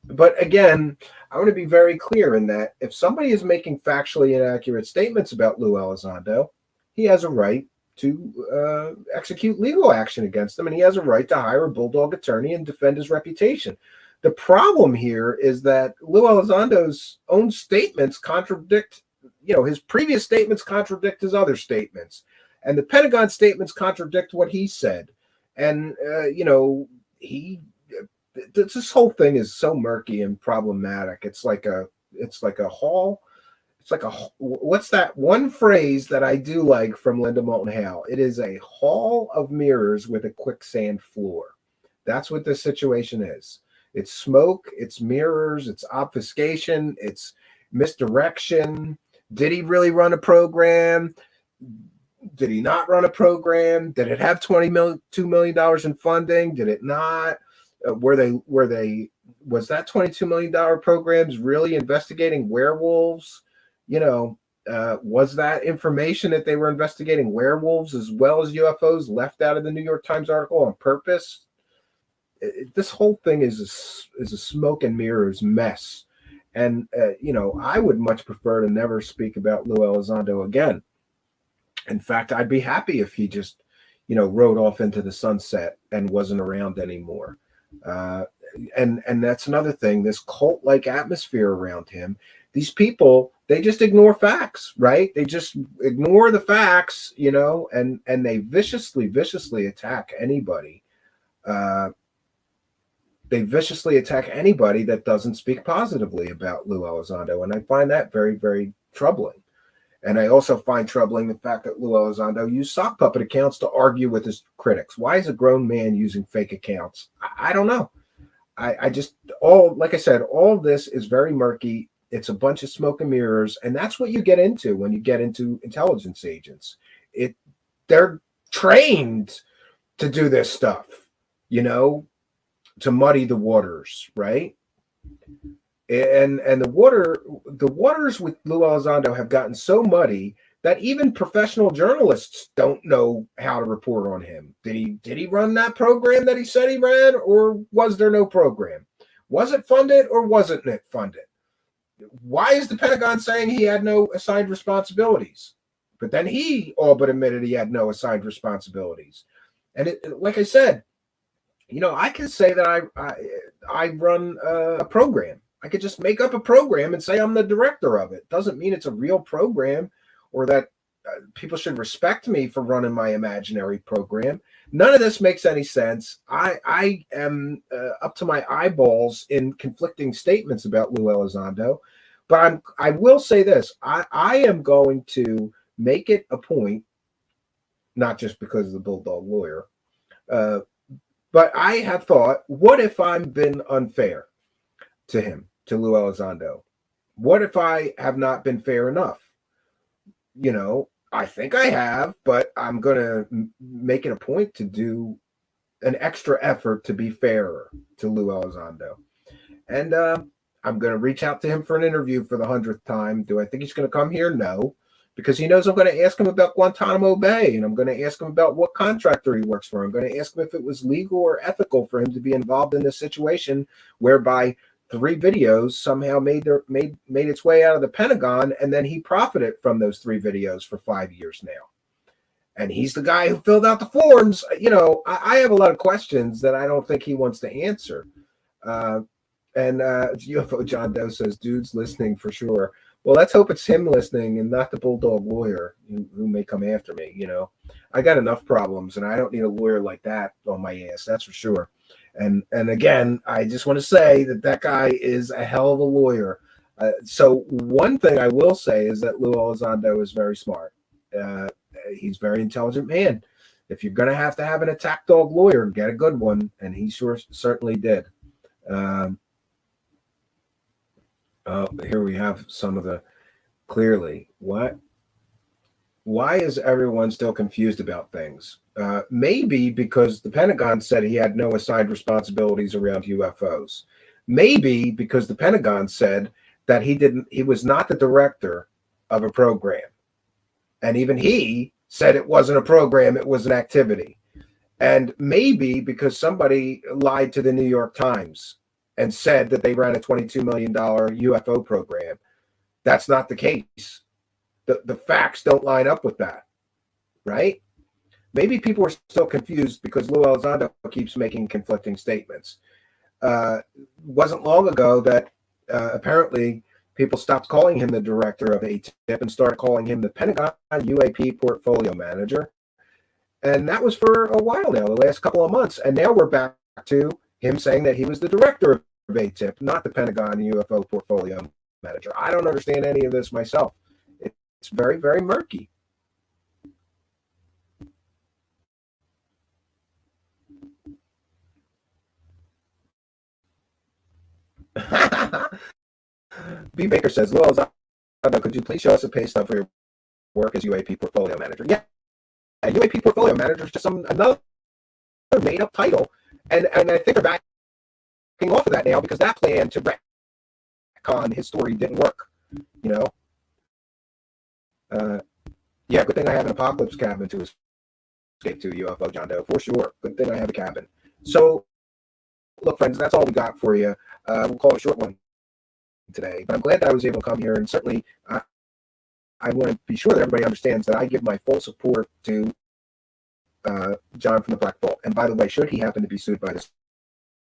But again, I want to be very clear in that if somebody is making factually inaccurate statements about Lue Elizondo, he has a right to execute legal action against them, and he has a right to hire a bulldog attorney and defend his reputation. The problem here is that Lue Elizondo's own statements contradict, his previous statements contradict his other statements. And the Pentagon statements contradict what he said. And, this whole thing is so murky and problematic. It's like what's that one phrase that I do like from Linda Moulton Howe? It is a hall of mirrors with a quicksand floor. That's what this situation is. It's smoke, it's mirrors, it's obfuscation, it's misdirection. Did he really run a program? Did he not run a program? Did it have $2 million in funding? Did it not? Was that $22 million programs really investigating werewolves? Was that information that they were investigating werewolves as well as UFOs left out of the New York Times article on purpose? This whole thing is a smoke and mirrors mess. And, I would much prefer to never speak about Lue Elizondo again. In fact, I'd be happy if he just, rode off into the sunset and wasn't around anymore. And that's another thing, this cult-like atmosphere around him. These people, they just ignore facts, right? They just ignore the facts, and they viciously attack anybody. They viciously attack anybody that doesn't speak positively about Lue Elizondo. And I find that very, very troubling. And I also find troubling the fact that Lue Elizondo used sock puppet accounts to argue with his critics. Why is a grown man using fake accounts? I don't know. Like I said, all of this is very murky. It's a bunch of smoke and mirrors. And that's what you get into when you get into intelligence agents. They're trained to do this stuff, to muddy the waters, right? And the waters with Lue Elizondo have gotten so muddy that even professional journalists don't know how to report on him. Did he run that program that he said he ran, or was there no program? Was it funded or wasn't it funded? Why is the Pentagon saying he had no assigned responsibilities? But then he all but admitted he had no assigned responsibilities. And like I said, I can say that I run a program. I could just make up a program and say I'm the director of it. Doesn't mean it's a real program or that people should respect me for running my imaginary program. None of this makes any sense. I am up to my eyeballs in conflicting statements about Lue Elizondo, but I will say this. I am going to make it a point, not just because of the Bulldog Lawyer, but I have thought, what if I've been unfair to him, to Lue Elizondo? What if I have not been fair enough? I think I have, but I'm going to make it a point to do an extra effort to be fairer to Lue Elizondo. And I'm going to reach out to him for an interview for the 100th time. Do I think he's going to come here? No, because he knows I'm going to ask him about Guantanamo Bay, and I'm going to ask him about what contractor he works for. I'm going to ask him if it was legal or ethical for him to be involved in this situation whereby 3 videos somehow made its way out of the Pentagon, and then he profited from those 3 videos for 5 years now. And he's the guy who filled out the forms. I have a lot of questions that I don't think he wants to answer. And UFO John Doe says, dude's listening for sure. Well, let's hope it's him listening and not the Bulldog Lawyer who may come after me. I got enough problems, and I don't need a lawyer like that on my ass. That's for sure. And again, I just want to say that guy is a hell of a lawyer. So one thing I will say is that Lue Elizondo is very smart. He's a very intelligent man. If you're going to have an attack dog lawyer, get a good one. And he certainly did. Here we have some of the clearly. Why is everyone still confused about things? Maybe because the Pentagon said he had no assigned responsibilities around UFOs. Maybe because the Pentagon said that he was not the director of a program. And even he said it wasn't a program, it was an activity. And maybe because somebody lied to the New York Times and said that they ran a $22 million UFO program. That's not the case. The facts don't line up with that, right? Maybe people are still confused because Lue Elizondo keeps making conflicting statements. wasn't long ago that apparently people stopped calling him the director of ATIP and started calling him the Pentagon UAP portfolio manager. And that was for a while now, the last couple of months. And now we're back to him saying that he was the director of ATIP, not the Pentagon UFO portfolio manager. I don't understand any of this myself. It's very, very murky. B. Baker says, Lue Elizondo, could you please show us a pay stub for your work as UAP portfolio manager? Yeah, UAP portfolio manager is just another made-up title. And I think they're backing off of that now because that plan to retcon his story didn't work, you know? Yeah, good thing I have an apocalypse cabin to escape to, UFO John Doe, for sure. Good thing I have a cabin. So, look, friends, that's all we got for you. We'll call it a short one today, but I'm glad that I was able to come here, and certainly I want to be sure that everybody understands that I give my full support to John from the Black Vault. And by the way, should he happen to be sued by this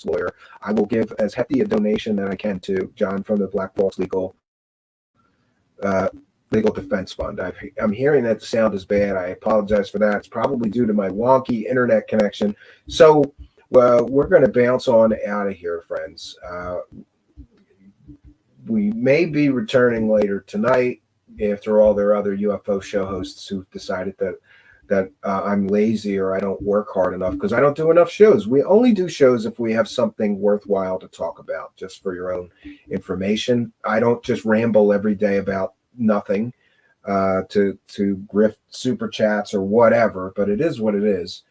lawyer, I will give as hefty a donation that I can to John from the Black Vault's legal defense fund. I'm hearing that the sound is bad. I apologize for that. It's probably due to my wonky internet connection. So we're going to bounce on out of here, friends. We may be returning later tonight after all their other UFO show hosts who've decided that I'm lazy or I don't work hard enough because I don't do enough shows. We only do shows if we have something worthwhile to talk about, just for your own information. I don't just ramble every day about nothing to grift super chats or whatever, but it is what it is.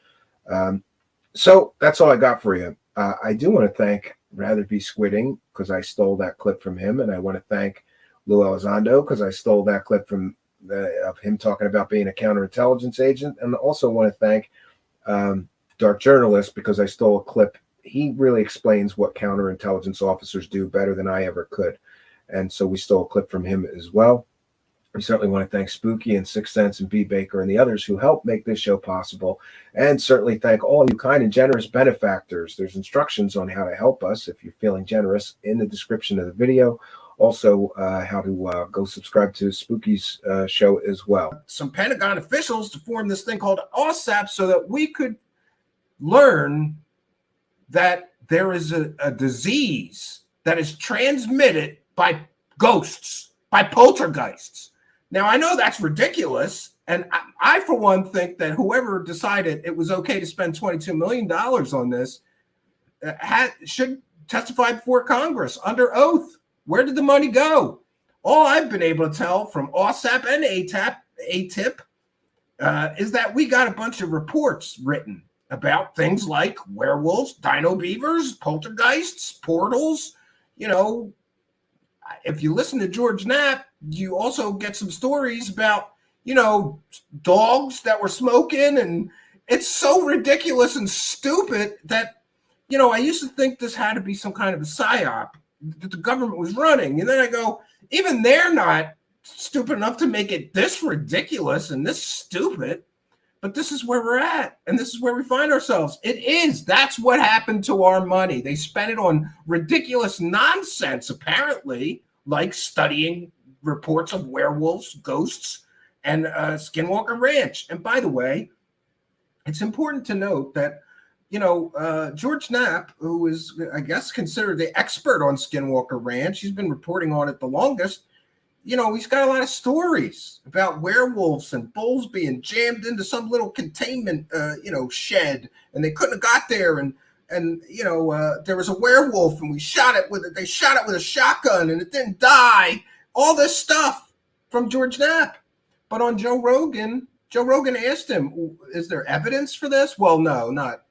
So that's all I got for you. I do want to thank Rather Be Squidding because I stole that clip from him, and I want to thank Lue Elizondo because I stole that clip from of him talking about being a counterintelligence agent, and also want to thank Dark Journalist because I stole a clip. He really explains what counterintelligence officers do better than I ever could, and so we stole a clip from him as well. We certainly want to thank Spooky and Sixth Sense and B. Baker and the others who helped make this show possible. And certainly thank all you kind and generous benefactors. There's instructions on how to help us if you're feeling generous in the description of the video. Also, how to go subscribe to Spooky's show as well. Some Pentagon officials to form this thing called OSAP so that we could learn that there is a disease that is transmitted by ghosts, by poltergeists. Now, I know that's ridiculous, and I for one, think that whoever decided it was okay to spend $22 million on this should testify before Congress under oath. Where did the money go? All I've been able to tell from OSAP and ATIP is that we got a bunch of reports written about things like werewolves, dino beavers, poltergeists, portals. You know, if you listen to George Knapp, you also get some stories about, you know, dogs that were smoking, and it's so ridiculous and stupid that, you know, I used to think this had to be some kind of a psyop that the government was running. And then I go, even they're not stupid enough to make it this ridiculous and this stupid, but this is where we're at, and this is where we find ourselves. That's what happened to our money. They spent it on ridiculous nonsense, apparently, like studying reports of werewolves, ghosts, and Skinwalker Ranch. And by the way, it's important to note that, you know, George Knapp, who is, I guess, considered the expert on Skinwalker Ranch, he's been reporting on it the longest. You know, he's got a lot of stories about werewolves and bulls being jammed into some little containment, shed, and they couldn't have got there. And there was a werewolf, and they shot it with a shotgun, and it didn't die. All this stuff from George Knapp. But on Joe Rogan asked him, is there evidence for this? Well, no, not,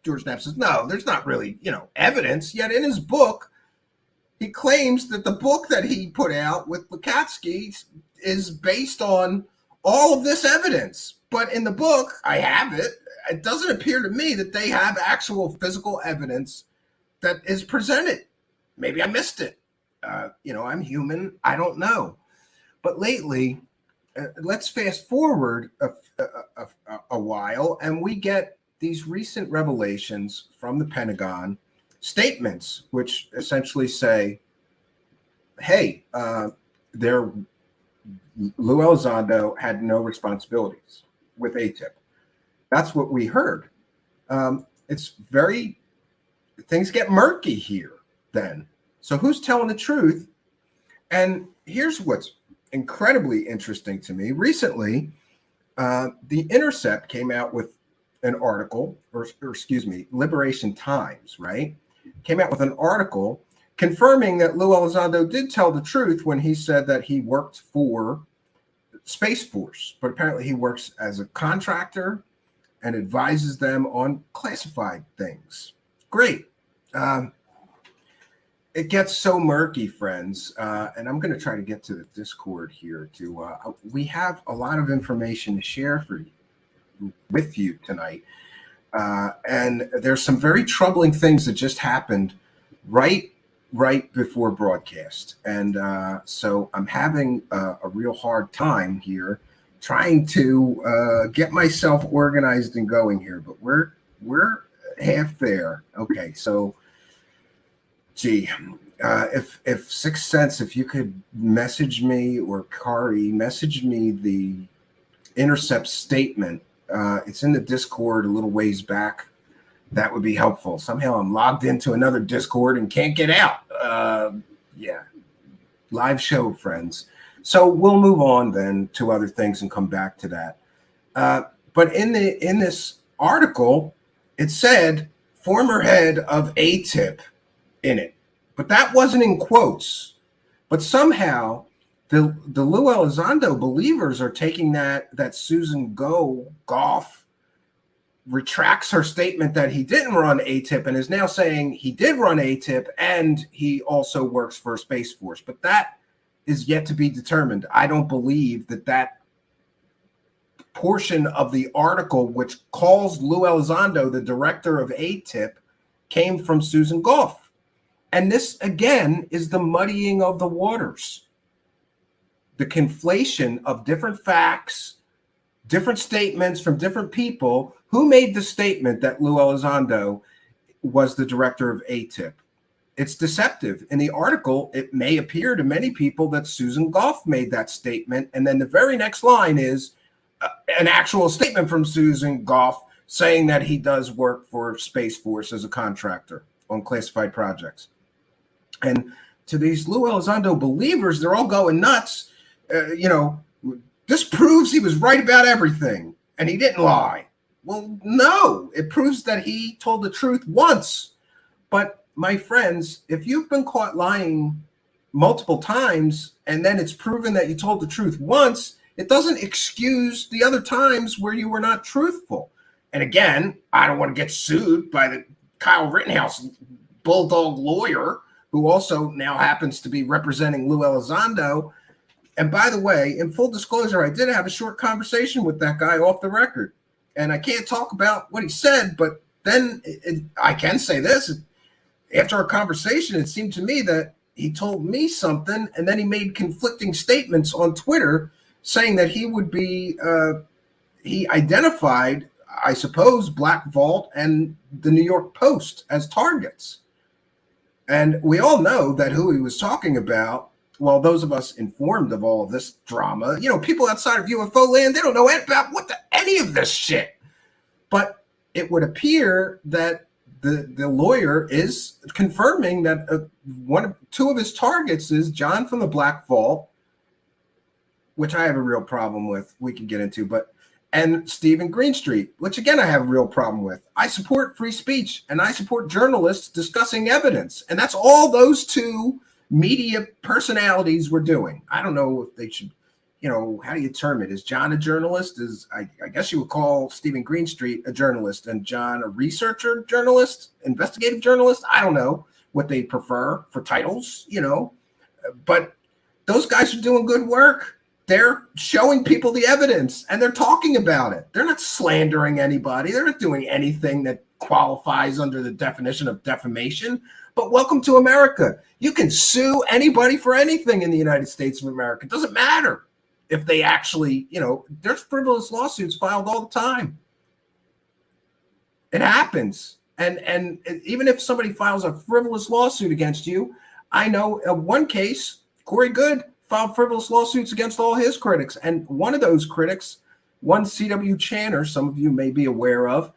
George Knapp says, no, there's not really, evidence. Yet in his book, he claims that the book that he put out with Lukatsky is based on all of this evidence. But in the book, I have it. It doesn't appear to me that they have actual physical evidence that is presented. Maybe I missed it. I'm human. I don't know. But lately, let's fast forward a while, and we get these recent revelations from the Pentagon statements which essentially say, hey, Lue Elizondo had no responsibilities with ATIP. That's what we heard. It's very, things get murky here then. So who's telling the truth? And here's what's incredibly interesting to me. Recently, The Intercept came out with an article, or excuse me, Liberation Times, right? Came out with an article confirming that Lue Elizondo did tell the truth when he said that he worked for Space Force, but apparently he works as a contractor and advises them on classified things. Great. It gets so murky, friends, and I'm going to try to get to the Discord here. We have a lot of information to share with you tonight, and there's some very troubling things that just happened right before broadcast, and so I'm having a real hard time here trying to get myself organized and going here, but we're half there. Okay, so. Gee, if Sixth Sense, if you could message me, or Kari, message me the Intercept statement. It's in the Discord a little ways back. That would be helpful. Somehow I'm logged into another Discord and can't get out. Yeah, live show, friends. So we'll move on then to other things and come back to that. But in this article, it said former head of ATIP in it, but that wasn't in quotes. But somehow the Lue Elizondo believers are taking that Susan Goff retracts her statement that he didn't run ATIP and is now saying he did run ATIP and he also works for Space Force. But that is yet to be determined. I don't believe that portion of the article which calls Lue Elizondo the director of ATIP came from Susan Goff. And this, again, is the muddying of the waters. The conflation of different facts, different statements from different people. Who made the statement that Lue Elizondo was the director of ATIP? It's deceptive. In the article, it may appear to many people that Susan Goff made that statement. And then the very next line is an actual statement from Susan Goff saying that he does work for Space Force as a contractor on classified projects. And to these Lue Elizondo believers, they're all going nuts. This proves he was right about everything and he didn't lie. Well, no, it proves that he told the truth once. But my friends, if you've been caught lying multiple times and then it's proven that you told the truth once, it doesn't excuse the other times where you were not truthful. And again, I don't want to get sued by the Kyle Rittenhouse bulldog lawyer, who also now happens to be representing Lue Elizondo. And by the way, in full disclosure, I did have a short conversation with that guy off the record. And I can't talk about what he said, but then I can say this. After our conversation, it seemed to me that he told me something, and then he made conflicting statements on Twitter saying that he would be, he identified, I suppose, Black Vault and the New York Post as targets. And we all know that who he was talking about, well, those of us informed of all of this drama, people outside of UFO land, they don't know about any of this shit. But it would appear that the lawyer is confirming that two of his targets is John from the Black Vault, which I have a real problem with, we can get into, and Stephen Greenstreet, which again I have a real problem with. I support free speech and I support journalists discussing evidence. And that's all those two media personalities were doing. I don't know if they should, how do you term it? Is John a journalist? I guess you would call Stephen Greenstreet a journalist and John a researcher journalist, investigative journalist. I don't know what they prefer for titles, but those guys are doing good work. They're showing people the evidence and they're talking about it. They're not slandering anybody. They're not doing anything that qualifies under the definition of defamation. But welcome to America. You can sue anybody for anything in the United States of America. It doesn't matter if they actually, there's frivolous lawsuits filed all the time. It happens. And even if somebody files a frivolous lawsuit against you, I know one case, Corey Goode filed frivolous lawsuits against all his critics. And one of those critics, one C.W. Channer, some of you may be aware of,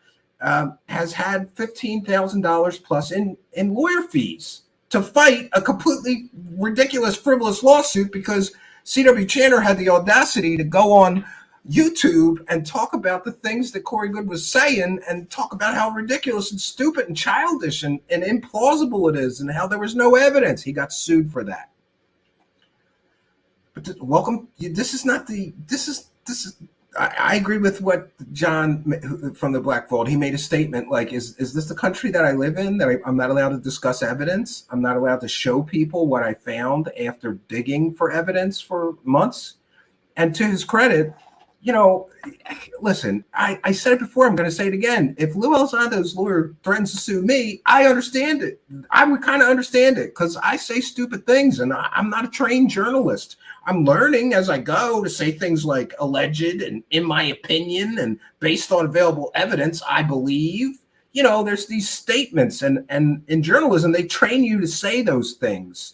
has had $15,000 plus in lawyer fees to fight a completely ridiculous, frivolous lawsuit because C.W. Channer had the audacity to go on YouTube and talk about the things that Corey Goode was saying and talk about how ridiculous and stupid and childish and implausible it is and how there was no evidence. He got sued for that. But welcome. This is not the, this is, I agree with what John from the Black Vault, he made a statement like, is this the country that I live in, that I'm not allowed to discuss evidence? I'm not allowed to show people what I found after digging for evidence for months? And to his credit, you know, listen, I said it before, I'm going to say it again. If Lue Elizondo's lawyer threatens to sue me, I understand it. I would kind of understand it because I say stupid things and I'm not a trained journalist. I'm learning as I go to say things like alleged and in my opinion and based on available evidence, I believe. You know, there's these statements and in journalism, they train you to say those things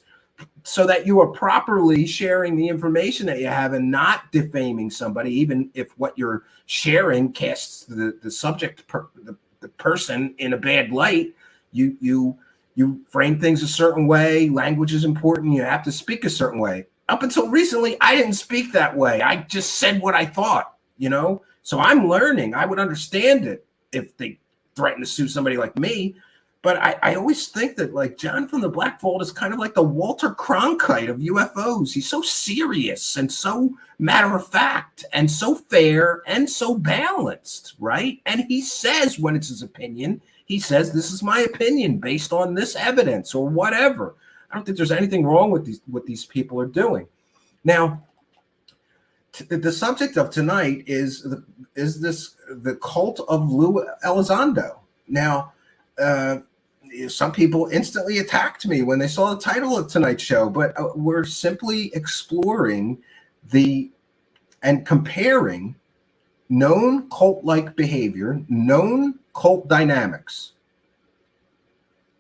so that you are properly sharing the information that you have and not defaming somebody, even if what you're sharing casts the subject, the person in a bad light. You frame things a certain way. Language is important. You have to speak a certain way. Up until recently, I didn't speak that way. I just said what I thought, you know? So I'm learning. I would understand it if they threaten to sue somebody like me. But I always think that like John from the Black Vault is kind of like the Walter Cronkite of UFOs. He's so serious and so matter of fact and so fair and so balanced, right? And he says when it's his opinion, he says, this is my opinion based on this evidence or whatever. I don't think there's anything wrong with what these people are doing. Now, the subject of tonight is the cult of Lue Elizondo. Now, some people instantly attacked me when they saw the title of tonight's show, but we're simply exploring and comparing known cult-like behavior, known cult dynamics.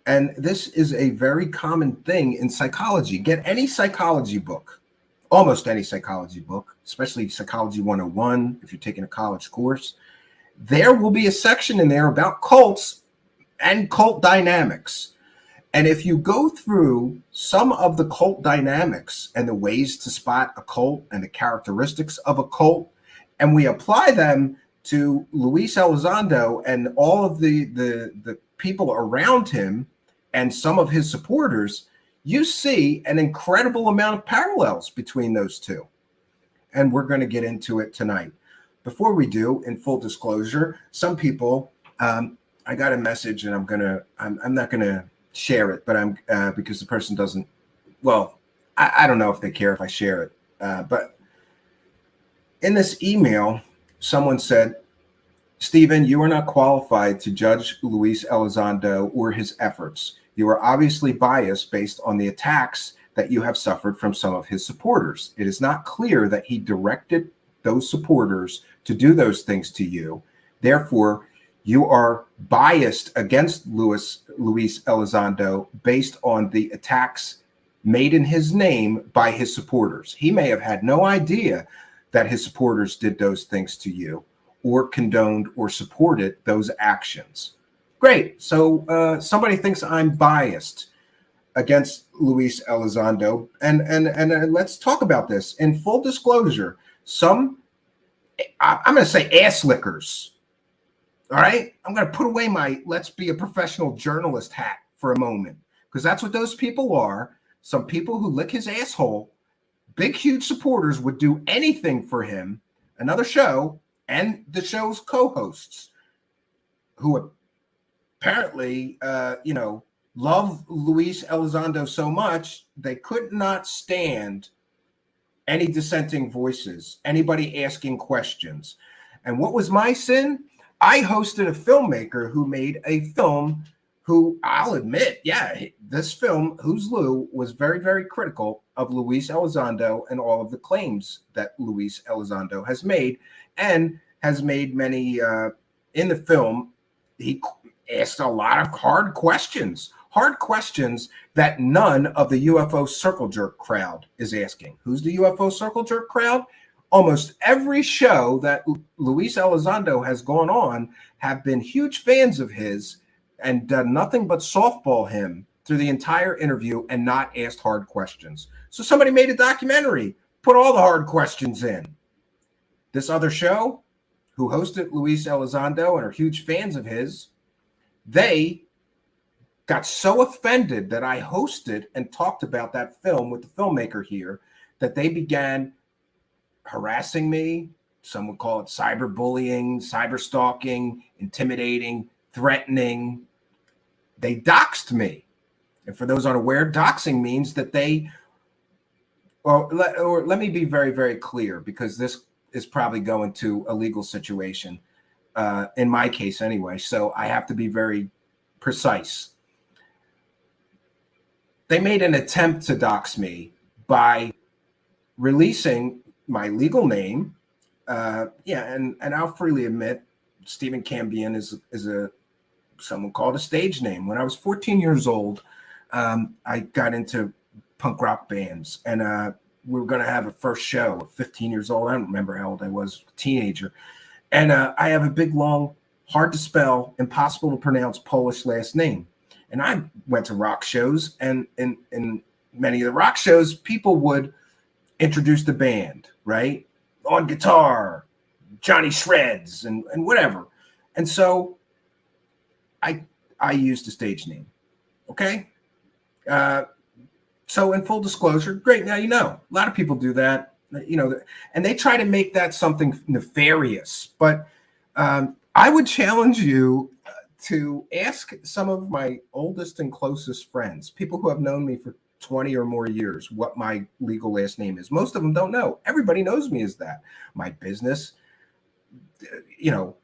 And this is a very common thing in psychology. Get any psychology book, almost any psychology book, especially Psychology 101, if you're taking a college course, there will be a section in there about cults and cult dynamics. And if you go through some of the cult dynamics and the ways to spot a cult and the characteristics of a cult, and we apply them to Luis Elizondo and all of the people around him and some of his supporters, you see an incredible amount of parallels between those two. And we're going to get into it tonight. Before we do, in full disclosure, some people, I got a message and I'm not gonna share it, but because the person doesn't, well, I don't know if they care if I share it. But in this email, someone said, Stephen, you are not qualified to judge Luis Elizondo or his efforts. You are obviously biased based on the attacks that you have suffered from some of his supporters. It is not clear that he directed those supporters to do those things to you. Therefore, you are biased against Luis Elizondo based on the attacks made in his name by his supporters. He may have had no idea that his supporters did those things to you or condoned or supported those actions. Great. So somebody thinks I'm biased against Luis Elizondo. And let's talk about this. In full disclosure, I'm going to say ass lickers. All right. I'm going to put away my let's be a professional journalist hat for a moment, because that's what those people are. Some people who lick his asshole, big, huge supporters would do anything for him, another show, and the show's co-hosts who apparently, love Luis Elizondo so much they could not stand any dissenting voices, anybody asking questions. And what was my sin? I hosted a filmmaker who made a film who, I'll admit, this film, Who's Lou, was very, very critical of Luis Elizondo and all of the claims that Luis Elizondo has made, and has made many in the film. asked a lot of hard questions that none of the UFO circle jerk crowd is asking. Who's the UFO circle jerk crowd? Almost every show that Luis Elizondo has gone on have been huge fans of his and done nothing but softball him through the entire interview and not asked hard questions. So somebody made a documentary, put all the hard questions in. This other show, who hosted Luis Elizondo and are huge fans of his, they got so offended that I hosted and talked about that film with the filmmaker here that they began harassing me. Some would call it cyberbullying, cyberstalking, intimidating, threatening. They doxed me. And for those unaware, doxing means that they, let me be very, very clear, because this is probably going to a legal situation, in my case anyway, so I have to be very precise. They made an attempt to dox me by releasing my legal name. And I'll freely admit, Stephen Cambion is someone called a stage name. When I was 14 years old, I got into punk rock bands, and we were going to have a first show at 15 years old. I don't remember how old I was, a teenager. And I have a big, long, hard to spell, impossible to pronounce Polish last name. And I went to rock shows, and in many of the rock shows, people would introduce the band, right? On guitar, Johnny Shreds, and whatever. And so I used a stage name, okay? So in full disclosure, great, now you know. A lot of people do that, you know, and they try to make that something nefarious. But I would challenge you to ask some of my oldest and closest friends, people who have known me for 20 or more years, what my legal last name is. Most of them don't know. Everybody knows me as that. My business, you know,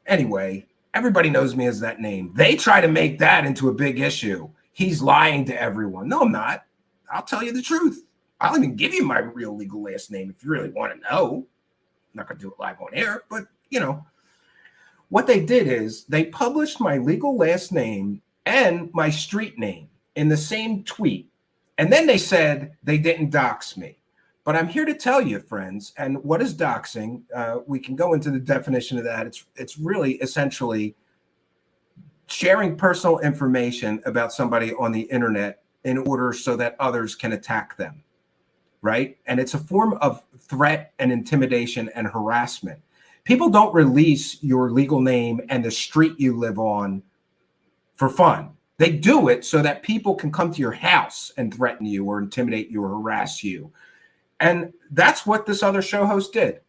anyway, everybody knows me as that name. They try to make that into a big issue. He's lying to everyone. No, I'm not. I'll tell you the truth. I'll even give you my real legal last name if you really want to know. I'm not going to do it live on air, but, you know, what they did is they published my legal last name and my street name in the same tweet. And then they said they didn't dox me. But I'm here to tell you, friends, and what is doxing? We can go into the definition of that. It's really essentially sharing personal information about somebody on the internet in order so that others can attack them, right? And it's a form of threat and intimidation and harassment. People don't release your legal name and the street you live on for fun. They do it so that people can come to your house and threaten you or intimidate you or harass you. And that's what this other show host did.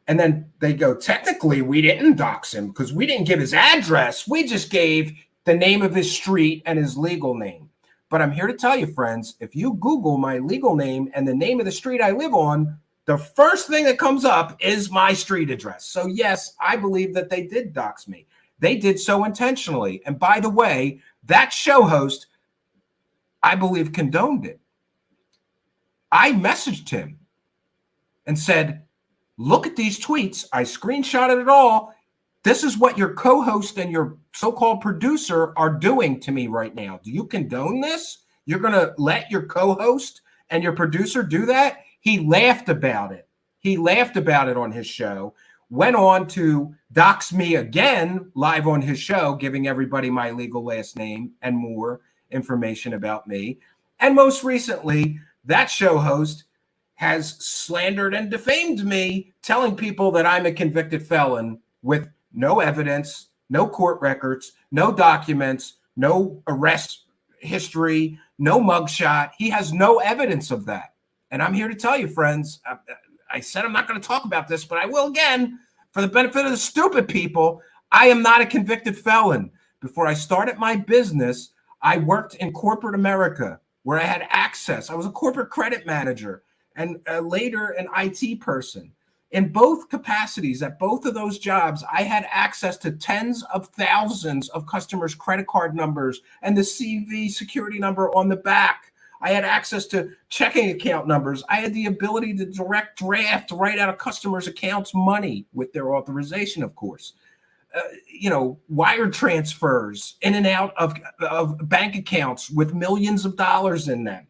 And then they go, technically, we didn't dox him because we didn't give his address. We just gave the name of his street and his legal name. But I'm here to tell you, friends, if you Google my legal name and the name of the street I live on, the first thing that comes up is my street address. So yes, I believe that they did dox me. They did so intentionally. And by the way, that show host, I believe, condoned it. I messaged him and said, look at these tweets. I screenshotted it all. This is what your co-host and your so-called producer are doing to me right now. Do you condone this? You're going to let your co-host and your producer do that? He laughed about it. He laughed about it on his show, went on to dox me again live on his show, giving everybody my legal last name and more information about me. And most recently, that show host has slandered and defamed me, telling people that I'm a convicted felon with no evidence, no court records, no documents, no arrest history, no mugshot. He has no evidence of that. And I'm here to tell you, friends, I said I'm not going to talk about this, but I will again. For the benefit of the stupid people, I am not a convicted felon. Before I started my business, I worked in corporate America where I had access. I was a corporate credit manager and later an IT person. In both capacities, at both of those jobs, I had access to tens of thousands of customers' credit card numbers and the CV security number on the back. I had access to checking account numbers. I had the ability to direct draft right out of customers' accounts money with their authorization, of course. wire transfers in and out of bank accounts with millions of dollars in them.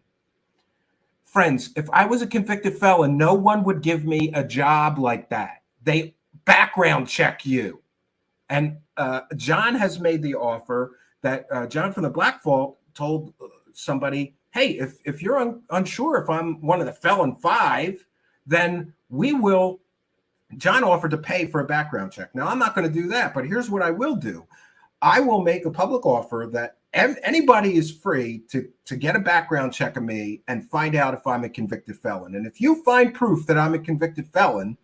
Friends, if I was a convicted felon, no one would give me a job like that. They background check you. And John has made the offer that John from the Black Vault told somebody, hey, if you're unsure if I'm one of the felon 5, then John offered to pay for a background check. Now, I'm not going to do that, but here's what I will do. I will make a public offer that anybody is free to get a background check of me and find out if I'm a convicted felon. And if you find proof that I'm a convicted felon,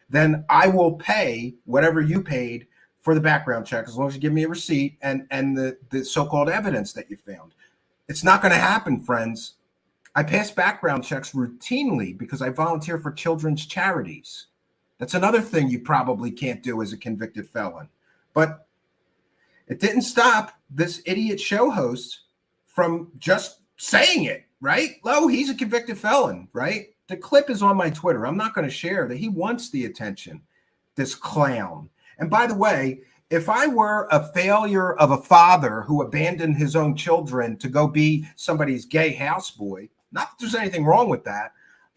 then I will pay whatever you paid for the background check, as long as you give me a receipt and the so-called evidence that you found. It's not going to happen, friends. I pass background checks routinely because I volunteer for children's charities. That's another thing you probably can't do as a convicted felon. But it didn't stop this idiot show host from just saying it, right? Oh, he's a convicted felon, right? The clip is on my Twitter. I'm not going to share that. He wants the attention, this clown. And by the way, if I were a failure of a father who abandoned his own children to go be somebody's gay houseboy, not that there's anything wrong with that,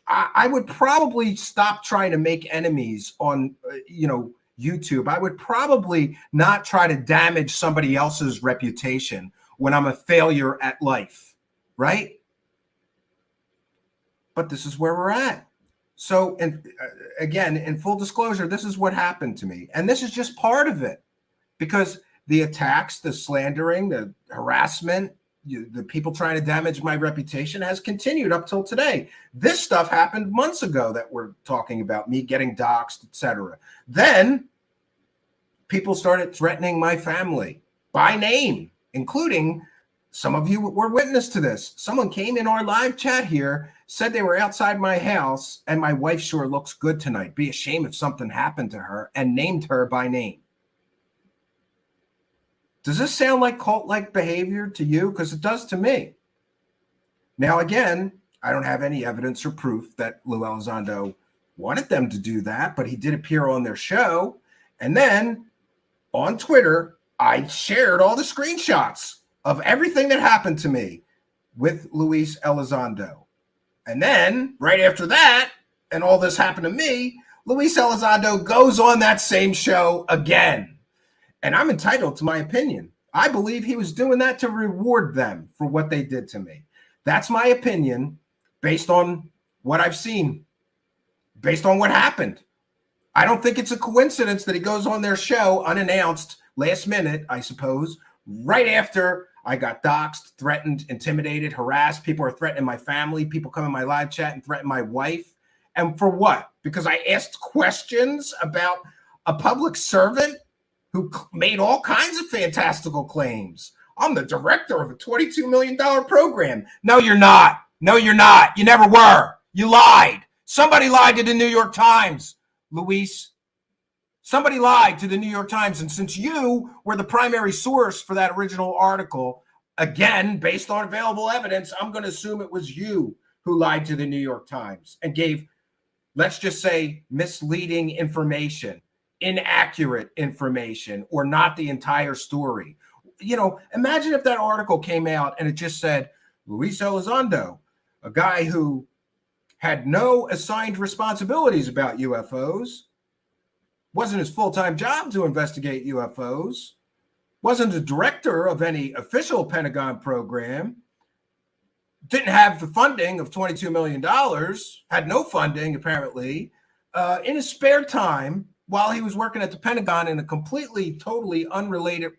I would probably stop trying to make enemies on, YouTube. I would probably not try to damage somebody else's reputation when I'm a failure at life, right? But this is where we're at. So, and again, in full disclosure, this is what happened to me. And this is just part of it, because the attacks, the slandering, the harassment, the people trying to damage my reputation has continued up till today. This stuff happened months ago that we're talking about, me getting doxxed, etc. Then people started threatening my family by name, including some of you were witness to this. Someone came in our live chat here, said they were outside my house, and my wife sure looks good tonight. Be a shame if something happened to her, and named her by name. Does this sound like cult-like behavior to you? Because it does to me. Now, again, I don't have any evidence or proof that Lue Elizondo wanted them to do that, but he did appear on their show. And then on Twitter, I shared all the screenshots of everything that happened to me with Lue Elizondo. And then right after that, and all this happened to me, Lue Elizondo goes on that same show again. And I'm entitled to my opinion. I believe he was doing that to reward them for what they did to me. That's my opinion based on what I've seen, based on what happened. I don't think it's a coincidence that he goes on their show unannounced, last minute, I suppose, right after I got doxxed, threatened, intimidated, harassed. People are threatening my family. People come in my live chat and threaten my wife. And for what? Because I asked questions about a public servant who made all kinds of fantastical claims. I'm the director of a $22 million program. No, you're not. No, you're not. You never were. You lied. Somebody lied to the New York Times, Luis. Somebody lied to the New York Times. And since you were the primary source for that original article, again, based on available evidence, I'm going to assume it was you who lied to the New York Times and gave, let's just say, misleading information, inaccurate information, or not the entire story. Imagine if that article came out and it just said, Lue Elizondo, a guy who had no assigned responsibilities about UFOs, wasn't his full-time job to investigate UFOs, wasn't a director of any official Pentagon program, didn't have the funding of $22 million, had no funding apparently, in his spare time, while he was working at the Pentagon in a completely, totally unrelated,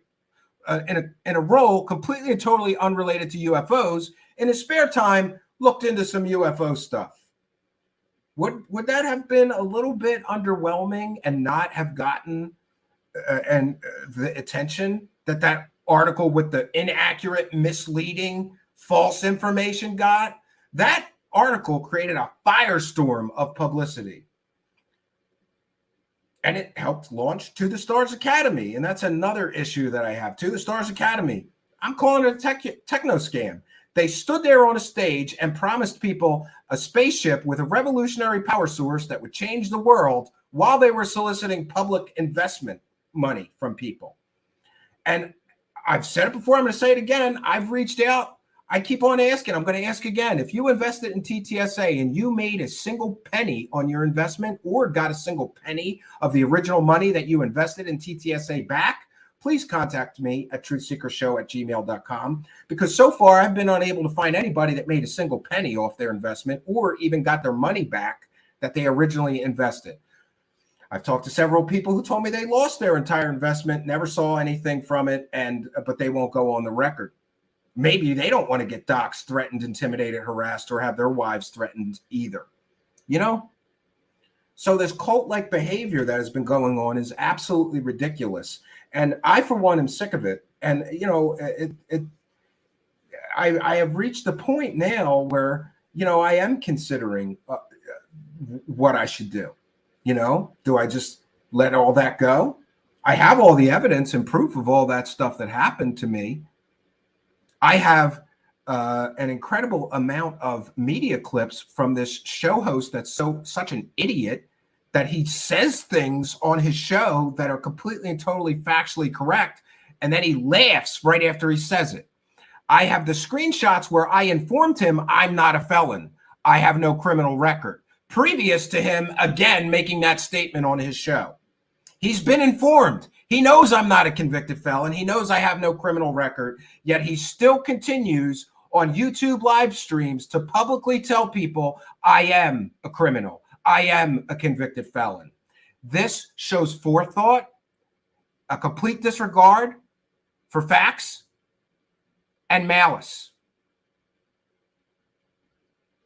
in a role completely and totally unrelated to UFOs, in his spare time, looked into some UFO stuff. Would that have been a little bit underwhelming and not have gotten the attention that article with the inaccurate, misleading, false information got? That article created a firestorm of publicity. And it helped launch To the Stars Academy. And that's another issue that I have. To the Stars Academy. I'm calling it a techno scam. They stood there on a stage and promised people a spaceship with a revolutionary power source that would change the world while they were soliciting public investment money from people. And I've said it before, I'm going to say it again. I've reached out. I keep on asking. I'm going to ask again. If you invested in TTSA and you made a single penny on your investment or got a single penny of the original money that you invested in TTSA back, please contact me at truthseekershow@gmail.com, because so far I've been unable to find anybody that made a single penny off their investment or even got their money back that they originally invested. I've talked to several people who told me they lost their entire investment, never saw anything from it, but they won't go on the record. Maybe they don't want to get doxxed, threatened, intimidated, harassed, or have their wives threatened either. You know? So this cult-like behavior that has been going on is absolutely ridiculous. And I, for one, am sick of it. And, you know, I have reached the point now where, you know, I am considering what I should do. You know, do I just let all that go? I have all the evidence and proof of all that stuff that happened to me. I have an incredible amount of media clips from this show host that's such an idiot that he says things on his show that are completely and totally factually correct, and then he laughs right after he says it. I have the screenshots where I informed him I'm not a felon. I have no criminal record, previous to him, again, making that statement on his show. He's been informed. He knows I'm not a convicted felon. He knows I have no criminal record, yet he still continues on YouTube live streams to publicly tell people I am a criminal. I am a convicted felon. This shows forethought, a complete disregard for facts, and malice.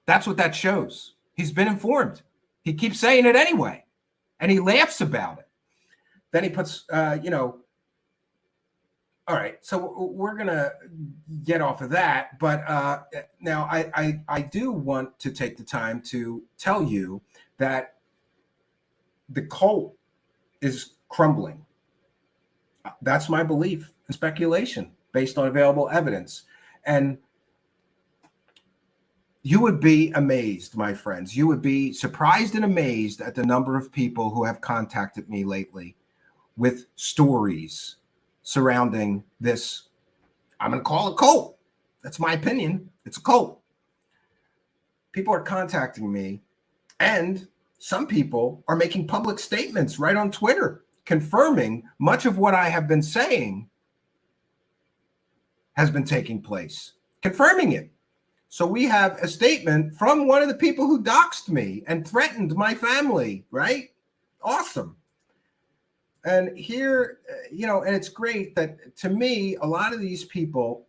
That's what that shows. He's been informed. He keeps saying it anyway, and he laughs about it. Then he puts, you know, all right, so we're going to get off of that. But now I do want to take the time to tell you that the cult is crumbling. That's my belief and speculation based on available evidence. And you would be amazed, my friends. You would be surprised and amazed at the number of people who have contacted me lately with stories surrounding this. I'm going to call it cult. That's my opinion. It's a cult. People are contacting me, and some people are making public statements right on Twitter, confirming much of what I have been saying has been taking place, confirming it. So we have a statement from one of the people who doxed me and threatened my family, right? Awesome. And here, you know, and it's great that, to me, a lot of these people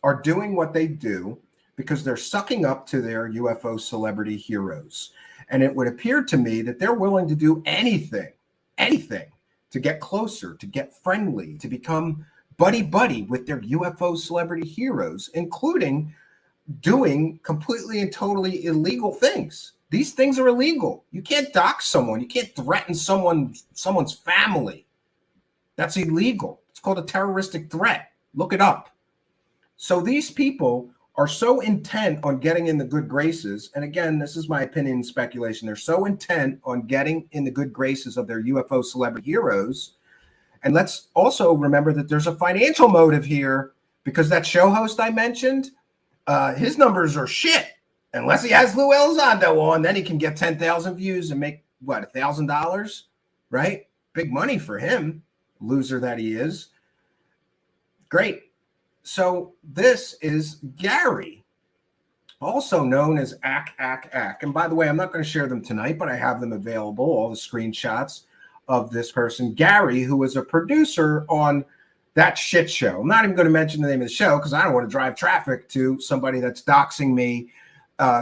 are doing what they do because they're sucking up to their UFO celebrity heroes. And it would appear to me that they're willing to do anything to get closer, to get friendly, to become buddy-buddy with their UFO celebrity heroes, including doing completely and totally illegal things. These things are illegal. You can't dox someone. You can't threaten someone's family. That's illegal. It's called a terroristic threat. Look it up. So these people are so intent on getting in the good graces, and again, this is my opinion and speculation, they're so intent on getting in the good graces of their UFO celebrity heroes. And let's also remember that there's a financial motive here, because that show host I mentioned, his numbers are shit. Unless he has Lue Elizondo on, then he can get 10,000 views and make, what, $1,000, right? Big money for him, loser that he is. Great. So this is Gary, also known as Ack. And by the way, I'm not going to share them tonight, but I have them available, all the screenshots of this person, Gary, who was a producer on that shit show. I'm not even going to mention the name of the show because I don't want to drive traffic to somebody that's doxing me,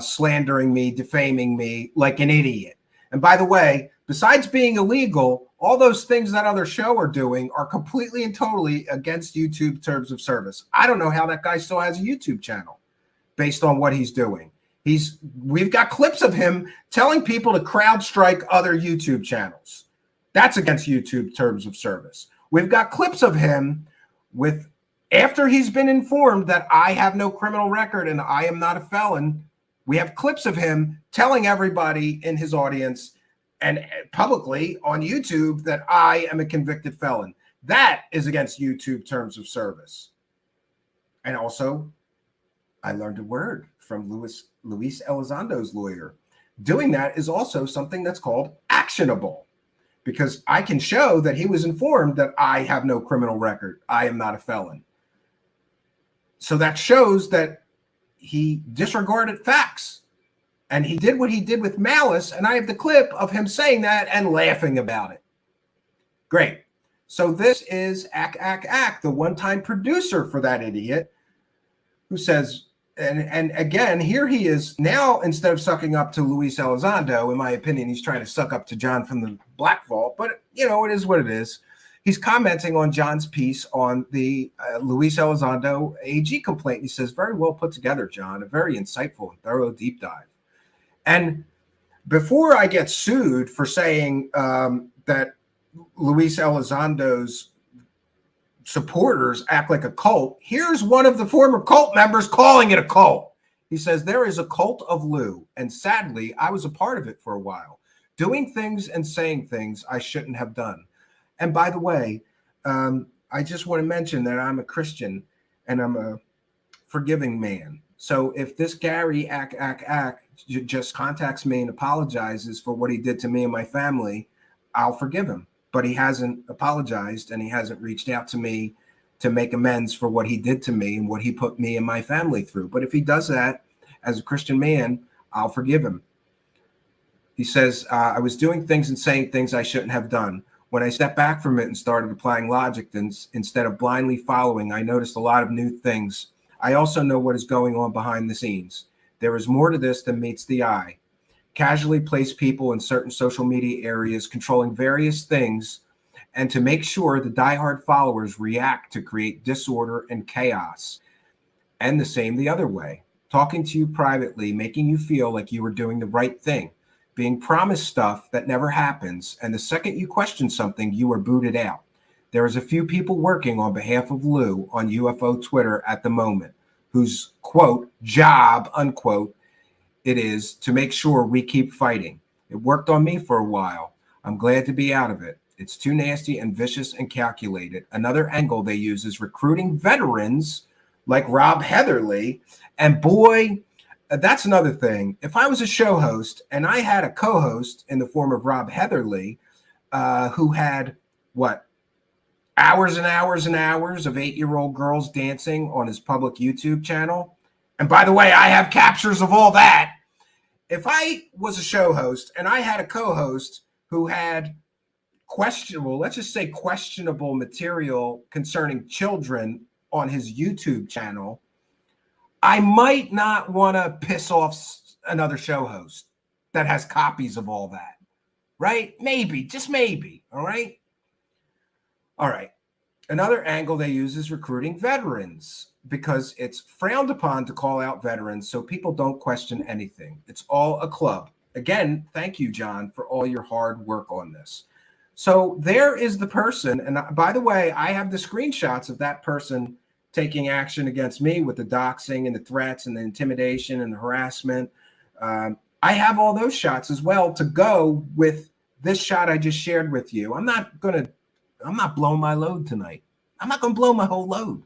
slandering me, defaming me like an idiot. And by the way, besides being illegal, all those things that other show are doing are completely and totally against YouTube terms of service. I don't know how that guy still has a YouTube channel based on what he's doing. We've got clips of him telling people to crowd strike other YouTube channels. That's against YouTube terms of service. We've got clips of him after he's been informed that I have no criminal record and I am not a felon. We have clips of him telling everybody in his audience and publicly on YouTube that I am a convicted felon. That is against YouTube terms of service. And also, I learned a word from Lue Elizondo's lawyer. Doing that is also something that's called actionable, because I can show that he was informed that I have no criminal record. I am not a felon. So that shows that he disregarded facts, and he did what he did with malice. And I have the clip of him saying that and laughing about it. Great. So this is the one-time producer for that idiot who says, and again, here he is now, instead of sucking up to Lue Elizondo, in my opinion, he's trying to suck up to John from the Black Vault, but you know, it is what it is. He's commenting on John's piece on the Lue Elizondo AG complaint. He says, very well put together, John, a very insightful and thorough deep dive. And before I get sued for saying that Lue Elizondo's supporters act like a cult, here's one of the former cult members calling it a cult. He says, there is a cult of Lue, and sadly, I was a part of it for a while, doing things and saying things I shouldn't have done. And by the way, I just want to mention that I'm a Christian and I'm a forgiving man. So if this Gary just contacts me and apologizes for what he did to me and my family, I'll forgive him. But he hasn't apologized, and he hasn't reached out to me to make amends for what he did to me and what he put me and my family through. But if he does that as a Christian man, I'll forgive him. He says, I was doing things and saying things I shouldn't have done. When I stepped back from it and started applying logic instead of blindly following, I noticed a lot of new things. I also know what is going on behind the scenes. There is more to this than meets the eye. Casually place people in certain social media areas controlling various things, and to make sure the diehard followers react to create disorder and chaos. And the same the other way. Talking to you privately, making you feel like you were doing the right thing, being promised stuff that never happens, and the second you question something, you are booted out. There is a few people working on behalf of Lue on UFO Twitter at the moment, whose, quote, job, unquote, it is to make sure we keep fighting. It worked on me for a while. I'm glad to be out of it. It's too nasty and vicious and calculated. Another angle they use is recruiting veterans like Rob Heatherly. And boy, that's another thing. If I was a show host and I had a co-host in the form of Rob Heatherly, who had, hours and hours and hours of 8-year-old girls dancing on his public YouTube channel. And by the way, I have captures of all that. If I was a show host and I had a co-host who had questionable material concerning children on his YouTube channel, I might not want to piss off another show host that has copies of all that, right? Maybe, just maybe, all right? All right. Another angle they use is recruiting veterans, because it's frowned upon to call out veterans, so people don't question anything. It's all a club. Again, thank you, John, for all your hard work on this. So there is the person. And by the way, I have the screenshots of that person taking action against me with the doxing and the threats and the intimidation and the harassment. I have all those shots as well to go with this shot I just shared with you. I'm not blowing my load tonight. I'm not going to blow my whole load.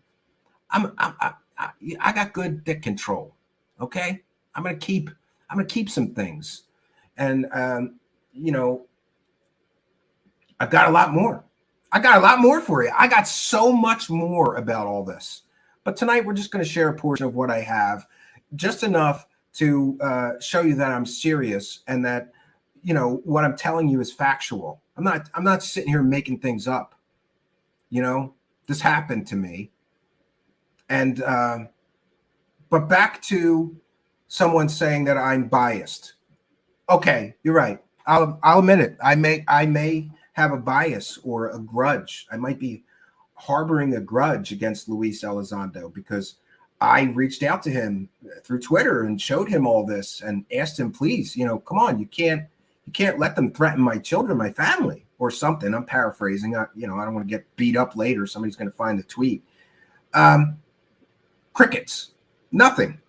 I got good dick control. Okay. I'm going to keep some things. And, I've got a lot more. I got a lot more for you. I got so much more about all this, but tonight we're just going to share a portion of what I have, just enough to show you that I'm serious and that, what I'm telling you is factual. I'm not sitting here making things up. This happened to me. And, but back to someone saying that I'm biased. Okay, you're right. I'll admit it. I may have a bias or a grudge. I might be harboring a grudge against Lue Elizondo because I reached out to him through Twitter and showed him all this and asked him, please, come on, you can't let them threaten my children, my family, or something. I'm paraphrasing. I don't want to get beat up later. Somebody's going to find the tweet. Crickets, nothing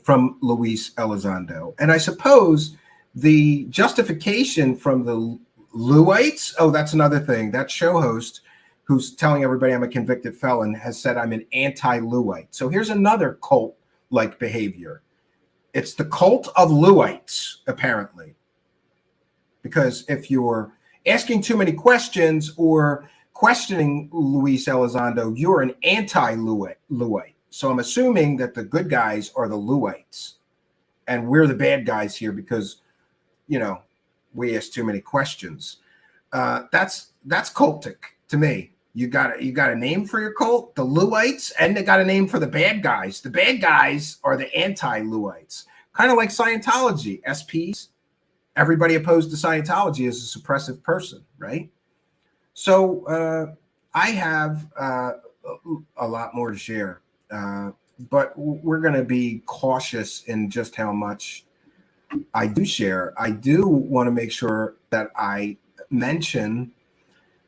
from Lue Elizondo. And I suppose the justification from the Lueites, oh, that's another thing. That show host who's telling everybody I'm a convicted felon has said I'm an anti-Luite. So here's another cult-like behavior. It's the cult of Lueites, apparently. Because if you're asking too many questions or questioning Lue Elizondo, you're an anti-Luite. So I'm assuming that the good guys are the Lueites. And we're the bad guys here because, you know, we ask too many questions. That's cultic to me. You got a name for your cult, the Lueites, and they got a name for the bad guys. The bad guys are the anti-Lueites, kind of like Scientology, SPs. Everybody opposed to Scientology is a suppressive person, right? So I have a lot more to share, but we're going to be cautious in just how much I do share. I do want to make sure that I mention,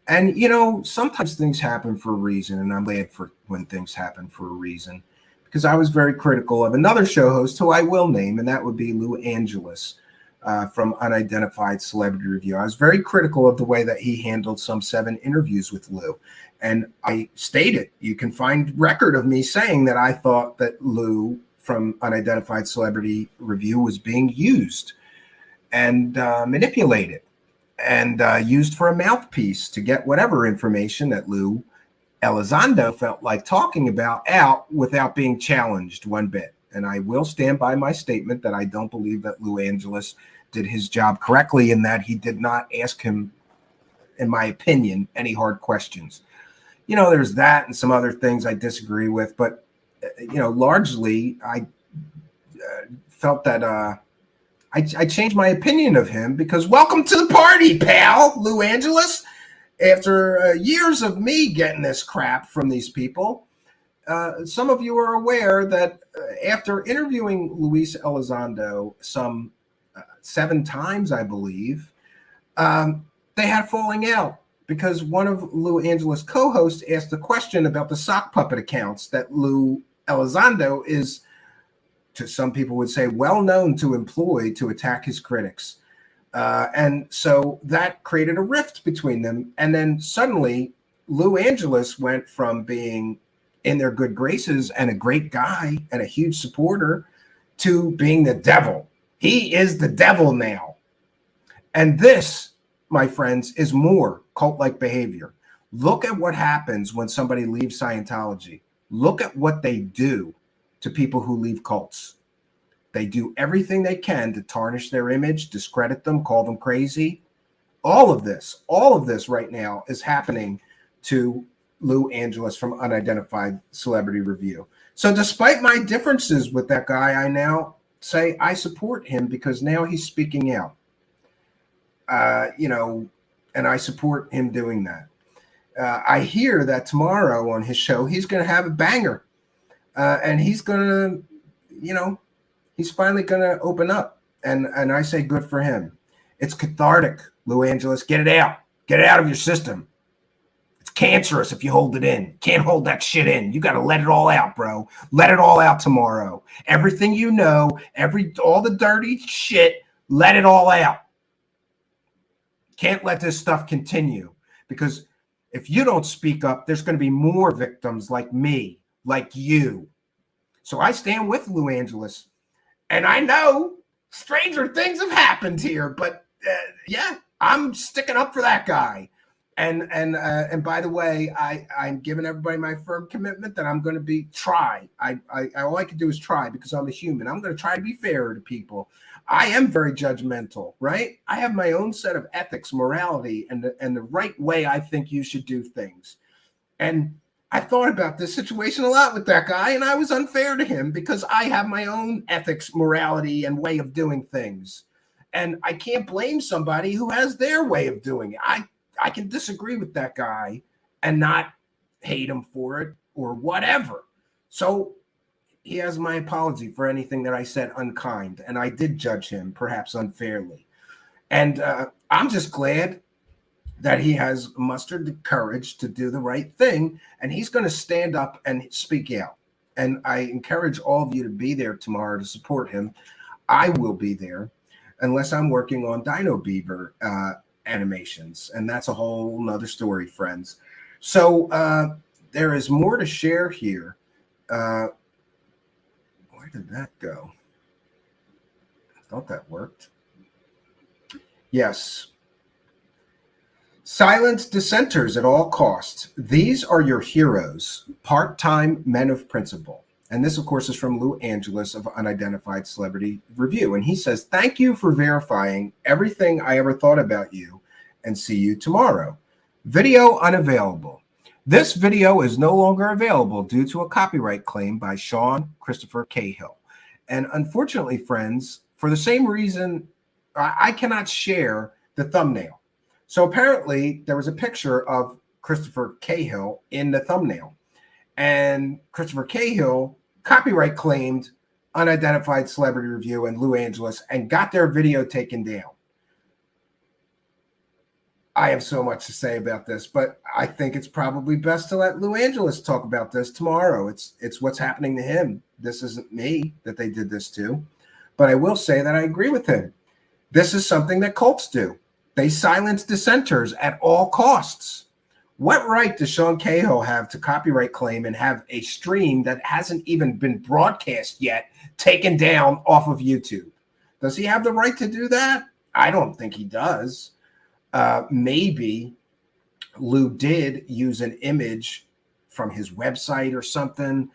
and you know, sometimes things happen for a reason, and I'm glad for when things happen for a reason, because I was very critical of another show host who I will name, and that would be Lue Angeles from Unidentified Celebrity Review. I was very critical of the way that he handled some 7 interviews with Lue, and I stated, you can find record of me saying that I thought that Lue from Unidentified Celebrity Review was being used and manipulated and used for a mouthpiece to get whatever information that Lue Elizondo felt like talking about out without being challenged one bit. And I will stand by my statement that I don't believe that Lue Angeles did his job correctly and that he did not ask him, in my opinion, any hard questions. You know, there's that and some other things I disagree with, but you know, largely I felt that I changed my opinion of him because welcome to the party, pal, Lue Angeles. After years of me getting this crap from these people, some of you are aware that after interviewing Lue Elizondo some 7 times, I believe, they had falling out because one of Lue Angeles' co-hosts asked a question about the sock puppet accounts that Lue Elizondo is, to some people would say, well known to employ to attack his critics. And so that created a rift between them. And then suddenly Lue Angeles went from being in their good graces and a great guy and a huge supporter to being the devil. He is the devil now. And this, my friends, is more cult-like behavior. Look at what happens when somebody leaves Scientology. Look at what they do to people who leave cults. They do everything they can to tarnish their image, discredit them, call them crazy. All of this right now is happening to Lue Angeles from Unidentified Celebrity Review. So despite my differences with that guy, I now say I support him because now he's speaking out. You know, and I support him doing that. I hear that tomorrow on his show, he's going to have a banger. And he's going to, you know, he's finally going to open up. And I say good for him. It's cathartic, Lue Angeles. Get it out. Get it out of your system. It's cancerous if you hold it in. Can't hold that shit in. You got to let it all out, bro. Let it all out tomorrow. Everything you know, all the dirty shit, let it all out. Can't let this stuff continue, because if you don't speak up, there's going to be more victims like me, like you. So I stand with Lue Angeles, and I know stranger things have happened here, but yeah, I'm sticking up for that guy. And by the way, I'm giving everybody my firm commitment that I'm going to try. All I can do is try because I'm a human. I'm going to try to be fair to people. I am very judgmental, right? I have my own set of ethics, morality, and the right way I think you should do things. And I thought about this situation a lot with that guy, and I was unfair to him because I have my own ethics, morality, and way of doing things. And I can't blame somebody who has their way of doing it. I can disagree with that guy and not hate him for it or whatever. So he has my apology for anything that I said unkind. And I did judge him, perhaps unfairly. And I'm just glad that he has mustered the courage to do the right thing. And he's going to stand up and speak out. And I encourage all of you to be there tomorrow to support him. I will be there. unless I'm working on Dino Beaver animations. And that's a whole nother story, friends. So there is more to share here. Where did that go? I thought that worked. Yes. Silence dissenters at all costs. These are your heroes, part-time men of principle. And this, of course, is from Lue Angeles of Unidentified Celebrity Review. And he says, thank you for verifying everything I ever thought about you, and see you tomorrow. Video unavailable. This video is no longer available due to a copyright claim by Sean Christopher Cahill. And unfortunately, friends, for the same reason, I cannot share the thumbnail. So apparently there was a picture of Christopher Cahill in the thumbnail. And Christopher Cahill copyright claimed Unidentified Celebrity Review and Lue Angeles and got their video taken down. I have so much to say about this, but I think it's probably best to let Lue Angeles talk about this tomorrow. It's what's happening to him. This isn't me that they did this to. But I will say that I agree with him. This is something that cults do. They silence dissenters at all costs. What right does Sean Cahill have to copyright claim and have a stream that hasn't even been broadcast yet taken down off of YouTube? Does he have the right to do that? I don't think he does. Maybe Lue did use an image from his website or something.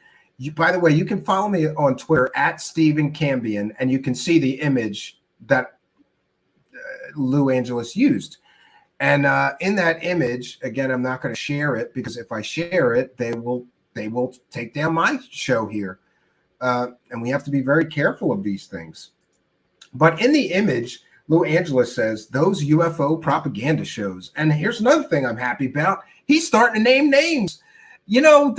By the way, you can follow me on Twitter at Stephen Cambion, and you can see the image that Lue Angeles used. And in that image, again, I'm not going to share it because if I share it, they will take down my show here. And we have to be very careful of these things. But in the image, Lue Angeles says, those UFO propaganda shows. And here's another thing I'm happy about. He's starting to name names. You know,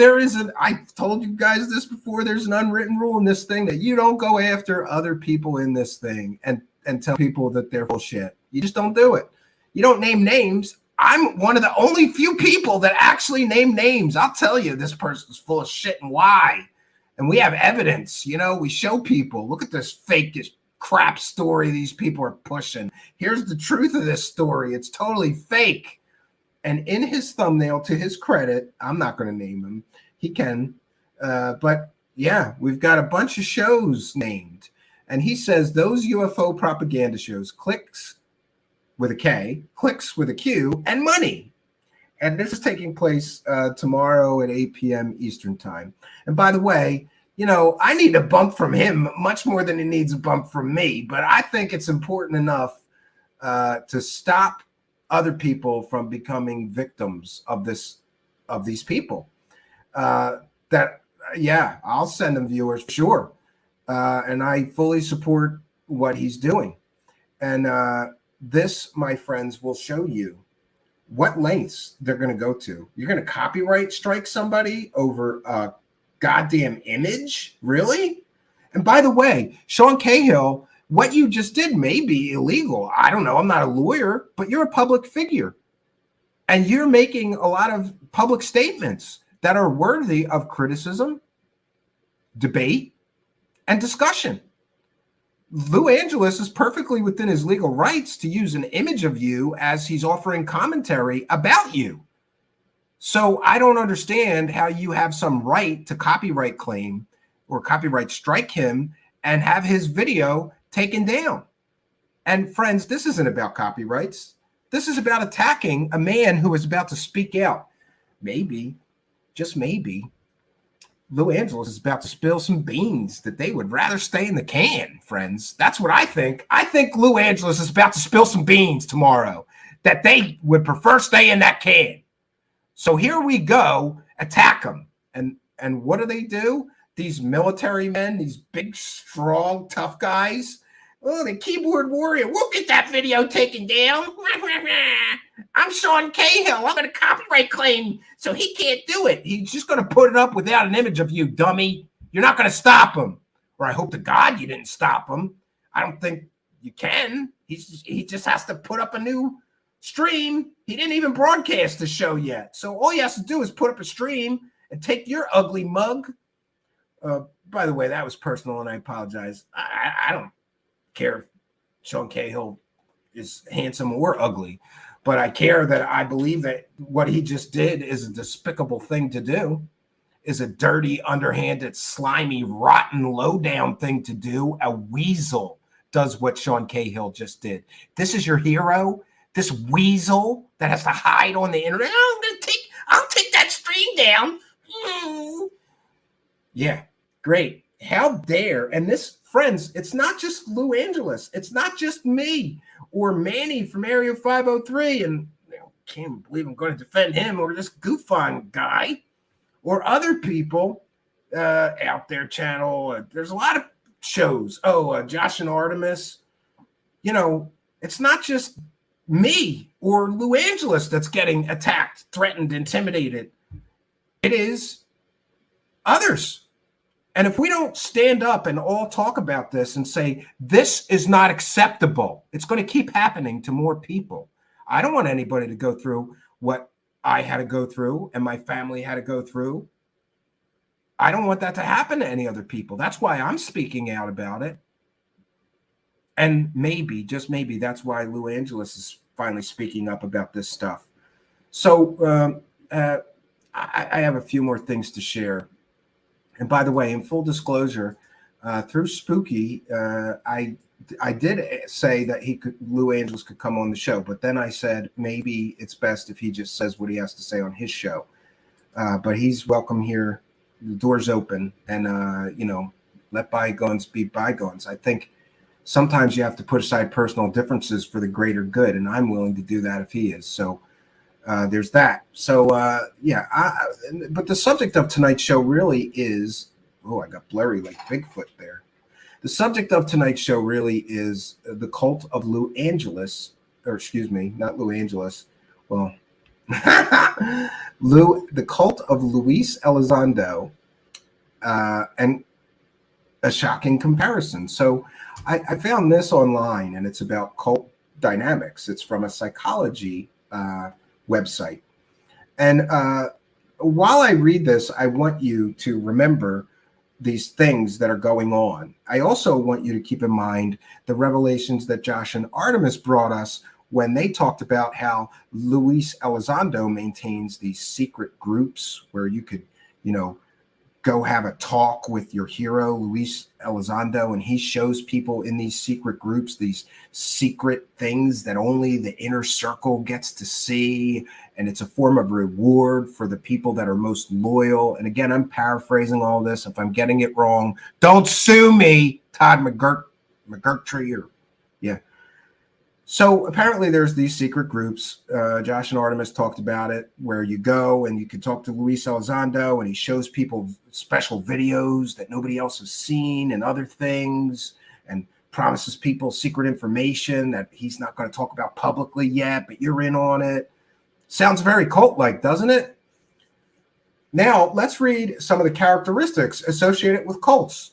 I've told you guys this before, there's an unwritten rule in this thing that you don't go after other people in this thing and tell people that they're bullshit. You just don't do it. You don't name names. I'm one of the only few people that actually name names. I'll tell you, this person's full of shit and why. And we have evidence, you know, we show people, look at this fake crap story these people are pushing. Here's the truth of this story. It's totally fake. And in his thumbnail, to his credit, I'm not going to name him. He can. But yeah, we've got a bunch of shows named. And he says those UFO propaganda shows, clicks with a K, clicks with a Q, and money. And this is taking place tomorrow at 8 p.m. Eastern time. And by the way, you know, I need a bump from him much more than he needs a bump from me. But I think it's important enough to stop other people from becoming victims of these people. Yeah, I'll send them viewers, sure. And I fully support what he's doing. And this, my friends, will show you what lengths they're going to go to. You're going to copyright strike somebody over a goddamn image? Really? And by the way, Sean Cahill, what you just did may be illegal. I don't know. I'm not a lawyer, but you're a public figure. And you're making a lot of public statements that are worthy of criticism, debate, and discussion. Lue Angeles is perfectly within his legal rights to use an image of you as he's offering commentary about you. So I don't understand how you have some right to copyright claim or copyright strike him and have his video taken down. And friends, this isn't about copyrights. This is about attacking a man who is about to speak out. Maybe, just maybe, Lue Angeles is about to spill some beans that they would rather stay in the can, friends. That's what I think. I think Lue Angeles is about to spill some beans tomorrow that they would prefer stay in that can. So here we go, attack them. And what do? These military men, these big, strong, tough guys. Oh, the keyboard warrior. We'll get that video taken down. I'm Sean Cahill. I'm going to copyright claim, so he can't do it. He's just going to put it up without an image of you, dummy. You're not going to stop him. Or I hope to God you didn't stop him. I don't think you can. He just has to put up a new stream. He didn't even broadcast the show yet. So all he has to do is put up a stream and take your ugly mug. By the way, that was personal, and I apologize. I don't care if Sean Cahill is handsome or ugly, but I care that I believe that what he just did is a despicable thing to do, is a dirty, underhanded, slimy, rotten, low-down thing to do. A weasel does what Sean Cahill just did. This is your hero? This weasel that has to hide on the internet? I'll take that stream down. Yeah, great. How dare? And this, friends, it's not just Lou Angeles. It's not just me or Manny from Area 503. And can't believe I'm going to defend him or this goof-on guy or other people out there channel. There's a lot of shows. Josh and Artemis. It's not just me or Lou Angeles that's getting attacked, threatened, intimidated. It is others. And if we don't stand up and all talk about this and say, this is not acceptable, it's going to keep happening to more people. I don't want anybody to go through what I had to go through and my family had to go through. I don't want that to happen to any other people. That's why I'm speaking out about it. And maybe, just maybe, that's why Lou Angeles is finally speaking up about this stuff. So I have a few more things to share. And by the way, in full disclosure, through Spooky, I did say that Lou Angeles could come on the show, but then I said maybe it's best if he just says what he has to say on his show. But he's welcome here. The door's open, and let bygones be bygones. I think sometimes you have to put aside personal differences for the greater good, and I'm willing to do that if he is. So there's that. So but the subject of tonight's show really is, I got blurry like Bigfoot there. The subject of tonight's show really is the cult of Lou Angeles, or excuse me, not Lou Angeles. Well, the cult of Luis Elizondo, and a shocking comparison. So I found this online, and it's about cult dynamics. It's from a psychology website. And while I read this, I want you to remember these things that are going on. I also want you to keep in mind the revelations that Josh and Artemis brought us when they talked about how Luis Elizondo maintains these secret groups where you could, go have a talk with your hero, Luis Elizondo, and he shows people in these secret groups, these secret things that only the inner circle gets to see. And it's a form of reward for the people that are most loyal. And again, I'm paraphrasing all this. If I'm getting it wrong, don't sue me, Todd McGurtry, or yeah. So apparently there's these secret groups. Josh and Artemis talked about it, where you go and you can talk to Luis Elizondo and he shows people special videos that nobody else has seen and other things, and promises people secret information that he's not going to talk about publicly yet, but you're in on it. Sounds very cult-like, doesn't it? Now, let's read some of the characteristics associated with cults.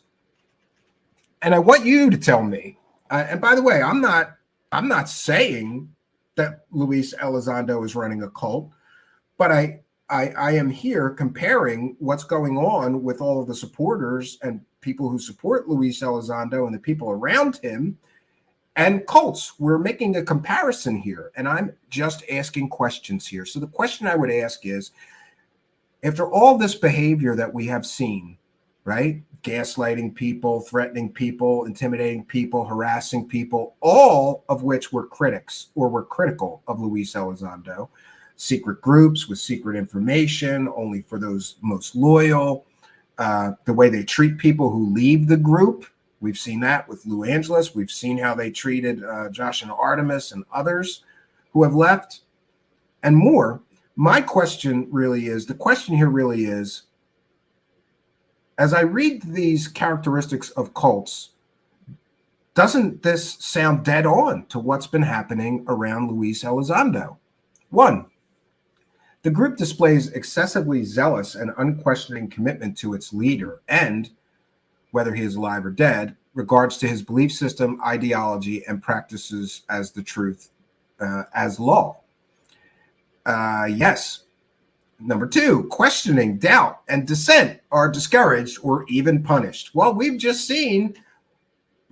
And I want you to tell me, and by the way, I'm not saying that Luis Elizondo is running a cult, but I am here comparing what's going on with all of the supporters and people who support Luis Elizondo and the people around him and cults. We're making a comparison here, and I'm just asking questions here. So the question I would ask is, after all this behavior that we have seen, right? Gaslighting people, threatening people, intimidating people, harassing people, all of which were critics or were critical of Luis Elizondo. Secret groups with secret information, only for those most loyal. The way they treat people who leave the group. We've seen that with Lou Angeles. We've seen how they treated Josh and Artemis and others who have left, and more. My question really is, the question here really is, as I read these characteristics of cults, doesn't this sound dead on to what's been happening around Luis Elizondo? 1, the group displays excessively zealous and unquestioning commitment to its leader and, whether he is alive or dead, regards to his belief system, ideology, and practices as the truth, as law. Yes. Number 2, questioning, doubt, and dissent are discouraged or even punished. Well, we've just seen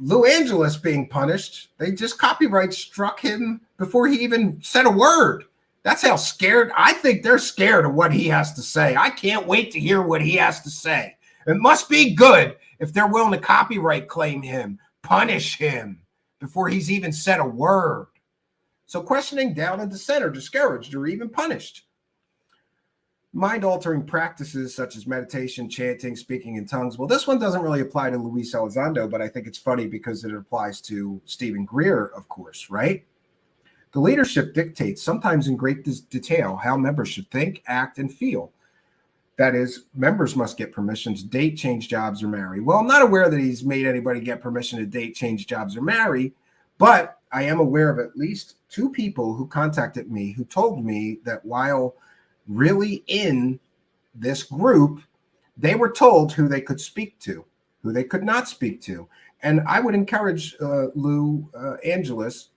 Lue Angeles being punished. They just copyright struck him before he even said a word. That's how scared. I think they're scared of what he has to say. I can't wait to hear what he has to say. It must be good if they're willing to copyright claim him, punish him before he's even said a word. So questioning, doubt, and dissent are discouraged or even punished. Mind-altering practices such as meditation, chanting, speaking in tongues. Well, this one doesn't really apply to Luis Elizondo, but I think it's funny because it applies to Stephen Greer, of course, right? The leadership dictates, sometimes in great detail, how members should think, act, and feel. That is, members must get permission to date, change jobs, or marry. Well, I'm not aware that he's made anybody get permission to date, change jobs, or marry, but I am aware of at least 2 people who contacted me who told me that while really in this group, they were told who they could speak to, who they could not speak to. And I would encourage Lue Angeles.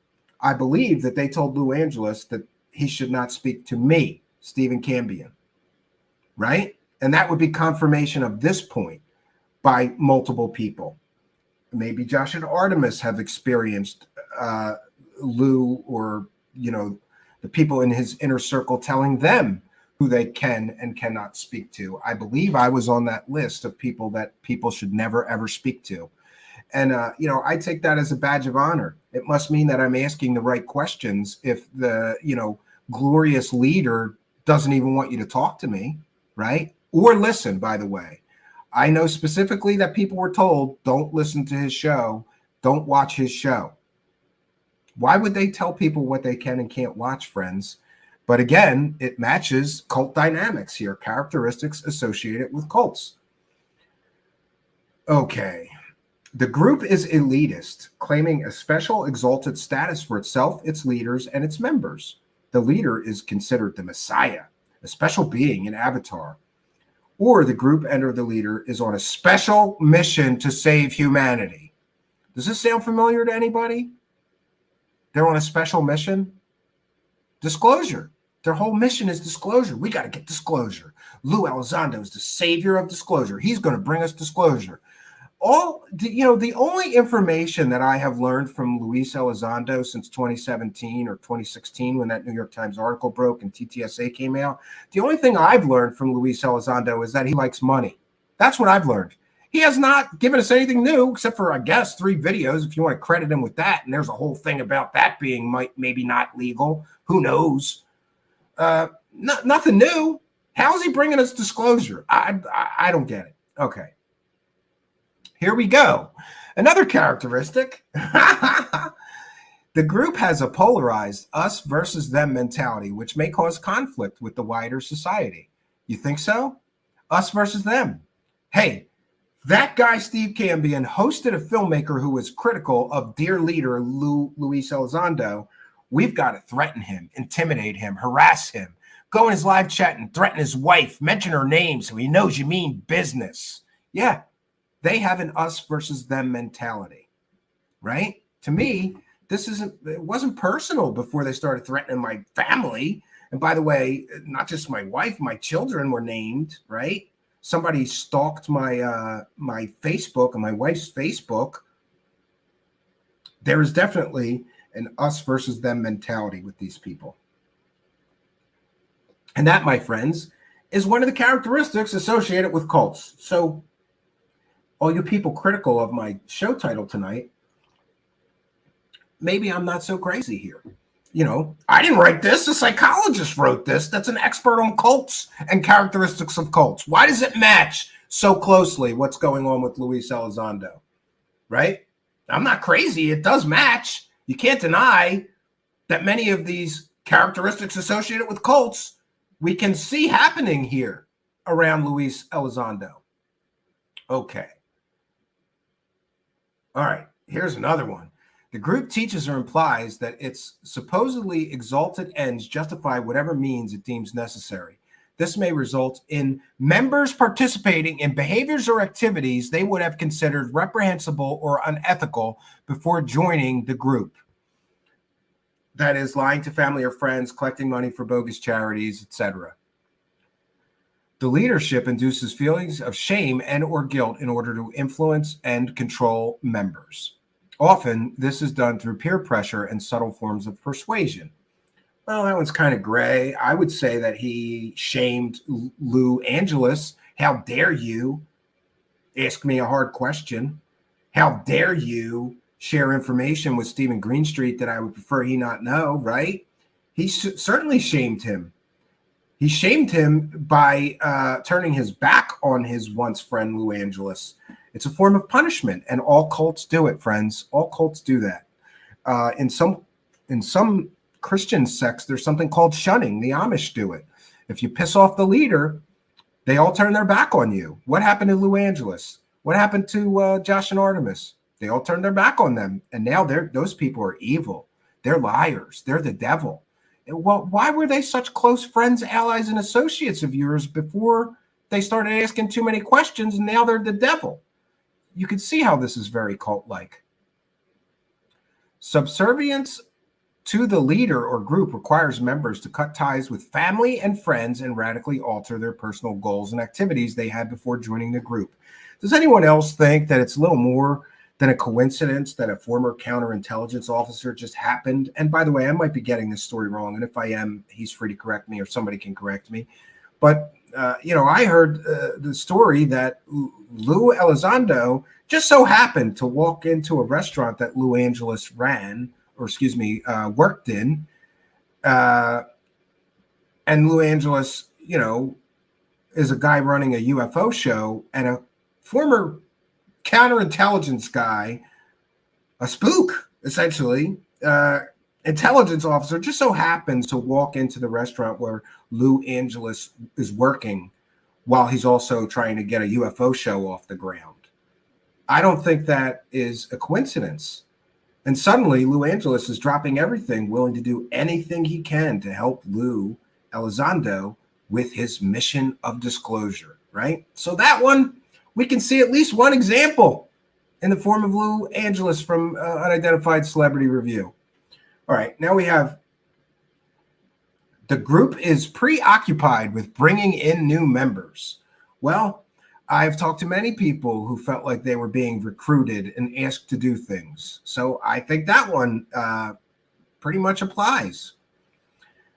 I believe that they told Lue Angeles that he should not speak to me, Stephen Cambion, right? And that would be confirmation of this point by multiple people. Maybe Josh and Artemis have experienced Lue, or, you know, the people in his inner circle telling them who they can and cannot speak to. I believe I was on that list of people that people should never, ever speak to. And, you know, I take that as a badge of honor. It must mean that I'm asking the right questions if the, you know, glorious leader doesn't even want you to talk to me, right? Or listen, by the way. I know specifically that people were told, don't listen to his show, don't watch his show. Why would they tell people what they can and can't watch, friends? But again, it matches cult dynamics here, characteristics associated with cults. Okay. The group is elitist, claiming a special exalted status for itself, its leaders, and its members. The leader is considered the Messiah, a special being, an avatar. Or the group and or the leader is on a special mission to save humanity. Does this sound familiar to anybody? They're on a special mission? Disclosure. Their whole mission is disclosure. We got to get disclosure. Lue Elizondo is the savior of disclosure. He's going to bring us disclosure. The only information that I have learned from Luis Elizondo since 2017 or 2016, when that New York Times article broke and TTSA came out, the only thing I've learned from Luis Elizondo is that he likes money. That's what I've learned. He has not given us anything new except for, I guess, 3 videos, if you want to credit him with that. And there's a whole thing about that being maybe not legal. Who knows? Nothing new. How's he bringing us disclosure? I don't get it. Okay. Here we go. Another characteristic. The group has a polarized us versus them mentality, which may cause conflict with the wider society. You think so? Us versus them. Hey, that guy, Steve Cambion, hosted a filmmaker who was critical of dear leader Luis Elizondo. We've got to threaten him, intimidate him, harass him, go in his live chat and threaten his wife, mention her name so he knows you mean business. Yeah. They have an us versus them mentality, right? To me, it wasn't personal before they started threatening my family. And by the way, not just my wife, my children were named, right? Somebody stalked my my Facebook and my wife's Facebook. There is definitely an us versus them mentality with these people. And that, my friends, is one of the characteristics associated with cults. So all you people critical of my show title tonight, maybe I'm not so crazy here. You know, I didn't write this. A psychologist wrote this. That's an expert on cults and characteristics of cults. Why does it match so closely what's going on with Luis Elizondo? Right? I'm not crazy. It does match. You can't deny that many of these characteristics associated with cults we can see happening here around Luis Elizondo. Okay. All right, here's another one. The group teaches or implies that its supposedly exalted ends justify whatever means it deems necessary. This may result in members participating in behaviors or activities they would have considered reprehensible or unethical before joining the group. That is, lying to family or friends, collecting money for bogus charities, etc. The leadership induces feelings of shame and or guilt in order to influence and control members. Often, this is done through peer pressure and subtle forms of persuasion. Well, that one's kind of gray. I would say that he shamed Lue Angeles. How dare you ask me a hard question? How dare you share information with Stephen Greenstreet that I would prefer he not know, right? He certainly shamed him. He shamed him by turning his back on his once friend, Lue Angeles. It's a form of punishment, and all cults do it, friends. All cults do that. In some Christian sects, there's something called shunning. The Amish do it. If you piss off the leader, they all turn their back on you. What happened to Lue Angeles? What happened to Josh and Artemis? They all turned their back on them, and now those people are evil. They're liars. They're the devil. Well, why were they such close friends, allies, and associates of yours before they started asking too many questions, and now they're the devil? You can see how this is very cult-like. Subservience to the leader or group requires members to cut ties with family and friends and radically alter their personal goals and activities they had before joining the group. Does anyone else think that it's a little more than a coincidence that a former counterintelligence officer just happened? And by the way, I might be getting this story wrong, and if I am, he's free to correct me or somebody can correct me. But, I heard the story that Lue Elizondo just so happened to walk into a restaurant that Lue Angeles worked in. And Lue Angeles, is a guy running a UFO show, and a former counterintelligence guy, a spook, essentially, intelligence officer, just so happens to walk into the restaurant where Lue Angeles is working while he's also trying to get a UFO show off the ground. I don't think that is a coincidence. And suddenly, Lue Angeles is dropping everything, willing to do anything he can to help Lue Elizondo with his mission of disclosure, right? So that one, we can see at least one example in the form of Lue Angeles from Unidentified Celebrity Review. All right, now we have the group is preoccupied with bringing in new members. Well, I've talked to many people who felt like they were being recruited and asked to do things. So I think that one pretty much applies.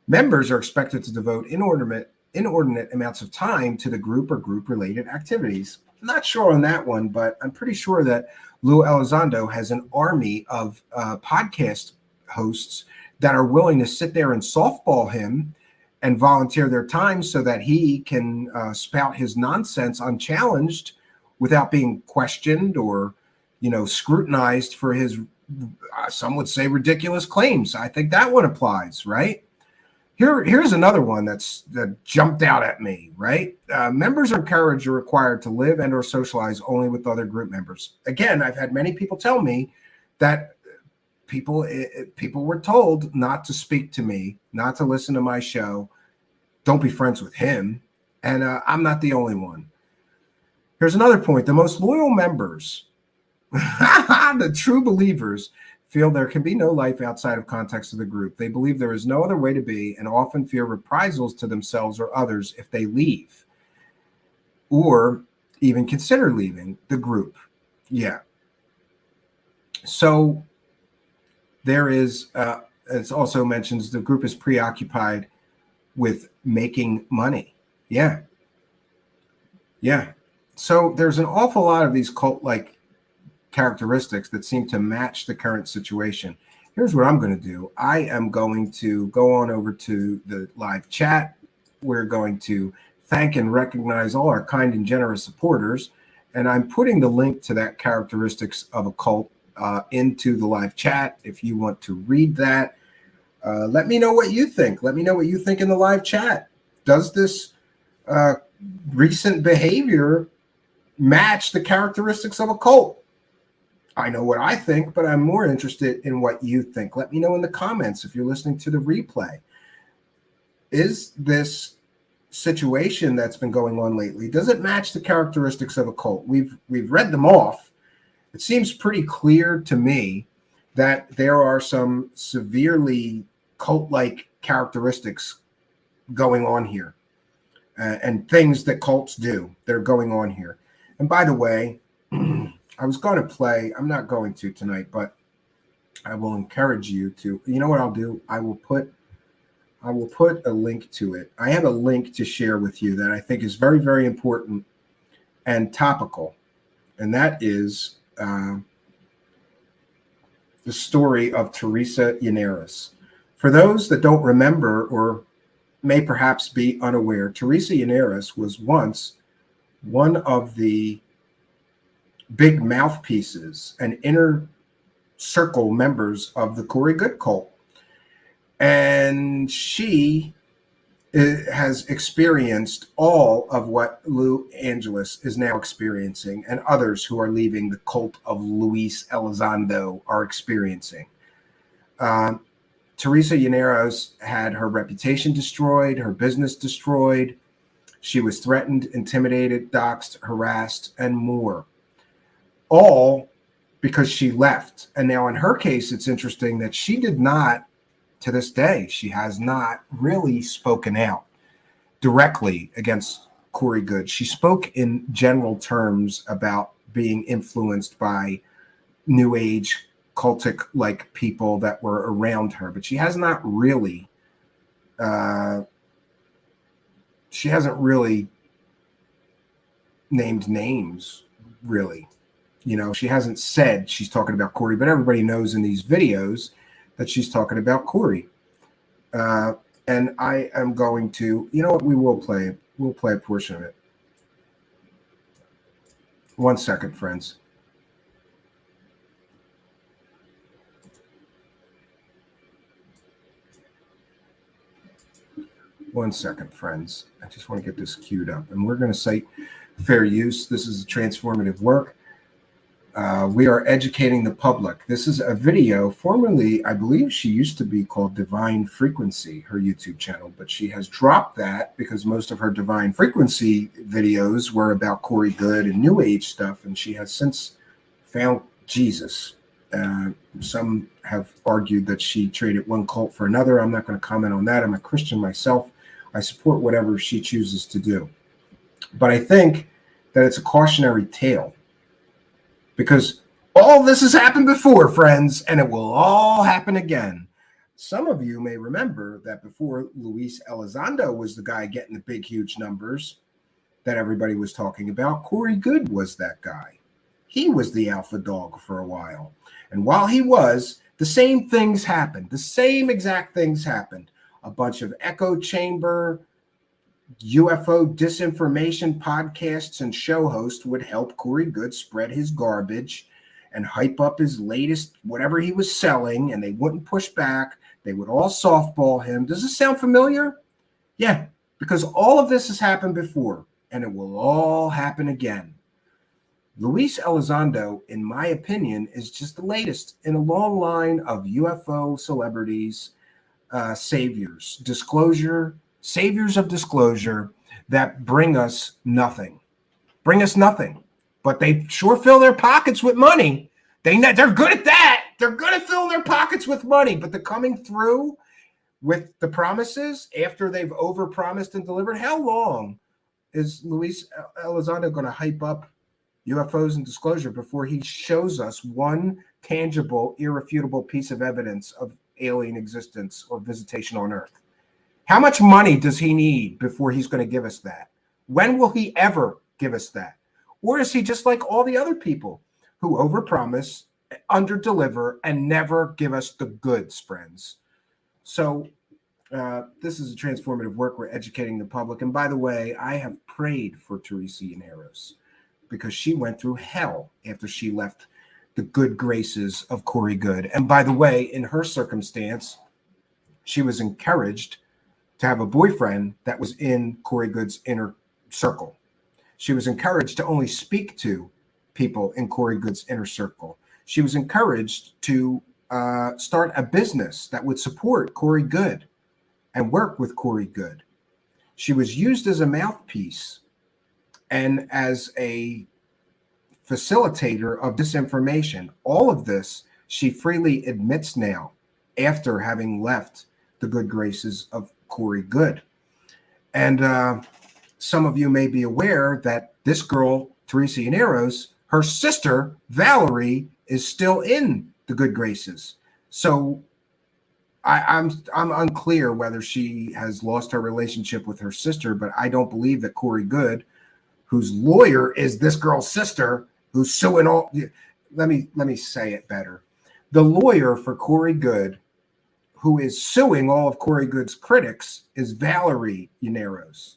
Members are expected to devote inordinate amounts of time to the group or group-related activities. I'm not sure on that one, but I'm pretty sure that Lue Elizondo has an army of podcast hosts that are willing to sit there and softball him and volunteer their time so that he can spout his nonsense unchallenged without being questioned or, scrutinized for his, some would say, ridiculous claims. I think that one applies, right? Here's another one that jumped out at me, right? Members are encouraged or required to live and or socialize only with other group members. Again, I've had many people tell me that people were told not to speak to me, not to listen to my show, don't be friends with him, and I'm not the only one. Here's another point. The most loyal members, the true believers, feel there can be no life outside of context of the group. They believe there is no other way to be and often fear reprisals to themselves or others if they leave or even consider leaving the group. Yeah. So there is, it also mentions the group is preoccupied with making money. Yeah. Yeah. So there's an awful lot of these cult-like characteristics that seem to match the current situation. Here's what I'm going to do. I am going to go on over to the live chat. We're going to thank and recognize all our kind and generous supporters. And I'm putting the link to that characteristics of a cult into the live chat. If you want to read that, let me know what you think. Let me know what you think in the live chat. Does this recent behavior match the characteristics of a cult? I know what I think, but I'm more interested in what you think. Let me know in the comments if you're listening to the replay. Is this situation that's been going on lately, does it match the characteristics of a cult? We've read them off. It seems pretty clear to me that there are some severely cult-like characteristics going on here, and things that cults do that are going on here. And by the way, I was going to play. I'm not going to tonight, but I will encourage you to. You know what I'll do? I will put a link to it. I have a link to share with you that I think is very, very important and topical, and that is the story of Teresa Llaneras. For those that don't remember or may perhaps be unaware, Teresa Llaneras was once one of the big mouthpieces and inner circle members of the Corey Good cult. And she has experienced all of what Lue Angeles is now experiencing, and others who are leaving the cult of Lue Elizondo are experiencing. Teresa Llaneras had her reputation destroyed, her business destroyed. She was threatened, intimidated, doxxed, harassed, and more. All because she left. And now in her case, it's interesting that she did not, to this day, she has not really spoken out directly against Corey Good. She spoke in general terms about being influenced by New Age cultic-like people that were around her, but she has not really, she hasn't really named names, really. You know, she hasn't said she's talking about Corey, but everybody knows in these videos that she's talking about Corey. And I am going to, you know what, we'll play a portion of it. 1 second, friends. One second, friends. I just want to get this queued up. And we're going to cite fair use. This is a transformative work. We are educating the public. This is a video, formerly, I believe she used to be called Divine Frequency, her YouTube channel, but she has dropped that because most of her Divine Frequency videos were about Corey Good and New Age stuff, and she has since found Jesus. Some have argued that she traded one cult for another. I'm not going to comment on that. I'm a Christian myself. I support whatever she chooses to do. But I think that it's a cautionary tale, because all this has happened before, friends, and it will all happen again. Some of you may remember that before Lue Elizondo was the guy getting the big, huge numbers that everybody was talking about, Corey Good was that guy. He was the alpha dog for a while. And while he was, the same things happened. The same exact things happened. A bunch of echo chamber, UFO disinformation podcasts and show hosts would help Corey Good spread his garbage and hype up his latest, whatever he was selling, and they wouldn't push back. They would all softball him. Does this sound familiar? Yeah, because all of this has happened before, and it will all happen again. Lue Elizondo, in my opinion, is just the latest in a long line of UFO celebrities, saviors of disclosure that bring us nothing. But they sure fill their pockets with money. They're good at that. They're going to fill their pockets with money, but they're coming through with the promises after they've overpromised and delivered. How long is Lue Elizondo going to hype up UFOs and disclosure before he shows us one tangible, irrefutable piece of evidence of alien existence or visitation on Earth? How much money does he need before he's going to give us that? When will he ever give us that? Or is he just like all the other people who overpromise, underdeliver, and never give us the goods, friends? So this is a transformative work. We're educating the public. And by the way, I have prayed for Teresa Llaneras because she went through hell after she left the good graces of Corey Good. And by the way, in her circumstance, she was encouraged to have a boyfriend that was in Corey Good's inner circle. She was encouraged to only speak to people in Corey Good's inner circle. She was encouraged to start a business that would support Corey Good and work with Corey Good. She was used as a mouthpiece and as a facilitator of disinformation. All of this she freely admits now after having left the good graces of Corey Good. And some of you may be aware that this girl, Teresa Llaneras, her sister, Valerie, is still in the good graces. So I'm unclear whether she has lost her relationship with her sister, but I don't believe that Corey Good, whose lawyer is this girl's sister, who's suing all. Let me say it better. The lawyer for Corey Good, who is suing all of Corey Good's critics, is Valerie Llaneros,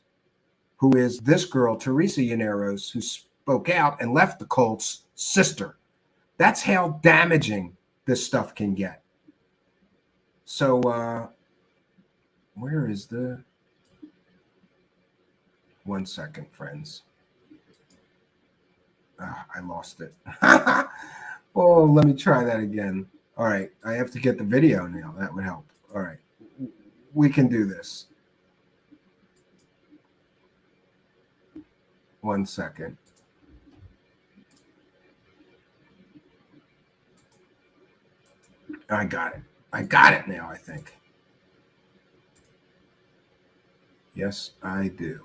who is this girl, Teresa Llaneros, who spoke out and left the cult's sister. That's how damaging this stuff can get. So, where is the... 1 second, friends. I lost it. Oh, let me try that again. All right, I have to get the video now. That would help. All right, we can do this. 1 second. I got it. I got it now, I think. Yes, I do.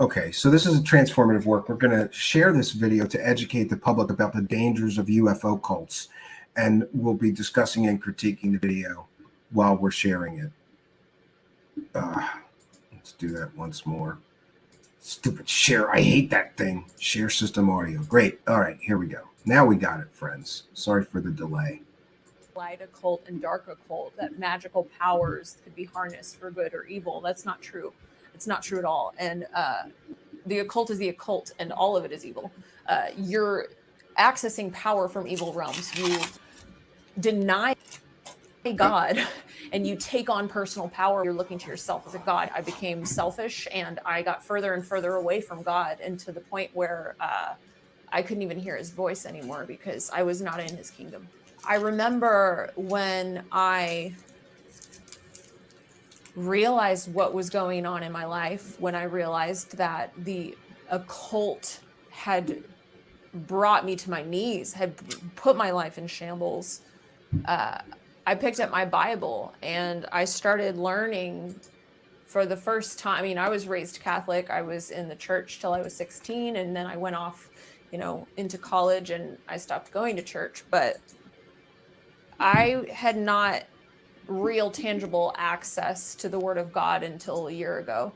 Okay, so this is a transformative work. We're going to share this video to educate the public about the dangers of UFO cults, and we'll be discussing and critiquing the video while we're sharing it. Let's do that once more. Stupid share. I hate that thing. Share system audio. Great. All right, here we go. Now we got it, friends. Sorry for the delay. Light occult and dark occult, that magical powers could be harnessed for good or evil. That's not true. It's not true at all. And the occult is the occult, and all of it is evil. You're accessing power from evil realms. You deny God and you take on personal power. You're looking to yourself as a god. I became selfish, and I got further and further away from God, and to the point where I couldn't even hear his voice anymore because I was not in his kingdom. I remember when I realized what was going on in my life, when I realized that the occult had brought me to my knees, had put my life in shambles. I picked up my Bible and I started learning for the first time. I mean, I was raised Catholic. I was in the church till I was 16, and then I went off, into college, and I stopped going to church. But I had not real tangible access to the Word of God until a year ago.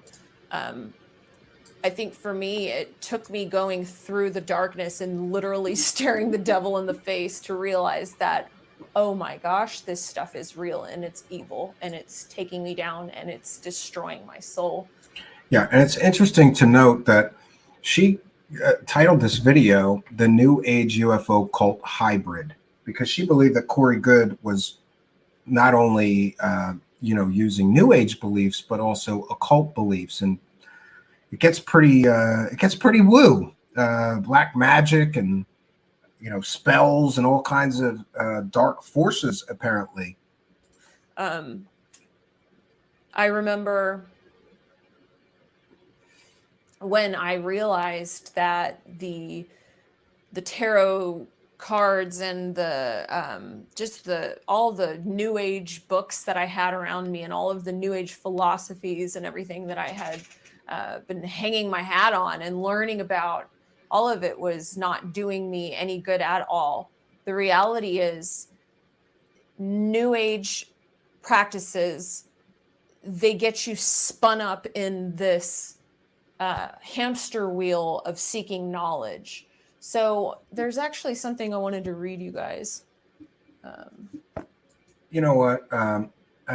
I think for me, it took me going through the darkness and literally staring the devil in the face to realize that, oh my gosh, this stuff is real and it's evil and it's taking me down and it's destroying my soul. Yeah, and it's interesting to note that she titled this video, "The New Age UFO Cult Hybrid," because she believed that Corey Good was not only, using New Age beliefs, but also occult beliefs. And it gets pretty woo, black magic and, spells and all kinds of dark forces, apparently. I remember when I realized that the tarot cards and all the New Age books that I had around me and all of the New Age philosophies and everything that I had been hanging my hat on and learning about, all of it was not doing me any good at all. The reality is, New Age practices, they get you spun up in this hamster wheel of seeking knowledge. So there's actually something I wanted to read you guys. You know what? I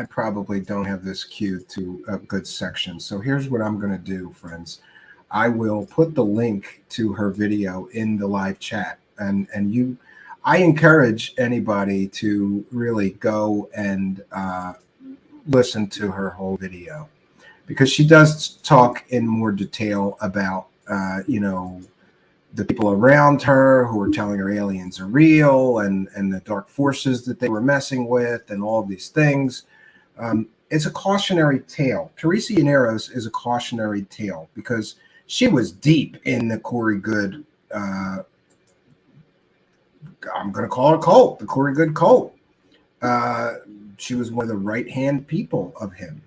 probably don't have this queued to a good section. So here's what I'm going to do, friends. I will put the link to her video in the live chat. I encourage anybody to really go and listen to her whole video, because she does talk in more detail about, the people around her who are telling her aliens are real and the dark forces that they were messing with and all these things. It's a cautionary tale. Teresa Llaneros is a cautionary tale because she was deep in the Corey Good, I'm going to call it a cult, the Corey Good cult. She was one of the right-hand people of him.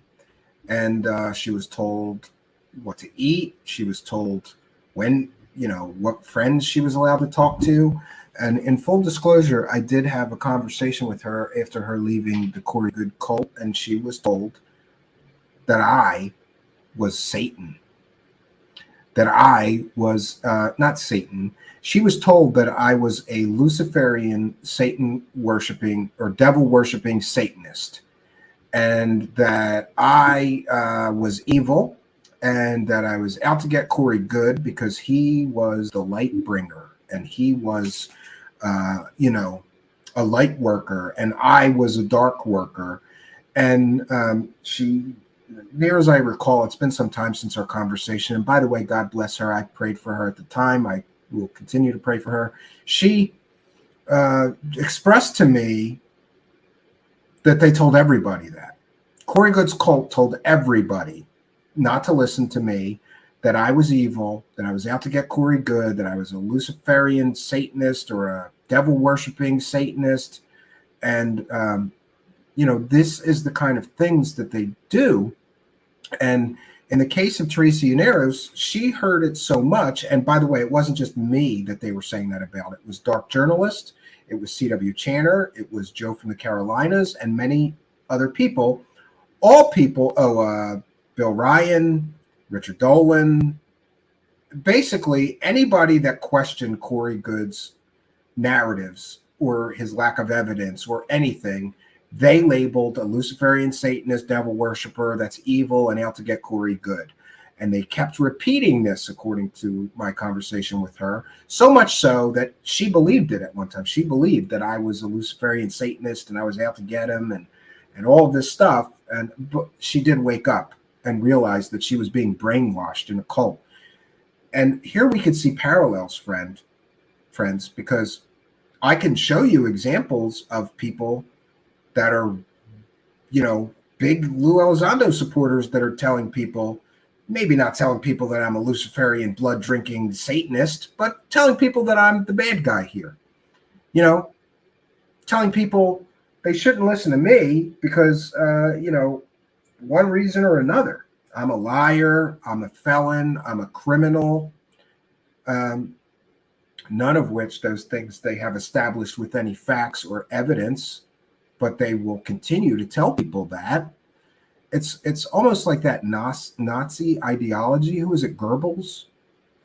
And she was told what to eat. She was told when what friends she was allowed to talk to. And in full disclosure, I did have a conversation with her after her leaving the Corey Good cult, and she was told that I was Satan. That I was not Satan. She was told that I was a Luciferian, Satan worshiping or devil worshiping Satanist, and that I was evil, and that I was out to get Corey Good because he was the light bringer, and he was, a light worker, and I was a dark worker. And she, near as I recall, it's been some time since our conversation. And by the way, God bless her. I prayed for her at the time. I will continue to pray for her. She expressed to me that they told everybody that. Corey Good's cult told everybody not to listen to me, that I was evil, that I was out to get Corey Good, that I was a Luciferian Satanist or a devil-worshipping Satanist. And, this is the kind of things that they do. And in the case of Teresa Llaneros, she heard it so much. And by the way, it wasn't just me that they were saying that about. It was Dark Journalist, it was C.W. Channer, it was Joe from the Carolinas, and many other people. All people, Bill Ryan, Richard Dolan, basically anybody that questioned Corey Good's narratives or his lack of evidence or anything, they labeled a Luciferian Satanist devil worshiper that's evil and out to get Corey Good. And they kept repeating this, according to my conversation with her, so much so that she believed it at one time. She believed that I was a Luciferian Satanist and I was out to get him and all of this stuff. But she did wake up and realize that she was being brainwashed in a cult. And here we could see parallels, friends, because I can show you examples of people that are, big Lue Elizondo supporters that are telling people, maybe not telling people that I'm a Luciferian blood-drinking Satanist, but telling people that I'm the bad guy here. Telling people they shouldn't listen to me because, one reason or another. I'm a liar, I'm a felon, I'm a criminal. None of which those things they have established with any facts or evidence, but they will continue to tell people that. It's almost like that Nazi ideology. Who is it, Goebbels?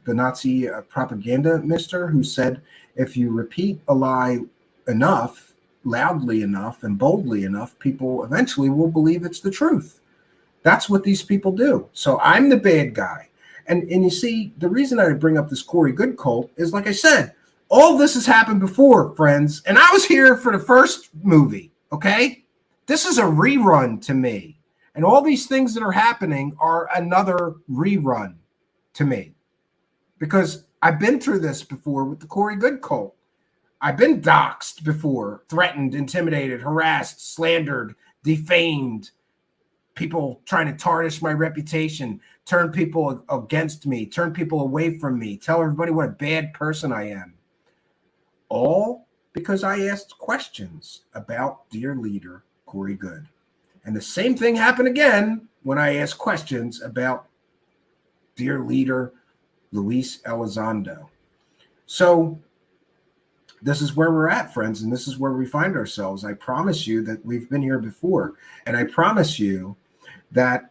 The Nazi propaganda mister who said, if you repeat a lie enough, loudly enough, and boldly enough, people eventually will believe it's the truth. That's what these people do. So I'm the bad guy. And you see, the reason I bring up this Corey Good cult is, like I said, all this has happened before, friends. And I was here for the first movie, okay? This is a rerun to me. And all these things that are happening are another rerun to me. Because I've been through this before with the Corey Good cult. I've been doxxed before, threatened, intimidated, harassed, slandered, defamed. People trying to tarnish my reputation, turn people against me, turn people away from me, tell everybody what a bad person I am. All because I asked questions about dear leader Corey Good. And the same thing happened again when I asked questions about dear leader Lue Elizondo. So this is where we're at, friends, and this is where we find ourselves. I promise you that we've been here before, and I promise you that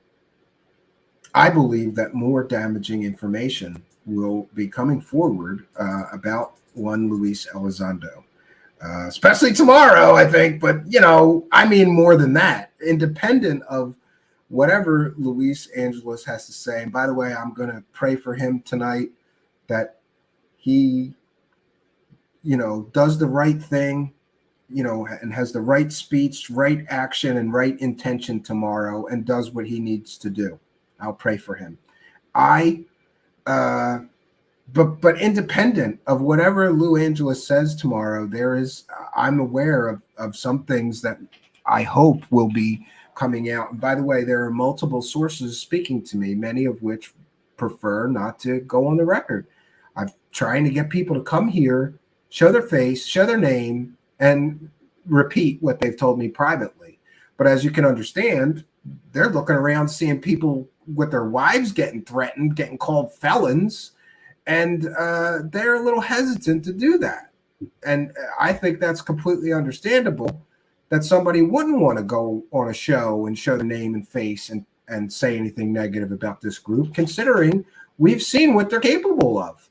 I believe that more damaging information will be coming forward about one Lue Elizondo, especially tomorrow, I think. But, I mean more than that, independent of whatever Luis Angeles has to say. And by the way, I'm going to pray for him tonight that he, does the right thing, and has the right speech, right action, and right intention tomorrow, and does what he needs to do. I'll pray for him. But independent of whatever Lue Angeles says tomorrow, I'm aware of some things that I hope will be coming out. And by the way, there are multiple sources speaking to me, many of which prefer not to go on the record. I'm trying to get people to come here, show their face, show their name, and repeat what they've told me privately. But as you can understand, they're looking around seeing people with their wives getting threatened, getting called felons, And they're a little hesitant to do that. And I think that's completely understandable, that somebody wouldn't want to go on a show and show their name and face and say anything negative about this group, considering we've seen what they're capable of.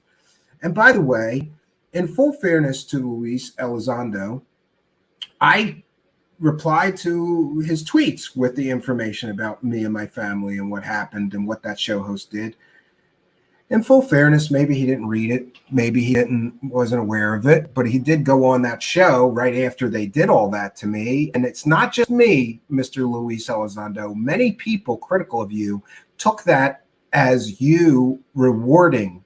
And by the way, in full fairness to Lue Elizondo, I replied to his tweets with the information about me and my family and what happened and what that show host did. In full fairness, maybe he didn't read it, maybe he wasn't aware of it, but he did go on that show right after they did all that to me. And it's not just me, Mr. Lue Elizondo. Many people critical of you took that as you rewarding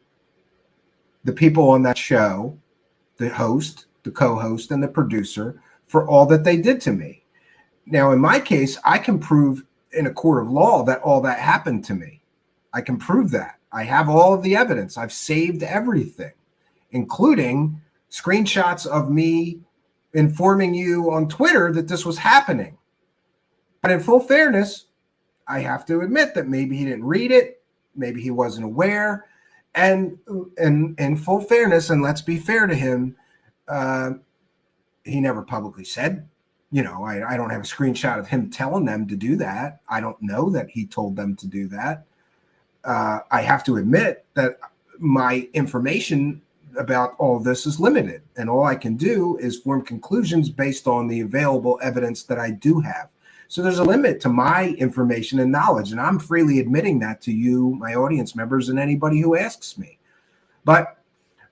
the people on that show, the host, the co-host, and the producer for all that they did to me. Now, in my case, I can prove in a court of law that all that happened to me. I can prove that. I have all of the evidence. I've saved everything, including screenshots of me informing you on Twitter that this was happening. But in full fairness, I have to admit that maybe he didn't read it, maybe he wasn't aware, and in full fairness, and let's be fair to him, he never publicly said, you know, I don't have a screenshot of him telling them to do that. I don't know that he told them to do that. I have to admit that my information about all this is limited, and all I can do is form conclusions based on the available evidence that I do have. So there's a limit to my information and knowledge, and I'm freely admitting that to you, my audience members, and anybody who asks me. But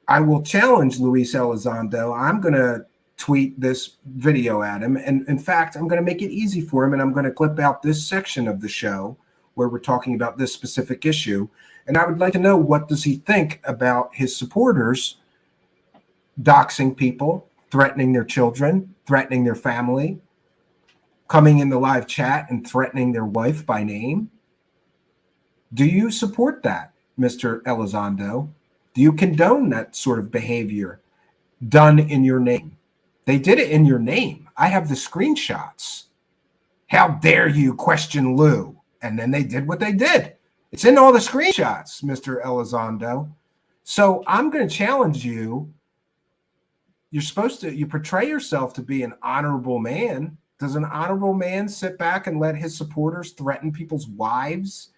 I will challenge Lue Elizondo. I'm going to tweet this video at him, and in fact, I'm going to make it easy for him, and I'm going to clip out this section of the show where we're talking about this specific issue. And I would like to know, what does he think about his supporters doxing people, threatening their children, threatening their family, coming in the live chat and threatening their wife by name? Do you support that, Mr. Elizondo? Do you condone that sort of behavior done in your name? They did it in your name. I have the screenshots. How dare you question Lue? And then they did what they did. It's in all the screenshots, Mr. Elizondo. So I'm going to challenge you. You portray yourself to be an honorable man. Does an honorable man sit back and let his supporters threaten people's wives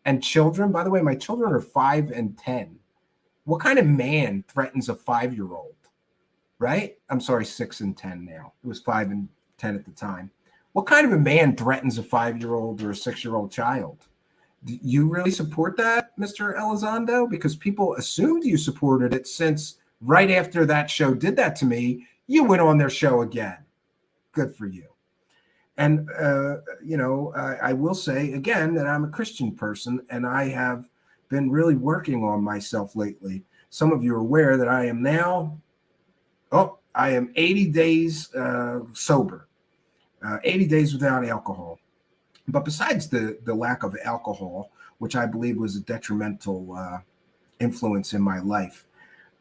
and children? By the way, my children are 5 and 10. What kind of man threatens a 5-year-old, right? I'm sorry, 6 and 10 now. It was 5 and 10 at the time. What kind of a man threatens a 5-year-old or a 6-year-old child? Do you really support that, Mr. Elizondo? Because people assumed you supported it, since right after that show did that to me, you went on their show again. Good for you. And, I will say again that I'm a Christian person, and I have been really working on myself lately. Some of you are aware that I am now, I am 80 days sober. 80 days without alcohol. But besides the lack of alcohol, which I believe was a detrimental influence in my life,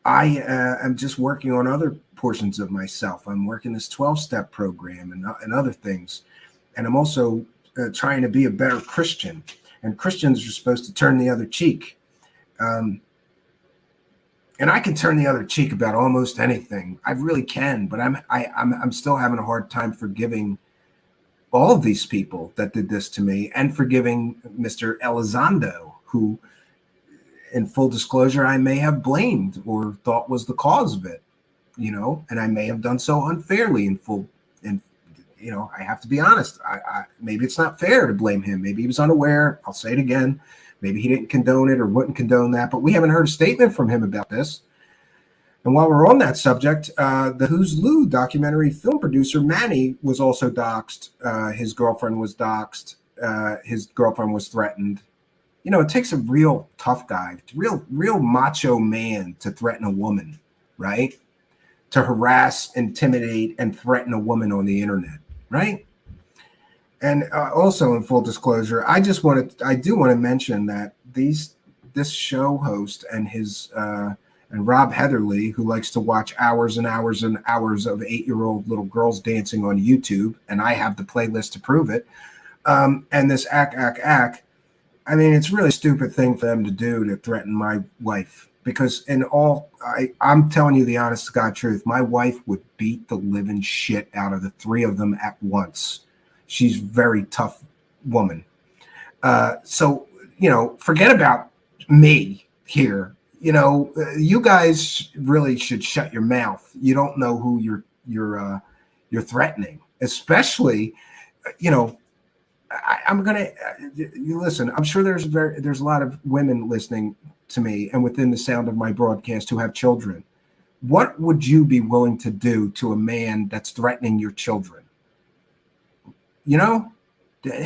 I am just working on other portions of myself. I'm working this 12-step program and other things. And I'm also trying to be a better Christian. And Christians are supposed to turn the other cheek. And I can turn the other cheek about almost anything. I really can, but I'm still having a hard time forgiving all of these people that did this to me, and forgiving Mr. Elizondo, who, in full disclosure, I may have blamed or thought was the cause of it, and I may have done so unfairly I have to be honest. Maybe it's not fair to blame him. Maybe he was unaware. I'll say it again. Maybe he didn't condone it or wouldn't condone that, but we haven't heard a statement from him about this. And while we're on that subject, the Who's Lue documentary film producer Manny was also doxxed. His girlfriend was doxxed. His girlfriend was threatened. It takes a real tough guy, real macho man to threaten a woman, right? To harass, intimidate, and threaten a woman on the internet, right? And also, in full disclosure, I do want to mention that this show host and his and Rob Heatherly, who likes to watch hours and hours and hours of 8-year-old little girls dancing on YouTube, and I have the playlist to prove it. And this ack. I mean, it's really a stupid thing for them to do, to threaten my wife, because I'm telling you the honest to God truth, my wife would beat the living shit out of the three of them at once. She's a very tough woman. So, forget about me here. You guys really should shut your mouth. You don't know who you're threatening, especially, I'm gonna you listen. I'm sure there's a lot of women listening to me and within the sound of my broadcast who have children. What would you be willing to do to a man that's threatening your children? How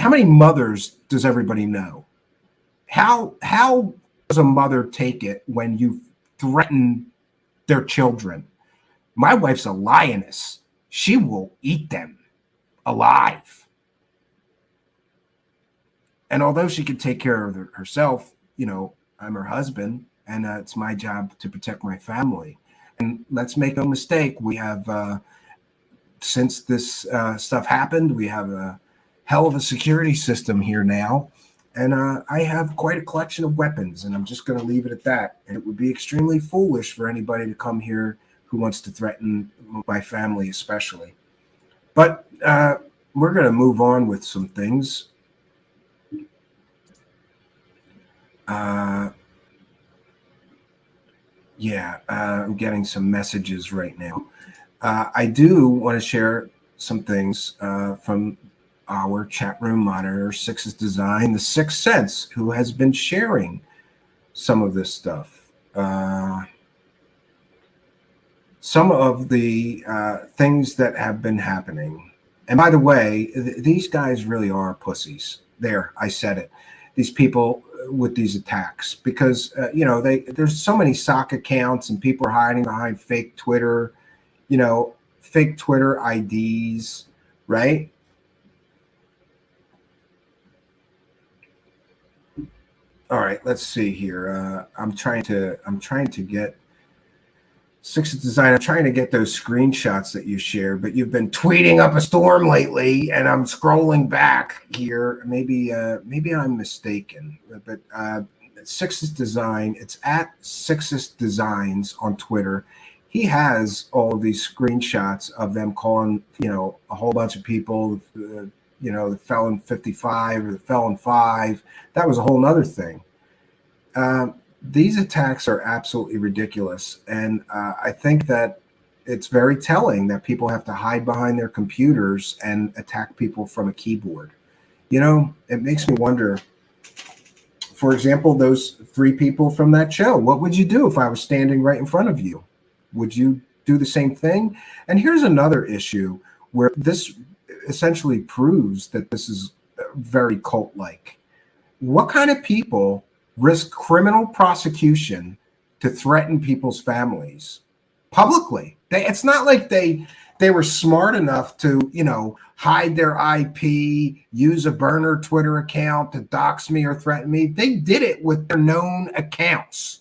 many mothers does everybody know? How does a mother take it when you threaten their children? My wife's a lioness. She will eat them alive. And although she could take care of herself, I'm her husband, and it's my job to protect my family. And let's make no mistake, we have, since this stuff happened, we have a hell of a security system here now. And I have quite a collection of weapons, and I'm just going to leave it at that. And it would be extremely foolish for anybody to come here who wants to threaten my family especially. But we're going to move on with some things. I'm getting some messages right now. I do want to share some things from our chat room monitor, Six's Design, the Sixth Sense, who has been sharing some of this stuff. Some of the things that have been happening. And by the way, these guys really are pussies. There, I said it. These people with these attacks, because there's so many sock accounts and people are hiding behind fake Twitter, fake Twitter IDs, right? All right, let's see here. I'm trying to get Six's Design. I'm trying to get those screenshots that you shared, but you've been tweeting up a storm lately, and I'm scrolling back here. Maybe I'm mistaken, but Six's Design. It's at Six's Designs on Twitter. He has all of these screenshots of them calling, a whole bunch of people, the Felon 55 or the Felon 5. That was a whole nother thing. These attacks are absolutely ridiculous. And I think that it's very telling that people have to hide behind their computers and attack people from a keyboard. It makes me wonder, for example, those three people from that show, what would you do if I was standing right in front of you? Would you do the same thing? And here's another issue where this essentially proves that this is very cult-like. What kind of people risk criminal prosecution to threaten people's families publicly? It's not like they were smart enough to, hide their IP, use a burner Twitter account to dox me or threaten me. They did it with their known accounts.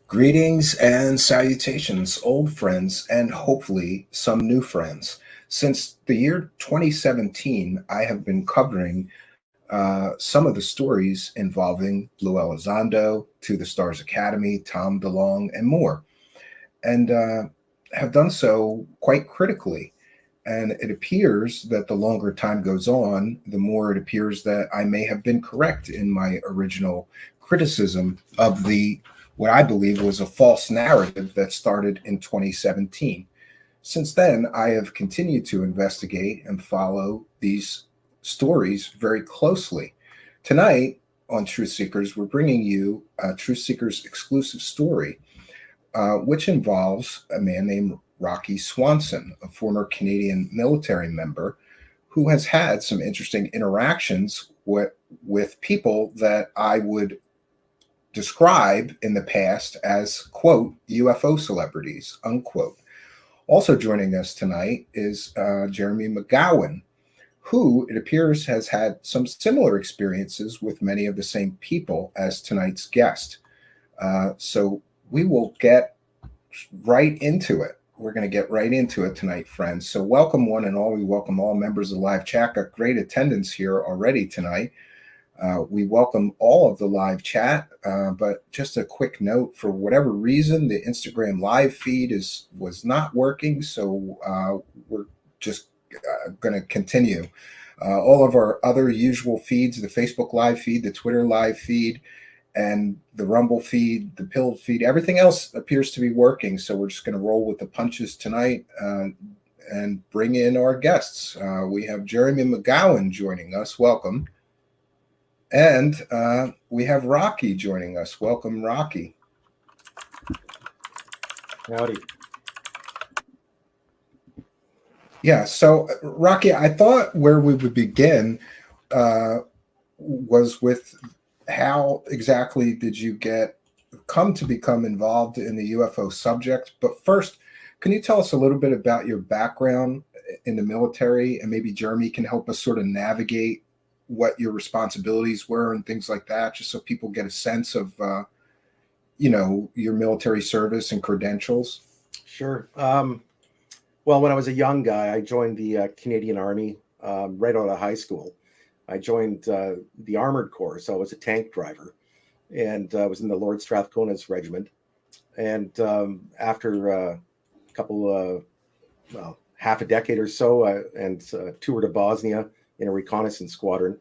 Greetings and salutations, old friends, and hopefully some new friends. Since the year 2017, I have been covering some of the stories involving Lue Elizondo, To the Stars Academy, Tom DeLonge, and more, and have done so quite critically. And it appears that the longer time goes on, the more it appears that I may have been correct in my original criticism of the what I believe was a false narrative that started in 2017. Since then, I have continued to investigate and follow these stories very closely. Tonight on Truth Seekers, we're bringing you a Truth Seekers exclusive story, which involves a man named Rocky Swanson, a former Canadian military member who has had some interesting interactions with people that I would describe in the past as, quote, UFO celebrities, unquote. Also joining us tonight is Jeremy McGowan, who it appears has had some similar experiences with many of the same people as tonight's guest. So we will get right into it. We're going to get right into it tonight, friends. So welcome one and all. We welcome all members of the live chat. Got great attendance here already tonight. We welcome all of the live chat, but just a quick note, for whatever reason, the Instagram live feed was not working, so we're just going to continue. All of our other usual feeds, the Facebook live feed, the Twitter live feed, and the Rumble feed, the Pill feed, everything else appears to be working, so we're just going to roll with the punches tonight and bring in our guests. We have Jeremy McGowan joining us. Welcome. And we have Rocky joining us. Welcome, Rocky. Howdy. Yeah, so Rocky, I thought where we would begin was with how exactly did you come to become involved in the UFO subject? But first, can you tell us a little bit about your background in the military, and maybe Jeremy can help us sort of navigate what your responsibilities were and things like that, just so people get a sense of, your military service and credentials? Sure. Well, when I was a young guy, I joined the Canadian Army right out of high school. I joined the Armored Corps, so I was a tank driver, and I was in the Lord Strathcona's regiment. And after a couple, half a decade or so, and toured to Bosnia in a reconnaissance squadron,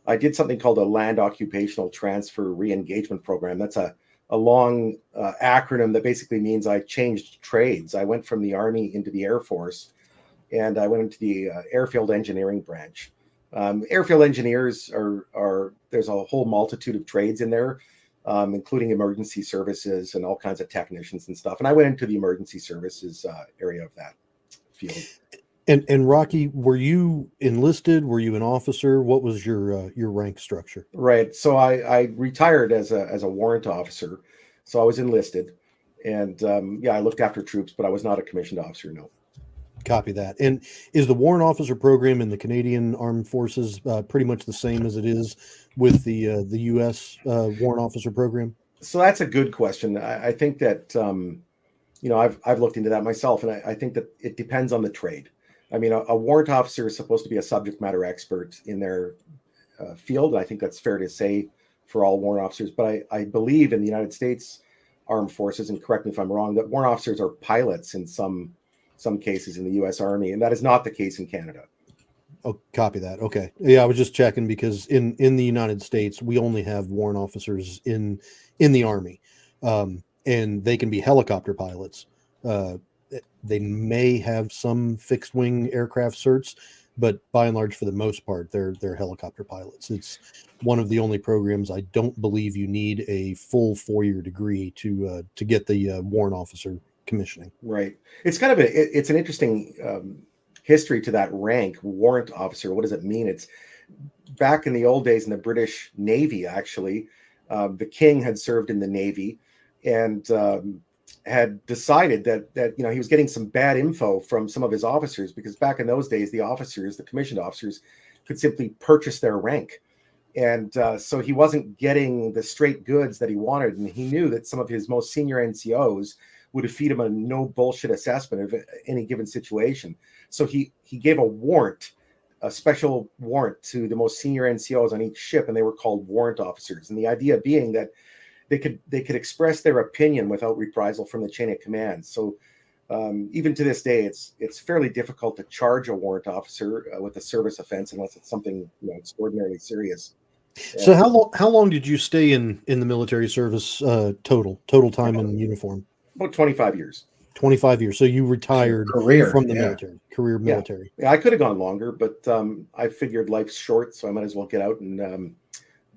I did something called a Land Occupational Transfer Re-Engagement Program. That's a long acronym that basically means I changed trades. I went from the Army into the Air Force, and I went into the airfield engineering branch. Airfield engineers there's a whole multitude of trades in there, including emergency services and all kinds of technicians and stuff. And I went into the emergency services area of that field. And Rocky, were you enlisted? Were you an officer? What was your rank structure? Right. So I retired as a warrant officer. So I was enlisted, and I looked after troops, but I was not a commissioned officer. No. Copy that. And is the warrant officer program in the Canadian Armed Forces pretty much the same as it is with the U.S. Warrant officer program? So that's a good question. I think that I've looked into that myself, and I think that it depends on the trade. I mean, a warrant officer is supposed to be a subject matter expert in their field. I think that's fair to say for all warrant officers. But I believe in the United States Armed Forces, and correct me if I'm wrong, that warrant officers are pilots in some cases in the U.S. Army, and that is not the case in Canada. Oh, copy that. Okay. Yeah, I was just checking because in the United States, we only have warrant officers in the Army, and they can be helicopter pilots. They may have some fixed wing aircraft certs, but by and large, for the most part, they're helicopter pilots. It's one of the only programs I don't believe you need a full 4-year degree to get the warrant officer commissioning. Right. It's kind of it's an interesting history to that rank, warrant officer. What does it mean? It's back in the old days in the British Navy. Actually, the king had served in the Navy, and had decided that he was getting some bad info from some of his officers, because back in those days, the commissioned officers, could simply purchase their rank. And so he wasn't getting the straight goods that he wanted. And he knew that some of his most senior NCOs would feed him a no bullshit assessment of any given situation. So he gave a special warrant to the most senior NCOs on each ship, and they were called warrant officers. And the idea being that they could express their opinion without reprisal from the chain of command. So even to this day, it's fairly difficult to charge a warrant officer with a service offense unless it's something extraordinarily serious. So how long did you stay in the military service total time in uniform? About 25 years. 25 years. So you retired from the military, career military. Yeah, I could have gone longer, but I figured life's short, so I might as well get out and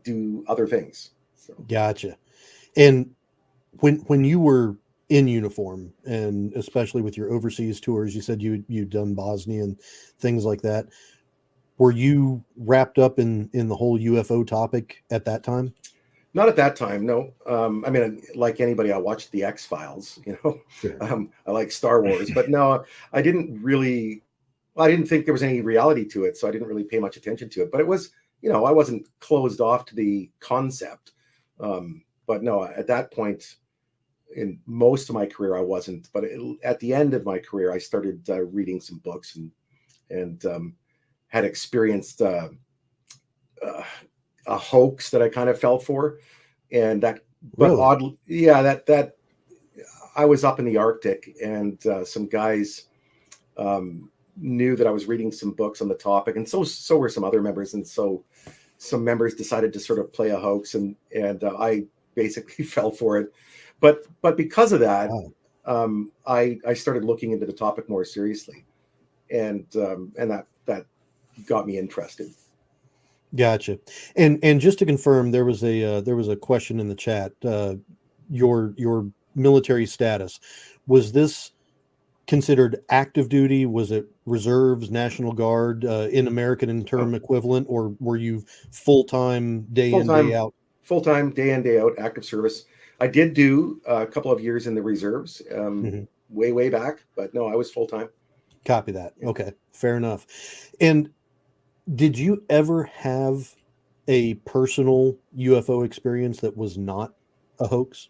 do other things. So. Gotcha. And when you were in uniform, and especially with your overseas tours, you said you'd done Bosnia and things like that. Were you wrapped up in the whole UFO topic at that time? Not at that time, no. I mean, like anybody, I watched the X-Files, you know. Sure. I like Star Wars, but no, I didn't think there was any reality to it, so I didn't really pay much attention to it. But it was, you know, I wasn't closed off to the concept. But no, at that point in most of my career, I wasn't. But at the end of my career, I started reading some books and had experienced a hoax that I kind of fell for, and that, but really? oddly, yeah, that I was up in the Arctic, and some guys knew that I was reading some books on the topic, and so were some other members, and so some members decided to sort of play a hoax, and I basically fell for it, but because of that, I started looking into the topic more seriously, and that got me interested. Gotcha. And just to confirm, there was a question in the chat. Your military status, was this considered active duty? Was it reserves, National Guard, in American term equivalent, or were you full-time, day in, day out? Full-time, day in, day out, active service. I did do a couple of years in the reserves, way back, but no, I was full-time. Copy that. Okay, fair enough. And did you ever have a personal UFO experience that was not a hoax?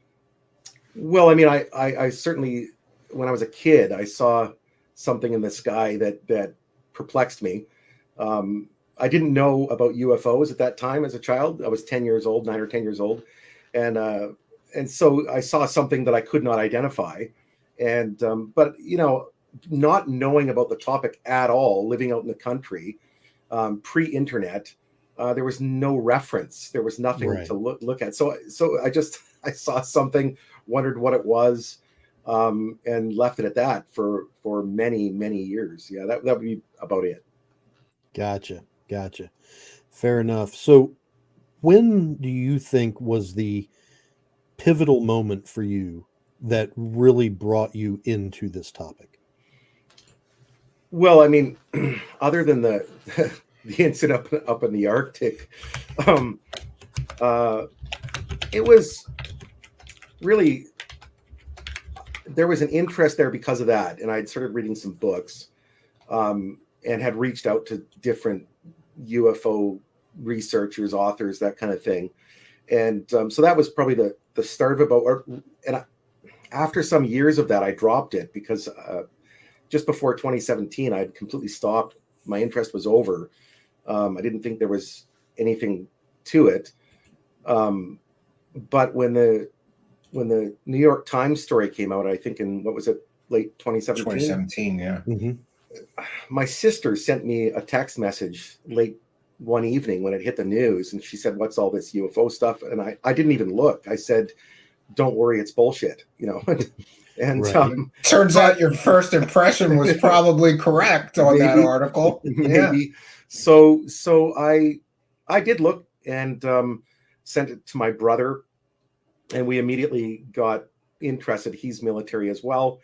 Well, I mean, I certainly, when I was a kid, I saw something in the sky that perplexed me. I didn't know about UFOs at that time as a child. I was 9 or 10 years old. And so I saw something that I could not identify. And, but, you know, not knowing about the topic at all, living out in the country, pre-internet, there was no reference. There was nothing to look at. So I saw something, wondered what it was, and left it at that for many, many years. Yeah, that would be about it. Gotcha. Fair enough. So when do you think was the pivotal moment for you that really brought you into this topic? Well, I mean, other than the incident up in the Arctic, it was really, there was an interest there because of that, and I'd started reading some books, and had reached out to different UFO researchers, authors, that kind of thing, and so that was probably the start of it. After some years of that, I dropped it because just before 2017, I had completely stopped. My interest was over. I didn't think there was anything to it. But when the New York Times story came out, I think in, what was it, late 2017? 2017, yeah. Mm-hmm. My sister sent me a text message late one evening when it hit the news, and she said, "What's all this UFO stuff?" And I didn't even look. I said, "Don't worry, it's bullshit," you know. And turns out your first impression was probably correct on that article. Maybe. Yeah. So I did look and sent it to my brother, and we immediately got interested. He's military as well,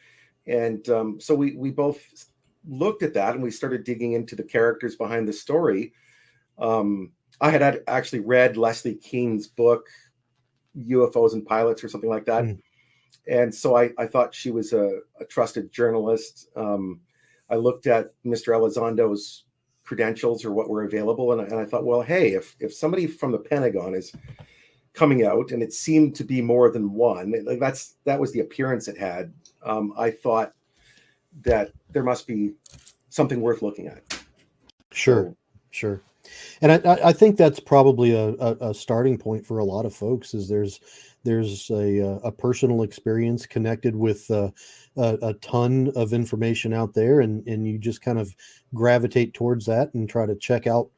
and so we both looked at that, and we started digging into the characters behind the story. I had actually read Leslie Kean's book, UFOs and Pilots, or something like that. And so I thought she was a trusted journalist. I looked at Mr. Elizondo's credentials, or what were available, and I thought, well, hey, if somebody from the Pentagon is coming out, and it seemed to be more than one, like that was the appearance it had, I thought that there must be something worth looking at. Sure. And I think that's probably a starting point for a lot of folks, is there's a personal experience connected with a ton of information out there, and you just kind of gravitate towards that and try to check out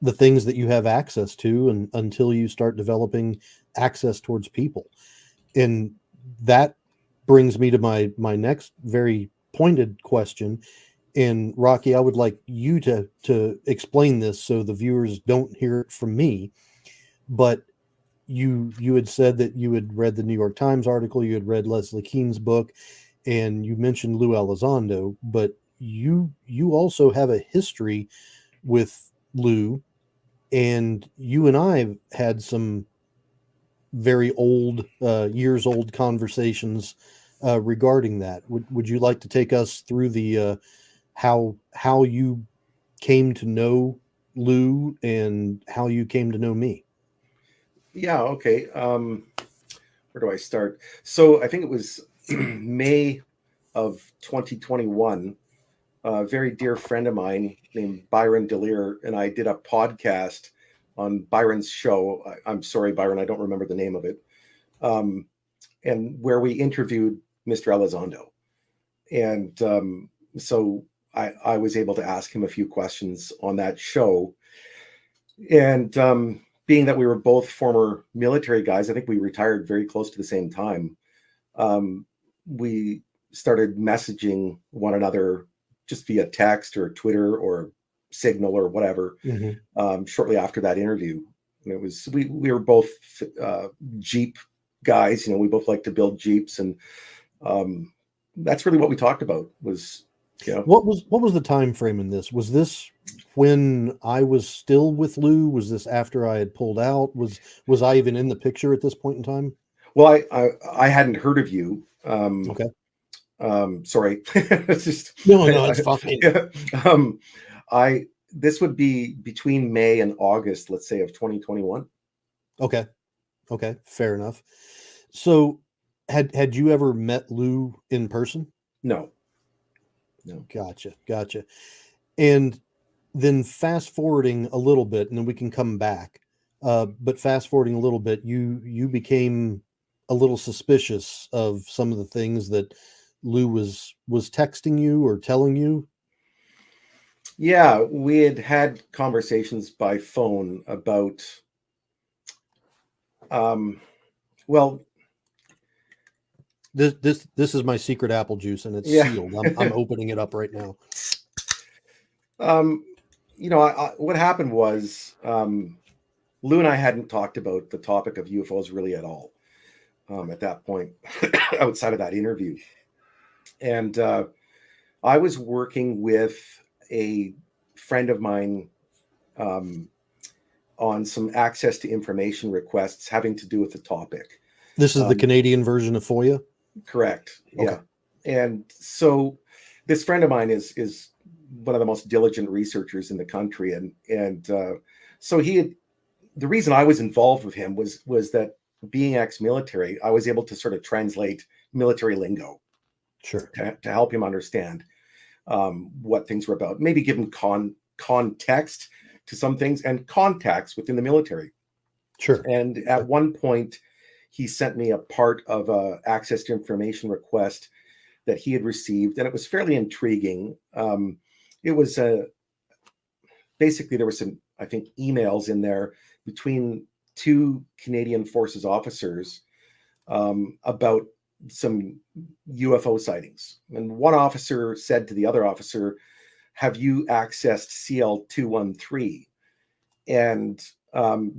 the things that you have access to, and until you start developing access towards people. And that brings me to my next very pointed question. And Rocky, I would like you to explain this so the viewers don't hear it from me. But you had said that you had read the New York Times article, you had read Leslie Kean's book, and you mentioned Lue Elizondo, but you also have a history with Lue, and you and I have had some very old, years old conversations regarding that. Would you like to take us through the how you came to know Lue and how you came to know me? Yeah, okay. Where do I start? So I think it was May of 2021. A very dear friend of mine named Byron Delir and I did a podcast on Byron's show. I'm sorry, Byron, I don't remember the name of it. And where we interviewed Mr. Elizondo. And so I was able to ask him a few questions on that show. And being that we were both former military guys, I think we retired very close to the same time. We started messaging one another just via text or Twitter or Signal or whatever. Shortly after that interview, and it was we were both Jeep guys. We both like to build Jeeps, and that's really what we talked about. Was what was the time frame in this? Was this when I was still with Lue? Was this after I had pulled out? Was I even in the picture at this point in time? Well, I hadn't heard of you. Okay. Sorry. It's just no, it's fine. This would be between May and August, let's say, of 2021. Okay, fair enough. So, had you ever met Lue in person? No. Gotcha. And then fast forwarding a little bit, and then we can come back. But fast forwarding a little bit, you became a little suspicious of some of the things that Lue was texting you or telling you. Yeah, we had conversations by phone about well, this is my secret apple juice, and it's sealed. I'm opening it up right now. What happened was Lue and I hadn't talked about the topic of UFOs really at all at that point, outside of that interview. And I was working with a friend of mine on some access to information requests having to do with the topic. This is the Canadian version of FOIA? Correct. Okay. Yeah. And so this friend of mine is one of the most diligent researchers in the country. And so the reason I was involved with him was that being ex-military, I was able to sort of translate military lingo. Sure. To help him understand what things were about, maybe give him context to some things and contacts within the military. Sure. And at one point, he sent me a part of a access to information request that he had received, and it was fairly intriguing. It was basically there were some, I think, emails in there between two Canadian Forces officers about some UFO sightings. And one officer said to the other officer, "Have you accessed CL-213?" And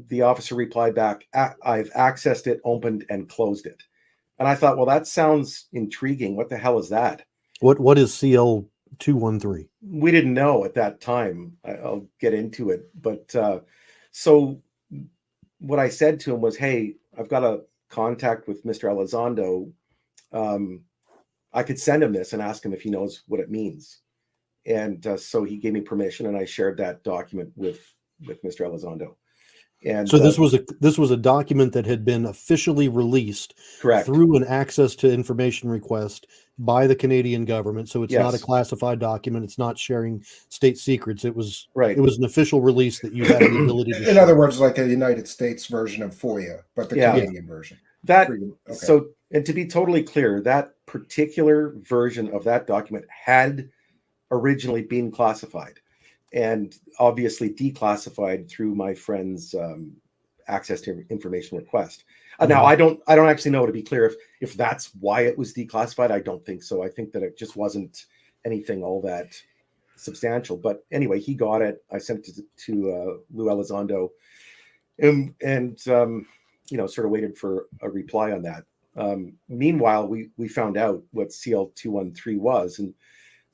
the officer replied back, "I've accessed it, opened, and closed it." And I thought, well, that sounds intriguing. What the hell is that? What is CL-213? We didn't know at that time. I'll get into it. But so what I said to him was, "Hey, I've got a contact with Mr. Elizondo. I could send him this and ask him if he knows what it means." And so he gave me permission, and I shared that document with Mr. Elizondo. And so this was a document that had been officially released, correct, through an access to information request by the Canadian government. So it's not a classified document. It's not sharing state secrets. It was right. It was an official release that you had the ability to. In other words, like a United States version of FOIA, but the Canadian version. So, and to be totally clear, that particular version of that document had originally been classified. and obviously declassified through my friend's access to information request. Now, I don't actually know, to be clear, if that's why it was declassified. I don't think so. I think that it just wasn't anything all that substantial. But anyway, he got it. I sent it to Lue Elizondo, and sort of waited for a reply on that. Meanwhile, we found out what CL213 was, and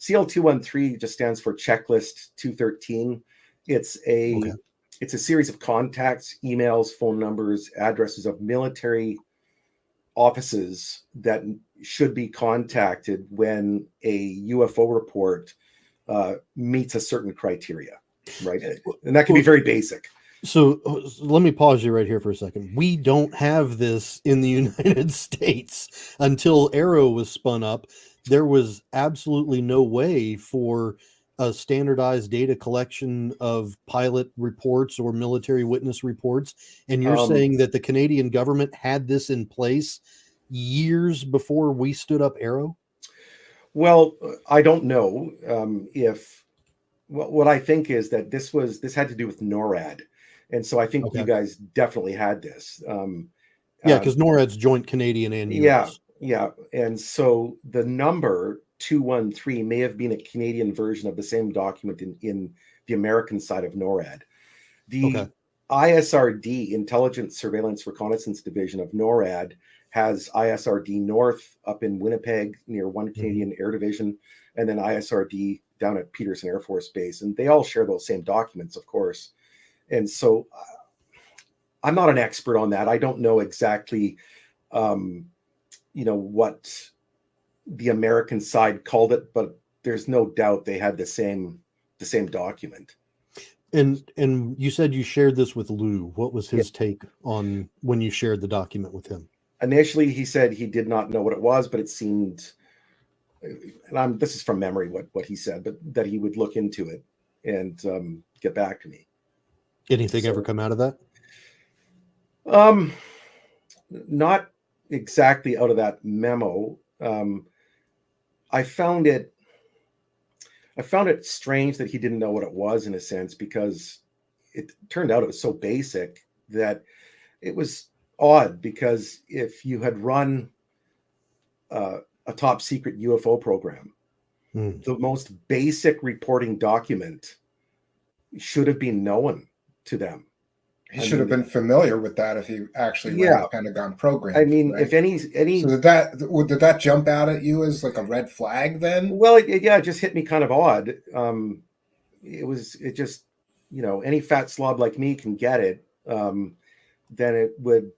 CL213 just stands for Checklist 213. It's a series of contacts, emails, phone numbers, addresses of military offices that should be contacted when a UFO report meets a certain criteria, right? And that can be very basic. So let me pause you right here for a second. We don't have this in the United States. Until Arrow was spun up, there was absolutely no way for a standardized data collection of pilot reports or military witness reports. And you're saying that the Canadian government had this in place years before we stood up Arrow? Well, I don't know if what I think is that this had to do with NORAD. And so I think you guys definitely had this. Yeah, because NORAD's joint Canadian and US. Yeah. And so the number 213 may have been a Canadian version of the same document in the American side of NORAD. The ISRD, Intelligence Surveillance Reconnaissance Division of NORAD, has ISRD North up in Winnipeg near 1 Canadian Air Division, and then ISRD down at Peterson Air Force Base. And they all share those same documents, of course. And so I'm not an expert on that. I don't know exactly, what the American side called it, but there's no doubt they had the same document. And you said you shared this with Lue. What was his take on when you shared the document with him? Initially, he said he did not know what it was, but it seemed, and this is from memory what he said, but that he would look into it and get back to me. Anything ever come out of that? Not exactly out of that memo. I found it strange that he didn't know what it was, in a sense, because it turned out it was so basic that it was odd, because if you had run a top secret UFO program, the most basic reporting document should have been known to them. He should have been familiar with that if he actually ran the Pentagon program. I mean, right? if any, so did that jump out at you as like a red flag then? Well, it just hit me kind of odd. It just, any fat slob like me can get it. Then it would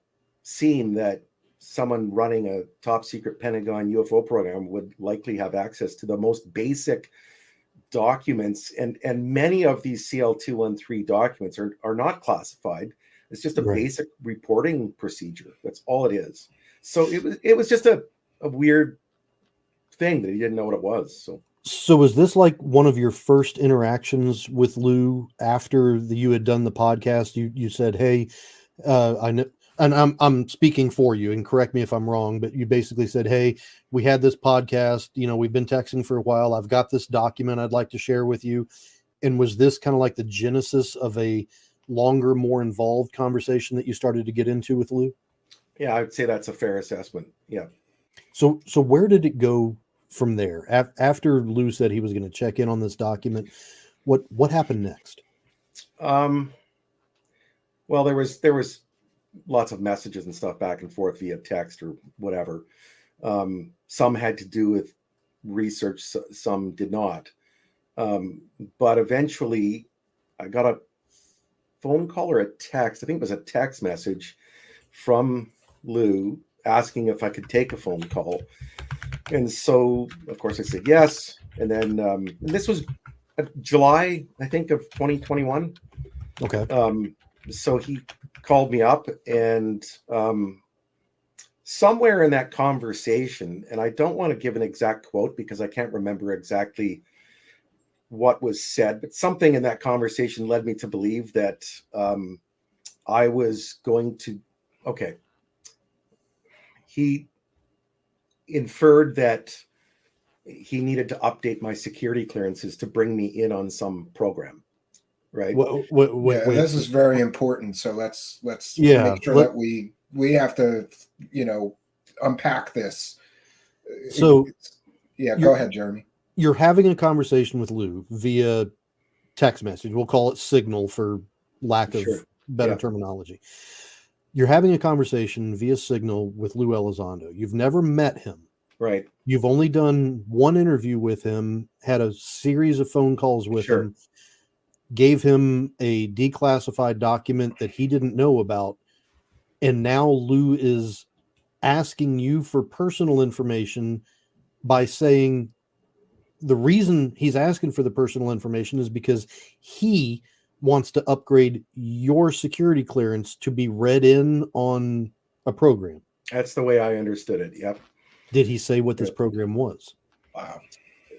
seem that someone running a top secret Pentagon UFO program would likely have access to the most basic documents, and many of these CL213 documents are not classified. It's just a basic reporting procedure. That's all it is. So it was just a weird thing that he didn't know what it was. So was this like one of your first interactions with Lue after you had done the podcast? You said, "Hey, I know," and I'm speaking for you, and correct me if I'm wrong, but you basically said, "Hey, we had this podcast, we've been texting for a while. I've got this document I'd like to share with you." And was this kind of like the genesis of a longer, more involved conversation that you started to get into with Lue? Yeah, I would say that's a fair assessment. Yeah. So where did it go from there? After Lue said he was going to check in on this document, what happened next? Well, there was lots of messages and stuff back and forth via text or whatever. Some had to do with research, some did not. But eventually I got a phone call or a text. I think it was a text message from Lue asking if I could take a phone call. And so, of course, I said yes. And then and this was July, I think, of 2021. Okay. So he called me up, and somewhere in that conversation, and I don't want to give an exact quote because I can't remember exactly what was said, but something in that conversation led me to believe that I was going to, he inferred that he needed to update my security clearances to bring me in on some program. right? Wait, this is very important. So let's Yeah, make sure that we have to, unpack this. So Go ahead, Jeremy. You're having a conversation with Lou via text message. We'll call it Signal for lack of better terminology. You're having a conversation via Signal with Lue Elizondo. You've never met him. Right. You've only done one interview with him, had a series of phone calls with him, gave him a declassified document that he didn't know about, and now Lou is asking you for personal information by saying the reason he's asking for the personal information is because he wants to upgrade your security clearance to be read in on a program. That's the way I understood it. Yep. Did he say what this program was? Wow.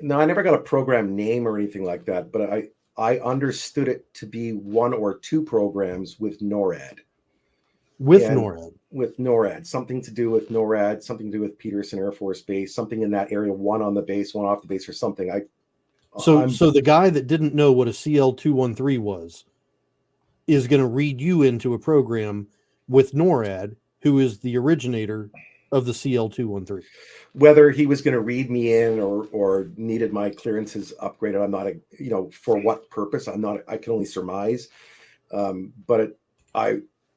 No, I never got a program name or anything like that, but I understood it to be one or two programs with NORAD. With NORAD? With NORAD. Something to do with NORAD, something to do with Peterson Air Force Base, something in that area, one on the base, one off the base or something. So the guy that didn't know what a CL-213 was is going to read you into a program with NORAD, who is the originator of the CL-213. Whether he was going to read me in or needed my clearances upgraded, I'm not, for what purpose, I can only surmise. But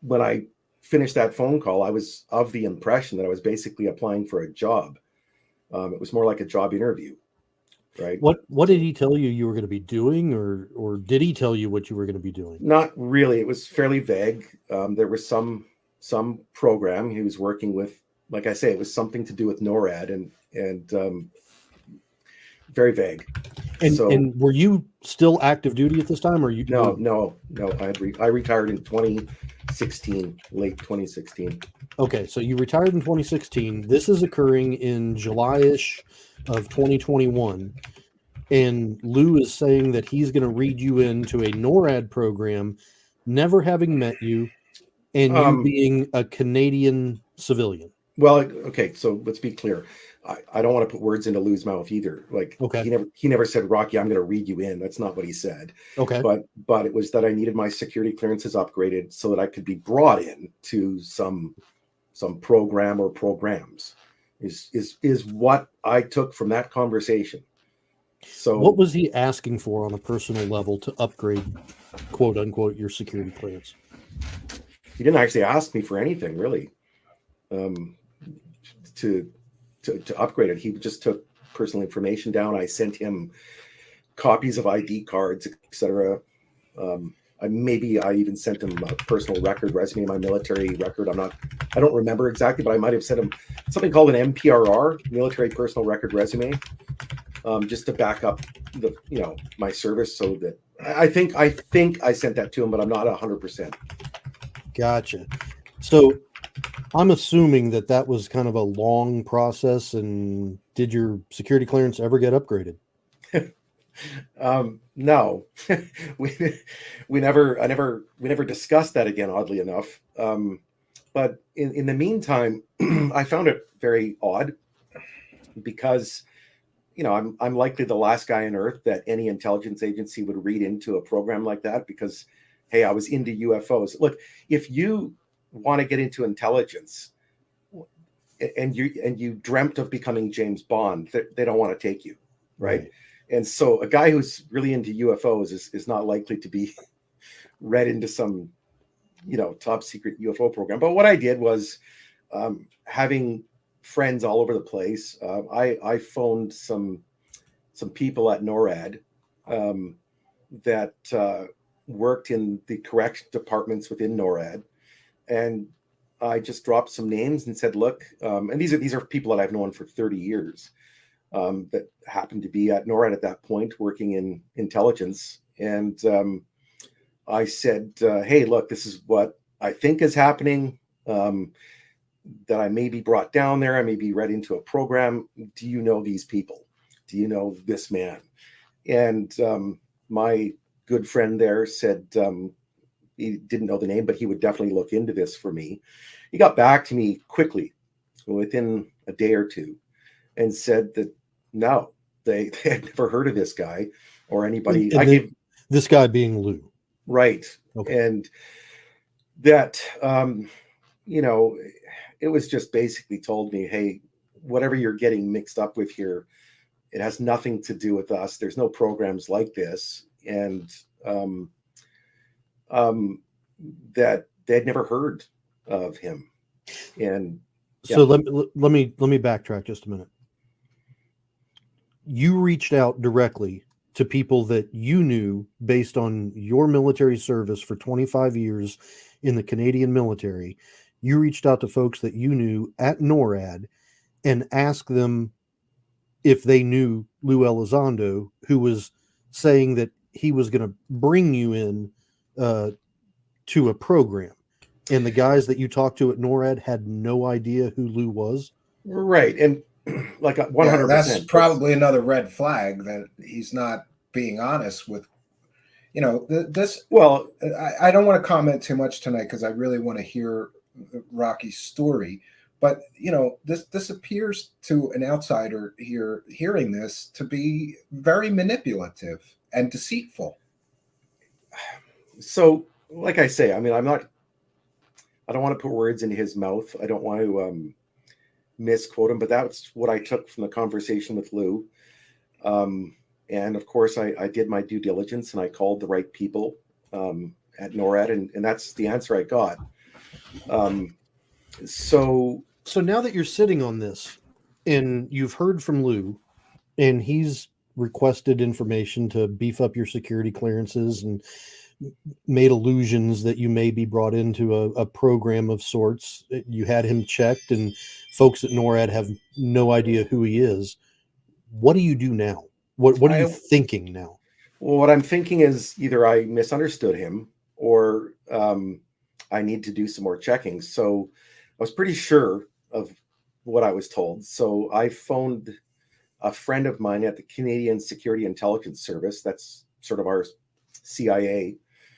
when I finished that phone call, I was of the impression that I was basically applying for a job. It was more like a job interview, right? What did he tell you were going to be doing, or did he tell you what you were going to be doing? Not really. It was fairly vague. There was some program he was working with. Like I say, it was something to do with NORAD and very vague. And were you still active duty at this time, or you? No. I retired in 2016, late 2016. Okay, so you retired in 2016. This is occurring in July-ish of 2021, and Lou is saying that he's going to read you into a NORAD program, never having met you, and you being a Canadian civilian. Well, okay, so let's be clear. I don't want to put words into Lou's mouth either. Like, he never said, Rocky, I'm going to read you in. That's not what he said. Okay. But it was that I needed my security clearances upgraded so that I could be brought in to some program or programs is what I took from that conversation. So what was he asking for on a personal level to upgrade, quote unquote, your security clearance? He didn't actually ask me for anything really. To upgrade it, he just took personal information down. I sent him copies of ID cards, etc. I even sent him a personal record resume, my military record. I don't remember exactly, but I might have sent him something called an MPRR, military personal record resume, just to back up my service. So that I think I sent that to him, but I'm not 100%. Gotcha. So I'm assuming that was kind of a long process. And did your security clearance ever get upgraded? No, we never discussed that again, oddly enough. But in the meantime, I found it very odd because, I'm likely the last guy on earth that any intelligence agency would read into a program like that because, hey, I was into UFOs. Look, if you want to get into intelligence and you dreamt of becoming James Bond, they don't want to take you, right? And so a guy who's really into UFOs is not likely to be read into some top secret UFO program. But what I did was, having friends all over the place, I phoned some people at NORAD that worked in the correct departments within NORAD. And I just dropped some names and said, look, and these are people that I've known for 30 years that happened to be at NORAD at that point, working in intelligence. And I said, hey, look, this is what I think is happening, that I may be brought down there. I may be read into a program. Do you know these people? Do you know this man? And my good friend there said, he didn't know the name, but he would definitely look into this for me. He got back to me quickly, within a day or two, and said that no, they had never heard of this guy or anybody. This guy being Lou. Right. Okay. And that, you know, it was just basically told me, hey, whatever you're getting mixed up with here, it has nothing to do with us. There's no programs like this. And that they'd never heard of him. And so let me backtrack just a minute. You reached out directly to people that you knew based on your military service for 25 years in the Canadian military. You reached out to folks that you knew at NORAD and asked them if they knew Lue Elizondo, who was saying that he was going to bring you in to a program. And the guys that you talked to at NORAD had no idea who Lue was. Right. And like 100%. Yeah, that's probably another red flag that he's not being honest with. You know, this. Well, I don't want to comment too much tonight because I really want to hear Rocky's story. But you know, this appears to an outsider here hearing this to be very manipulative and deceitful. So, like I say, I mean, I don't want to put words in his mouth. I don't want to misquote him, but that's what I took from the conversation with Lue. And of course, I did my due diligence and I called the right people at NORAD, and that's the answer I got. So now that you're sitting on this and you've heard from Lue and he's requested information to beef up your security clearances and made allusions that you may be brought into a program of sorts. You had him checked and folks at NORAD have no idea who he is. What do you do now? What are you thinking now? Well, what I'm thinking is either I misunderstood him or I need to do some more checking. So I was pretty sure of what I was told. So I phoned a friend of mine at the Canadian Security Intelligence Service. That's sort of our CIA.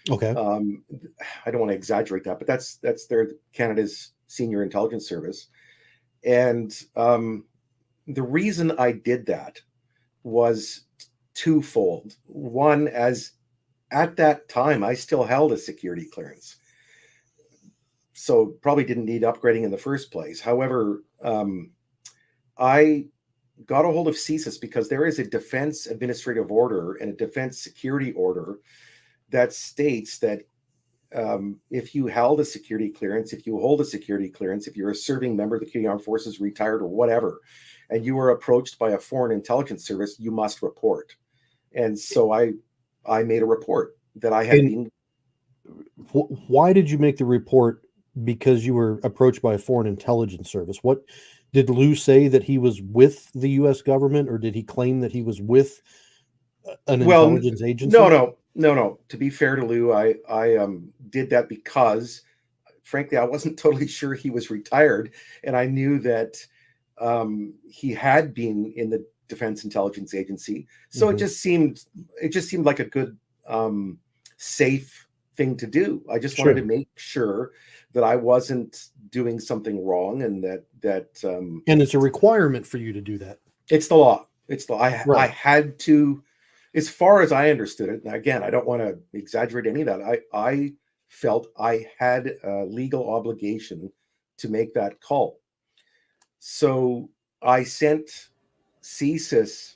Okay. I don't want to exaggerate that, but that's their Canada's senior intelligence service. And the reason I did that was twofold. One, as at that time, I still held a security clearance, so probably didn't need upgrading in the first place. However, I got a hold of CSIS because there is a defense administrative order and a defense security order that states that if you held a security clearance, if you hold a security clearance, if you're a serving member of the Canadian Armed Forces, retired or whatever, and you were approached by a foreign intelligence service, you must report. And so I made a report that I had been. Why did you make the report? Because you were approached by a foreign intelligence service. What did Lue say, that he was with the U.S. government, or did he claim that he was with an intelligence agency? No. To be fair to Lue, I did that because, frankly, I wasn't totally sure he was retired, and I knew that he had been in the Defense Intelligence Agency. So it just seemed like a good, safe thing to do. I just wanted to make sure that I wasn't doing something wrong, and that and it's a requirement for you to do that. It's the law. I had to, as far as I understood it. And again, I don't want to exaggerate any of that. I felt I had a legal obligation to make that call. So I sent CSIS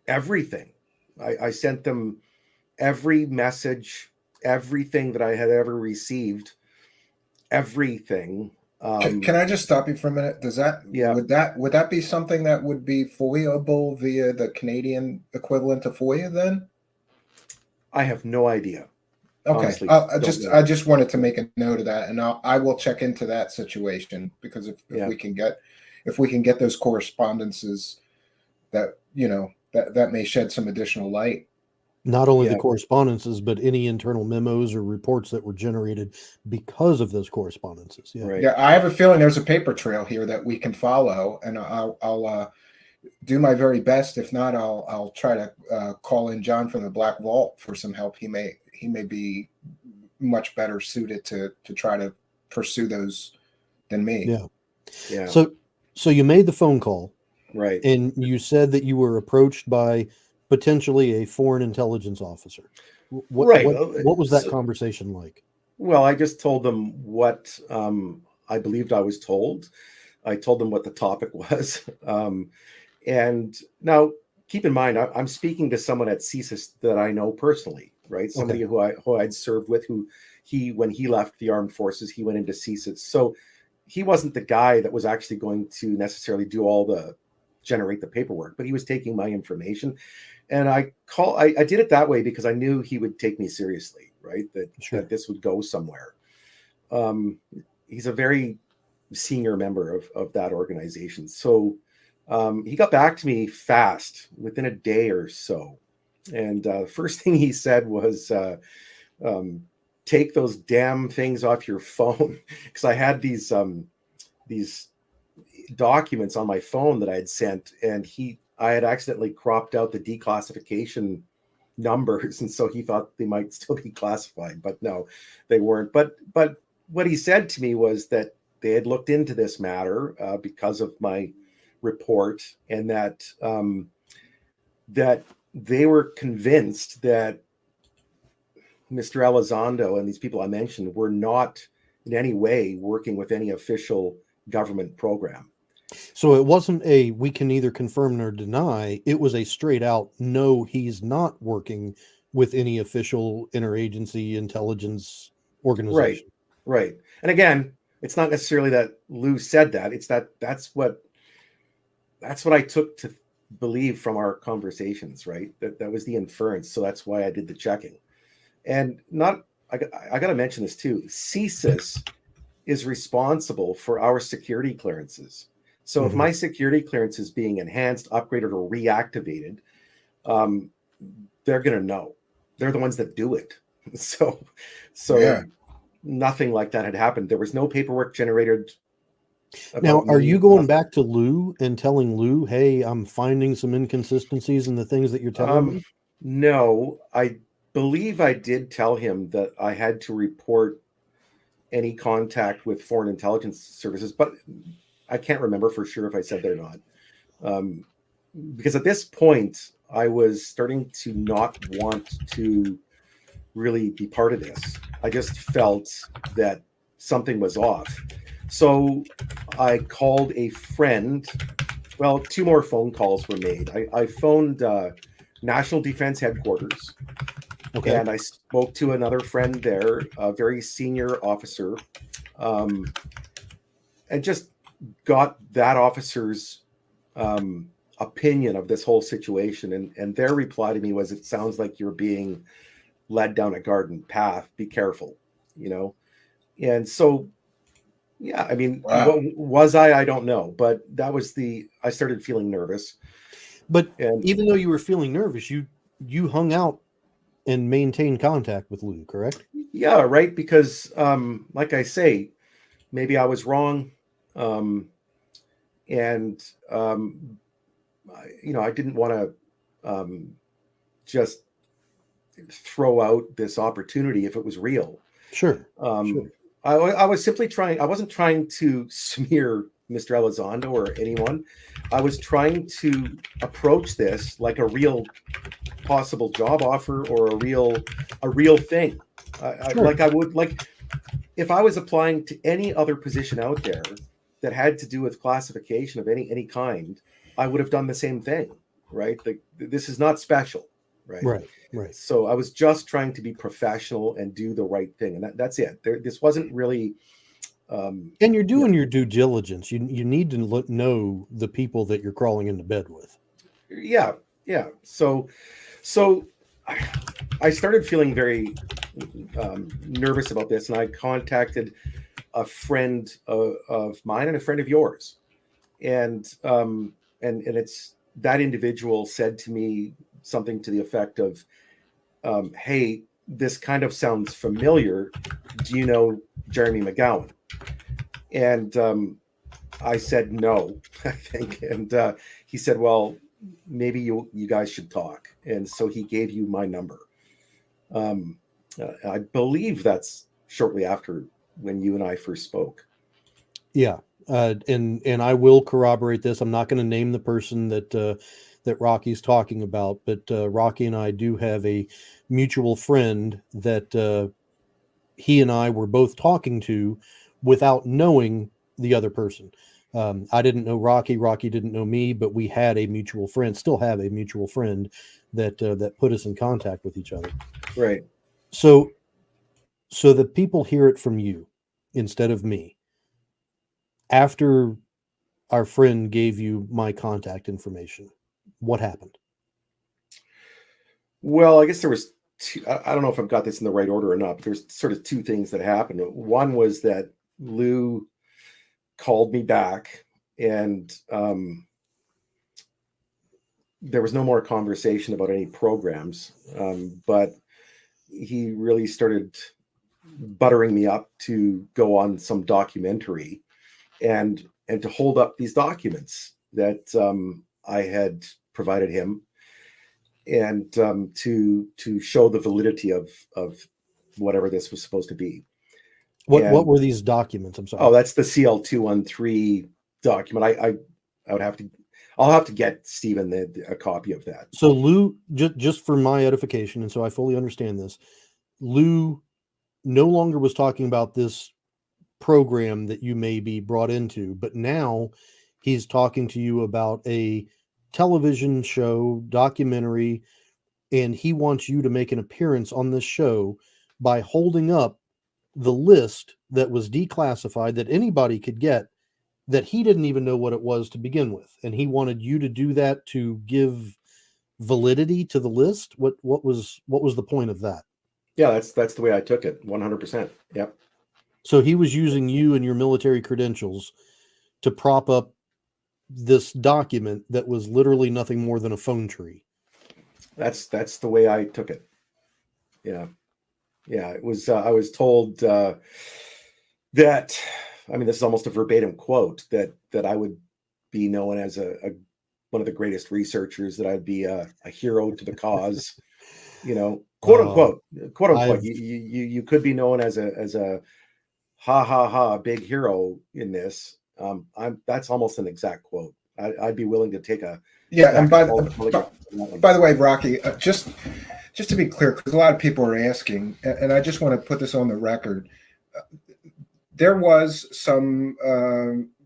everything. I sent them every message, everything that I had ever received, everything. Can I just stop you for a minute? Would that be something that would be FOIA-able via the Canadian equivalent of FOIA then? I have no idea. Okay, Honestly, I just wanted to make a note of that, and I will check into that situation, because if we can get those correspondences, that that may shed some additional light. Not only the correspondences, but any internal memos or reports that were generated because of those correspondences. Yeah, I have a feeling there's a paper trail here that we can follow, and I'll do my very best. If not, I'll try to call in John from the Black Vault for some help. He may be much better suited to try to pursue those than me. Yeah. So you made the phone call, right? And you said that you were approached by potentially a foreign intelligence officer. What was that conversation like? Well, I just told them what I believed I was told. I told them what the topic was. And now, keep in mind, I'm speaking to someone at CSIS that I know personally, right? Somebody who I'd served with, when he left the armed forces, he went into CSIS. So he wasn't the guy that was actually going to necessarily generate the paperwork, but he was taking my information. And I did it that way because I knew he would take me seriously, right? That this would go somewhere. He's a very senior member of that organization. So he got back to me fast, within a day or so. And first thing he said was, take those damn things off your phone. Because I had these documents on my phone that I had sent, and I had accidentally cropped out the declassification numbers, and so he thought they might still be classified, but no, they weren't. But what he said to me was that they had looked into this matter because of my report, and that they were convinced that Mr. Elizondo and these people I mentioned were not in any way working with any official government program. So it wasn't we can neither confirm nor deny. It was a straight out, no, he's not working with any official interagency intelligence organization. Right. And again, it's not necessarily that Lue said that. It's that's what I took to believe from our conversations, right? That was the inference. So that's why I did the checking. And I got to mention this too. CSIS is responsible for our security clearances. So if my security clearance is being enhanced, upgraded, or reactivated, they're going to know. They're the ones that do it. So nothing like that had happened. There was no paperwork generated. Now, are you going back to Lue and telling Lue, hey, I'm finding some inconsistencies in the things that you're telling me? No, I believe I did tell him that I had to report any contact with foreign intelligence services, but I can't remember for sure if I said that or not. Because at this point, I was starting to not want to really be part of this. I just felt that something was off. So I called a friend. Well, 2 more phone calls were made. I phoned National Defense Headquarters. Okay. And I spoke to another friend there, a very senior officer, and just got that officer's opinion of this whole situation. And their reply to me was, it sounds like you're being led down a garden path. Be careful, And so, yeah, I mean, was I don't know. But that was I started feeling nervous. But even though you were feeling nervous, you hung out and maintain contact with Lue, correct? Yeah, right. Because, like I say, maybe I was wrong, and I didn't want to just throw out this opportunity if it was real. Sure. I was simply trying. I wasn't trying to smear Mr. Elizondo or anyone. I was trying to approach this like a real possible job offer or a real thing. Like I would, like if I was applying to any other position out there that had to do with classification of any kind, I would have done the same thing, right? This is not special, right? Right. So I was just trying to be professional and do the right thing, and that's it. This wasn't really. And you're doing your due diligence. You need to know the people that you're crawling into bed with. Yeah. So I started feeling very nervous about this, and I contacted a friend of mine and a friend of yours, and it's that individual said to me something to the effect of, "Hey, this kind of sounds familiar. Do you know Jeremy McGowan?" And I said no, I think, and he said, "Well, maybe you guys should talk." And so he gave you my number. I believe that's shortly after when you and I first spoke. Yeah. And I will corroborate this. I'm not going to name the person that that Rocky's talking about, but Rocky and I do have a mutual friend that he and I were both talking to without knowing the other person. I didn't know Rocky. Rocky didn't know me, but we had a mutual friend, still have a mutual friend that put us in contact with each other. Right. So the people hear it from you instead of me. After our friend gave you my contact information, what happened? Well, I guess there was two, I don't know if I've got this in the right order or not, but there's sort of two things that happened. One was that Lou called me back, and there was no more conversation about any programs, but he really started buttering me up to go on some documentary and to hold up these documents that I had provided him, and to show the validity of whatever this was supposed to be. What were these documents? I'm sorry. Oh, that's the CL213 document. I'll have to get Stephen a copy of that. So Lou, just for my edification, and so I fully understand this, Lou no longer was talking about this program that you may be brought into, but now he's talking to you about a television show, documentary, and he wants you to make an appearance on this show by holding up the list that was declassified that anybody could get, that he didn't even know what it was to begin with, and he wanted you to do that to give validity to the list. What was the point of that? Yeah, that's the way I took it. 100%. Yep. So he was using you and your military credentials to prop up this document that was literally nothing more than a phone tree. That's the way I took it. Yeah. Yeah, it was. I was told that, I mean, this is almost a verbatim quote, that I would be known as one of the greatest researchers, that I'd be a hero to the cause, quote unquote. You could be known as a ha big hero in this. That's almost an exact quote. I'd be willing to take a And by the way, Rocky, just to be clear, because a lot of people are asking, and I just want to put this on the record, there was some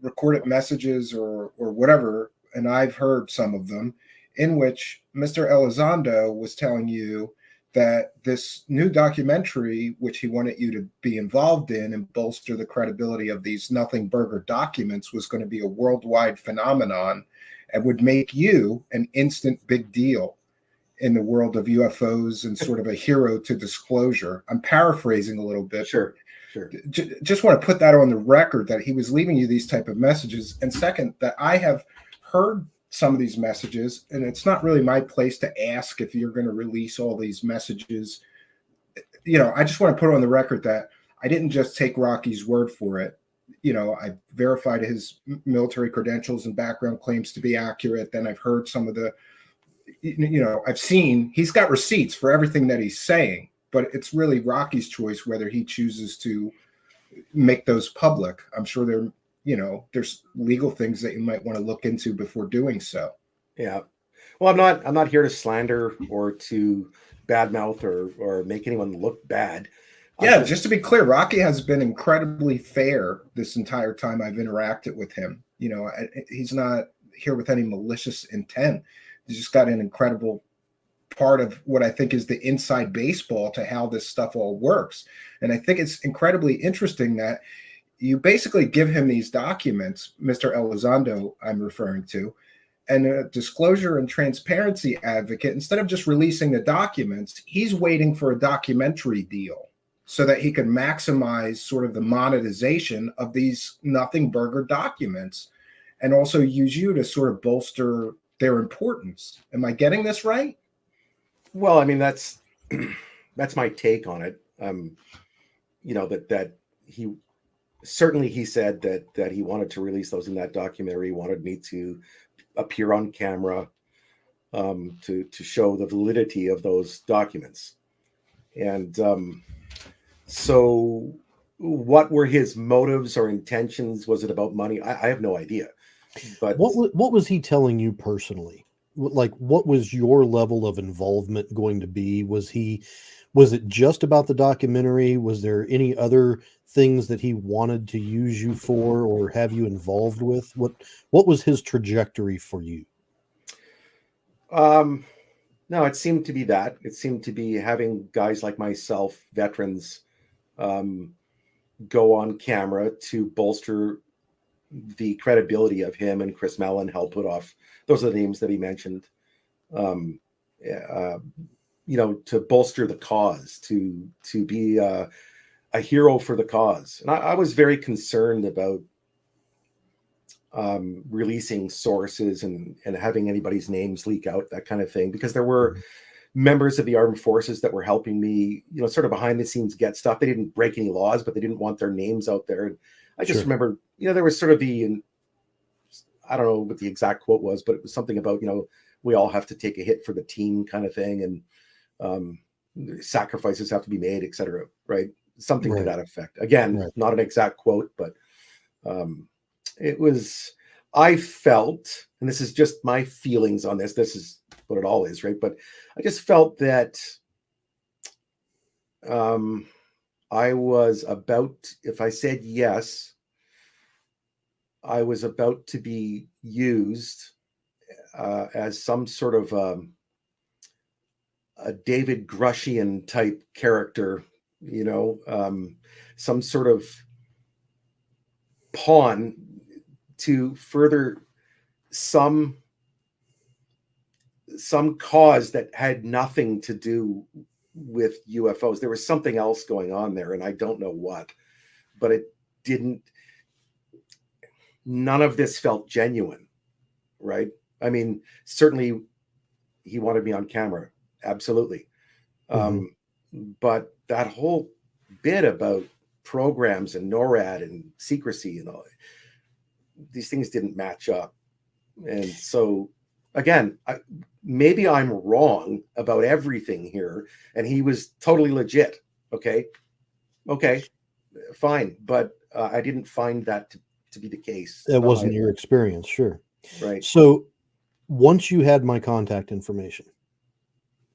recorded messages or whatever, and I've heard some of them, in which Mr. Elizondo was telling you that this new documentary, which he wanted you to be involved in and bolster the credibility of these nothing burger documents, was going to be a worldwide phenomenon and would make you an instant big deal in the world of UFOs and sort of a hero to disclosure. I'm paraphrasing a little bit. Sure. Just want to put that on the record, that he was leaving you these type of messages. And second, that I have heard some of these messages, and it's not really my place to ask if you're going to release all these messages. I just want to put on the record that I didn't just take Rocky's word for it. I verified his military credentials and background claims to be accurate. Then I've heard some of the, I've seen he's got receipts for everything that he's saying, but it's really Rocky's choice whether he chooses to make those public. I'm sure there's legal things that you might want to look into before doing so. Yeah. Well, I'm not here to slander or to badmouth or make anyone look bad. Yeah, just to be clear, Rocky has been incredibly fair this entire time I've interacted with him. He's not here with any malicious intent. He's just got an incredible part of what I think is the inside baseball to how this stuff all works. And I think it's incredibly interesting that you basically give him these documents, Mr. Elizondo I'm referring to, and a disclosure and transparency advocate. Instead of just releasing the documents, he's waiting for a documentary deal so that he can maximize sort of the monetization of these nothing burger documents, and also use you to sort of bolster their importance. Am I getting this right? Well, I mean, that's my take on it. That he certainly said that he wanted to release those in that documentary. He wanted me to appear on camera to show the validity of those documents. And so what were his motives or intentions? Was it about money? I have no idea. But what was he telling you personally like, what was your level of involvement going to be? Was it just about the documentary? Was there any other things that he wanted to use you for or have you involved with? What was his trajectory for you? No, it seemed to be that. It seemed to be having guys like myself, veterans, go on camera to bolster the credibility of him and Chris Mellon, Hal Puthoff. Those are the names that he mentioned. To bolster the cause, to be a hero for the cause. And I was very concerned about releasing sources and having anybody's names leak out, that kind of thing, because there were members of the armed forces that were helping me, sort of behind the scenes get stuff. They didn't break any laws, but they didn't want their names out there. And I just remember, there was sort of I don't know what the exact quote was, but it was something about, we all have to take a hit for the team kind of thing. And sacrifices have to be made, et cetera. Right. Something to that effect. Again, not an exact quote, but I felt, and this is just my feelings on this is what it all is, right? But I just felt that I was about, if I said yes, I was about to be used as some sort of a David Grushian type character, some sort of pawn to further some cause that had nothing to do with UFOs. There was something else going on there, and I don't know what, but it didn't. None of this felt genuine, right? I mean, certainly he wanted me on camera, absolutely. But that whole bit about programs and NORAD and secrecy and all, these things didn't match up. And so, again, maybe I'm wrong about everything here, and he was totally legit. Okay, fine. But I didn't find that to be the case. That wasn't your experience, sure. Right. So once you had my contact information,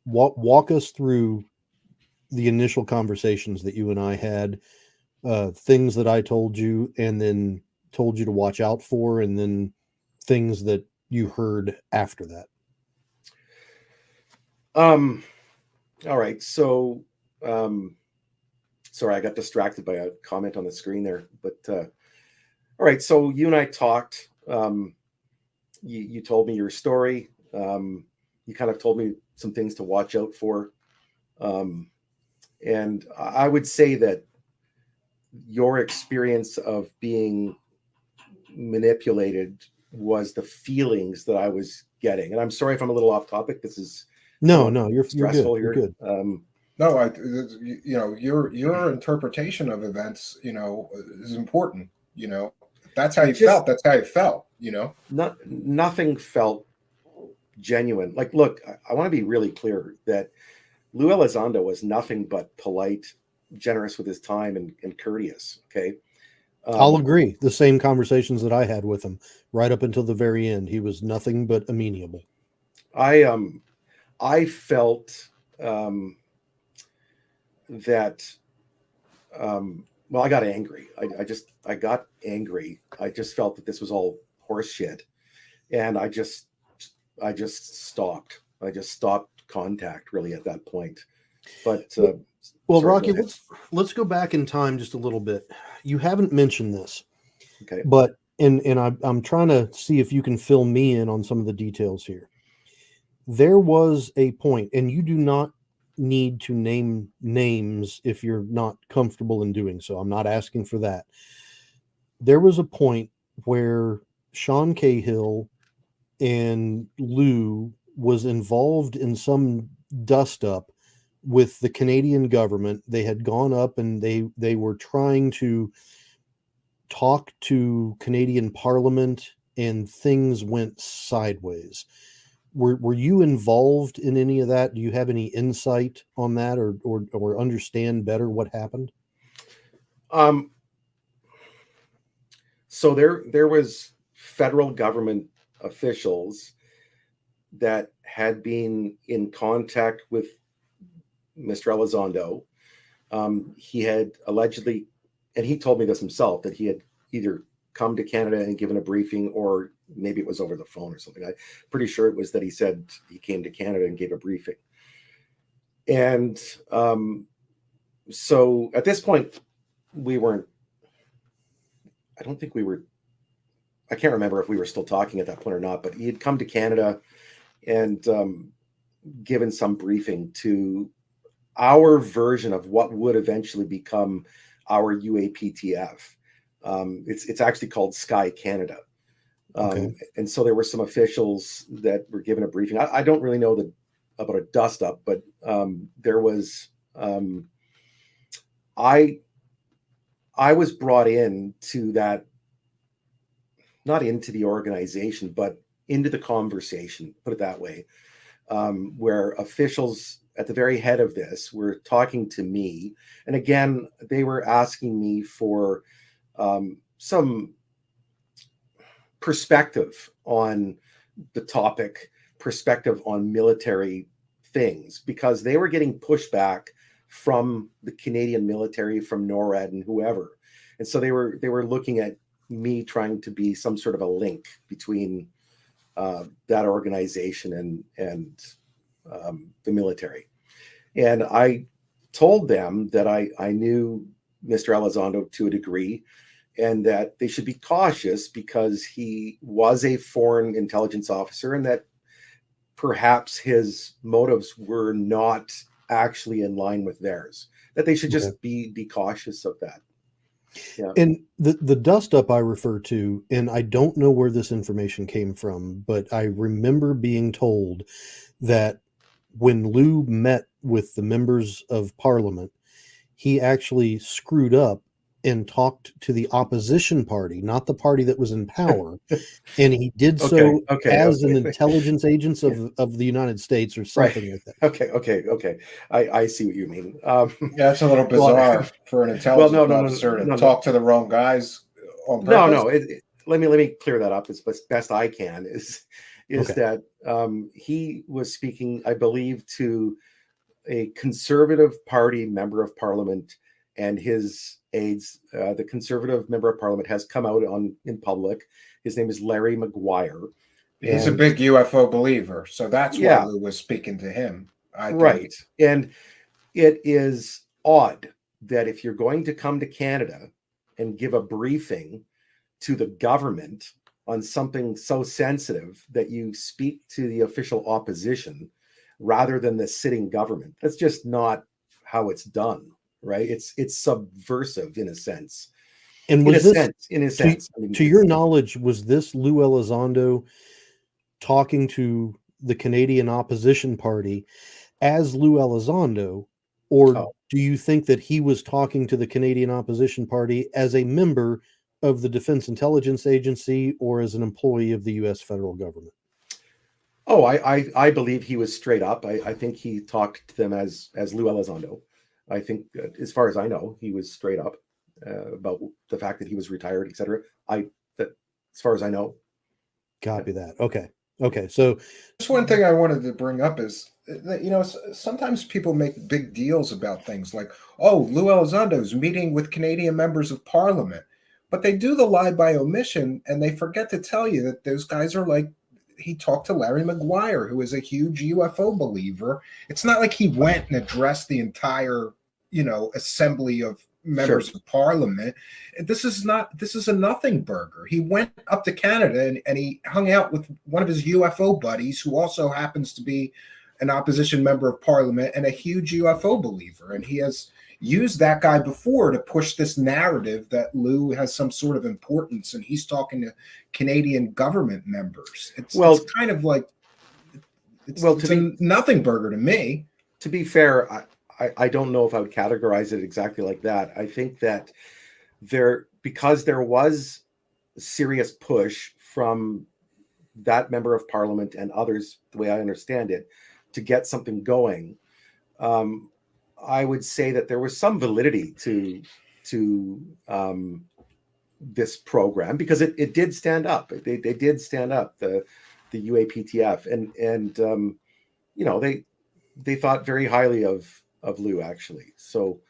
walk us through the initial conversations that you and I had, things that I told you and then told you to watch out for, and then things that you heard after that. All right. So, sorry, I got distracted by a comment on the screen there, but, all right. So you and I talked, you told me your story. You kind of told me some things to watch out for. And I would say that your experience of being manipulated was the feelings that I was getting. And I'm sorry if I'm a little off topic. This is no, you're stressful good. here. No, your interpretation of events, is important. That's how you felt. That's how you felt. Nothing felt genuine. Like, look, I want to be really clear that Lue Elizondo was nothing but polite, generous with his time, and courteous. Okay. I'll agree. The same conversations that I had with him right up until the very end, he was nothing but amenable. I felt that well, I got angry. I got angry. I just felt that this was all horse shit, and I just stopped. I just stopped contact really at that point. But well, sorry, Rocky, let's go back in time just a little bit. You haven't mentioned this, okay? But and I'm trying to see if you can fill me in on some of the details here. There was a point, and you do not need to name names if you're not comfortable in doing so. I'm not asking for that. There was a point where Sean Cahill and Lou was involved in some dust up with the Canadian government. They had gone up and they were trying to talk to Canadian Parliament, and things went sideways. Were you involved in any of that? Do you have any insight on that, or understand better what happened? So there was federal government officials that had been in contact with Mr. Elizondo. He had allegedly, and he told me this himself, that he had either come to Canada and given a briefing, or maybe it was over the phone or something. I'm pretty sure it was that he said he came to Canada and gave a briefing. And so at this point, we weren't, I don't think we were, I can't remember if we were still talking at that point or not, but he had come to Canada and given some briefing to our version of what would eventually become our UAPTF. It's actually called Sky Canada. Okay. And so there were some officials that were given a briefing. I don't really know about a dust up, but there was, I was brought in to that, not into the organization, but into the conversation, put it that way, where officials at the very head of this were talking to me. And again, they were asking me for some perspective on the topic, perspective on military things, because they were getting pushback from the Canadian military, from NORAD and whoever. And so they were looking at me trying to be some sort of a link between that organization and the military. And I told them that I knew Mr. Elizondo to a degree, and that they should be cautious because he was a foreign intelligence officer, and that perhaps his motives were not actually in line with theirs, that they should just be cautious of that. Yeah. And the dust up I refer to, and I don't know where this information came from, but I remember being told that when Lue met with the members of Parliament, he actually screwed up and talked to the opposition party, not the party that was in power. And he did so as an intelligence agent of the United States or something like that. Okay. I see what you mean. Yeah, that's a little bizarre for an intelligence officer to talk to the wrong guys on purpose. Let me clear that up as best I can. Is that he was speaking, I believe, to a Conservative Party member of Parliament and his aides. The Conservative member of Parliament has come out in public. His name is Larry Maguire. He's a big UFO believer, so that's why Lue was speaking to him. Right. And it is odd that if you're going to come to Canada and give a briefing to the government on something so sensitive, that you speak to the official opposition rather than the sitting government. That's just not how it's done, right? It's subversive in a sense. And was in a sense, I mean, to your knowledge, was this Lue Elizondo talking to the Canadian opposition party as Lue Elizondo, or do you think that he was talking to the Canadian opposition party as a member of the Defense Intelligence Agency or as an employee of the U.S. federal government? Oh, I believe he was straight up. I think he talked to them as Lue Elizondo. I think, as far as I know, he was straight up about the fact that he was retired, etc. As far as I know. Copy that. Okay. So just one thing I wanted to bring up is that, sometimes people make big deals about things like, oh, Lue Elizondo's meeting with Canadian members of Parliament, but they do the lie by omission, and they forget to tell you that those guys are like, he talked to Larry Maguire, who is a huge UFO believer. It's not like he went and addressed the entire, assembly of members of Parliament. This is a nothing burger. He went up to Canada and he hung out with one of his UFO buddies, who also happens to be an opposition member of Parliament and a huge UFO believer. And he has used that guy before to push this narrative that Lue has some sort of importance, and he's talking to Canadian government members. It's kind of like it's a nothing burger to me. To be fair, I don't know if I would categorize it exactly like that. I think that because there was a serious push from that member of Parliament and others, the way I understand it, to get something going, I would say that there was some validity to this program, because it did stand up. They did stand up. The the UAPTF, and you know, they thought very highly of Lue, actually. So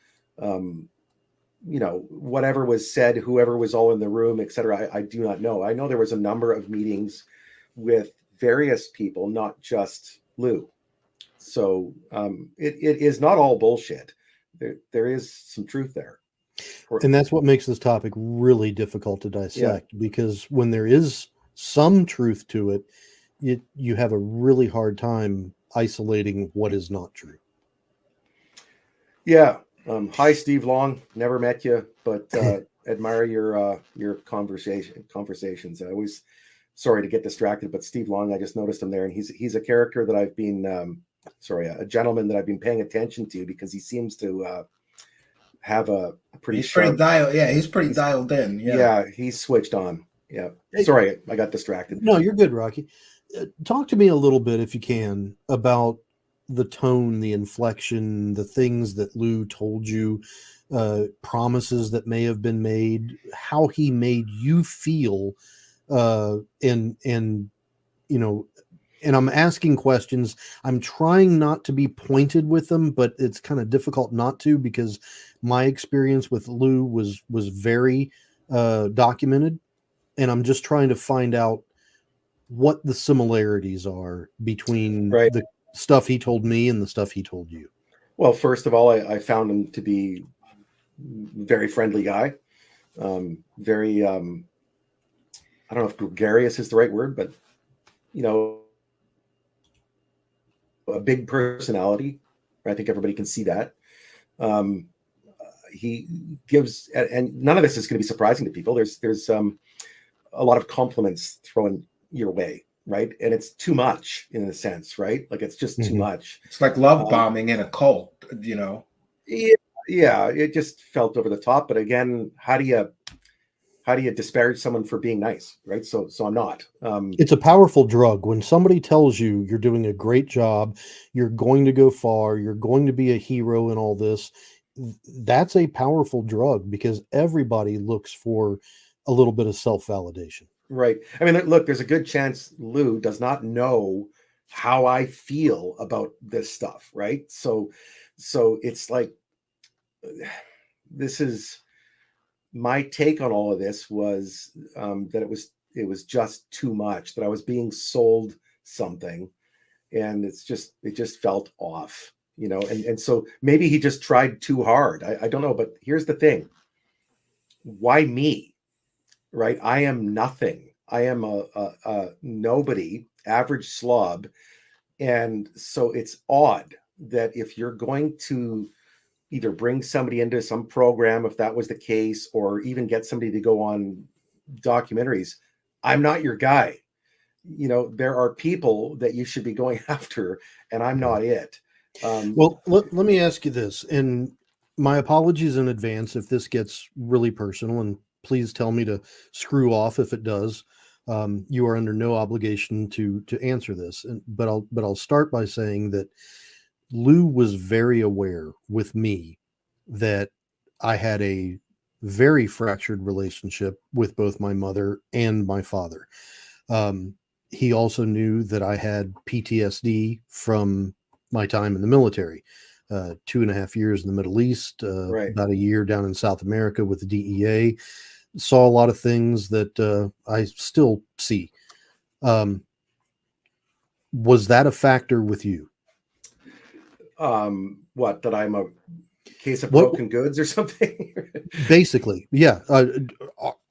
you know, whatever was said, whoever was all in the room, etc., I do not know. I know there was a number of meetings with various people, not just Lue. So it is not all bullshit. There is some truth there. And that's what makes this topic really difficult to dissect, because when there is some truth to it, you have a really hard time isolating what is not true. Yeah. Hi, Steve Long. Never met you, but admire your conversations. I always, sorry to get distracted, but Steve Long, I just noticed him there, and he's a character that I've been a gentleman that I've been paying attention to, because he seems to have a pretty. He's pretty dialed. Yeah, he's pretty dialed in. Yeah, he's switched on. Yeah. Sorry, I got distracted. No, you're good, Rocky. Talk to me a little bit, if you can, about the tone, the inflection, the things that Lue told you, promises that may have been made, how he made you feel, and you know, and I'm asking questions. I'm trying not to be pointed with them, but it's kind of difficult not to, because my experience with Lue was very documented, and I'm just trying to find out what the similarities are between the stuff he told me and the stuff he told you. Well, first of all, I found him to be very friendly guy. Very, I don't know if gregarious is the right word, but, you know, a big personality. I think everybody can see that. He gives, and none of this is going to be surprising to people. There's a lot of compliments thrown your way, right? And it's too much in a sense, right? Like, it's just too much. It's like love bombing in a cult, you know? Yeah, it just felt over the top. But again, how do you disparage someone for being nice, right? So I'm not. It's a powerful drug. When somebody tells you you're doing a great job, you're going to go far, you're going to be a hero and all this, that's a powerful drug, because everybody looks for a little bit of self-validation. Right. I mean, look, there's a good chance Lue does not know how I feel about this stuff, right? So it's like, this is my take on all of this was that it was just too much, that I was being sold something, and it just felt off, you know, and so maybe he just tried too hard. I don't know, but here's the thing. Why me? Right? I am nothing. I am a nobody, average slob. And so it's odd that if you're going to either bring somebody into some program, if that was the case, or even get somebody to go on documentaries, I'm not your guy. You know, there are people that you should be going after, and I'm not it. Well, let me ask you this, and my apologies in advance if this gets really personal, and please tell me to screw off if it does. You are under no obligation to answer this, but I'll start by saying that Lue was very aware with me that I had a very fractured relationship with both my mother and my father. He also knew that I had PTSD from my time in the military, 2.5 years in the Middle East, about a year down in South America with the DEA. Saw a lot of things that I still see. Was that a factor with you? What, that I'm a case of broken goods or something? Basically, yeah.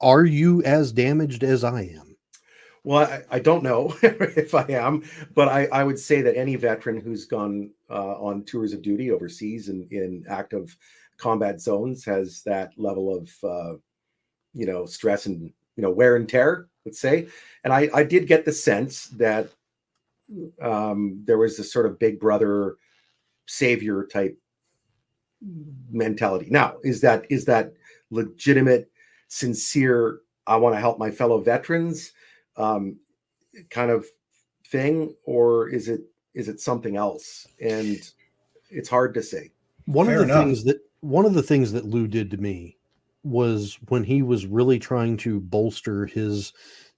Are you as damaged as I am? Well, I don't know if I am, but I would say that any veteran who's gone on tours of duty overseas in active combat zones has that level of you know, stress and, you know, wear and tear, let's say. And I did get the sense that there was this sort of big brother savior type mentality. Now, is that legitimate, sincere, I want to help my fellow veterans kind of thing, or is it something else? And it's hard to say. One of the things that Lue did to me was when he was really trying to bolster his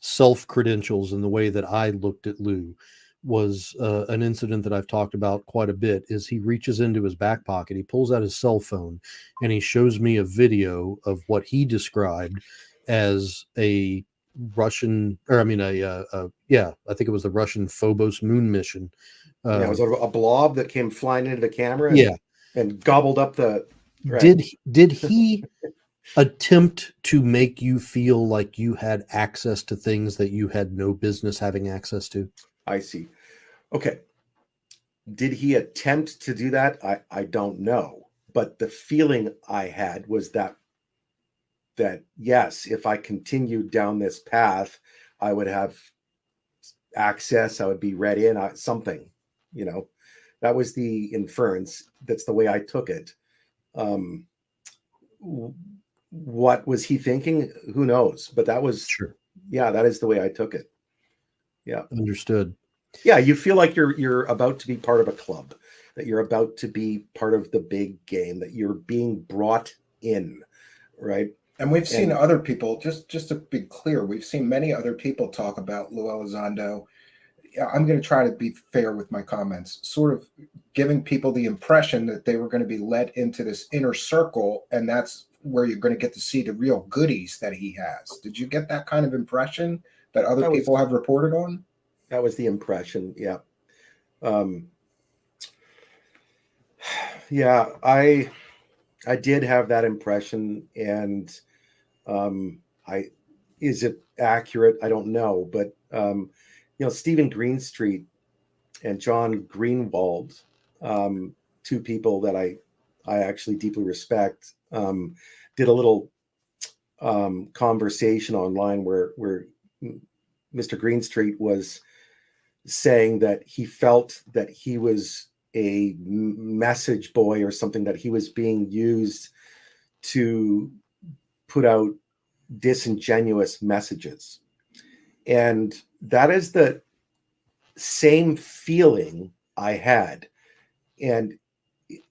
self credentials and the way that I looked at Lue was an incident that I've talked about quite a bit. Is he reaches into his back pocket, he pulls out his cell phone, and he shows me a video of what he described as a Russian, or I mean, yeah, I think it was the Russian Phobos moon mission. Yeah, it was a blob that came flying into the camera. Yeah, and gobbled up the. Right. Did he attempt to make you feel like you had access to things that you had no business having access to? I see. Okay. Did he attempt to do that? I don't know. But the feeling I had was that yes, if I continued down this path, I would have access, I would be read in, something, you know. That was the inference. That's the way I took it. What was he thinking? Who knows? But that was, sure. Yeah, that is the way I took it. Yeah. Understood. Yeah, you feel like you're about to be part of a club, that you're about to be part of the big game, that you're being brought in, right? And we've seen other people, just to be clear, we've seen many other people talk about Lue Elizondo. I'm going to try to be fair with my comments, sort of giving people the impression that they were going to be led into this inner circle, and that's where you're going to get to see the real goodies that he has. Did you get that kind of impression that other people have reported on? That was the impression, yeah. Yeah, I did have that impression, and is it accurate? I don't know, but you know, Stephen Greenstreet and John Greenwald, two people that I actually deeply respect, did a little conversation online where Mr. Greenstreet was saying that he felt that he was a message boy or something, that he was being used to put out disingenuous messages. And that is the same feeling I had. And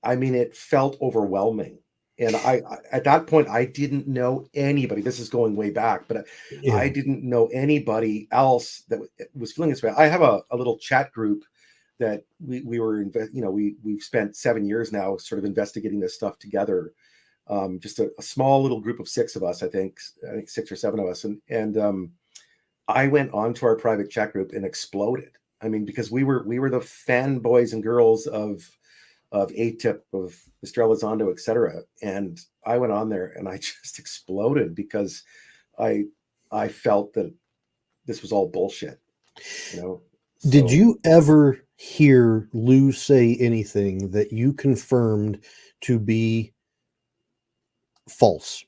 I mean, it felt overwhelming. And I at that point, I didn't know anybody. This is going way back, but Yeah. I didn't know anybody else that was feeling this way. I have a little chat group that we were, you know, we've spent 7 years now sort of investigating this stuff together. Just a small little group of 6 of us, I think 6 or 7 of us. And I went onto our private chat group and exploded. I mean, because we were the fanboys and girls of ATIP, of Mr. Elizondo, et cetera. And I went on there and I just exploded because I felt that this was all bullshit, you know? So, did you ever hear Lue say anything that you confirmed to be false?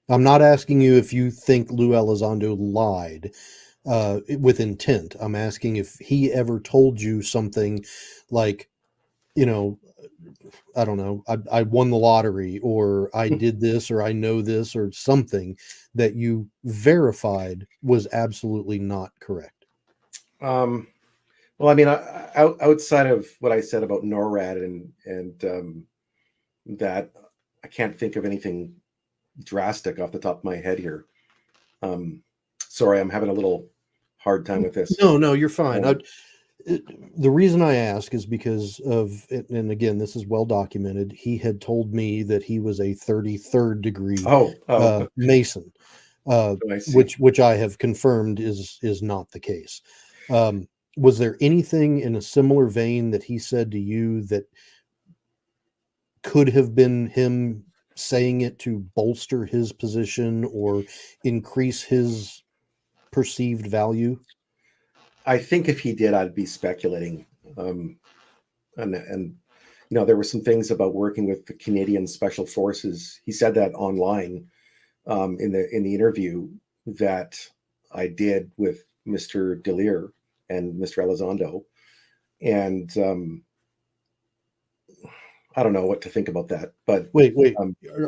I'm not asking you if you think Lue Elizondo lied with intent. I'm asking if he ever told you something like, you know, I don't know, I won the lottery, or I did this, or I know this, or something that you verified was absolutely not correct. Well, I mean, outside of what I said about NORAD and that, I can't think of anything drastic off the top of my head here. Sorry, I'm having a little hard time with this. No, you're fine. The reason I ask is because of, and again, this is well documented, he had told me that he was a 33rd degree Mason, which I have confirmed is not the case. Was there anything in a similar vein that he said to you that could have been him saying it to bolster his position or increase his perceived value? I think if he did, I'd be speculating. And you know, there were some things about working with the Canadian Special Forces. He said that online in the interview that I did with Mr. Delir and Mr. Elizondo. And I don't know what to think about that. But wait,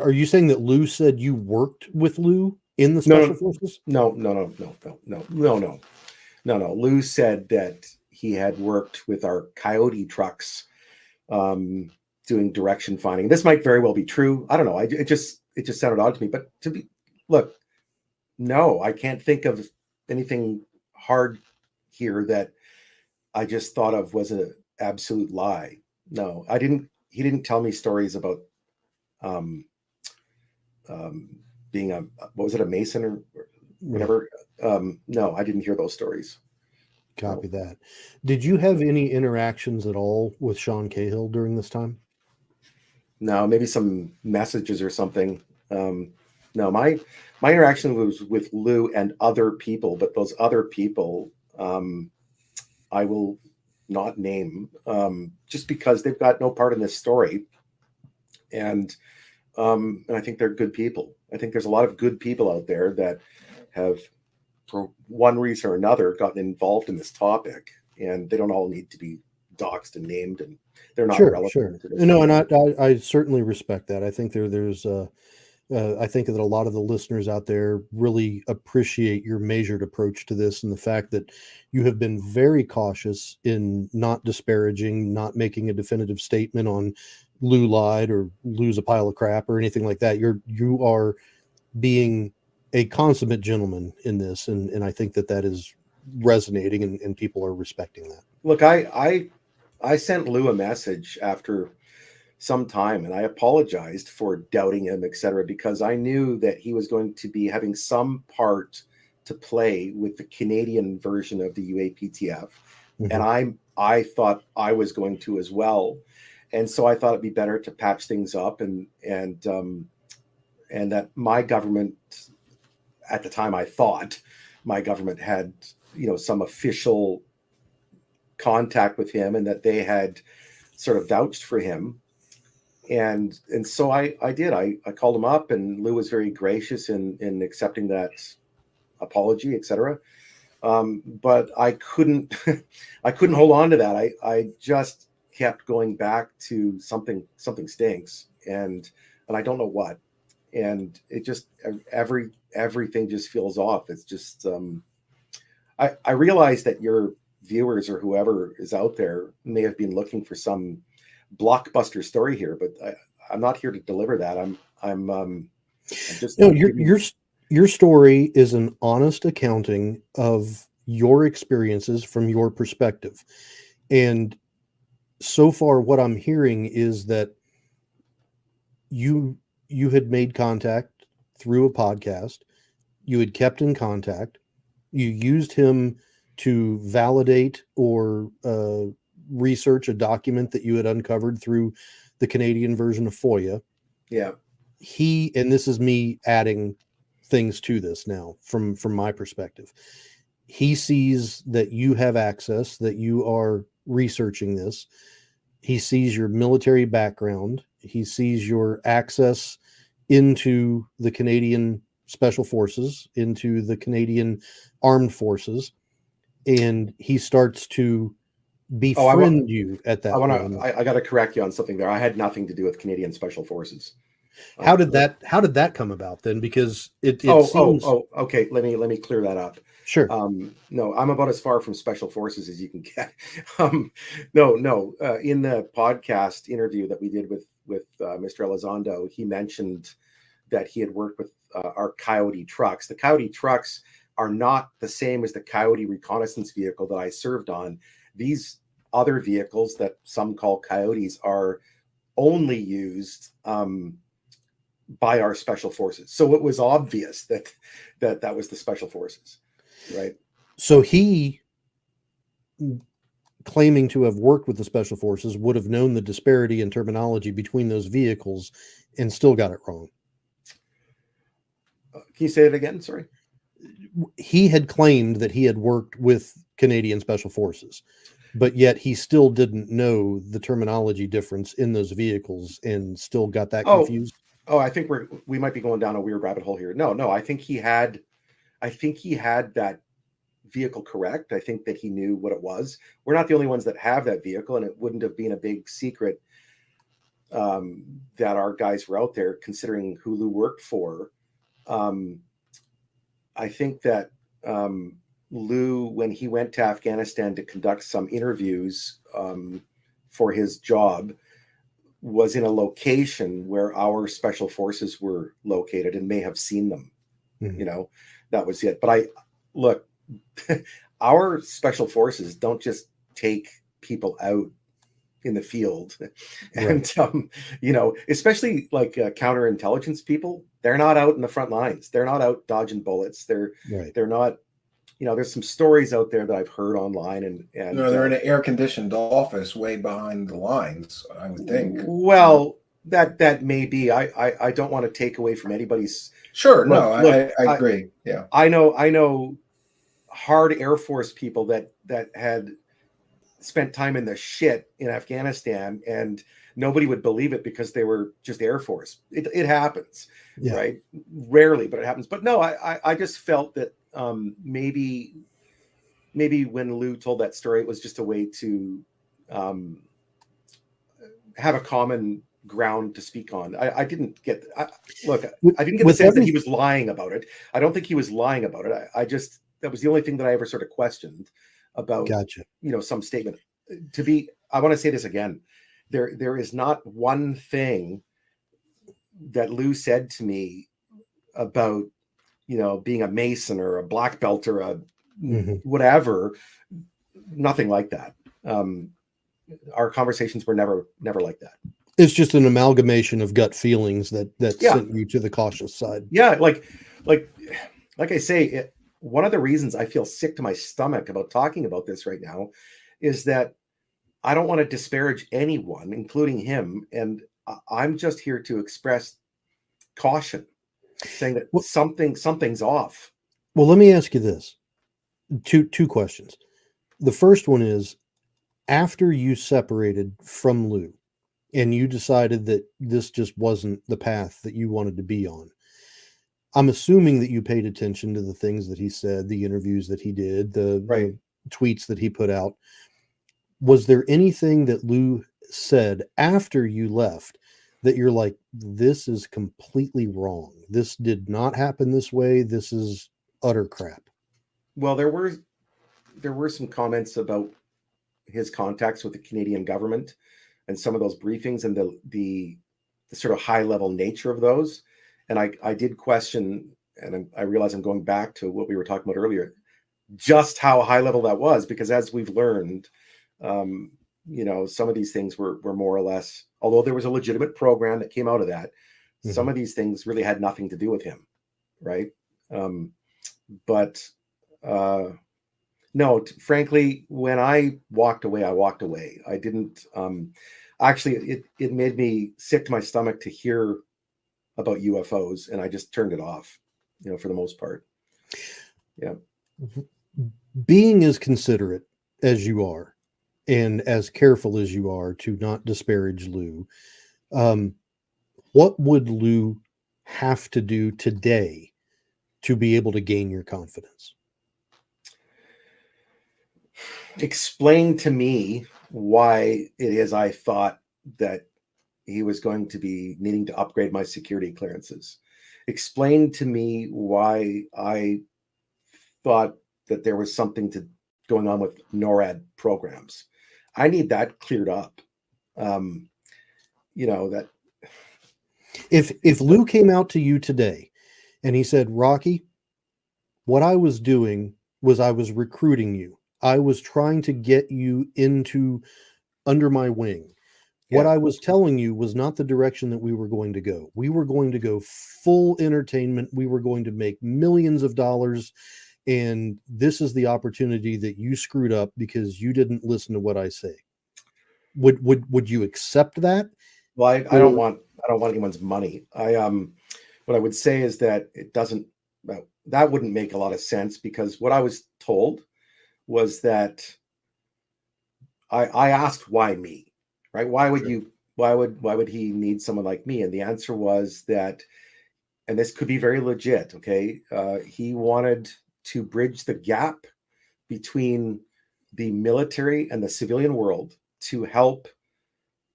are you saying that Lue said you worked with Lue in the Special Forces? No. Lue said that he had worked with our Coyote trucks doing direction finding. This might very well be true. I don't know. It just sounded odd to me. But look, No, I can't think of anything hard here that I just thought of was an absolute lie. No, I didn't. He didn't tell me stories about um, being a, what was it, a Mason or whatever. No, I didn't hear those stories. Copy that. Did you have any interactions at all with Sean Cahill during this time? No, maybe some messages or something. No, my interaction was with Lue and other people, but those other people I will not name just because they've got no part in this story. And I think they're good people. I think there's a lot of good people out there that have, for one reason or another, gotten involved in this topic, and they don't all need to be doxed and named, and they're not relevant. Sure. No, and I certainly respect that. I think there's I think that a lot of the listeners out there really appreciate your measured approach to this, and the fact that you have been very cautious in not disparaging, not making a definitive statement on Lue lied or Lue's a pile of crap or anything like that. You are being a consummate gentleman in this, and I think that is resonating, and people are respecting that. Look, I sent Lue a message after some time, and I apologized for doubting him, etc., because I knew that he was going to be having some part to play with the Canadian version of the UAPTF, and I thought I was going to as well, and so I thought it'd be better to patch things up, and that my government, at the time, I thought my government had some official contact with him, and that they had sort of vouched for him. And so I did. I called him up, and Lue was very gracious in accepting that apology, etc. But I couldn't hold on to that. I just kept going back to something stinks, and I don't know what. And it just everything just feels off. It's just I realize that your viewers or whoever is out there may have been looking for some blockbuster story here, but I'm not here to deliver that. I'm just your story is an honest accounting of your experiences from your perspective, and so far what I'm hearing is that you had made contact through a podcast, you had kept in contact, you used him to validate or research a document that you had uncovered through the Canadian version of FOIA. Yeah. And this is me adding things to this now from my perspective. He sees that you have access, that you are researching this. He sees your military background. He sees your access into the Canadian Special Forces, into the Canadian Armed Forces, and he starts to befriend you at that point. I got to correct you on something there. I had nothing to do with Canadian Special Forces. How did that come about then? Because it seems. Okay. Let me clear that up. Sure. No, I'm about as far from Special Forces as you can get. No. In the podcast interview that we did with Mr. Elizondo, he mentioned that he had worked with our Coyote trucks. The Coyote trucks are not the same as the Coyote reconnaissance vehicle that I served on. These other vehicles that some call Coyotes are only used by our Special Forces. So it was obvious that was the Special Forces, right? So he, claiming to have worked with the Special Forces, would have known the disparity in terminology between those vehicles and still got it wrong. Can you say it again? Sorry. He had claimed that he had worked with Canadian Special Forces, but yet he still didn't know the terminology difference in those vehicles and still got that confused. Oh, I think we might be going down a weird rabbit hole here. No, I think he had that vehicle correct. I think that he knew what it was. We're not the only ones that have that vehicle, and it wouldn't have been a big secret that our guys were out there, considering who Lue worked for. I think that Lue, when he went to Afghanistan to conduct some interviews for his job, was in a location where our Special Forces were located and may have seen them. that was it. But look, our special forces don't just take people out in the field, and especially like counterintelligence people, they're not out in the front lines. They're not out dodging bullets. They're not. There's some stories out there that I've heard online, and they're in an air-conditioned office way behind the lines, I would think. Well, that may be. I don't want to take away from anybody's. Sure, I agree. Yeah, I know hard Air Force people that had spent time in the shit in Afghanistan, and nobody would believe it because they were just Air Force. It happens, right? Rarely, but it happens. But no, I just felt that maybe when Lue told that story, it was just a way to have a common ground to speak on. I didn't get I didn't get the sense that he was lying about it. I don't think he was lying about it. I just, that was the only thing that I ever sort of questioned about some statement. I want to say this again. There is not one thing that Lue said to me about being a Mason or a black belt or a whatever. Nothing like that. Our conversations were never like that. It's just an amalgamation of gut feelings that sent you to the cautious side. Yeah, like I say, one of the reasons I feel sick to my stomach about talking about this right now is that I don't want to disparage anyone, including him, and I'm just here to express caution, saying that something's off. Well, let me ask you this. Two questions. The first one is, after you separated from Lue and you decided that this just wasn't the path that you wanted to be on, I'm assuming that you paid attention to the things that he said, the interviews that he did, the tweets that he put out. Was there anything that Lue said after you left that you're like, this is completely wrong? This did not happen this way. This is utter crap. Well, there were some comments about his contacts with the Canadian government and some of those briefings and the sort of high level nature of those. And I did question, and I realize I'm going back to what we were talking about earlier, just how high level that was, because as we've learned, some of these things were more or less, although there was a legitimate program that came out of that, some of these things really had nothing to do with him, right? No, frankly, when I walked away, I walked away. I didn't, actually, it made me sick to my stomach to hear about UFOs, and I just turned it off, for the most part. Yeah. Being as considerate as you are and as careful as you are to not disparage Lue, what would Lue have to do today to be able to gain your confidence? Explain to me why it is I thought that he was going to be needing to upgrade my security clearances. Explain to me why I thought that there was something going on with NORAD programs. I need that cleared up. That if Lue came out to you today and he said, Rocky, what I was doing was I was recruiting you. I was trying to get you under my wing. What I was telling you was not the direction that we were going to go. We were going to go full entertainment. We were going to make millions of dollars. And this is the opportunity that you screwed up because you didn't listen to what I say. Would you accept that? Well, I don't want anyone's money. What I would say is that that wouldn't make a lot of sense, because what I was told was that I asked, why me? Right? Why would he need someone like me? And the answer was that, and this could be very legit, okay? He wanted to bridge the gap between the military and the civilian world to help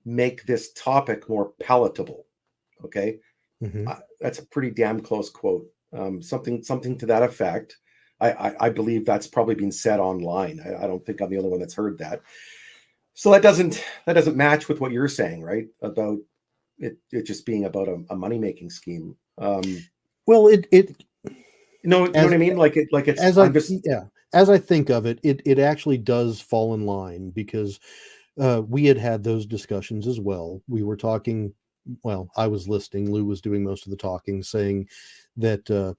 make this topic more palatable, okay? That's a pretty damn close quote. Something to that effect. I believe that's probably been said online. I don't think I'm the only one that's heard that. So that doesn't match with what you're saying, right? About it just being about a money-making scheme. Well, No, you know what I mean? Like it's. I'm just. As I think of it, it actually does fall in line because we had those discussions as well. We were talking. Well, I was listening. Lou was doing most of the talking, saying that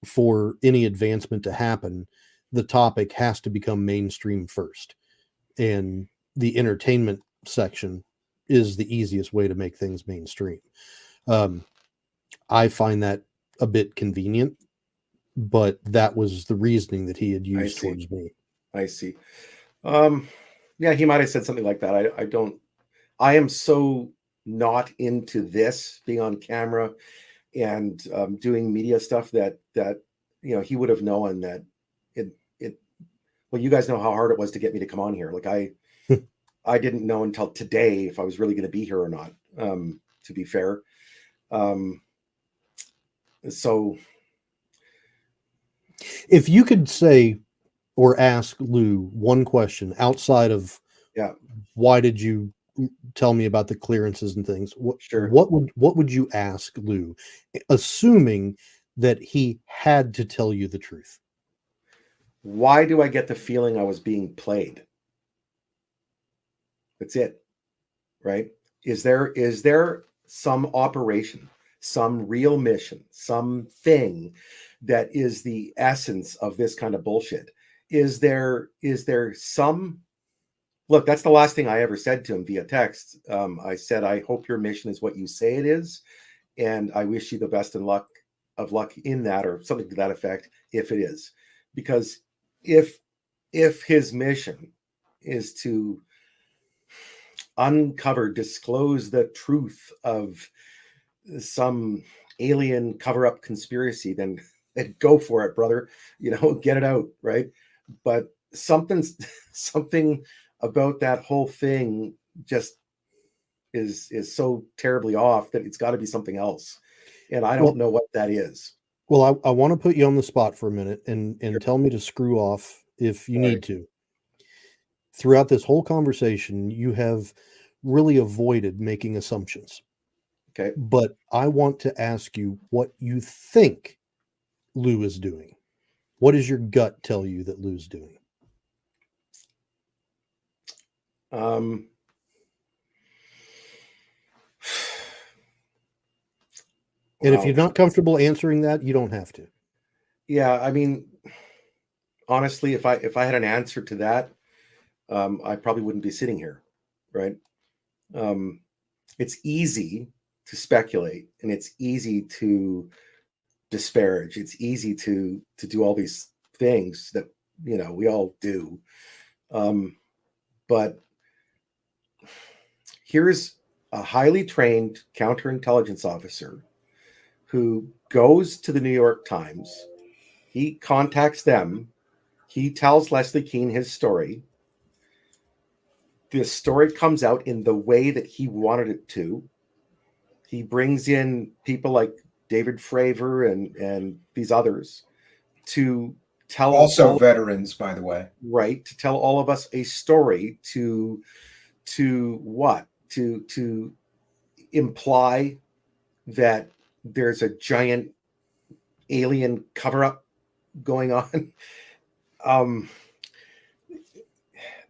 for any advancement to happen, the topic has to become mainstream first, and the entertainment section is the easiest way to make things mainstream. I find that a bit convenient, but that was the reasoning that he had used towards me. I see. Yeah, he might have said something like that. I don't. I am so not into this being on camera and doing media stuff that he would have known that it. Well, you guys know how hard it was to get me to come on here. Like I didn't know until today if I was really going to be here or not. To be fair, so if you could say or ask Lou one question outside of why did you tell me about the clearances and things, what would you ask Lou, assuming that he had to tell you the truth? Why do I get the feeling I was being played? That's it, right? Is there some operation, some real mission, something that is the essence of this kind of bullshit? Is there some... Look, that's the last thing I ever said to him via text. I said, I hope your mission is what you say it is, and I wish you the best of luck in that, or something to that effect, if it is. Because if his mission is to disclose the truth of some alien cover-up conspiracy, then go for it, brother. Get it out, right? But something about that whole thing just is so terribly off that it's got to be something else, and I don't know what that is. Well, I want to put you on the spot for a minute and tell me to screw off if you need to. Throughout this whole conversation, you have really avoided making assumptions. Okay. But I want to ask you what you think Lou is doing. What does your gut tell you that Lou's doing? And if you're not comfortable answering that, you don't have to. Yeah, I mean, honestly, if I had an answer to that, I probably wouldn't be sitting here, right? It's easy to speculate, and it's easy to disparage. It's easy to do all these things that we all do. But here's a highly trained counterintelligence officer who goes to the New York Times. He contacts them. He tells Leslie Kean his story. The story comes out in the way that he wanted it to. He brings in people like David Fravor and these others to tell also veterans, by the way, right? To tell all of us a story to what? To imply that there's a giant alien cover-up going on.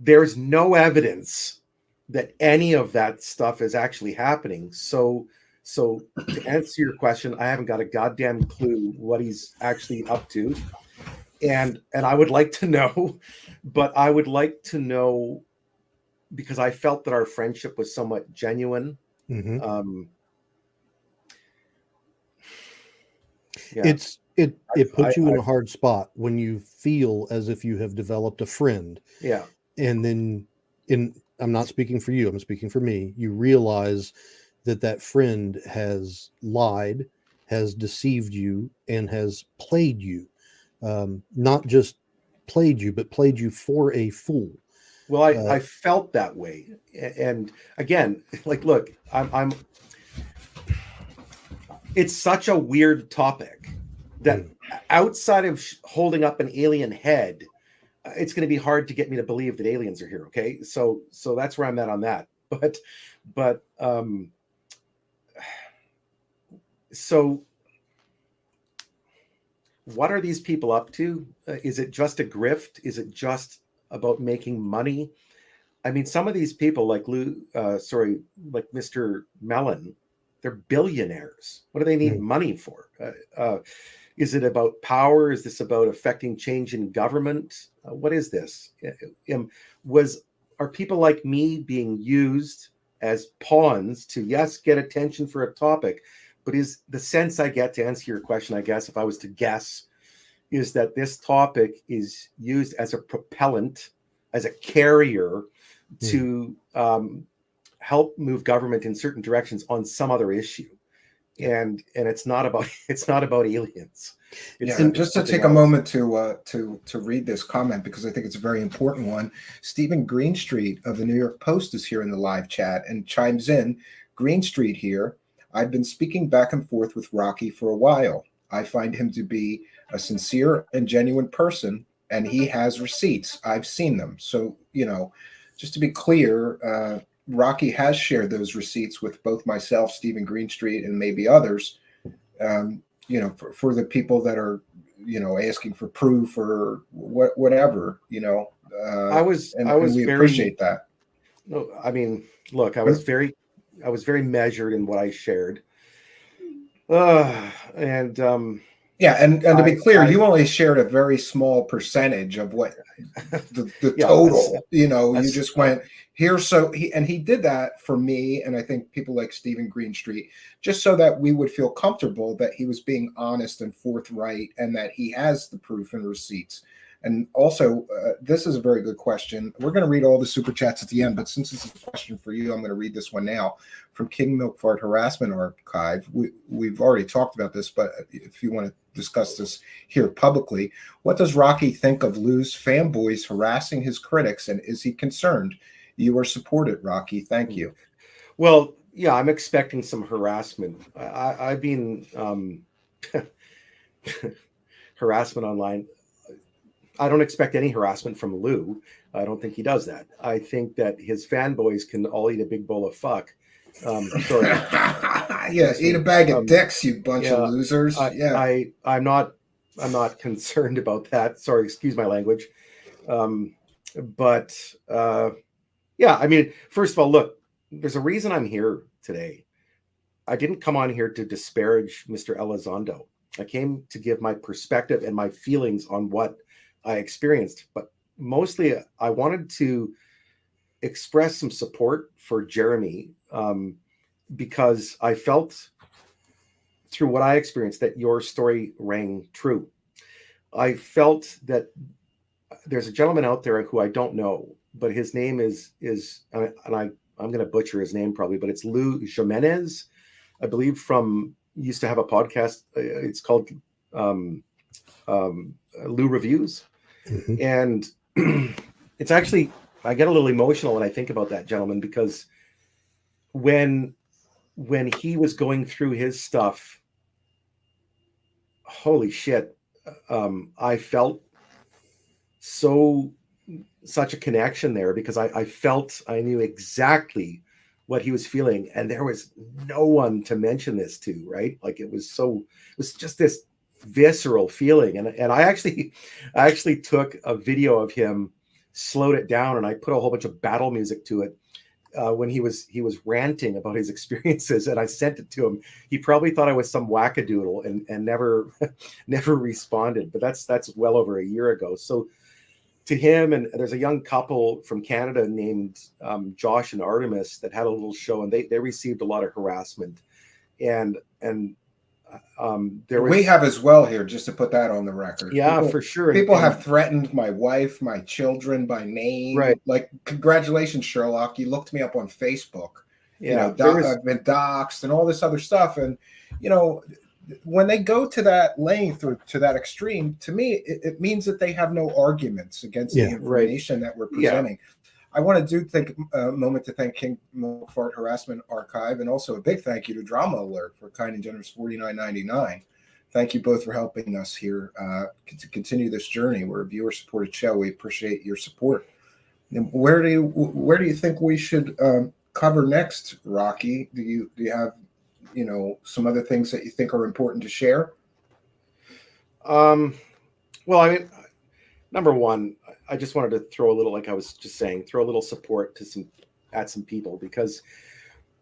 There's no evidence that any of that stuff is actually happening. So to answer your question, I haven't got a goddamn clue what he's actually up to. And I would like to know, but I would like to know because I felt that our friendship was somewhat genuine. Mm-hmm. Yeah. It puts you in a hard spot when you feel as if you have developed a friend. Yeah. And then I'm not speaking for you, I'm speaking for me. You realize that friend has lied, has deceived you, and has played you. Not just played you, but played you for a fool. Well, I felt that way. And again, like, look, I'm it's such a weird topic that outside of holding up an alien head, it's going to be hard to get me to believe that aliens are here. Okay. So that's where I'm at on that. But so what are these people up to? Is it just a grift? Is it just about making money? I mean, some of these people like like Mr. Mellon, they're billionaires. What do they need money for? Is it about power? Is this about affecting change in government? What is this? Are people like me being used as pawns to, yes, get attention for a topic, but is the sense I get, to answer your question, I guess, if I was to guess, is that this topic is used as a propellant, as a carrier to help move government in certain directions on some other issue, and it's not about aliens. And just to take a moment to read this comment, because I think it's a very important one. Stephen Greenstreet of the New York Post is here in the live chat and chimes in. Greenstreet here. I've been speaking back and forth with Rocky for a while. I find him to be a sincere and genuine person, and he has receipts. I've seen them. So, just to be clear, Rocky has shared those receipts with both myself, Stephen Greenstreet, and maybe others, for the people that are, asking for proof or whatever, we appreciate that. No, I mean, look, I was very measured in what I shared. And to be clear, you only shared a very small percentage of what the total. You just went here. He did that for me, and I think people like Stephen Greenstreet, just so that we would feel comfortable that he was being honest and forthright, and that he has the proof and receipts. And also, this is a very good question. We're going to read all the super chats at the end, but since this is a question for you, I'm going to read this one now from King Milk Fart Harassment Archive. We've already talked about this, but if you want to discuss this here publicly, what does Rocky think of Lue's fanboys harassing his critics, and is he concerned? You are supported, Rocky. Thank you. Well, yeah, I'm expecting some harassment. I've been harassment online. I don't expect any harassment from Lue. I don't think he does that. I think that his fanboys can all eat a big bowl of fuck. Sorry. Eat a bag of dicks, you bunch of losers. I'm not concerned about that. Sorry, excuse my language. I mean, first of all, look, there's a reason I'm here today. I didn't come on here to disparage Mr. Elizondo. I came to give my perspective and my feelings on what I experienced, but mostly I wanted to express some support for Jeremy, because I felt through what I experienced that your story rang true. I felt that there's a gentleman out there who I don't know, but his name is and I'm going to butcher his name probably, but it's Lue Jimenez, I believe, used to have a podcast. It's called Lue Reviews. Mm-hmm. And it's actually, I get a little emotional when I think about that gentleman, because when he was going through his stuff, holy shit, I felt such a connection there, because I felt I knew exactly what he was feeling, and there was no one to mention this to, right? Like it was just this visceral feeling, and I actually took a video of him, slowed it down, and I put a whole bunch of battle music to it when he was ranting about his experiences, and I sent it to him. He probably thought I was some wackadoodle and never responded, but that's well over a year ago. So to him, and there's a young couple from Canada named Josh and Artemis that had a little show, and they received a lot of harassment, and we have as well here, just to put that on the record. Yeah, for sure. People have threatened my wife, my children by name. Right. Like, congratulations, Sherlock. You looked me up on Facebook. Yeah. I've been doxxed and all this other stuff. And, when they go to that length or to that extreme, to me, it means that they have no arguments against the information that we're presenting. Yeah. I want to take a moment to thank King Milk Fart Harassment Archive, and also a big thank you to Drama Alert for a kind and generous $49.99. Thank you both for helping us here to continue this journey. We're a viewer-supported show. We appreciate your support. And where do you think we should cover next, Rocky? Do you have some other things that you think are important to share? Well, I mean, number one, I just wanted to throw a little, like I was just saying, throw a little support to some people, because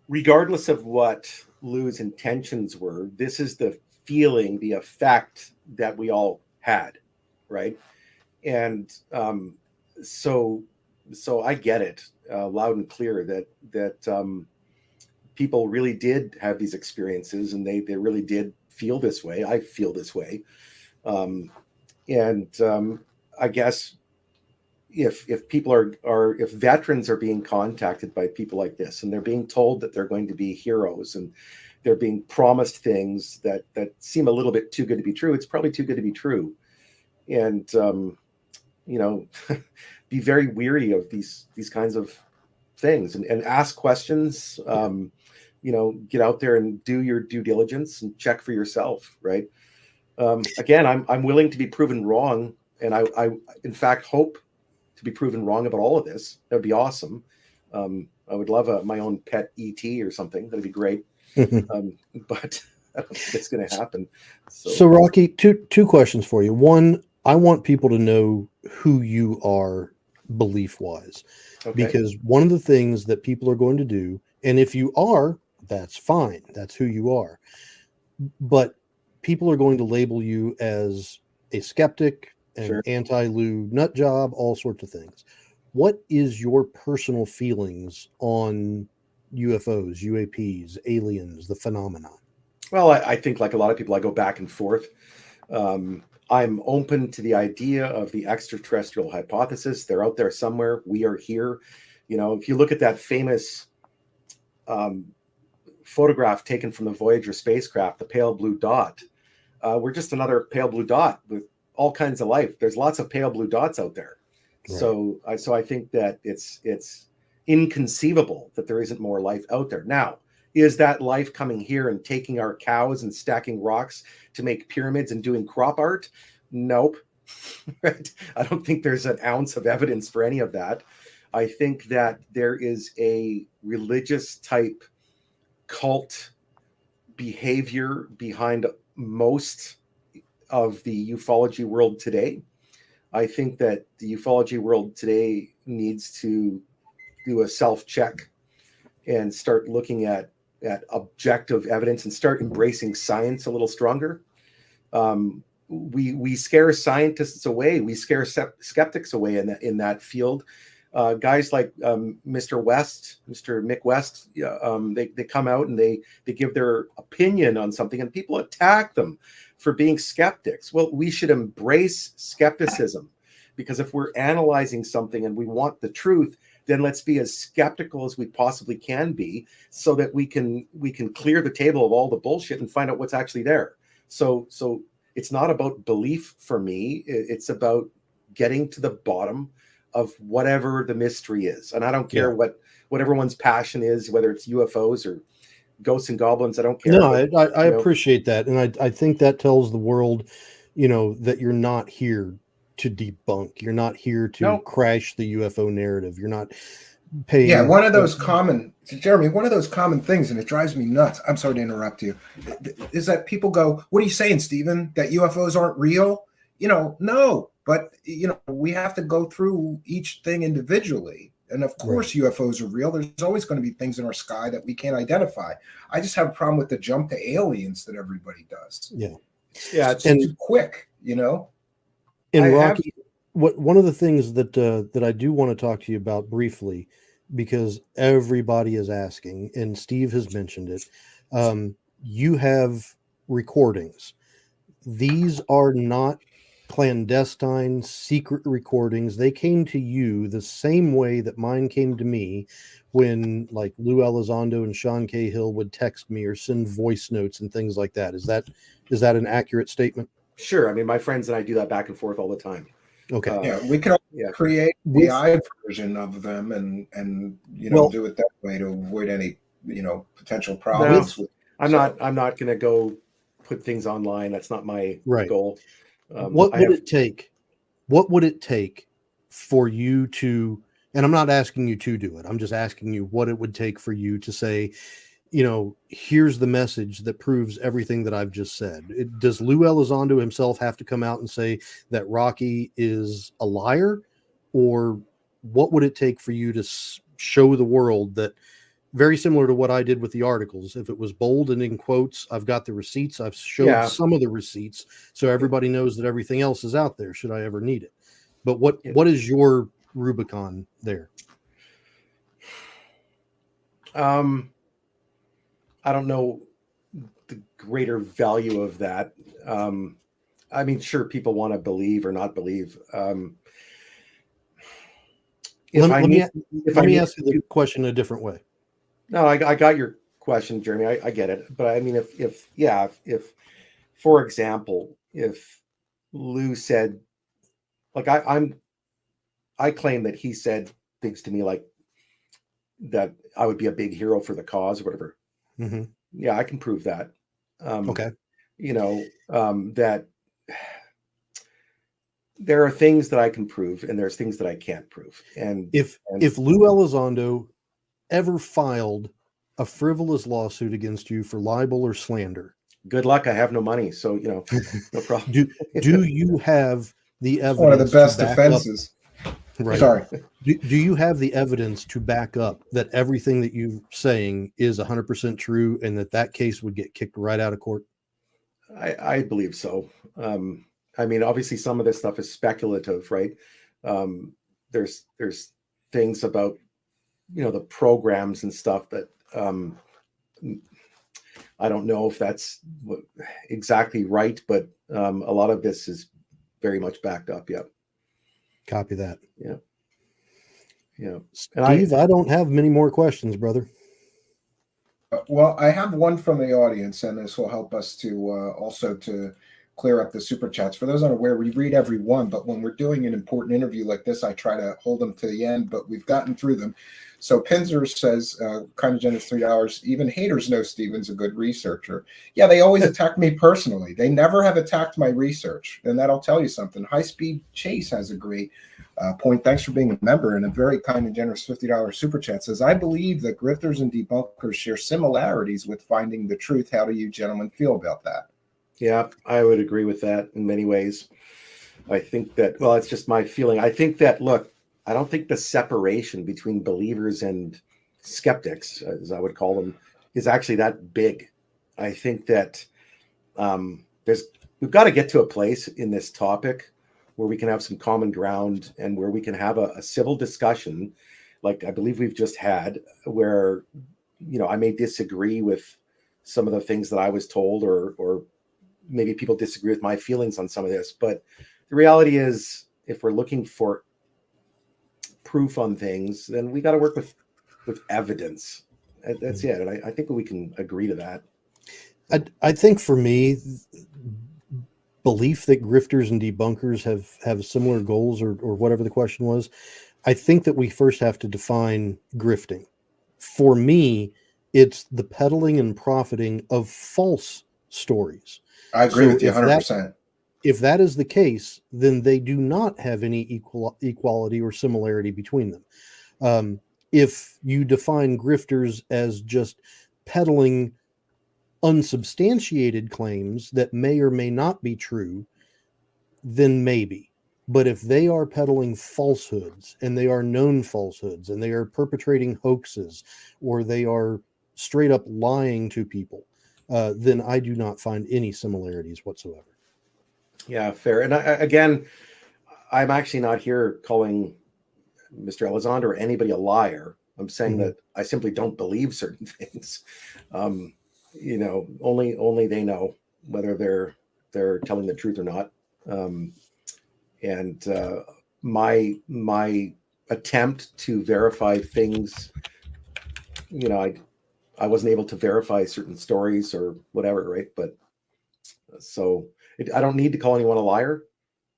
regardless of what Lue's intentions were, this is the feeling, the effect that we all had, right? And so I get it loud and clear that people really did have these experiences, and they really did feel this way. I feel this way, and I guess if people are if veterans are being contacted by people like this, and they're being told that they're going to be heroes, and they're being promised things that seem a little bit too good to be true, it's probably too good to be true. And be very weary of these kinds of things, and ask questions. Get out there and do your due diligence and check for yourself, right? Again, I'm willing to be proven wrong, and I in fact hope to be proven wrong about all of this. That would be awesome. I would love my own pet ET or something. That'd be great. But I don't think it's going to happen. So Rocky, two questions for you. One, I want people to know who you are belief wise, because one of the things that people are going to do, and if you are, that's fine. That's who you are. But people are going to label you as a skeptic, an anti-Lue nut job, all sorts of things. What is your personal feelings on UFOs, UAPs, aliens, the phenomenon? Well, I think, like a lot of people, I go back and forth. I'm open to the idea of the extraterrestrial hypothesis. They're out there somewhere. We are here. If you look at that famous photograph taken from the Voyager spacecraft, the pale blue dot, we're just another pale blue dot with all kinds of life. There's lots of pale blue dots out there. Right. So I think that it's inconceivable that there isn't more life out there. Now, is that life coming here and taking our cows and stacking rocks to make pyramids and doing crop art? Nope. Right? I don't think there's an ounce of evidence for any of that. I think that there is a religious type cult behavior behind most of the ufology world today. I think that the ufology world today needs to do a self-check and start looking at objective evidence and start embracing science a little stronger. We scare scientists away. We scare skeptics away in that field. Guys like Mr. Mick West, they come out and they give their opinion on something, and people attack them for being skeptics. Well, we should embrace skepticism, because if we're analyzing something and we want the truth, then let's be as skeptical as we possibly can be, so that we can clear the table of all the bullshit and find out what's actually there. So it's not about belief for me. It's about getting to the bottom of whatever the mystery is. And I don't care what everyone's passion is, whether it's UFOs or ghosts and goblins. I don't care. No, I appreciate that. And I think that tells the world, that you're not here to debunk. You're not here to crash the UFO narrative. You're not paying. Yeah, one of those common things, and it drives me nuts. I'm sorry to interrupt you, is that people go, "What are you saying, Stephen? That UFOs aren't real?" No, but we have to go through each thing individually. And of course, UFOs are real. There's always going to be things in our sky that we can't identify. I just have a problem with the jump to aliens that everybody does. Yeah, it's too quick, And Rocky, one of the things that I do want to talk to you about briefly, because everybody is asking, and Steve has mentioned it, you have recordings. These are not clandestine, secret recordings. They came to you the same way that mine came to me, when like Lue Elizondo and Sean Cahill would text me or send voice notes and things like that. Is that an accurate statement? Sure. I mean, my friends and I do that back and forth all the time. Okay. We can create the AI version of them and do it that way to avoid any potential problems. I'm not going to go put things online. That's not my goal. What would it take? What would it take for you to? And I'm not asking you to do it. I'm just asking you what it would take for you to say, here's the message that proves everything that I've just said. Does Lue Elizondo himself have to come out and say that Rocky is a liar? Or what would it take for you to show the world that, very similar to what I did with the articles, if it was bold and in quotes, I've got the receipts, I've showed some of the receipts, so everybody knows that everything else is out there should I ever need it. But what is your Rubicon there? I don't know the greater value of that. I mean, sure, people want to believe or not believe. Let me ask you the question a different way. No, I got your question, Jeremy. I get it. But I mean, if for example, if Lou said, like I claim that he said things to me like that I would be a big hero for the cause or whatever. Mm-hmm. Yeah, I can prove that. Okay. That there are things that I can prove and there's things that I can't prove. And if Lue Elizondo ever filed a frivolous lawsuit against you for libel or slander, good luck. I have no money, so no problem. Do you have the evidence? One of the best defenses. Right. Sorry. Do you have the evidence to back up that everything that you're saying is 100% true and that case would get kicked right out of court? I believe so. I mean, obviously, some of this stuff is speculative, right? There's things about the programs and stuff that I don't know if that's exactly right, but a lot of this is very much backed up. Yeah. Copy that. Yeah. Yeah. Steve, I don't have many more questions, brother. Well, I have one from the audience, and this will help us to also to clear up the super chats. For those unaware, we read every one, but when we're doing an important interview like this, I try to hold them to the end, but we've gotten through them. So Pinzer says, kind of generous $3. Even haters know Steven's a good researcher. Yeah, they always attack me personally. They never have attacked my research, and that'll tell you something. High Speed Chase has a great point. Thanks for being a member, and a very kind and generous $50 super chat says, I believe that grifters and debunkers share similarities with finding the truth. How do you gentlemen feel about that? Yeah, I would agree with that in many ways. I think that, well, it's just my feeling. I think that, look, I don't think the separation between believers and skeptics, as I would call them, is actually that big. I think that we've got to get to a place in this topic where we can have some common ground and where we can have a civil discussion, like I believe we've just had, where I may disagree with some of the things that I was told, or maybe people disagree with my feelings on some of this. But the reality is, if we're looking for proof on things, then we got to work with evidence. That's it. And I think we can agree to that. I think for me, belief that grifters and debunkers have similar goals, or whatever the question was, I think that we first have to define grifting. For me, it's the peddling and profiting of false stories. I agree with you 100%. If that is the case, then they do not have any equality or similarity between them. If you define grifters as just peddling unsubstantiated claims that may or may not be true, then maybe. But if they are peddling falsehoods, and they are known falsehoods, and they are perpetrating hoaxes, or they are straight up lying to people, then I do not find any similarities whatsoever. Yeah, fair. And again, I'm actually not here calling Mr. Elizondo or anybody a liar. I'm saying that I simply don't believe certain things. Only they know whether they're telling the truth or not. And my attempt to verify things, I wasn't able to verify certain stories or whatever, right? But so I don't need to call anyone a liar.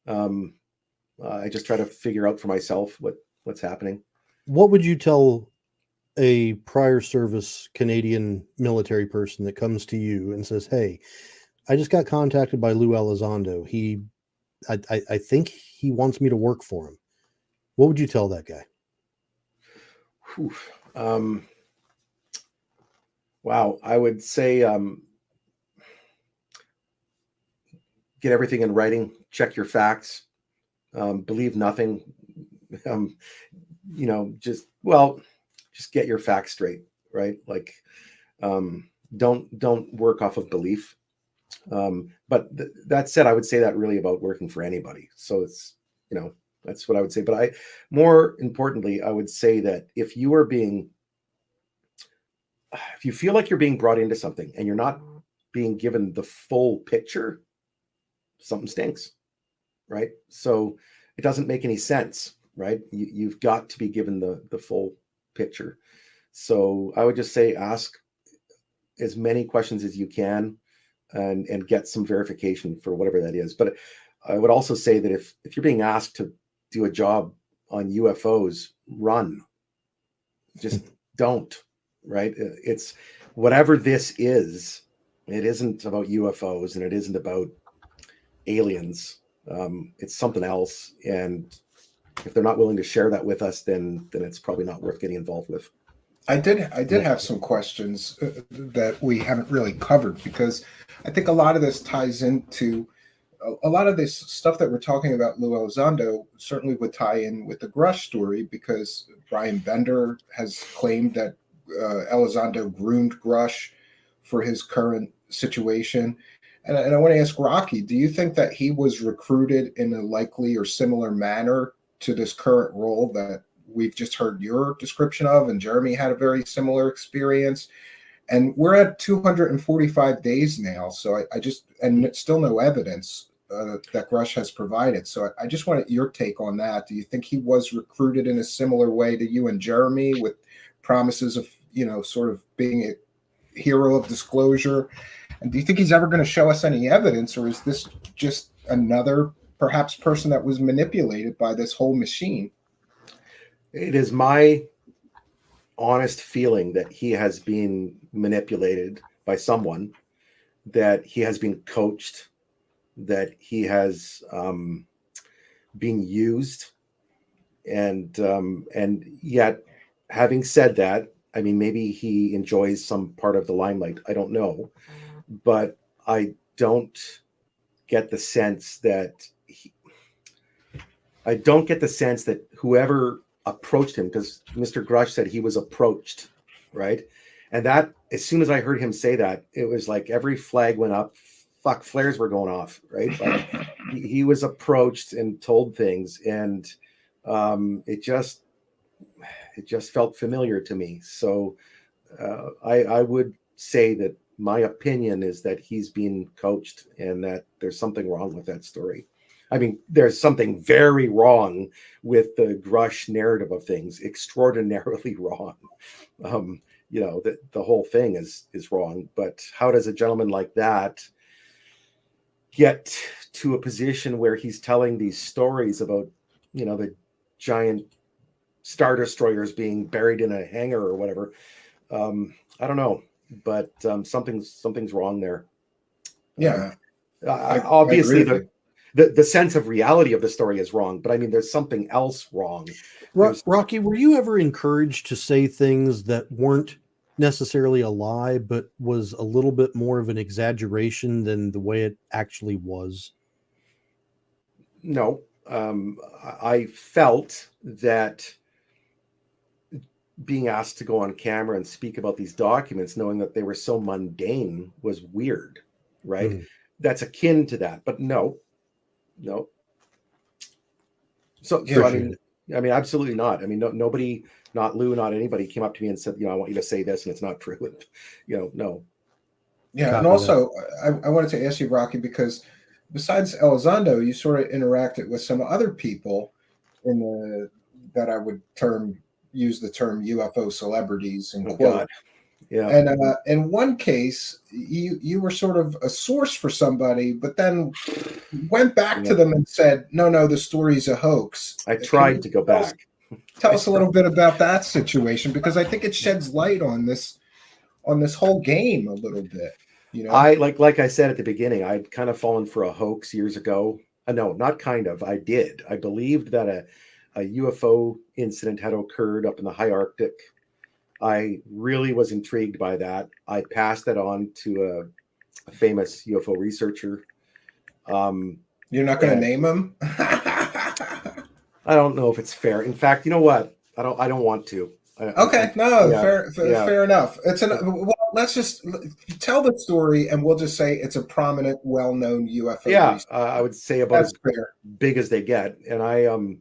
I just try to figure out for myself what's happening. What would you tell a prior service Canadian military person that comes to you and says, hey, I just got contacted by Lue Elizondo. I think he wants me to work for him. What would you tell that guy? Wow, I would say get everything in writing, check your facts, believe nothing. Just get your facts straight, right? Like, don't work off of belief. But that said, I would say that really about working for anybody. So it's, that's what I would say. But more importantly, I would say that if you feel like you're being brought into something and you're not being given the full picture, something stinks, right? So it doesn't make any sense, right? You've got to be given the full picture. So I would just say ask as many questions as you can and get some verification for whatever that is. But I would also say that if you're being asked to do a job on UFOs, run. Just don't, right? It's whatever this is, it isn't about UFOs and it isn't about aliens. It's something else. And if they're not willing to share that with us, then it's probably not worth getting involved with. I did have some questions that we haven't really covered, because I think a lot of this ties into a lot of this stuff that we're talking about. Lue Elizondo certainly would tie in with the Grush story, because Brian Bender has claimed that Elizondo groomed Grush for his current situation. And I want to ask Rocky, do you think that he was recruited in a likely or similar manner to this current role that we've just heard your description of, and Jeremy had a very similar experience? And we're at 245 days now, so and still no evidence that Grush has provided. So I just wanted your take on that. Do you think he was recruited in a similar way to you and Jeremy, with promises of, sort of being a hero of disclosure? And do you think he's ever going to show us any evidence, or is this just another perhaps person that was manipulated by this whole machine? It is my honest feeling that he has been manipulated by someone, that he has been coached, that he has been used. And yet, having said that, I mean, maybe he enjoys some part of the limelight. I don't know. But I don't get the sense that whoever approached him, because Mr. Grush said he was approached, right? And that, as soon as I heard him say that, it was like every flag went up. Fuck, flares were going off, right? Like he was approached and told things, and it just felt familiar to me. So I would say that my opinion is that he's being coached, and that there's something wrong with that story. I mean, there's something very wrong with the Grush narrative of things, extraordinarily wrong. The whole thing is wrong. But how does a gentleman like that get to a position where he's telling these stories about, the giant Star Destroyers being buried in a hangar or whatever? I don't know, but something's wrong there. Yeah, obviously the sense of reality of the story is wrong, but I mean, there's something else wrong. Rocky, were you ever encouraged to say things that weren't necessarily a lie, but was a little bit more of an exaggeration than the way it actually was? No. I felt that being asked to go on camera and speak about these documents, knowing that they were so mundane, was weird, right? That's akin to that, but no. So I mean, absolutely not. I mean, nobody, not Lou, not anybody, came up to me and said, I want you to say this, and it's not true. No. Yeah, and also I wanted to ask you, Rocky, because besides Elizondo, you sort of interacted with some other people that I would use the term UFO celebrities and God. Yeah. And in one case, you were sort of a source for somebody, but then went back to them and said, no, the story's a hoax. I tried to go back. Tell us a little bit about that situation, because I think it sheds light on this whole game a little bit. I like I said at the beginning, I'd kind of fallen for a hoax years ago. No, not kind of. I did. I believed that a UFO incident had occurred up in the high Arctic, I really was intrigued by that. I passed that on to a famous UFO researcher. You're not going to name him? I don't know if it's fair. In fact, you know what? I don't want to. Okay, fair enough. Well, let's just tell the story, and we'll just say it's a prominent, well-known UFO. Yeah, I would say about That's as big as they get. And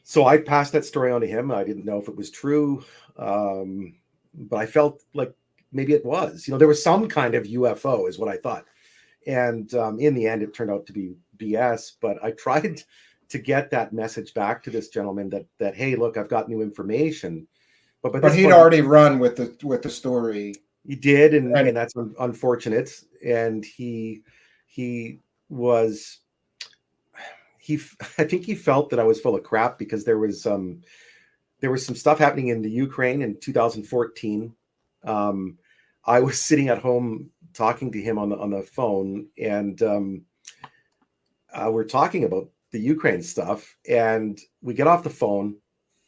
so I passed that story on to him. I didn't know if it was true, but I felt like maybe it was. There was some kind of UFO, is what I thought. And in the end, it turned out to be BS. But I tried to get that message back to this gentleman that hey, look, I've got new information. But he'd already run with the story. He did, and that's unfortunate. And I think he felt that I was full of crap because there was some stuff happening in the Ukraine in 2014. I was sitting at home talking to him on the phone, and we're talking about the Ukraine stuff, and we get off the phone.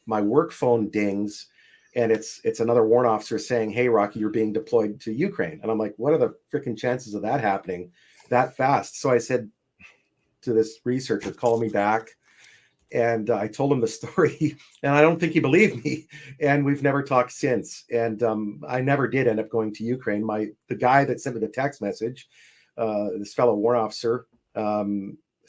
My work phone dings, and it's another warrant officer saying, "Hey, Rocky, you're being deployed to Ukraine." And I'm like, what are the freaking chances of that happening that fast? So I said to this researcher, call me back. And I told him the story, and I don't think he believed me. And we've never talked since. And I never did end up going to Ukraine. The guy that sent me the text message, this fellow warrant officer,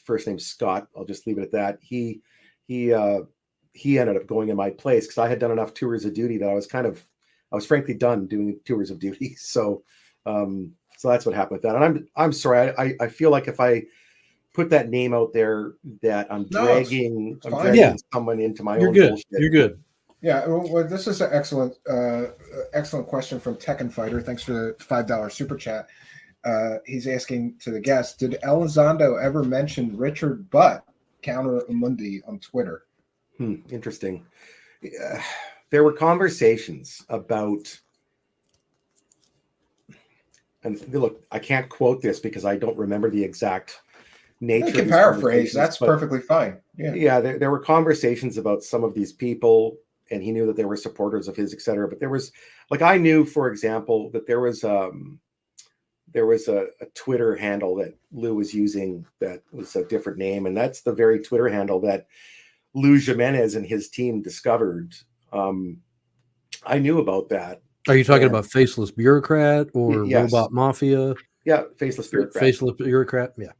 first name's Scott. I'll just leave it at that. He ended up going in my place because I had done enough tours of duty that I was frankly done doing tours of duty. So that's what happened with that. And I'm sorry. I feel like if I put that name out there, that I'm dragging someone into my own bullshit. You're good. Yeah, well, this is an excellent question from Tekken Fighter. Thanks for the $5 super chat. He's asking to the guest, did Elizondo ever mention Richard Butt, Counter Mundi, on Twitter? Interesting. There were conversations about, and look, I can't quote this because I don't remember the exact nature. You can paraphrase. That's perfectly fine. Yeah. There were conversations about some of these people, and he knew that they were supporters of his, etc. But there was, like, I knew, for example, that there was a Twitter handle that Lue was using that was a different name, and that's the very Twitter handle that Lou Jimenez and his team discovered. I knew about that. Are you talking about Faceless Bureaucrat or Yes. Robot Mafia? Yeah, Faceless Bureaucrat. Faceless Bureaucrat, yeah.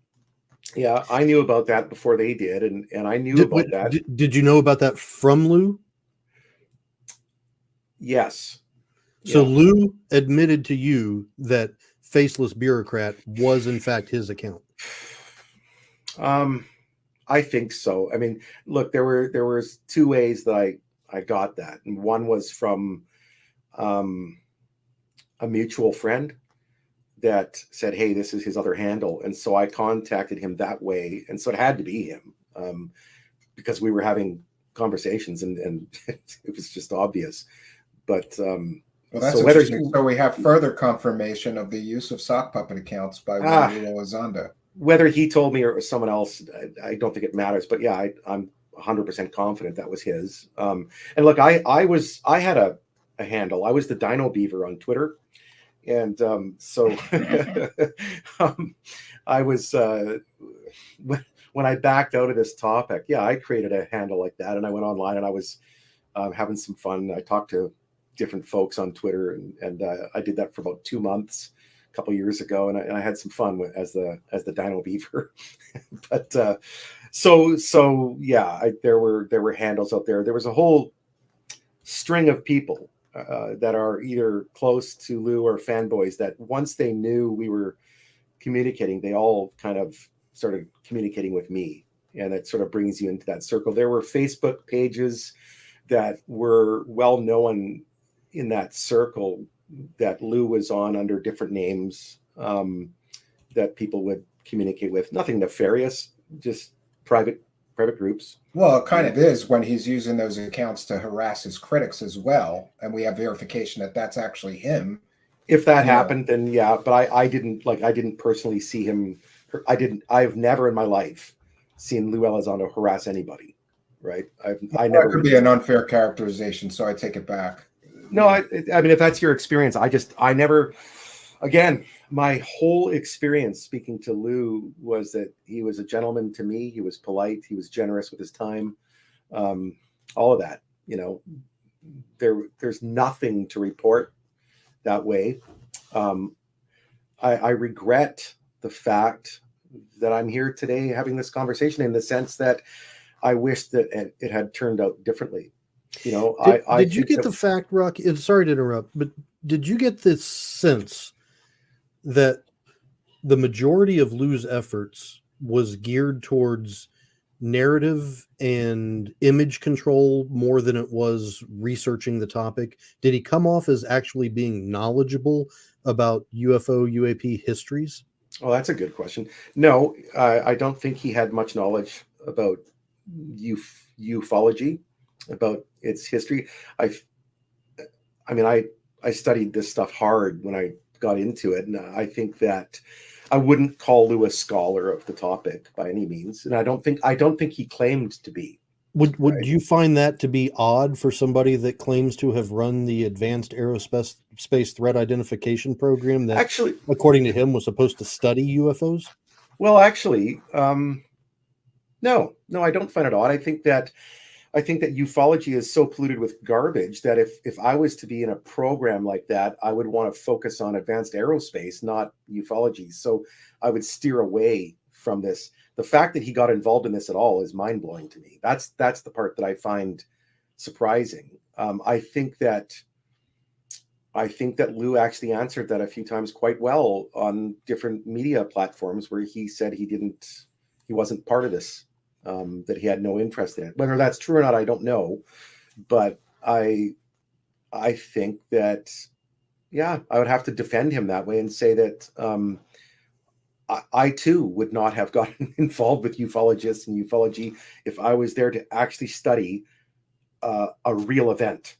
Yeah, I knew about that before they did, and I knew about that. Did you know about that from Lou? Yes. So Lou admitted to you that Faceless Bureaucrat was in fact his account. I think so. I mean, look, there was two ways that I got that, and one was from a mutual friend that said, "Hey, this is his other handle," and so I contacted him that way, and so it had to be him because we were having conversations, and it was just obvious. But well, that's interesting. So we have further confirmation of the use of sock puppet accounts by Lue Elizondo. Whether he told me or it was someone else, I don't think it matters. But yeah, I'm 100% confident that was his. And look, I had a handle. I was the Dino Beaver on Twitter, and so I was when I backed out of this topic. Yeah, I created a handle like that, and I went online and I was having some fun. I talked to different folks on Twitter, and I did that for about 2 months. Couple years ago, and I had some fun as the Dino Beaver. But so yeah, there were handles out there. There was a whole string of people that are either close to Lou or fanboys that once they knew we were communicating, they all kind of started communicating with me, and it sort of brings you into that circle. There were Facebook pages that were well known in that circle that Lou was on under different names that people would communicate with. Nothing nefarious, just private groups. Well, it kind of is when he's using those accounts to harass his critics as well, and we have verification that that's actually him. If that happened, then yeah. But I didn't personally see him. I've never in my life seen Lue Elizondo harass anybody. Right? I never. That could be an unfair characterization, so I take it back. No, I mean, if that's your experience, I never, again, my whole experience speaking to Lue was that he was a gentleman to me. He was polite. He was generous with his time. All of that, there's nothing to report that way. I regret the fact that I'm here today having this conversation, in the sense that I wish that it had turned out differently. Did you get the fact, Rock? Sorry to interrupt, but did you get this sense that the majority of Lue's efforts was geared towards narrative and image control more than it was researching the topic? Did he come off as actually being knowledgeable about UFO, UAP histories? Well, that's a good question. No, I don't think he had much knowledge about ufology, about its history. I studied this stuff hard when I got into it, and I think that I wouldn't call Lue a scholar of the topic by any means, and I don't think he claimed to be. Would you find that to be odd for somebody that claims to have run the Advanced Aerospace Threat Identification Program that, actually, according to him, was supposed to study UFOs? Well, actually, no, I don't find it odd. I think that ufology is so polluted with garbage that if I was to be in a program like that, I would want to focus on advanced aerospace, not ufology. So I would steer away from this. The fact that he got involved in this at all is mind-blowing to me. That's the part that I find surprising. I think that Lue actually answered that a few times quite well on different media platforms, where he said he wasn't part of this. That he had no interest in it. Whether that's true or not, I don't know. But I think that, yeah, I would have to defend him that way and say that I too would not have gotten involved with ufologists and ufology if I was there to actually study a real event.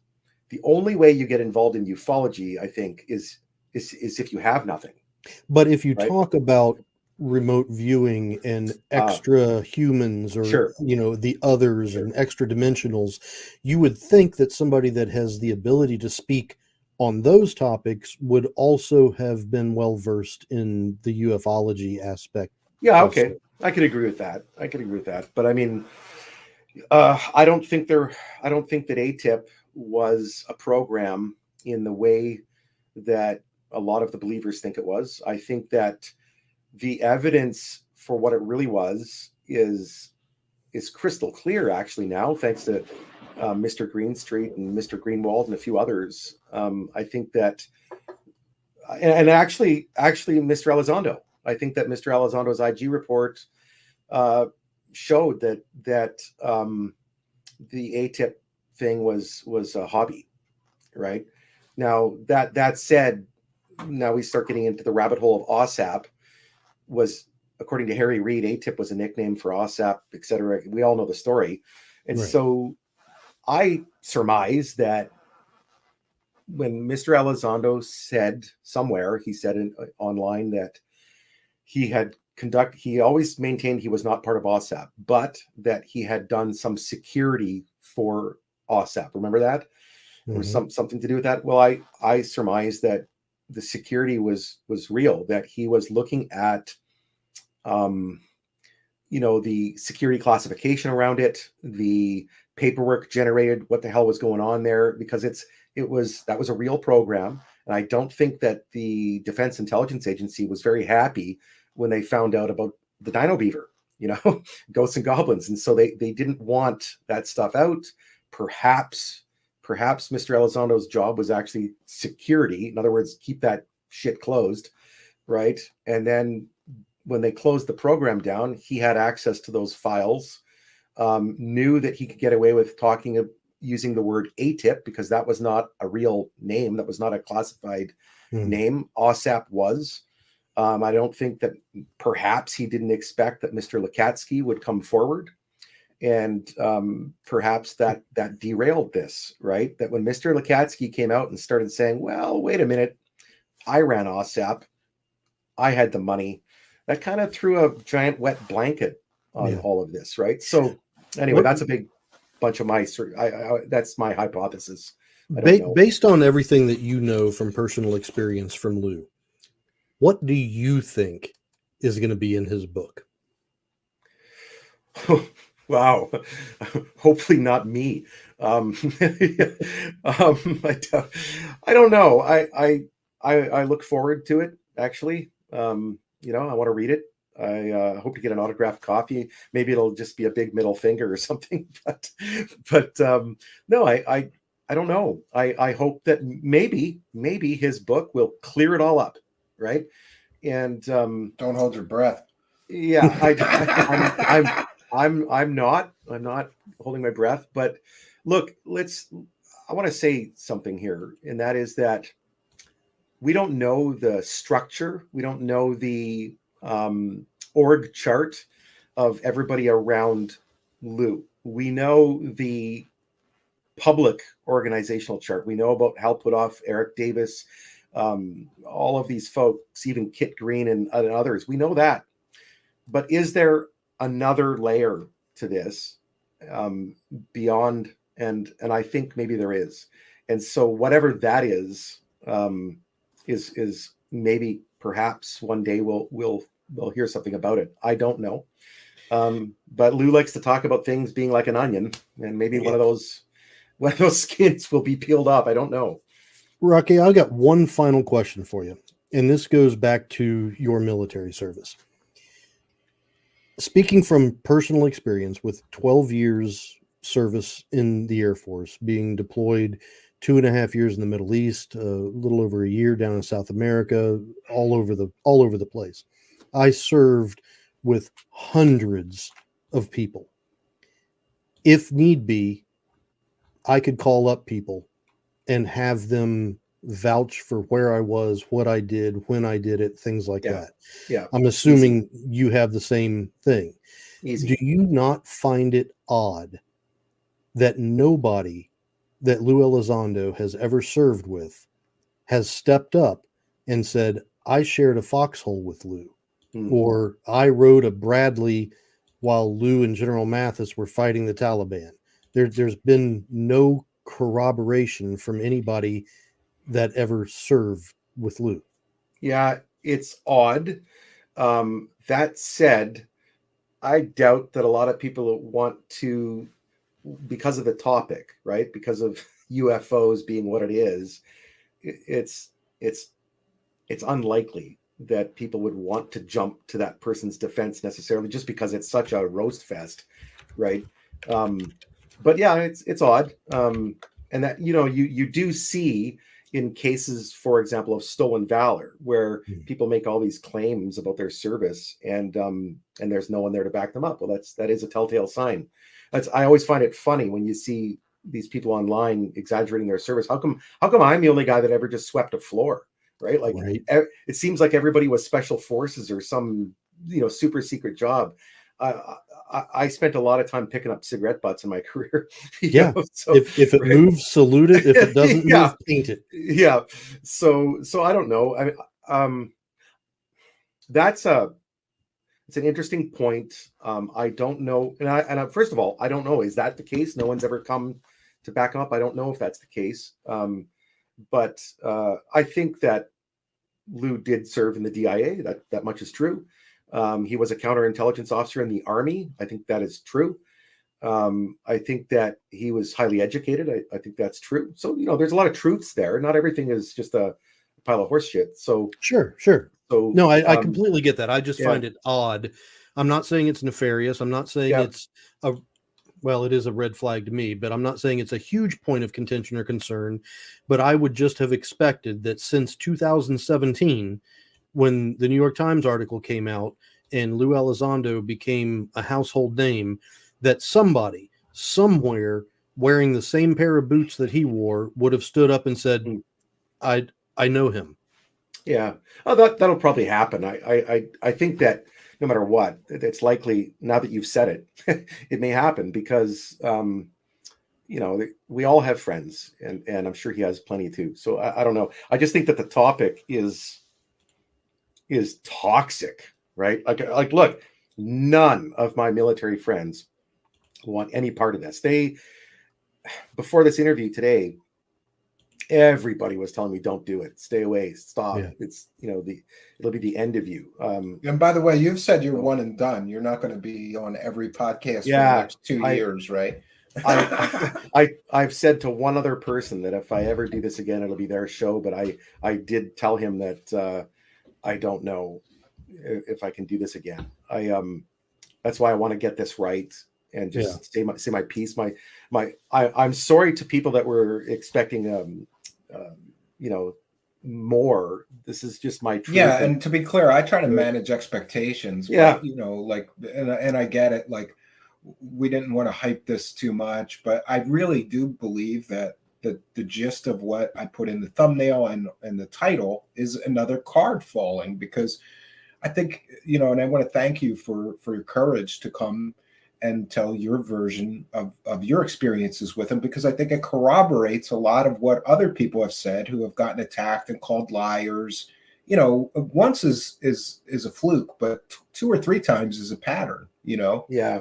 The only way you get involved in ufology, I think, is if you have nothing. But if you talk about remote viewing and extra humans, or sure, the others, and extra dimensionals, you would think that somebody that has the ability to speak on those topics would also have been well versed in the ufology aspect. Yeah, okay, I could agree with that. But I mean, I don't think that ATIP was a program in the way that a lot of the believers think it was. I think that the evidence for what it really was is crystal clear, actually, now, thanks to Mr. Greenstreet and Mr. Greenwald and a few others. I think that, and actually Mr. Elizondo, I think that Mr. Elizondo's IG report showed that the ATIP thing was a hobby, right? Now, that said, now we start getting into the rabbit hole of OSAP. Was, according to Harry Reid, ATIP was a nickname for OSAP, etc. We all know the story. And so I surmise that when Mr. Elizondo said somewhere, he said online that he always maintained he was not part of OSAP, but that he had done some security for OSAP. Remember that? Mm-hmm. There was something to do with that. Well, I surmise that the security was real, that he was looking at the security classification around it, the paperwork generated, what the hell was going on there, because that was a real program. And I don't think that the Defense Intelligence Agency was very happy when they found out about the Dino Beaver, ghosts and goblins. And so they didn't want that stuff out. Perhaps Mr. Elizondo's job was actually security. In other words, keep that shit closed, right? And then when they closed the program down, he had access to those files, knew that he could get away with using the word ATIP, because that was not a real name. That was not a classified name. OSAP was. I don't think that perhaps he didn't expect that Mr. Lakatsky would come forward. And perhaps that derailed this, right? That when Mr. Lakatsky came out and started saying, well, wait a minute, I ran OSAP, I had the money, that kind of threw a giant wet blanket on all of this, right? So anyway, that's a big bunch of that's my hypothesis I don't know. Based on everything that you know from personal experience from Lue, what do you think is going to be in his book? Wow. Hopefully not me. I don't know. I look forward to it, actually. You know, I want to read it. I hope to get an autographed copy. Maybe it'll just be a big middle finger or something. But no, I don't know. I hope that maybe his book will clear it all up, right? And don't hold your breath. Yeah, I'm not holding my breath. But look, I want to say something here, and that is that we don't know the structure. We don't know the org chart of everybody around Lue. We know the public organizational chart. We know about Hal Puthoff, Eric Davis, all of these folks, even Kit Green and others. We know that. But is there another layer to this beyond? And I think maybe there is. And so whatever that is maybe perhaps one day we'll hear something about it. I don't know. But Lue likes to talk about things being like an onion, and maybe one of those skins will be peeled off. I don't know. Rocky, I've got one final question for you, and this goes back to your military service. Speaking from personal experience with 12 years service in the Air Force, being deployed 2.5 years in the Middle East, a little over a year down in South America, all over the place. I served with hundreds of people. If need be, I could call up people and have them vouch for where I was, what I did, when I did it, things like that. Yeah. I'm assuming you have the same thing. Easy. Do you not find it odd that nobody that Lue Elizondo has ever served with has stepped up and said, I shared a foxhole with Lue, or I rode a Bradley while Lue and General Mathis were fighting the Taliban? There's been no corroboration from anybody that ever served with Lue. Yeah, it's odd. That said, I doubt that a lot of people want to, because of the topic, right? Because of UFOs being what it is, it's unlikely that people would want to jump to that person's defense necessarily, just because it's such a roast fest, right? But yeah, it's odd, and that you do see in cases, for example, of stolen valor, where people make all these claims about their service, and there's no one there to back them up. Well, that is a telltale sign. I always find it funny when you see these people online exaggerating their service. How come I'm the only guy that ever just swept a floor, right? Like, it seems like everybody was special forces or some super secret job. I spent a lot of time picking up cigarette butts in my career. So if it moves, salute it. If it doesn't move, paint it. Yeah. So I don't know. It's an interesting point. I don't know. And first of all, I don't know. Is that the case? No one's ever come to back them up. I don't know if that's the case. But I think that Lue did serve in the DIA. That much is true. He was a counterintelligence officer in the Army. I think that is true. I think that he was highly educated. I think that's true. So, there's a lot of truths there. Not everything is just a pile of horse shit. So sure. So no, I completely get that. I just find it odd. I'm not saying it's nefarious. I'm not saying it's it is a red flag to me, but I'm not saying it's a huge point of contention or concern. But I would just have expected that since 2017, when the New York Times article came out and Lue Elizondo became a household name, that somebody somewhere wearing the same pair of boots that he wore would have stood up and said, I know him. Yeah. Oh, that'll probably happen. I think that no matter what, it's likely, now that you've said it, it may happen because, we all have friends, and I'm sure he has plenty too. So I don't know. I just think that the topic is toxic, right? Like, look, none of my military friends want any part of this. Before this interview today, everybody was telling me, don't do it, stay away, stop. Yeah. It's, it'll be the end of you. And by the way, you've said you're one and done. You're not going to be on every podcast for the next 2 years, right? I've said to one other person that if I ever do this again, it'll be their show. But I did tell him that I don't know if I can do this again. That's why I want to get this right and just say my piece. I'm sorry to people that were expecting more. This is just my truth. Yeah, and to be clear, I try to manage expectations. Yeah, but, and I get it. Like, we didn't want to hype this too much, but I really do believe that the gist of what I put in the thumbnail and the title is another card falling, because I think, and I want to thank you for your courage to come and tell your version of your experiences with him, because I think it corroborates a lot of what other people have said who have gotten attacked and called liars. Once is a fluke, but 2 or 3 times is a pattern. Yeah.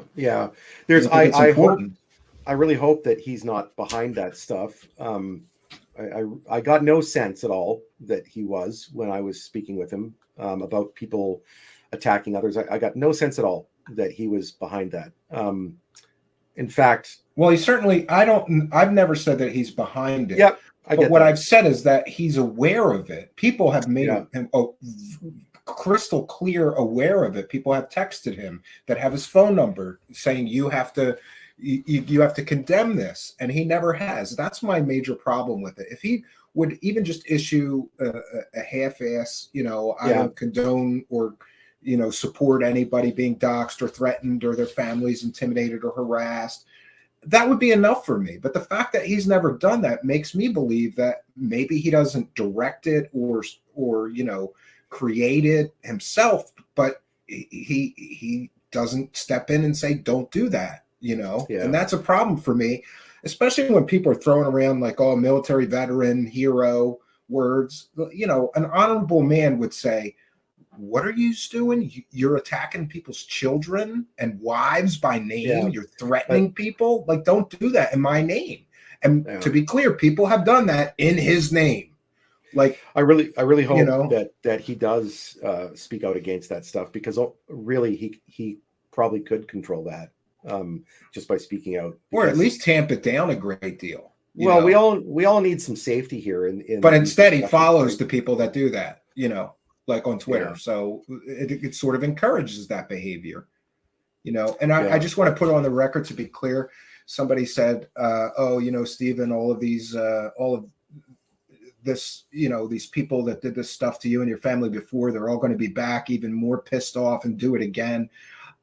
I really hope that he's not behind that stuff. I got no sense at all that he was when I was speaking with him about people attacking others. I got no sense at all that he was behind that. In fact, well, he certainly, I've never said that he's behind it. Yep. But what I've said is that he's aware of it. People have made him crystal clear aware of it. People have texted him that have his phone number saying you have to condemn this, and he never has. That's my major problem with it. If he would even just issue a half-ass, I don't condone or support anybody being doxxed or threatened or their families intimidated or harassed, that would be enough for me. But the fact that he's never done that makes me believe that maybe he doesn't direct it or create it himself, but he doesn't step in and say, don't do that, and that's a problem for me, especially when people are throwing around like, oh, military veteran, hero words. An honorable man would say, what are you doing? You're attacking people's children and wives by name. Yeah. You're threatening people. Like, don't do that in my name. And to be clear, people have done that in his name. Like, I really hope that he does speak out against that stuff, because really he probably could control that just by speaking out, or at least tamp it down a great deal. Well, we all need some safety here. But instead, he follows the people that do that. Like on Twitter. Yeah. So it sort of encourages that behavior, and I just want to put on the record to be clear. Somebody said, Stephen, all of this, these people that did this stuff to you and your family before, they're all going to be back even more pissed off and do it again.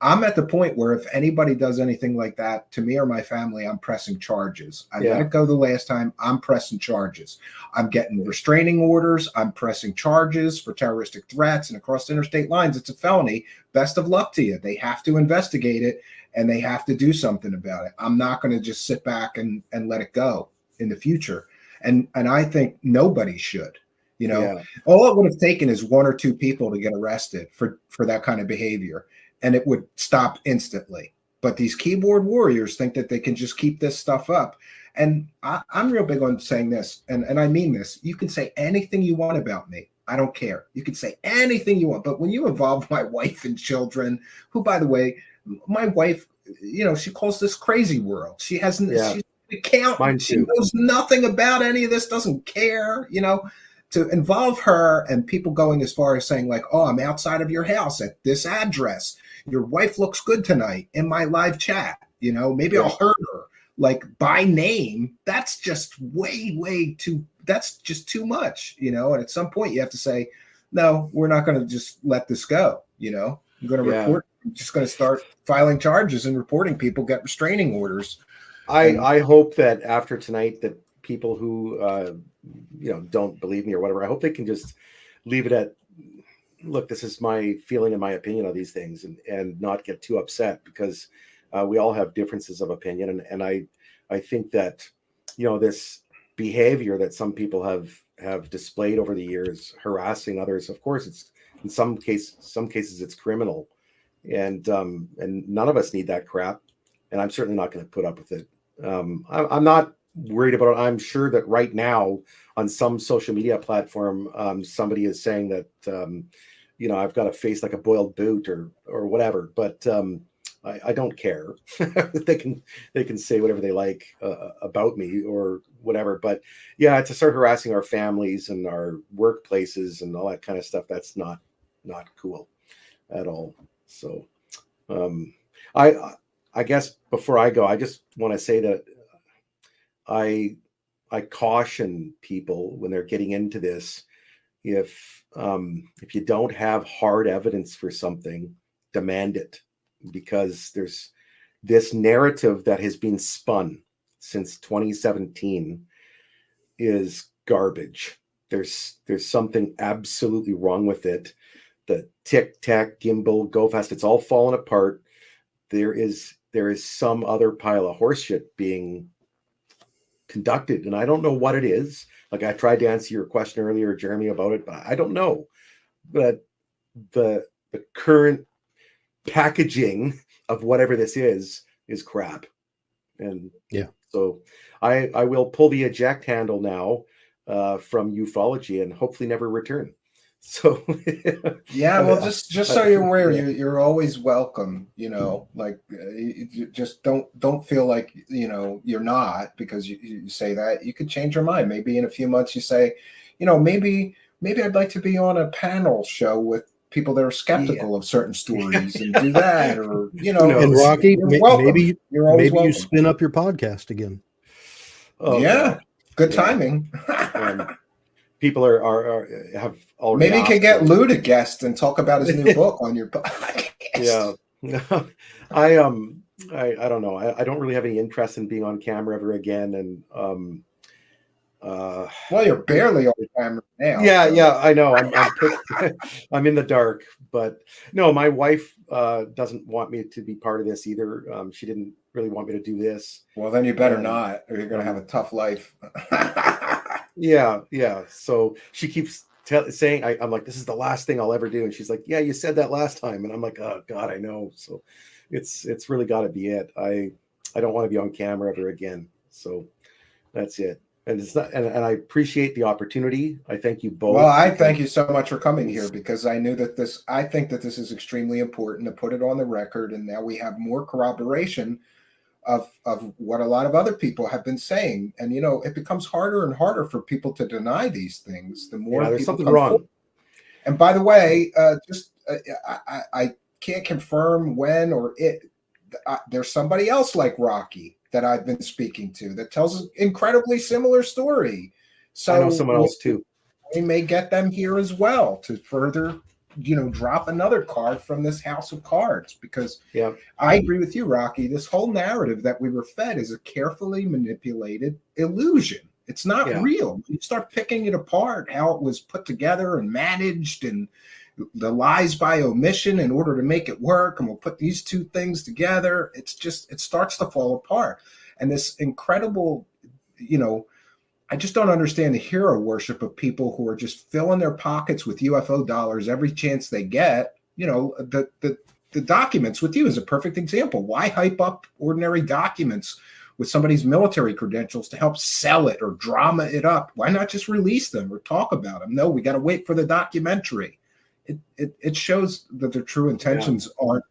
I'm at the point where if anybody does anything like that to me or my family, I'm pressing charges. I let it go the last time. I'm pressing charges. I'm getting restraining orders. I'm pressing charges for terroristic threats, and across interstate lines, it's a felony. Best of luck to you. They have to investigate it, and they have to do something about it. I'm not going to just sit back and let it go in the future. And I think nobody should. All it would have taken is 1 or 2 people to get arrested for that kind of behavior, and it would stop instantly. But these keyboard warriors think that they can just keep this stuff up. And I'm real big on saying this, and I mean this. You can say anything you want about me. I don't care. You can say anything you want. But when you involve my wife and children, who, by the way, my wife, she calls this crazy world. She hasn't, she's an accountant. She knows nothing about any of this, doesn't care, to involve her and people going as far as saying like, oh, I'm outside of your house at this address. Your wife looks good tonight in my live chat. Maybe I'll hurt her like by name. That's just way too, that's just too much, and at some point you have to say, no, we're not going to just let this go. I'm going to report. I'm just going to start filing charges and reporting people, get restraining orders. I hope that after tonight that people who, don't believe me or whatever, I hope they can just leave it at, look, this is my feeling and my opinion on these things, and not get too upset, because we all have differences of opinion. And I think that, this behavior that some people have displayed over the years, harassing others, of course, it's in some cases it's criminal, and none of us need that crap. And I'm certainly not going to put up with it. I'm not worried about it. I'm sure that right now on some social media platform, somebody is saying that, I've got a face like a boiled boot or whatever, but I don't care. They can say whatever they like about me or whatever. But yeah, to start harassing our families and our workplaces and all that kind of stuff, that's not cool at all. So I guess before I go, I just want to say that I caution people when they're getting into this, if you don't have hard evidence for something, demand it, because there's this narrative that has been spun since 2017 is garbage. There's something absolutely wrong with it. The tic tac gimbal go fast, it's all fallen apart. There is some other pile of horseshit being conducted, and I don't know what it is. Like, I tried to answer your question earlier, Jeremy, about it, but I don't know. But the current packaging of whatever this is crap. And yeah, so I will pull the eject handle now from ufology and hopefully never return. So yeah, well, just so you're aware, you're always welcome. Like, you just don't feel like you're not, because you say that. You could change your mind. Maybe in a few months you say, maybe I'd like to be on a panel show with people that are skeptical of certain stories and do that, or And Rocky, maybe welcome. you spin up your podcast again. Oh, yeah, God. good timing. People have already. Maybe you can get Lue to guest and talk about his new book on your podcast. Yeah, I don't know. I don't really have any interest in being on camera ever again, and well, you're barely on camera now. Yeah, I know. I'm in the dark, but no, my wife doesn't want me to be part of this either. She didn't really want me to do this. Well, then you better not, or you're going to have a tough life. Yeah. So she keeps saying, I'm like, this is the last thing I'll ever do. And she's like, yeah, you said that last time. And I'm like, oh God, I know. So it's really got to be it. I don't want to be on camera ever again. So that's it. And it's not, and I appreciate the opportunity. I thank you both. Well, I thank you so much for coming here, because I knew that I think that this is extremely important to put it on the record. And now we have more corroboration of what a lot of other people have been saying. And, it becomes harder and harder for people to deny these things. The more there's people something come wrong. forward. And by the way, I can't confirm when or it. There's somebody else like Rocky that I've been speaking to that tells an incredibly similar story. So I know someone else too. We may get them here as well to further, drop another card from this house of cards, because I agree with you, Rocky. This whole narrative that we were fed is a carefully manipulated illusion. It's not real. You start picking it apart, how it was put together and managed, and the lies by omission in order to make it work, and we'll put these two things together. It starts to fall apart. And this incredible, I just don't understand the hero worship of people who are just filling their pockets with UFO dollars every chance they get. The documents with you is a perfect example. Why hype up ordinary documents with somebody's military credentials to help sell it or drama it up? Why not just release them or talk about them? No, we got to wait for the documentary. It shows that their true intentions aren't.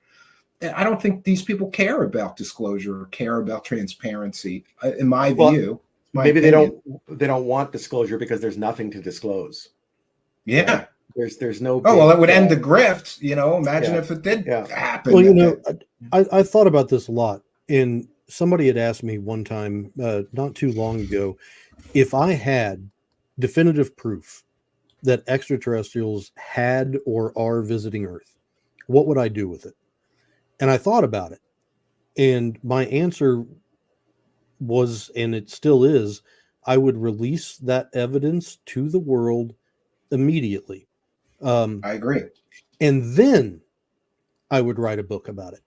I don't think these people care about disclosure or care about transparency. In my view, maybe opinion. they don't want disclosure because there's nothing to disclose. Yeah, there's no. Oh well, it would end the grift. Imagine if it did happen. Well, I thought about this a lot, and somebody had asked me one time, not too long ago, if I had definitive proof that extraterrestrials had or are visiting Earth, what would I do with it? And I thought about it, and my answer was, and it still is, I would release that evidence to the world immediately. I agree. And then I would write a book about it,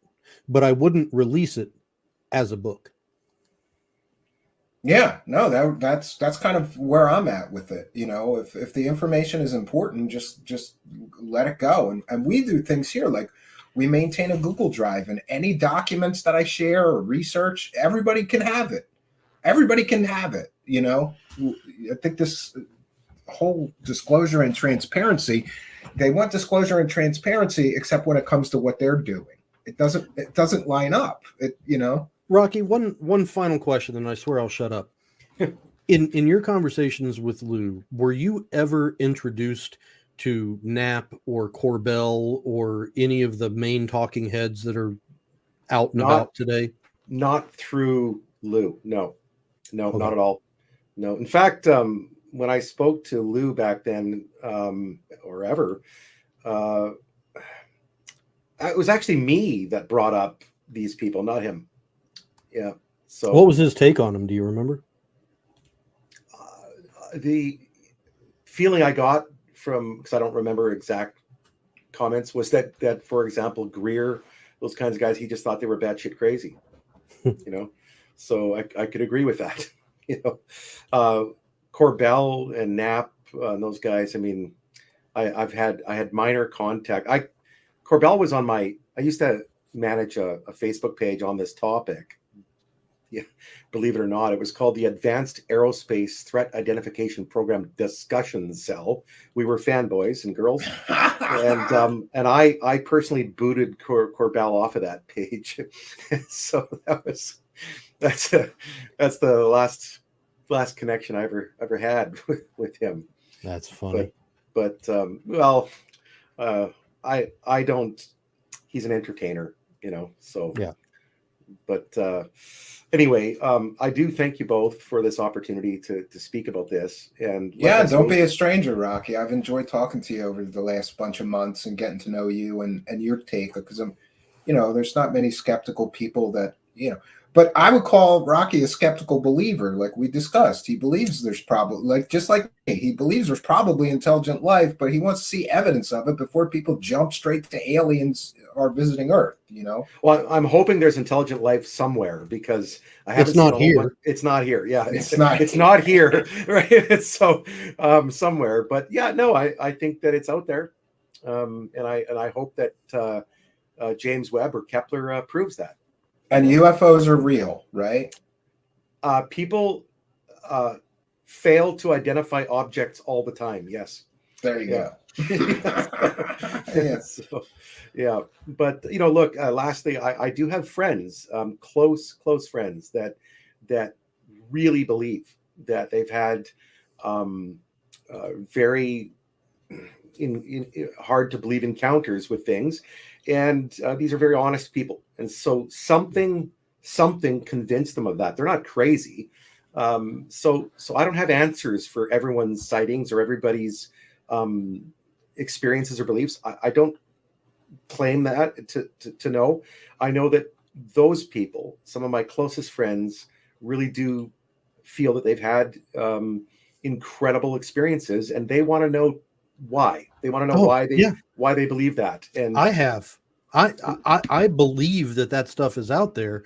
but I wouldn't release it as a book. Yeah, no, that's kind of where I'm at with it. If the information is important, just let it go. And we do things here, like we maintain a Google Drive, and any documents that I share or research, everybody can have it. everybody can have it. You know, I think this whole disclosure and transparency, they want disclosure and transparency, except when it comes to what they're doing. It doesn't line up. You know. Rocky, one final question, and I swear I'll shut up. In your conversations with Lue, were you ever introduced to Knapp or Corbell or any of the main talking heads that are out and about today? Not through Lue. No, Okay. not at all. No. In fact, when I spoke to Lue back then, or ever, it was actually me that brought up these people, not him. Yeah. So what was his take on them? Do you remember? The feeling I got from, because I don't remember exact comments, was that for example, Greer, those kinds of guys, he just thought they were batshit crazy. You know, so I could agree with that. You know, Corbell and Knapp, those guys. I mean, I had minor contact. Corbell was on I used to manage a Facebook page on this topic. Yeah, believe it or not, it was called the Advanced Aerospace Threat Identification Program Discussion Cell. We were fanboys and girls, and I personally booted Corbell off of that page. So that's the last connection I ever had with him. That's funny. But well, I don't. He's an entertainer, you know. So yeah. But anyway, I do thank you both for this opportunity to speak about this. And yeah, don't be a stranger, Rocky. I've enjoyed talking to you over the last bunch of months and getting to know you and your take, because there's not many skeptical people that, but I would call Rocky a skeptical believer. Like we discussed, he believes there's probably, just like me, he believes there's probably intelligent life, but he wants to see evidence of it before people jump straight to aliens are visiting Earth. Well, I'm hoping there's intelligent life somewhere, because I haven't. It's not here. It's not here. Yeah, it's not. It's not here, right? It's so somewhere. But yeah, no, I think that it's out there, and I hope that James Webb or Kepler proves that. And UFOs are real, right? People fail to identify objects all the time. Yes. There you go. Yeah. So, yeah. But, look, lastly, I do have friends, close friends that really believe that they've had very hard to believe encounters with things. And these are very honest people. And so something convinced them of that. They're not crazy. So I don't have answers for everyone's sightings or everybody's experiences or beliefs. I don't claim that to know. I know that those people, some of my closest friends, really do feel that they've had incredible experiences, and they want to know why. They want to know why they believe that. And I have. I believe that stuff is out there.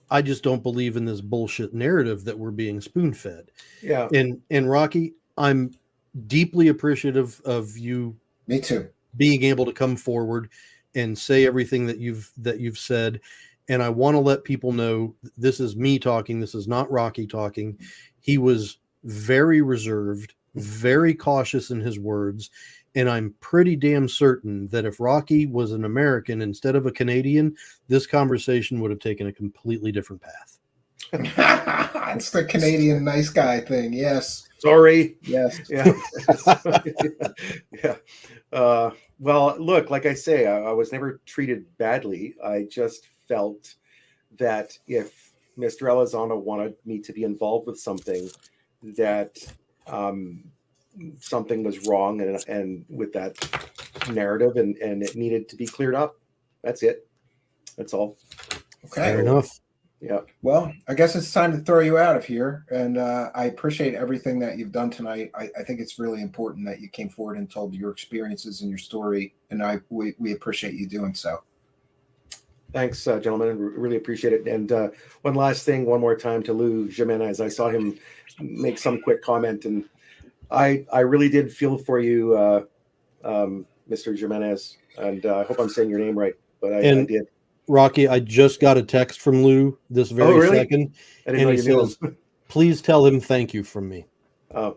I just don't believe in this bullshit narrative that we're being spoon-fed. Yeah. And Rocky, I'm deeply appreciative of you. Me too. Being able to come forward and say everything that you've said. And I want to let people know this is me talking. This is not Rocky talking. He was very reserved, very cautious in his words. And I'm pretty damn certain that if Rocky was an American instead of a Canadian, this conversation would have taken a completely different path. It's the Canadian nice guy thing. Yes. Sorry. Yes. Yeah. Yeah. Well, look, like I say, I was never treated badly. I just felt that if Mr. Elizondo wanted me to be involved with something, that something was wrong and with that narrative, and it needed to be cleared up. That's it. That's all. Okay. Fair enough. Yeah. Well, I guess it's time to throw you out of here. And I appreciate everything that you've done tonight. I think it's really important that you came forward and told your experiences and your story. And we appreciate you doing so. Thanks, gentlemen. Really appreciate it. And one last thing, one more time to Lue Jimenez. I saw him make some quick comment, and I really did feel for you, Mr. Jimenez. And I hope I'm saying your name right, but I did. Rocky, I just got a text from Lou this very second. I didn't know you knew him. Please tell him thank you from me.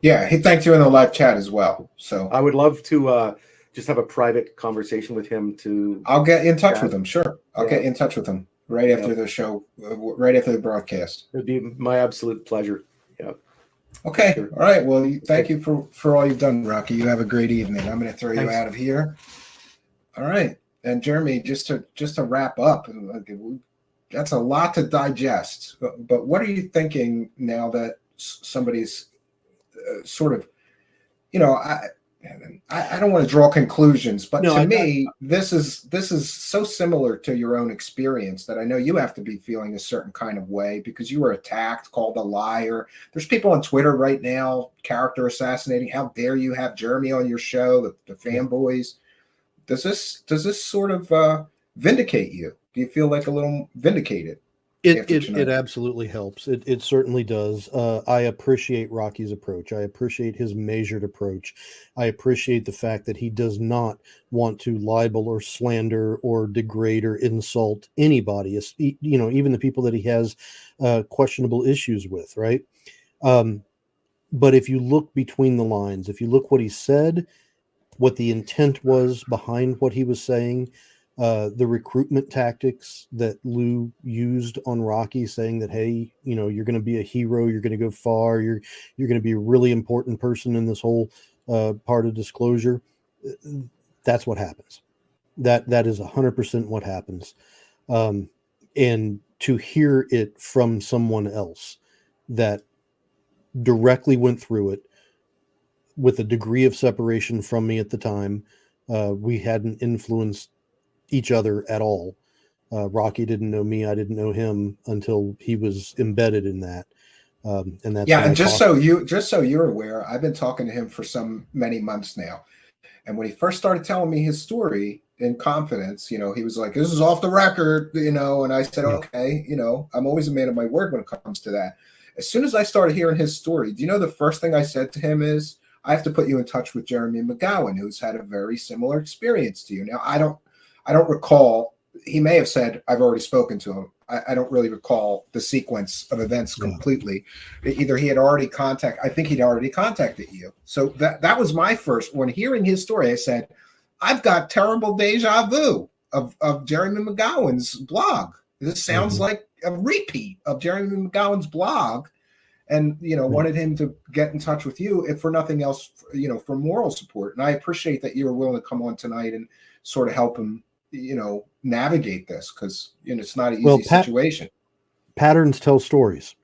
Yeah, he thanked you in the live chat as well. So I would love to just have a private conversation with him. I'll get in touch chat. with him. Sure, I'll get in touch with him right after the show, right after the broadcast. It'd be my absolute pleasure. Yeah. Okay. Sure. All right. Well, thank you for all you've done, Rocky. You have a great evening. I'm going to throw you out of here. All right. And Jeremy, just to wrap up, that's a lot to digest. But what are you thinking now that somebody's sort of, I don't want to draw conclusions, but to me, this is so similar to your own experience that I know you have to be feeling a certain kind of way because you were attacked, called a liar. There's people on Twitter right now, character assassinating. How dare you have Jeremy on your show? The fanboys. Does this sort of vindicate you? Do you feel like a little vindicated? It absolutely helps. It certainly does. I appreciate Rocky's approach. I appreciate his measured approach. I appreciate the fact that he does not want to libel or slander or degrade or insult anybody, even the people that he has questionable issues with, right? But if you look between the lines, if you look what he said, what the intent was behind what he was saying, the recruitment tactics that Lue used on Rocky, saying that, hey, you're going to be a hero, you're going to go far, you're going to be a really important person in this whole part of disclosure. That's what happens. That is 100% what happens. And to hear it from someone else that directly went through it with a degree of separation from me at the time, we hadn't influenced each other at all. Rocky didn't know me, I didn't know him until he was embedded in that. And that's and just so you're aware, I've been talking to him for many months now. And when he first started telling me his story in confidence, he was like, this is off the record, and I said, okay, I'm always a man of my word when it comes to that. As soon as I started hearing his story, do you know the first thing I said to him is, I have to put you in touch with Jeremy McGowan, who's had a very similar experience to you. Now, I don't recall, he may have said, I've already spoken to him. I don't really recall the sequence of events completely. Either he had already I think he'd already contacted you. So that was my first, when hearing his story, I said, I've got terrible deja vu of Jeremy McGowan's blog. This sounds like a repeat of Jeremy McGowan's blog. And, wanted him to get in touch with you, if for nothing else, for moral support. And I appreciate that you were willing to come on tonight and sort of help him, navigate this, because, it's not an easy situation. Patterns tell stories.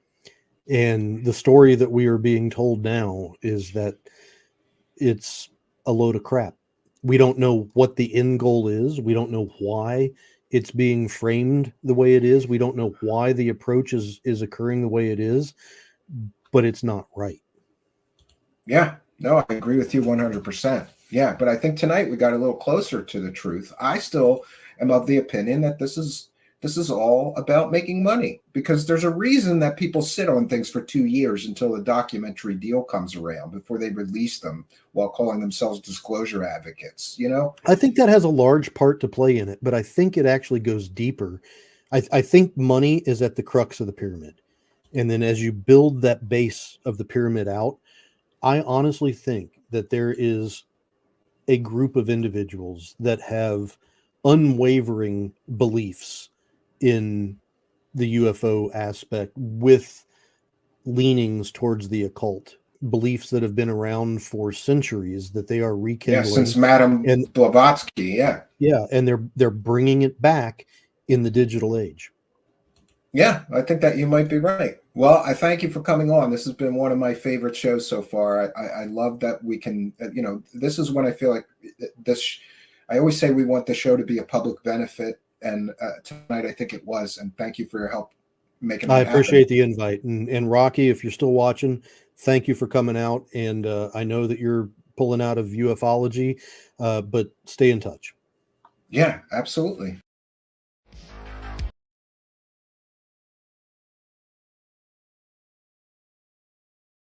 And the story that we are being told now is that it's a load of crap. We don't know what the end goal is. We don't know why it's being framed the way it is. We don't know why the approach is occurring the way it is. But it's not right. Yeah, no, I agree with you 100%. Yeah, but I think tonight we got a little closer to the truth. I still am of the opinion that this is all about making money, because there's a reason that people sit on things for 2 years until the documentary deal comes around before they release them while calling themselves disclosure advocates, I think that has a large part to play in it, but I think it actually goes deeper. I think money is at the crux of the pyramid. And then as you build that base of the pyramid out, I honestly think that there is a group of individuals that have unwavering beliefs in the UFO aspect with leanings towards the occult, beliefs that have been around for centuries that they are rekindling. Yeah, since Madame Blavatsky, yeah. Yeah, and they're bringing it back in the digital age. Yeah, I think that you might be right. Well, I thank you for coming on. This has been one of my favorite shows so far. I love that we can, this is when I feel like this, I always say we want the show to be a public benefit. And tonight, I think it was. And thank you for your help making it happen. I appreciate the invite. And Rocky, if you're still watching, thank you for coming out. And I know that you're pulling out of ufology, but stay in touch. Yeah, absolutely.